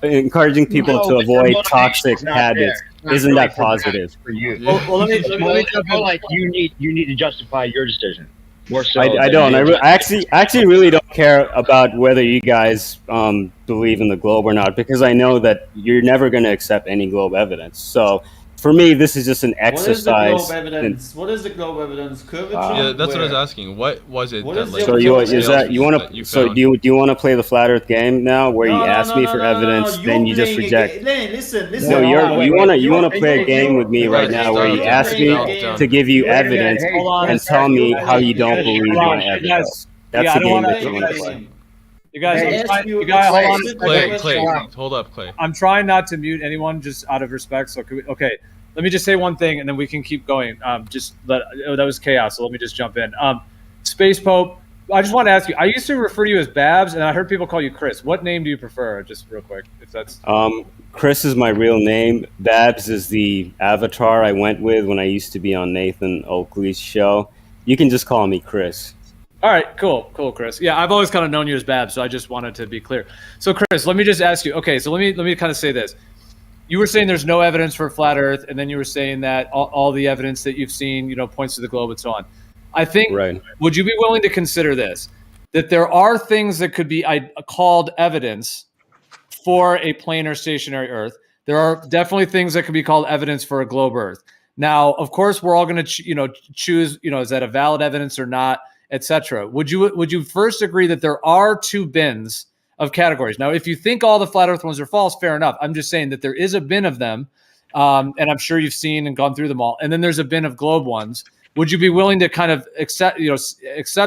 encouraging people to avoid toxic habits? Isn't that positive for you? Well, let me feel like you need to justify your decision more so. I don't. I actually really don't care about whether you guys believe in the globe or not, because I know that you're never going to accept any globe evidence. So for me, this is just an What is the globe exercise. evidence? What is the globe evidence? Curvature? Yeah, that's what I was Where? asking. What was it What that is like your So you globe is evidence? that you want that to? you So found? do you want to play the flat Earth game now, where you No, ask me for evidence, no. then You're you just playing a reject? game. Listen. No, you want to You're- play a game with me right Guys, now, where dial you it ask down, me dial it to down. give you Wait a minute. evidence Hey, Hold on. and guys, tell me how you guys, don't believe Hold on. my Hey, evidence. guys. That's Yeah, I the don't game want that to. you want to play. You guys, Hey, you guys, hold on. Clay, I'm trying not to mute anyone just out of respect. So, okay, let me just say one thing, and then we can keep going. That was chaos. So let me just jump in. Space Pope, I just want to ask you. I used to refer to you as Babs, and I heard people call you Chris. What name do you prefer? Just real quick, if that's. Chris is my real name. Babs is the avatar I went with when I used to be on Nathan Oakley's show. You can just call me Chris. All right, cool, Chris. Yeah, I've always kind of known you as Babs, so I just wanted to be clear. So, Chris, let me just ask you. Okay, so let me kind of say this. You were saying there's no evidence for flat Earth, and then you were saying that all the evidence that you've seen, points to the globe and so on. I think. Right. Would you be willing to consider this? That there are things that could be called evidence for a planar stationary Earth. There are definitely things that could be called evidence for a globe Earth. Now, of course, we're all going to choose. Is that a valid evidence or not? Etc. Would you first agree that there are two bins of categories? Now, if you think all the flat Earth ones are false, fair enough. I'm just saying that there is a bin of them, and I'm sure you've seen and gone through them all. And then there's a bin of globe ones. Would you be willing to kind of accept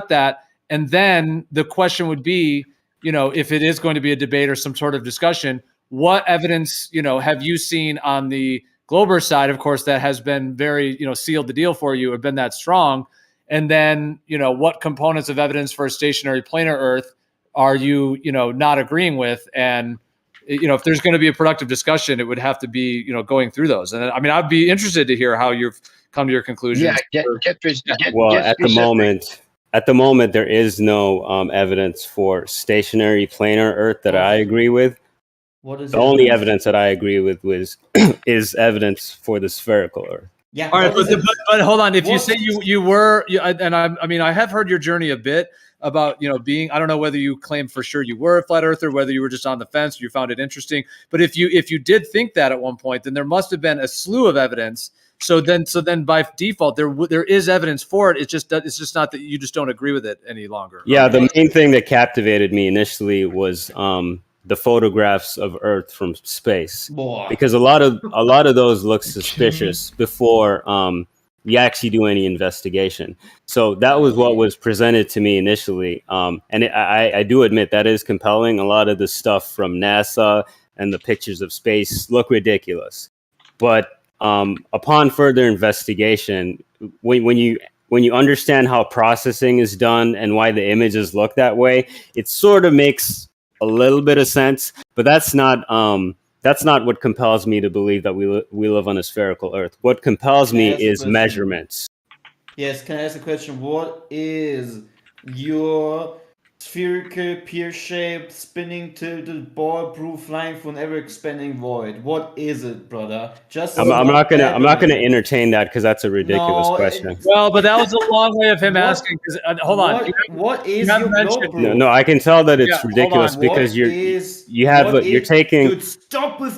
that? And then the question would be, if it is going to be a debate or some sort of discussion, what evidence have you seen on the globe Earth side? Of course, that has been very sealed the deal for you or been that strong. And then, what components of evidence for a stationary planar Earth are you, not agreeing with? And, if there's going to be a productive discussion, it would have to be, going through those. And I mean, I'd be interested to hear how you've come to your conclusions. At the moment, there is no evidence for stationary planar Earth that I agree with. What is the only evidence that I agree with is evidence for the spherical Earth. Yeah. All right, but hold on. If you say you were, and I mean, I have heard your journey a bit about being. I don't know whether you claim for sure you were a flat earther, whether you were just on the fence, or you found it interesting. But if you did think that at one point, then there must have been a slew of evidence. So then by default, there is evidence for it. It's just not that you just don't agree with it any longer. Yeah, the main thing that captivated me initially was the photographs of Earth from space, because a lot of those look suspicious before you actually do any investigation. So that was what was presented to me initially, and I do admit that is compelling. A lot of the stuff from NASA and the pictures of space look ridiculous, but upon further investigation, when you understand how processing is done and why the images look that way, it sort of makes a little bit of sense, but that's not what compels me to believe that we live on a spherical Earth. What compels me is measurements. Yes, can I ask a question? What is your spherical, pear-shaped, spinning tilted, ball-proof line for an ever-expanding void? What is it, brother? Just I'm not gonna entertain that because that's a ridiculous question. Well, but that was a long way of him asking. Hold on. What is your globe proof? No, I can tell that it's Yeah, ridiculous hold on. because What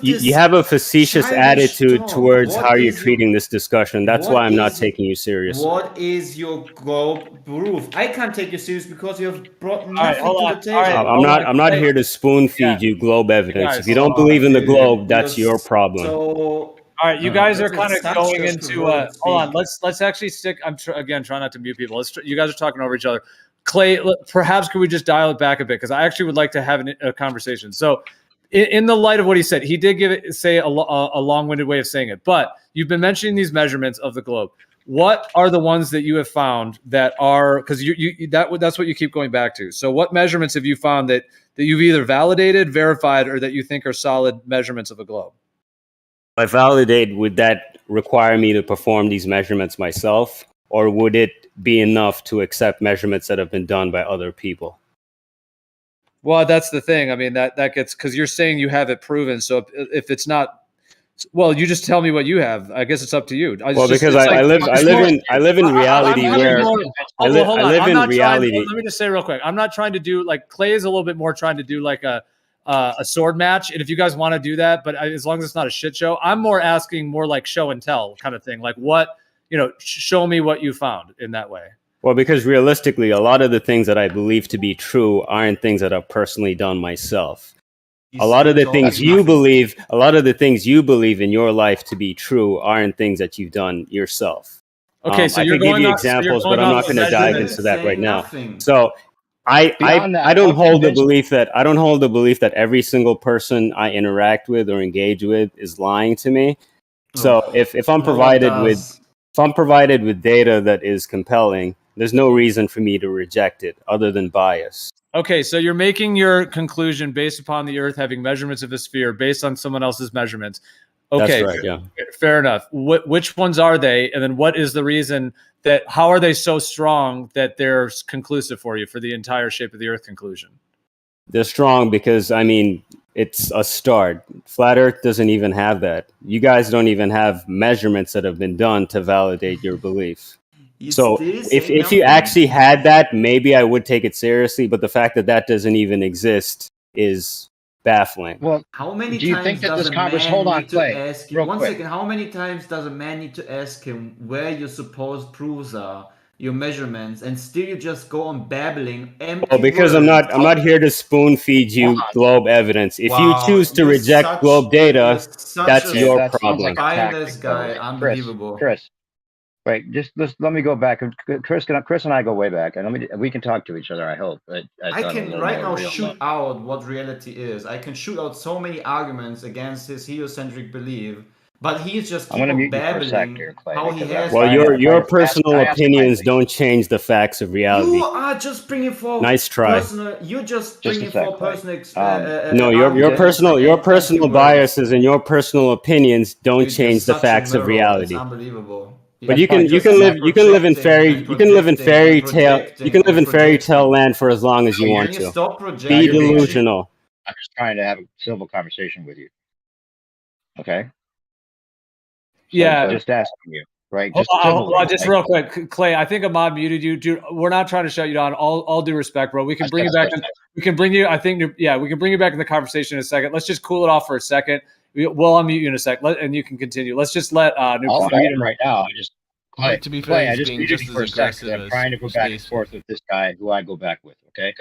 you have a facetious childish attitude talk. towards What how you're is treating this discussion. That's what why I'm not is- taking you seriously. What is your globe proof? I can't take you serious because you have brought right, nothing hold to on. the table. All right, I'm not here to spoon feed you globe evidence. Guys, If you don't believe in the globe, that's You're your problem. So All right, you guys are that's kind of such going a into. perverted Hold on, speech. let's actually stick. I'm again trying not to mute people. You guys are talking over each other. Clay, perhaps could we just dial it back a bit, because I actually would like to have a conversation. So, in the light of what he said, he did say a long-winded way of saying it. But you've been mentioning these measurements of the globe. What are the ones that you have found that are, because that's what you keep going back to. So what measurements have you found that you've either validated, verified, or that you think are solid measurements of a globe? If I validate, would that require me to perform these measurements myself, or would it be enough to accept measurements that have been done by other people? Well, that's the thing. I mean, that gets, because you're saying you have it proven. So if it's not, well, you just tell me what you have. I guess it's up to you. Well, because I live in reality where I live in reality. Let me just say real quick. I'm not trying to do like Clay is a little bit more trying to do like a a sword match. And if you guys want to do that, but as long as it's not a shit show, I'm more asking more like show and tell kind of thing. Like what, show me what you found in that way. Well, because realistically, a lot of the things that I believe to be true aren't things that I've personally done myself. A lot of the things you believe in your life to be true aren't things that you've done yourself. Okay, so I you're could give going you on- examples, so you're but I'm going not on going to dive measurements. into that right Saying now. nothing. So I Beyond that, don't I'm hold the convinced- belief that every single person I interact with or engage with is lying to me. So if I'm no provided one with does. if I'm provided with data that is compelling, there's no reason for me to reject it other than bias. Okay, so you're making your conclusion based upon the Earth having measurements of a sphere based on someone else's measurements. Okay, That's right, yeah. Fair enough. Which ones are they? And then what is the reason how are they so strong that they're conclusive for you for the entire shape of the Earth conclusion? They're strong because, it's a start. Flat Earth doesn't even have that. You guys don't even have measurements that have been done to validate your belief. So if you actually had that, maybe I would take it seriously. But the fact that doesn't even exist is baffling. Well, How many do you times think that does this a conversation? man Hold on, need to Clay. ask you? Real One quick. second. How many times does a man need to ask him where your supposed proofs are, your measurements, and still you just go on babbling empty Well, because I'm words? not here to spoon feed you globe evidence. If you Wow, choose to you're reject such- globe you're data, such that's a your That sounds problem. like a spineless tactic, though. guy. Wait, Unbelievable. Chris, wait, just let me go back. Chris and I go way back, and we can talk to each other. I hope. I can right now shoot out what reality is. I can shoot out so many arguments against his heliocentric belief, but he's just I'm keep gonna on mute you for a sec babbling here, Clay, how he because I'm has. Well, trying to- your I personal asked opinions don't change the facts of reality. You are just bringing forth Nice try. personal. You're just Just a bringing sec, forth Clay. personal. No, your arguments personal and empty words. biases and your personal opinions don't Dude, you're change the such a facts of mirror. reality. It's unbelievable. But you can live in fairy tale land for as long as you want Can you to. stop Be projecting? delusional. I'm just trying to have a civil conversation with you. Okay. So Yeah. Just asking you, right? Hold Just on, civilly, just right? real quick, Clay. I think Ahmad muted you, dude. We're not trying to shut you down. All due respect, bro. We can bring you back. We can bring you. I think. Yeah, we can bring you back in the conversation in a second. Let's just cool it off for a second. We'll unmute you in a sec, and you can continue. Let's just let. I'll unmute him right now. Clay, To be fair, Clay, I he's just being muted just you as for a sec aggressive because I'm as trying to go back and forth with this guy who I go back with. Okay,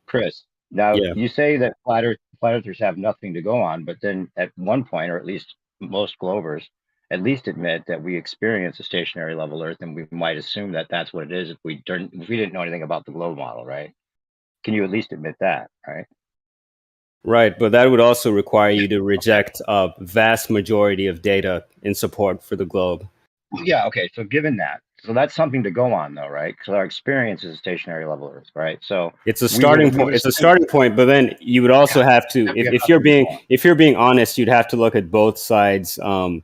Chris. Now Yeah. you say that flat earthers have nothing to go on, but then at one point, or at least most Glovers, at least admit that we experience a stationary level Earth, and we might assume that that's what it is if we didn't know anything about the globe model, right? Can you at least admit that, right? Right, but that would also require you to reject a vast majority of data in support for the globe. Yeah. Okay. So given that, so that's something to go on, though, right? Because our experience is a stationary level Earth, right? So It's a starting point. It's a starting point, but then you would also have to, if you're being honest, you'd have to look at both sides. Sure,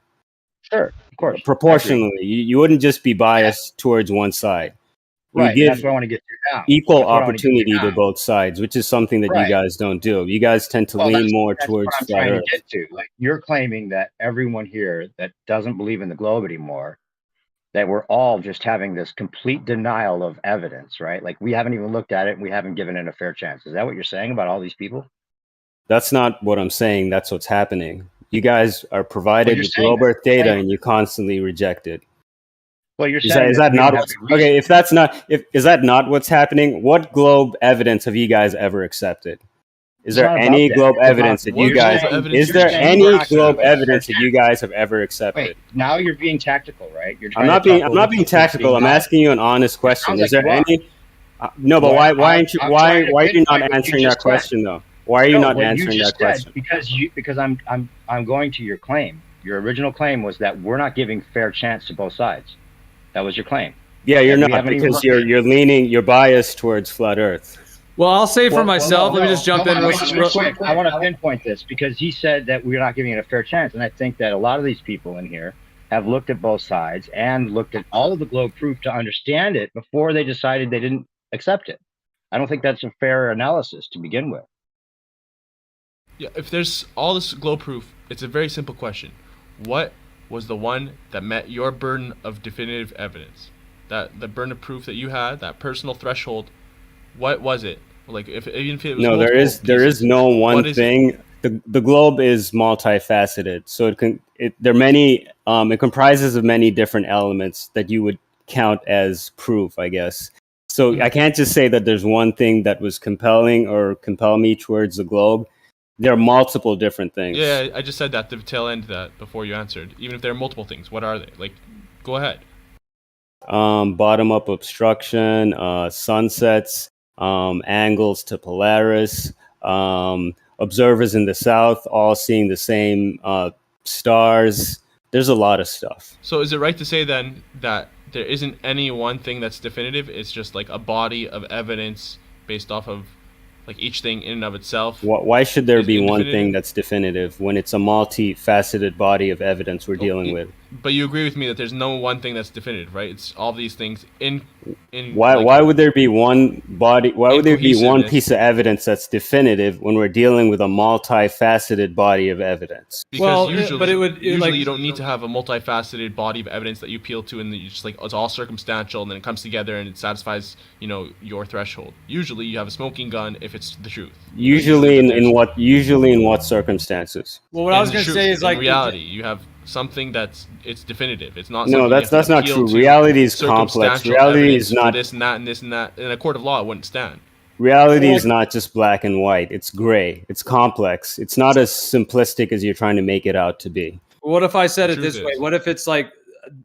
of course, proportionally. You wouldn't just be biased towards one side. You Right, would and give that's what I want to get to now. equal That's what I wanna get to opportunity to now. both sides, which is something that you Right. guys don't do. You guys tend to Well, lean that's more what towards I'm flat trying Earth. to get to. Like you're claiming that everyone here that doesn't believe in the globe anymore, that we're all just having this complete denial of evidence, right? Like we haven't even looked at it and we haven't given it a fair chance. Is that what you're saying about all these people? That's not what I'm saying. That's what's happening. You guys are provided you're with saying globe that. Earth data, Saying- and you constantly reject it. Well, you're Is saying that we not don't have what's, a okay? If that's not, is that not what's happening? What globe evidence have you guys ever accepted? Is It's there not about any that. globe It's about evidence that what you you're guys? saying. Is You're there saying any we're not globe giving a fair evidence that you guys have ever accepted? Wait, now you're being tactical, right? You're I'm trying not to being. talk I'm not over being what's tactical. being I'm done. asking you an honest question. sounds Is like there you are. any? No, but Well, why aren't you? I'm Why trying to are you not pinpoint what you answering just that said. question though? Why are you No, not what you answering just that said, question? because I'm going to your claim. Your original claim was that we're not giving fair chance to both sides. That was your claim. Yeah, you're And we not haven't even because looked you're leaning. You're biased towards flat Earth. Well, I'll say for myself. no, let me just jump in real quick. I want to pinpoint this because he said that we're not giving it a fair chance, and I think that a lot of these people in here have looked at both sides and looked at all of the globe proof to understand it before they decided they didn't accept it. I don't think that's a fair analysis to begin with. Yeah, if there's all this glow proof, it's a very simple question. What was the one that met your burden of definitive evidence? That the burden of proof that you had, that personal threshold, what was it? Like even if it was No, multiple there is pieces, no what one is thing. The globe is multifaceted, so there are many. It comprises of many different elements that you would count as proof, I guess. So I can't just say that there's one thing that was compelling or compel me towards the globe. There are multiple different things. Yeah, I just said that the tail end of that before you answered. Even if there are multiple things, what are they? Like, go ahead. Bottom up obstruction, sunsets, angles to Polaris, observers in the south all seeing the same stars. There's a lot of stuff. So is it right to say then that there isn't any one thing that's definitive? It's just like a body of evidence based off of like each thing in and of itself. Why should there is be one indefinitive? thing that's definitive when it's a multifaceted body of evidence we're dealing with? But you agree with me that there's no one thing that's definitive, right? It's all these things in Why would there be one body? Why would there be one cohesiveness. piece of evidence that's definitive when we're dealing with a multifaceted body of evidence? Because usually you don't need to have a multifaceted body of evidence that you appeal to, and you just like it's all circumstantial, and then it comes together and it satisfies your threshold. Usually you have a smoking gun if it's the truth. Usually in what circumstances? Well, what I was In going to truth, say is like in reality, you have something it's definitive. It's not. No, something that's you have to not appeal true. to. Reality is complex. Circumstantial Reality evidence is for not. this and that and this and that. In a court of law, it wouldn't stand. Reality is not just black and white. It's gray. It's complex. It's not as simplistic as you're trying to make it out to be. What if I said The it this truth way? is- What if it's like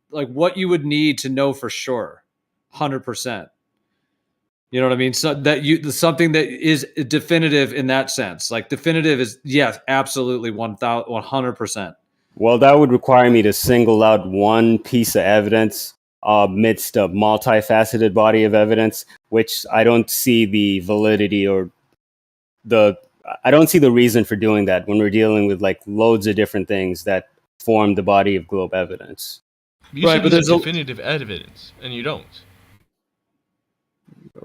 what you would need to know for sure, 100%. You know what I mean? So that something that is definitive in that sense. Like definitive is yes, absolutely 100%. Well, that would require me to single out one piece of evidence amidst a multifaceted body of evidence, which I don't see the validity or I don't see the reason for doing that when we're dealing with like loads of different things that form the body of globe evidence. You should use definitive evidence, and you don't.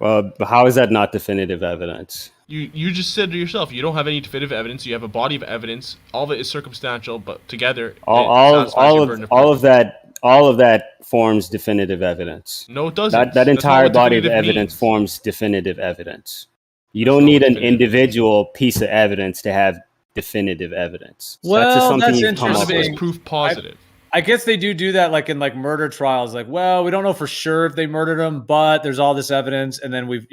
How is that not definitive evidence? You just said to yourself, you don't have any definitive evidence. You have a body of evidence. All of it is circumstantial, but together All of that forms definitive evidence. No, it doesn't. That That's not entire what body of definitive evidence means. forms definitive evidence. You don't need an individual piece of evidence to have definitive evidence. So that's just something you've come up with. Proof positive. I guess they do that like in like murder trials. Like, well, we don't know for sure if they murdered him, but there's all this evidence, and then we've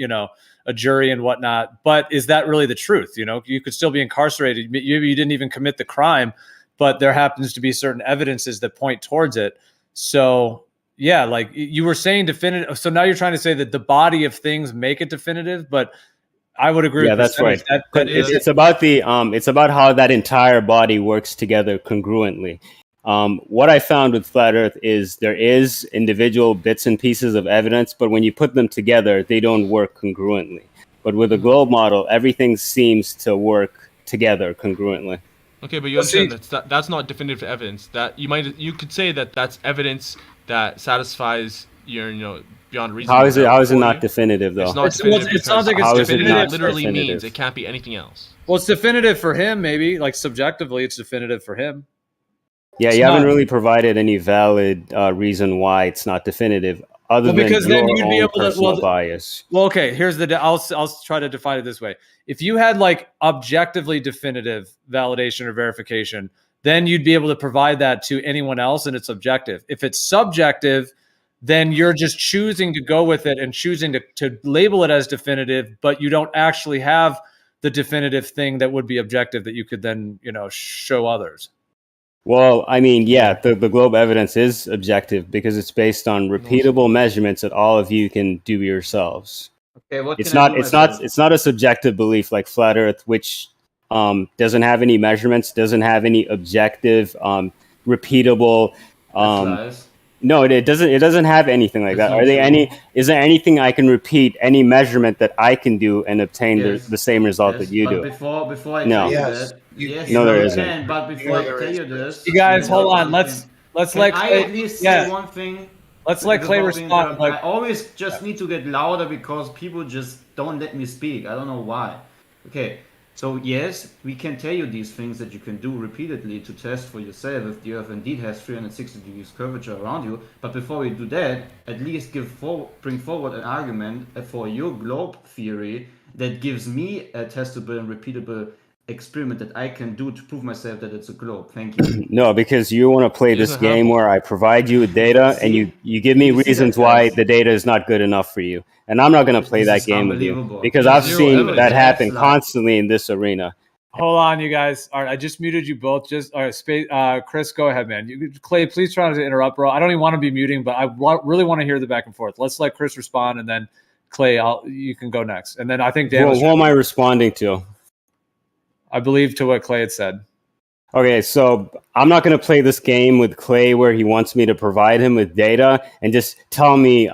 a jury and whatnot. But is that really the truth? You could still be incarcerated. Maybe you didn't even commit the crime, but there happens to be certain evidences that point towards it. So yeah, like you were saying definitive. So now you're trying to say that the body of things make it definitive, but I would agree. Yeah, with that's right. percentage. It's about it's about how that entire body works together congruently. What I found with Flat Earth is there is individual bits and pieces of evidence, but when you put them together, they don't work congruently. But with a globe model, everything seems to work together congruently. Okay, but you understand that's not definitive evidence. That you could say that that's evidence that satisfies your beyond reason. How is it not definitive though? It's not definitive. It sounds like it's How is it definitive. not Literally definitive? means it can't be anything else. Well, it's definitive for him, maybe. Like subjectively, it's definitive for him. Yeah, It's you haven't not- really provided any valid reason why it's not definitive, other Well, than because your then you'd be own able to- personal well, bias. Well, okay. Here's I'll try to define it this way. If you had like objectively definitive validation or verification, then you'd be able to provide that to anyone else, and it's objective. If it's subjective, then you're just choosing to go with it and choosing to label it as definitive, but you don't actually have the definitive thing that would be objective that you could then show others. Well, I mean, yeah, the globe evidence is objective because it's based on repeatable measurements that all of you can do yourselves. Okay, what It's can I not do it's myself? not it's not a subjective belief like flat Earth, which doesn't have any measurements, doesn't have any objective, repeatable. Lies. No, it doesn't have anything like that. not Are they true. Is there anything I can repeat, any measurement that I can do and obtain Yes. the same result that you But do? before I No. tell you Yes. that, yes, No, there you isn't. can, but before I tell you this, You guys, you hold know, on. you Let's can let I Clay. at least Yeah. say one thing? Let's let Clay without being respond, interrupted? like- I always just need to get louder because people just don't let me speak. I don't know why. Okay, So yes, we can tell you these things that you can do repeatedly to test for yourself if the Earth indeed has 360 degrees curvature around you. But before we do that, at least bring forward an argument for your globe theory that gives me a testable and repeatable experiment that I can do to prove myself that it's a globe. Thank you. No, because you want to play He this doesn't have game one. where I provide you with data and See? you give me You see that, reasons why guys? the data is not good enough for you. And I'm not going to play This that is game with you unbelievable. because There's I've zero seen evidence. that happen That's like- constantly in this arena. Hold on, you guys. All right, I just muted you both. Just all right, Chris, go ahead, man. Clay, please try not to interrupt, bro. I don't even want to be muting, but I really want to hear the back and forth. Let's let Chris respond, and then Clay, you can go next. And then I think Dan. Who am I responding to? I believe to what Clay had said. Okay, so I'm not going to play this game with Clay where he wants me to provide him with data and just tell me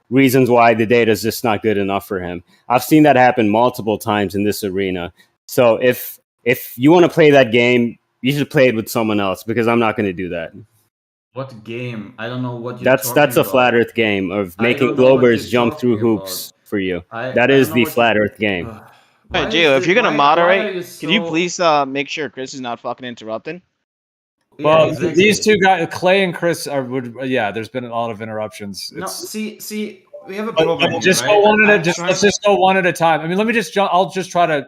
reasons why the data is just not good enough for him. I've seen that happen multiple times in this arena. So if you want to play that game, you should play it with someone else because I'm not going to do that. What game? I don't know what you're That's talking a about. flat Earth game of I making don't know what globers you're jump through talking hoops about. for you. I That don't is know the what flat Earth game. Why Hey, is Gio, if it- you're gonna why are moderate, you can you so- please make sure Chris is not fucking interrupting? Well, exactly. these two guys, Clay and Chris, there's been a lot of interruptions. No, It's, see, we have a problem here, just right? go one at a I'm just trying- let's just go one at a time. I mean, let me just jump. I'll just try to.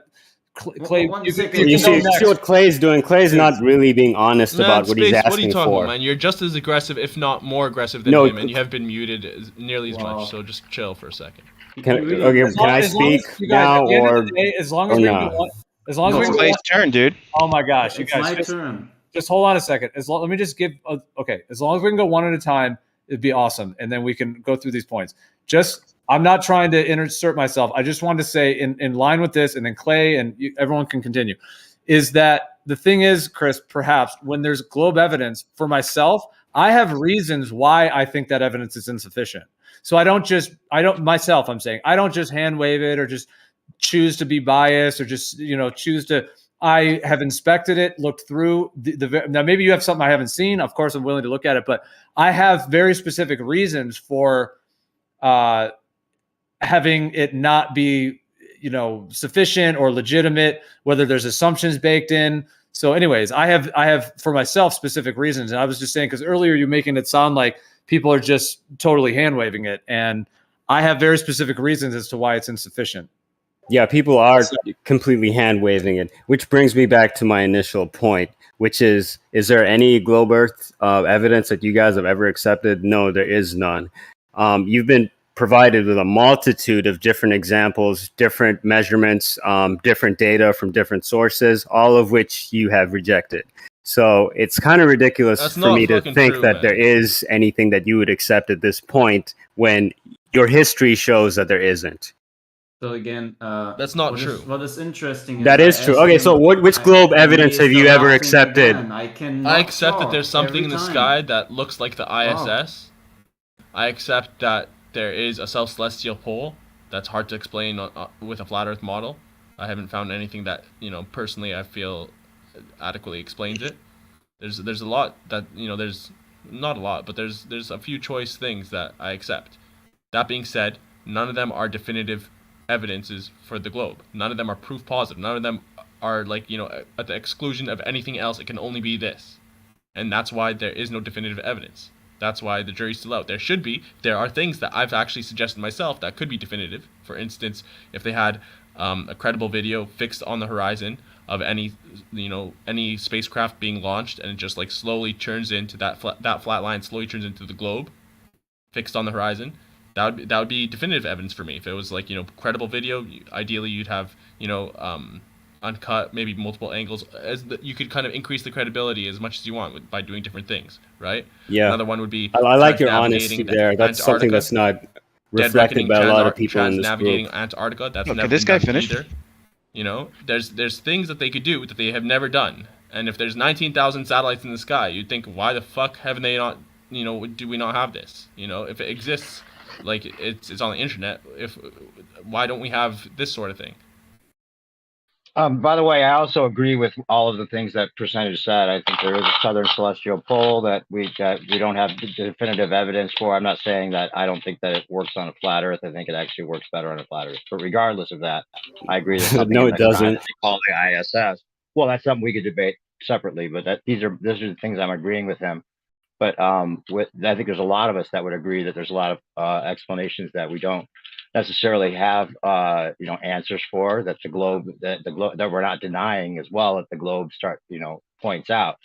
Clay, One you second. You can go see next. what Clay's doing? Clay's not really being honest Man, about what he's Space, asking what are you talking for. about, man? You're just as aggressive, if not more aggressive than No, him, and you have been muted nearly as much. So just chill for a second. Can As long- I as long as speak you guys, now at the end of or the day, as long as or we no? can go, as long as No, we it's can Clay's go, turn, dude. oh my gosh, you It's guys, my just, turn. just hold on a second. Let me just give. Okay, as long as we can go one at a time, it'd be awesome, and then we can go through these points. I'm not trying to insert myself. I just wanted to say, in line with this, and then Clay and everyone can continue. Is that the thing is, Chris? Perhaps when there's globe evidence for myself, I have reasons why I think that evidence is insufficient. So I don't just hand wave it or just choose to be biased or just choose to. I have inspected it, looked through now. Maybe you have something I haven't seen. Of course, I'm willing to look at it, but I have very specific reasons for having it not be sufficient or legitimate. Whether there's assumptions baked in. So, anyways, I have for myself specific reasons, and I was just saying because earlier you're making it sound like people are just totally hand waving it, and I have very specific reasons as to why it's insufficient. Yeah, people are completely hand waving it, which brings me back to my initial point, which is there any globe Earth evidence that you guys have ever accepted? No, there is none. You've been provided with a multitude of different examples, different measurements, different data from different sources, all of which you have rejected. So it's kind of ridiculous That's for not me to fucking think true, that man. there is anything that you would accept at this point when your history shows that there isn't. So again, that's not true. What is interesting? That is true. Okay, so which globe evidence have you ever accepted? I accept that there's something in the sky that looks like the ISS. I accept that there is a south celestial pole that's hard to explain with a flat Earth model. I haven't found anything that personally I feel adequately explains it. There's a lot that there's not a lot, but there's a few choice things that I accept. That being said, none of them are definitive evidences for the globe. None of them are proof positive. None of them are at the exclusion of anything else. It can only be this, and that's why there is no definitive evidence. That's why the jury's still out. There are things that I've actually suggested myself that could be definitive. For instance, if they had a credible video fixed on the horizon of any spacecraft being launched, and it just slowly turns into that flat line, slowly turns into the globe, fixed on the horizon. That would be definitive evidence for me. If it was credible video, ideally you'd have uncut, maybe multiple angles, you could kind of increase the credibility as much as you want by doing different things, right? Yeah. Another one would be I like your transnavigating honesty there. That's something that's not Dead reflected Reckoning by a lot of people in this transnavigating group. Antarctica. That's Look, never could this been guy done finish? either. There's things that they could do that they have never done. And if there's 19,000 satellites in the sky, you'd think, why the fuck haven't they not? Do we not have this? If it exists, it's on the internet. Why don't we have this sort of thing? By the way, I also agree with all of the things that Percentage said. I think there is a southern celestial pole that we don't have definitive evidence for. I'm not saying that I don't think that it works on a flat Earth. I think it actually works better on a flat Earth. But regardless of that, I agree there's something No, in it the sky that doesn't. they call the ISS. Well, that's something we could debate separately. But these are the things I'm agreeing with him. But I think there's a lot of us that would agree that there's a lot of explanations that we don't necessarily have answers for, that the globe that we're not denying as well, that the globe points out,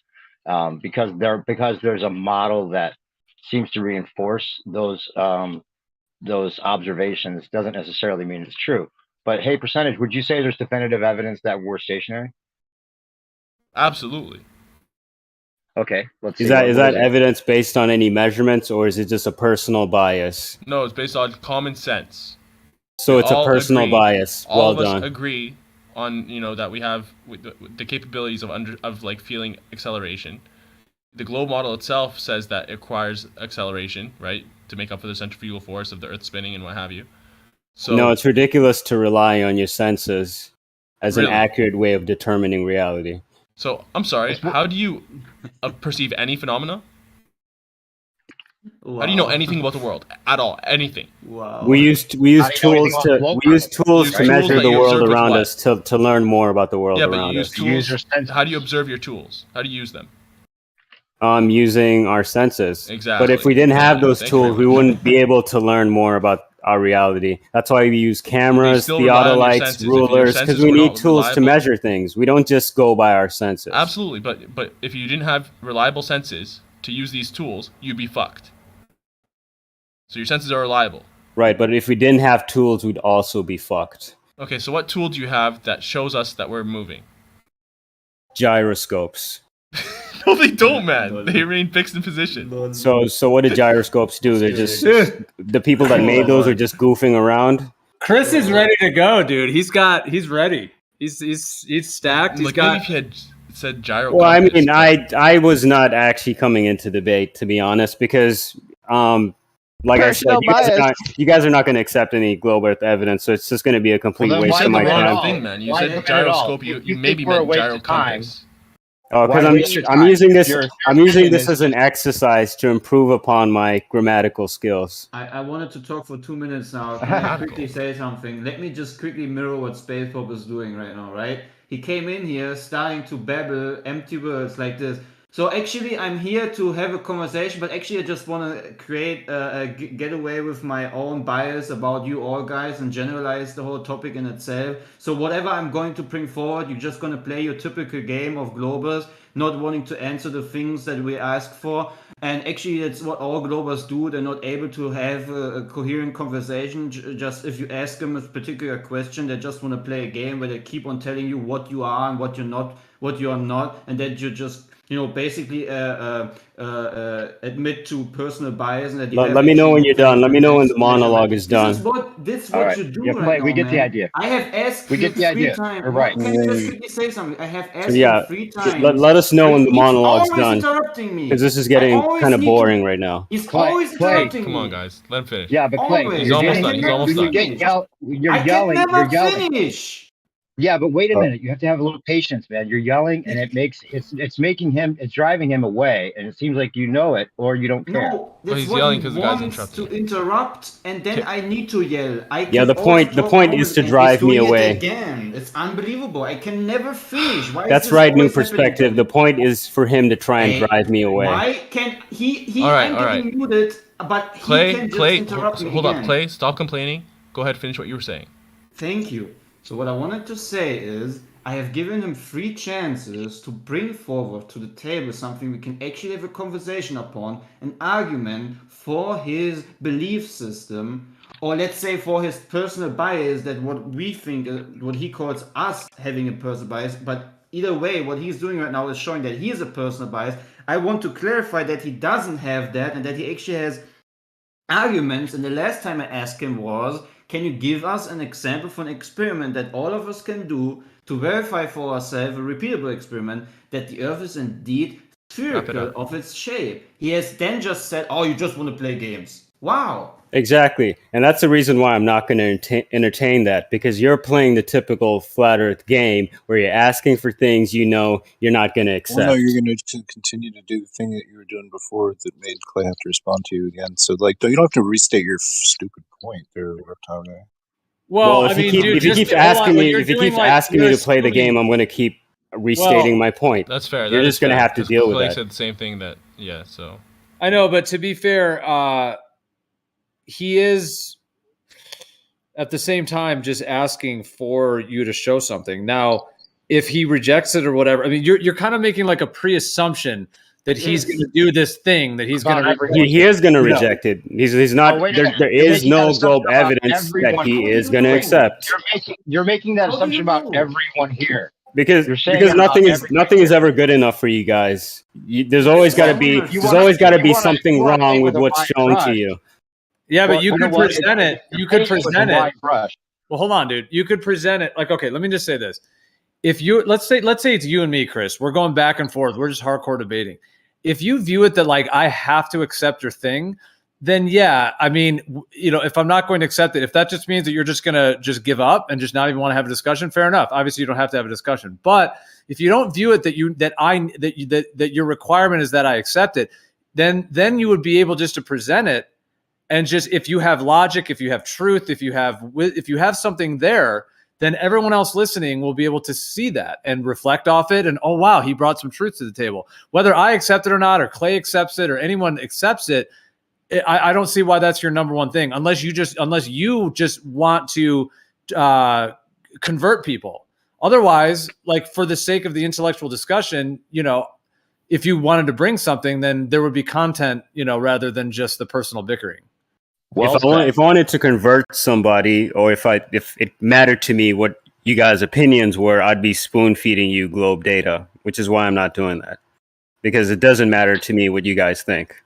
because there's a model that seems to reinforce those observations doesn't necessarily mean it's true. But hey, Percentage, would you say there's definitive evidence that we're stationary? Absolutely. Okay, let's see. Is that evidence based on any measurements, or is it just a personal bias? No, it's based on common sense. So We it's a all personal agree- bias. All Well of us done. agree on that we have the capabilities of like feeling acceleration. The globe model itself says that it requires acceleration, right, to make up for the centrifugal force of the Earth spinning and what have you. So No, it's ridiculous to rely on your senses as Really? an accurate way of determining reality. So I'm sorry. How do you perceive any phenomena? How do you know anything about the world at all? Anything? Wow. We use tools to measure the world around us to learn more about the world Yeah, but around you us. use tools. How do you observe your tools? How do you use them? Using our senses. Exactly. But if we didn't have those Thank you very tools, we much. wouldn't be able to learn more about our reality. That's why we use cameras, still rely on your theodolites, senses. If your rulers, senses because we were need not tools to reliable- measure things. We don't just go by our senses. Absolutely, but if you didn't have reliable senses to use these tools, you'd be fucked. So your senses are reliable. Right, but if we didn't have tools, we'd also be fucked. Okay, so what tool do you have that shows us that we're moving? Gyroscopes. No, they don't, man. They remain fixed in position. So what did gyroscopes do? They're just the people that made those are just goofing around. Chris is ready to go, dude. He's ready. He's stacked. He's Like got. maybe if you had said gyro. Well, I compass, mean, I was not actually coming into debate, to be honest, because like I said, Personal bias. you guys are not going to accept any globe Earth evidence, so it's just going to be a complete Well, then waste why of my debate at time. all? thing, man. You Why said debate at all? gyroscope. You If you maybe think we're a meant waste gyro of time, compass. Oh, because Why waste your I'm time? using this. Your I'm using opinion this is- as an exercise to improve upon my grammatical skills. I wanted to talk for 2 minutes now. Can I quickly say something? Let me just quickly mirror what Space Pop is doing right now, right? He came in here starting to babble empty words like this. So actually, I'm here to have a conversation, but actually I just want to create get away with my own bias about you all guys and generalize the whole topic in itself. So whatever I'm going to bring forward, you're just going to play your typical game of globers, not wanting to answer the things that we ask for. And actually, that's what all globers do. They're not able to have a coherent conversation. Just if you ask them a particular question, they just want to play a game where they keep on telling you what you are and what you're not, and that you just basically admit to personal bias and that you have Let me know actually when no you're done. Let me know when the physical monologue is done. This is All what right. you do Yeah, right now, we get the man. idea. I have asked We you get the 3 idea. times. You're right. Can you just quickly say something? I have asked Yeah, him 3 times. let us know when the He's monologue's always done, interrupting me. because this is I getting always kind of need to- boring right now. He's Clay, always Clay. interrupting Come me. on, guys. Let him finish. Yeah, but Clay, Always. He's almost done. I He's can almost never done. finish. You're I yelling. can You're never yelling. finish. Yeah, but wait a minute. You have to have a little patience, man. You're yelling, and it's driving him away, and it seems like you know it or you don't care. No, that's he's what yelling he 'cause the guy's wants interrupting to interrupt, and then I need to yell. I Yeah, can the also point talk is over to and drive he's me doing it away. again. It's unbelievable. I can never finish. Why That's is this right, new always happening to perspective. me? The point is for him to try and Hey, drive me away. Why can he? All right, I'm all getting right. muted, but he Clay, can just Clay, interrupt me hold again. up, Clay. Stop complaining. Go ahead, finish what you were saying. Thank you. So what I wanted to say is I have given him 3 chances to bring forward to the table something we can actually have a conversation upon, an argument for his belief system, or let's say for his personal bias, that what we think, what he calls us having a personal bias, but either way, what he's doing right now is showing that he is a personal bias. I want to clarify that he doesn't have that and that he actually has arguments. And the last time I asked him was, can you give us an example for an experiment that all of us can do to verify for ourselves, a repeatable experiment, that the Earth is indeed spherical of its shape? He has then just said, oh, you just want to play games. Wow. Exactly. And that's the reason why I'm not going to entertain that, because you're playing the typical flat earth game where you're asking for things you know you're not going to Well, no, accept. you're going to continue to do the thing that you were doing before that made Clay have to respond to you again. So, like, you don't have to restate your stupid point there, Reptile Guy. Well, if I mean, he dude, keeps hold on. asking When me, you're if he doing keeps like asking you're me to play the assuming- game, I'm going to keep restating my point. That's fair. You're That just is going to fair, have to 'cause deal with Clay that. said the same thing that, yeah, so. I know, but to be fair, he is at the same time just asking for you to show something. Now, if he rejects it or whatever, I mean, you're kind of making like a pre-assumption that he's going to do this thing, that he's going to. He is going to reject it. He's not. Oh, wait a there second. there You're is making that no assumption globe about evidence that everyone. he is going to accept. You're making that assumption about everyone here. Because You're saying it nothing about is nothing is ever good enough for you guys. There's always got to be something wrong with what's shown to you. Yeah, but Well, you you know could what? present it. You're You could painting with a present it. wide brush. Well, hold on, dude. You could present it like, okay, let me just say this. If you let's say it's you and me, Chris. We're going back and forth. We're just hardcore debating. If you view it that like I have to accept your thing, then yeah, I mean, if I'm not going to accept it, if that just means that you're just gonna just give up and just not even want to have a discussion, fair enough. Obviously, you don't have to have a discussion. But if you don't view it that your requirement is that I accept it, then you would be able just to present it. And just if you have logic, if you have truth, if you have something there, then everyone else listening will be able to see that and reflect off it. And oh wow, he brought some truth to the table. Whether I accept it or not, or Clay accepts it, or anyone accepts it, I don't see why that's your number one thing, unless you just want to convert people. Otherwise, like for the sake of the intellectual discussion, if you wanted to bring something, then there would be content, rather than just the personal bickering. If I wanted to convert somebody, or if it mattered to me what you guys' opinions were, I'd be spoon feeding you globe data, which is why I'm not doing that, because it doesn't matter to me what you guys think.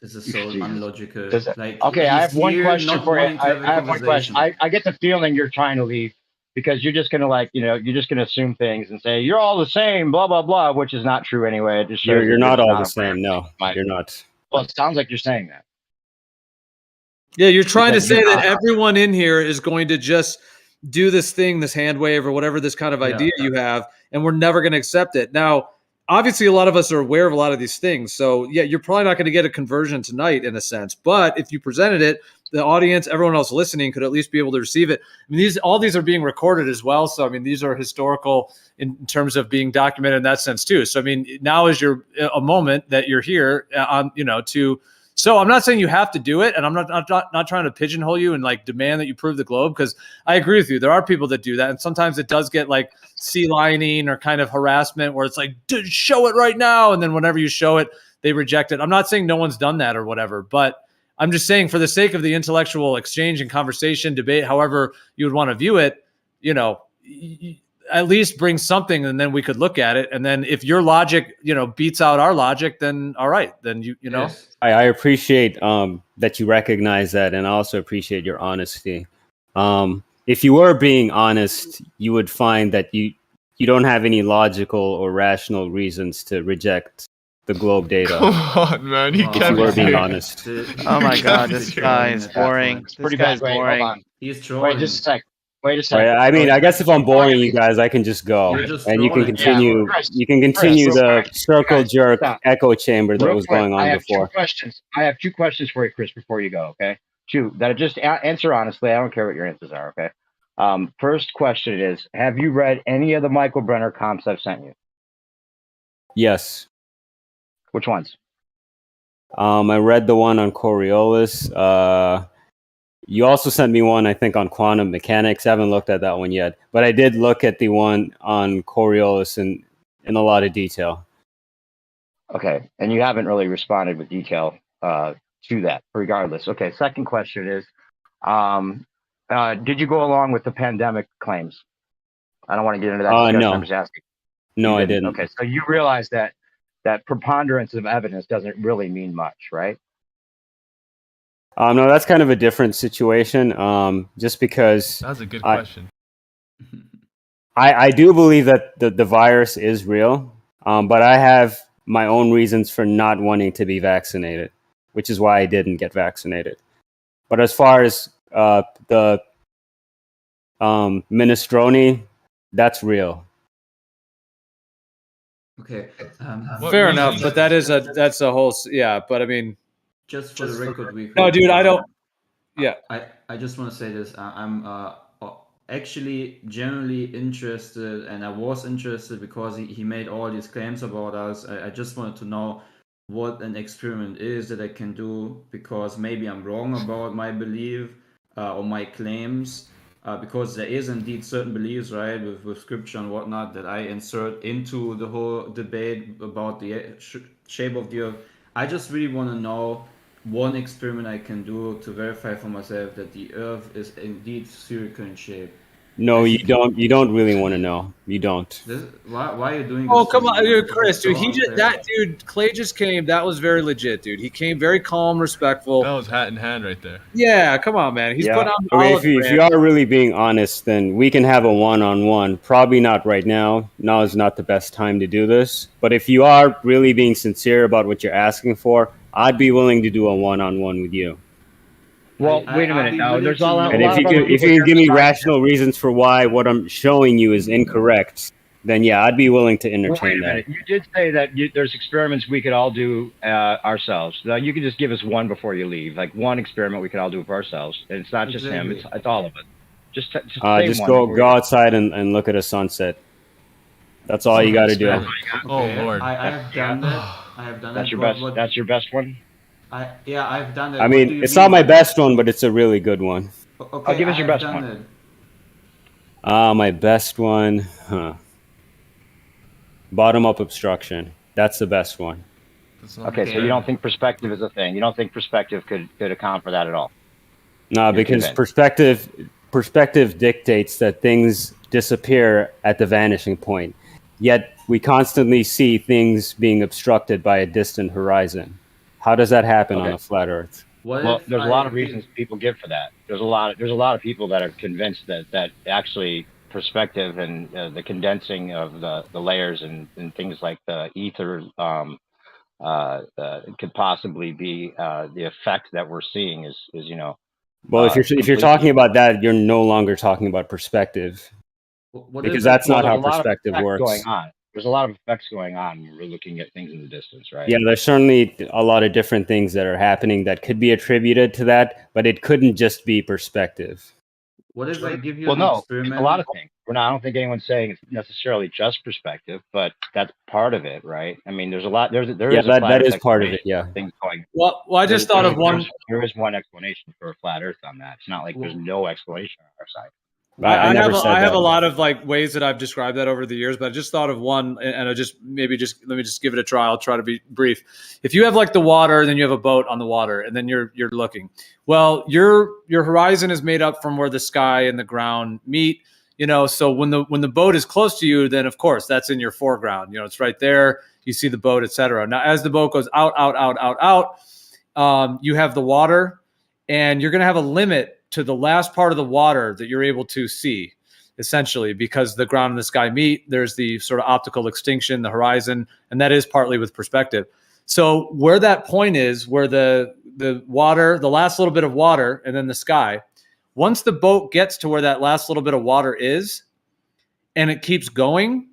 This is so unlogical. Like, Okay, I he's have one here question not for you. wanting to have a I have one question. conversation. I get the feeling you're trying to leave because you're just gonna you're just gonna assume things and say you're all the same, blah blah blah, which is not true anyway. It just shows You're that not just all the aware. same. No, you're not. Well, it sounds like you're saying that. Yeah, you're trying to Because say you're that not. everyone in here is going to just do this thing, this hand wave, or whatever this kind of idea you have, and we're never going to accept it. Now, obviously, a lot of us are aware of a lot of these things. So, yeah, you're probably not going to get a conversion tonight in a sense. But if you presented it, the audience, everyone else listening could at least be able to receive it. I mean, all these are being recorded as well. So, I mean, these are historical in terms of being documented in that sense too. So, I mean, now is a moment that you're here on, to. So I'm not saying you have to do it, and I'm not trying to pigeonhole you and like demand that you prove the globe, because I agree with you. There are people that do that, and sometimes it does get like sea lining or kind of harassment where it's like, show it right now, and then whenever you show it, they reject it. I'm not saying no one's done that or whatever, but I'm just saying for the sake of the intellectual exchange and conversation, debate, however you would want to view it, at least bring something, and then we could look at it. And then if your logic, beats out our logic, then all right, then you know. Yes. I appreciate that you recognize that, and I also appreciate your honesty. If you were being honest, you would find that you don't have any logical or rational reasons to reject the globe data. Come on, man. You If can't you were be being serious. honest. Oh my god, this guy is boring. This Pretty guy's bad. Wait, boring. hold on. He's trolling. Wait just a sec. Wait a Right, second. I mean, I guess if I'm boring you guys, I can just go, You're just and you can trolling. continue. Yeah, Chris, You can continue Chris, real the quick. circle Guys, jerk stop. echo chamber that Real was quick, going I on have before. 2 questions. I have 2 questions for you, Chris, before you go. Okay, 2 that just answer honestly. I don't care what your answers are. Okay. First question is: have you read any of the Michael Brenner comps I've sent you? Yes. Which ones? I read the one on Coriolis. You also sent me one, I think, on quantum mechanics. I haven't looked at that one yet, but I did look at the one on Coriolis in a lot of detail. Okay, and you haven't really responded with detail to that. Regardless, okay. Second question is: did you go along with the pandemic claims? I don't want to get into that discussion. No. I'm just asking. No, You I didn't. Okay, so you realize that preponderance of evidence doesn't really mean much, right? No, that's kind of a different situation. Just because That's a good question. I do believe that the virus is real, but I have my own reasons for not wanting to be vaccinated, which is why I didn't get vaccinated. But as far as the minestrone, that's real. Okay. Fair enough, but that's a whole yeah. But I mean, just for the record, we no, dude, I don't. Yeah, I just want to say this. I'm actually generally interested, and I was interested because he made all these claims about us. I just wanted to know what an experiment is that I can do, because maybe I'm wrong about my belief or my claims. Because there is indeed certain beliefs, right, with scripture and whatnot, that I insert into the whole debate about the shape of the earth. I just really want to know one experiment I can do to verify for myself that the earth is indeed spherical in shape. No, you don't. You don't really want to know. You don't. Why are you doing Oh, this? come on, dude, Chris, So dude. He just unfair. Clay just came. That was very legit, dude. He came very calm, respectful. That was hat in hand right there. Yeah, come on, man. He's put on the I mean, olive if you brand. are really being honest, then we can have a one-on-one. Probably not right now. Now is not the best time to do this. But if you are really being sincere about what you're asking for, I'd be willing to do a one-on-one with you. Well, wait a minute now. There's a lot And if of you other can, if people you here can give me besides rational reasons for why what I'm showing you is incorrect, then yeah, I'd be willing to Well, wait entertain a that. minute. You did say that there's experiments we could all do ourselves. Now, you can just give us one before you leave, like one experiment we could all do for ourselves. And it's not just him; it's all of us. Just say Just one. go before you outside and look at a sunset. That's all you got to do. Oh Lord. I have done that. I have done That's that. your best. That's your best one. I've done that. I What do mean, you it's mean not my by best one, but it's a really good one. that? Okay, give us I your have best done one. that. My best one, bottom-up obstruction. That's the best one. Okay, so you don't think perspective is a thing? You don't think perspective could account for that at all? No, You're because convinced. perspective dictates that things disappear at the vanishing point. Yet we constantly see things being obstructed by a distant horizon. How does that happen on Okay. a flat Earth? Well, there's a lot of reasons people give for that. There's a lot of people that are convinced that actually perspective and the condensing of the layers and things like the ether could possibly be the effect that we're seeing is Well, if you're completely. talking about that, you're no longer talking about perspective, because that's not there's how a lot of perspective effects works. going on. There's a lot of effects going on when we're looking at things in the distance, right? Yeah, there's certainly a lot of different things that are happening that could be attributed to that, but it couldn't just be perspective. What if I give you Well, an no, experiment? it's a lot of things. I don't think anyone's saying it's necessarily just perspective, but that's part of it, right? I mean, there's a lot. There Yeah, is a flat that Earth is part of it. explanation Yeah. for things going. Well, I just thought of one. There is one explanation for a flat Earth on that. It's not like there's no explanation on our side. I never said I have that. a lot of like ways that I've described that over the years, but I just thought of one, and I just let me just give it a try. I'll try to be brief. If you have like the water, then you have a boat on the water, and then you're looking. Well, your horizon is made up from where the sky and the ground meet. So when the boat is close to you, then of course that's in your foreground. It's right there. You see the boat, etc. Now, as the boat goes out, you have the water, and you're going to have a limit to the last part of the water that you're able to see, essentially, because the ground and the sky meet. There's the sort of optical extinction, the horizon, and that is partly with perspective. So where that point is, where the water, the last little bit of water, and then the sky, once the boat gets to where that last little bit of water is, and it keeps going,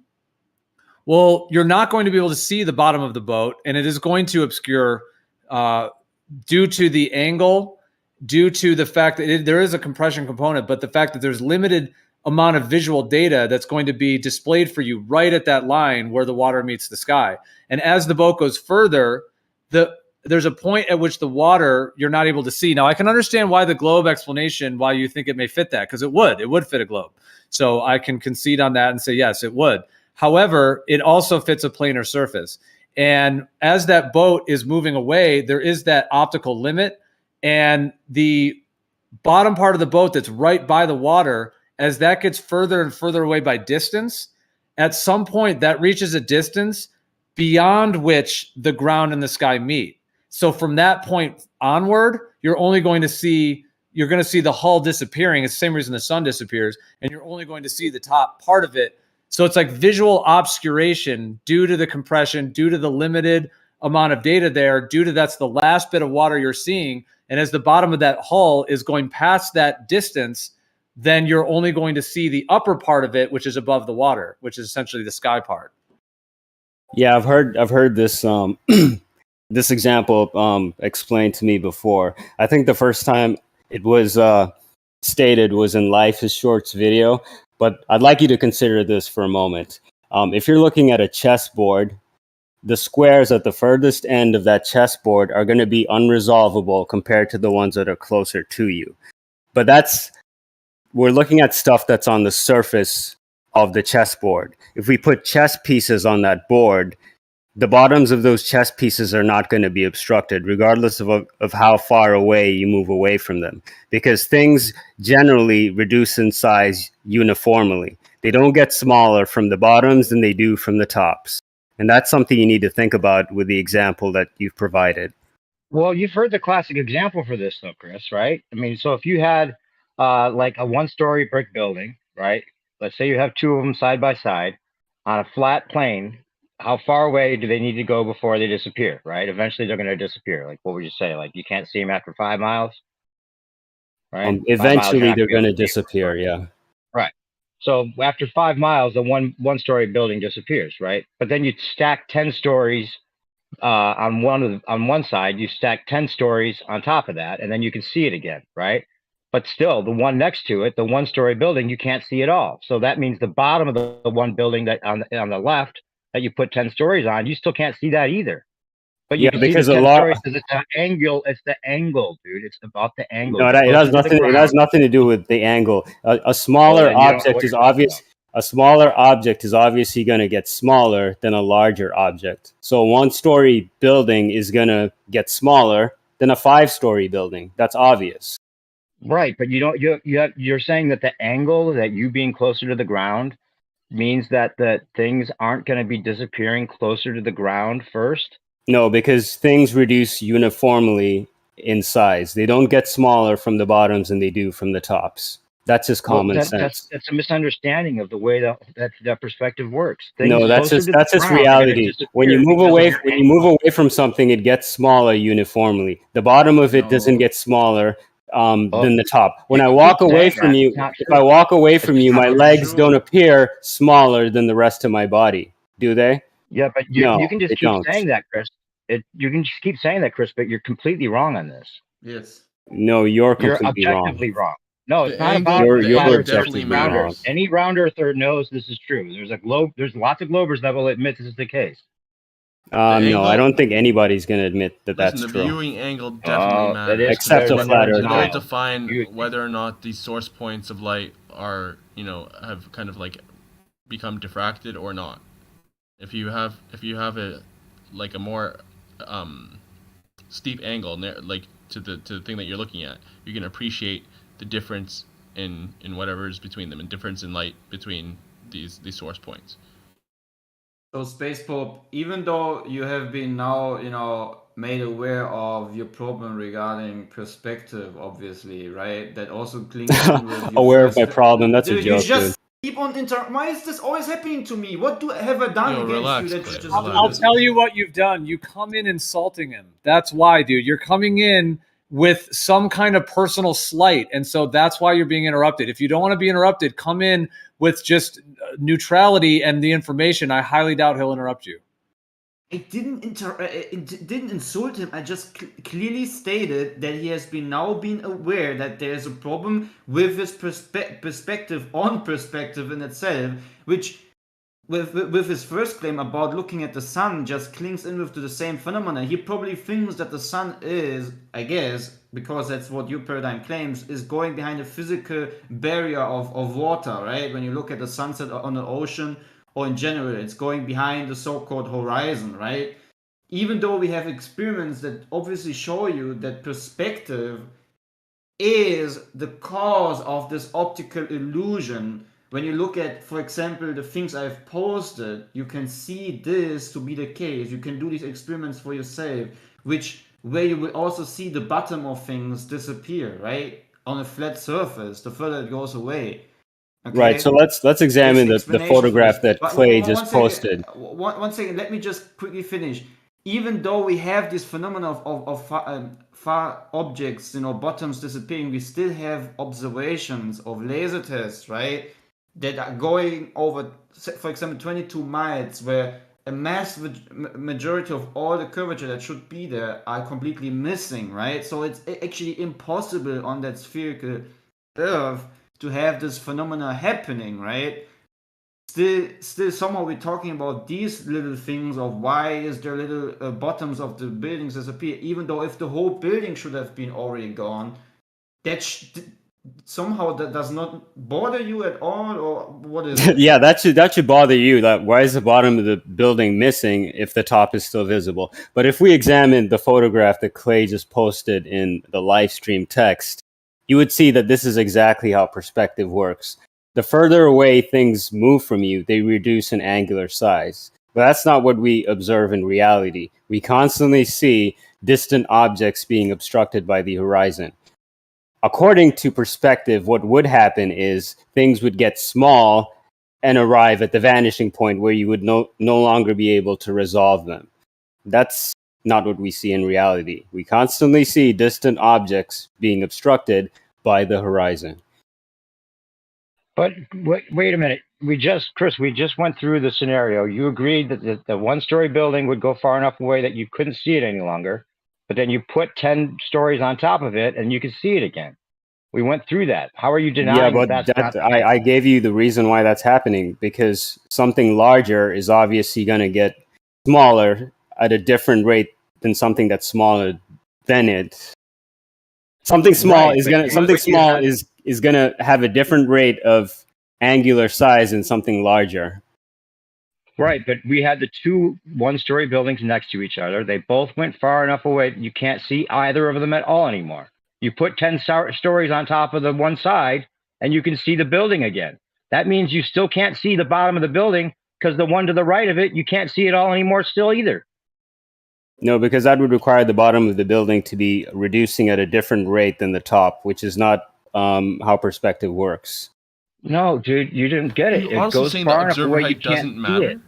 well, you're not going to be able to see the bottom of the boat, and it is going to obscure due to the angle, due to the fact that there is a compression component, but the fact that there's limited amount of visual data that's going to be displayed for you right at that line where the water meets the sky. And as the boat goes further, there's a point at which the water you're not able to see. Now, I can understand why the globe explanation, why you think it may fit that, because it would fit a globe. So I can concede on that and say, yes, it would. However, it also fits a planar surface. And as that boat is moving away, there is that optical limit. And the bottom part of the boat that's right by the water, as that gets further and further away by distance, at some point that reaches a distance beyond which the ground and the sky meet. So from that point onward, you're going to see the hull disappearing. It's the same reason the sun disappears, and you're only going to see the top part of it. So it's like visual obscuration due to the compression, due to the limited amount of data there due to that's the last bit of water you're seeing. And as the bottom of that hull is going past that distance, then you're only going to see the upper part of it, which is above the water, which is essentially the sky part. Yeah, I've heard this this example explained to me before. I think the first time it was stated was in Life is Short's video, but I'd like you to consider this for a moment. If you're looking at a chessboard, the squares at the furthest end of that chessboard are going to be unresolvable compared to the ones that are closer to you. But we're looking at stuff that's on the surface of the chessboard. If we put chess pieces on that board, the bottoms of those chess pieces are not going to be obstructed, regardless of how far away you move away from them, because things generally reduce in size uniformly. They don't get smaller from the bottoms than they do from the tops. And that's something you need to think about with the example that you've provided. Well, you've heard the classic example for this, though, Chris, right? I mean, so if you had like a one-story brick building, right? Let's say you have two of them side by side on a flat plane. How far away do they need to go before they disappear, right? Eventually, they're going to disappear. Like, what would you say? Like, you can't see them after 5 miles, right? Eventually, they're going to disappear, yeah. Right. So after 5 miles, the one-story building disappears, right? But then you stack 10 stories on one side. You stack 10 stories on top of that, and then you can see it again, right? But still, the one next to it, the one-story building, you can't see at all. So that means the bottom of the one building that on the left that you put 10 stories on, you still can't see that either. But you Yeah, can see because the a 10 lot. stories because it's an angle. It's the angle, dude. It's about the angle. No, The it has closer to the nothing. It has ground- nothing to do with the angle. A Well, smaller then you don't know object what is you're talking obvious. A smaller object is obviously going to get smaller than a larger object. So a one-story building is going to get smaller than a five-story building. That's obvious. Right, but you don't. You're saying that the angle that you being closer to the ground means that things aren't going to be disappearing closer to the ground first. No, because things reduce uniformly in size. They don't get smaller from the bottoms than they do from the tops. That's just Well, common sense. that's a misunderstanding of the way that perspective works. Things No, that's closer just to the that's just ground are gonna reality. When you disappear move because of away your when you move away from something, it gets smaller uniformly. The bottom of it doesn't get smaller than the top. When I you walk keep away saying from that. you, It's not if true. I walk away from It's you, my not legs true. don't appear smaller than the rest of my body, do they? Yeah, but No, you can just they keep don't. saying that, Chris. You can just keep saying that, Chris, but you're completely wrong on this. Yes. No, you're You're completely wrong. objectively wrong. No, it's The not angle, about You're the you're angle flat earthers definitely versus objectively round earth. wrong. matters. Any round earther knows this is true. There's lots of Globers that will admit this is the case. The No, I angle, don't think anybody's going to admit that listen, that's the true, viewing angle definitely That matters. is except a there's flat no In order earther. to denial. find You, whether or not these source points of light are, have kind of like become diffracted or not. If you have a like a more steep angle like to the thing that you're looking at, you can appreciate the difference in whatever is between them, and difference in light between these source points. So Space Pope, even though you have been now, made aware of your problem regarding perspective, obviously, right? That also clinks in with your Aware of first. my problem. That's a Dude, you joke, just dude. keep on Why is this always happening to me? What have I done Yo, against relax, you that Clay, you just relax. do I'll this? tell you what you've done. You come in insulting him. That's why, dude. You're coming in with some kind of personal slight. And so that's why you're being interrupted. If you don't want to be interrupted, come in with just neutrality and the information. I highly doubt he'll interrupt you. I didn't insult him. I just clearly stated that he has now been aware that there is a problem with his perspective in itself, which with his first claim about looking at the sun just clings in with to the same phenomena. He probably thinks that the sun is, I guess, because that's what your paradigm claims, is going behind a physical barrier of water, right? When you look at the sunset on the ocean, or in general, it's going behind the so-called horizon, right? Even though we have experiments that obviously show you that perspective is the cause of this optical illusion. When you look at, for example, the things I've posted, you can see this to be the case. You can do these experiments for yourself, where you will also see the bottom of things disappear, right? On a flat surface, the further it goes away. Okay? Right. So let's examine the explanation for photograph this. that But Clay one just second, posted. one second, let me just quickly finish. even though we have this phenomenon of far objects, bottoms disappearing, we still have observations of laser tests, right? That are going over, for example, 22 miles, where a massive majority of all the curvature that should be there are completely missing, right? So it's actually impossible on that spherical Earth to have this phenomena happening, right? Still somehow we're talking about these little things of why is there little bottoms of the buildings disappear, even though if the whole building should have been already gone, that somehow that does not bother you at all, or what is it? Yeah, that should bother you. That why is the bottom of the building missing if the top is still visible? But if we examine the photograph that Clay just posted in the live stream text, you would see that this is exactly how perspective works. The further away things move from you, they reduce in angular size. But that's not what we observe in reality. We constantly see distant objects being obstructed by the horizon. According to perspective, what would happen is things would get small and arrive at the vanishing point where you would no longer be able to resolve them. That's not what we see in reality. We constantly see distant objects being obstructed by the horizon. But wait a minute. Chris, we just went through the scenario. You agreed that the one-story building would go far enough away that you couldn't see it any longer. But then you put 10 stories on top of it and you can see it again. We went through that. How are you denying but that's not? I gave you the reason why that's happening, because something larger is obviously going to get smaller at a different rate than something that's smaller than it. Something small Right, is but gonna you- something but you small had- is gonna have a different rate of angular size than something larger. Right, but we had the two one-story buildings next to each other. They both went far enough away that you can't see either of them at all anymore. You put 10 stories on top of the one side, and you can see the building again. That means you still can't see the bottom of the building because the one to the right of it, you can't see it all anymore still either. No, because that would require the bottom of the building to be reducing at a different rate than the top, which is not how perspective works. No, dude, you didn't get Are it. you It also goes saying far that enough observer away you height can't doesn't see matter? it.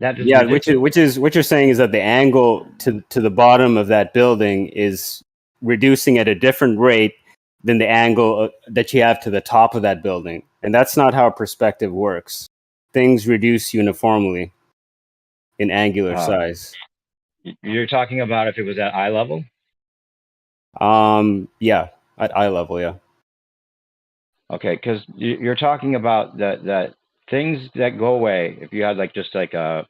That is Yeah, ridiculous. which is what you're saying is that the angle to the bottom of that building is reducing at a different rate than the angle that you have to the top of that building, and that's not how perspective works. Things reduce uniformly in angular size. You're talking about if it was at eye level? Yeah, at eye level, yeah. Okay, because you're talking about that things that go away. If you had just a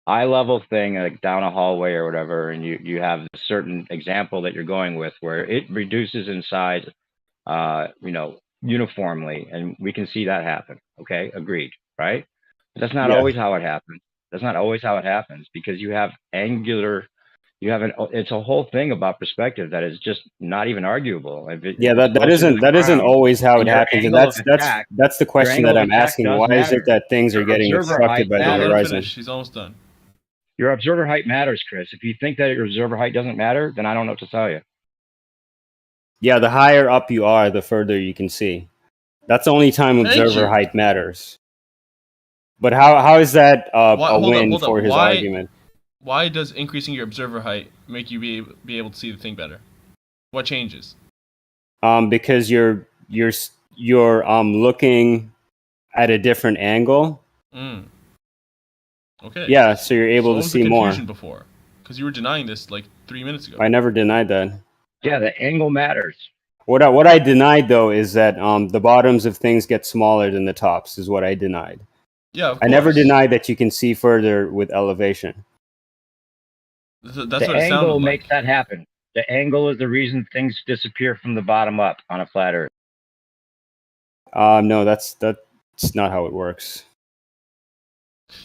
eye level thing, like down a hallway or whatever, and you have a certain example that you're going with where it reduces in size, uniformly, and we can see that happen. Okay, agreed, right? But that's not Yeah. always how it happens. That's not always how it happens because you have angular. It's a whole thing about perspective that is just not even arguable. Yeah, that isn't always how it happens, and that's the question that I'm asking. Why is it that things are getting obstructed by the Let him horizon? finish. He's almost done. Your observer height matters, Chris. If you think that your observer height doesn't matter, then I don't know what to tell you. Yeah, the higher up you are, the further you can see. That's the only time Thank observer you. height matters. But how is that a Hold win up. for his argument? Why does increasing your observer height make you be able to see the thing better? What changes? Because you're looking at a different angle. Okay. Yeah, so you're able what to was see the more. confusion before? Because you were denying this like 3 minutes ago. I never denied that. Yeah, the angle matters. What I denied though is that the bottoms of things get smaller than the tops is what I denied. Yeah, of I never course. denied that you can see further with elevation. That's The what it angle sounded like. makes that happen. The angle is the reason things disappear from the bottom up on a flat Earth. No, that's not how it works.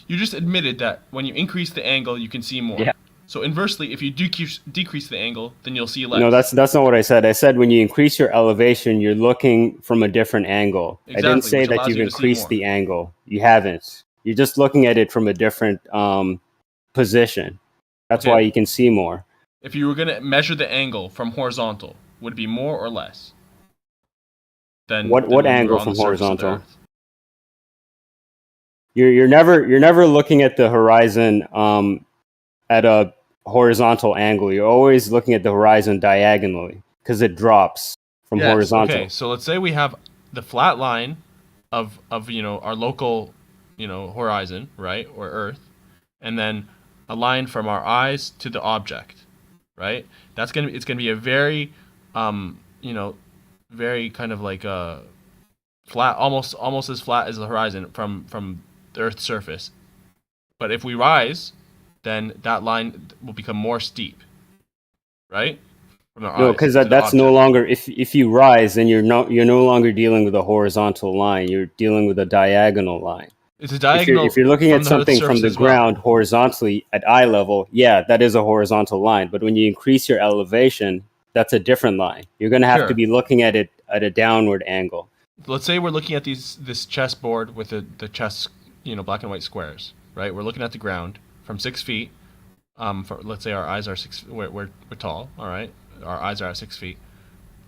You just admitted that when you increase the angle, you can see more. Yeah. So inversely, if you decrease the angle, then you'll see less. No, that's not what I said. I said when you increase your elevation, you're looking from a different angle. I didn't Exactly, say which that allows you've you to see increased more. the angle. You haven't. You're just looking at it from a different position. That's Okay. why you can see more. If you were going to measure the angle from horizontal, would it be more or less? Than What when you angle were on from the surface of the horizontal? Earth? You're never looking at the horizon at a horizontal angle. You're always looking at the horizon diagonally because it drops from Yes. horizontal. Okay. So let's say we have the flat line of our local horizon, right, or Earth, and then a line from our eyes to the object, right? It's gonna be a very very kind of like a flat, almost as flat as the horizon from the Earth's surface. But if we rise, then that line will become more steep, right? From our No, eyes because to the that's no object. longer, if you rise, then you're no longer dealing with a horizontal line. You're dealing with a diagonal line. It's a diagonal. If you're looking from at the Earth's something from surface the as well. ground horizontally at eye level, yeah, that is a horizontal line. But when you increase your elevation, that's a different line. You're going to have Sure. to be looking at it at a downward angle. Let's say we're looking at this chessboard with the chess, black and white squares, right? We're looking at the ground from 6 feet. Let's say our eyes are we're tall, all right? Our eyes are at 6 feet.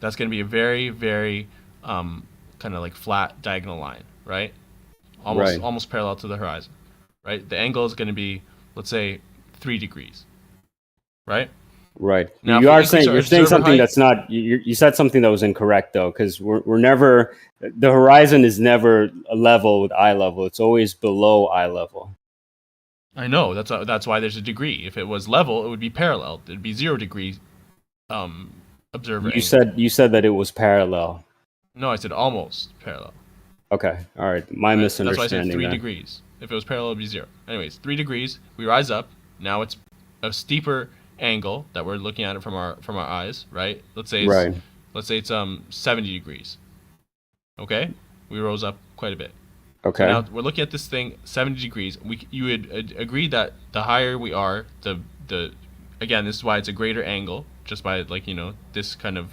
That's going to be a very, very kind of like flat diagonal line, right? Almost parallel to the horizon, right? The angle is going to be, let's say, 3 degrees, right? Right. Now, You're if we increase our saying observer something height- that's not. You said something that was incorrect though, because we're never. The horizon is never a level with eye level. It's always below eye level. I know that's why there's a degree. If it was level, it would be parallel. It'd be 0 degree observer. You angle. said that it was parallel. No, I said almost parallel. Okay. All right. My Right? That's why I said misunderstanding. 3 then. degrees. If it was parallel, it'd be 0. Anyways, 3 degrees. We rise up. Now it's a steeper angle that we're looking at it from our eyes, right? Let's say it's 70 degrees. Okay, we rose up quite a bit. Okay. So now we're looking at this thing 70 degrees. You would agree that the higher we are, the again, this is why it's a greater angle, just by this kind of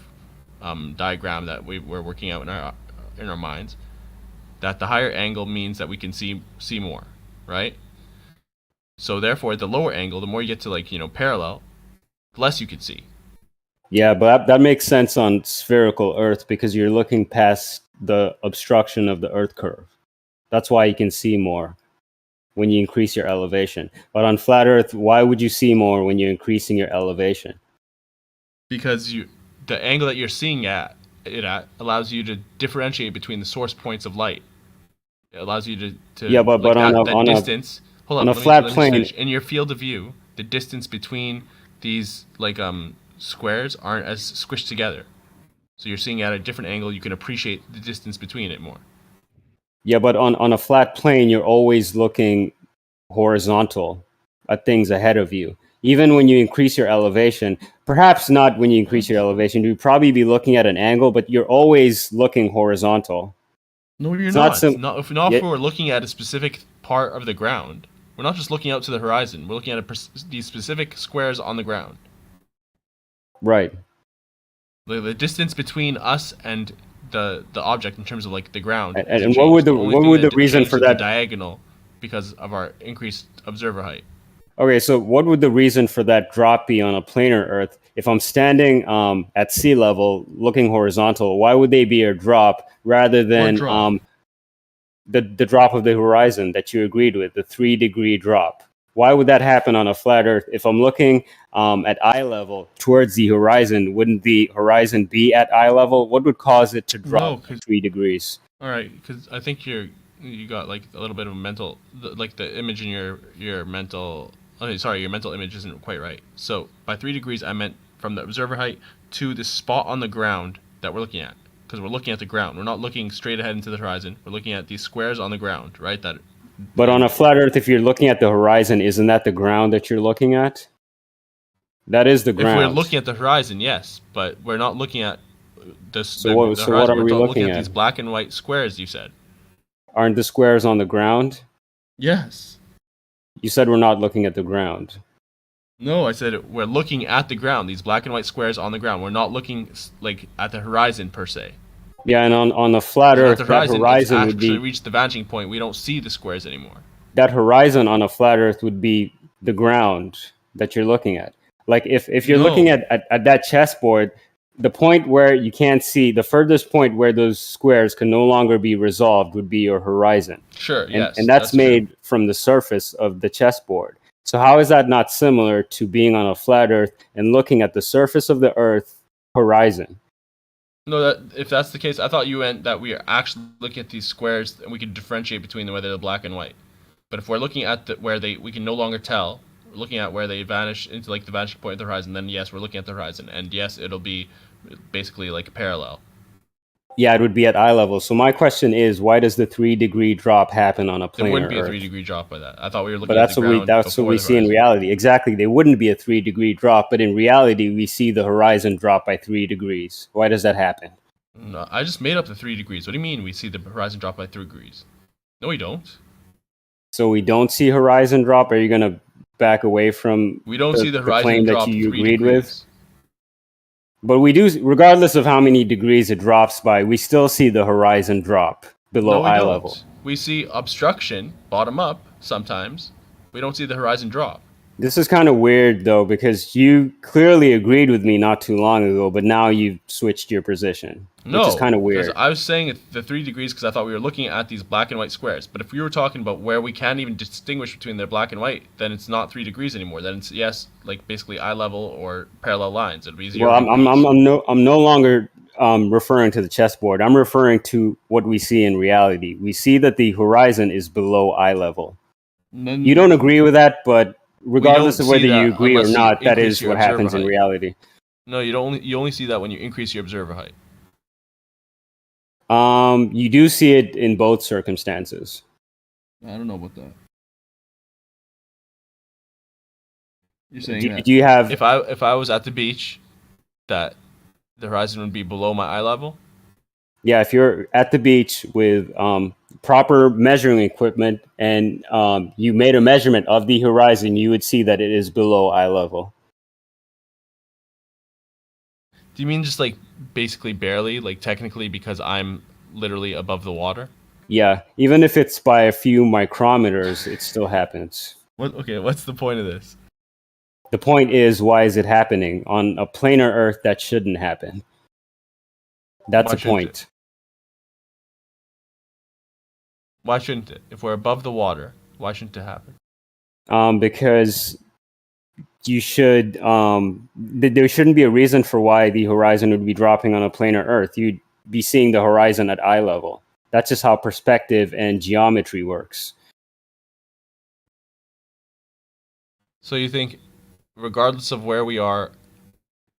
diagram that we're working out in our minds. That the higher angle means that we can see more, right? So therefore, the lower angle, the more you get to parallel, the less you can see. Yeah, but that makes sense on spherical Earth because you're looking past the obstruction of the Earth curve. That's why you can see more when you increase your elevation. But on flat Earth, why would you see more when you're increasing your elevation? Because the angle that you're seeing it at allows you to differentiate between the source points of light. It allows you to Yeah, but on distance. Hold on, a let me flat plane, finish. In your field of view, the distance between these squares aren't as squished together. So you're seeing at a different angle. You can appreciate the distance between it more. yeah, but on a flat plane, you're always looking horizontal at things ahead of you. Even when you increase your elevation, perhaps not when you increase your elevation, you'd probably be looking at an angle, but you're always looking horizontal. No, you're It's not. not If we're looking at a specific part of the ground, we're not just looking out to the horizon. We're looking at these specific squares on the ground. Right. The distance between us and the object in terms of the ground. And what would the reason for that? Diagonal, because of our increased observer height. Okay, so what would the reason for that drop be on a planar Earth? If I'm standing at sea level, looking horizontal, why would they be a drop rather than the drop of the horizon that you agreed with, the 3 degree drop? Why would that happen on a flat Earth? If I'm looking at eye level towards the horizon, wouldn't the horizon be at eye level? What would cause it to drop 3 degrees? All right, because I think you got a little bit of a mental, the image in your mental. Okay, sorry, your mental image isn't quite right. So by 3 degrees, I meant from the observer height to the spot on the ground that we're looking at. Because we're looking at the ground. We're not looking straight ahead into the horizon. We're looking at these squares on the ground, right? But on a flat Earth, if you're looking at the horizon, isn't that the ground that you're looking at? That is the ground. If we're looking at the horizon, yes, but we're not looking at the So what are we looking at? These black and white squares you said. Aren't the squares on the ground? Yes. You said we're not looking at the ground. No, I said we're looking at the ground. These black and white squares on the ground. We're not looking at the horizon per se. Yeah, and on the flat Earth, At the horizon, that horizon it's would be actually reached the vanishing point. We don't see the squares anymore. that horizon on a flat Earth would be the ground that you're looking at. Like if you're looking at that chessboard, the point where you can't see, the furthest point where those squares can no longer be resolved would be your horizon. Sure, yes. And that's made from the surface of the chessboard. So how is that not similar to being on a flat Earth and looking at the surface of the Earth horizon? No, that if that's the case, I thought you meant that we are actually looking at these squares and we can differentiate between whether they're black and white. But if we're looking at we can no longer tell, we're looking at where they vanish into like the vanishing point of the horizon, then yes, we're looking at the horizon, and yes, it'll be basically like parallel. Yeah, it would be at eye level. So my question is, why does the 3-degree drop happen on a There planar wouldn't be a Earth? 3-degree drop by that. I thought we were looking But at that's the what we ground that's what before we the see in horizon. reality. Exactly, there wouldn't be a 3-degree drop, but in reality, we see the horizon drop by 3 degrees. Why does that happen? No, I just made up the 3 degrees. What do you mean we see the horizon drop by 3 degrees? No, we don't. So we don't see horizon drop. Are you going to back away from We don't see the horizon claim that drop you 3 agreed degrees. with? But we do, regardless of how many degrees it drops by, we still see the horizon drop below No, we eye don't. level. We see obstruction bottom up sometimes. We don't see the horizon drop. This is kind of weird, though, because you clearly agreed with me not too long ago, but now you've switched your position, No, which is kind of because weird. I was saying the 3 degrees because I thought we were looking at these black and white squares. But if we were talking about where we can't even distinguish between their black and white, then it's not 3 degrees anymore. Then it's yes, like basically eye level or parallel lines. It'd be 0 Well, degrees. I'm no longer referring to the chessboard. I'm referring to what we see in reality. We see that the horizon is below eye level. You don't agree with that, but regardless of see whether that you agree or unless you not, that increase is your what happens observer in height. reality. No, you only see that when you increase your observer height. You do see it in both circumstances. I don't know about that. You're saying Do, that do you have? if I was at the beach, that the horizon would be below my eye level? Yeah, if you're at the beach with proper measuring equipment and you made a measurement of the horizon, you would see that it is below eye level. Do you mean just like basically barely, like technically because I'm literally above the water? Yeah, even if it's by a few micrometers, it still happens. Okay, what's the point of this? The point is, why is it happening? On a planar Earth, that shouldn't happen. That's Why the shouldn't point. Why shouldn't it? If we're above the water, why shouldn't it happen? Because you should. There shouldn't be a reason for why the horizon would be dropping on a planar Earth. You'd be seeing the horizon at eye level. That's just how perspective and geometry works. So you think, regardless of where we are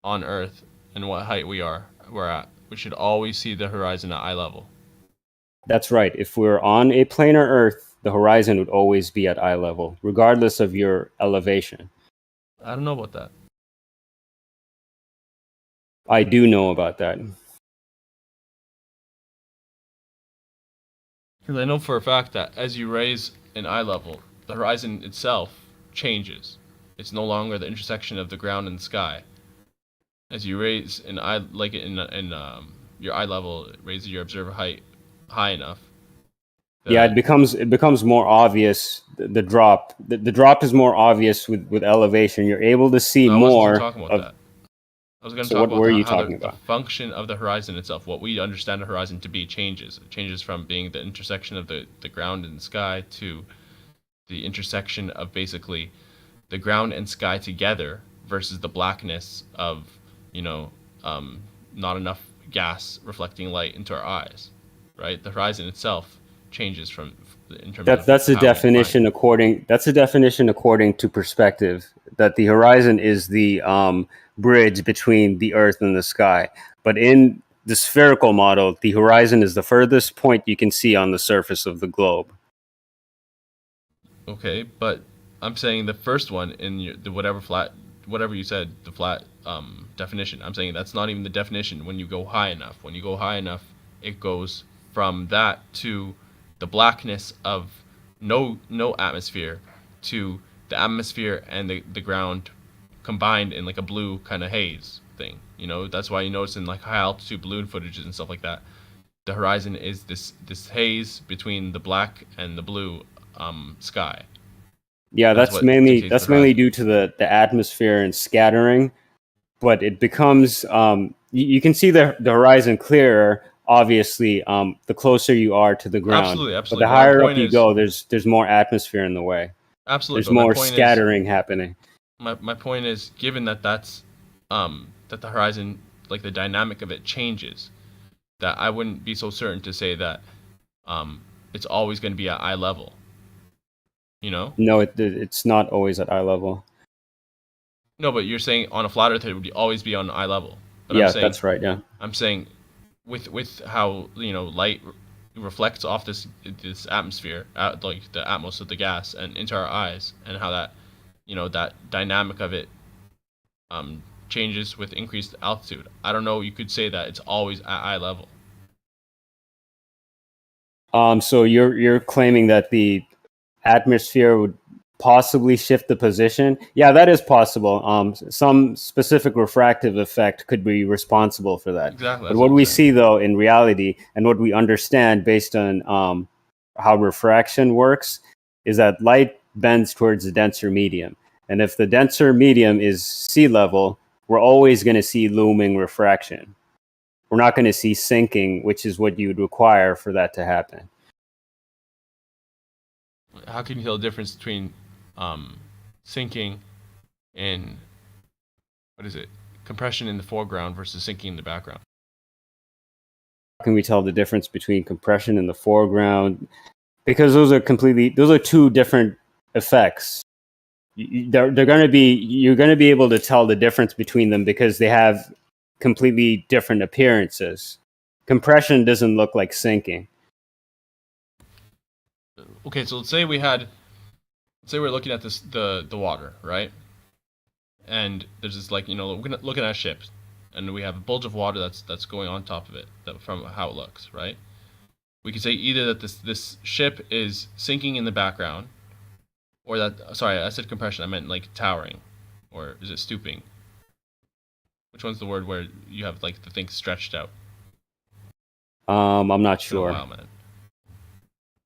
on Earth and what height we're at, we should always see the horizon at eye level? That's right. If we're on a planar Earth, the horizon would always be at eye level, regardless of your elevation. I don't know about that. I do know about that. Because I know for a fact that as you raise an eye level, the horizon itself changes. It's no longer the intersection of the ground and the sky. As you raise an eye, like in your eye level, it raises your observer height high enough. Yeah, it becomes more obvious. The drop, the drop is more obvious with elevation. You're able to see No, I more. wasn't talking about that. I was going to So talk what about were you how talking the about? function of the horizon itself, what we understand the horizon to be, changes. It changes from being the intersection of the ground and the sky to the intersection of basically the ground and sky together versus the blackness of, not enough gas reflecting light into our eyes, right? The horizon itself changes in terms of That's the how we definition according. That's the definition according to perspective. That the horizon is the bridge between the Earth and the sky. But in the spherical model, the horizon is the furthest point you can see on the surface of the globe. Okay, but I'm saying the first one in the whatever you said, the flat definition. I'm saying that's not even the definition when you go high enough. When you go high enough, it goes from that to the blackness of no atmosphere to the atmosphere and the ground combined in like a blue kind of haze thing. That's why you notice in like high altitude balloon footages and stuff like that, the horizon is this haze between the black and the blue sky. Yeah, that's mainly due to the atmosphere and scattering, but it becomes you can see the horizon clearer. Obviously, the closer you are to the ground, Absolutely. But the My higher up point you is- go, there's more atmosphere in the way. Absolutely. There's But my more point scattering happening. my point is, given that that's that the horizon, like the dynamic of it changes, that I wouldn't be so certain to say that it's always going to be at eye level. You know? No, it's not always at eye level. No, but you're saying on a flat Earth it would always be on eye level. But Yeah, I'm saying, that's right. Yeah. I'm saying, with how light reflects off this atmosphere, like the atmosphere of the gas, and into our eyes, and how that that dynamic of it changes with increased altitude. I don't know. You could say that it's always at eye level. So you're claiming that the atmosphere would possibly shift the position? Yeah, that is possible. Some specific refractive effect could be responsible for that. Exactly. But what we see, though, in reality, and what we understand based on how refraction works, is that light bends towards the denser medium. And if the denser medium is sea level, we're always going to see looming refraction. We're not going to see sinking, which is what you would require for that to happen. How can you tell the difference between sinking and compression in the foreground versus sinking in the background? How can we tell the difference between compression in the foreground? Because those are two different effects. You're going to be able to tell the difference between them because they have completely different appearances. Compression doesn't look like sinking. Okay, so let's say we're looking at the water, right? And there's this looking at a ship, and we have a bulge of water that's going on top of it, from how it looks, right? We could say either that this ship is sinking in the background, or that, sorry, I said compression, I meant like towering, or is it stooping? Which one's the word where you have like the thing stretched out? I'm not sure. Oh, wow, man.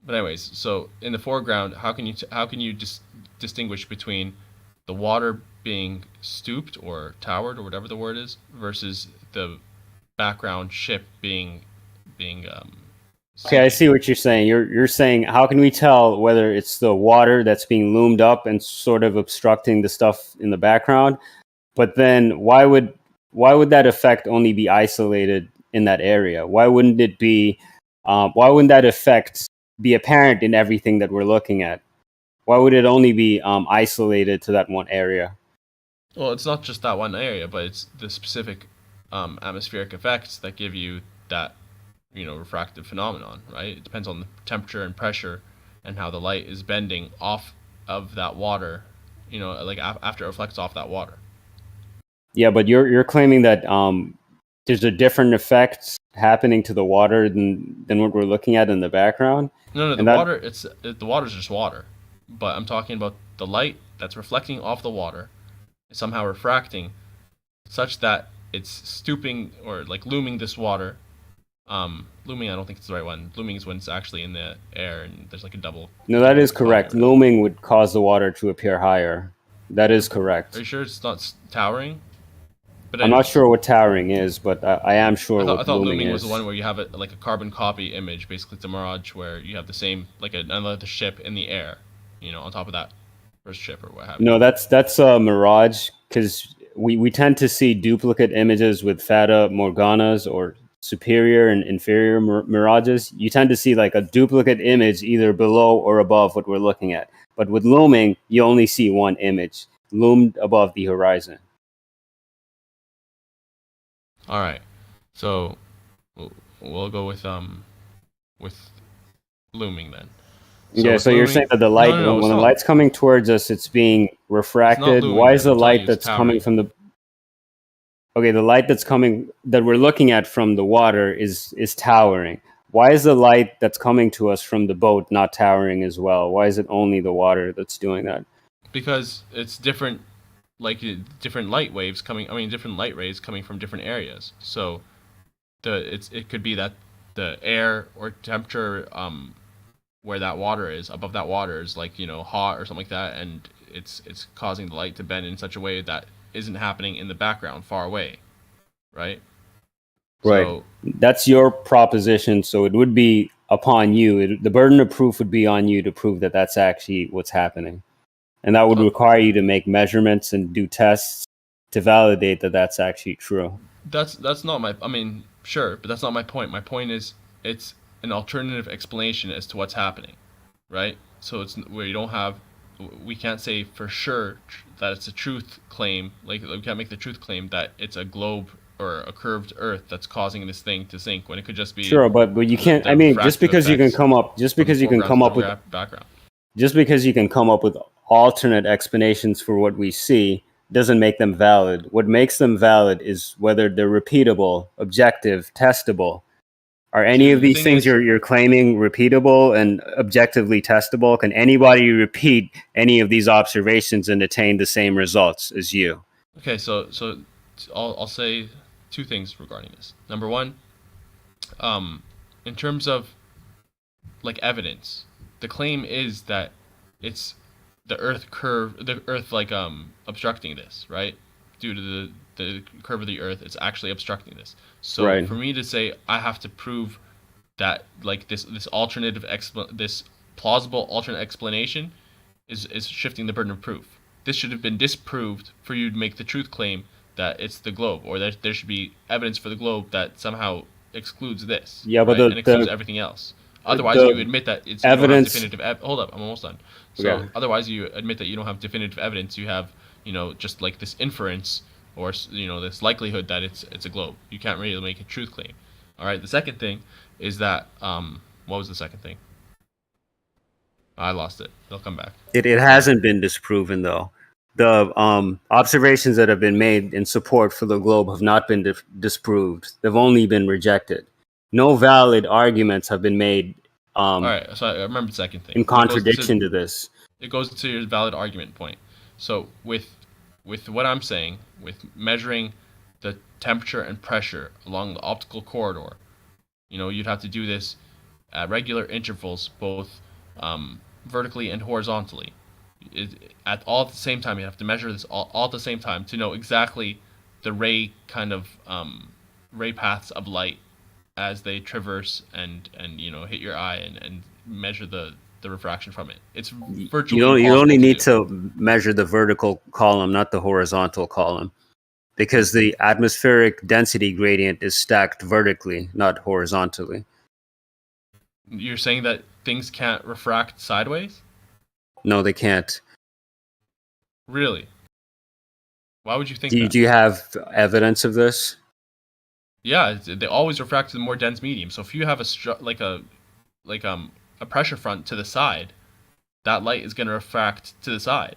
But anyways, so in the foreground, how can you distinguish between the water being stooped or towered or whatever the word is versus the background ship being Okay, I see what you're saying. You're saying, how can we tell whether it's the water that's being loomed up and sort of obstructing the stuff in the background? But then why would that effect only be isolated in that area? Why wouldn't that effect be apparent in everything that we're looking at? Why would it only be isolated to that one area? Well, it's not just that one area, but it's the specific atmospheric effects that give you that refractive phenomenon, right? It depends on the temperature and pressure and how the light is bending off of that water, like after it reflects off that water. Yeah, but you're claiming that there's a different effect happening to the water than what we're looking at in the background. No, the water's just water. But I'm talking about the light that's reflecting off the water, somehow refracting, such that it's stooping or like looming this water. Looming, I don't think it's the right one. Looming is when it's actually in the air and there's like a double. No, that is correct. Looming would cause the water to appear higher. That is correct. Are you sure it's not towering? But I'm not sure what towering is, but I am sure I what thought looming was is. the one where you have it like a carbon copy image. Basically, it's a mirage where you have the same, like another ship in the air, on top of that first ship or what have you. No, that's a mirage, because we tend to see duplicate images with Fata Morganas or superior and inferior mirages. You tend to see like a duplicate image either below or above what we're looking at. But with looming, you only see one image loomed above the horizon. All right, so we'll go with looming then. So you're saying that the light, when the light's coming towards us, it's being refracted. Why is the light that's coming from the light that we're looking at from the water is towering? Why is the light that's coming to us from the boat not towering as well? Why is it only the water that's doing that? Because it's different. Like different light waves different light rays coming from different areas. So it could be that the air or temperature where that water is, above that water, is like hot or something like that, and it's causing the light to bend in such a way that isn't happening in the background far away, right? Right. So, that's your proposition. So it would be upon you. The burden of proof would be on you to prove that that's actually what's happening. and that would require you to make measurements and do tests to validate that that's actually true. That's not my. I mean, sure, but that's not my point. My point is it's an alternative explanation as to what's happening, right? So it's where you don't have. We can't say for sure that it's a truth claim. Like we can't make the truth claim that it's a globe or a curved Earth that's causing this thing to sink when it could just be. Sure, but you can't. I mean, just because you can come up, just because you can come up with background. Just because you can come up with alternate explanations for what we see doesn't make them valid. What makes them valid is whether they're repeatable, objective, testable. Are any of these things you're claiming repeatable and objectively testable? Can anybody repeat any of these observations and attain the same results as you? Okay, so I'll say two things regarding this. Number one, in terms of like evidence, the claim is that it's the Earth obstructing this, right? Due to the curve of the Earth, it's actually obstructing this. So Right. for me to say I have to prove that like this plausible alternate explanation is shifting the burden of proof. This should have been disproved for you to make the truth claim that it's the globe, or that there should be evidence for the globe that somehow excludes this. Yeah, but right? And excludes everything else. Otherwise, you admit that you don't have definitive. Hold up, I'm almost done. So Okay. otherwise, you admit that you don't have definitive evidence. You have, just like this inference or this likelihood that it's a globe. You can't really make a truth claim. All right. The second thing is that what was the second thing? I lost it. They'll come back. It hasn't been disproven though. The observations that have been made in support for the globe have not been disproved. They've only been rejected. No valid arguments have been made. All right. So I remember the second thing. In contradiction to this. It goes to your valid argument point. So with what I'm saying, with measuring the temperature and pressure along the optical corridor, you'd have to do this at regular intervals, both vertically and horizontally. At the same time, you have to measure this all at the same time to know exactly the ray paths of light as they traverse and hit your eye and measure the refraction from it. It's virtually You only impossible need to to measure the vertical column, not the horizontal column, because the atmospheric density gradient is stacked vertically, not horizontally. do. You're saying that things can't refract sideways? No, they can't. Really? Why would you think Do that? you have evidence of this? Yeah, they always refract to the more dense medium. So if you have a pressure front to the side, that light is going to refract to the side.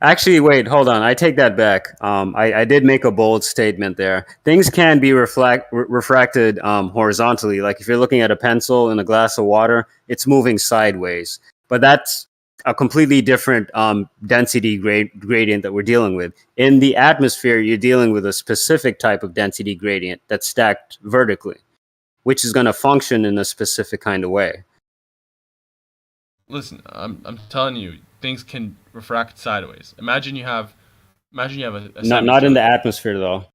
Actually, wait, hold on. I take that back. I did make a bold statement there. Things can be refracted horizontally. Like if you're looking at a pencil in a glass of water, it's moving sideways. But that's a completely different density gradient that we're dealing with. In the atmosphere, you're dealing with a specific type of density gradient that's stacked vertically, which is going to function in a specific kind of way. Listen, I'm telling you, things can refract sideways. Imagine you have a Not in the atmosphere though.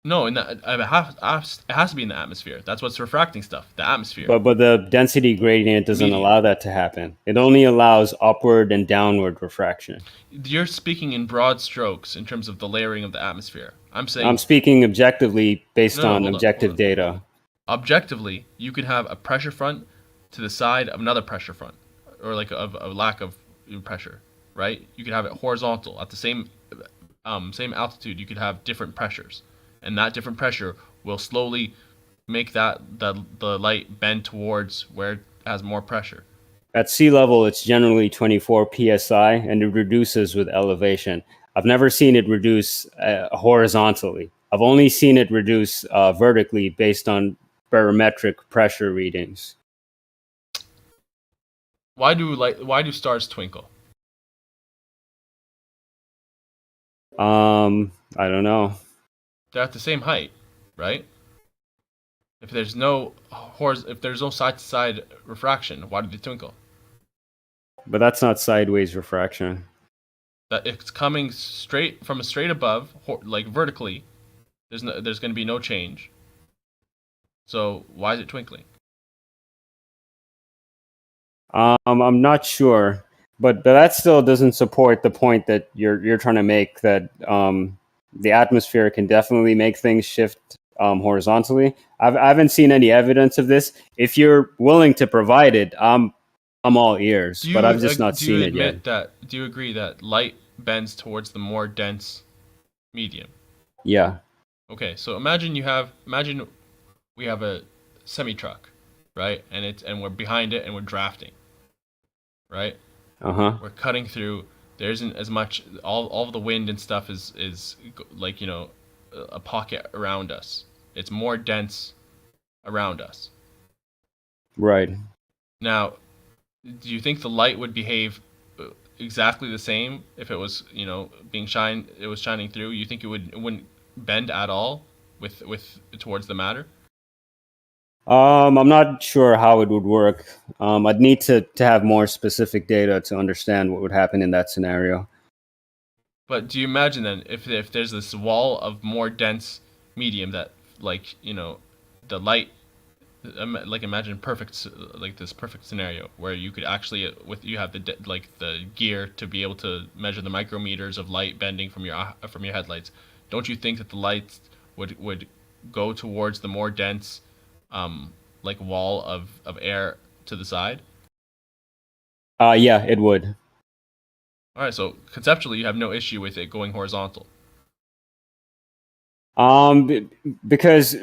No, it has to be in the atmosphere. That's what's refracting stuff. The atmosphere. But the density gradient doesn't allow that to happen. It only allows upward and downward refraction. You're speaking in broad strokes in terms of the layering of the atmosphere. I'm speaking objectively based on hold objective on. data. Objectively, you could have a pressure front to the side of another pressure front, or like a lack of pressure, right? You could have it horizontal at the same altitude. You could have different pressures, and that different pressure will slowly make the light bend towards where it has more pressure. At sea level, it's generally 24 psi, and it reduces with elevation. I've never seen it reduce horizontally. I've only seen it reduce vertically based on barometric pressure readings. Why do stars twinkle? I don't know. They're at the same height, right? If there's no side to side refraction, why do they twinkle? But that's not sideways refraction. That it's coming straight above, like vertically. There's going to be no change. So why is it twinkling? I'm not sure. But that still doesn't support the point that you're trying to make, that the atmosphere can definitely make things shift horizontally. I haven't seen any evidence of this. If you're willing to provide it, I'm all ears, but I've just not seen it yet. Do you agree that light bends towards the more dense medium? Yeah. Okay, so imagine we have a semi truck, right? And we're behind it and we're drafting, right? We're cutting through. There isn't as much. All of the wind and stuff is like, a pocket around us. It's more dense around us. Right. Now, do you think the light would behave exactly the same if it was, shining through? You think it wouldn't bend at all with towards the matter? I'm not sure how it would work. I'd need to have more specific data to understand what would happen in that scenario. But do you imagine then if there's this wall of more dense medium that, like, the light, like, imagine this perfect scenario where you could actually you have the gear to be able to measure the micrometers of light bending from your headlights. Don't you think that the lights would go towards the more dense like wall of air to the side? Yeah, it would. All right, so conceptually you have no issue with it going horizontal. Because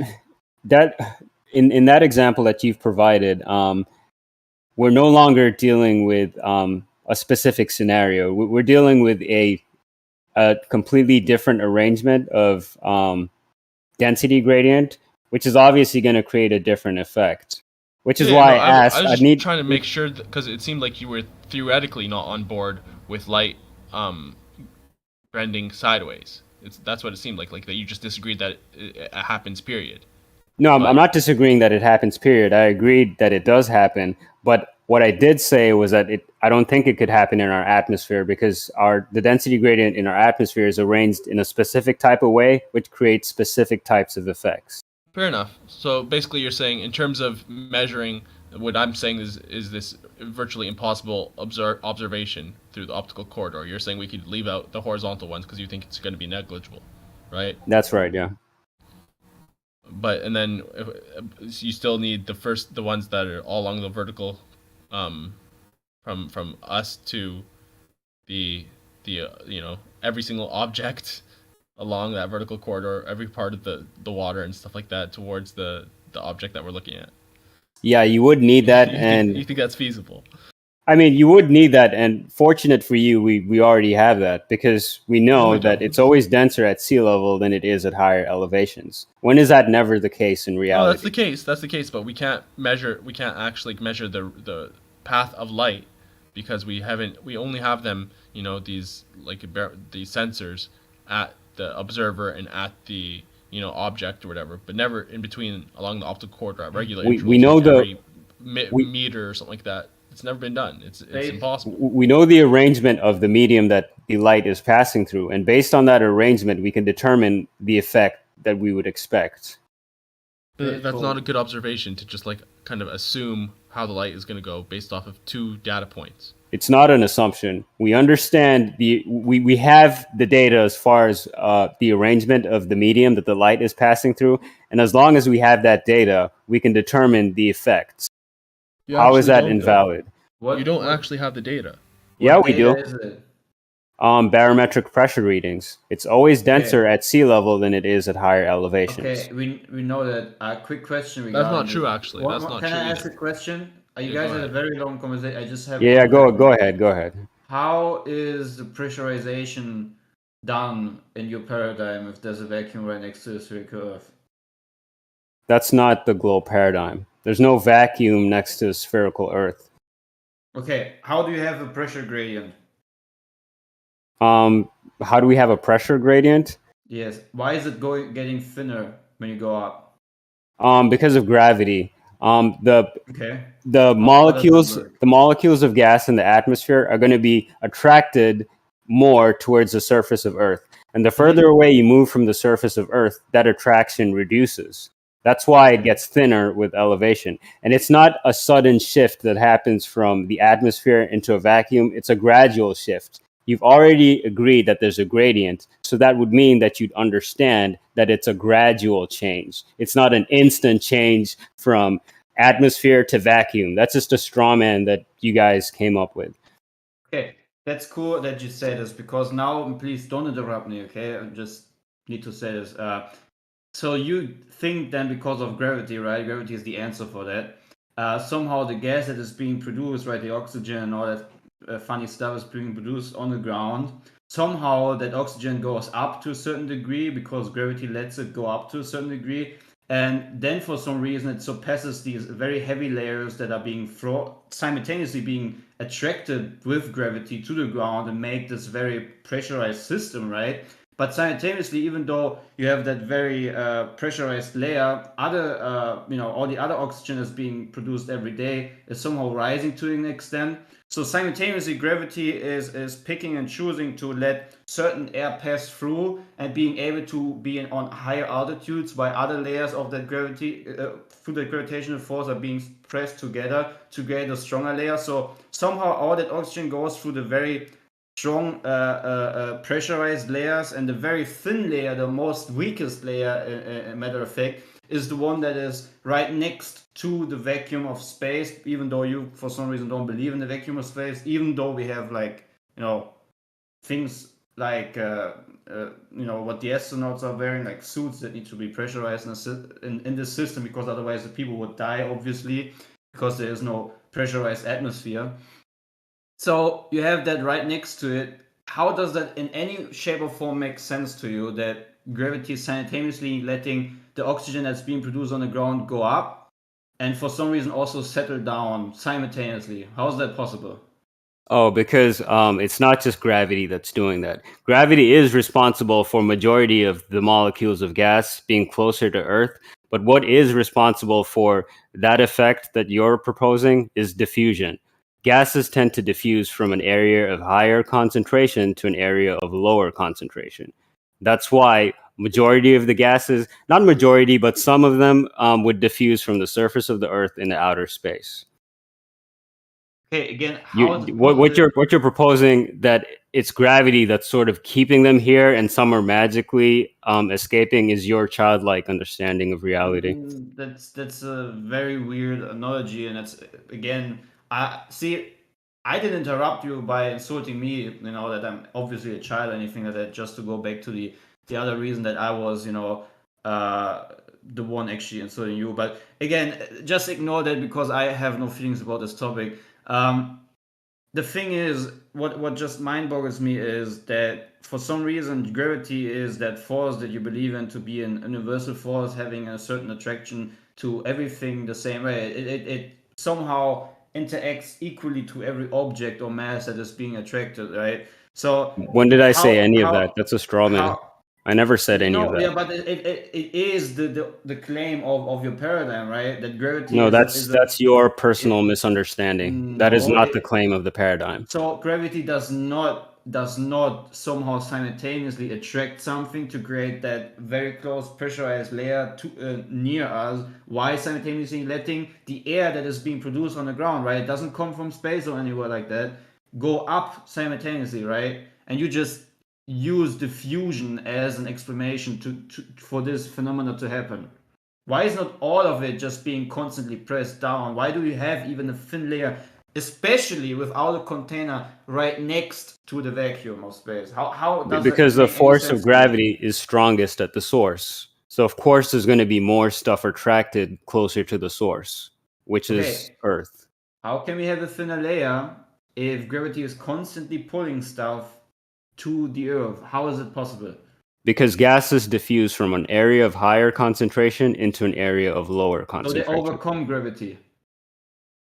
that in that example that you've provided, we're no longer dealing with a specific scenario. We're dealing with a completely different arrangement of density gradient, which is obviously going to create a different effect. Which is why I asked. I was just trying to make sure, because it seemed like you were theoretically not on board with light bending sideways. That's what it seemed like that you just disagreed that it happens, period. No, I'm not disagreeing that it happens, period. I agreed that it does happen, but what I did say was that I don't think it could happen in our atmosphere, because the density gradient in our atmosphere is arranged in a specific type of way, which creates specific types of effects. Fair enough. So basically you're saying, in terms of measuring, what I'm saying is this virtually impossible observation through the optical corridor. You're saying we could leave out the horizontal ones because you think it's going to be negligible, right? That's right, yeah. And then you still need the ones that are all along the vertical, from us to the every single object along that vertical corridor, every part of the water and stuff like that towards the object that we're looking at. Yeah, you would need that. You think that's feasible? I mean, you would need that, and fortunate for you, we already have that, because we know that it's always denser at sea level than it is at higher elevations. When is that never the case in reality? Oh, that's the case. That's the case, but we can't actually measure the path of light, because we only have them, these these sensors at the observer and at the object or whatever, but never in between along the optical corridor at regular intervals. We know every meter or something like that. It's never been done. It's impossible. We know the arrangement of the medium that the light is passing through, and based on that arrangement, we can determine the effect that we would expect. But that's not a good observation, to just kind of assume how the light is going to go based off of 2 data points. It's not an assumption. We understand we have the data as far as the arrangement of the medium that the light is passing through, and as long as we have that data, we can determine the effects. How is that invalid? You don't actually have the data. Yeah, we do. Is it? Barometric pressure readings. It's always denser at sea level than it is at higher elevations. Okay, we know that. A quick question regarding. That's not true, actually. That's not true. Can I ask a question? You guys had a very long conversation. I just have. Yeah, go ahead. How is the pressurization done in your paradigm if there's a vacuum right next to the spherical Earth? That's not the globe paradigm. There's no vacuum next to the spherical Earth. Okay, how do you have a pressure gradient? How do we have a pressure gradient? Yes. Why is it getting thinner when you go up? Because of gravity. Okay. The molecules of gas in the atmosphere are going to be attracted more towards the surface of Earth. And the further away you move from the surface of Earth, that attraction reduces. That's why it gets thinner with elevation. And it's not a sudden shift that happens from the atmosphere into a vacuum. It's a gradual shift. You've already agreed that there's a gradient. So that would mean that you'd understand that it's a gradual change. It's not an instant change from atmosphere to vacuum. That's just a straw man that you guys came up with. Okay, that's cool that you say this, because now, please don't interrupt me, okay? I just need to say this. So you think then because of gravity, right? Gravity is the answer for that. Somehow the gas that is being produced, right, the oxygen and all that funny stuff is being produced on the ground. Somehow that oxygen goes up to a certain degree because gravity lets it go up to a certain degree. And then for some reason it surpasses these very heavy layers that are being simultaneously being attracted with gravity to the ground and make this very pressurized system, right? But simultaneously, even though you have that very pressurized layer, other all the other oxygen is being produced every day is somehow rising to an extent. So simultaneously, gravity is picking and choosing to let certain air pass through and being able to be on higher altitudes, while other layers of that gravity through the gravitational force are being pressed together to create a stronger layer. So somehow all that oxygen goes through the very strong pressurized layers, and the very thin layer, the most weakest layer, matter of fact, is the one that is right next to the vacuum of space, even though you for some reason don't believe in the vacuum of space, even though we have things like what the astronauts are wearing, like suits that need to be pressurized in this system, because otherwise the people would die, obviously, because there is no pressurized atmosphere. So you have that right next to it. How does that in any shape or form make sense to you, that gravity is simultaneously letting the oxygen that's being produced on the ground go up and for some reason also settle down simultaneously? How is that possible? Oh, because it's not just gravity that's doing that. Gravity is responsible for majority of the molecules of gas being closer to Earth. But what is responsible for that effect that you're proposing is diffusion. Gases tend to diffuse from an area of higher concentration to an area of lower concentration. That's why majority of the gases, not majority, but some of them would diffuse from the surface of the Earth into outer space. Okay, again, how What you're proposing, that it's gravity that's sort of keeping them here and some are magically escaping, is your childlike understanding of reality. That's a very weird analogy, and that's again, I didn't interrupt you by insulting me, that I'm obviously a child or anything like that, just to go back to the other reason that I was, the one actually insulting you. But again, just ignore that, because I have no feelings about this topic. The thing is, what just mind boggles me is that for some reason gravity is that force that you believe in to be an universal force, having a certain attraction to everything the same way. It somehow interacts equally to every object or mass that is being attracted, right? So When did I say any of that? That's a straw man. I never said any of that. Yeah, but it is the claim of your paradigm, right? That gravity No, is that's your personal misunderstanding. That is No, not the claim of the paradigm. So gravity does not somehow simultaneously attract something to create that very close pressurized layer near us, while simultaneously letting the air that is being produced on the ground, right? It doesn't come from space or anywhere like that, go up simultaneously, right? And you just use diffusion as an explanation for this phenomena to happen. Why is not all of it just being constantly pressed down? Why do you have even a thin layer, especially without a container right next to the vacuum of space? How does Because that the make any force sense of to you? gravity is strongest at the source. So of course there's going to be more stuff attracted closer to the source, which is Earth. How can we have a thinner layer if gravity is constantly pulling stuff to the Earth? How is it possible? Because gases diffuse from an area of higher concentration into an area of lower So concentration. they overcome gravity.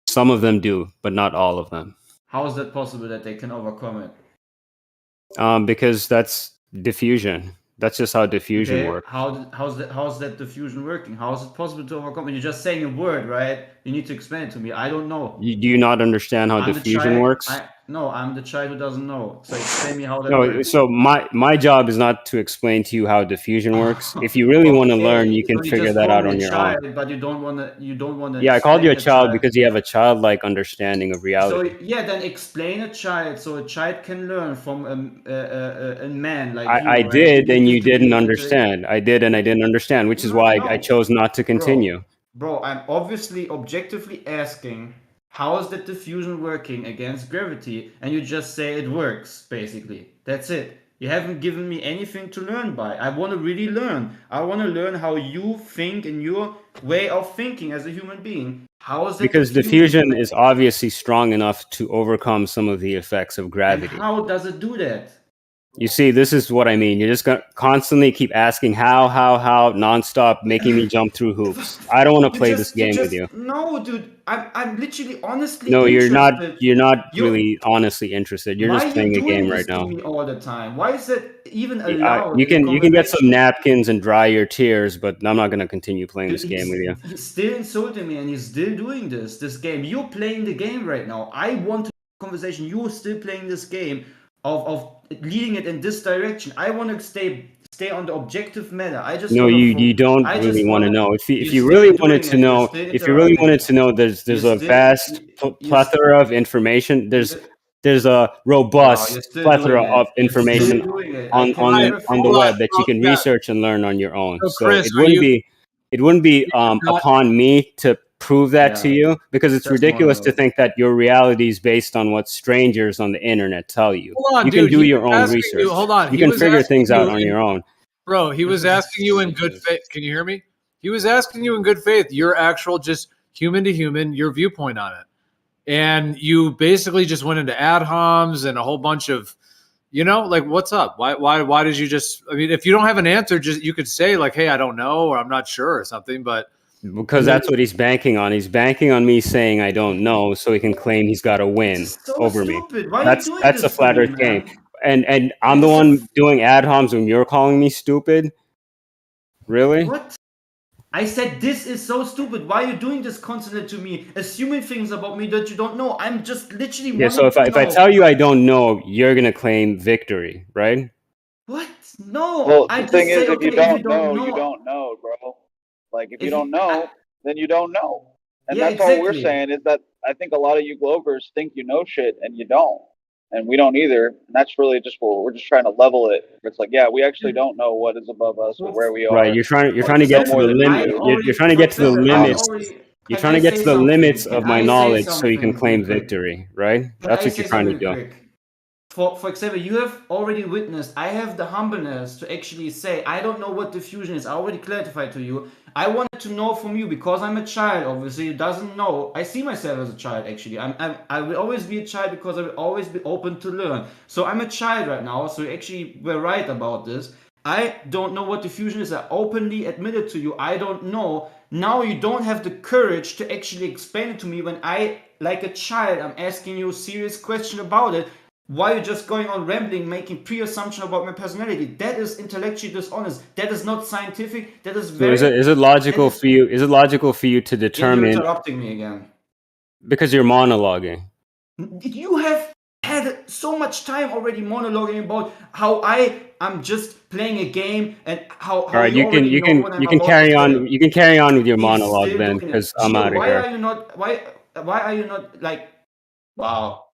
Some of them do, but not all of them. How is that possible that they can overcome it? Because that's diffusion. That's just how diffusion works. How's that diffusion working? How is it possible to overcome it? You're just saying a word, right? You need to explain it to me. I don't know. Do you not understand how diffusion works? No, I'm the child who doesn't know. So explain me how that No, works. so my job is not to explain to you how diffusion works. If you really want to learn, you can So you figure just that call out me on a your own. child, but you don't wanna Yeah, I called you a explain child because you have a childlike understanding of So reality. yeah, then explain a child so a child can learn from a man like you, I right? did, and you To be didn't intellect. understand. I did, and I didn't understand, which is No, why I no, chose not to continue. bro. I'm obviously objectively asking, how is that diffusion working against gravity? And you just say it works. Basically, that's it. You haven't given me anything to learn by. I want to really learn. I want to learn how you think and your way of thinking as a human being. How is that Because diffusion is obviously strong enough to overcome some of the effects of And gravity. how does it do that? You see, this is what I mean. You're just gonna constantly keep asking how, nonstop, making me jump through hoops. I don't want to play this game with you. No, dude. I'm literally honestly No, you're not. interested. You're not You really honestly interested. You're Why just are you playing a game doing right this to now. me all the time? Why is that even allowed You in a can get some conversation? napkins and dry your tears, but I'm not gonna continue playing Dude, this game with you. he's still insulting me and he's still doing this game. You're playing the game right now. I want to have a conversation. You're still playing this game of leading it in this direction. I want to stay on the objective matter. I just No, want you don't I really just want to want know. If You're you still really wanted doing to it. You're know, still if you really interrupting wanted me. to know, there's You're a still vast plethora of information. There's a robust you're still plethora doing of it. You're still information doing it. I can on the never web that you Hold on, can yeah. research and learn on your own. So, So Chris, it wouldn't be not- upon me to prove that to Yeah. you, because it's Just ridiculous to monologue. think that your reality is based on what strangers on the internet tell you. Hold on, You dude. can do He your was own asking research. you. Hold on. You He can was figure asking things out you on in- your own. Bro, he was asking you in good faith. Can you hear me? He was asking you in good faith your actual, just human to human, your viewpoint on it. And you basically just went into ad homs and a whole bunch of, like, what's up? Why did you just, I mean, if you don't have an answer, just, you could say like, hey, I don't know, or I'm not sure or something, but. Because that's what he's banking on. He's banking on me saying I don't know, so he can claim he's got a win So over me. stupid. Why are you doing That's a this to flat me, Earth game. man? And I'm the one doing ad homs when you're calling me stupid. Really? What? I said this is so stupid. Why are you doing this constantly to me? Assuming things about me that you don't know. I'm just literally Yeah. So wanting if I to know. tell you I don't know, you're gonna claim victory, right? What? No. Well, I the just thing say is, if okay. you If you don't know, you don't know, bro. Like, if you don't know, then you don't know. And Yeah, that's all we're exactly. saying is that I think a lot of you Glovers think you know shit and you don't. And we don't either. And that's really just what we're just trying to level it. It's like, yeah, we actually don't know what is above us or where we are. Right. You're trying to No get to more the than we limit. do. You're trying to get to the limits. You're Can trying I to get say to the something? limits Can of my I say knowledge so you can something claim real quick? victory, right? Can That's I what say you're trying to something do. real quick? For example, you have already witnessed, I have the humbleness to actually say, I don't know what diffusion is. I already clarified to you. I wanted to know from you because I'm a child, obviously, who doesn't know. I see myself as a child, actually. I will always be a child because I will always be open to learn. So I'm a child right now, so you actually were right about this. I don't know what diffusion is. I openly admitted to you, I don't know. Now you don't have the courage to actually explain it to me when I, like a child, I'm asking you a serious question about it. Why are you just going on rambling, making pre-assumption about my personality? That is intellectually dishonest. That is not scientific. That is So very. is it logical for you? Is it logical for you to Yeah, you're determine interrupting me again. because you're monologuing? You have had so much time already monologuing about how I'm just playing a game and how All right, you already know what I'm about carry to on. say. You can carry on with your He's monologue still then, doing it. because I'm Gio, out of why here. are you not? Why are you not like? Wow,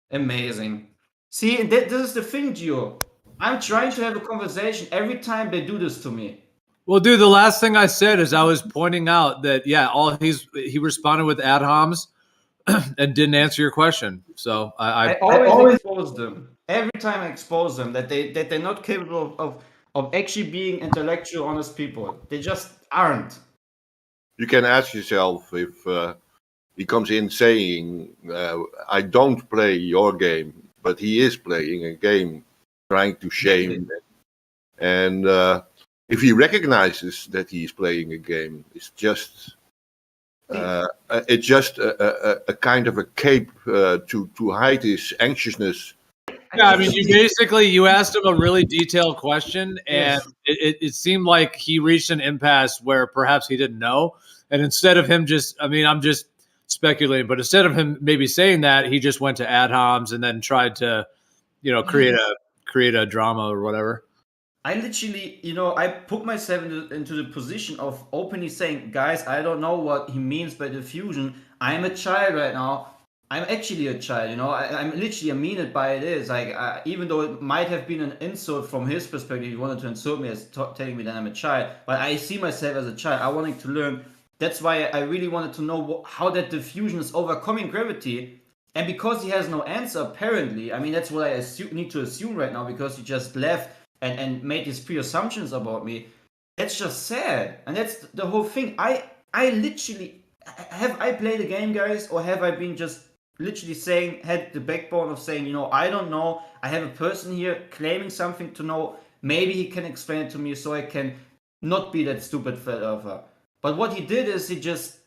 amazing. See, this is the thing, Gio. I'm trying to have a conversation every time they do this to me. Well, dude, the last thing I said is I was pointing out that, yeah, he responded with ad homs and didn't answer your question. So I always expose them. Every time I expose them that they're not capable of actually being intellectual, honest people. They just aren't. You can ask yourself if he comes in saying, I don't play your game, but he is playing a game trying to shame. And if he recognizes that he is playing a game, it's just a kind of a cape to hide his anxiousness. Yeah, I mean, you asked him a really detailed question, and it seemed like he reached an impasse where perhaps he didn't know. And instead of him I'm just speculating. But instead of him maybe saying that, he just went to ad homs and then tried to, create a drama or whatever. I literally, I put myself into the position of openly saying, guys, I don't know what he means by diffusion. I'm a child right now. I'm actually a child, I'm literally, I mean it by it is. Like, even though it might have been an insult from his perspective, he wanted to insult me as telling me that I'm a child, but I see myself as a child. I wanted to learn. That's why I really wanted to know how that diffusion is overcoming gravity. And because he has no answer, apparently, I mean, that's what I need to assume right now, because he just left and made these pre-assumptions about me. That's just sad. And that's the whole thing. I literally, have I played a game, guys? Or have I been just literally had the backbone of saying, I don't know. I have a person here claiming something to know. Maybe he can explain it to me so I can not be that stupid fat earther. But what he did is he just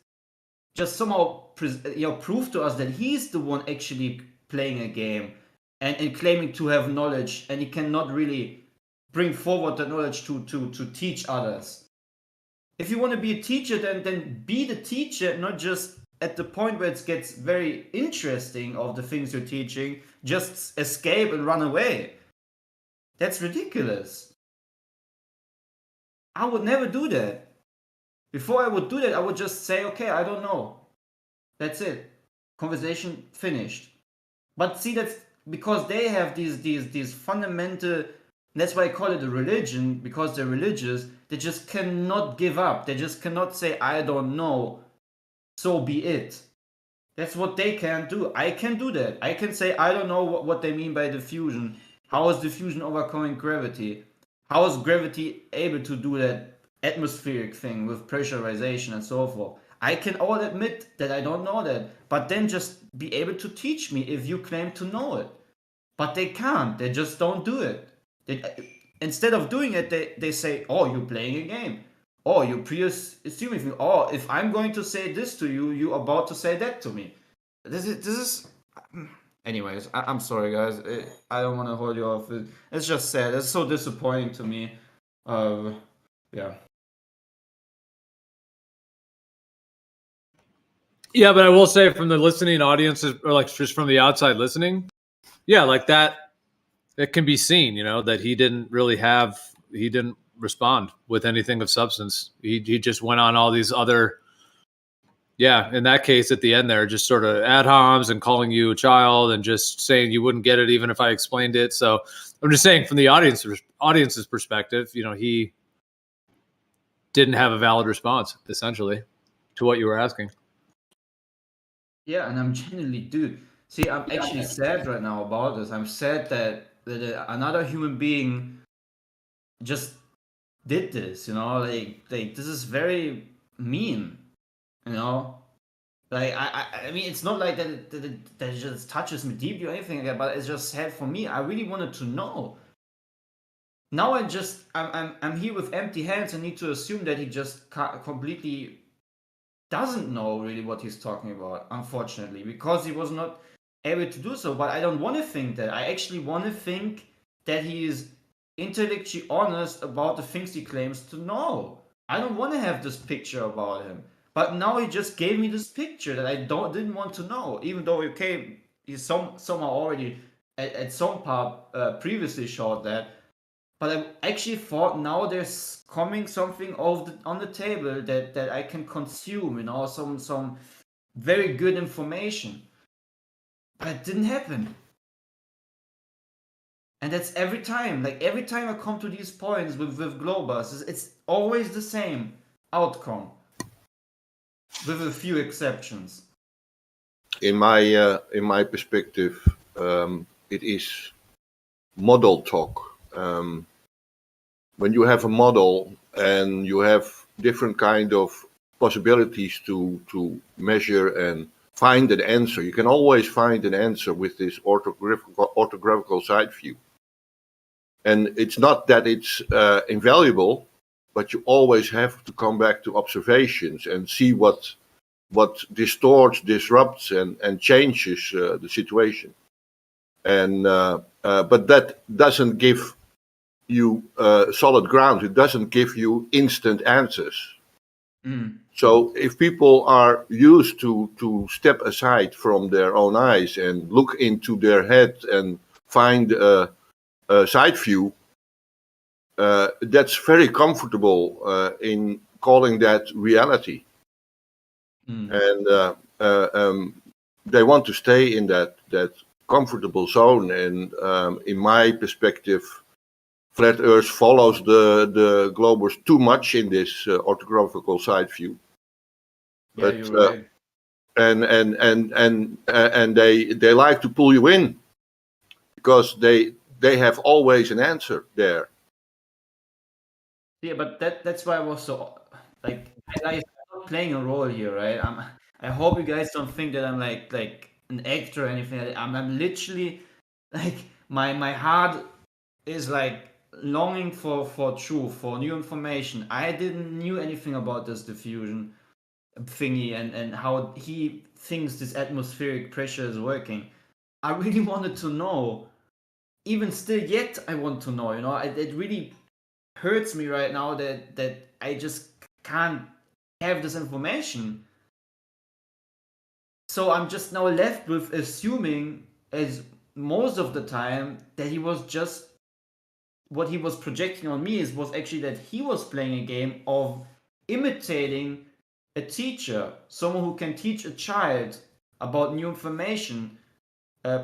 somehow proved to us that he's the one actually playing a game and claiming to have knowledge, and he cannot really bring forward that knowledge to teach others. If you want to be a teacher, then be the teacher, not just at the point where it gets very interesting of the things you're teaching, just escape and run away. That's ridiculous. I would never do that. Before I would do that, I would just say, okay, I don't know. That's it. Conversation finished. But see, that's because they have these fundamental, that's why I call it a religion, because they're religious. They just cannot give up. They just cannot say, I don't know, so be it. That's what they can't do. I can do that. I can say, I don't know what they mean by diffusion. How is diffusion overcoming gravity? How is gravity able to do that atmospheric thing with pressurization and so forth? I can all admit that I don't know that, but then just be able to teach me if you claim to know it. But they can't. They just don't do it. Instead of doing it, they say, oh, you're playing a game. Oh, you're pre-assuming things. Oh, if I'm going to say this to you, you're about to say that to me. This is... Anyways, I'm sorry, guys. I don't want to hold you off. It's just sad. It's so disappointing to me. Yeah. Yeah, but I will say from the listening audiences, or like just from the outside listening, yeah, like that, it can be seen, that he didn't respond with anything of substance. He just went on all these other, in that case at the end there, just sort of ad homs and calling you a child and just saying you wouldn't get it even if I explained it. So I'm just saying from the audience's perspective, he didn't have a valid response essentially to what you were asking. Yeah, and I'm genuinely, dude. See, I'm actually sad right now about this. I'm sad that another human being just did this. Like this is very mean. Like I mean, it's not like that it just touches me deeply or anything like that. But it's just sad for me. I really wanted to know. Now I'm here with empty hands and need to assume that he just completely doesn't know really what he's talking about, unfortunately, because he was not able to do so. But I don't want to think that. I actually want to think that he is intellectually honest about the things he claims to know. I don't want to have this picture about him. But now he just gave me this picture that I didn't want to know, even though he somehow already at some part previously showed that. But I actually thought now there's coming something on the table that I can consume, some very good information. But it didn't happen. And that's every time. Like every time I come to these points with Globus, it's always the same outcome. With a few exceptions. In my perspective, it is model talk. When you have a model and you have different kind of possibilities to measure and find an answer, you can always find an answer with this orthographical side view. And it's not that it's invaluable, but you always have to come back to observations and see what distorts, disrupts, and changes the situation. And but that doesn't give you solid ground. It doesn't give you instant answers. So if people are used to step aside from their own eyes and look into their head and find a side view, that's very comfortable in calling that reality. And they want to stay in that comfortable zone. And in my perspective, flat Earth follows the globers too much in this orthographical side view. Yeah, But you're right. and they like to pull you in because they have always an answer there. Yeah, but that's why I was so like I'm not playing a role here, right? I hope you guys don't think that I'm like an actor or anything. I'm literally like my heart is like longing for truth, for new information. I didn't knew anything about this diffusion thingy and how he thinks this atmospheric pressure is working. I really wanted to know. Even still yet I want to know, it really hurts me right now that I just can't have this information. So I'm just now left with assuming, as most of the time, that he was just what he was projecting on me was actually that he was playing a game of imitating a teacher, someone who can teach a child about new information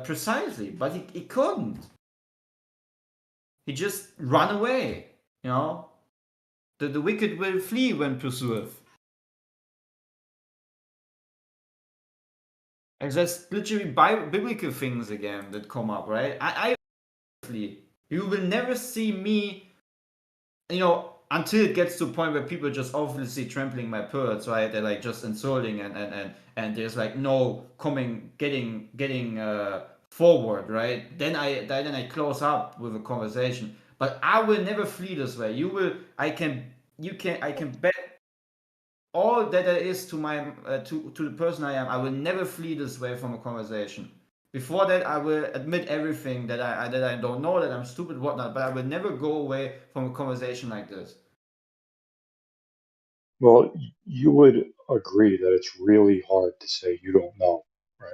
precisely, but he couldn't. He just run away, The wicked will flee when pursued. And that's literally biblical things again that come up, right? I flee. You will never see me, until it gets to a point where people just obviously trampling my birds, right? They're like just insulting and there's like no getting forward, right? Then I close up with a conversation. But I will never flee this way. I can bet all that there is to my to the person I am. I will never flee this way from a conversation. Before that, I will admit everything that I don't know, that I'm stupid, whatnot. But I will never go away from a conversation like this. Well, you would agree that it's really hard to say you don't know, right?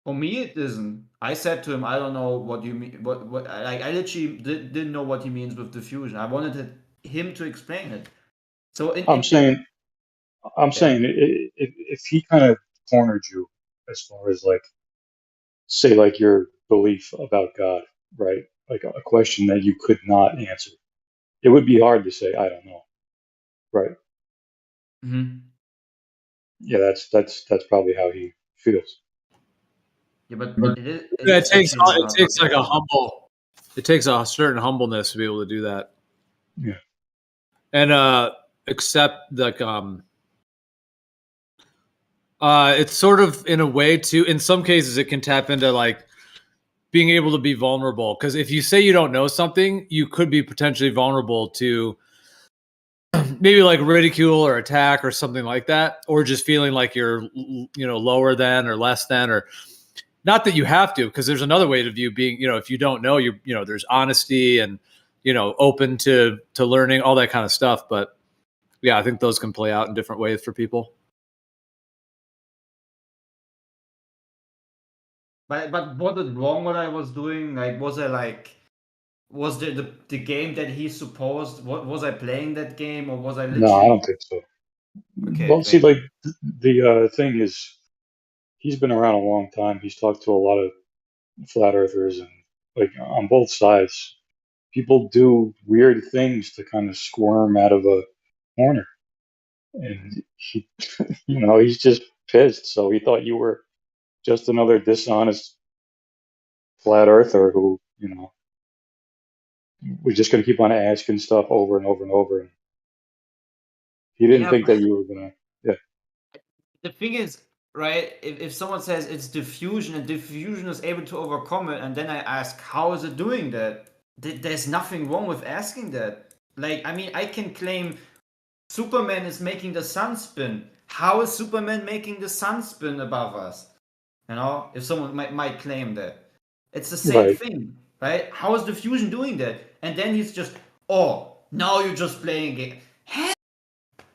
For me, it isn't. I said to him, I don't know what you mean. What I literally didn't know what he means with diffusion. I wanted him to explain it. So I'm saying if he kind of cornered you as far as like, say, like your belief about God, right? Like a question that you could not answer, it would be hard to say I don't know, right? Mm-hmm. Yeah, that's probably how he feels. Yeah, but it takes like a humble. It takes a certain humbleness to be able to do that. Yeah. And accept like it's sort of in a way too. In some cases, it can tap into like being able to be vulnerable. Because if you say you don't know something, you could be potentially vulnerable to maybe like ridicule or attack or something like that, or just feeling like you're lower than or less than, or not that you have to, because there's another way to view being, if you don't know, there's honesty and open to learning, all that kind of stuff. But yeah, I think those can play out in different ways for people. But was it wrong what I was doing? Like, was the game that he supposed? Was I playing that game, or was I literally? No, I don't think so. Okay. Well, see, like the thing is, he's been around a long time. He's talked to a lot of flat earthers, and like on both sides, people do weird things to kind of squirm out of a corner. And he, he's just pissed. So he thought you were just another dishonest flat earther who, was just going to keep on asking stuff over and over and over. And he didn't think that you were going to, yeah. The thing is, right, if someone says it's diffusion and diffusion is able to overcome it, and then I ask, how is it doing that? There's nothing wrong with asking that. Like, I mean, I can claim Superman is making the sun spin. How is Superman making the sun spin above us? If someone might claim that. It's the same thing, right? How is diffusion doing that? And then he's just, now you're just playing a game.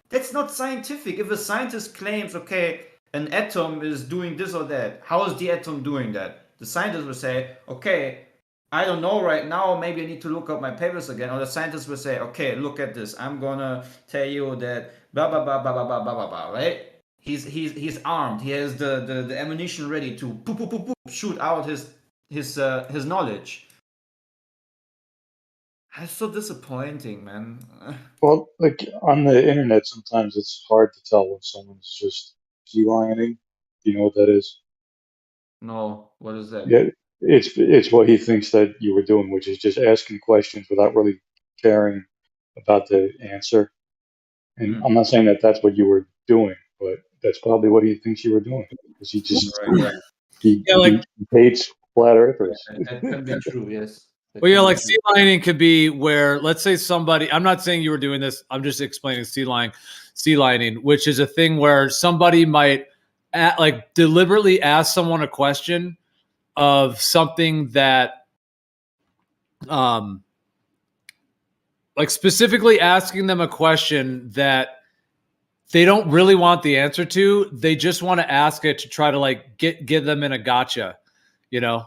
That's not scientific. If a scientist claims, okay, an atom is doing this or that, how is the atom doing that? The scientist will say, okay, I don't know right now, maybe I need to look up my papers again. Or the scientist will say, okay, look at this. I'm gonna tell you that blah blah blah blah blah blah blah blah blah, right? He's armed. He has the ammunition ready to poop, poop, poop, poop, shoot out his knowledge. That's so disappointing, man. Well, like on the internet, sometimes it's hard to tell when someone's just sea-lioning. Do you know what that is? No, what is that? Yeah, it's what he thinks that you were doing, which is just asking questions without really caring about the answer. And I'm not saying that that's what you were doing, but that's probably what he thinks you were doing, because he just Right. he, Yeah, like he hates flat earthers. That can be true, yes. That well, yeah, can be like true. sea lining could be where, let's say somebody, I'm not saying you were doing this, I'm just explaining sea lining, which is a thing where somebody might like deliberately ask someone a question of something that, like specifically asking them a question that they don't really want the answer to. They just want to ask it to try to like get them in a gotcha, you know?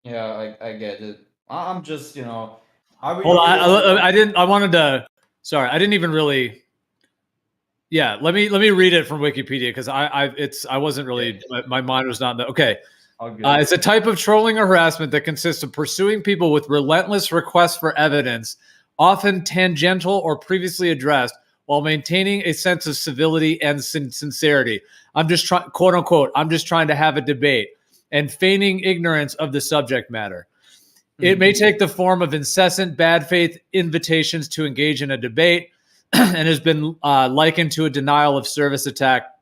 Yeah, I get it. I'm just, I really Hold on, feel I didn't. I wanted to. Sorry, I didn't even really. Yeah, let me read it from Wikipedia because I wasn't really my mind was not in the, okay. all good. It's a type of trolling or harassment that consists of pursuing people with relentless requests for evidence, often tangential or previously addressed, while maintaining a sense of civility and sincerity. I'm just trying, quote unquote, I'm just trying to have a debate and feigning ignorance of the subject matter. It may take the form of incessant bad faith invitations to engage in a debate and has been likened to a denial of service attack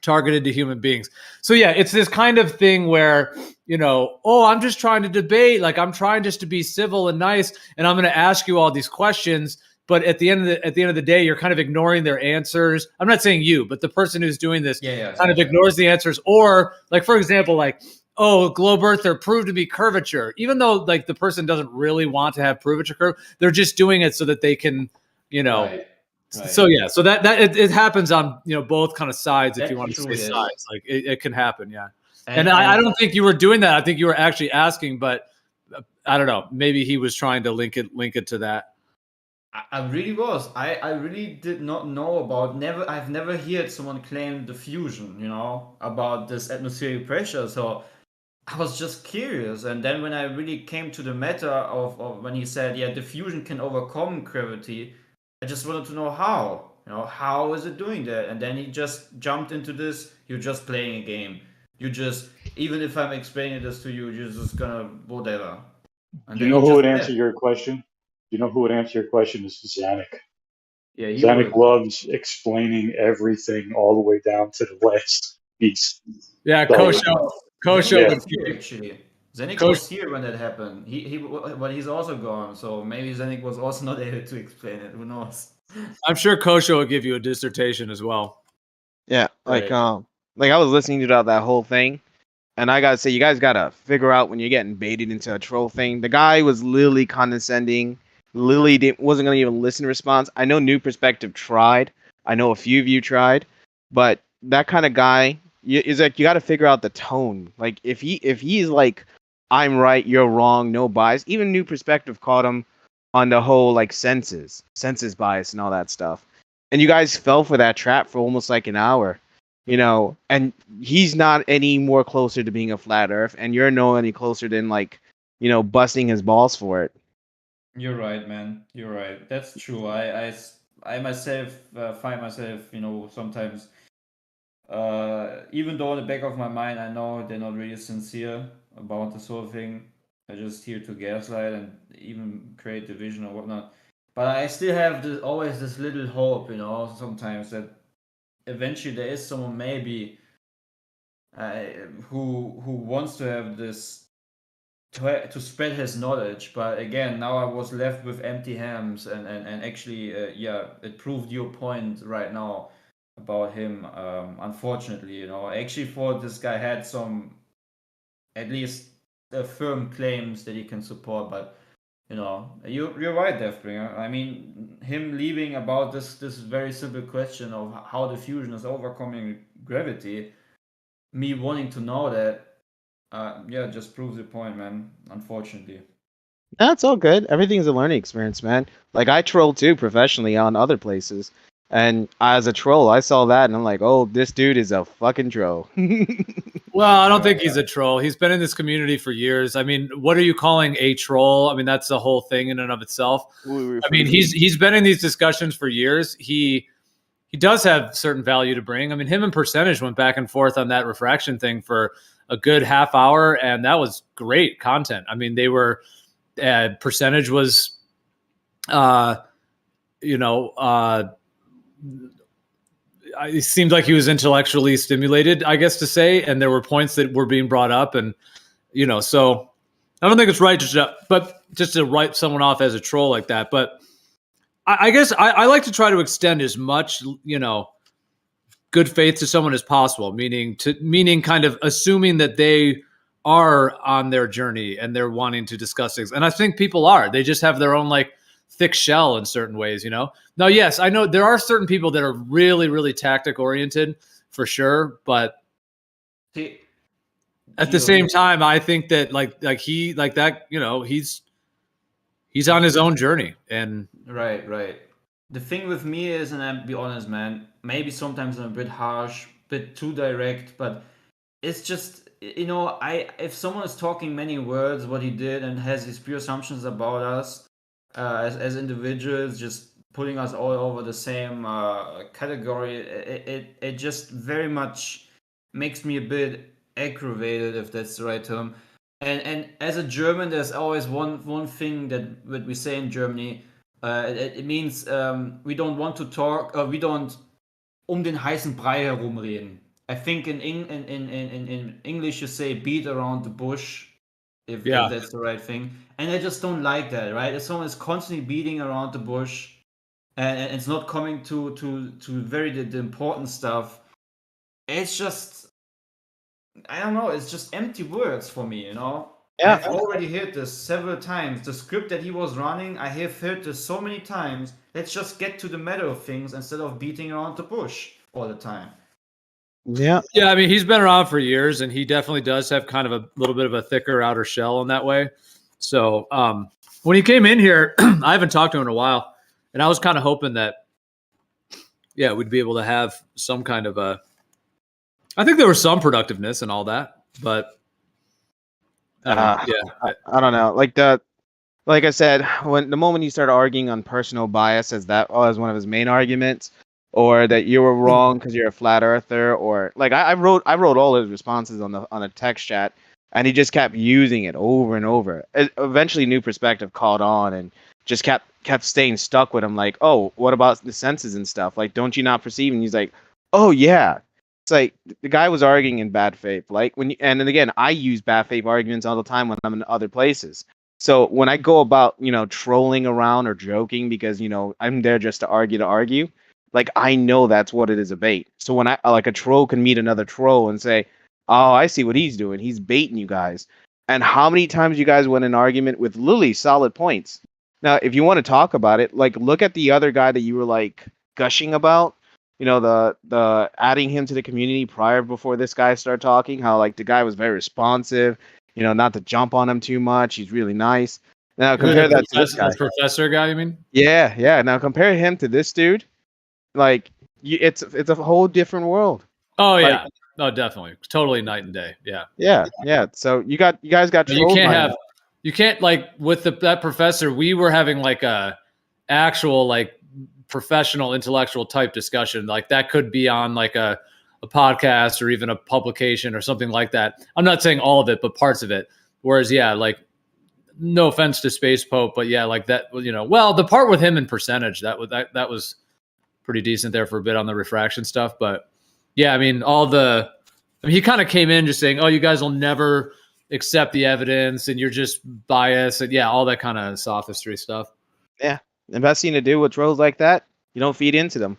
targeted to human beings. So yeah, it's this kind of thing where, oh, I'm just trying to debate. Like I'm trying just to be civil and nice. And I'm going to ask you all these questions. But at the end of the day, you're kind of ignoring their answers. I'm not saying you, but the person who's doing this kind of ignores the answers. Or like, for example, like, oh, globe earther proved to be curvature, even though like the person doesn't really want to have curvature curve. They're just doing it so that they can, Right. So yeah, so that it happens on both kind of sides. If That's you want to true, say yes. sides, like it can happen. Yeah, And- and I and- don't think you were doing that. I think you were actually asking, but I don't know. Maybe he was trying to link it to that. I really was. I really did not know about I've never heard someone claim diffusion, about this atmospheric pressure. So I was just curious. And then when I really came to the matter of when he said, yeah, diffusion can overcome gravity, I just wanted to know how. How is it doing that? And then he just jumped into this. You're just playing a game. Even if I'm explaining this to you, you're just gonna whatever. And You then know he who just would left. answer your question? You know who would answer your question is Zanuck. Yeah, he Zanuck would. loves explaining everything all the way down to the last piece. Yeah, So- Kosho Yeah. would Here, actually. Zenik Coach- was here when that happened. But he's also gone. So maybe Zenik was also not able to explain it. Who knows? I'm sure Kosho will give you a dissertation as well. Yeah, Right. like I was listening to that whole thing, and I gotta say, you guys gotta figure out when you're getting baited into a troll thing. The guy was literally condescending. Literally wasn't gonna even listen to response. I know New Perspective tried. I know a few of you tried, but that kind of guy is like you got to figure out the tone. Like if he's like, I'm right, you're wrong, no bias. Even New Perspective caught him on the whole like census bias and all that stuff. And you guys fell for that trap for almost like an hour, and he's not any more closer to being a flat earth, and you're no any closer than like, busting his balls for it. You're right, man. You're right. That's true. I myself find myself, sometimes, even though in the back of my mind I know they're not really sincere about this whole thing. They're just here to gaslight and even create division or whatnot. But I still have always this little hope, sometimes that eventually there is someone maybe who wants to have this to spread his knowledge. But again, now I was left with empty hands, and actually, it proved your point right now about him. Unfortunately, I actually thought this guy had some, at least, firm claims that he can support, but You know, you're right, Deathbringer. I mean, him leaving about this very simple question of how the fusion is overcoming gravity, me wanting to know that, yeah, just proves the point, man. Unfortunately. That's all good. Everything's a learning experience, man. Like I troll too professionally on other places. And as a troll, I saw that and I'm like, oh, this dude is a fucking troll. Well, I don't think he's a troll. He's been in this community for years. I mean, what are you calling a troll? I mean, that's the whole thing in and of itself. I mean, he's been in these discussions for years. He does have certain value to bring. I mean, him and Percentage went back and forth on that refraction thing for a good half hour, and that was great content. I mean, they were Percentage was, you know, it seemed like he was intellectually stimulated, I guess to say, and there were points that were being brought up, and you know, so I don't think it's right just to write someone off as a troll like that. But I guess I like to try to extend as much, you know, good faith to someone as possible, meaning kind of assuming that they are on their journey and they're wanting to discuss things. And I think people are. They just have their own like thick shell in certain ways, you know. Now, yes, I know there are certain people that are really, really tactic oriented for sure, but at the same time, I think that like that, you know, he's on his own journey. And Right. The thing with me is, and I'll be honest, man, maybe sometimes I'm a bit harsh, bit too direct, but it's just, you know, if someone is talking many words what he did and has his pure assumptions about us as individuals, just putting us all over the same category, it just very much makes me a bit aggravated, if that's the right term. And as a German, there's always one thing that we say in Germany. It means we don't want to talk. We don't den heißen Brei herumreden. I think in English you say beat around the bush, if that's the right thing. And I just don't like that, right? If someone is constantly beating around the bush and it's not coming to the important stuff, it's just, I don't know, it's just empty words for me, you know? Yeah. I've already heard this several times. The script that he was running, I have heard this so many times. Let's just get to the matter of things instead of beating around the bush all the time. Yeah. Yeah, I mean, he's been around for years, and he definitely does have kind of a little bit of a thicker outer shell in that way. So when he came in here, I haven't talked to him in a while, and I was kind of hoping that, yeah, we'd be able to have some kind of a. I think there was some productiveness and all that, but I don't know. Like I said, when the moment you start arguing on personal bias as one of his main arguments, or that you were wrong because you're a flat earther, or like I wrote all his responses on a text chat, and he just kept using it over and over. Eventually, New Perspective caught on and just kept staying stuck with him. Like, oh, what about the senses and stuff? Like, don't you not perceive? And he's like, oh yeah. It's like the guy was arguing in bad faith. Like and then again, I use bad faith arguments all the time when I'm in other places. So when I go about, you know, trolling around or joking because, you know, I'm there just to argue, like I know that's what it is, a bait. So when a troll can meet another troll and say, oh, I see what he's doing. He's baiting you guys. And how many times you guys win an argument with Lily solid points? Now, if you want to talk about it, like look at the other guy that you were like gushing about. You know, the adding him to the community before this guy started talking, how like the guy was very responsive, you know, not to jump on him too much. He's really nice. Now compare that to this guy. The professor guy, you mean? Yeah. Now compare him to this dude. Like it's a whole different world. Oh yeah. Like, no, definitely. Totally night and day. Yeah. Yeah. So you guys got trolled. You can't like with that professor, we were having like a actual like professional intellectual type discussion, like that could be on like a podcast or even a publication or something like that. I'm not saying all of it, but parts of it. Whereas like no offense to Space Pope, but yeah, like that, you know, well, the part with him and Percentage, that was pretty decent there for a bit on the refraction stuff. But yeah, I mean he kind of came in just saying, oh, you guys will never accept the evidence and you're just biased and all that kind of sophistry stuff. Yeah. The best thing to do with trolls like that, you don't feed into them.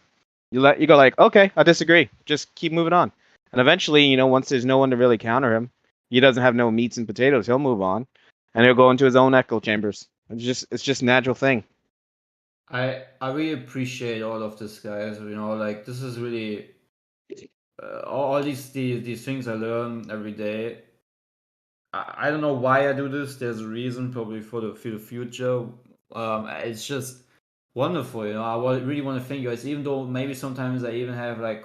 You go like, okay, I disagree. Just keep moving on. And eventually, you know, once there's no one to really counter him, he doesn't have no meats and potatoes, he'll move on. And he'll go into his own echo chambers. It's just a natural thing. I really appreciate all of this, guys. You know, like this is really all these things I learn every day. I don't know why I do this. There's a reason, probably for the future. It's just wonderful, you know. Really want to thank you guys, even though maybe sometimes I even have like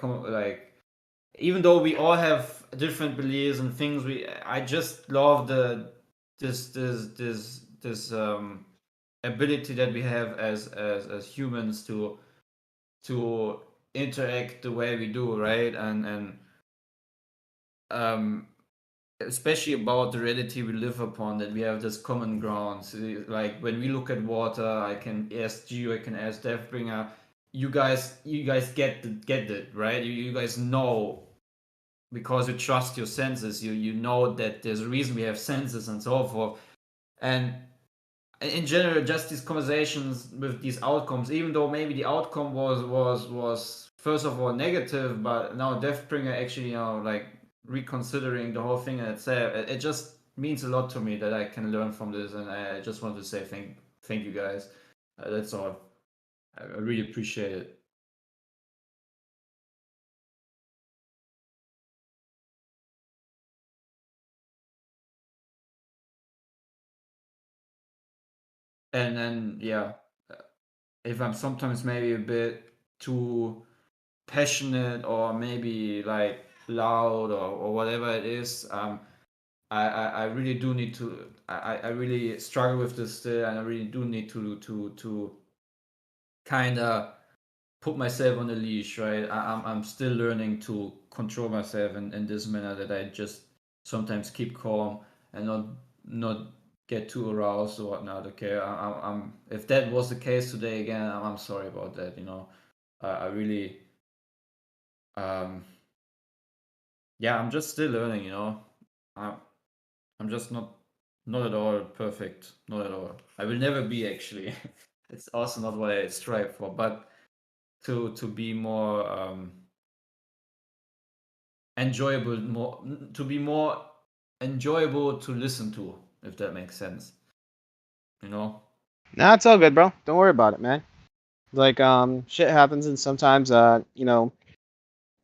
even though we all have different beliefs and things, I just love this ability that we have as humans to interact the way we do, right? And um especially about the reality we live upon, that we have this common ground. So, like when we look at water, I can ask Geo, I can ask Deathbringer. You guys get it, right? You guys know, because you trust your senses. You know that there's a reason we have senses and so forth. And in general, just these conversations with these outcomes, even though maybe the outcome was first of all negative, but now Deathbringer actually, you know, like reconsidering the whole thing in itself, it just means a lot to me that I can learn from this, and I just want to say thank you guys. That's all. I really appreciate it. And then yeah, if I'm sometimes maybe a bit too passionate or maybe like loud or whatever it is, I really do need to. I really struggle with this still, and I really do need to kind of put myself on a leash, right? I'm still learning to control myself in this manner, that I just sometimes keep calm and not get too aroused or whatnot. Okay, I'm if that was the case today again, I'm sorry about that. You know, I really yeah, I'm just still learning. You know, I'm just not at all perfect, not at all. I will never be, actually. It's also not what I strive for, but to be more enjoyable, to be more enjoyable to listen to, if that makes sense. You know? Nah, it's all good, bro. Don't worry about it, man. Like, shit happens, and sometimes, you know,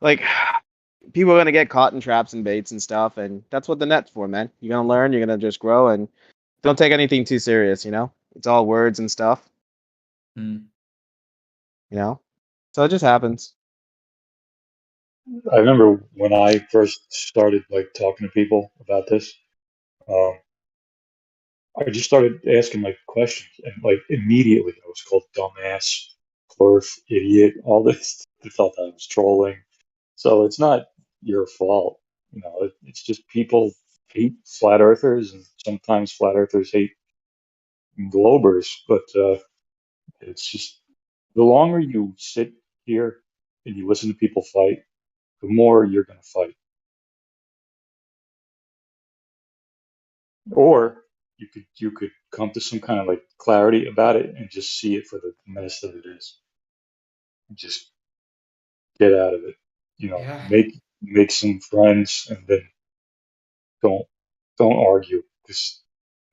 like, people are gonna get caught in traps and baits and stuff, and that's what the net's for, man. You're gonna learn, you're gonna just grow, and don't take anything too serious, you know? It's all words and stuff, Mm. you know? So it just happens. I remember when I first started like talking to people about this, um, I just started asking like questions, and like immediately I was called dumbass, clerf, idiot, all this. I felt I was trolling. So it's not your fault, you know. It's just people hate flat earthers, and sometimes flat earthers hate globers. But it's just the longer you sit here and you listen to people fight, the more you're going to fight. Or you could come to some kind of like clarity about it and just see it for the mess that it is. Just get out of it. You know, Yeah. make some friends, and then don't don't argue, because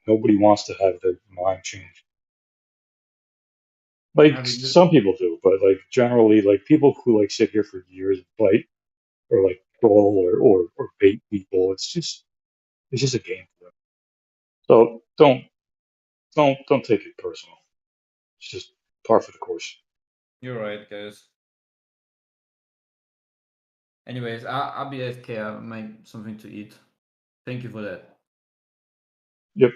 nobody wants to have their mind changed. Yeah, Like some people do, but like generally, like people who like sit here for years and fight, or like troll or bait people, it's just a game for them. So don't take it personal. It's just par for the course. You're right, guys. Anyways, I'll be AFK. I'll make something to eat. Thank you for that. Yep.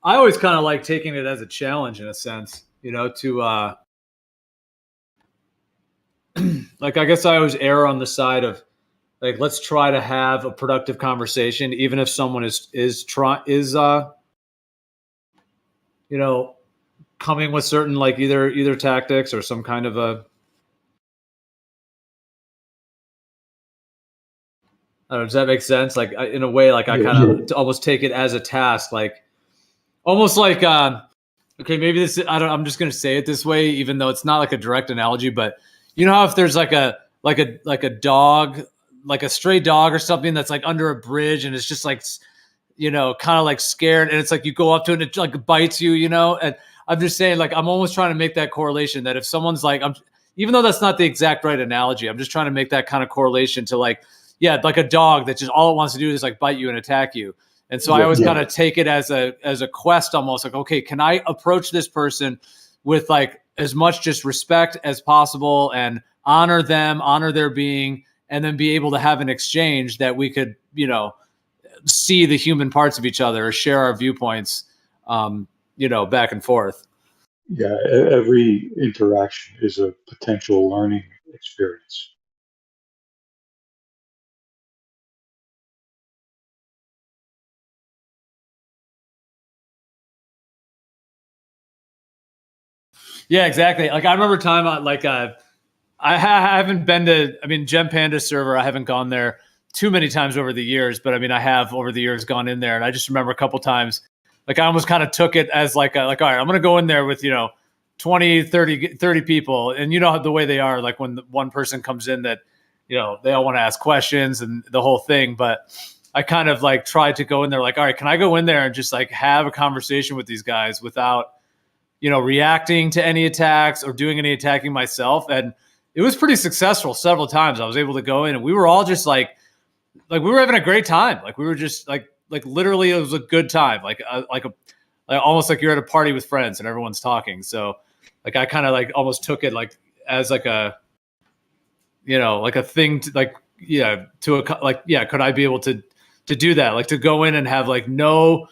I always kind of like taking it as a challenge in a sense, you know, to like, I guess I always err on the side of like, let's try to have a productive conversation, even if someone is you know, coming with certain like either tactics or some kind of a, I don't know, does that make sense? Like in a way, like I kind of almost take it as a task, like almost like okay, maybe this, I'm just going to say it this way, even though it's not like a direct analogy, but you know how if there's like a dog like a stray dog or something that's like under a bridge and it's just like, you know, kind of like scared, and it's like you go up to it and it like bites you, you know. And I'm just saying, like, I'm almost trying to make that correlation that if someone's like, even though that's not the exact right analogy, I'm just trying to make that kind of correlation to like, yeah, like a dog that just all it wants to do is like bite you and attack you. And so I always kind of take it as a quest, almost like, okay, can I approach this person with like as much just respect as possible and honor them, honor their being, and then be able to have an exchange that we could, you know, see the human parts of each other or share our viewpoints, you know, back and forth. Yeah, every interaction is a potential learning experience. Yeah, exactly. Like I remember time like I haven't been to, I mean, Gem Panda server, I haven't gone there too many times over the years, but I mean, I have over the years gone in there, and I just remember a couple times, like I almost kind of took it as like, all right, I'm going to go in there with, you know, 20, 30 people. And you know the way they are, like when one person comes in that, you know, they all want to ask questions and the whole thing. But I kind of like tried to go in there like, all right, can I go in there and just like have a conversation with these guys without, you know, reacting to any attacks or doing any attacking myself? And it was pretty successful several times. I was able to go in and we were all just like we were having a great time. Like we were just like literally it was a good time. Like almost like you're at a party with friends and everyone's talking. So like I kind of like almost took it like as like a, you know, like a thing to like, yeah, to a, like, yeah, could I be able to do that? Like to go in and have like no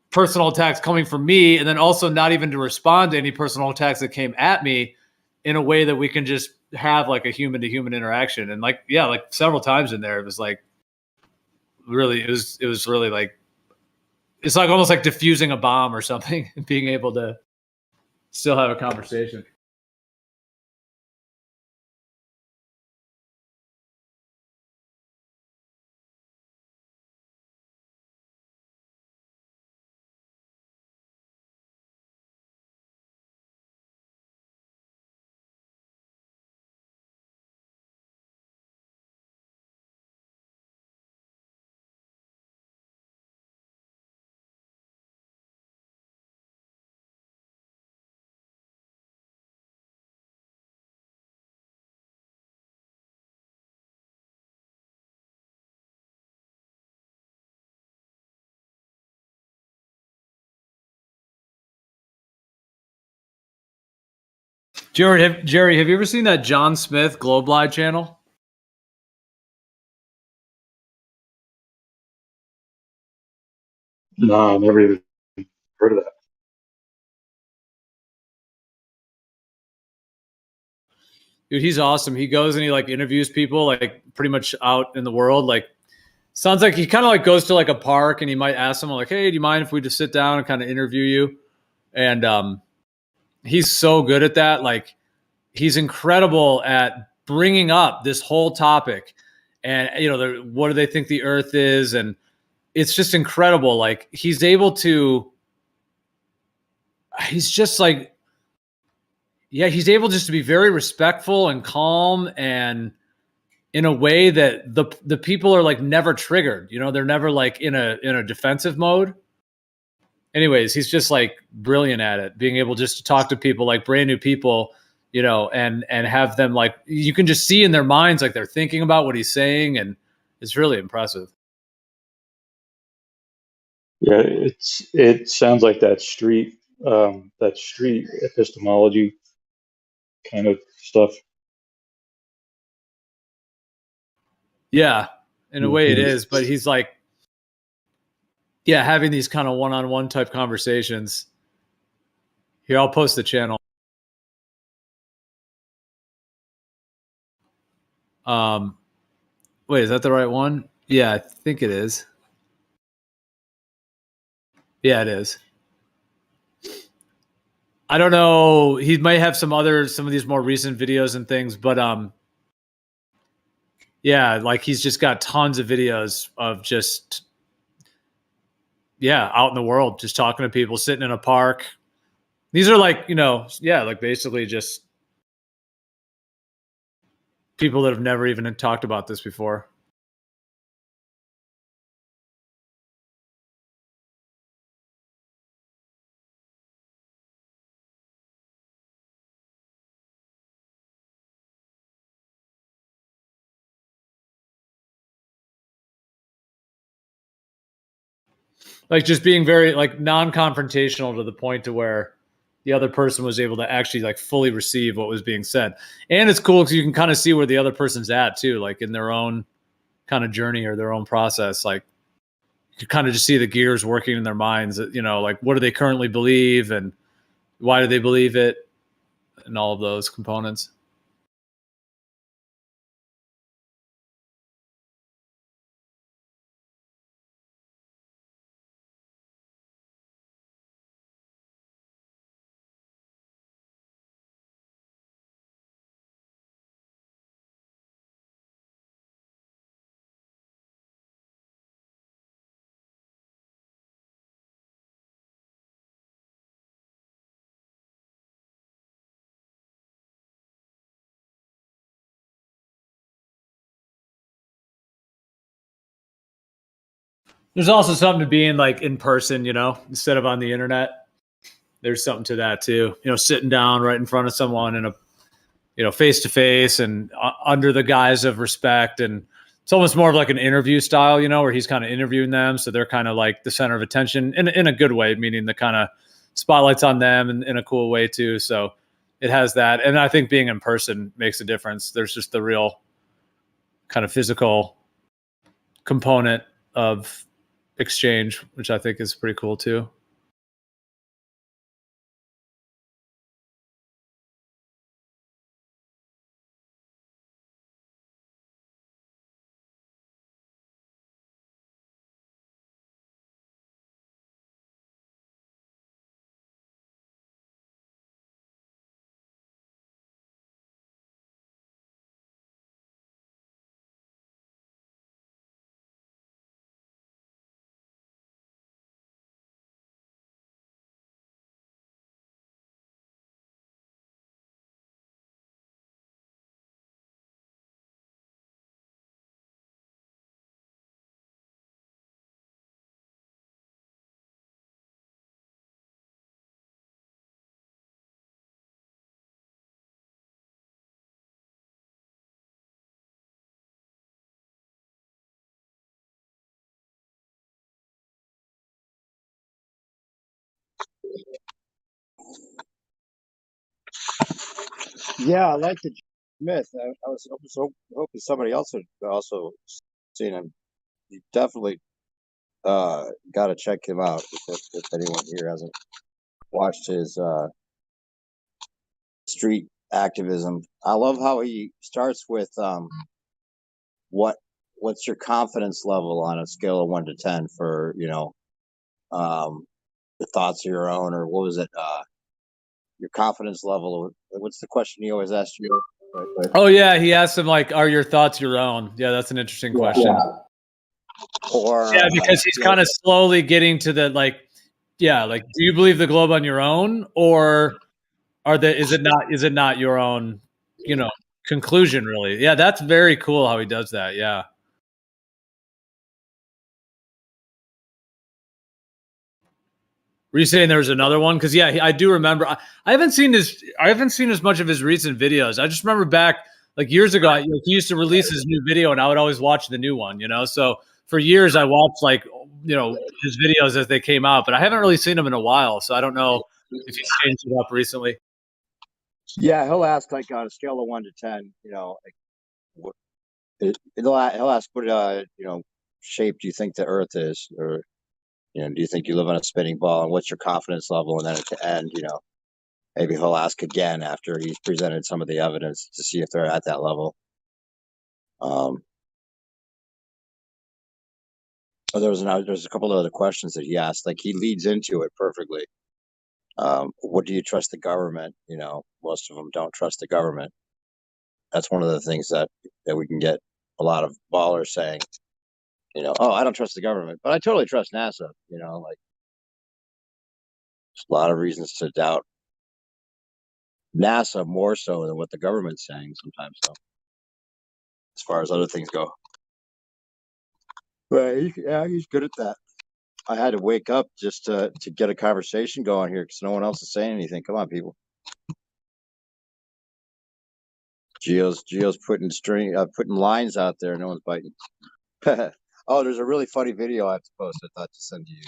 personal attacks coming from me, and then also not even to respond to any personal attacks that came at me in a way that we can just have like a human to human interaction. And like, yeah, like several times in there, it was like really, it was really like, it's like almost like diffusing a bomb or something and being able to still have a conversation. Jerry, have you ever seen that John Smith Globelide channel? No, I never even heard of that. Dude, he's awesome. He goes and he like interviews people like pretty much out in the world. Like sounds like he kind of like goes to like a park and he might ask someone like, hey, do you mind if we just sit down and kind of interview you? And he's so good at that. Like he's incredible at bringing up this whole topic and, you know, what do they think the earth is? And it's just incredible. Like he's able to, he's just like, yeah, he's able just to be very respectful and calm and in a way that the people are like never triggered. You know, they're never like in a defensive mode. Anyways, he's just like brilliant at it, being able just to talk to people like brand new people, you know, and have them like, you can just see in their minds like they're thinking about what he's saying, and it's really impressive. Yeah, it sounds like that street epistemology kind of stuff. Yeah, in a way it is, but he's like, yeah, having these kind of one-on-one type conversations. Here, I'll post the channel. Wait, is that the right one? Yeah, I think it is. Yeah, it is. I don't know. He might have some of these more recent videos and things, but yeah, like he's just got tons of videos of just, yeah, out in the world, just talking to people, sitting in a park. These are like, you know, yeah, like basically just people that have never even talked about this before. like just being very like non-confrontational to the point to where the other person was able to actually like fully receive what was being said. And it's cool because you can kind of see where the other person's at too, like in their own kind of journey or their own process. Like you kind of just see the gears working in their minds, you know, like what do they currently believe and why do they believe it, and all of those components. There's also something to being like in person, you know, instead of on the internet. There's something to that too. You know, sitting down right in front of someone in a, you know, face to face and under the guise of respect. And it's almost more of like an interview style, you know, where he's kind of interviewing them. So they're kind of like the center of attention in a good way, meaning the kind of spotlight's on them in a cool way too. So it has that. And I think being in person makes a difference. There's just the real kind of physical component of exchange, which I think is pretty cool too. Yeah, I like the myth. I was hoping somebody else had also seen him. You definitely got to check him out if anyone here hasn't watched his street activism. I love how he starts with what's your confidence level on a scale of 1 to 10 for, you know, the thoughts of your own, or what was it? Your confidence level. What's the question he always asked you? Oh yeah, he asked him like, "Are your thoughts your own?" Yeah, that's an interesting question. Yeah. Or yeah, because he's kind of slowly getting to the like, yeah, like, do you believe the globe on your own, or is it not your own, you know, conclusion really? Yeah, that's very cool how he does that. Yeah. Were you saying there was another one? Because yeah, I do remember. I haven't seen as much of his recent videos. I just remember back like years ago, he used to release his new video, and I would always watch the new one. You know, so for years I watched like, you know, his videos as they came out, but I haven't really seen him in a while, so I don't know if he's changed it up recently. Yeah, he'll ask like on a scale of 1 to 10, you know, like he'll ask what you know, shape do you think the Earth is, or you know, do you think you live on a spinning ball, and what's your confidence level? And then at the end, you know, maybe he'll ask again after he's presented some of the evidence to see if they're at that level. There's a couple of other questions that he asked. Like he leads into it perfectly. What do you trust the government? You know, most of them don't trust the government. That's one of the things that we can get a lot of ballers saying, you know, oh, I don't trust the government, but I totally trust NASA. You know, like there's a lot of reasons to doubt NASA more so than what the government's saying sometimes, though, as far as other things go. But he's good at that. I had to wake up just to get a conversation going here because no one else is saying anything. Come on, people. Geo's putting lines out there. No one's biting. Oh, there's a really funny video I have to post. I thought to send to you.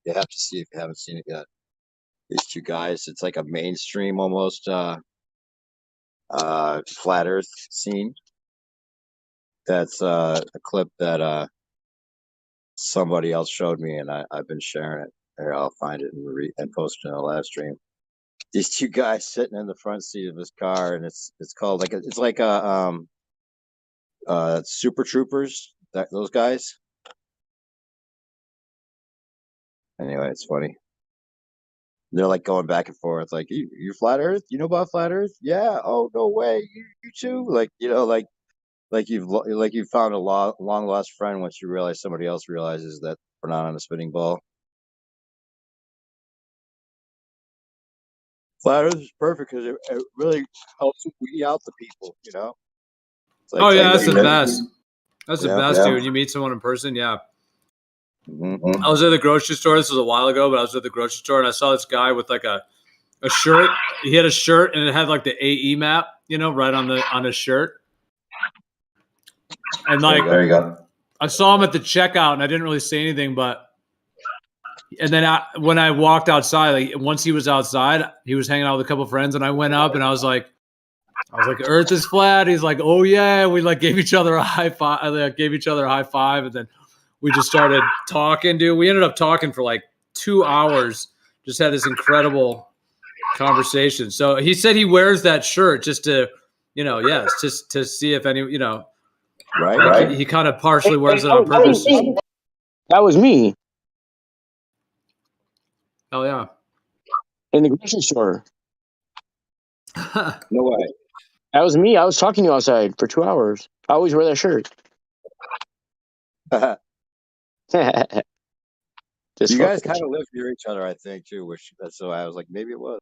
You have to see if you haven't seen it yet. These two guys. It's like a mainstream almost flat Earth scene. That's a clip that somebody else showed me, and I've been sharing it. Here, I'll find it and post it in a live stream. These two guys sitting in the front seat of his car, and it's called like it's like a Super Troopers. Those guys. Anyway, it's funny. They're like going back and forth, like you're flat Earth. You know about flat Earth? Yeah. Oh no way. You too. Like like you've found a long lost friend once you realize somebody else realizes that we're not on a spinning ball. Flat Earth is perfect because it really helps weed out the people. It's like, Oh yeah, like that's you the know, best. That's the best, dude. When you meet someone in person, yeah. Mm-hmm. I was at the grocery store. This was a while ago, but I was at the grocery store and I saw this guy with like a shirt. He had a shirt and it had like the AE map, right on his shirt. And like, there you go. I saw him at the checkout and I didn't really say anything, and then when I walked outside, like once he was outside, he was hanging out with a couple of friends, and I went up and I was like, Earth is flat. He's like, oh yeah. We like gave each other a high five. And then we just started talking, dude. We ended up talking for like 2 hours. Just had this incredible conversation. So he said he wears that shirt just to, just to see if any, right. He kind of partially wears it on purpose. That was me. Oh yeah. In the grocery store. No way. That was me. I was talking to you outside for 2 hours. I always wear that shirt. You guys kind of live near each other, I think, too. So I was like, maybe it was.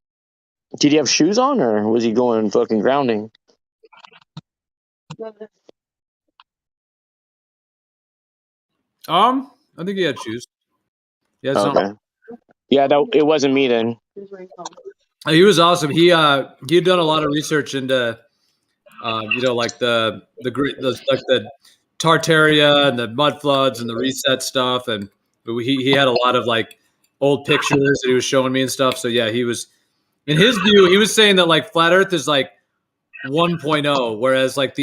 Did he have shoes on, or was he going fucking grounding? I think he had shoes. Yeah, okay. Yeah, it wasn't me then. He was awesome. He had done a lot of research into, like the Tartaria and the mud floods and the reset stuff, and he had a lot of like old pictures that he was showing me and stuff. So yeah, he was, in his view, he was saying that like flat Earth is like 1.0, whereas like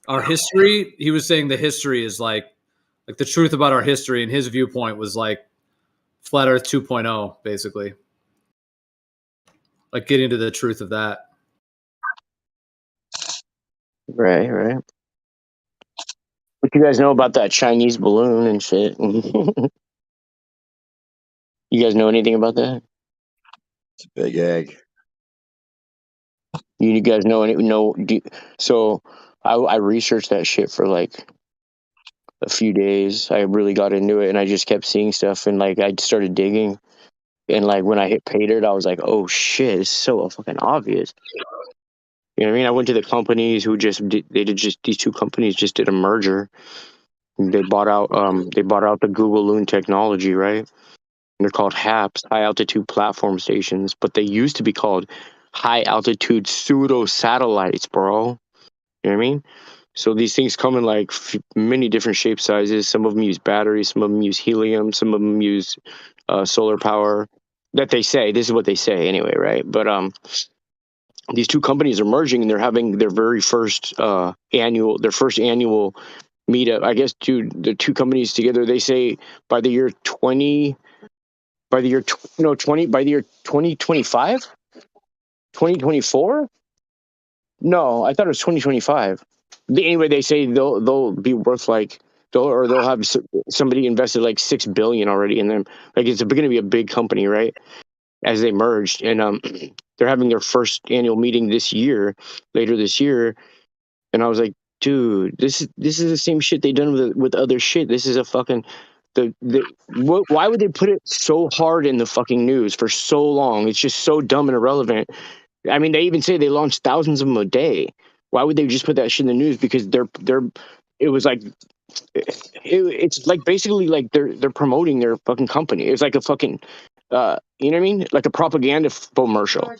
our history, he was saying the history is like the truth about our history, and his viewpoint was like flat Earth 2.0, basically. Like getting to the truth of that. Right. What you guys know about that Chinese balloon and shit? You guys know anything about that? It's a big egg. You guys know so I researched that shit for like a few days. I really got into it, and I just kept seeing stuff, and like I started digging, and like when I hit pay dirt, I was like, oh shit, it's so fucking obvious. You know what I mean? I went to the companies who these two companies just did a merger. They bought out the Google Loon technology, right? And they're called HAPS, high altitude platform stations, but they used to be called high altitude pseudo satellites, bro. You know what I mean? So these things come in like many different shape sizes. Some of them use batteries, some of them use helium, some of them use solar power. That they say. This is what they say anyway, right? But these two companies are merging, and they're having their very first annual meetup. I guess, dude, the two companies together, they say by the year 2025, 2024. No, I thought it was 2025. Anyway, they say they'll be worth like they'll have somebody invested like $6 billion already in them. Like it's going to be a big company, right? As they merged, and they're having their first annual meeting later this year, and I was like, dude, this is the same shit they done with other shit. This is a fucking why would they put it so hard in the fucking news for so long? It's just so dumb and irrelevant. I mean, they even say they launch thousands of them a day. Why would they just put that shit in the news? Because it was like it's like basically like they're promoting their fucking company. It's like a fucking you know what I mean? Like a propaganda commercial.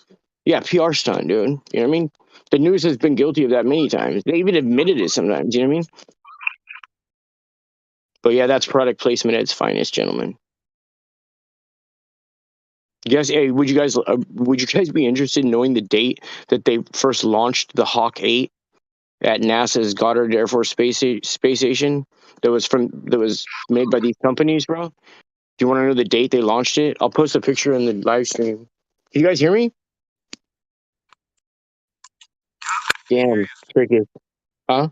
Yeah, PR stunt, dude. You know what I mean? The news has been guilty of that many times. They even admitted it sometimes. You know what I mean? But yeah, that's product placement at its finest, gentlemen. Yes, hey, would you guys be interested in knowing the date that they first launched the Hawk 8 at NASA's Goddard Air Force Space Station? That was made by these companies, bro. Do you want to know the date they launched it? I'll post a picture in the live stream. Can you guys hear me? Damn, crickets. Huh?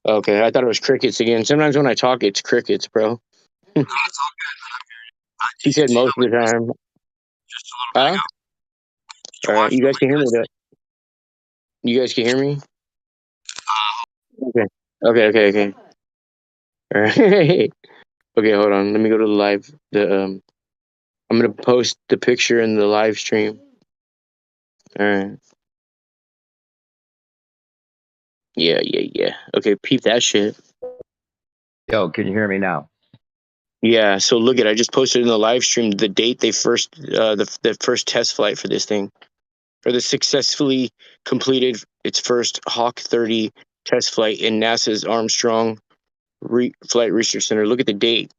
Okay, I thought it was crickets again. Sometimes when I talk, it's crickets, bro. He said most of the time. Huh? All right, you guys can hear me. You guys can hear me? Okay. Okay. All right. Okay, hold on. Let me go to the live. I'm gonna post the picture in the live stream. All right. Yeah. Okay, peep that shit. Yo, can you hear me now? Yeah. So look at. I just posted in the live stream the date they first the first test flight for this thing, or the successfully completed its first Hawk 30 test flight in NASA's Armstrong Flight Research Center. Look at the date.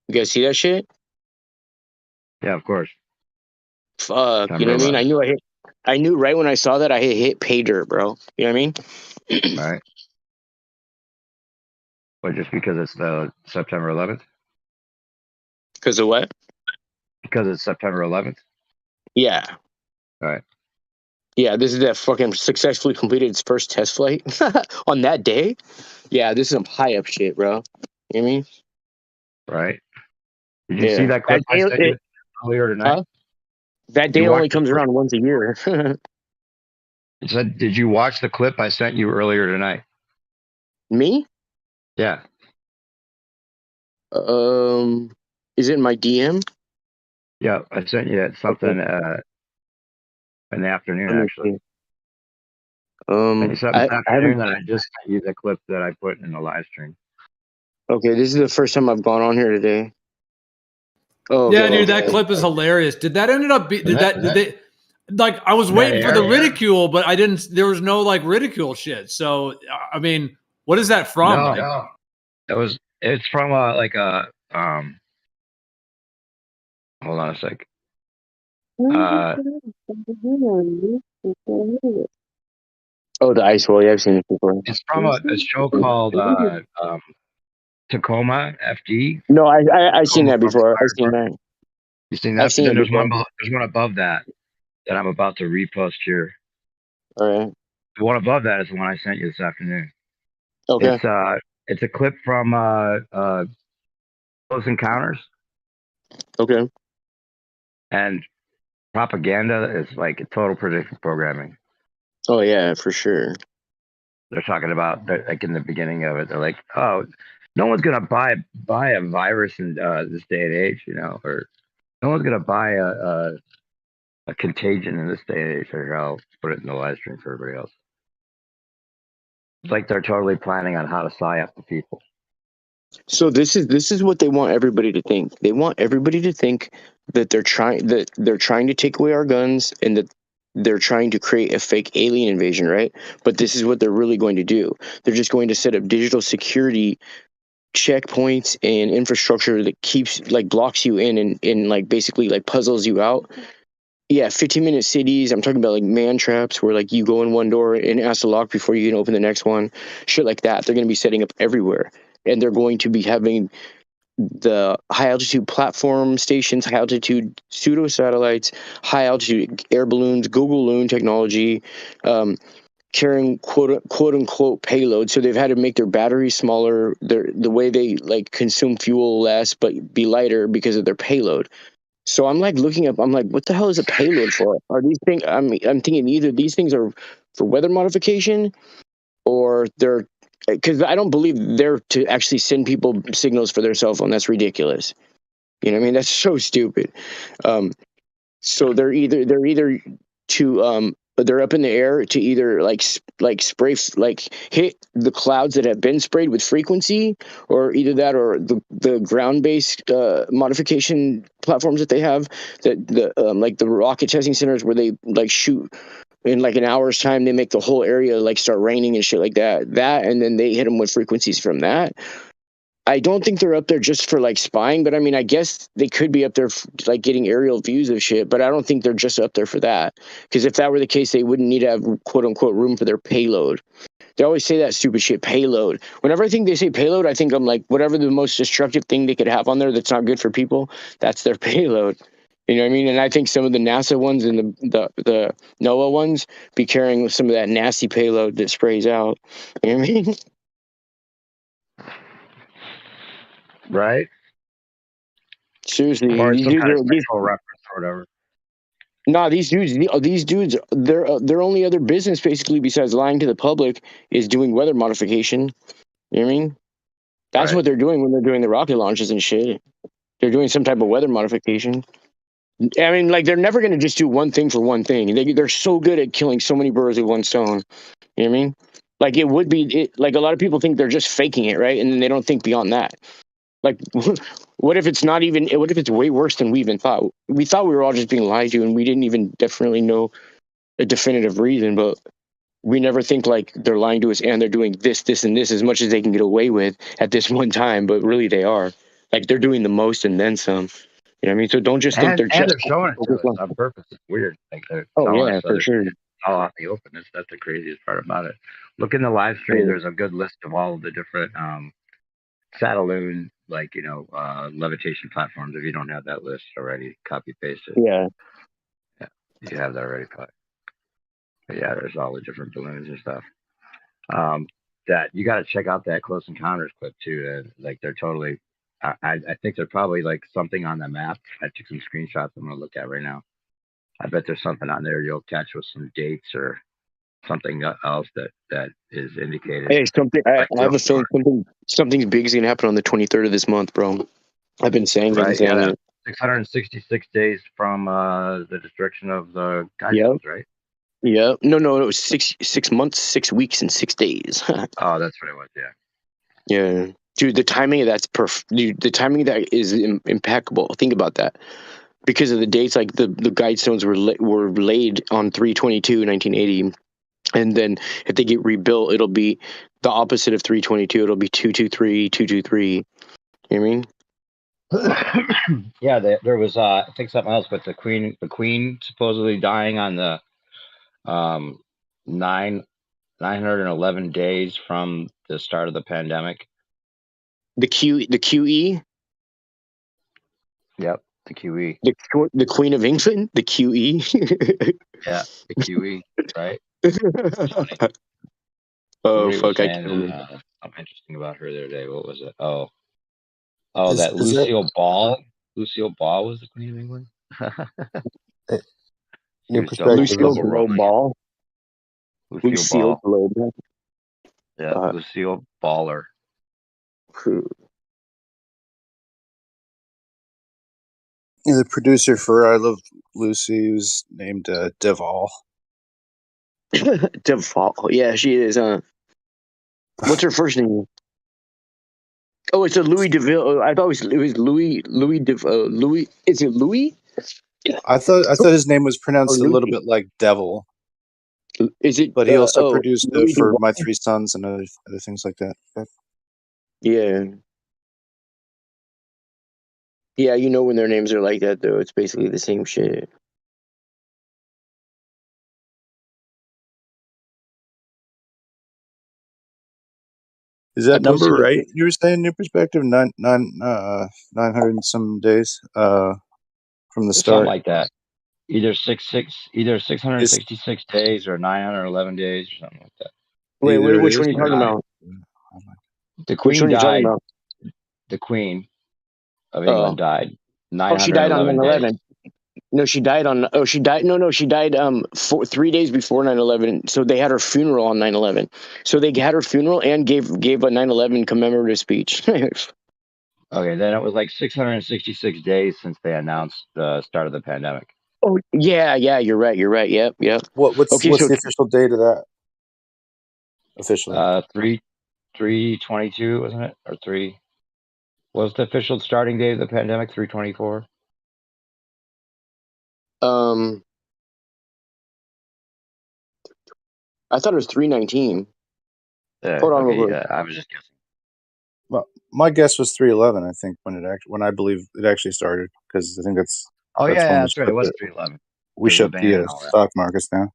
You guys see that shit? Yeah, of course. Fuck, you know what I mean? I knew right when I saw that I hit pay dirt, bro. You know what I mean? Right. But just because it's the September 11th? Because of what? Because it's September 11th? Yeah. All right. Yeah, this is that fucking successfully completed its first test flight on that day. Yeah, this is some high up shit, bro. You know what I mean? Right. Did you see that clip I sent you earlier tonight? Huh? That day only comes around once a year. It said, did you watch the clip I sent you earlier tonight? Me? Yeah. Is it in my DM? Yeah, I sent you something in the afternoon, actually. And something this afternoon that I just sent you the clip that I put in the live stream. Okay, this is the first time I've gone on here today. Oh, yeah, dude, that clip is hilarious. Did that end up? Did they? Like, I was waiting for the ridicule, but I didn't. There was no like ridicule shit. So, I mean, what is that from? No, it's from like a hold on a sec. Oh, the ice wall. Yeah, I've seen it before. It's from a show called Tacoma FD. No, I've seen that before. I've seen that. You seen that? I've seen Then it there's before. there's one above that I'm about to repost here. All right. The one above that is the one I sent you this afternoon. Okay. It's a clip from Close Encounters. Okay. And propaganda is like a total predictive programming. Oh yeah, for sure. They're talking about like in the beginning of it, they're like, oh, no one's gonna buy a virus in this day and age, you know, or no one's gonna buy a contagion in this day and age. Or I'll put it in the live stream for everybody else. It's like they're totally planning on how to psyop the people. So this is what they want everybody to think. They want everybody to think that they're trying to take away our guns and that they're trying to create a fake alien invasion, right? But this is what they're really going to do. They're just going to set up digital security checkpoints and infrastructure that keeps like blocks you in and like basically like puzzles you out. Yeah, 15-minute cities. I'm talking about like man traps where like you go in one door and ask to lock before you can open the next one. Shit like that. They're going to be setting up everywhere. And they're going to be having the high altitude platform stations, high altitude pseudo satellites, high altitude air balloons, Google Loon technology, carrying quote unquote payload. So they've had to make their batteries smaller, the way they like consume fuel less, but be lighter because of their payload. So I'm like looking up, I'm like, what the hell is a payload for? Are these things, I'm thinking either these things are for weather modification or they're, because I don't believe they're to actually send people signals for their cell phone. That's ridiculous. You know what I mean? That's so stupid. So they're either to they're up in the air to either like spray like hit the clouds that have been sprayed with frequency, or either that or the ground based modification platforms that they have, that the like the rocket testing centers where they like shoot in like an hour's time, they make the whole area like start raining and shit like that. And then they hit them with frequencies from that. I don't think they're up there just for like spying, but I mean, I guess they could be up there like getting aerial views of shit, but I don't think they're just up there for that. Because if that were the case, they wouldn't need to have quote unquote room for their payload. They always say that stupid shit, payload. Whenever I think they say payload, I think I'm like, whatever the most destructive thing they could have on there that's not good for people, that's their payload. You know what I mean? And I think some of the NASA ones and the NOAA ones be carrying some of that nasty payload that sprays out. You know what I mean? Right? Seriously, Or these some dudes kind of are sexual reference or whatever. nah, these dudes, their only other business basically besides lying to the public is doing weather modification. You know what I mean? That's Right. what they're doing when they're doing the rocket launches and shit. They're doing some type of weather modification. I mean, like they're never going to just do one thing for one thing. They're so good at killing so many birds with one stone. You know what I mean? Like it would be like a lot of people think they're just faking it, right? And then they don't think beyond that. Like, what if it's not even? What if it's way worse than we even thought? We thought we were all just being lied to, and we didn't even definitely know a definitive reason. But we never think like they're lying to us and they're doing this, this, and this as much as they can get away with at this one time. But really, they are like they're doing the most and then some. You know what I mean? So don't just think And they're just. they're showing it to us on purpose. It's weird. Like they're Oh telling yeah, us that for it's sure. all out in the open. That's the craziest part about it. Look in the live stream. There's a good list of all of the different Saddaloon, like levitation platforms. If you don't have that list already, copy paste it. Yeah. Yeah, you have that already. But yeah, there's all the different balloons and stuff. That you got to check out that Close Encounters clip too. Like they're totally. I think they're probably like something on the map. I took some screenshots. I'm gonna look at right now. I bet there's something on there you'll catch with some dates or something else that is indicated. Hey, something. I Like have a feeling something big is gonna happen on the 23rd of this month, bro. I've been saying it and right, yeah, saying that's it. 666 days from the destruction of the Yep. guidestones, right? Yeah. No, it was 6 months, 6 weeks, and 6 days. Oh, that's what it was. Yeah. Yeah, dude, the timing of that's perfect. Dude, the timing of that is impeccable. Think about that. Because of the dates, like the guidestones were laid on 3/22/1980, and then if they get rebuilt, it'll be the opposite of 3/22. It'll be 2/23/2/23. You know what I mean? Yeah, there was I think something else, but the queen supposedly dying on the 911 days from the start of the pandemic. The QE. Yep, the QE. The Queen of England, the QE. Yeah, the QE, right? Oh Somebody was fuck! I saying can't remember. something interesting about her the other day. What was it? Oh, Is that that Lucille Ball. Lucille Ball was the Queen of England. in She your was double perspective? Lucille Is Blow rolling. Ball. Lucille Ball. Blow. Yeah, Lucille Baller. the producer for I Love Lucy was named Deval. Default. Yeah, she is. What's her first name? Oh, it's a Louis DeVille. I thought it was Louis. Louis. Is it Louis? I thought his name was Or pronounced a little Louis? bit like devil, Is it? but he also produced Louis for DeVille. My Three Sons and other things like that. But Yeah. Yeah, you know when their names are like that, though. It's basically the same shit. is that I number posted right? You were saying in your perspective 900 and some days from the Something start. like that. Either 666 days or 911 days or something like that. Wait, Either it which is one are you or talking not. about? The Which Queen one are you talking died. about? The Queen of England died. Oh, she died on 911 days. 9/11. No, she died on. Oh, she died. No, she died 3 days before 9/11. So they had her funeral on 9/11. So they had her funeral and gave a 9/11 commemorative speech. Okay, then it was like 666 days since they announced the start of the pandemic. Oh yeah, you're right. Yep. What's Okay, the so official date of that? Officially, 3/22, wasn't it? Or 3? What was the official starting date of the pandemic? 3/24. I thought it was 319. Hold on, Okay, real quick. yeah, I was just guessing. Well, my guess was 311. I think when I believe it actually started, because I think that's Oh yeah, when that's right. It was 311. we There's a shut ban the and all that. stock markets down,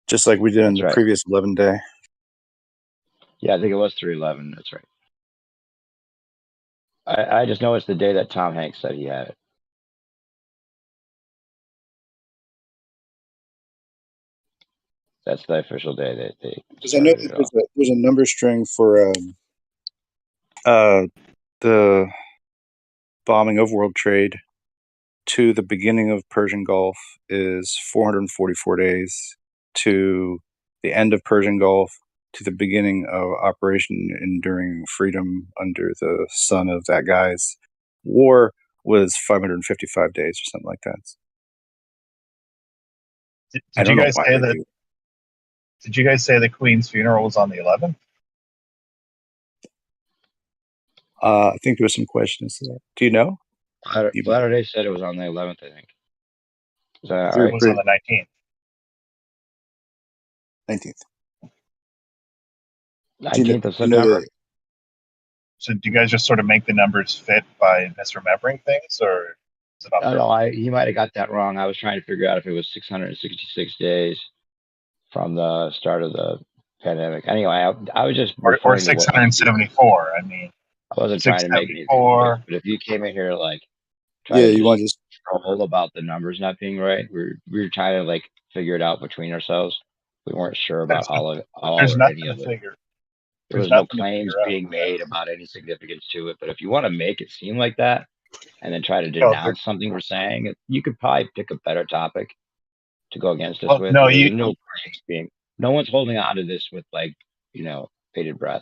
just like we did in That's the right. previous 11 day. Yeah, I think it was 311. That's right. I just know it's the day that Tom Hanks said he had it. That's the official day that they Because I know started it that off. there's a number string for the bombing of world trade to the beginning of Persian Gulf is 444 days. To the end of Persian Gulf, to the beginning of Operation Enduring Freedom under the sun of that guy's war was 555 days or something like that. I Did don't you know guys why say they that? do. Did you guys say the Queen's funeral was on the 11th? I think there was some questions to that. Do you know? Latter-day said it was on the 11th, I think. Is that It right? was on the 19th. 19th. 19th of Do you know September? So do you guys just sort of make the numbers fit by misremembering things, or is it on purpose? No, he might have got that wrong. I was trying to figure out if it was 666 days from the start of the pandemic. Anyway, I was just Or referring to what 674. I mean, I wasn't trying to make anything 674. but if you came in here like Yeah, trying to you want just to troll about the numbers not being right, we were trying to like figure it out between ourselves. We weren't sure about There's all there's or nothing any to of it. figure. There There's was no nothing to claims figure out. being made about any significance to it. But if you want to make it seem like that and then try to No, denounce something we're saying, you could probably pick a better topic to go against us well, with. no, There's you. no claims being, no one's holding on to this with like, bated breath.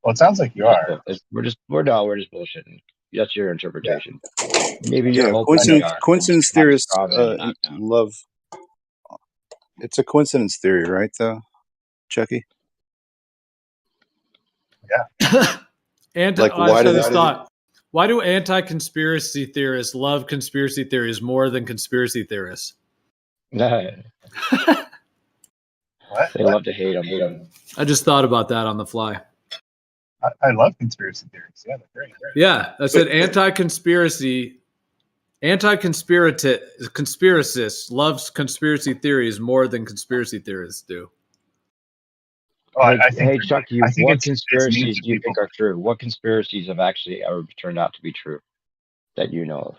Well, it sounds like you are. We're just bullshitting. That's your interpretation. Maybe Yeah, you're hoping we are. coincidence Have a theorists straw man knocked down. love. It's a coincidence theory, right? Though, Chucky. Yeah. I just had this thought. Why do anti-conspiracy theorists love conspiracy theories more than conspiracy theorists? What? They love to hate them. I just thought about that on the fly. I love conspiracy theories. Yeah, they're great. Yeah, I said conspiracists loves conspiracy theories more than conspiracy theorists do. Well, Hey, Chucky, I think what it's neat conspiracies that do you people. think are true? What conspiracies have actually ever turned out to be true that you know of?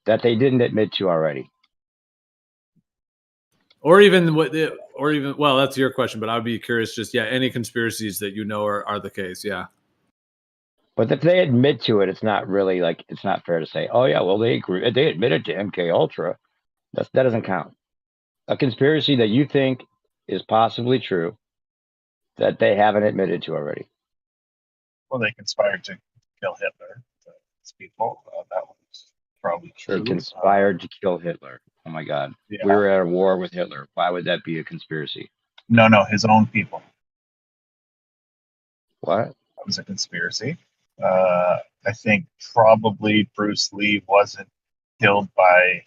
That they didn't admit to already? Well, that's your question, but I'd be curious. Just any conspiracies that you know are the case. Yeah. But if they admit to it, it's not really like it's not fair to say, oh yeah, well they admitted to MK Ultra. That doesn't count. A conspiracy that you think is possibly true that they haven't admitted to already. Well, they conspired to kill Hitler. These people. That was probably true. They conspired to kill Hitler. Oh my God. Yeah. We were at a war with Hitler. Why would that be a conspiracy? No, his own people. What? That was a conspiracy. I think probably Bruce Lee wasn't killed by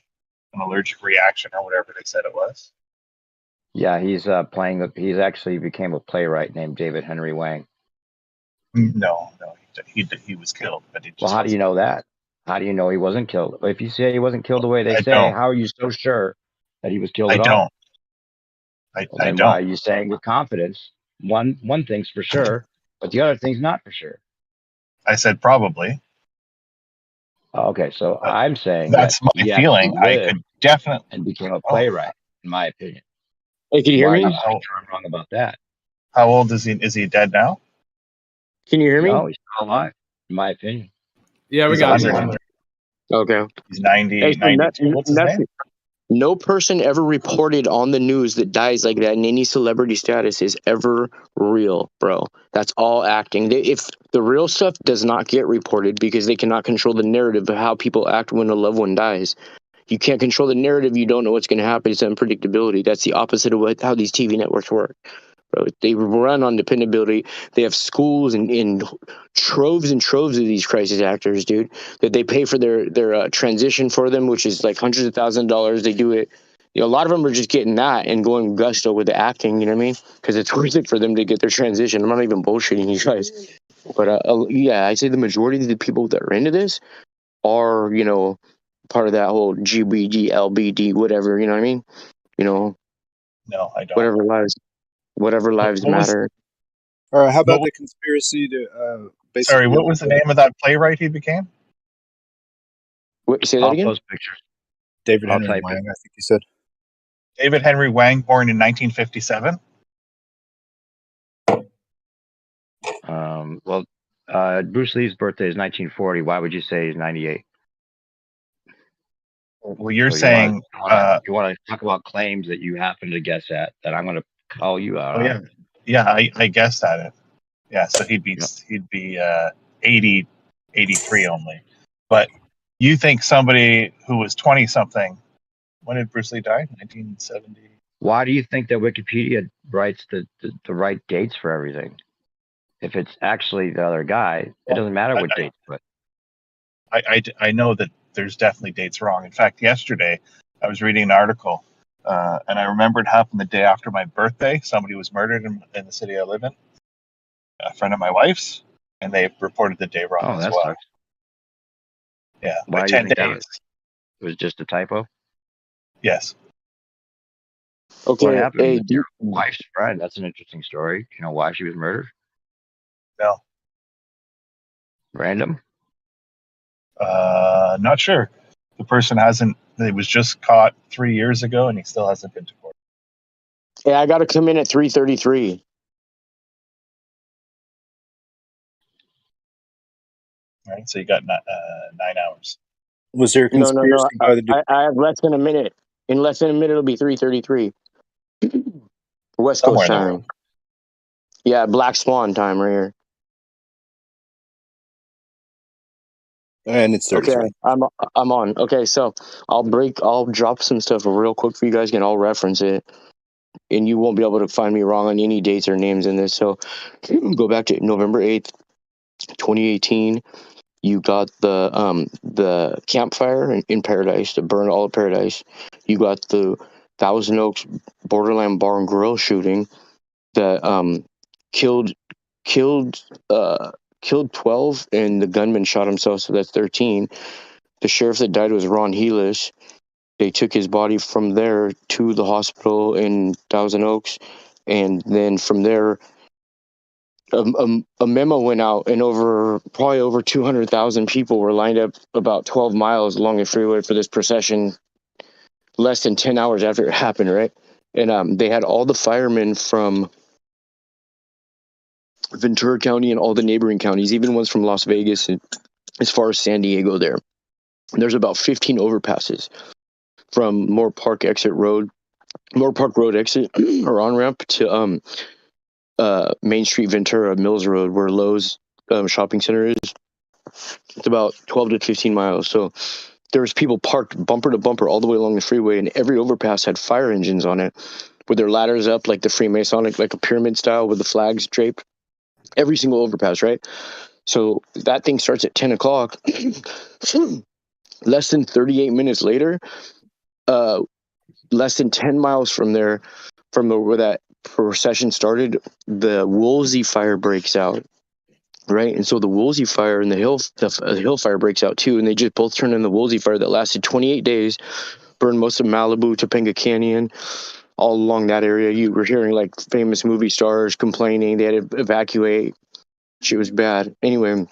an allergic reaction or whatever they said it was. Yeah, he's he's actually became a playwright named David Henry Wang. No, he was killed. But Well, how do you know that? How do you know he wasn't killed? If you say he wasn't killed the way they say, how are you so sure that he was killed at all? I don't. Why are you saying with confidence? One thing's for sure, but the other thing's not for sure. I said probably. Okay, so I'm saying that's my feeling. I could definitely and became a playwright, in my opinion. Hey, can you hear me? I'm wrong about that. How old is he? Is he dead now? Can you hear me? No, he's still alive, in my opinion. Yeah, we got you. Okay. He's 90. Hey, so 92. What's his name? No person ever reported on the news that dies like that in any celebrity status is ever real, bro. That's all acting. If the real stuff does not get reported because they cannot control the narrative of how people act when a loved one dies. You can't control the narrative. You don't know what's going to happen. It's unpredictability. That's the opposite of how these TV networks work. Bro, they run on dependability. They have schools and troves and troves of these crisis actors, dude, that they pay for their transition for them, which is like hundreds of thousands of dollars. They do it You know, a lot of them are just getting that and going gusto with the acting. You know what I mean? Because it's worth it for them to get their transition. I'm not even bullshitting you guys, but yeah, I say the majority of the people that are into this are, you know, part of that whole GBD, LBD, whatever. You know what I mean? You know, No, I don't. whatever lives What was matter. Or how what about was, the conspiracy to basically? sorry, what was the name of that playwright he became? What, say that I'll again? post pictures. David I'll Henry type Wang, it. I think you said. David Henry Wang, born in 1957. Well, Bruce Lee's birthday is 1940. Why would you say he's 98? Well, you're So saying, you want to talk about claims that you happen to guess at that I'm going to call you out oh on. yeah, I guessed at it. Yeah, so he'd be Yep. 80, 83 only. But you think somebody who was 20 something? When did Bruce Lee die? 1970. Why do you think that Wikipedia writes the right dates for everything? If it's actually the other guy, it doesn't matter what dates. But I know that there's definitely dates wrong. In fact, yesterday I was reading an article, and I remember it happened the day after my birthday. Somebody was murdered in the city I live in, a friend of my wife's, and they reported the day wrong as that well. sucks. Yeah, Why by do you 10 think that days. was? It was just a typo. Yes. Okay, What happened hey, with your wife's friend? That's an interesting story. You know why she was murdered? No. Random? Not sure. The person hasn't. He was just caught 3 years ago, and he still hasn't been to court. hey, I got to come in at 3:33. Right. So you got 9 hours. Was there a No. conspiracy by the? I have less than a minute. In less than a minute, it'll be 3:33. West Somewhere Coast in the time. world. Yeah, Black Swan time right here. And it's 33. Okay, I'm on. Okay, so I'll drop some stuff real quick for you guys, and I'll reference it, and you won't be able to find me wrong on any dates or names in this. So go back to November 8th, 2018. You got the campfire in Paradise, the burn all of Paradise. You got the Thousand Oaks Borderland Bar and Grill shooting that killed 12, and the gunman shot himself, so that's 13. The sheriff that died was Ron Heelish. They took his body from there to the hospital in Thousand Oaks, and then from there, a memo went out, and probably over 200,000 people were lined up about 12 miles along the freeway for this procession. Less than 10 hours after it happened, right? And they had all the firemen from Ventura County and all the neighboring counties, even ones from Las Vegas and as far as San Diego there. And there's about 15 overpasses from Moore Park Road exit or on ramp to Main Street Ventura Mills Road, where Lowe's shopping center is. It's about 12 to 15 miles. So there's people parked bumper to bumper all the way along the freeway, and every overpass had fire engines on it with their ladders up like the Freemasonic, like a pyramid style with the flags draped. Every single overpass, right? So that thing starts at 10 o'clock. Less than 38 minutes later, less than 10 miles from there, where that procession started, the Woolsey fire breaks out, right? And so the Woolsey fire and the hill fire breaks out too, and they just both turned in the Woolsey fire that lasted 28 days, burned most of Malibu, Topanga Canyon, all along that area. You were hearing like famous movie stars complaining they had to evacuate. Shit was bad. Anyway,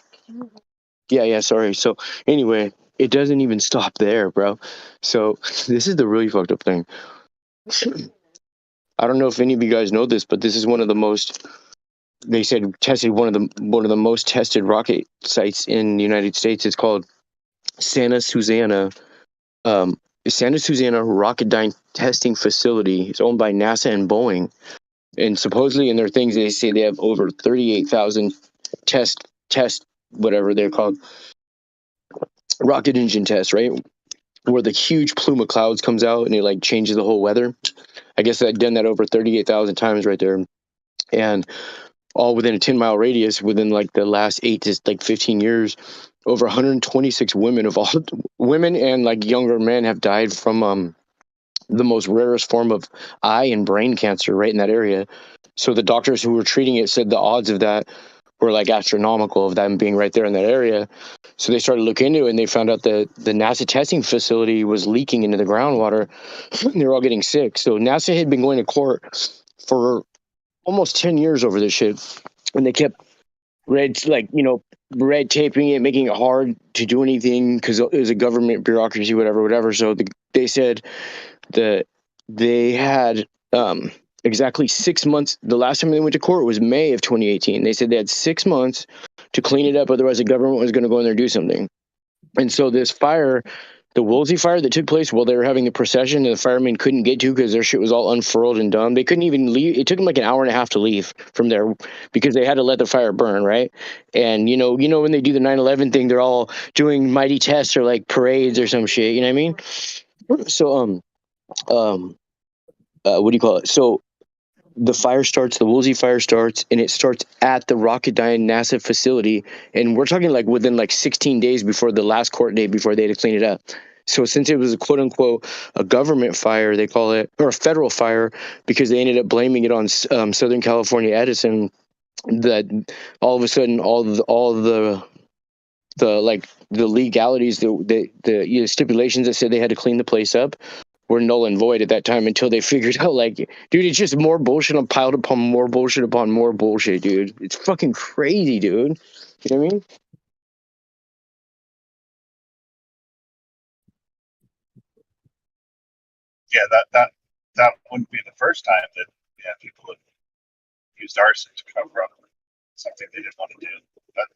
yeah, sorry. So anyway, it doesn't even stop there, bro. So this is the really fucked up thing. I don't know if any of you guys know this, but this is one of the most, they said, tested one of the most tested rocket sites in the United States. It's called Santa Susana Rocketdyne Testing Facility. It's owned by NASA and Boeing. And supposedly in their things, they say they have over 38,000 test, whatever they're called, rocket engine tests, right? Where the huge plume of clouds comes out and it like changes the whole weather. I guess I've done that over 38,000 times right there. And all within a 10-mile radius within like the last 8 to like 15 years, over 126 women and like younger men have died from the most rarest form of eye and brain cancer right in that area. So the doctors who were treating it said the odds of that were like astronomical of them being right there in that area. So they started looking into it, and they found out that the NASA testing facility was leaking into the groundwater, and they were all getting sick. So NASA had been going to court for almost 10 years over this shit, and they kept red taping it, making it hard to do anything because it was a government bureaucracy, whatever. So they said that they had exactly 6 months. The last time they went to court was May of 2018. They said they had 6 months to clean it up, otherwise the government was going to go in there and do something. And so this fire, the Woolsey fire that took place while they were having the procession, and the firemen couldn't get to because their shit was all unfurled and done. They couldn't even leave. It took them like an hour and a half to leave from there because they had to let the fire burn, right? And you know when they do the 9/11 thing, they're all doing mighty tests or like parades or some shit. You know what I mean? So what do you call it? So the fire starts, the Woolsey fire starts, and it starts at the Rocketdyne NASA facility. And we're talking like within like 16 days before the last court date before they had to clean it up. So since it was a quote unquote a government fire, they call it, or a federal fire, because they ended up blaming it on Southern California Edison, that all of a sudden all the legalities, the stipulations that said they had to clean the place up were null and void at that time until they figured out, like, dude, it's just more bullshit on piled upon more bullshit upon more bullshit, dude. It's fucking crazy, dude. You know what I mean? Yeah, that wouldn't be the first time that people have used arson to cover up something they didn't want to do. But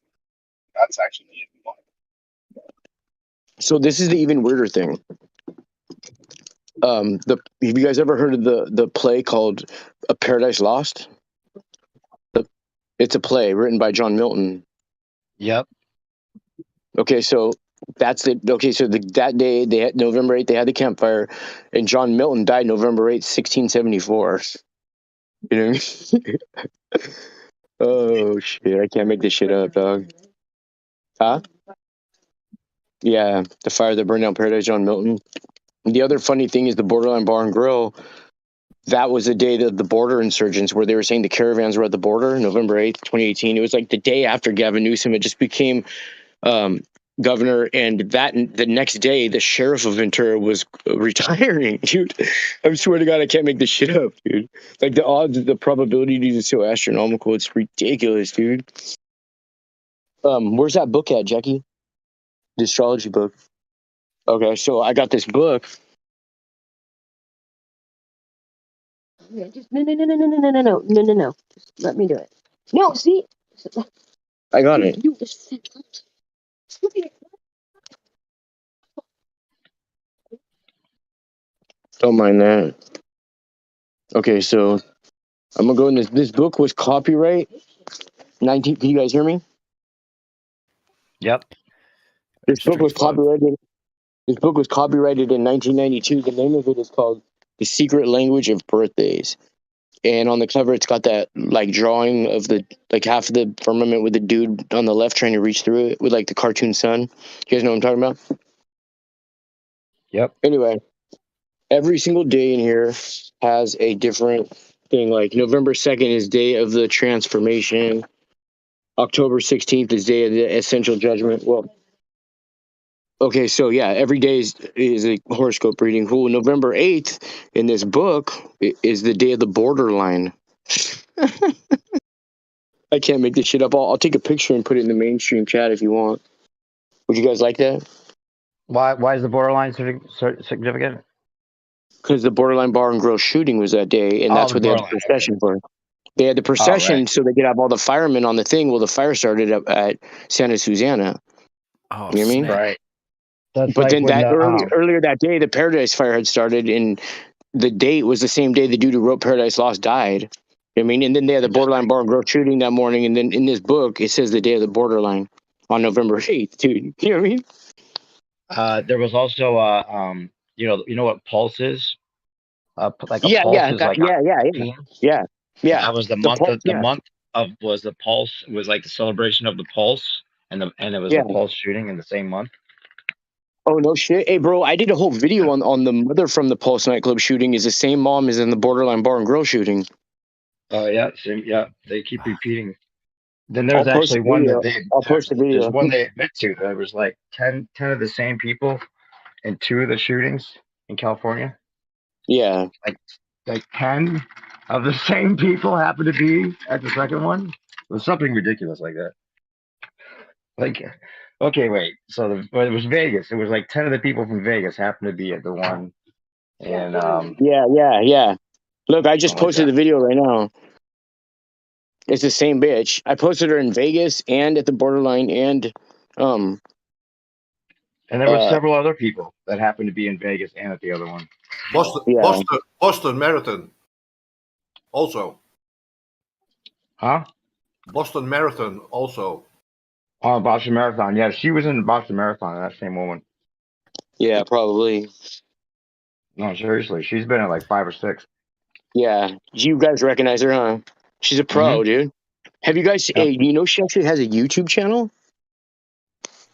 that's actually even one. So this is the even weirder thing. Have you guys ever heard of the play called A Paradise Lost? It's a play written by John Milton. Yep. Okay, so that day they had November 8th, they had the campfire, and John Milton died November 8th, 1674. You know what I mean? Oh shit, I can't make this shit up, dog. Huh? Yeah, the fire that burned down Paradise, John Milton. The other funny thing is the Borderline Bar and Grill. That was the day that the border insurgents, where they were saying the caravans were at the border, November 8th, 2018. It was like the day after Gavin Newsom had just became governor, and the next day, the sheriff of Ventura was retiring, dude. I swear to God, I can't make this shit up, dude. Like the odds, the probability is so astronomical. It's ridiculous, dude. Where's that book at, Jackie? The astrology book. Okay, so I got this book. Yeah, just no. Just let me do it. No, see, I got it. you just stupid. Don't mind that. Okay, so I'm gonna go in this. This book was copyright 19. Can you guys hear me? Yep. This book was copyrighted. This book was copyrighted in 1992. The name of it is called "The Secret Language of Birthdays," and on the cover, it's got that like drawing of the like half of the firmament with the dude on the left trying to reach through it with like the cartoon sun. You guys know what I'm talking about? Yep. Anyway, every single day in here has a different thing. Like November 2nd is day of the transformation. October 16th is day of the essential judgment. Well, okay, so yeah, every day is a horoscope reading. Cool. November 8th in this book is the day of the borderline. I can't make this shit up. I'll take a picture and put it in the mainstream chat if you want. Would you guys like that? Why is the borderline significant? Because the Borderline Bar and Grill shooting was that day, and that's the what they had the borderline. procession for. They had the procession so they could have all the firemen on the thing. Well, the fire started up at Santa Susana. Oh, you know what I mean? Right. That's But like then when that earlier that day, the Paradise Fire had started, and the date was the same day the dude who wrote Paradise Lost died. You know what I mean? And then they had the Borderline Bar and Grill shooting that morning, and then in this book, it says the day of the borderline on November 8th, dude. You know what I mean? There was also you know what pulse is? Like a Yeah, pulse yeah, is like yeah. That was the month Pulse, of was the pulse was like the celebration of the pulse and it was yeah. the pulse shooting in the same month. Oh no shit! Hey bro, I did a whole video on the mother from the Pulse nightclub shooting. Is the same mom as in the Borderline Bar and Grill shooting. Oh yeah, same, yeah. They keep repeating. Then there I'll was post actually the one that video. they I'll post the there's video. one they admit to. There was like 10 of the same people in 2 of the shootings in California. Yeah. Like 10 of the same people happened to be at the second one. It was something ridiculous like that. Like, okay, wait. So it was Vegas. It was like 10 of the people from Vegas happened to be at the one. And Yeah. Look, I just something like posted that. the video right now. It's the same bitch. I posted her in Vegas and at the Borderline and And there were several other people that happened to be in Vegas and at the other one. Boston Marathon. Also. Huh? Boston Marathon also. Oh, Boston Marathon. Yeah, she was in Boston Marathon. That same woman. Yeah, probably. No, seriously, she's been in like 5 or 6. Yeah. You guys recognize her, huh? She's a pro, dude. Have you guys? Yep. Hey, you know she actually has a YouTube channel?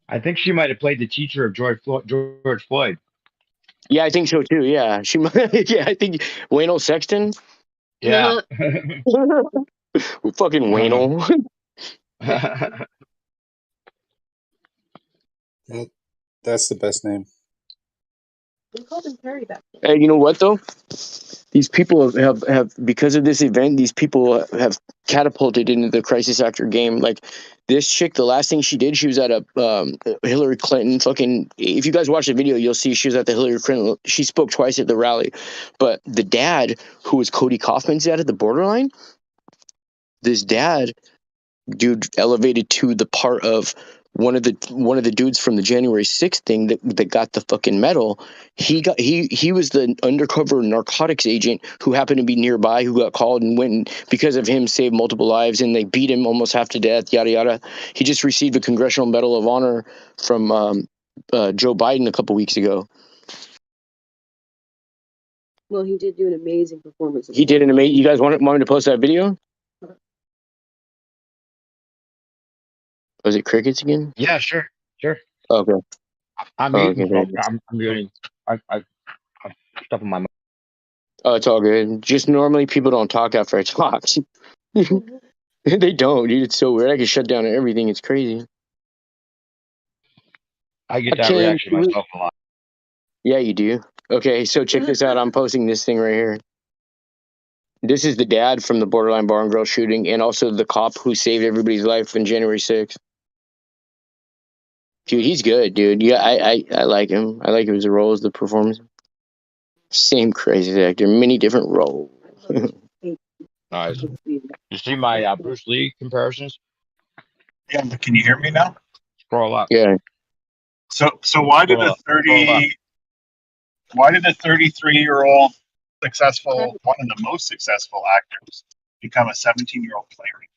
I think she might have played the teacher of George Floyd. Yeah, I think so too. Yeah, she might. Yeah, I think Wayno Sexton. Yeah. Fucking Wayno. That's the best name. They called him Perry back then. Hey, you know what though? These people have because of this event, these people have catapulted into the crisis actor game. Like this chick, the last thing she did, she was at a Hillary Clinton fucking. If you guys watch the video, you'll see she was at the Hillary Clinton. She spoke twice at the rally, but the dad, who was Cody Kaufman's dad at the Borderline, this dad, dude, elevated to the part of one of the dudes from the January 6th thing that got the fucking medal. He was the undercover narcotics agent who happened to be nearby, who got called and went and because of him saved multiple lives, and they beat him almost half to death, yada yada. He just received a Congressional Medal of Honor from Joe Biden a couple weeks ago. Well, he did do an amazing performance. He did an amazing. You guys want me to post that video? Was it crickets again? Yeah, sure. Okay. I'm muting, folks. I'm muting. I'm stuffing my mouth. Oh, it's all good. Just normally people don't talk after I talk. They don't, dude. It's so weird. I can shut down everything. It's crazy. I get that reaction myself a lot. Yeah, you do. Okay, so check this out. I'm posting this thing right here. This is the dad from the Borderline Bar and Grill shooting, and also the cop who saved everybody's life in January 6th. Dude, he's good, dude. Yeah, I like him. I like his roles, the performance. Same crazy actor, many different roles. Nice. You see my Bruce Lee comparisons? Yeah, can you hear me now? Scroll up. Yeah. So why did a 33-year-old successful, one of the most successful actors, become a 17-year-old playwright?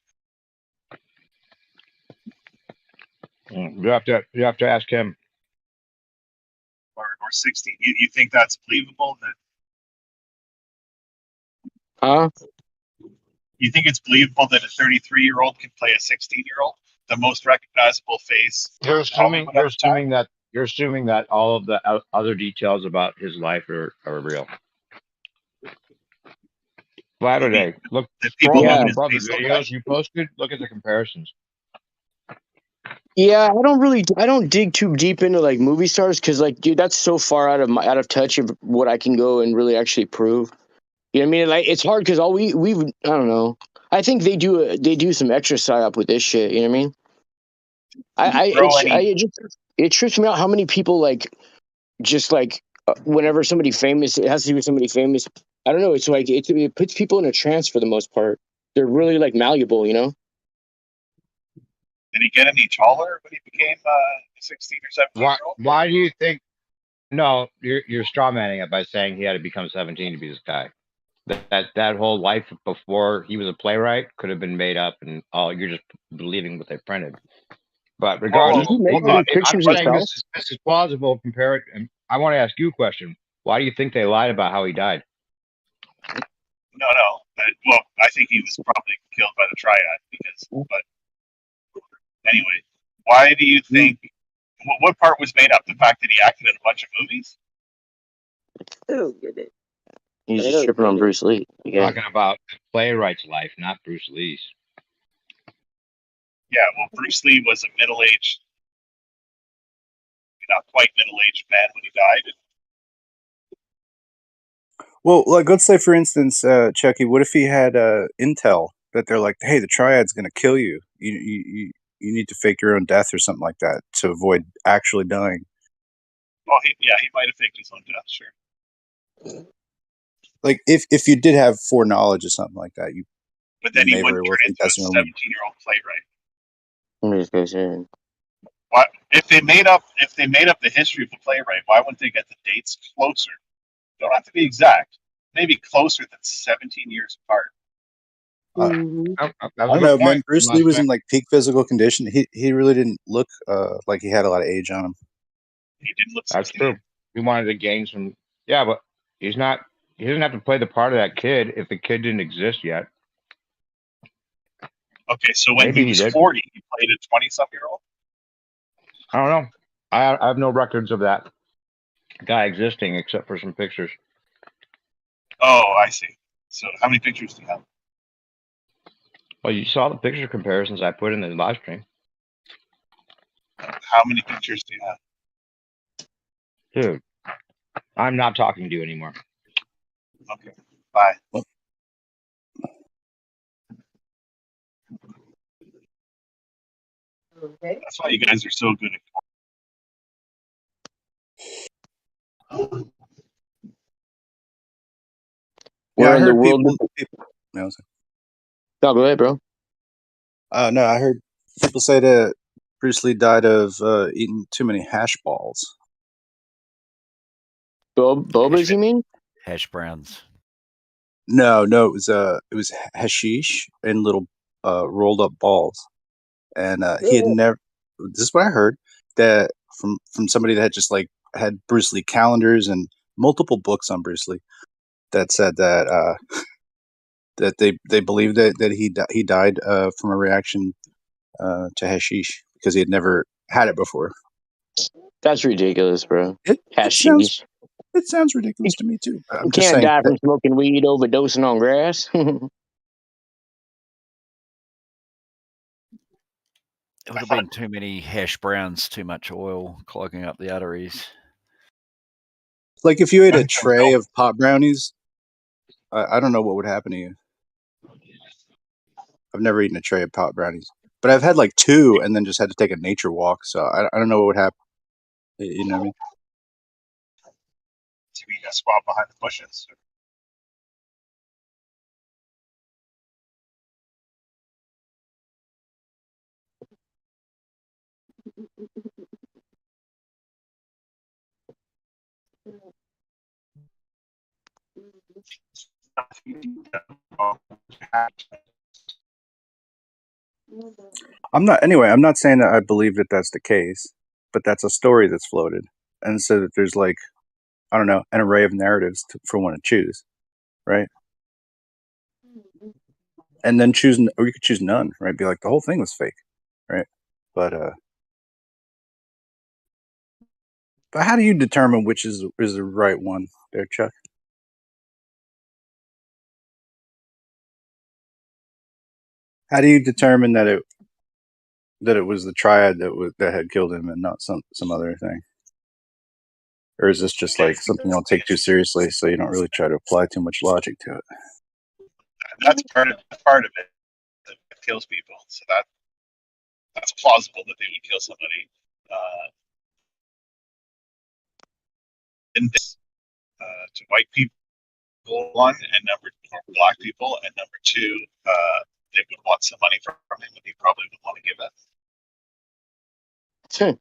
You have to ask him. Or 16. You think that's believable? Huh? You think it's believable that a 33-year-old can play a 16-year-old, the most recognizable face? You're assuming that all of the other details about his life are real. Saturday. Look, scroll up above the videos you posted. Look at the comparisons. Yeah, I don't dig too deep into like movie stars because like, dude, that's so far out of touch of what I can go and really actually prove. You know what I mean? Like it's hard because all we I don't know. I think they do some extra psyop with this shit. You know what I mean? It trips me out how many people like just like whenever somebody famous, it has to do with somebody famous. I don't know. It's like it puts people in a trance for the most part. They're really like malleable, you know. Did he get any taller when he became 16 or 17-year-old? Why do you think? No, you're strawmanning it by saying he had to become 17 to be this guy. That whole life before he was a playwright could have been made up, and you're just believing what they printed. But regardless, I'm saying this is plausible. Compare it, and I want to ask you a question. Why do you think they lied about how he died? No. Well, I think he was probably killed by the triad but anyway, why do you think What part was made up? The fact that he acted in a bunch of movies? Oh, goodness. He's I just don't tripping on get it. Bruce Lee again. Talking about the playwright's life, not Bruce Lee's. Yeah, well, Bruce Lee was a middle-aged, not quite middle-aged man when he died. Well, like let's say for instance, Chucky, what if he had intel that they're like, hey, the triad's gonna kill you. You need to fake your own death or something like that to avoid actually dying. Oh, he might have faked his own death, sure. Like if you did have foreknowledge or something like that, But then he may wouldn't very well turn think into a that's the only. 17-year-old playwright. What Why, if they made up the history of the playwright, why wouldn't they get the dates closer? Don't have to be exact. Maybe closer than 17 years apart. That I was a don't good know, man. point. Bruce Lee was in like peak physical condition. He really didn't look like he had a lot of age on him. He didn't look. That's true. He wanted to gain some. Yeah, but he's not. He doesn't have to play the part of that kid if the kid didn't exist yet. Okay, so when Maybe he he was did. 40, he played a 20-some-year-old? I don't know. I have no records of that guy existing except for some pictures. Oh, I see. So how many pictures do you have? Well, you saw the picture comparisons I put in the live stream. How many pictures do you have? Dude, I'm not talking to you anymore. Okay, bye. Okay. That's why you guys are so good at Yeah, I Where in the heard world? people. No, go ahead, bro. No, I heard people say that Bruce Lee died of eating too many hash balls. Bobas, you mean? Hash browns. No, it was hashish in little rolled up balls, and he had never. This is what I heard that from somebody that had just like had Bruce Lee calendars and multiple books on Bruce Lee that said that that they believed that he died from a reaction to hashish because he had never had it before. That's ridiculous, bro. It Hashish. sounds ridiculous to me too. I'm You just can't saying die that, from smoking weed overdosing on grass. It would have been too many hash browns, too much oil clogging up the arteries. like if you ate a tray of pot brownies, I don't know what would happen to you. I've never eaten a tray of pot brownies, but I've had like two and then just had to take a nature walk. So I don't know what would happen. You know what I mean? TV got squat behind the bushes. I'm not saying that I believe that that's the case, but that's a story that's floated, and so that there's like, I don't know, an array of narratives for one to choose, right? And then choose, or you could choose none, right? Be like the whole thing was fake, right? But how do you determine which is the right one, there, Chuck? How do you determine that it was the triad that had killed him and not some other thing? Or is this just like something you don't take too seriously, so you don't really try to apply too much logic to it? That's part of it that kills people. So that's plausible that they would kill somebody. To white people, one, and number for black people, and number two, they would want some money from him, and he probably would want to give it.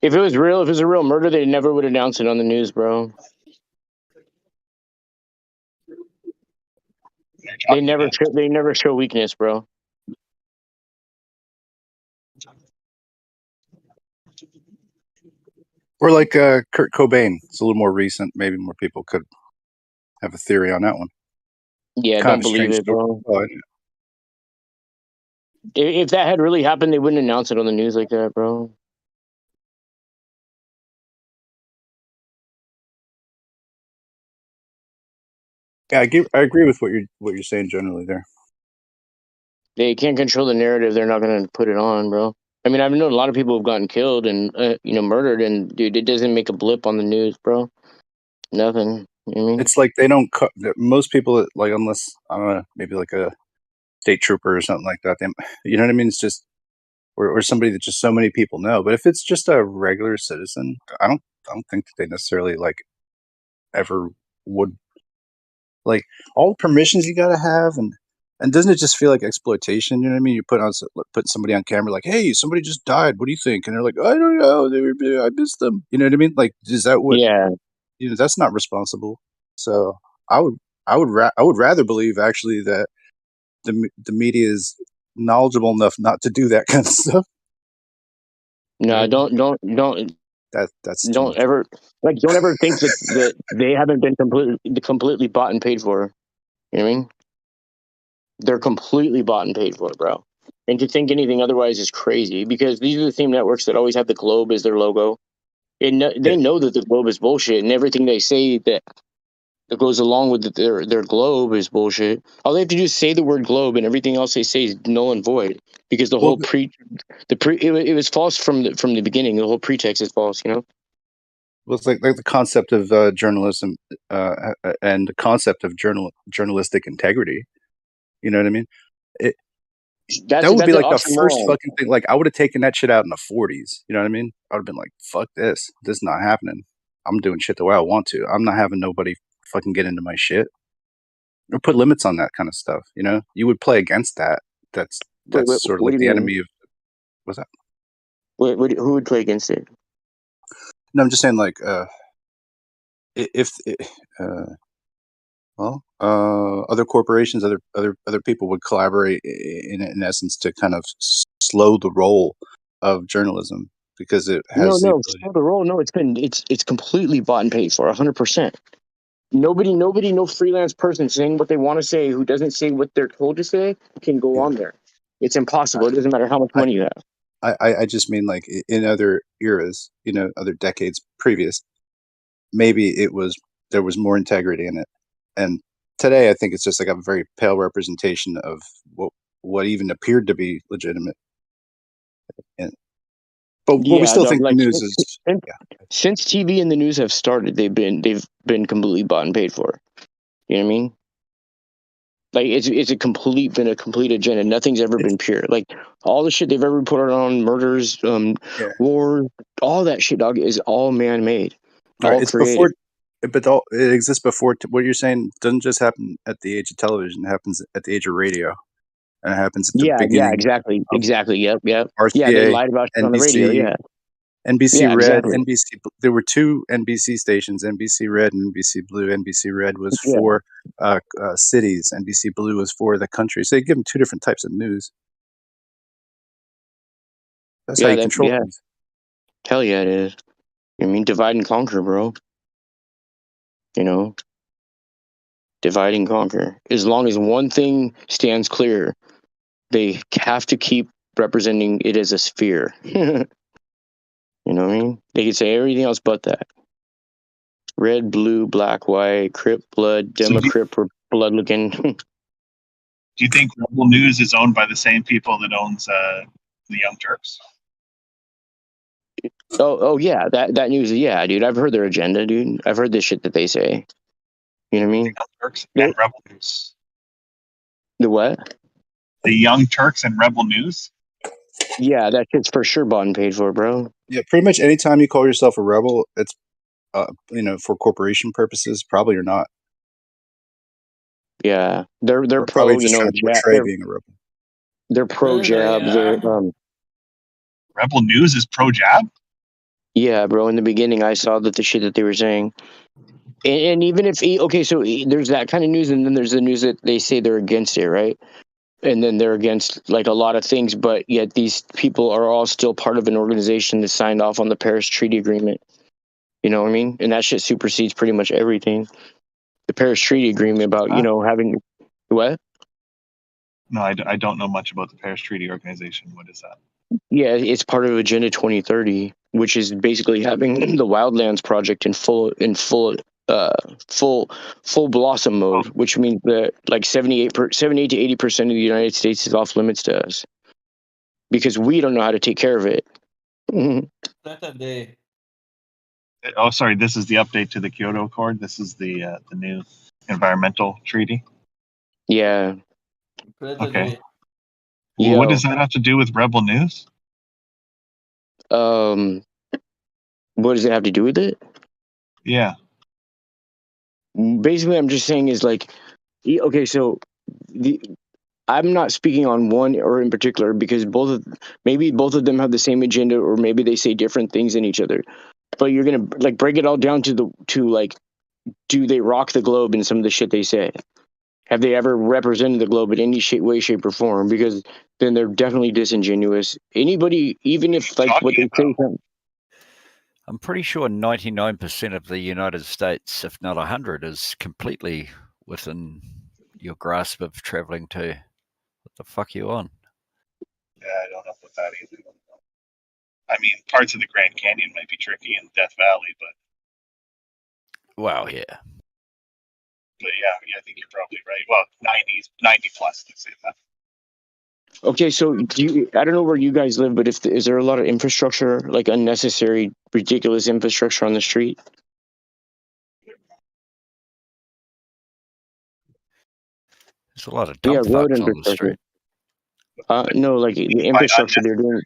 If it was a real murder, they never would announce it on the news, bro. They never show weakness, bro. Or like Kurt Cobain. It's a little more recent. Maybe more people could have a theory on that one. Yeah, don't believe it, bro. Oh, If that had really happened, they wouldn't announce it on the news like that, bro. Yeah, I agree with what you're saying generally there. They can't control the narrative. They're not going to put it on, bro. I mean, I've known a lot of people who've gotten killed and murdered, and dude, it doesn't make a blip on the news, bro. Nothing. You know what I mean? It's like they don't. Most people, like, unless I don't know, maybe like a state trooper or something like that. They, you know what I mean? It's just or somebody that just so many people know. But if it's just a regular citizen, I don't think that they necessarily like ever would like all the permissions you got to have and doesn't it just feel like exploitation? You know what I mean? You put somebody on camera like, hey, somebody just died. What do you think? And they're like, I don't know. I missed them. You know what I mean? Like, is that what? Yeah. You know, that's not responsible. So I would rather believe actually that the media is knowledgeable enough not to do that kind of stuff. No, don't That's don't ever think that they haven't been completely bought and paid for. You know what I mean? They're completely bought and paid for, bro. And to think anything otherwise is crazy because these are the same networks that always have the globe as their logo. And they know that the globe is bullshit, and everything they say that goes along with their globe is bullshit. All they have to do is say the word globe, and everything else they say is null and void because the whole it was false from the beginning. The whole pretext is false, you know. Well, it's like the concept of journalism and the concept of journalistic integrity. You know what I mean? That would be like the first fucking thing. Like I would have taken that shit out in the 40s. You know what I mean? I would have been like, "Fuck this! This is not happening. I'm doing shit the way I want to. I'm not having nobody fucking get into my shit or put limits on that kind of stuff." You know, you would play against that. That's sort of like the enemy of. What's that? Who would play against it? No, I'm just saying, like, other corporations, other people would collaborate in essence to kind of slow the roll of journalism because it has slow the roll. No, it's completely bought and paid for 100%. Nobody, no freelance person saying what they want to say who doesn't say what they're told to say can go on there. It's impossible. It doesn't matter how much money you have. I just mean like in other eras, you know, other decades previous, maybe there was more integrity in it. And today I think it's just like a very pale representation of what even appeared to be legitimate. But we still think the news is since TV and the news have started, they've been completely bought and paid for. You know what I mean? Like it's been a complete agenda. Nothing's ever been pure. Like all the shit they've ever put on murders, wars, all that shit, dog, is all man made. All it's created. it exists before. What you're saying doesn't just happen at the age of television. It happens at the age of radio, and it happens at the beginning. Yeah, exactly. Yep. RCA, Yeah, they lied about shit NBC, on the radio. Yeah. NBC Red, exactly. NBC. There were two NBC stations: NBC Red and NBC Blue. NBC Red was for cities. NBC Blue was for the country. So they give them two different types of news. That's how you control things. Hell yeah, it is. I mean, divide and conquer, bro. You know, divide and conquer. As long as one thing stands clear, they have to keep representing it as a sphere. You know what I mean? They can say everything else but that. Red, blue, black, white, Crip blood, Democrat blood looking. Do you think Rebel News is owned by the same people that owns the Young Turks? Oh yeah, that news. Yeah, dude, I've heard their agenda, dude. I've heard this shit that they say. You know what I mean? The Young Turks and Rebel News. The what? The Young Turks and Rebel News. Yeah, that shit's for sure bought and paid for, bro. Yeah, pretty much anytime you call yourself a rebel, it's for corporation purposes, probably or not. Yeah, they're pro. Probably just trying to portray being a rebel. They're pro jab. They're Rebel News is pro jab. Yeah, bro. In the beginning, I saw that the shit that they were saying, and even if so there's that kind of news, and then there's the news that they say they're against it, right? And then they're against like a lot of things, but yet these people are all still part of an organization that signed off on the Paris Treaty Agreement. You know what I mean? And that shit supersedes pretty much everything. The Paris Treaty Agreement about having what? No, I don't know much about the Paris Treaty Organization. What is that? Yeah, it's part of Agenda 2030, which is basically having the Wildlands Project in full full blossom mode, which means that like 78 to 80% of the United States is off limits to us because we don't know how to take care of it. Saturday. Oh, sorry. This is the update to the Kyoto Accord. This is the new environmental treaty. Yeah. Okay. Yo. Well, what does that have to do with Rebel News? What does it have to do with it? Yeah. Basically, I'm just saying is like, okay, so I'm not speaking on one or in particular because maybe both of them have the same agenda or maybe they say different things than each other. But you're gonna like break it all down to like, do they rock the globe in some of the shit they say? Have they ever represented the globe in any way, shape, or form? Because then they're definitely disingenuous. Anybody, even if like what they say. I'm pretty sure 99% of the United States, if not 100, is completely within your grasp of traveling to. What the fuck are you on? Yeah, I don't know what that either. I mean, parts of the Grand Canyon might be tricky in Death Valley, but Well, yeah. Yeah, I think you're probably right. Well, 90 plus, let's say that. Okay, so I don't know where you guys live, but is there a lot of infrastructure, like unnecessary, ridiculous infrastructure on the street? There's a lot of dumb road fucks on the street. No, like the infrastructure they're doing.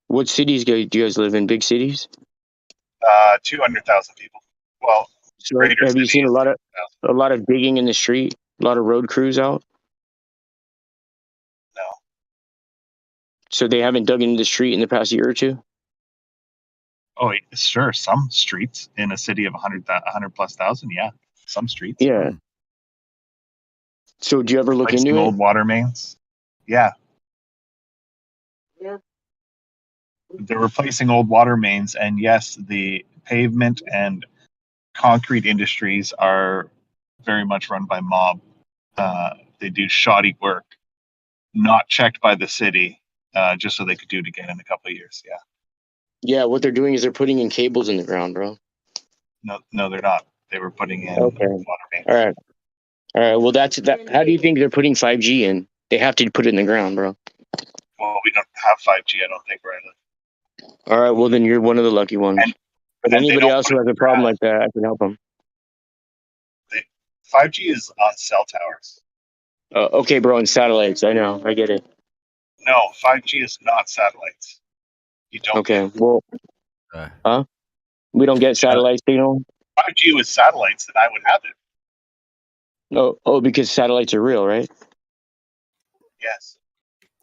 What cities do you guys live in? Big cities? 200,000 people. Well, so have you seen a lot of digging in the street? A lot of road crews out? No. So they haven't dug into the street in the past year or two? Oh, sure. Some streets in a city of 100 plus thousand. Yeah, some streets. Yeah. So do you ever look into old water mains? Yeah. Yeah. They're replacing old water mains, and yes, the pavement and concrete industries are very much run by mob. They do shoddy work, not checked by the city, just so they could do it again in a couple of years. Yeah. Yeah, what they're doing is they're putting in cables in the ground, bro. No, they're not. They were putting in water mains. All right. Well, that's that. How do you think they're putting 5G in? They have to put it in the ground, bro. Well, we don't have 5G. I don't think right now. All right. Well, then you're one of the lucky ones. But anybody else who has a problem like that, I can help them. 5G is on cell towers. Okay, bro. And satellites. I know. I get it. No, 5G is not satellites. You don't. Okay. Well. Huh? We don't get satellite signal. 5G with satellites, then I would have it. Oh, because satellites are real, right? Yes.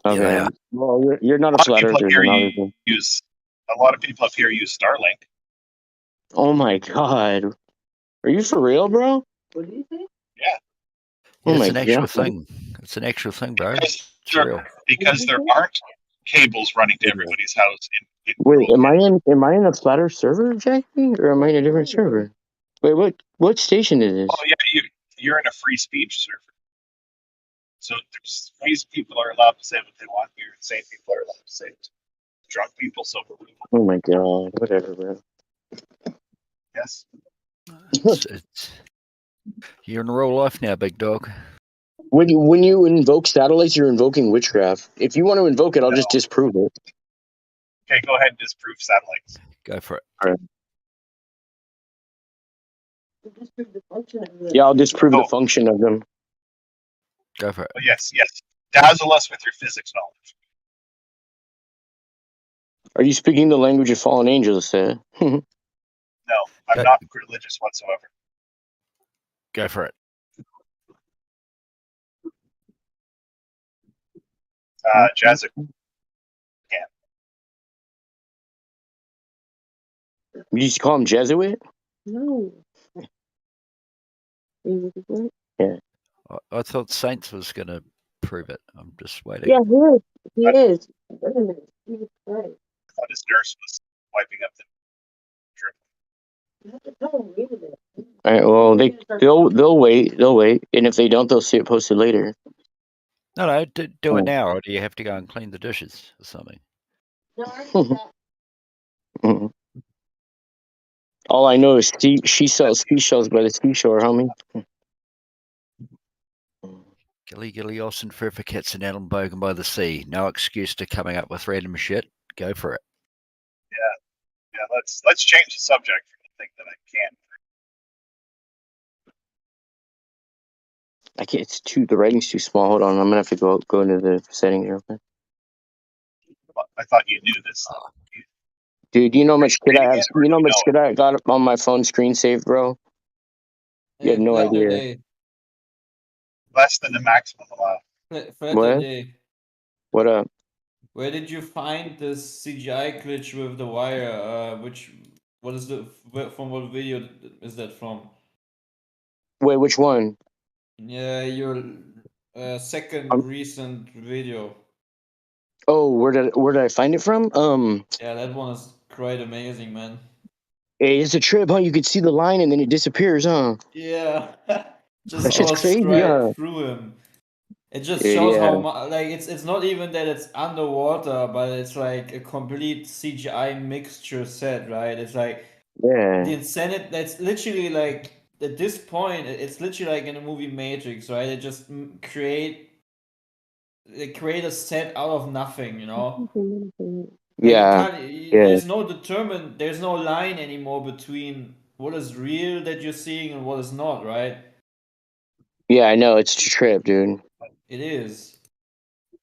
Okay. Yeah. Well, you're not a flat earther. A lot of people up here use Starlink. Oh my god. Are you for real, bro? What do you think? Yeah. Oh It's my an actual god. thing. It's an actual thing, bro. It's real. Because there aren't cables running to everybody's house. Wait, am I in a flat earth server, Jackie? Or am I in a different server? Wait, what station is this? Oh yeah, you're in a free speech server. So there's free people are allowed to say what they want here, insane people are allowed to say it. Drunk people, sober people. Oh my god, whatever, bro. Yes. You're in real life now, big dog. When you invoke satellites, you're invoking witchcraft. If you want to invoke it, I'll just disprove it. Okay, go ahead and disprove satellites. Go for it. All right. Yeah, I'll disprove the function of them. Go for it. Oh, yes. Dazzle us with your physics knowledge. Are you speaking the language of fallen angels, sir? No, I'm not religious whatsoever. Go for it. Jazz. You used to call him Jesuit? No. Yeah. I thought Saints was going to prove it. I'm just waiting. Yeah, he is. Wait a minute. Jesus Christ. I thought his nurse was wiping up the drip. You have to tell him, wait a minute. All right. Well, they'll wait. They'll wait, and if they don't, they'll see it posted later. No, do it now, or do you have to go and clean the dishes or something? No, I did that. All I know is she sells seashells by the seashore, homie. Gilly Olsen Furfakets and Ellenbogen by the sea. No excuse to coming up with random shit. Go for it. Yeah. Let's change the subject from the thing that I can't. I can't. It's the writing's too small. Hold on, I'm gonna have to go into the settings real quick. I thought you knew this. Dude, you know how much shit I have. it, or You know how do you much know shit I got on my phone screen saved, bro. You have no idea. Day. Less than the maximum allowed. What? Day. What up? Where did you find this CGI glitch with the wire? What is from what video is that from? Wait, which one? Yeah, your second recent video. Oh, where did I find it from? Yeah, that one is quite amazing, man. Hey, it's a trip, huh? You could see the line and then it disappears, huh? Yeah, just That shit's goes crazy, straight huh? through him. It just Dude, shows yeah. how much. Like it's not even that it's underwater, but it's like a complete CGI mixture set, right? It's like Yeah. the insanity. That's literally like at this point, it's literally like in the movie Matrix, right? They just create a set out of nothing, you know. Like Yeah. there's no line anymore between what is real that you're seeing and what is not, right? Yeah, I know. It's a trip, dude. It is.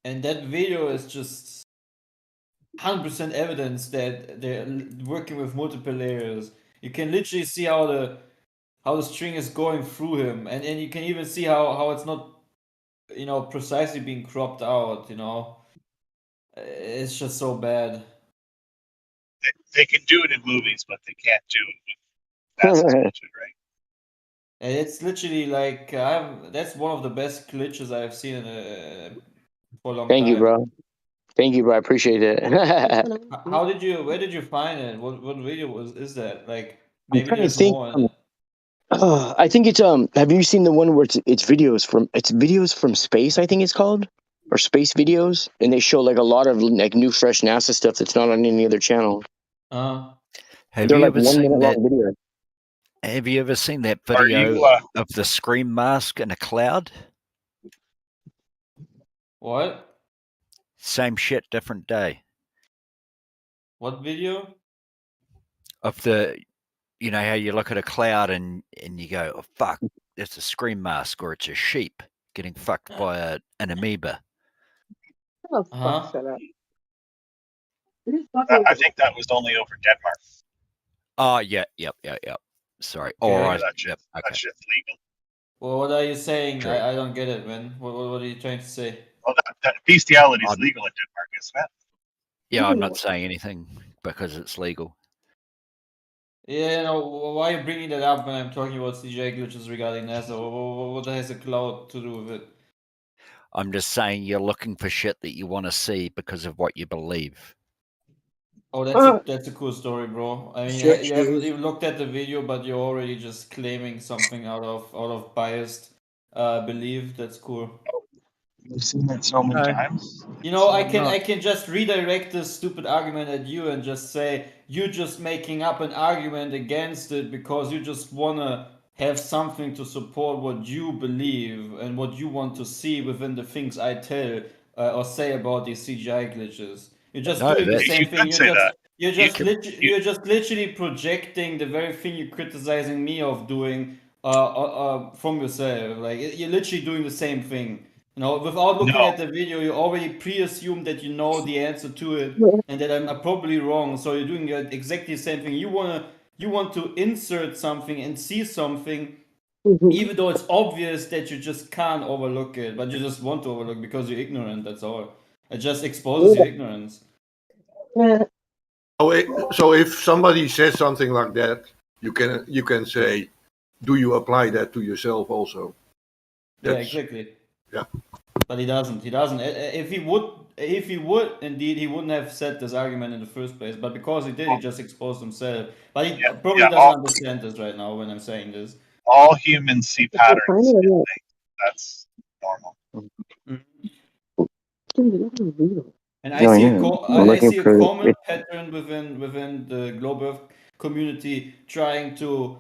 And that video is just 100% evidence that they're working with multiple layers. You can literally see how the string is going through him, and you can even see how it's not, precisely being cropped out, It's just so bad. They can do it in movies, but they can't do it with massive bullshit, right? And it's literally like that's one of the best glitches I've seen for a long Thank time. you, bro. Thank you, bro. I appreciate it. Where did you find it? What video is that? Like I'm maybe trying to there's think. more in it. I think it's Have you seen the one where it's videos from space? I think it's called, or space videos, and they show like a lot of like new fresh NASA stuff that's not on any other channel. Have They're you like ever 1 minute seen that? long video. Have you ever seen that Are video you, of the scream mask in a cloud? What? Same shit, different day. What video? Of the, how you look at a cloud and you go, oh, fuck, it's a scream mask, or it's a sheep getting fucked by an amoeba. Oh, fuck, shut up. I think that was only over Denmark. Oh, yeah. Sorry. All Okay. right. That shit's legal. Well, what are you saying? True. I don't get it, man. What are you trying to say? Well, that bestiality is legal in Denmark, isn't it? Yeah, I'm not saying anything because it's legal. Yeah, why are you bringing that up when I'm talking about CGI glitches regarding NASA? What has a cloud to do with it? I'm just saying you're looking for shit that you want to see because of what you believe. Oh, that's a cool story, bro. I mean, Shit, you haven't Steve. even looked at the video, but you're already just claiming something out of biased belief. That's cool. I've seen that so many times. I can just redirect this stupid argument at you and just say you're just making up an argument against it because you just wanna have something to support what you believe and what you want to see within the things I tell or say about these CGI glitches. You're just No, doing the that- same You thing. could say that. You're just literally projecting the very thing you're criticizing me of doing from yourself. Like you're literally doing the same thing. Without looking No. at the video, you already pre-assume that you know the answer to it, and that I'm probably wrong. So you're doing exactly the same thing. You want to insert something and see something, even though it's obvious that you just can't overlook it, but you just want to overlook because you're ignorant. That's all. It just exposes your ignorance. So if somebody says something like that, you can say, do you apply that to yourself also? Yeah, exactly. Yeah. But he doesn't. He doesn't. If he would, indeed, he wouldn't have said this argument in the first place. But because he did, he just exposed himself. But he probably doesn't understand this right now when I'm saying this. All humans see patterns in things. That's normal. And I see a common pattern within the globe Earth community trying to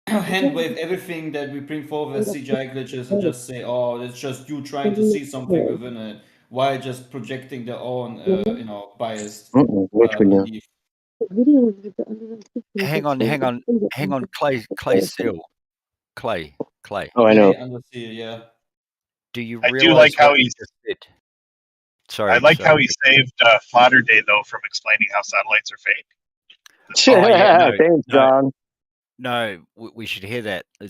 hand wave everything that we bring forward as CGI glitches and just say, oh, it's just you trying to see something within it, while just projecting their own biased Which one? belief. Hang on, Clay. Oh, I Many know. Undersea, yeah. Do you I do realize like how what you he's. just did? I Sorry, like how sorry. he saved Flatter Day though from explaining how satellites are fake. Oh yeah, no, Thanks, John. no, we should hear that. Yeah.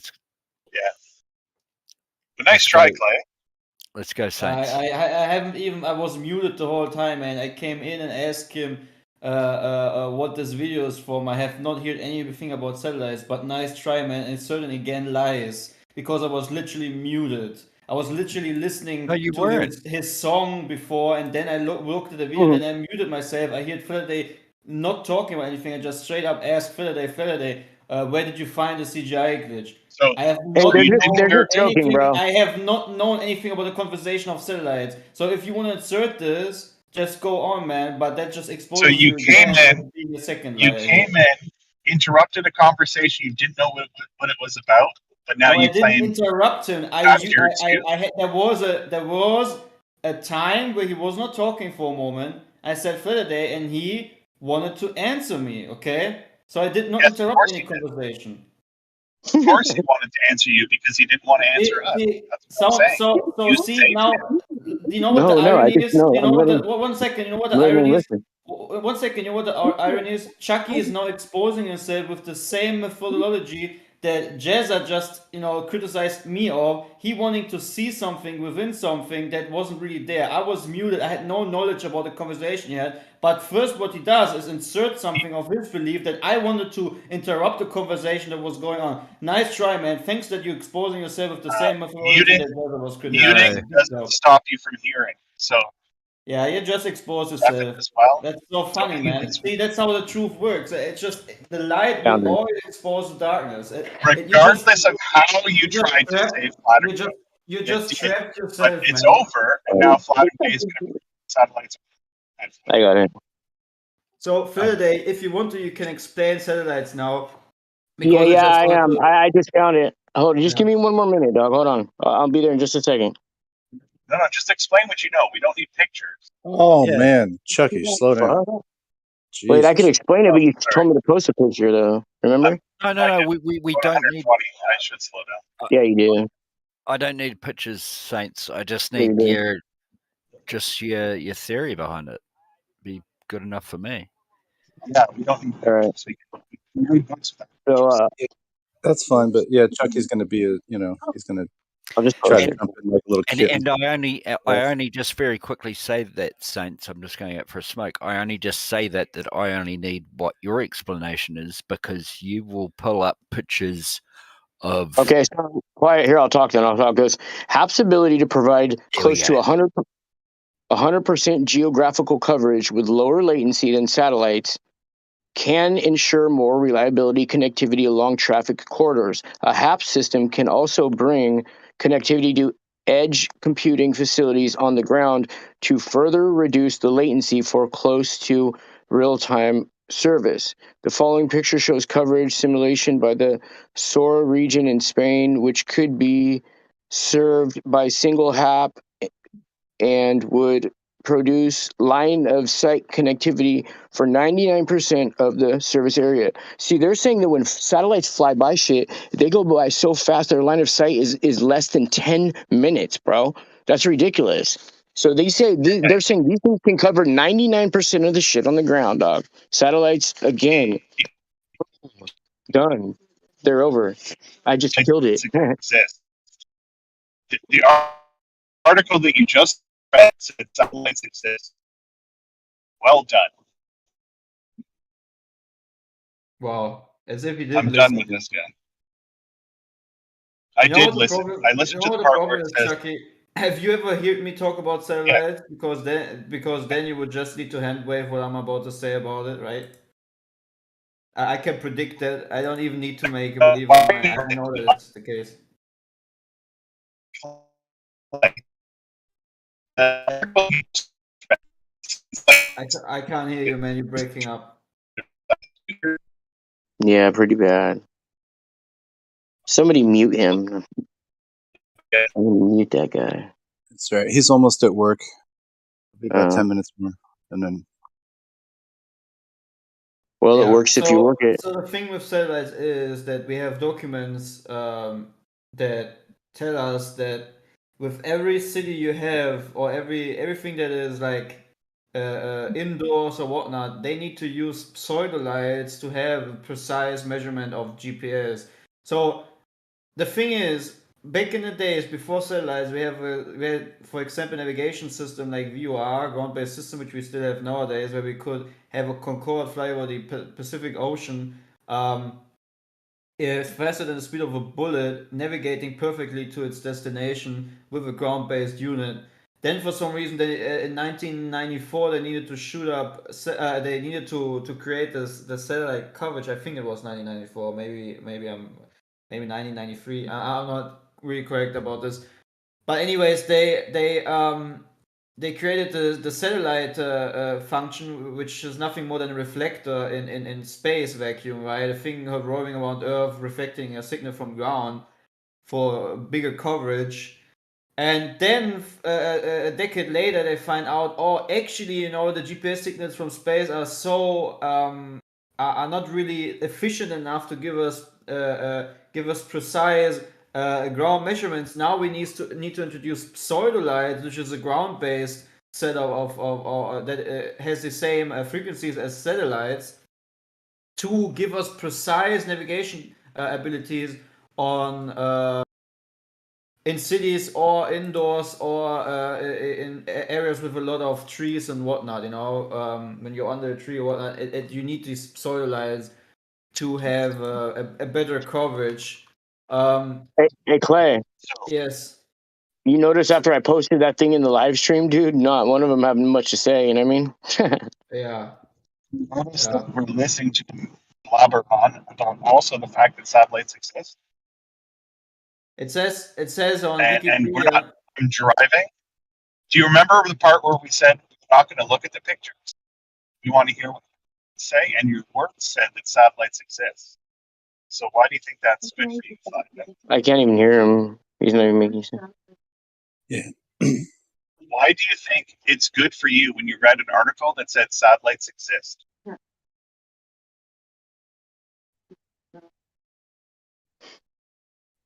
But nice try, Clay. Let's go, Saints. I haven't even. I was muted the whole time, and I came in and asked him what this video is from. I have not heard anything about satellites, but nice try, man. And certainly again lies because I was literally muted. I was literally listening No, you to weren't. his song before, and then I looked at the video, then I muted myself. I heard Faraday not talking about anything. I just straight up asked Faraday, where did you find the CGI glitch? So I have Hey, not they're known just joking, anything. bro. I have not known anything about the conversation of satellites. So if you want to insert this, just go on, man. But that just exposes So you came again in. as being a second You liar. came in, interrupted a conversation you didn't know what it was about, but now No, you I didn't claim interrupt him. that's your excuse. There was a time where he was not talking for a moment. I said Faraday, and he wanted to answer me. Okay, so I did not Yes, of interrupt course any he did. conversation. Of course he wanted to answer you because he didn't want to answer us. That's what I'm saying. You See saved now, him. do you know what the No, I irony just is? no. You know I'm what letting. the, one second, you know what the I'm letting him irony is? listen. 1 second, you know what the irony is? Chucky is now exposing himself with the same methodology that Jezza just, criticized me of. He wanting to see something within something that wasn't really there. I was muted. I had no knowledge about the conversation yet. But first what he does is insert something of his belief that I wanted to interrupt the conversation that was going on. Nice try, man. Thanks that you're exposing yourself with the same methodology that Jezza was criticizing. Muting doesn't stop you from hearing. So Yeah, you just exposed Ethic yourself. as well. That's so So funny, man. it's See, that's how the truth works. It's just the light will Found it. always expose the darkness. regardless of how you tried to save Flatter Day, You it just did. trapped But yourself, it's man. over, and now Flatter Day is going to satellites. I got it. So Faraday, if you want to, you can explain satellites now. Yeah, Because I just am. I just found it. Hold on, just Yeah. give me one more minute, dog. Hold on. I'll be there in just a second. No, just explain what you know. We don't need pictures. Oh Yeah. man, Chucky, slow down. Wait, I can Jesus. explain it, but you sorry. told me to post a picture, though. Remember? No. We don't need. I should slow down. Yeah, you did. I don't need pictures, Saints. I just Yeah, you need did. your theory behind it. Be good enough for me. Yeah, we don't need All right. pictures. So, That's fine, but yeah, Chucky's going to be he's going to I'll just try post to it. jump in like a little kitten. And I only just very quickly say that, Saints. I'm just going out for a smoke. I only just say that I only need what your explanation is because you will pull up pictures of. Okay, so quiet here. I'll talk then. I'll talk this. HAP's ability to provide close to 100% geographical coverage with lower latency than satellites can ensure more reliability connectivity along traffic corridors. A HAP system can also bring connectivity to edge computing facilities on the ground to further reduce the latency for close to real-time service. The following picture shows coverage simulation by the Sora region in Spain, which could be served by single HAP and would produce line of sight connectivity for 99% of the service area. See, they're saying that when satellites fly by shit, they go by so fast their line of sight is less than 10 minutes, bro. That's ridiculous. So they're saying these things can cover 99% of the shit on the ground, dog. Satellites, again, done. They're over. I just killed it. Exist. The article that you just read said satellites exist. Well done. Wow, as if you did I'm done with this guy. I did listen. I listened to the part where it says, Chucky? Have you ever heard me talk about satellites? Because then you would just need to hand wave what I'm about to say about it, right? I can predict that. I don't even need to make a believe on my. I know that it's the case. I can't hear you, man. You're breaking up. Yeah, pretty bad. Somebody mute him. I'm gonna mute that guy. That's right. He's almost at work. Be about 10 Uh, minutes more, and then well, it Yeah. works if you work it. So the thing with satellites is that we have documents that tell us that with every city you have, or everything that is like indoors or whatnot, they need to use pseudolights to have a precise measurement of GPS. So the thing is, back in the days before satellites, we had, for example, navigation system like VOR, ground-based system, which we still have nowadays, where we could have a Concorde fly over the Pacific Ocean, faster than the speed of a bullet, navigating perfectly to its destination with a ground-based unit. Then, for some reason, in 1994, they needed to shoot up. They needed to create the satellite coverage. I think it was 1994. Maybe 1993. I'm not really correct about this. But anyways, they created the satellite function, which is nothing more than a reflector in space vacuum, right? A thing rolling around Earth, reflecting a signal from ground for bigger coverage. And then a decade later, they find out, oh, actually, the GPS signals from space are so are not really efficient enough to give us precise ground measurements. Now we need to introduce pseudolights, which is a ground-based setup that has the same frequencies as satellites, to give us precise navigation abilities on in cities or indoors or in areas with a lot of trees and whatnot. When you're under a tree or whatnot, you need these pseudolights to have a better coverage. Hey, Clay. Yes. You notice after I posted that thing in the live stream, dude, not one of them having much to say. You know what I mean? Yeah. Notice that we're listening to blabber on about also the fact that satellites exist. It says on And we're Wikipedia. not driving. Do you remember the part where we said we're not going to look at the pictures? We want to hear what they say, and your words said that satellites exist. So why do you think that's good for you? I can't even hear him. He's not even making sense. Yeah. Why do you think it's good for you when you read an article that said satellites exist?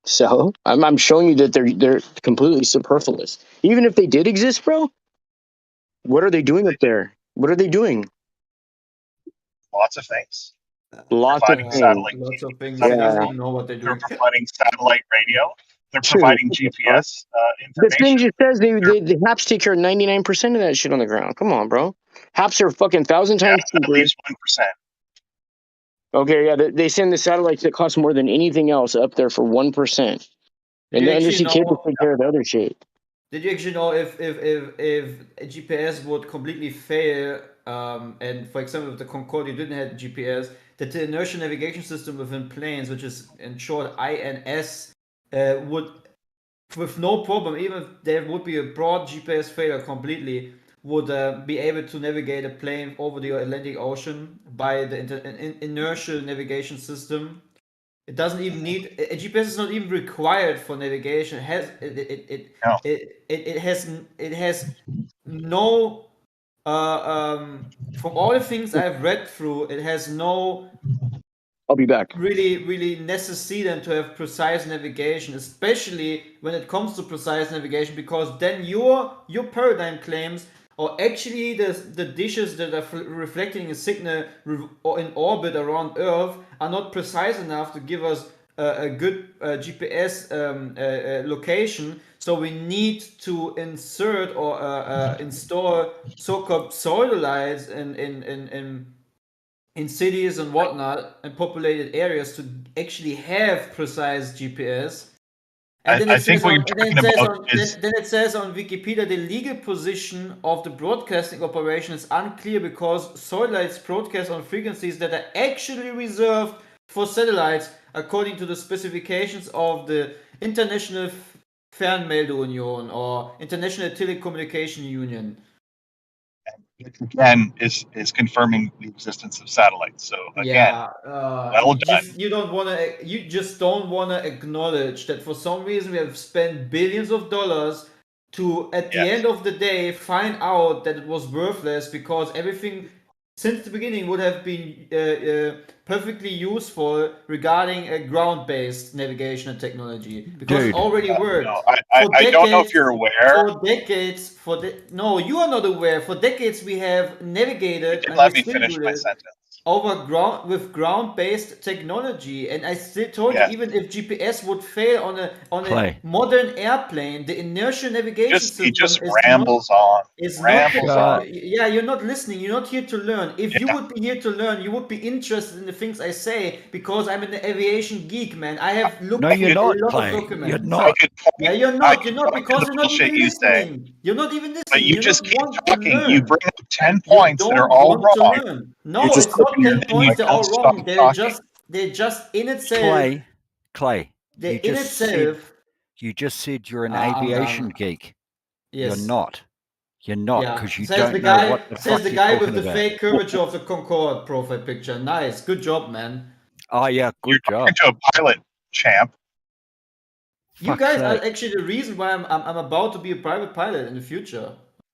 So I'm showing you that they're completely superfluous. Even if they did exist, bro, what are they doing up there? What are they doing? Lots of things. Lots of Providing things. satellite Lots of things. TV He doesn't Yeah. even know what they're They're doing. providing satellite radio. They're Dude, providing what the fuck? GPS The thing information. just says the HAPs take care of 99% of that shit on the ground. Come on, bro. HAPs are fucking 1,000 times That cheaper. leaves 1%. Okay, yeah, they send the satellites that cost more than anything else up there for 1%. And the undersea cables take care of the other shit. Did you actually know if a GPS would completely fail, and for example, if the Concorde didn't have GPS, that the inertial navigation system within planes, which is in short INS, would, with no problem, even if there would be a broad GPS failure completely, would be able to navigate a plane over the Atlantic Ocean by the inertial navigation system. It doesn't even need a GPS is not even required for navigation. It has it has no from all the things I've read through, it has no I'll be back. really necessity to have precise navigation, especially when it comes to precise navigation, because then your paradigm claims, or actually the dishes that are reflecting a signal in orbit around Earth are not precise enough to give us a good GPS location. So we need to insert or install so-called pseudolights in cities and whatnot and populated areas to actually have precise GPS. And then I think what you're talking about is then it says on Wikipedia, the legal position of the broadcasting operation is unclear because satellites broadcast on frequencies that are actually reserved for satellites according to the specifications of the International Fernmeldeunion or International Telecommunication Union. again is confirming the existence of satellites. So again, Yeah, well done. you just don't wanna acknowledge that for some reason we have spent billions of dollars to, at the end of the day, find out that it was worthless because everything since the beginning would have been perfectly useful regarding a ground-based navigation and technology because Dude. it already worked. No, I don't know if you're aware. For decades, no, you are not aware. For decades, we have navigated and Let we me still finish do my this sentence. over ground with ground-based technology. And I still told Yes. you, even if GPS would fail on a Clay. modern airplane, the inertial navigation system He just is rambles on. not. on. Yeah, you're not listening. You're not here to learn. If you would be here to learn, you would be interested in the things I say because I'm an aviation geek, man. I have looked No, through you're not, a lot Clay. of documents. You're not. Yeah, you're not. You're not because you're not bullshit even you say. listening. You're not even listening. But you You just don't keep want talking. to learn. You bring up 10 You points that are don't all want to wrong. learn. No, You're just it's not sitting there 10 and points you that are don't wrong. stop They're just in itself. Clay. They're You in just said itself. you're an I'm aviation done. geek. Yes. You're not. You're not Yeah. because you Says the don't know guy. what the Says fuck the you're guy with talking the about. fake curvature of the Concorde profile picture. Nice. Good job, man. Oh yeah, good job. You're talking to a pilot, champ. You Fuck's guys are sake. actually the reason why I'm about to be a private pilot in the future.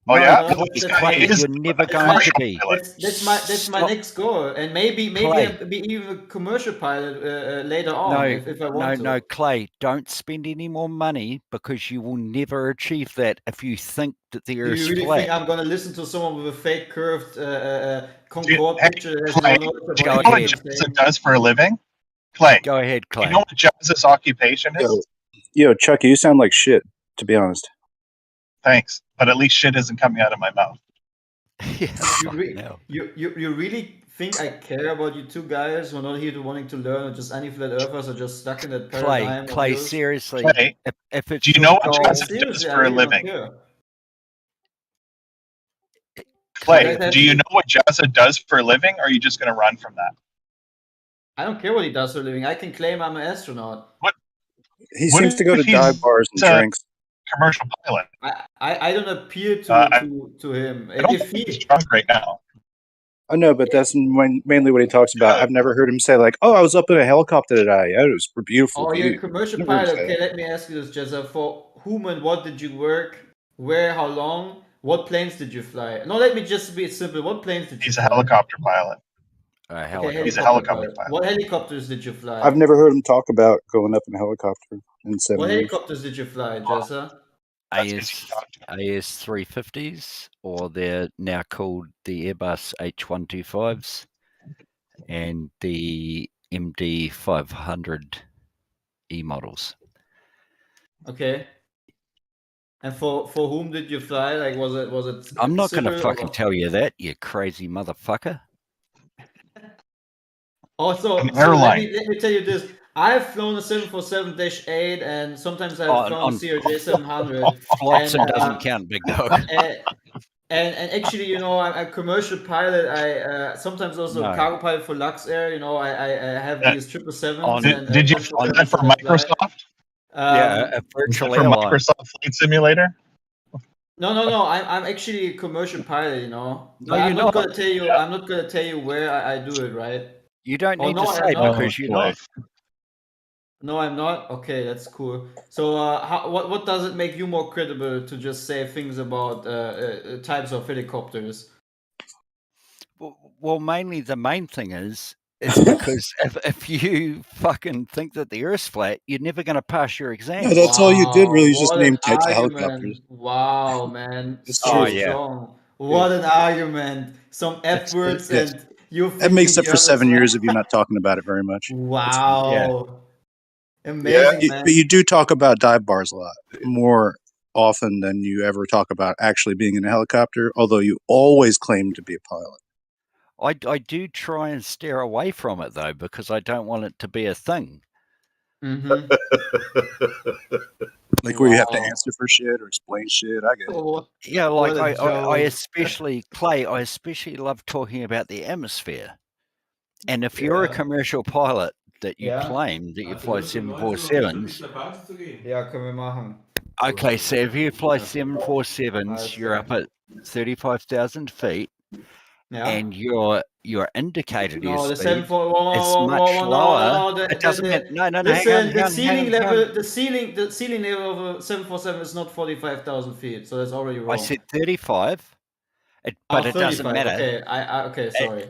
Oh, No, yeah? Clay, you're never going to be. That's my next goal, and maybe Clay. I'll be even a commercial pilot later on if I want to. No, Clay, don't spend any more money because you will never achieve that if you think that the Do Earth's you really flat. think I'm gonna listen to someone with a fake curved Concorde picture that has Clay, no knowledge do about you know what anything I'm Jazza saying? does for a living? Clay. Go ahead, Clay. Do you know what Jazza's occupation is? Yo, Chucky, you sound like shit, to be honest. Thanks. But at least shit isn't coming out of my mouth. You really think I care about you two guys who are not here to wanting to learn, or just any flat earthers are just stuck in that paradigm? of Clay, yours? seriously, Clay, if it's do you your know what goal, Jazza does Seriously, I for a really don't living? care. Clay, do you know what Jazza does for a living, or are you just going to run from that? I don't care what he does for a living. I can claim I'm an astronaut. He seems to go to dive bars and drinks. Commercial pilot. I don't appeal to him. I don't If think he he's drunk right now. I know, but that's mainly what he talks about. I've never heard him say like, "Oh, I was up in a helicopter today. It was a beautiful Oh, view." you're a commercial Never heard him pilot. say Okay, that. let me ask you this, Jezza. For whom and what did you work? Where? How long? What planes did you fly? No, let me just be simple. What planes did you He's fly? a helicopter pilot. Okay, He's a helicopter pilot. What helicopters did you fly? I've never heard him talk about going up in a helicopter in 7 What years. helicopters did you fly, Jezza? AS 350s, or they're now called the Airbus H125s and the MD 500 E models. Okay. And for whom did you fly? Like, was it? I'm not going to civil fucking or- tell you that, you crazy motherfucker. Also, An so airline. let me tell you this. I've flown a 747-8, and sometimes I've flown a CRJ 700. Flotsam doesn't count, big dog. And actually, you know, I'm a commercial pilot. I sometimes also No. cargo pilot for Lux Air. You know, I have these 777s. and Did you fly that for Microsoft? Yeah, a virtual for airline. Microsoft Flight Simulator? No. I'm actually a commercial pilot. You know, No, but I'm you're not not. gonna tell you. I'm not gonna tell you where I do it. Right? You don't Oh, need no, to I say am not. because you're not. No, I'm not. Okay, that's cool. So, what does it make you more credible to just say things about types of helicopters? Well, mainly the main thing is because if you fucking think that the Earth's flat, you're never going to pass your exam. No, that's all you did. Really, is just What name an types of argument. helicopters. Wow, man. It's So true. strong. What an argument. Some F words Yes. and you That makes thinking up for the 7 Earth is years flat. of you not talking about it very much. Wow. Amazing, man. But you do talk about dive bars a lot, more often than you ever talk about actually being in a helicopter, although you always claim to be a pilot. I do try and steer away from it, though, because I don't want it to be a thing. Mm-hmm. Like where you have to Wow. answer for shit or explain shit. I get it. Yeah, like What a I joke. especially, Clay, I especially love talking about the atmosphere. And if you're a Yeah. commercial pilot that you Yeah. claim that you fly 747s, Ja, können wir machen. okay, so if you fly 747s, you're up at 35,000 feet, Yeah. and your indicated No, the airspeed 741. is much lower. No, It doesn't matter. No, no, no. Hang listen, on, the hang on, hang ceiling on, hang level, on. the ceiling level of a 747 is not 45,000 feet, so that's already wrong. I said 35. But it doesn't 35. matter. Okay, okay, sorry.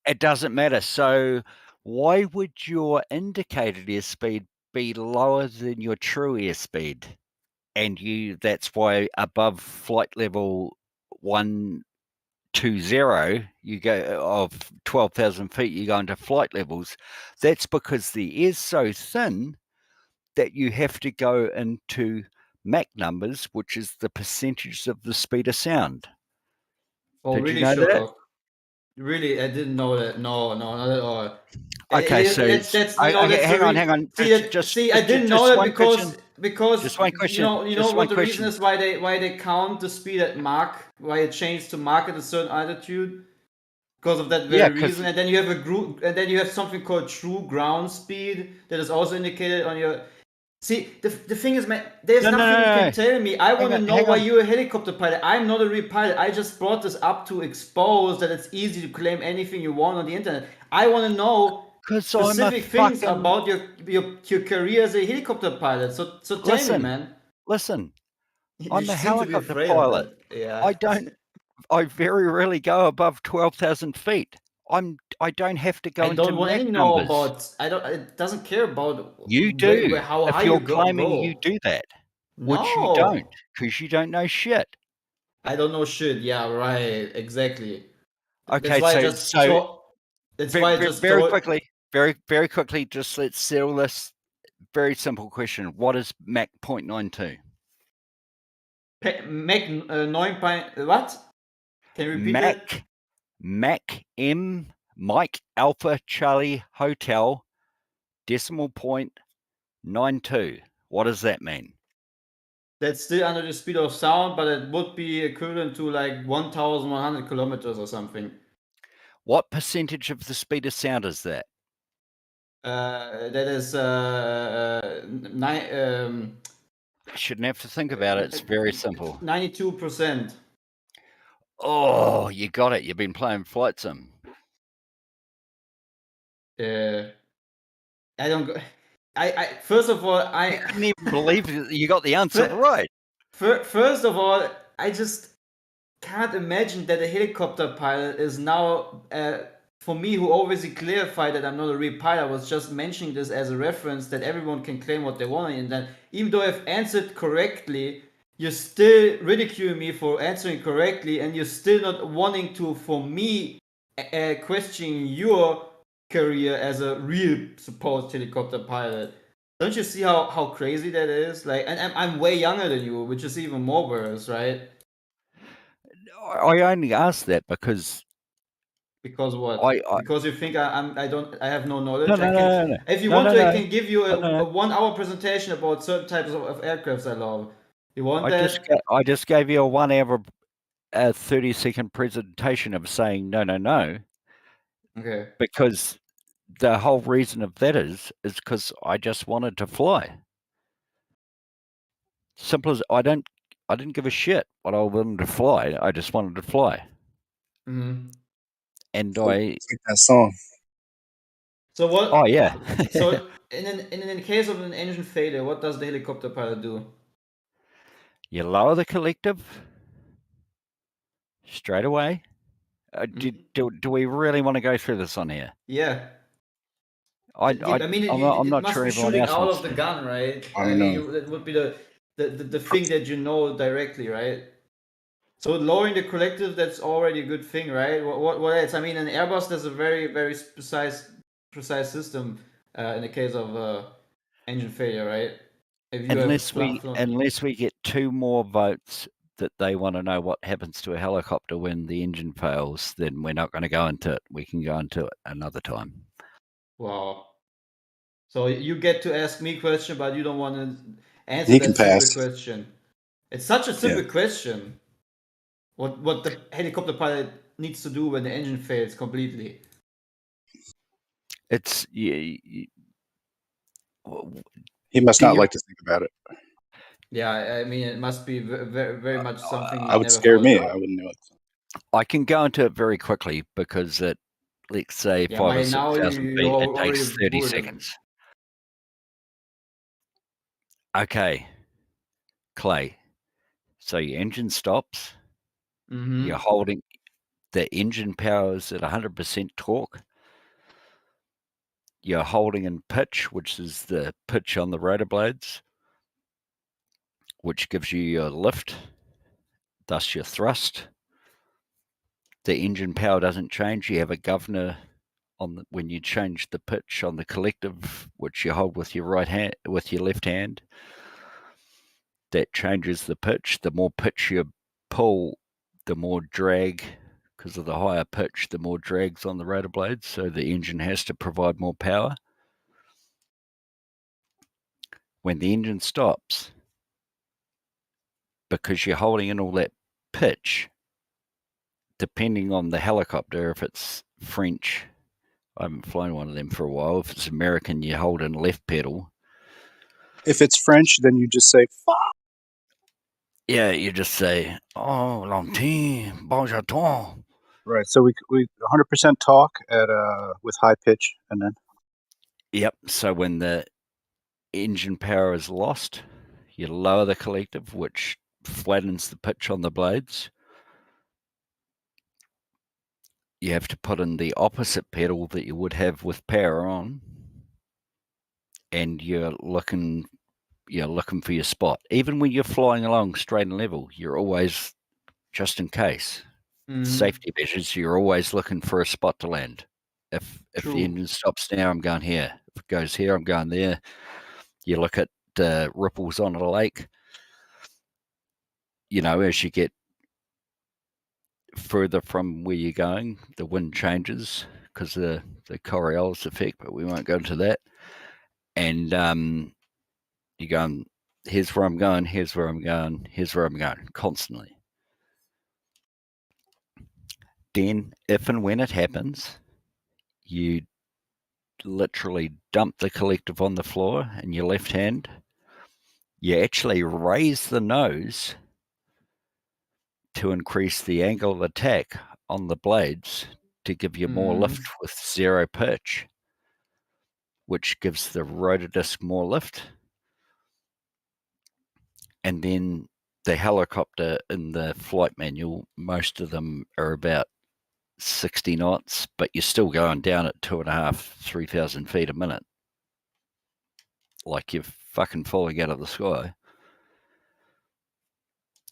It doesn't matter. So why would your indicated airspeed be lower than your true airspeed? And that's why above flight level 120, you go of 12,000 feet, you go into flight levels. That's because the air's so thin that you have to go into Mach numbers, which is the percentage of the speed of sound. Oh, Did really, you know that? Sherlock? Really, I didn't know that. No, not at all. Okay, so that's you know, that's hang on. See, I didn't know that because just one question. you know what the reason is why they count the speed at Mach, why it changed to Mach at a certain altitude, because of that very reason. And then you have and then you have something called true ground speed that is also indicated on your. See, the thing is, man, there's nothing you can tell me. I want to know why you're a helicopter pilot. I'm not a real pilot. I just brought this up to expose that it's easy to claim anything you want on the internet. I want to know specific things about your career as a helicopter pilot. So tell me, man. Listen, You I'm a seem to be helicopter afraid of pilot. that. Yeah. I very rarely go above 12,000 feet. I don't have to go I into don't want Mach to know numbers. about. I don't. It doesn't care about. You do. How if high you're you claiming go. you do that, which you No. don't, because you don't know shit. I don't know shit. Yeah, right. Exactly. Okay, That's why I just told. That's why I just told. very quickly, just let's settle this very simple question. What is Mach 0.92? Mach 9. What? Can you repeat that? Mach M Mike Alpha Charlie Hotel decimal point 92. What does that mean? That's still under the speed of sound, but it would be equivalent to like 1,100 kilometers or something. What percentage of the speed of sound is that? That is I shouldn't have to think about it. It's very simple. 92%. Oh, you got it. You've been playing flight sim. I don't. I first of all, I couldn't even believe you got the answer right. First of all, I just can't imagine that a helicopter pilot is now. For me, who always clarified that I'm not a real pilot, I was just mentioning this as a reference that everyone can claim what they want, and that even though I've answered correctly, you're still ridiculing me for answering correctly, and you're still not wanting to, for me, question your career as a real supposed helicopter pilot. Don't you see how crazy that is? Like, and I'm way younger than you, which is even more worse, right? I only asked that because. Because what? Because you think I have no knowledge. No. If you want to, I can give you a 1 hour presentation about certain types of aircrafts I love. You want that? I just gave you a 1 hour, 30-second presentation of saying no. Okay. Because the whole reason of that is because I just wanted to fly. Simple as I didn't give a shit what I wanted to fly. I just wanted to fly. Mm-hmm. And it's like that song. So what? Oh yeah. So in the case of an engine failure, what does the helicopter pilot do? You lower the collective straight away. Do we really want to go through this on here? Yeah. I mean, I'm not must sure be everyone shooting else out wants of the to. gun, right? I don't know. That would be the thing that you know directly, right? So lowering the collective, that's already a good thing, right? What else? I mean, in Airbus, there's a very, very precise system in the case of engine failure, right? If you Unless we get 2 more votes that they want to know what happens to a helicopter when the engine fails, then we're not going to go into it. We can go into it another time. Wow. So you get to ask me a question, but you don't want to answer that simple question. It's such a simple question. What the helicopter pilot needs to do when the engine fails completely. It's he must not like to think about it. Yeah, I mean, it must be very, very much something. I would scare me. I wouldn't know it. I can go into it very quickly because it, let's say, Yeah, 5 or by now 6,000 you feet, it already takes 30 bullied him. seconds. Okay, Clay. So your engine stops. Mm-hmm. You're holding, the engine power is at 100% torque. You're holding in pitch, which is the pitch on the rotor blades, which gives you your lift, thus your thrust. The engine power doesn't change. You have a governor on the, when you change the pitch on the collective, which you hold with your right hand, with your left hand. That changes the pitch. The more pitch you pull, the more drag, because of the higher pitch, the more drag's on the rotor blades. So the engine has to provide more power. When the engine stops, because you're holding in all that pitch, depending on the helicopter, if it's French, I haven't flown one of them for a while. If it's American, you hold in left pedal. If it's French, then you just say "fuck." Yeah, you just say, "Oh, longtemps, bonjour." Right. So we 100% talk at with high pitch, and then Yep. So when the engine power is lost, you lower the collective, which flattens the pitch on the blades. You have to put in the opposite pedal that you would have with power on, and you're looking for your spot. Even when you're flying along straight and level, you're always, just in case, safety measures, you're always looking for a spot to land. If the True. engine stops now, I'm going here. If it goes here, I'm going there. You look at the ripples on a lake. As you get further from where you're going, the wind changes because of the Coriolis effect, but we won't go into that. And you're going, here's where I'm going, here's where I'm going, here's where I'm going, constantly. Then, if and when it happens, you literally dump the collective on the floor in your left hand. You actually raise the nose to increase the angle of attack on the blades to give you more lift with zero pitch, which gives the rotor disc more lift. And then the helicopter in the flight manual, most of them are about 60 knots, but you're still going down at 2,500, 3,000 feet a minute. Like you're fucking falling out of the sky.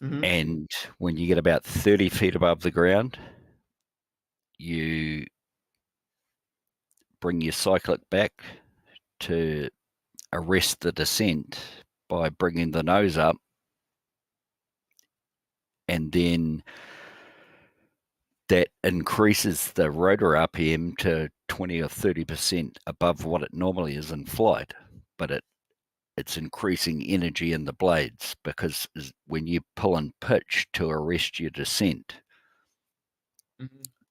And when you get about 30 feet above the ground, you bring your cyclic back to arrest the descent by bringing the nose up, and then that increases the rotor RPM to 20 or 30% above what it normally is in flight, but it's increasing energy in the blades, because when you pull in pitch to arrest your descent,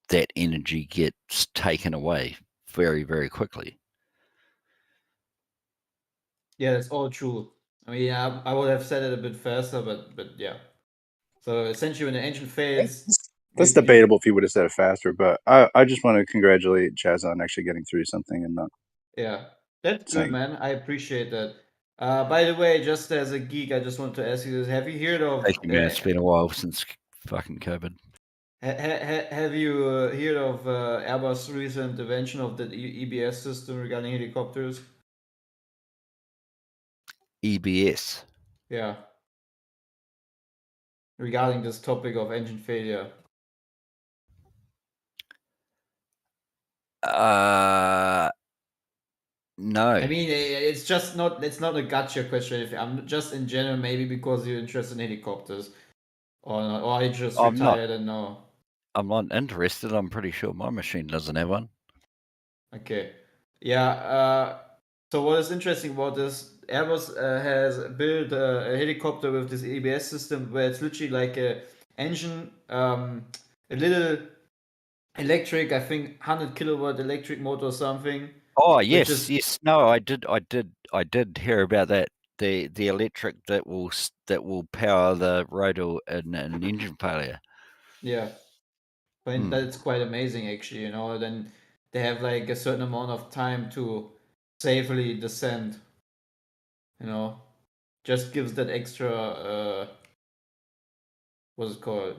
that energy gets taken away very, very quickly. Yeah, that's all true. I mean, I would have said it a bit faster, but yeah. So essentially, when the engine fails, that's debatable if he would have said it faster. But I just want to congratulate Chaz on actually getting through something and not. Yeah, that's good, Saying. man. I appreciate that. By the way, just as a geek, I just want to ask you this: have you heard of? Thank you, man. It's been a while since fucking COVID. Have you heard of Airbus' recent invention of the EBS system regarding helicopters? EBS. Yeah. Regarding this topic of engine failure. No. I mean, it's just not. It's not a gotcha question. If I'm just in general, maybe because you're interested in helicopters, or not, or I just retired and know. I'm not interested. I'm pretty sure my machine doesn't have one. Okay. Yeah. So what is interesting about this? Airbus has built a helicopter with this EBS system, where it's literally like a engine, a little electric, I think 100 kilowatt electric motor or something. Oh yes, yes. No, I did hear about that. The electric that will power the rotor in an engine failure. Yeah. find that it's quite amazing actually, you know. Then they have like a certain amount of time to safely descend, you know. Just gives that extra what's it called?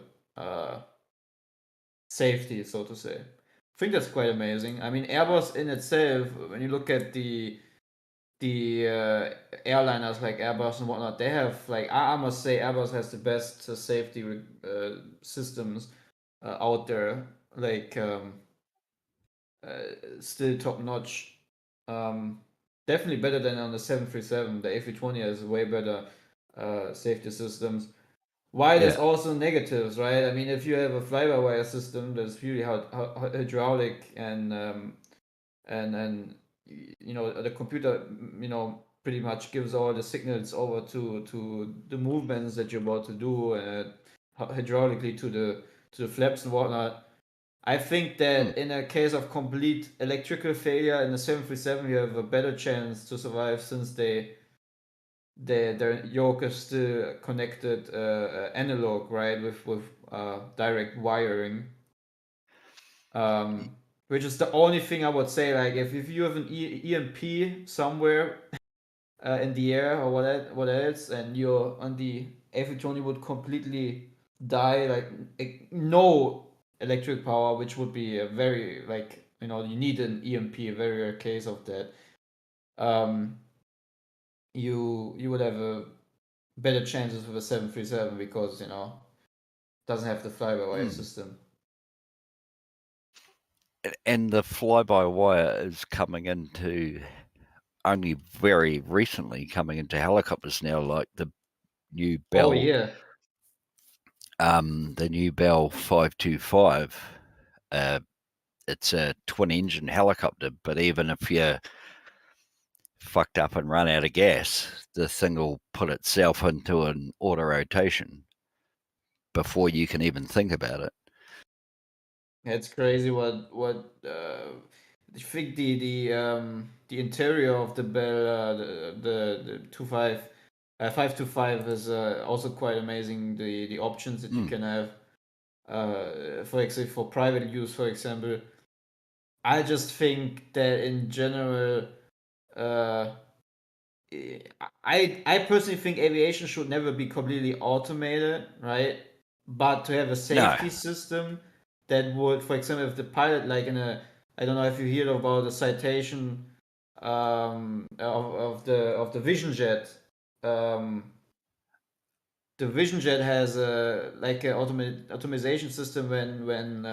Safety, so to say. I think that's quite amazing. I mean, Airbus in itself, when you look at the airliners like Airbus and whatnot, they have like I must say Airbus has the best safety systems out there. Like still top notch. Definitely better than on the 737. The A320 has way better safety systems. Why there's also negatives, right? I mean, if you have a fly-by-wire system that's really hydraulic and you know the computer, you know, pretty much gives all the signals over to the movements that you're about to do hydraulically to the flaps and whatnot. I think that in a case of complete electrical failure in the 737, you have a better chance to survive since their yoke is still connected analog, right, with direct wiring. Which is the only thing I would say. Like if you have an EMP somewhere in the air or what else, and you're on the A320 would completely die, like no electric power, which would be a very like you know you need an EMP, a very rare case of that. You would have a better chances with a 737 because you know doesn't have the fly-by-wire system. And the fly-by-wire is coming into only very recently coming into helicopters now, like the new Bell. Oh yeah. The new Bell 525. It's a twin-engine helicopter, but even if you're fucked up and run out of gas, the thing will put itself into an auto rotation before you can even think about it. It's crazy what I think the interior of the Bell the 525 is also quite amazing. The options that you can have for example for private use, for example. I just think that in general I personally think aviation should never be completely automated, right? But to have a safety system that would, for example, if the pilot, like in a, I don't know if you hear about the citation of the Vision Jet. The Vision Jet has a like an automation system when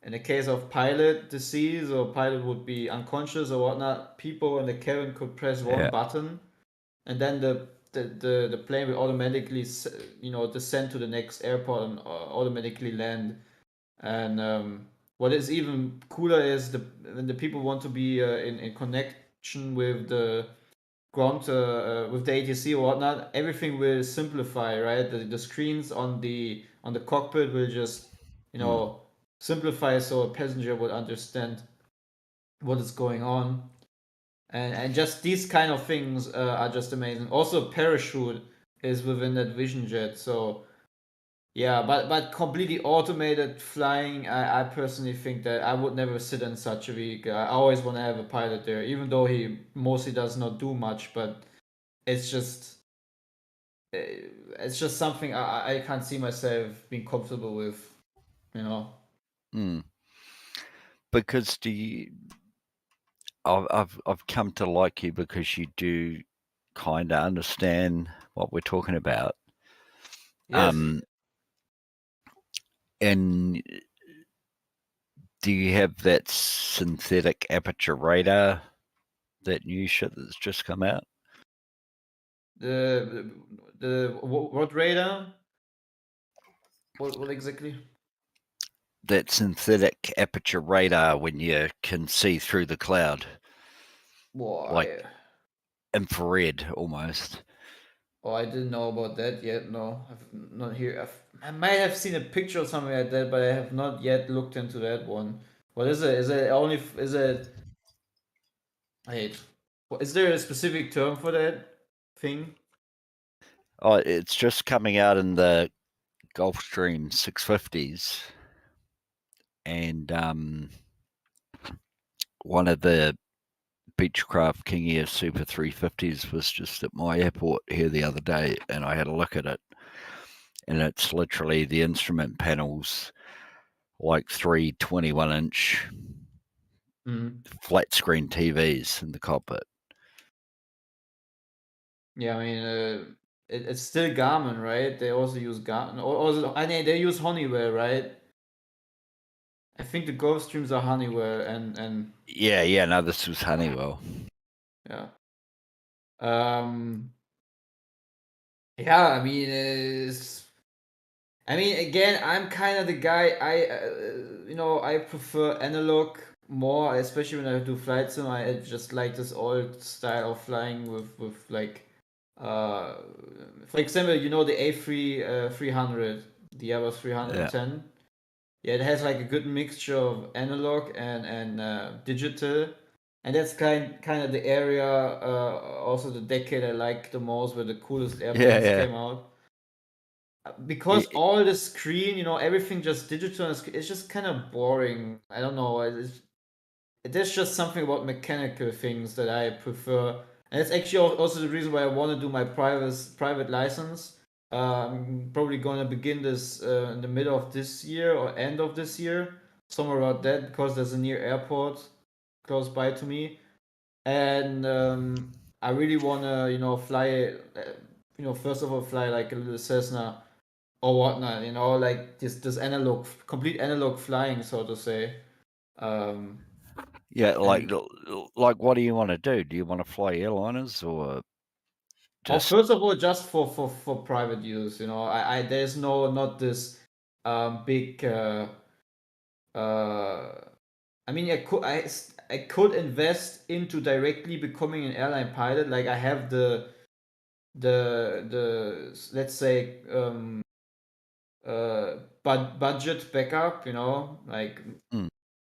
in the case of pilot disease or pilot would be unconscious or whatnot, people in the cabin could press one button, and then the plane will automatically descend to the next airport and automatically land. And what is even cooler is when the people want to be in connection with the ground with the ATC or whatnot, everything will simplify, right? The screens on the cockpit will just simplify so a passenger would understand what is going on. And just these kind of things are just amazing. Also, parachute is within that Vision Jet, so yeah. But completely automated flying, I personally think that I would never sit in such a vehicle. I always want to have a pilot there, even though he mostly does not do much. But it's just something I can't see myself being comfortable with, you know. Because I've come to like you because you do kind of understand what we're talking about. Yes. And do you have that synthetic aperture radar, that new shit that's just come out? The what radar? What exactly? That synthetic aperture radar when you can see through the cloud. Boy. Like infrared almost. Oh, I didn't know about that yet. No, I've not here. I might have seen a picture or something like that, but I have not yet looked into that one. What is it? Is it only? Is it? Wait, is there a specific term for that thing? Oh, it's just coming out in the Gulfstream 650s. and one of the Beechcraft King Air Super 350s was just at my airport here the other day, and I had a look at it, and it's literally the instrument panels, like 3 21-inch flat screen TVs in the cockpit. Yeah, I mean, it's still Garmin, right? They also use Garmin. Or I mean, they use Honeywell, right? I think the Gulfstreams are Honeywell, and Yeah, no, this was Honeywell. yeah. Yeah, I mean, again, I'm kind of the guy. I prefer analog more, especially when I do flight sim. I just like this old style of flying with like, for example, the A3 300, the Airbus 310. Yeah, it has like a good mixture of analog and digital, and that's kind of the area, also the decade I like the most, where the coolest airplanes Yeah. came out. Because all the screen, everything just digital, it's just kind of boring. I don't know. There's just something about mechanical things that I prefer, and it's actually also the reason why I want to do my private license. I'm probably going to begin this in the middle of this year or end of this year, somewhere about that, because there's a near airport close by to me, and I really want to, fly. First of all, fly like a little Cessna or whatnot. Like this analog, complete analog flying, so to say. Yeah, like And what do you want to do? Do you want to fly airliners or just? first of all, just for private use, I there's not this big. I mean, I could invest into directly becoming an airline pilot. Like I have the let's say budget backup. Like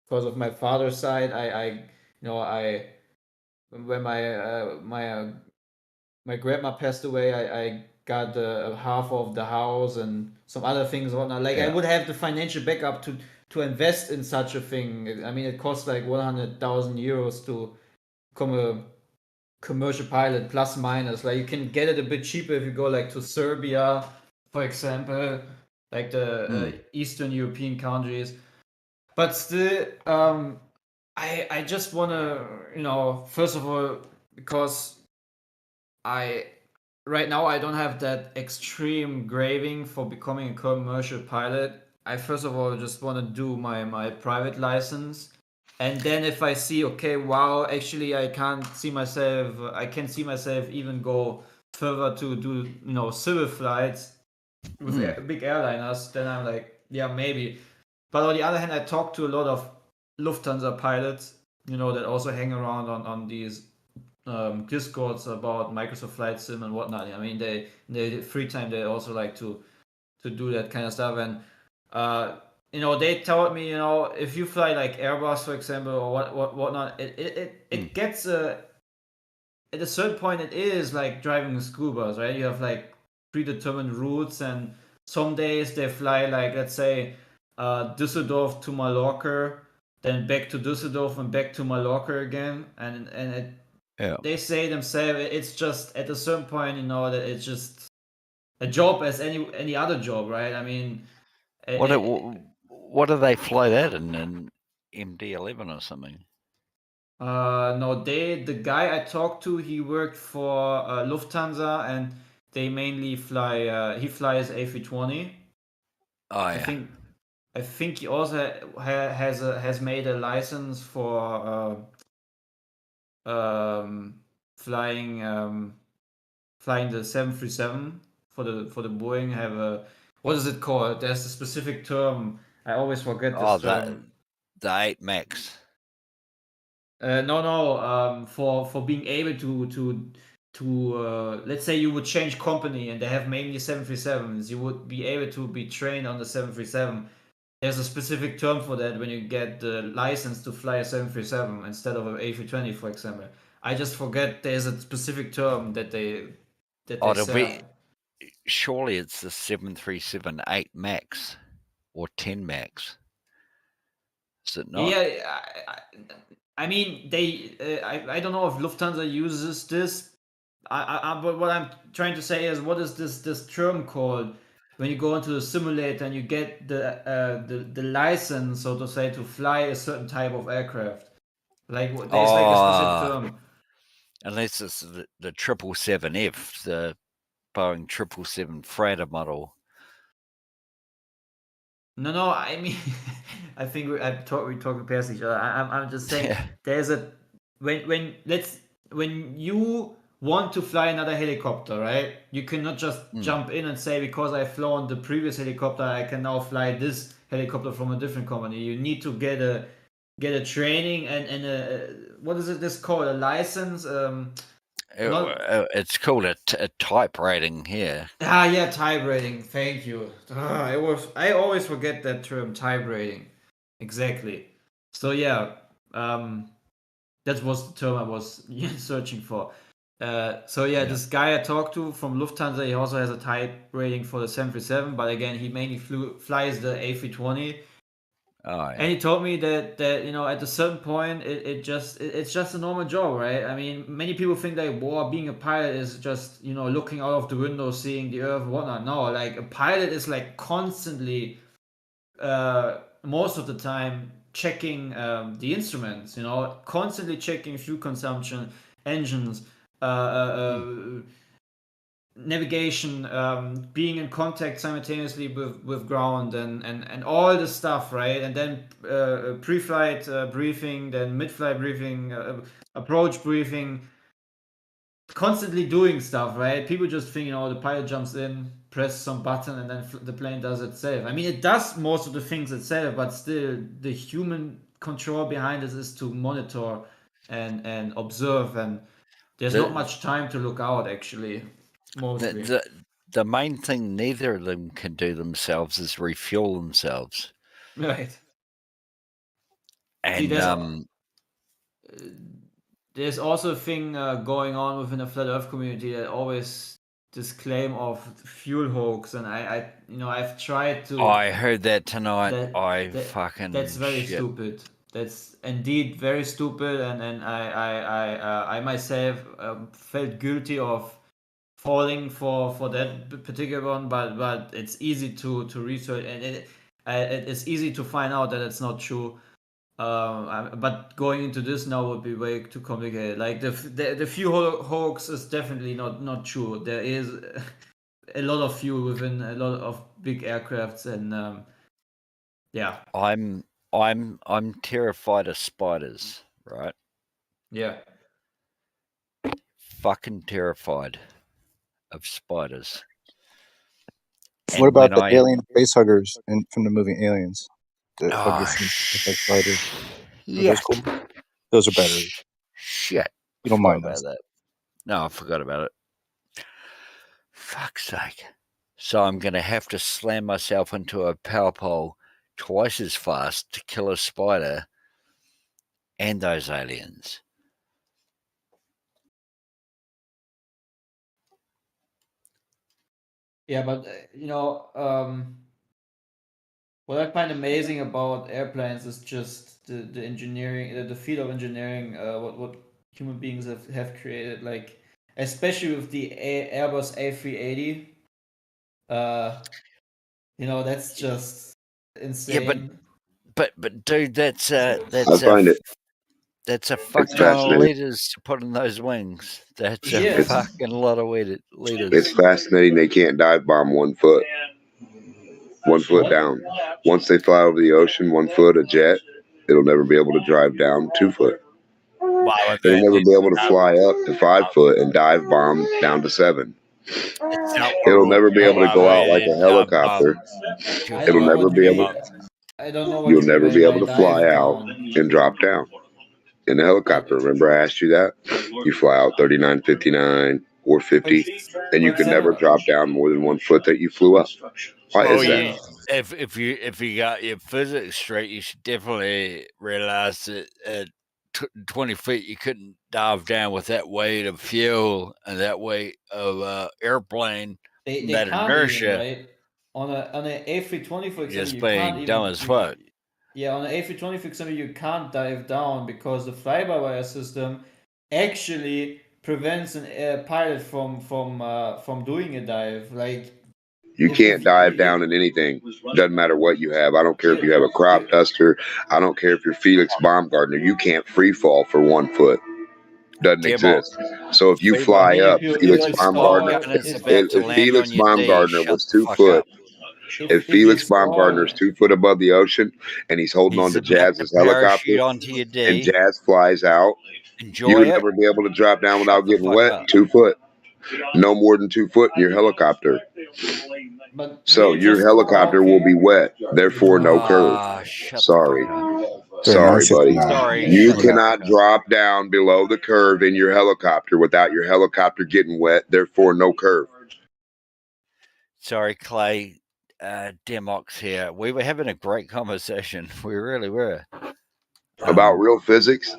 because of my father's side, I when my grandma passed away, I got half of the house and some other things and whatnot. Like I would have the financial backup to invest in such a thing. I mean, it costs like 100,000 euros to become a commercial pilot, plus minus. Like you can get it a bit cheaper if you go like to Serbia, for example, like the Eastern European countries. But still, I just want to, first of all, because right now I don't have that extreme craving for becoming a commercial pilot. I first of all just want to do my private license, and then if I see, okay, wow, actually I can see myself even go further to do civil flights with big airliners, then I'm like, yeah, maybe. But on the other hand, I talk to a lot of Lufthansa pilots, that also hang around on these discords about Microsoft Flight Sim and whatnot. I mean, they free time they also like to do that kind of stuff, and they told me, if you fly like Airbus, for example, or whatnot, it gets at a certain point it is like driving a school bus, right? You have like predetermined routes, and some days they fly like, let's say, Düsseldorf to Mallorca, then back to Düsseldorf and back to Mallorca again, and they say themselves it's just at a certain point, that it's just a job as any other job, right? I mean, What do they fly that in MD-11 or something? No, the guy I talked to, he worked for Lufthansa, and they mainly fly. He flies A320. Oh yeah. I think he also has made a license for flying the 737 for the Boeing. Have a, what is it called? There's a specific term. I always forget this term. The 8 Max. No. For being able to let's say you would change company and they have mainly 737s, you would be able to be trained on the 737. There's a specific term for that when you get the license to fly a 737 instead of an A320, for example. I just forget there's a specific term that they say. Surely it's the 737-8 Max or 10 Max. Is it not? Yeah, I mean, I don't know if Lufthansa uses this. But what I'm trying to say is, what is this term called when you go into the simulator and you get the license, so to say, to fly a certain type of aircraft? Like there's like a specific term. Unless it's the 777F, the Boeing 777 freighter model. No, I mean, I think we talking past each other. I'm just saying there's a when you want to fly another helicopter, right? You cannot just jump in and say, because I've flown the previous helicopter, I can now fly this helicopter from a different company. You need to get a training and a what is it this called, a license? It's called a type rating here. Yeah, type rating. Thank you. I always forget that term, type rating. Exactly. So yeah, that was the term I was searching for. This guy I talked to from Lufthansa, he also has a type rating for the 737, but again, he mainly flies the A320. And he told me that at a certain point it's just a normal job, right? I mean, many people think that being a pilot is just looking out of the window, seeing the earth, whatnot. No, like a pilot is like constantly, most of the time, checking the instruments. Constantly checking fuel consumption, engines, navigation, being in contact simultaneously with ground and all the stuff, right? And then pre-flight briefing, then mid-flight briefing, approach briefing, constantly doing stuff, right? People just think the pilot jumps in, press some button, and then the plane does it itself. I mean, it does most of the things itself, but still the human control behind this is to monitor and observe, and there's not much time to look out, actually. Mostly. The main thing neither of them can do themselves is refuel themselves. Right. And there's also a thing going on within the flat Earth community that always this claim of fuel hoax, and I've tried to. I heard that tonight. That's very stupid. That's indeed very stupid, and I myself felt guilty of falling for that particular one, but it's easy to research, and it's easy to find out that it's not true. But going into this now would be way too complicated. Like the fuel hoax is definitely not true. There is a lot of fuel within a lot of big aircrafts, and yeah. I'm terrified of spiders, right? Yeah. Fucking terrified of spiders. What about the alien face huggers from the movie Aliens? The Oh, huggers like spiders. yeah. Those cool? Those are better. Shit. You don't Forgot mind about those. that. No, I forgot about it. Fuck's sake. So I'm going to have to slam myself into a power pole twice as fast to kill a spider and those aliens. Yeah, but what I find amazing about airplanes is just the engineering, the field of engineering, what human beings have created, like especially with the Airbus A380. That's just insane. Yeah, but dude, that's I find it. That's a fuck ton of fascinating. liters to put in those wings. That's a fucking lot of liters. It's fascinating they can't dive bomb 1 foot. 1 foot down. Once they fly over the ocean 1 foot a jet, it'll never be able to drive down 2 foot. They'll never be able to fly up to 5 foot and dive bomb down to 7. It'll never be able to go out like a helicopter. It'll never be able. I don't know what You'll you never mean be by able to dive fly out down. and drop down in a helicopter. Remember I asked you that? You fly out 39, 59, or 50, and you can never drop down more than 1 foot that you flew up. Why is that? If you got your physics straight, you should definitely realize that at 20 feet you couldn't dive down with that weight of fuel and that weight of airplane. They that can't inertia. even, right? On an A320, for example, Just you being can't dumb even. as fuck. Yeah, on the A320, for example, you can't dive down because the fly-by-wire system actually prevents a pilot from doing a dive. Like You can't dive down in anything. Doesn't matter what you have. I don't care if you have a crop duster. I don't care if you're Felix Baumgartner. You can't free fall for 1 foot. Doesn't Demo. exist. So if you Feeble. fly mean, up, if Felix you Baumgartner, score, Gun is if about to if land on Felix your D. Baumgartner Shut was the 2 fuck foot, up. if if you Felix score, Baumgartner is 2 foot above the ocean and he's holding on He's to about to Jazz's helicopter parachute onto your and D. Jazz flies out, you Enjoy would it. never be able to drop down without Shut the getting fuck wet. up. 2 foot. No more than 2 foot in your helicopter. but So we your just helicopter will be talking. wet, therefore no curve. Ah, shut the Sorry. fuck up. Very Sorry, nice of buddy. you, man. Sorry, You shut the Yeah. cannot fuck up. drop down below the curve in your helicopter without your helicopter getting wet, therefore no curve. Sorry, Clay. Demox here. We were having a great conversation. We really were. About real physics?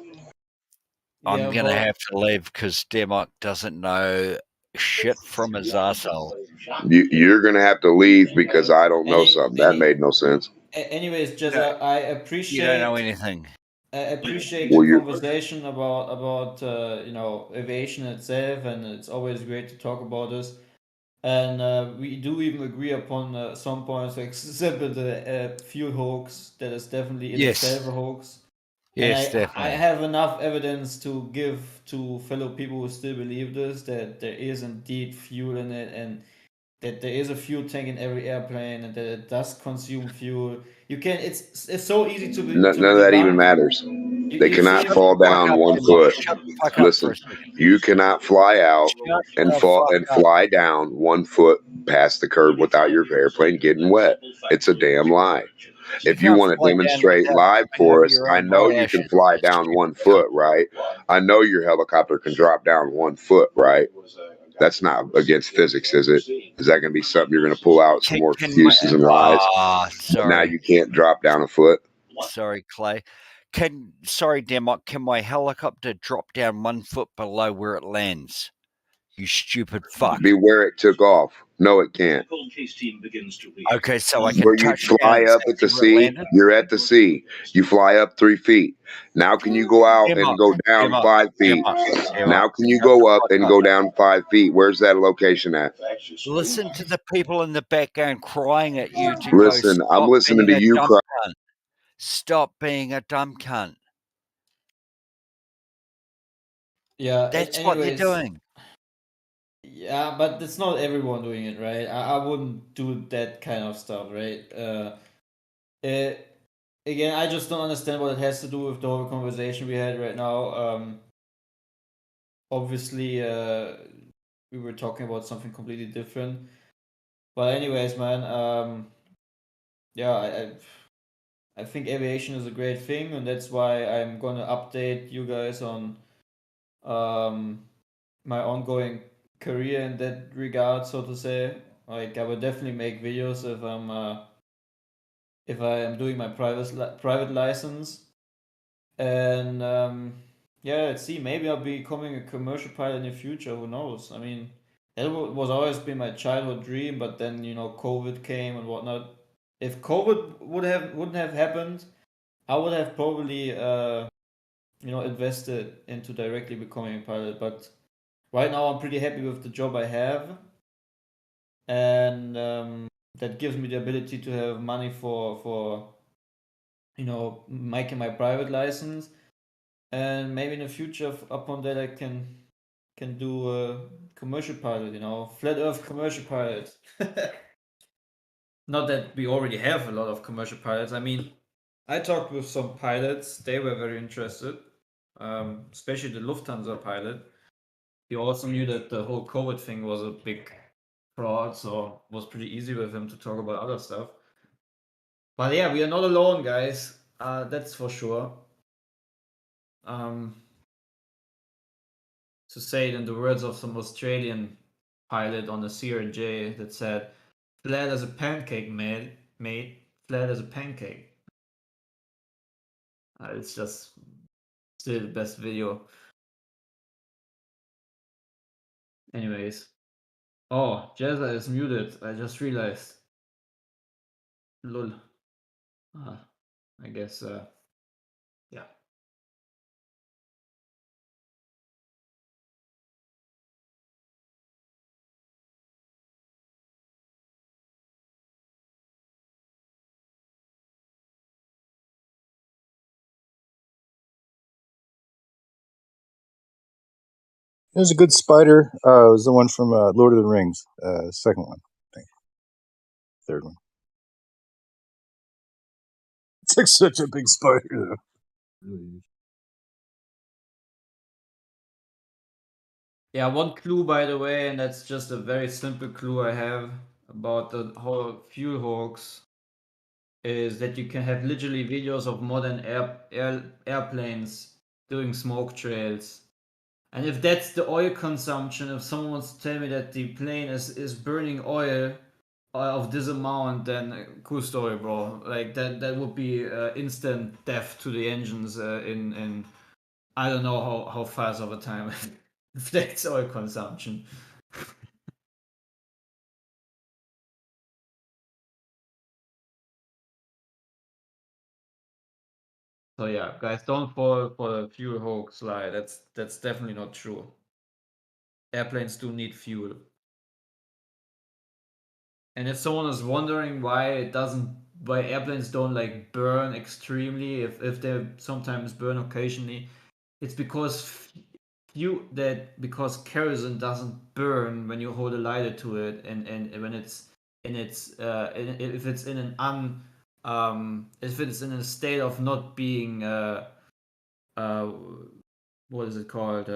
I'm Yeah, gonna well, have to leave because Democ doesn't know shit from his arsehole. You're going to have to leave because I don't know something. That made no sense. anyways, just No, I You don't know appreciate anything. I appreciate Well, the you're conversation about aviation itself, and it's always great to talk about this. And we do even agree upon some points, like example the fuel hoax that is definitely in itself Yes. a hoax. Yes, And I definitely. have enough evidence to give to fellow people who still believe this, that there is indeed fuel in it, and that there is a fuel tank in every airplane, and that it does consume fuel. You can it's so easy to none of that even debunk. matters. They You cannot see, Shut the fall fuck down up, 1 Democ. foot. Shut the fuck up for Listen, a second. you cannot fly out Shut and the fall fuck and up. fly down 1 foot past the curve without your airplane getting wet. It's a damn lie. You If you can't want to fly down demonstrate without live tripping for over us, your I own know you can eyelash. fly You down stupid 1 cunt. foot, right? I know your helicopter can drop down 1 foot, right? That's not against physics, is it? Is that going to be something you're going to pull out some more Can my excuses and lies? Now sorry. you can't drop down a foot. Sorry, Clay. Sorry, Democ, can my helicopter drop down 1 foot below where it lands? You stupid fuck. Be where it took off. No, it can't. Okay, so I can Where you touch down fly up at exactly the where it sea, landed? you're at the sea. You fly up 3 feet. Now can you go out and Democ, go down Democ, 5 feet? Democ, Democ, Now can you shut the go up fuck and up. go down 5 feet? Where's that location at? Listen to the people in the background crying at you to go, Listen, I'm stop listening being to a you dumb cry. cunt. Stop being a dumb cunt. yeah. That's what they're Anyways, doing. yeah, but it's not everyone doing it, right? I wouldn't do that kind of stuff, right? Again, I just don't understand what it has to do with the whole conversation we had right now. Obviously, we were talking about something completely different. But anyways, man, yeah, I think aviation is a great thing, and that's why I'm gonna update you guys on my ongoing career in that regard, so to say. Like, I will definitely make videos if I am doing my private license, and yeah, let's see. Maybe I'll be becoming a commercial pilot in the future. Who knows? I mean, that was always been my childhood dream, but then COVID came and whatnot. If COVID wouldn't have happened, I would have probably invested into directly becoming a pilot. But right now, I'm pretty happy with the job I have, and that gives me the ability to have money for making my private license, and maybe in the future, upon that, I can do a commercial pilot. Flat Earth commercial pilot. Not that we already have a lot of commercial pilots. I mean, I talked with some pilots. They were very interested, especially the Lufthansa pilot. He also knew that the whole COVID thing was a big fraud, so it was pretty easy with him to talk about other stuff. But yeah, we are not alone, guys. That's for sure. To say it in the words of some Australian pilot on the CRJ that said, "Flat as a pancake, mate. Flat as a pancake." It's just still the best video. Anyways. Oh, Jazza is muted. I just realized. Lol. Ah. I guess, yeah. There's a good spider. It was the one from Lord of the Rings. Second one, I think. Third one. It's like such a big spider, though. Really. Yeah, one clue, by the way, and that's just a very simple clue I have about the whole fuel hoax, is that you can have literally videos of modern airplanes doing smoke trails. And if that's the oil consumption, if someone wants to tell me that the plane is burning oil of this amount, then cool story, bro. Like that would be instant death to the engines in I don't know how fast of a time if that's oil consumption. So yeah, guys, don't fall for the fuel hoax lie. That's definitely not true. Airplanes do need fuel. And if someone is wondering why airplanes don't like burn extremely, if they sometimes burn occasionally, it's because because kerosene doesn't burn when you hold a lighter to it, and when it's if it's in an if it's in a state of not being what is it called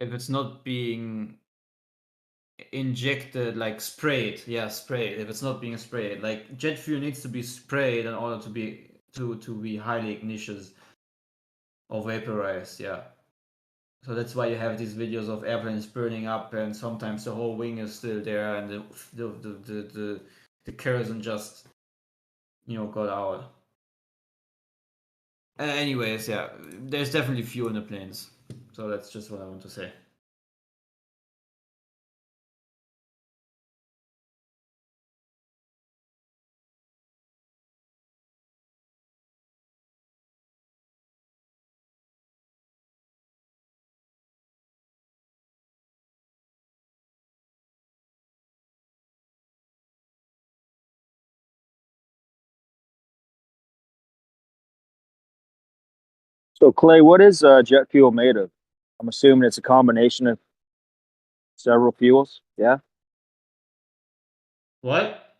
if it's not being injected, like sprayed, sprayed, if it's not being sprayed, like jet fuel needs to be sprayed in order to be highly ignious or vaporized. So that's why you have these videos of airplanes burning up, and sometimes the whole wing is still there, and the kerosene just got out. Anyways, there's definitely fuel in the planes, so that's just what I want to say. So Clay, what is jet fuel made of? I'm assuming it's a combination of several fuels. Yeah. What?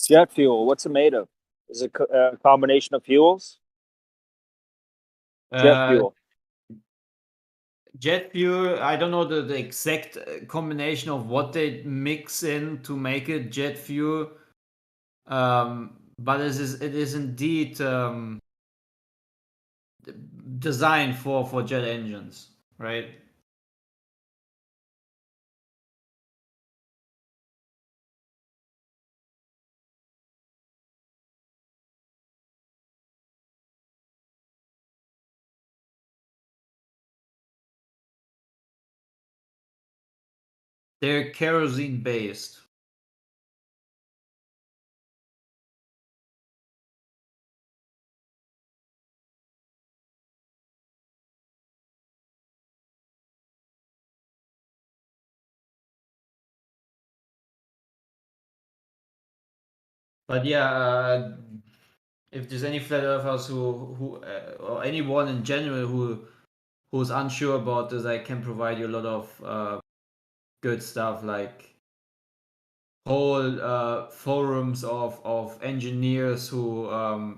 Jet fuel. What's it made of? Is it a combination of fuels? Jet fuel. Jet fuel, I don't know the exact combination of what they mix in to make it jet fuel, but it is indeed designed for jet engines, right? They're kerosene based. But if there's any flat earthers who or anyone in general who's unsure about this, I can provide you a lot of good stuff, like whole forums of engineers who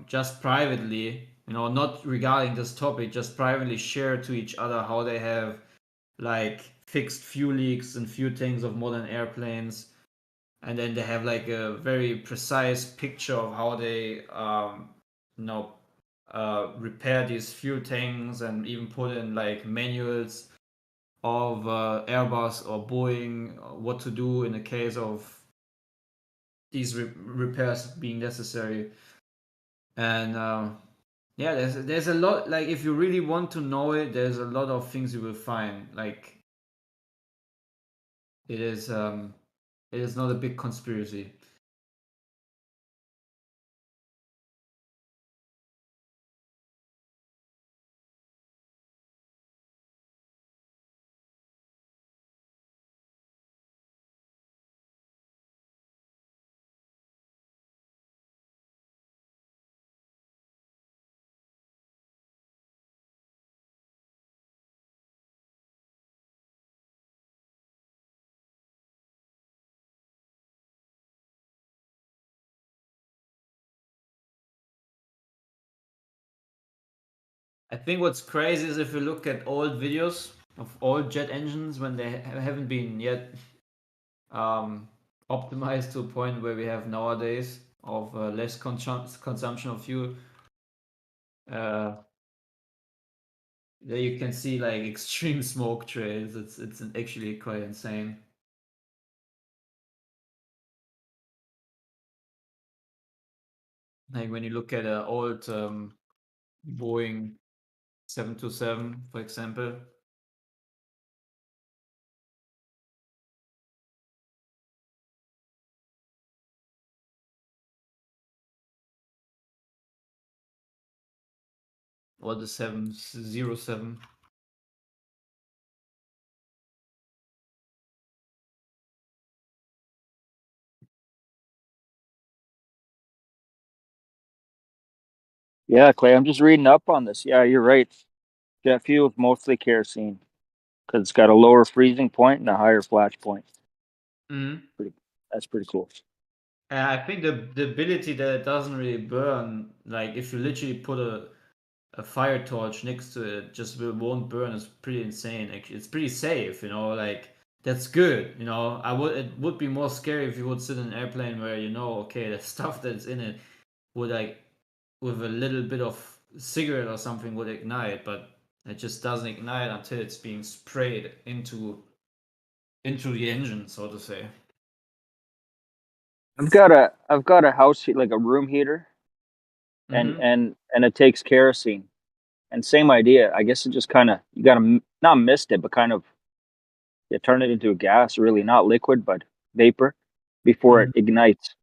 just privately, not regarding this topic, just privately share to each other how they have like fixed fuel leaks and fuel tanks of modern airplanes, and then they have like a very precise picture of how they repair these fuel tanks, and even put in like manuals of Airbus or Boeing what to do in the case of these repairs being necessary. And there's a lot, like if you really want to know it, there's a lot of things you will find, like It is not a big conspiracy. I think what's crazy is if you look at old videos of old jet engines when they haven't been yet optimized to a point where we have nowadays of less consumption of fuel. There you can see like extreme smoke trails. It's actually quite insane. Like when you look at an old Boeing 727, for example. Or the 707. Yeah, Clay, I'm just reading up on this. Yeah, you're right. Jet fuel is mostly kerosene because it's got a lower freezing point and a higher flash point. Mhm. That's pretty cool. And I think the ability that it doesn't really burn, like if you literally put a fire torch next to it, just won't burn, is pretty insane. Actually, it's pretty safe, you know. Like that's good, you know. It would be more scary if you would sit in an airplane where you know, okay, the stuff that's in it would like with a little bit of cigarette or something would ignite, but it just doesn't ignite until it's being sprayed into the engine, so to say. I've got a house like a room heater, and Mhm. and it takes kerosene, and same idea. I guess it just kind of you got to not mist it, but kind of you turn it into a gas, really not liquid, but vapor, before it ignites.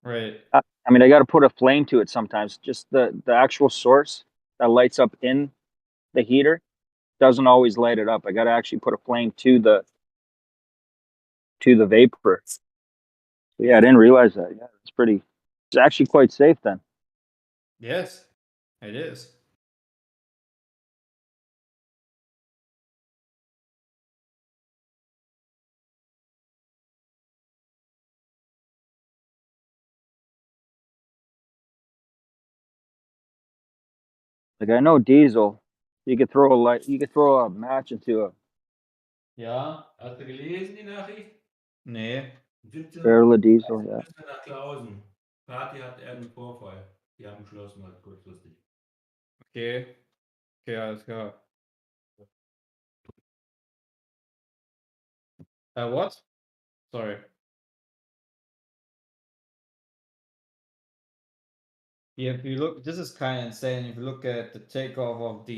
Right. I mean, I got to put a flame to it sometimes. Just the actual source that lights up in the heater doesn't always light it up. I got to actually put a flame to the vapor. So yeah, I didn't realize that. Yeah, it's actually quite safe then. Yes, it is. Like I know diesel, you could throw a match into a Ja, hast du gelesen die Nachricht? Nee. 17:30 barrel of diesel. Yeah. müssen wir nach Klausen. Party hat er einen Vorfall. Die haben geschlossen halt kurzfristig. Okay. Okay, alles klar. What? Sorry. Yeah, if you look, this is kind of insane. If you look at the takeoff of the